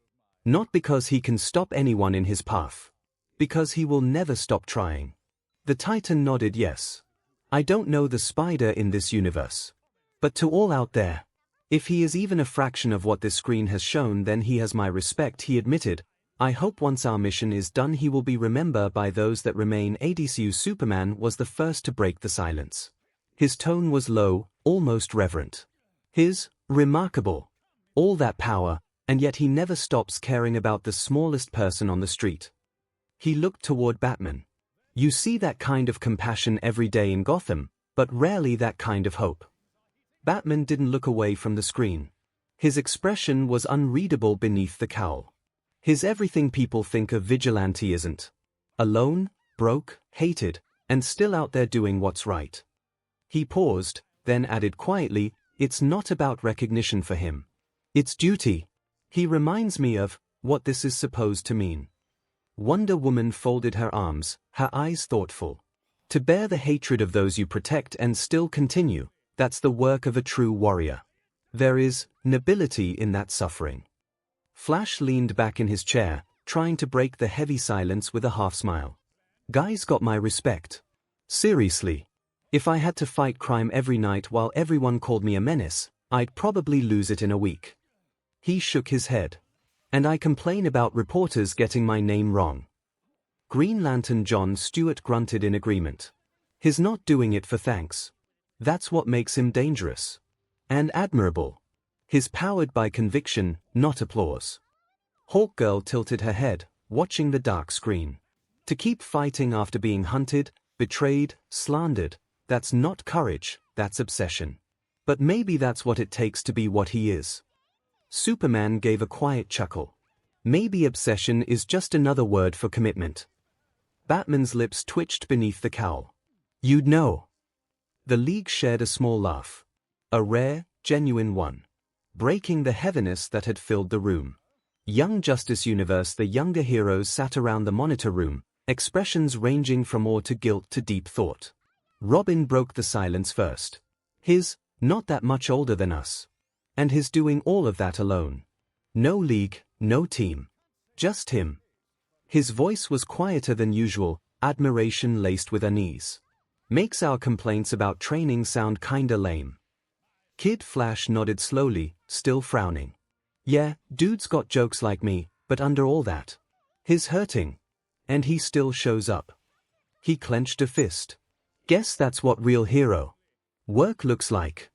Not because he can stop anyone in his path. Because he will never stop trying. The Titan nodded yes. I don't know the spider in this universe. But to all out there, if he is even a fraction of what this screen has shown, then he has my respect, he admitted. I hope once our mission is done he will be remembered by those that remain. ADCU Superman was the first to break the silence. His tone was low, almost reverent. His, remarkable. All that power, and yet he never stops caring about the smallest person on the street. He looked toward Batman. You see that kind of compassion every day in Gotham, but rarely that kind of hope. Batman didn't look away from the screen. His expression was unreadable beneath the cowl. His everything people think of vigilante isn't. Alone, broke, hated, and still out there doing what's right. He paused, then added quietly, it's not about recognition for him. It's duty. He reminds me of what this is supposed to mean. Wonder Woman folded her arms, her eyes thoughtful. To bear the hatred of those you protect and still continue, that's the work of a true warrior. There is nobility in that suffering. Flash leaned back in his chair, trying to break the heavy silence with a half-smile. Guy's got my respect. Seriously. If I had to fight crime every night while everyone called me a menace, I'd probably lose it in a week. He shook his head. And I complain about reporters getting my name wrong. Green Lantern John Stewart grunted in agreement. He's not doing it for thanks. That's what makes him dangerous. And admirable. He's powered by conviction, not applause. Hawkgirl tilted her head, watching the dark screen. To keep fighting after being hunted, betrayed, slandered, that's not courage, that's obsession. But maybe that's what it takes to be what he is. Superman gave a quiet chuckle. Maybe obsession is just another word for commitment. Batman's lips twitched beneath the cowl. You'd know. The League shared a small laugh. A rare, genuine one. Breaking the heaviness that had filled the room. Young Justice Universe, the younger heroes sat around the monitor room, expressions ranging from awe to guilt to deep thought. Robin broke the silence first. His, not that much older than us. And his doing all of that alone. No league, no team. Just him. His voice was quieter than usual, admiration laced with unease. Makes our complaints about training sound kinda lame. Kid Flash nodded slowly, still frowning. Yeah, dude's got jokes like me, but under all that. He's hurting. And he still shows up. He clenched a fist. Guess that's what real hero work looks like.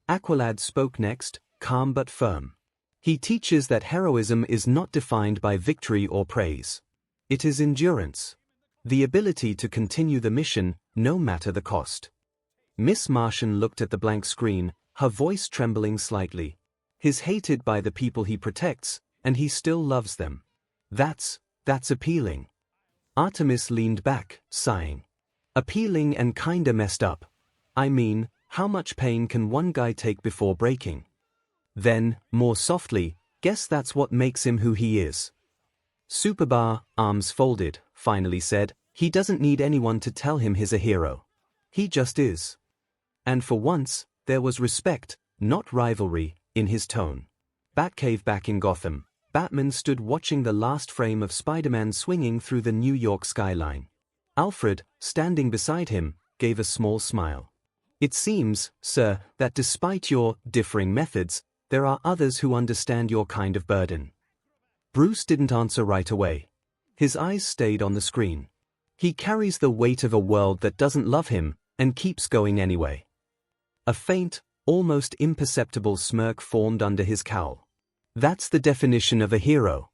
Aqualad spoke next, calm but firm. He teaches that heroism is not defined by victory or praise. It is endurance. The ability to continue the mission, no matter the cost. Miss Martian looked at the blank screen, her voice trembling slightly. He's hated by the people he protects, and he still loves them. That's appealing. Artemis leaned back, sighing. Appealing and kinda messed up. I mean, how much pain can one guy take before breaking? Then, more softly, guess that's what makes him who he is. Superbar, arms folded, finally said, he doesn't need anyone to tell him he's a hero. He just is. And for once, there was respect, not rivalry, in his tone. Batcave back in Gotham, Batman stood watching the last frame of Spider-Man swinging through the New York skyline. Alfred, standing beside him, gave a small smile. It seems, sir, that despite your differing methods, there are others who understand your kind of burden. Bruce didn't answer right away. His eyes stayed on the screen. He carries the weight of a world that doesn't love him, and keeps going anyway. A faint, almost imperceptible smirk formed under his cowl. That's the definition of a hero.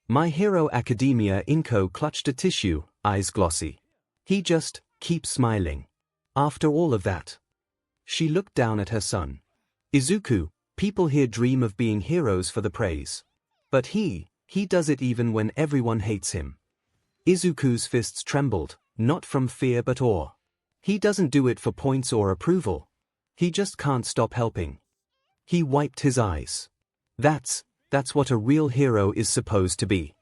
MyHeroAcademia Inko clutched a tissue, eyes glossy. He just keeps smiling. After all of that. She looked down at her son. Izuku, people here dream of being heroes for the praise. But he does it even when everyone hates him. Izuku's fists trembled, not from fear but awe. He doesn't do it for points or approval. He just can't stop helping. He wiped his eyes. That's what a real hero is supposed to be.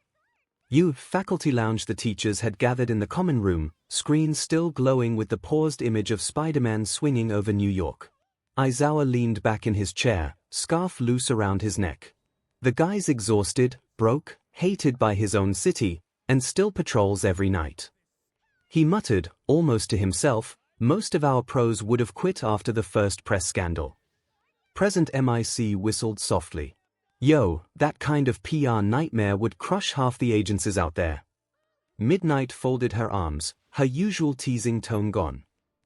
Faculty lounge. The teachers had gathered in the common room, screens still glowing with the paused image of Spider-Man swinging over New York. Aizawa leaned back in his chair, scarf loose around his neck. The guy's exhausted, broke, hated by his own city, and still patrols every night. He muttered, almost to himself, most of our pros would have quit after the first press scandal. Present MIC whistled softly. Yo, that kind of PR nightmare would crush half the agencies out there. Midnight folded her arms, her usual teasing tone gone.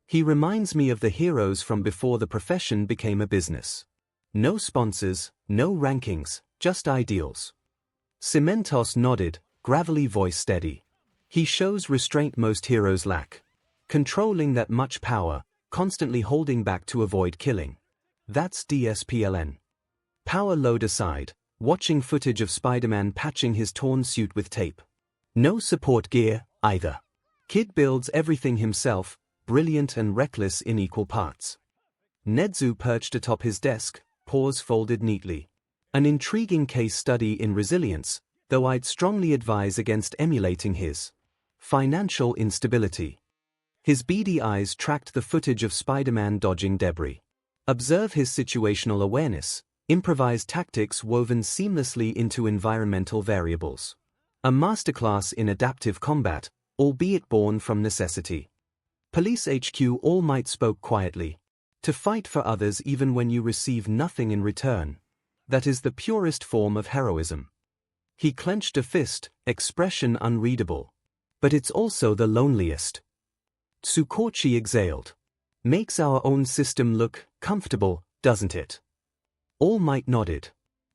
He reminds me of the heroes from before the profession became a business. No sponsors, no rankings, just ideals. Cementos nodded, gravelly voice steady. He shows restraint most heroes lack. Controlling that much power, constantly holding back to avoid killing. That's DSPLN. Power load aside, watching footage of Spider-Man patching his torn suit with tape. No support gear, either. Kid builds everything himself, brilliant and reckless in equal parts. Nedzu perched atop his desk, paws folded neatly. An intriguing case study in resilience, though I'd strongly advise against emulating his financial instability. His beady eyes tracked the footage of Spider-Man dodging debris. Observe his situational awareness, improvised tactics woven seamlessly into environmental variables. A masterclass in adaptive combat, albeit born from necessity. Police HQ All Might spoke quietly. To fight for others even when you receive nothing in return. That is the purest form of heroism. He clenched a fist, expression unreadable. But it's also the loneliest. Tsukochi exhaled. Makes our own system look comfortable, doesn't it? All Might nodded.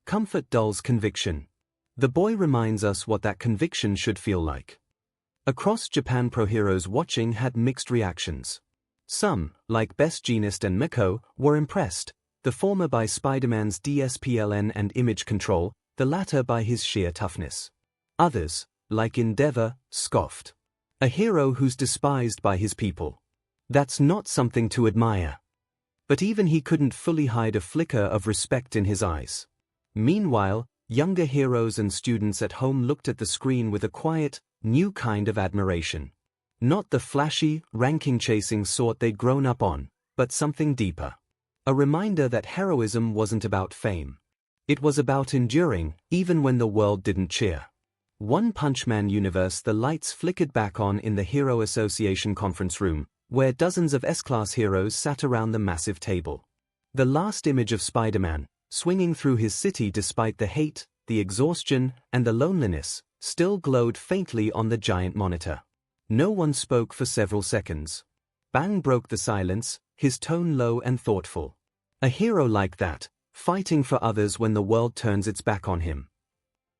Comfort dulls conviction. The boy reminds us what that conviction should feel like. Across Japan, pro heroes watching had mixed reactions. Some, like Best Jeanist and Miko, were impressed, the former by Spider-Man's DSPLN and image control, the latter by his sheer toughness. Others, like Endeavor, scoffed. A hero who's despised by his people. That's not something to admire. But even he couldn't fully hide a flicker of respect in his eyes. Meanwhile, younger heroes and students at home looked at the screen with a quiet, new kind of admiration. Not the flashy, ranking-chasing sort they'd grown up on, but something deeper. A reminder that heroism wasn't about fame. It was about enduring, even when the world didn't cheer. One Punch Man universe. The lights flickered back on in the Hero Association conference room, where dozens of S-class heroes sat around the massive table. The last image of Spider-Man, swinging through his city despite the hate, the exhaustion, and the loneliness, still glowed faintly on the giant monitor. No one spoke for several seconds. Bang broke the silence, his tone low and thoughtful. A hero like that, fighting for others when the world turns its back on him.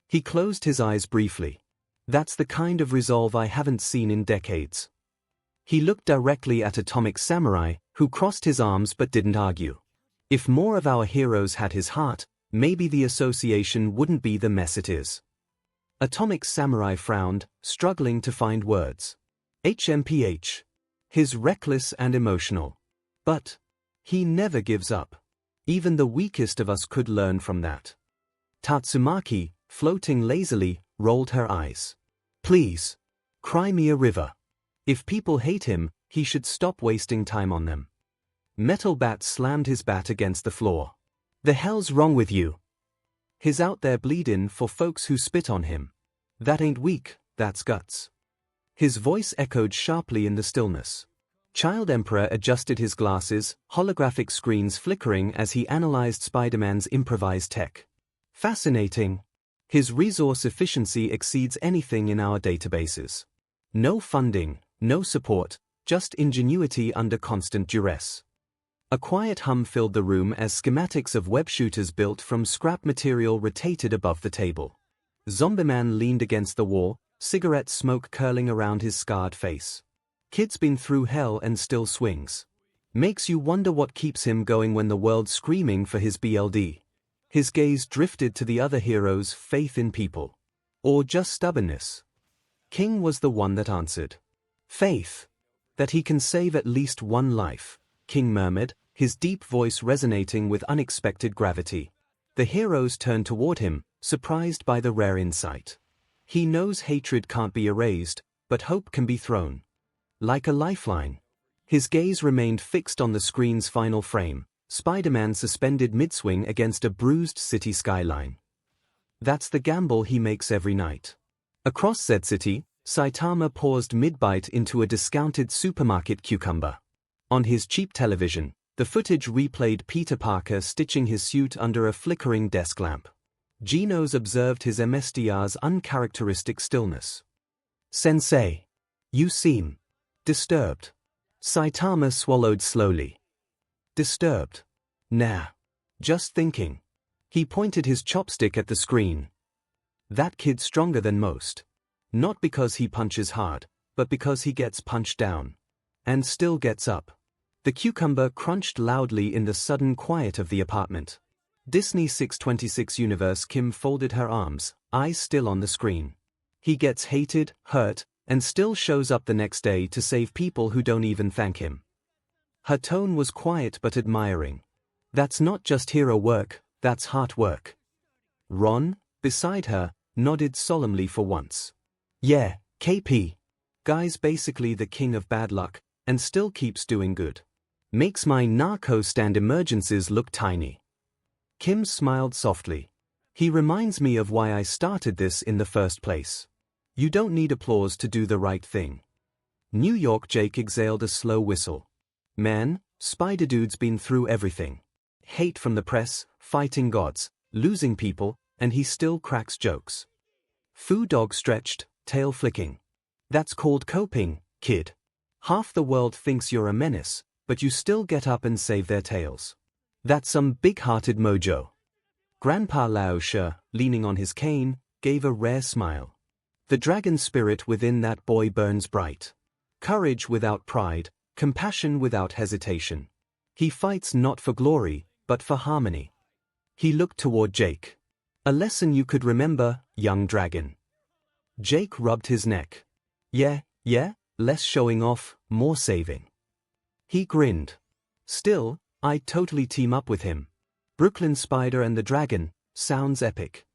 He closed his eyes briefly. That's the kind of resolve I haven't seen in decades. He looked directly at Atomic Samurai, who crossed his arms but didn't argue. If more of our heroes had his heart, maybe the association wouldn't be the mess it is. Atomic Samurai frowned, struggling to find words. HMPH. He's reckless and emotional. But he never gives up. Even the weakest of us could learn from that. Tatsumaki, floating lazily, rolled her eyes. Please. Cry me a river. If people hate him, he should stop wasting time on them. Metal Bat slammed his bat against the floor. The hell's wrong with you? He's out there bleedin' for folks who spit on him. That ain't weak, that's guts. His voice echoed sharply in the stillness. Child Emperor adjusted his glasses, holographic screens flickering as he analyzed Spider-Man's improvised tech. Fascinating. His resource efficiency exceeds anything in our databases. No funding, no support, just ingenuity under constant duress. A quiet hum filled the room as schematics of web shooters built from scrap material rotated above the table. Zombieman leaned against the wall, cigarette smoke curling around his scarred face. Kid's been through hell and still swings. Makes you wonder what keeps him going when the world's screaming for his BLD. His gaze drifted to the other heroes' faith in people. Or just stubbornness. King was the one that answered. Faith. That he can save at least one life, King murmured, his deep voice resonating with unexpected gravity. The heroes turn toward him, surprised by the rare insight. He knows hatred can't be erased, but hope can be thrown. Like a lifeline. His gaze remained fixed on the screen's final frame, Spider-Man suspended mid-swing against a bruised city skyline. That's the gamble he makes every night. Across Z City, Saitama paused mid-bite into a discounted supermarket cucumber. On his cheap television, the footage replayed Peter Parker stitching his suit under a flickering desk lamp. Genos observed his MSDR's uncharacteristic stillness. "Sensei, you seem disturbed." Saitama swallowed slowly. "Disturbed? Nah. Just thinking." He pointed his chopstick at the screen. "That kid's stronger than most. Not because he punches hard, but because he gets punched down. And still gets up." The cucumber crunched loudly in the sudden quiet of the apartment. Disney 626 Universe Kim folded her arms, eyes still on the screen. He gets hated, hurt, and still shows up the next day to save people who don't even thank him. Her tone was quiet but admiring. "That's not just hero work, that's heart work." Ron, beside her, nodded solemnly for once. "Yeah, KP. Guy's basically the king of bad luck, and still keeps doing good. Makes my narco stand emergencies look tiny." Kim smiled softly. "He reminds me of why I started this in the first place. You don't need applause to do the right thing." New York Jake exhaled a slow whistle. "Man, Spider-Dude's been through everything. Hate from the press, fighting gods, losing people, and he still cracks jokes. Foo Dog stretched, tail flicking. That's called coping, kid. Half the world thinks you're a menace, but you still get up and save their tails. That's some big-hearted mojo." Grandpa Lao She, leaning on his cane, gave a rare smile. The dragon spirit within that boy burns bright. Courage without pride, compassion without hesitation. He fights not for glory, but for harmony. He looked toward Jake. "A lesson you could remember, young dragon." Jake rubbed his neck. Yeah, less showing off, more saving." He grinned. "Still, I'd totally team up with him. Brooklyn Spider and the Dragon, sounds epic."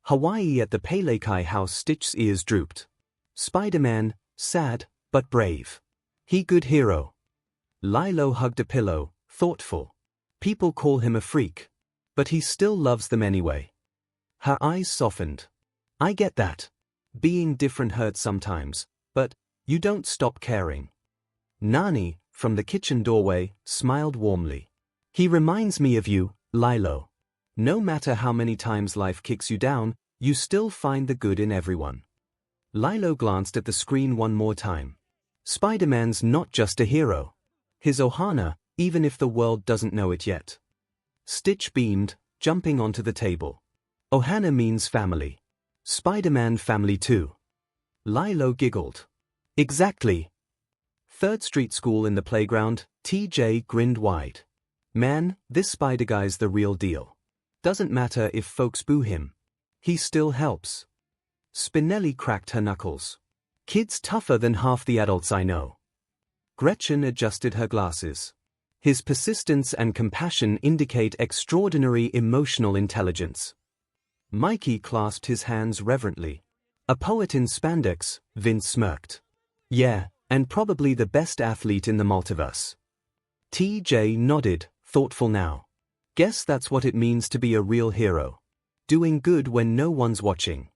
Hawaii at the Pelekai house, Stitch's ears drooped. "Spider-Man, sad, but brave. He good hero." Lilo hugged a pillow, thoughtful. "People call him a freak. But he still loves them anyway." Her eyes softened. "I get that. Being different hurts sometimes, but you don't stop caring." Nani, from the kitchen doorway, smiled warmly. "He reminds me of you, Lilo. No matter how many times life kicks you down, you still find the good in everyone." Lilo glanced at the screen one more time. "Spider-Man's not just a hero. He's Ohana, even if the world doesn't know it yet." Stitch beamed, jumping onto the table. "Ohana means family. Spider-Man family too." Lilo giggled. "Exactly." 3rd Street School in the playground, TJ grinned wide. "Man, this Spider guy's the real deal. Doesn't matter if folks boo him. He still helps." Spinelli cracked her knuckles. "Kid's tougher than half the adults I know." Gretchen adjusted her glasses. "His persistence and compassion indicate extraordinary emotional intelligence." Mikey clasped his hands reverently. "A poet in spandex," Vince smirked. "Yeah, and probably the best athlete in the multiverse." TJ nodded, thoughtful now. "Guess that's what it means to be a real hero. Doing good when no one's watching."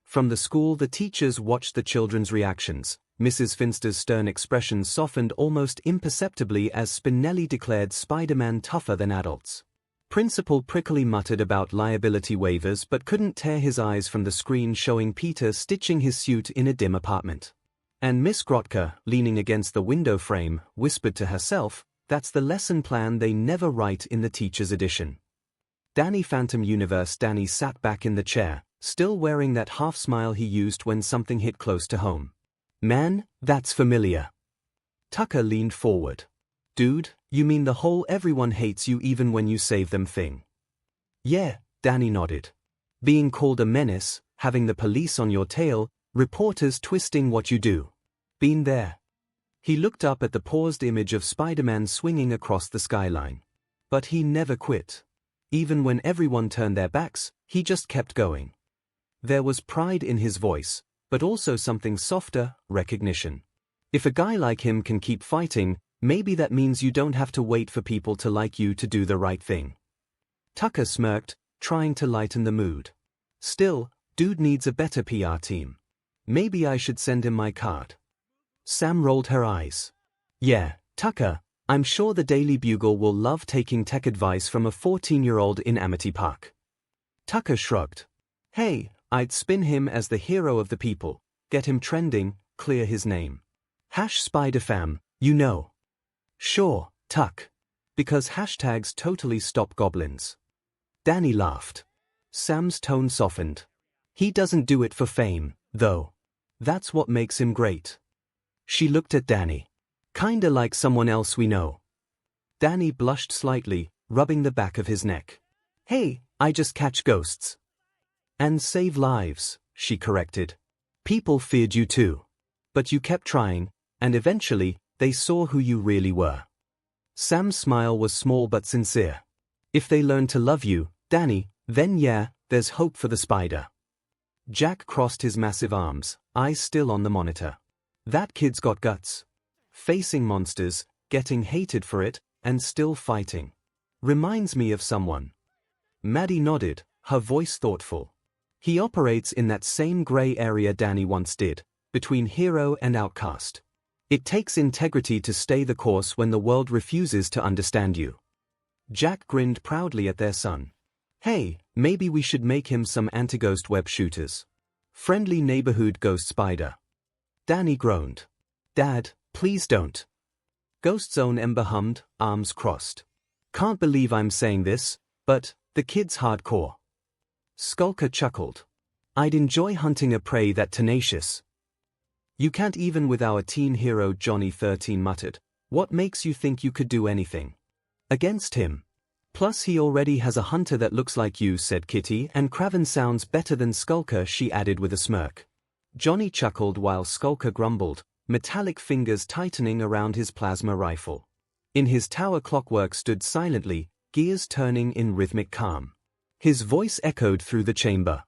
From the school, the teachers watched the children's reactions. Mrs. Finster's stern expression softened almost imperceptibly as Spinelli declared Spider-Man tougher than adults. Principal Prickly muttered about liability waivers but couldn't tear his eyes from the screen showing Peter stitching his suit in a dim apartment. And Miss Grotka, leaning against the window frame, whispered to herself, "That's the lesson plan they never write in the teacher's edition." Danny Phantom Universe Danny sat back in the chair, still wearing that half smile he used when something hit close to home. "Man, that's familiar." Tucker leaned forward. "Dude, you mean the whole everyone hates you even when you save them thing?" "Yeah," Danny nodded. "Being called a menace, having the police on your tail, reporters twisting what you do. Been there." He looked up at the paused image of Spider-Man swinging across the skyline. But he never quit. Even when everyone turned their backs, he just kept going. There was pride in his voice, but also something softer, recognition. If a guy like him can keep fighting, maybe that means you don't have to wait for people to like you to do the right thing. Tucker smirked, trying to lighten the mood. Still, dude needs a better PR team. Maybe I should send him my card. Sam rolled her eyes. Yeah, Tucker, I'm sure the Daily Bugle will love taking tech advice from a 14-year-old in Amity Park. Tucker shrugged. Hey, I'd spin him as the hero of the people, get him trending, clear his name. #SpiderFam, you know. Sure, Tuck. Because hashtags totally stop goblins. Danny laughed. Sam's tone softened. He doesn't do it for fame, though. That's what makes him great. She looked at Danny. Kinda like someone else we know. Danny blushed slightly, rubbing the back of his neck. Hey, I just catch ghosts. And save lives, she corrected. People feared you too. But you kept trying, and eventually, they saw who you really were. Sam's smile was small but sincere. If they learn to love you, Danny, then yeah, there's hope for the spider. Jack crossed his massive arms, eyes still on the monitor. That kid's got guts. Facing monsters, getting hated for it, and still fighting. Reminds me of someone. Maddie nodded, her voice thoughtful. He operates in that same gray area Danny once did, between hero and outcast. It takes integrity to stay the course when the world refuses to understand you. Jack grinned proudly at their son. Hey, maybe we should make him some anti-ghost web shooters. Friendly neighborhood ghost spider. Danny groaned. Dad, please don't. Ghost's own Ember hummed, arms crossed. Can't believe I'm saying this, but the kid's hardcore. 𝐒𝐭𝐽𝐲 chuckled. I'd enjoy hunting a prey that tenacious. You can't even with our teen hero Johnny 13 muttered. What makes you think you could do anything against him? Plus he already has a hunter that looks like you, said Kitty, and Craven sounds better than 𝐒𝐭𝐽𝐲, she added with a smirk. Johnny chuckled while 𝐒𝐭𝐽𝐲 grumbled, metallic fingers tightening around his plasma rifle. In his tower clockwork stood silently, gears turning in rhythmic calm. His voice echoed through the chamber.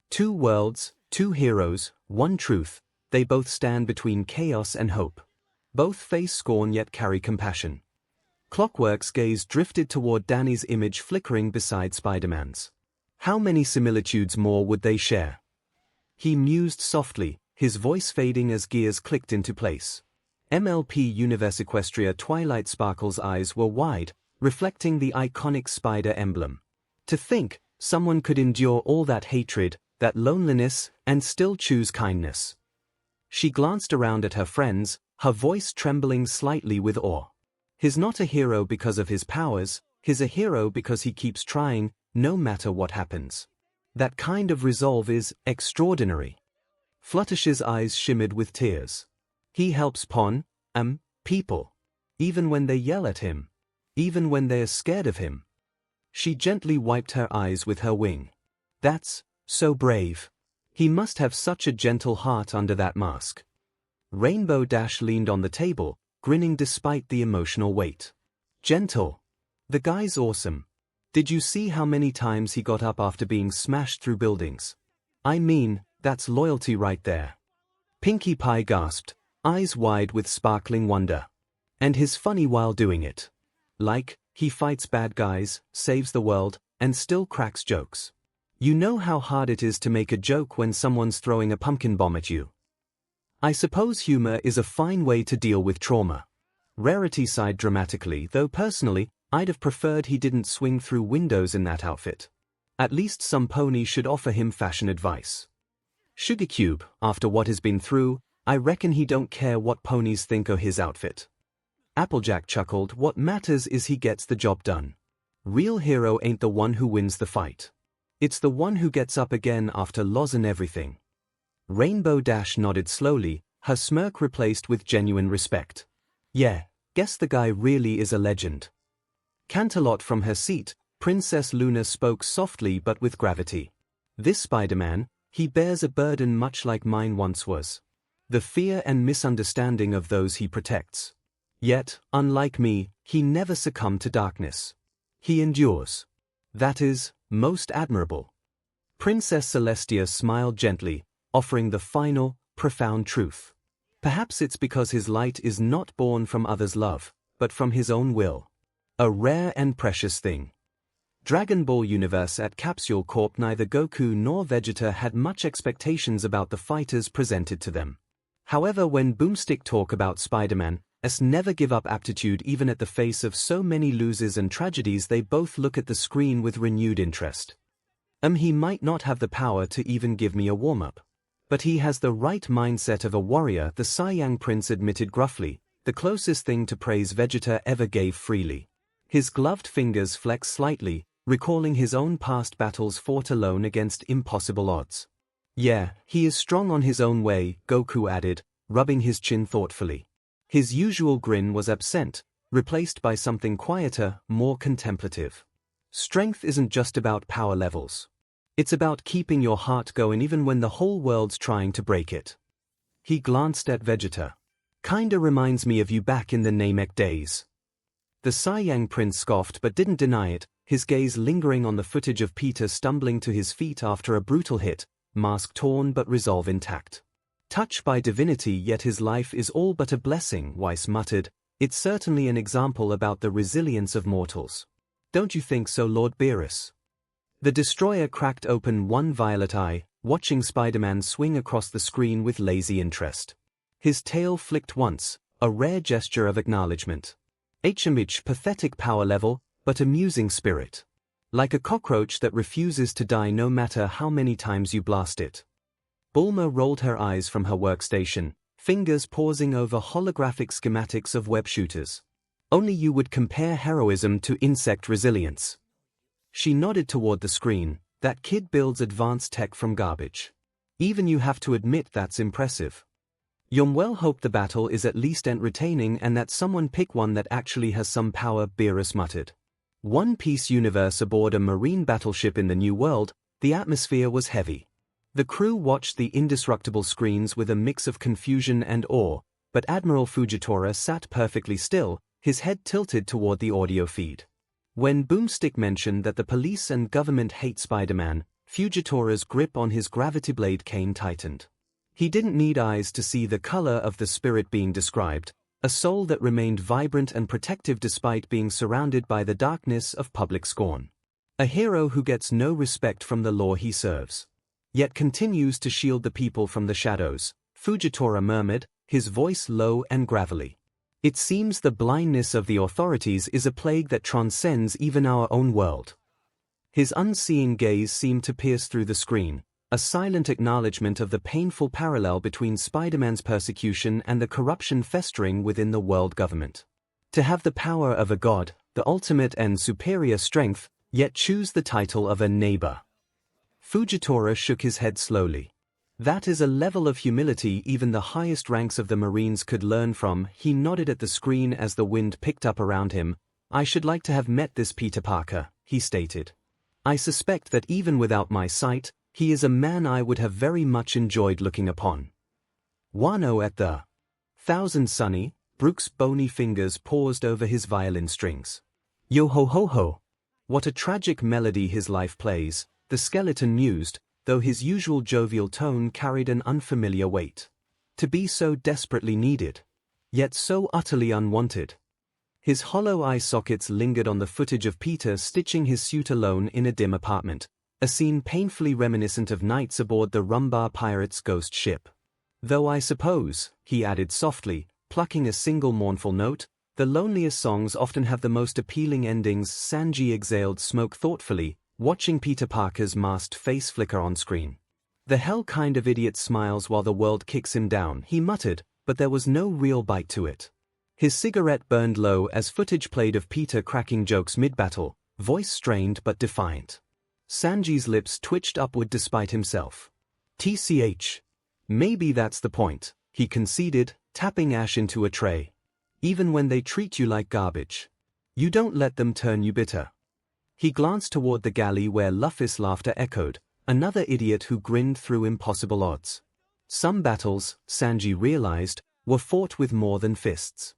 2 worlds, 2 heroes, 1 truth. They both stand between chaos and hope. Both face scorn yet carry compassion. Clockwork's gaze drifted toward Danny's image flickering beside Spider-Man's. How many similitudes more would they share? He mused softly, his voice fading as gears clicked into place. MLP Universe Equestria Twilight Sparkle's eyes were wide, reflecting the iconic spider emblem. To think, someone could endure all that hatred, that loneliness, and still choose kindness. She glanced around at her friends, her voice trembling slightly with awe. He's not a hero because of his powers, he's a hero because he keeps trying, no matter what happens. That kind of resolve is extraordinary. Fluttershy's eyes shimmered with tears. He helps people. Even when they yell at him. Even when they're scared of him. She gently wiped her eyes with her wing. That's so brave. He must have such a gentle heart under that mask. Rainbow Dash leaned on the table, grinning despite the emotional weight. Gentle. The guy's awesome. Did you see how many times he got up after being smashed through buildings? I mean, that's loyalty right there. Pinkie Pie gasped, eyes wide with sparkling wonder. And he's funny while doing it. Like, he fights bad guys, saves the world, and still cracks jokes. You know how hard it is to make a joke when someone's throwing a pumpkin bomb at you. I suppose humor is a fine way to deal with trauma. Rarity sighed dramatically, though personally, I'd have preferred he didn't swing through windows in that outfit. At least some pony should offer him fashion advice. Sugar Cube, after what he's been through, I reckon he don't care what ponies think of his outfit. Applejack chuckled, what matters is he gets the job done. Real hero ain't the one who wins the fight. It's the one who gets up again after loss and everything. Rainbow Dash nodded slowly, her smirk replaced with genuine respect. Yeah, guess the guy really is a legend. Canterlot from her seat, Princess Luna spoke softly but with gravity. This Spider-Man, he bears a burden much like mine once was. the fear and misunderstanding of those he protects. Yet, unlike me, he never succumbed to darkness. He endures. That is, most admirable. Princess Celestia smiled gently, offering the final, profound truth. Perhaps it's because his light is not born from others' love, but from his own will. A rare and precious thing. Dragon Ball Universe at Capsule Corp. Neither Goku nor Vegeta had much expectations about the fighters presented to them. However, when Boomstick talk about Spider-Man's never give up aptitude even at the face of so many losses and tragedies, they both look at the screen with renewed interest. He might not have the power to even give me a warm-up. But he has the right mindset of a warrior, the Saiyang Prince admitted gruffly, the closest thing to praise Vegeta ever gave freely. His gloved fingers flex slightly, recalling his own past battles fought alone against impossible odds. Yeah, he is strong on his own way, Goku added, rubbing his chin thoughtfully. His usual grin was absent, replaced by something quieter, more contemplative. Strength isn't just about power levels. It's about keeping your heart going even when the whole world's trying to break it. He glanced at Vegeta. Kinda reminds me of you back in the Namek days. The Saiyang Prince scoffed but didn't deny it, his gaze lingering on the footage of Peter stumbling to his feet after a brutal hit, mask torn but resolve intact. Touched by divinity, yet his life is all but a blessing, Weiss muttered. It's certainly an example about the resilience of mortals. Don't you think so, Lord Beerus? The destroyer cracked open one violet eye, watching Spider-Man swing across the screen with lazy interest. His tail flicked once, a rare gesture of acknowledgement. 𝐒𝐻 pathetic power level, but amusing spirit. Like a cockroach that refuses to die no matter how many times you blast it. Bulma rolled her eyes from her workstation, fingers pausing over holographic schematics of web shooters. Only you would compare heroism to insect resilience. She nodded toward the screen. That kid builds advanced tech from garbage. Even you have to admit that's impressive. Yomwell hope the battle is at least entertaining and that someone pick one that actually has some power, Beerus muttered. One Piece universe aboard a marine battleship in the New World, the atmosphere was heavy. The crew watched the indestructible screens with a mix of confusion and awe, but Admiral Fujitora sat perfectly still, his head tilted toward the audio feed. When Boomstick mentioned that the police and government hate Spider-Man, Fujitora's grip on his gravity blade cane tightened. He didn't need eyes to see the color of the spirit being described, a soul that remained vibrant and protective despite being surrounded by the darkness of public scorn. A hero who gets no respect from the law he serves, yet continues to shield the people from the shadows, Fujitora murmured, his voice low and gravelly. It seems the blindness of the authorities is a plague that transcends even our own world. His unseeing gaze seemed to pierce through the screen, a silent acknowledgement of the painful parallel between Spider-Man's persecution and the corruption festering within the world government. To have the power of a god, the ultimate and superior strength, yet choose the title of a neighbor. Fujitora shook his head slowly. That is a level of humility even the highest ranks of the Marines could learn from. He nodded at the screen as the wind picked up around him. I should like to have met this Peter Parker, he stated. I suspect that even without my sight, he is a man I would have very much enjoyed looking upon. Wano at the Thousand Sunny, Brooke's bony fingers paused over his violin strings. Yo ho ho ho. What a tragic melody his life plays, the skeleton mused, though his usual jovial tone carried an unfamiliar weight. To be so desperately needed, yet so utterly unwanted. His hollow eye sockets lingered on the footage of Peter stitching his suit alone in a dim apartment, a scene painfully reminiscent of nights aboard the Rumbar Pirate's ghost ship. Though I suppose, he added softly, plucking a single mournful note, the loneliest songs often have the most appealing endings. Sanji exhaled smoke thoughtfully, watching Peter Parker's masked face flicker on screen. The hell kind of idiot smiles while the world kicks him down, he muttered, but there was no real bite to it. His cigarette burned low as footage played of Peter cracking jokes mid-battle, voice strained but defiant. Sanji's lips twitched upward despite himself. TCH. Maybe that's the point, he conceded, tapping ash into a tray. Even when they treat you like garbage, you don't let them turn you bitter. He glanced toward the galley where Luffy's laughter echoed, another idiot who grinned through impossible odds. Some battles, Sanji realized, were fought with more than fists.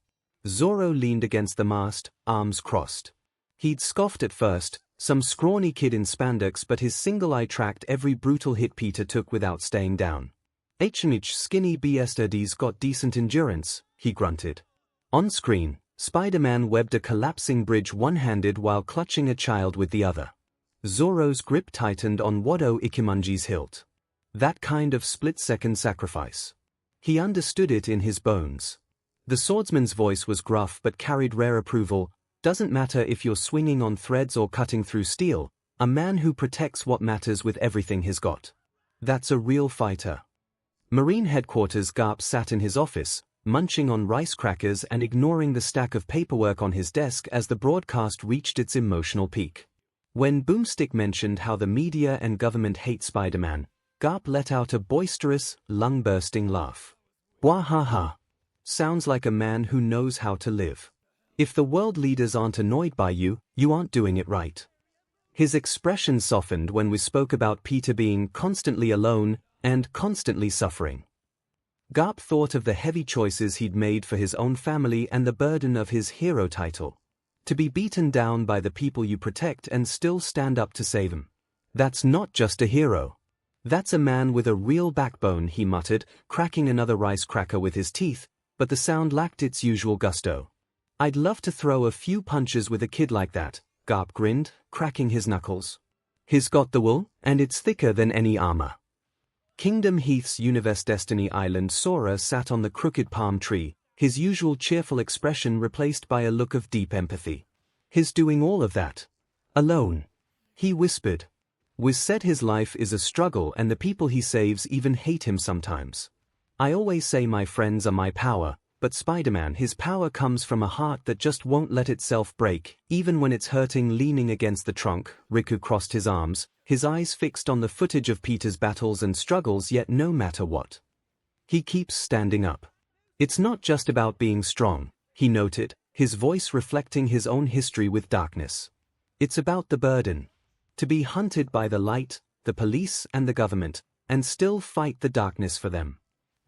Zoro leaned against the mast, arms crossed. He'd scoffed at first, some scrawny kid in spandex, but his single eye tracked every brutal hit Peter took without staying down. 𝐻𝐻 skinny BSTD's got decent endurance, he grunted. On screen, Spider-Man webbed a collapsing bridge one-handed while clutching a child with the other. Zoro's grip tightened on Wado Ikimunji's hilt. That kind of split-second sacrifice. He understood it in his bones. The swordsman's voice was gruff but carried rare approval. Doesn't matter if you're swinging on threads or cutting through steel, a man who protects what matters with everything he's got. That's a real fighter. Marine Headquarters Garp sat in his office, munching on rice crackers and ignoring the stack of paperwork on his desk as the broadcast reached its emotional peak. When Boomstick mentioned how the media and government hate Spider-Man, Garp let out a boisterous, lung-bursting laugh. Wahaha. Sounds like a man who knows how to live. If the world leaders aren't annoyed by you, you aren't doing it right. His expression softened when we spoke about Peter being constantly alone and constantly suffering. Garp thought of the heavy choices he'd made for his own family and the burden of his hero title. To be beaten down by the people you protect and still stand up to save them. That's not just a hero. That's a man with a real backbone, he muttered, cracking another rice cracker with his teeth, but the sound lacked its usual gusto. I'd love to throw a few punches with a kid like that, Garp grinned, cracking his knuckles. He's got the wool, and it's thicker than any armor. Kingdom Heath's Universe Destiny Island Sora sat on the crooked palm tree, his usual cheerful expression replaced by a look of deep empathy. He's doing all of that. Alone. He whispered. Wiz said his life is a struggle and the people he saves even hate him sometimes. I always say my friends are my power, but Spider-Man, his power comes from a heart that just won't let itself break, even when it's hurting. Leaning against the trunk, Riku crossed his arms, his eyes fixed on the footage of Peter's battles and struggles, yet no matter what, he keeps standing up. It's not just about being strong, he noted, his voice reflecting his own history with darkness. It's about the burden. To be hunted by the light, the police and the government, and still fight the darkness for them.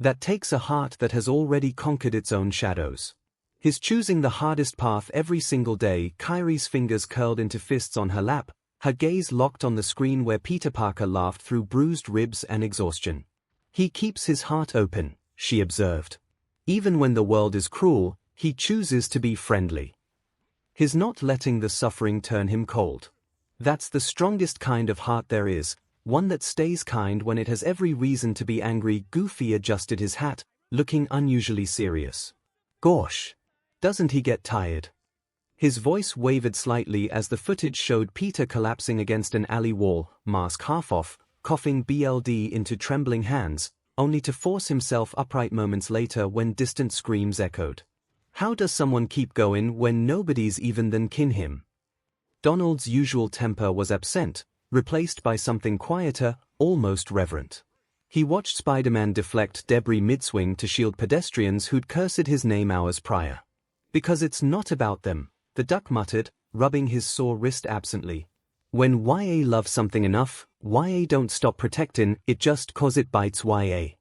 That takes a heart that has already conquered its own shadows. He's choosing the hardest path every single day. Kairi's fingers curled into fists on her lap, her gaze locked on the screen where Peter Parker laughed through bruised ribs and exhaustion. He keeps his heart open, she observed. Even when the world is cruel, he chooses to be friendly. He's not letting the suffering turn him cold. That's the strongest kind of heart there is, one that stays kind when it has every reason to be angry. Goofy adjusted his hat, looking unusually serious. Gosh. Doesn't he get tired? His voice wavered slightly as the footage showed Peter collapsing against an alley wall, mask half off, coughing BLD into trembling hands, only to force himself upright moments later when distant screams echoed. How does someone keep going when nobody's even than kin him? Donald's usual temper was absent, replaced by something quieter, almost reverent. He watched Spider-Man deflect debris mid-swing to shield pedestrians who'd cursed his name hours prior. Because it's not about them, the duck muttered, rubbing his sore wrist absently. When YA loves something enough, YA don't stop protecting it just 'cause it bites YA.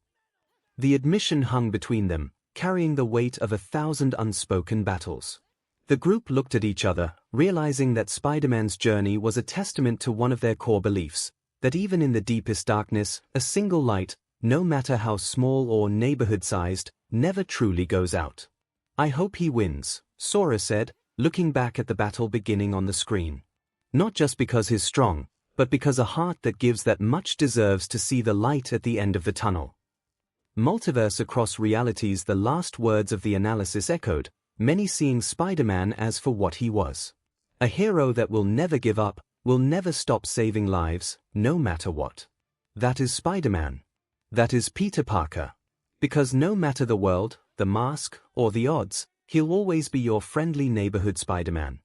The admission hung between them, carrying the weight of 1,000 unspoken battles. The group looked at each other, realizing that Spider-Man's journey was a testament to one of their core beliefs, that even in the deepest darkness, a single light, no matter how small or neighborhood-sized, never truly goes out. I hope he wins, Sora said, looking back at the battle beginning on the screen. Not just because he's strong, but because a heart that gives that much deserves to see the light at the end of the tunnel. Multiverse across realities. The last words of the analysis echoed, many seeing Spider-Man as for what he was. A hero that will never give up, will never stop saving lives, no matter what. That is Spider-Man. That is Peter Parker. Because no matter the world, the mask, or the odds, he'll always be your friendly neighborhood Spider-Man.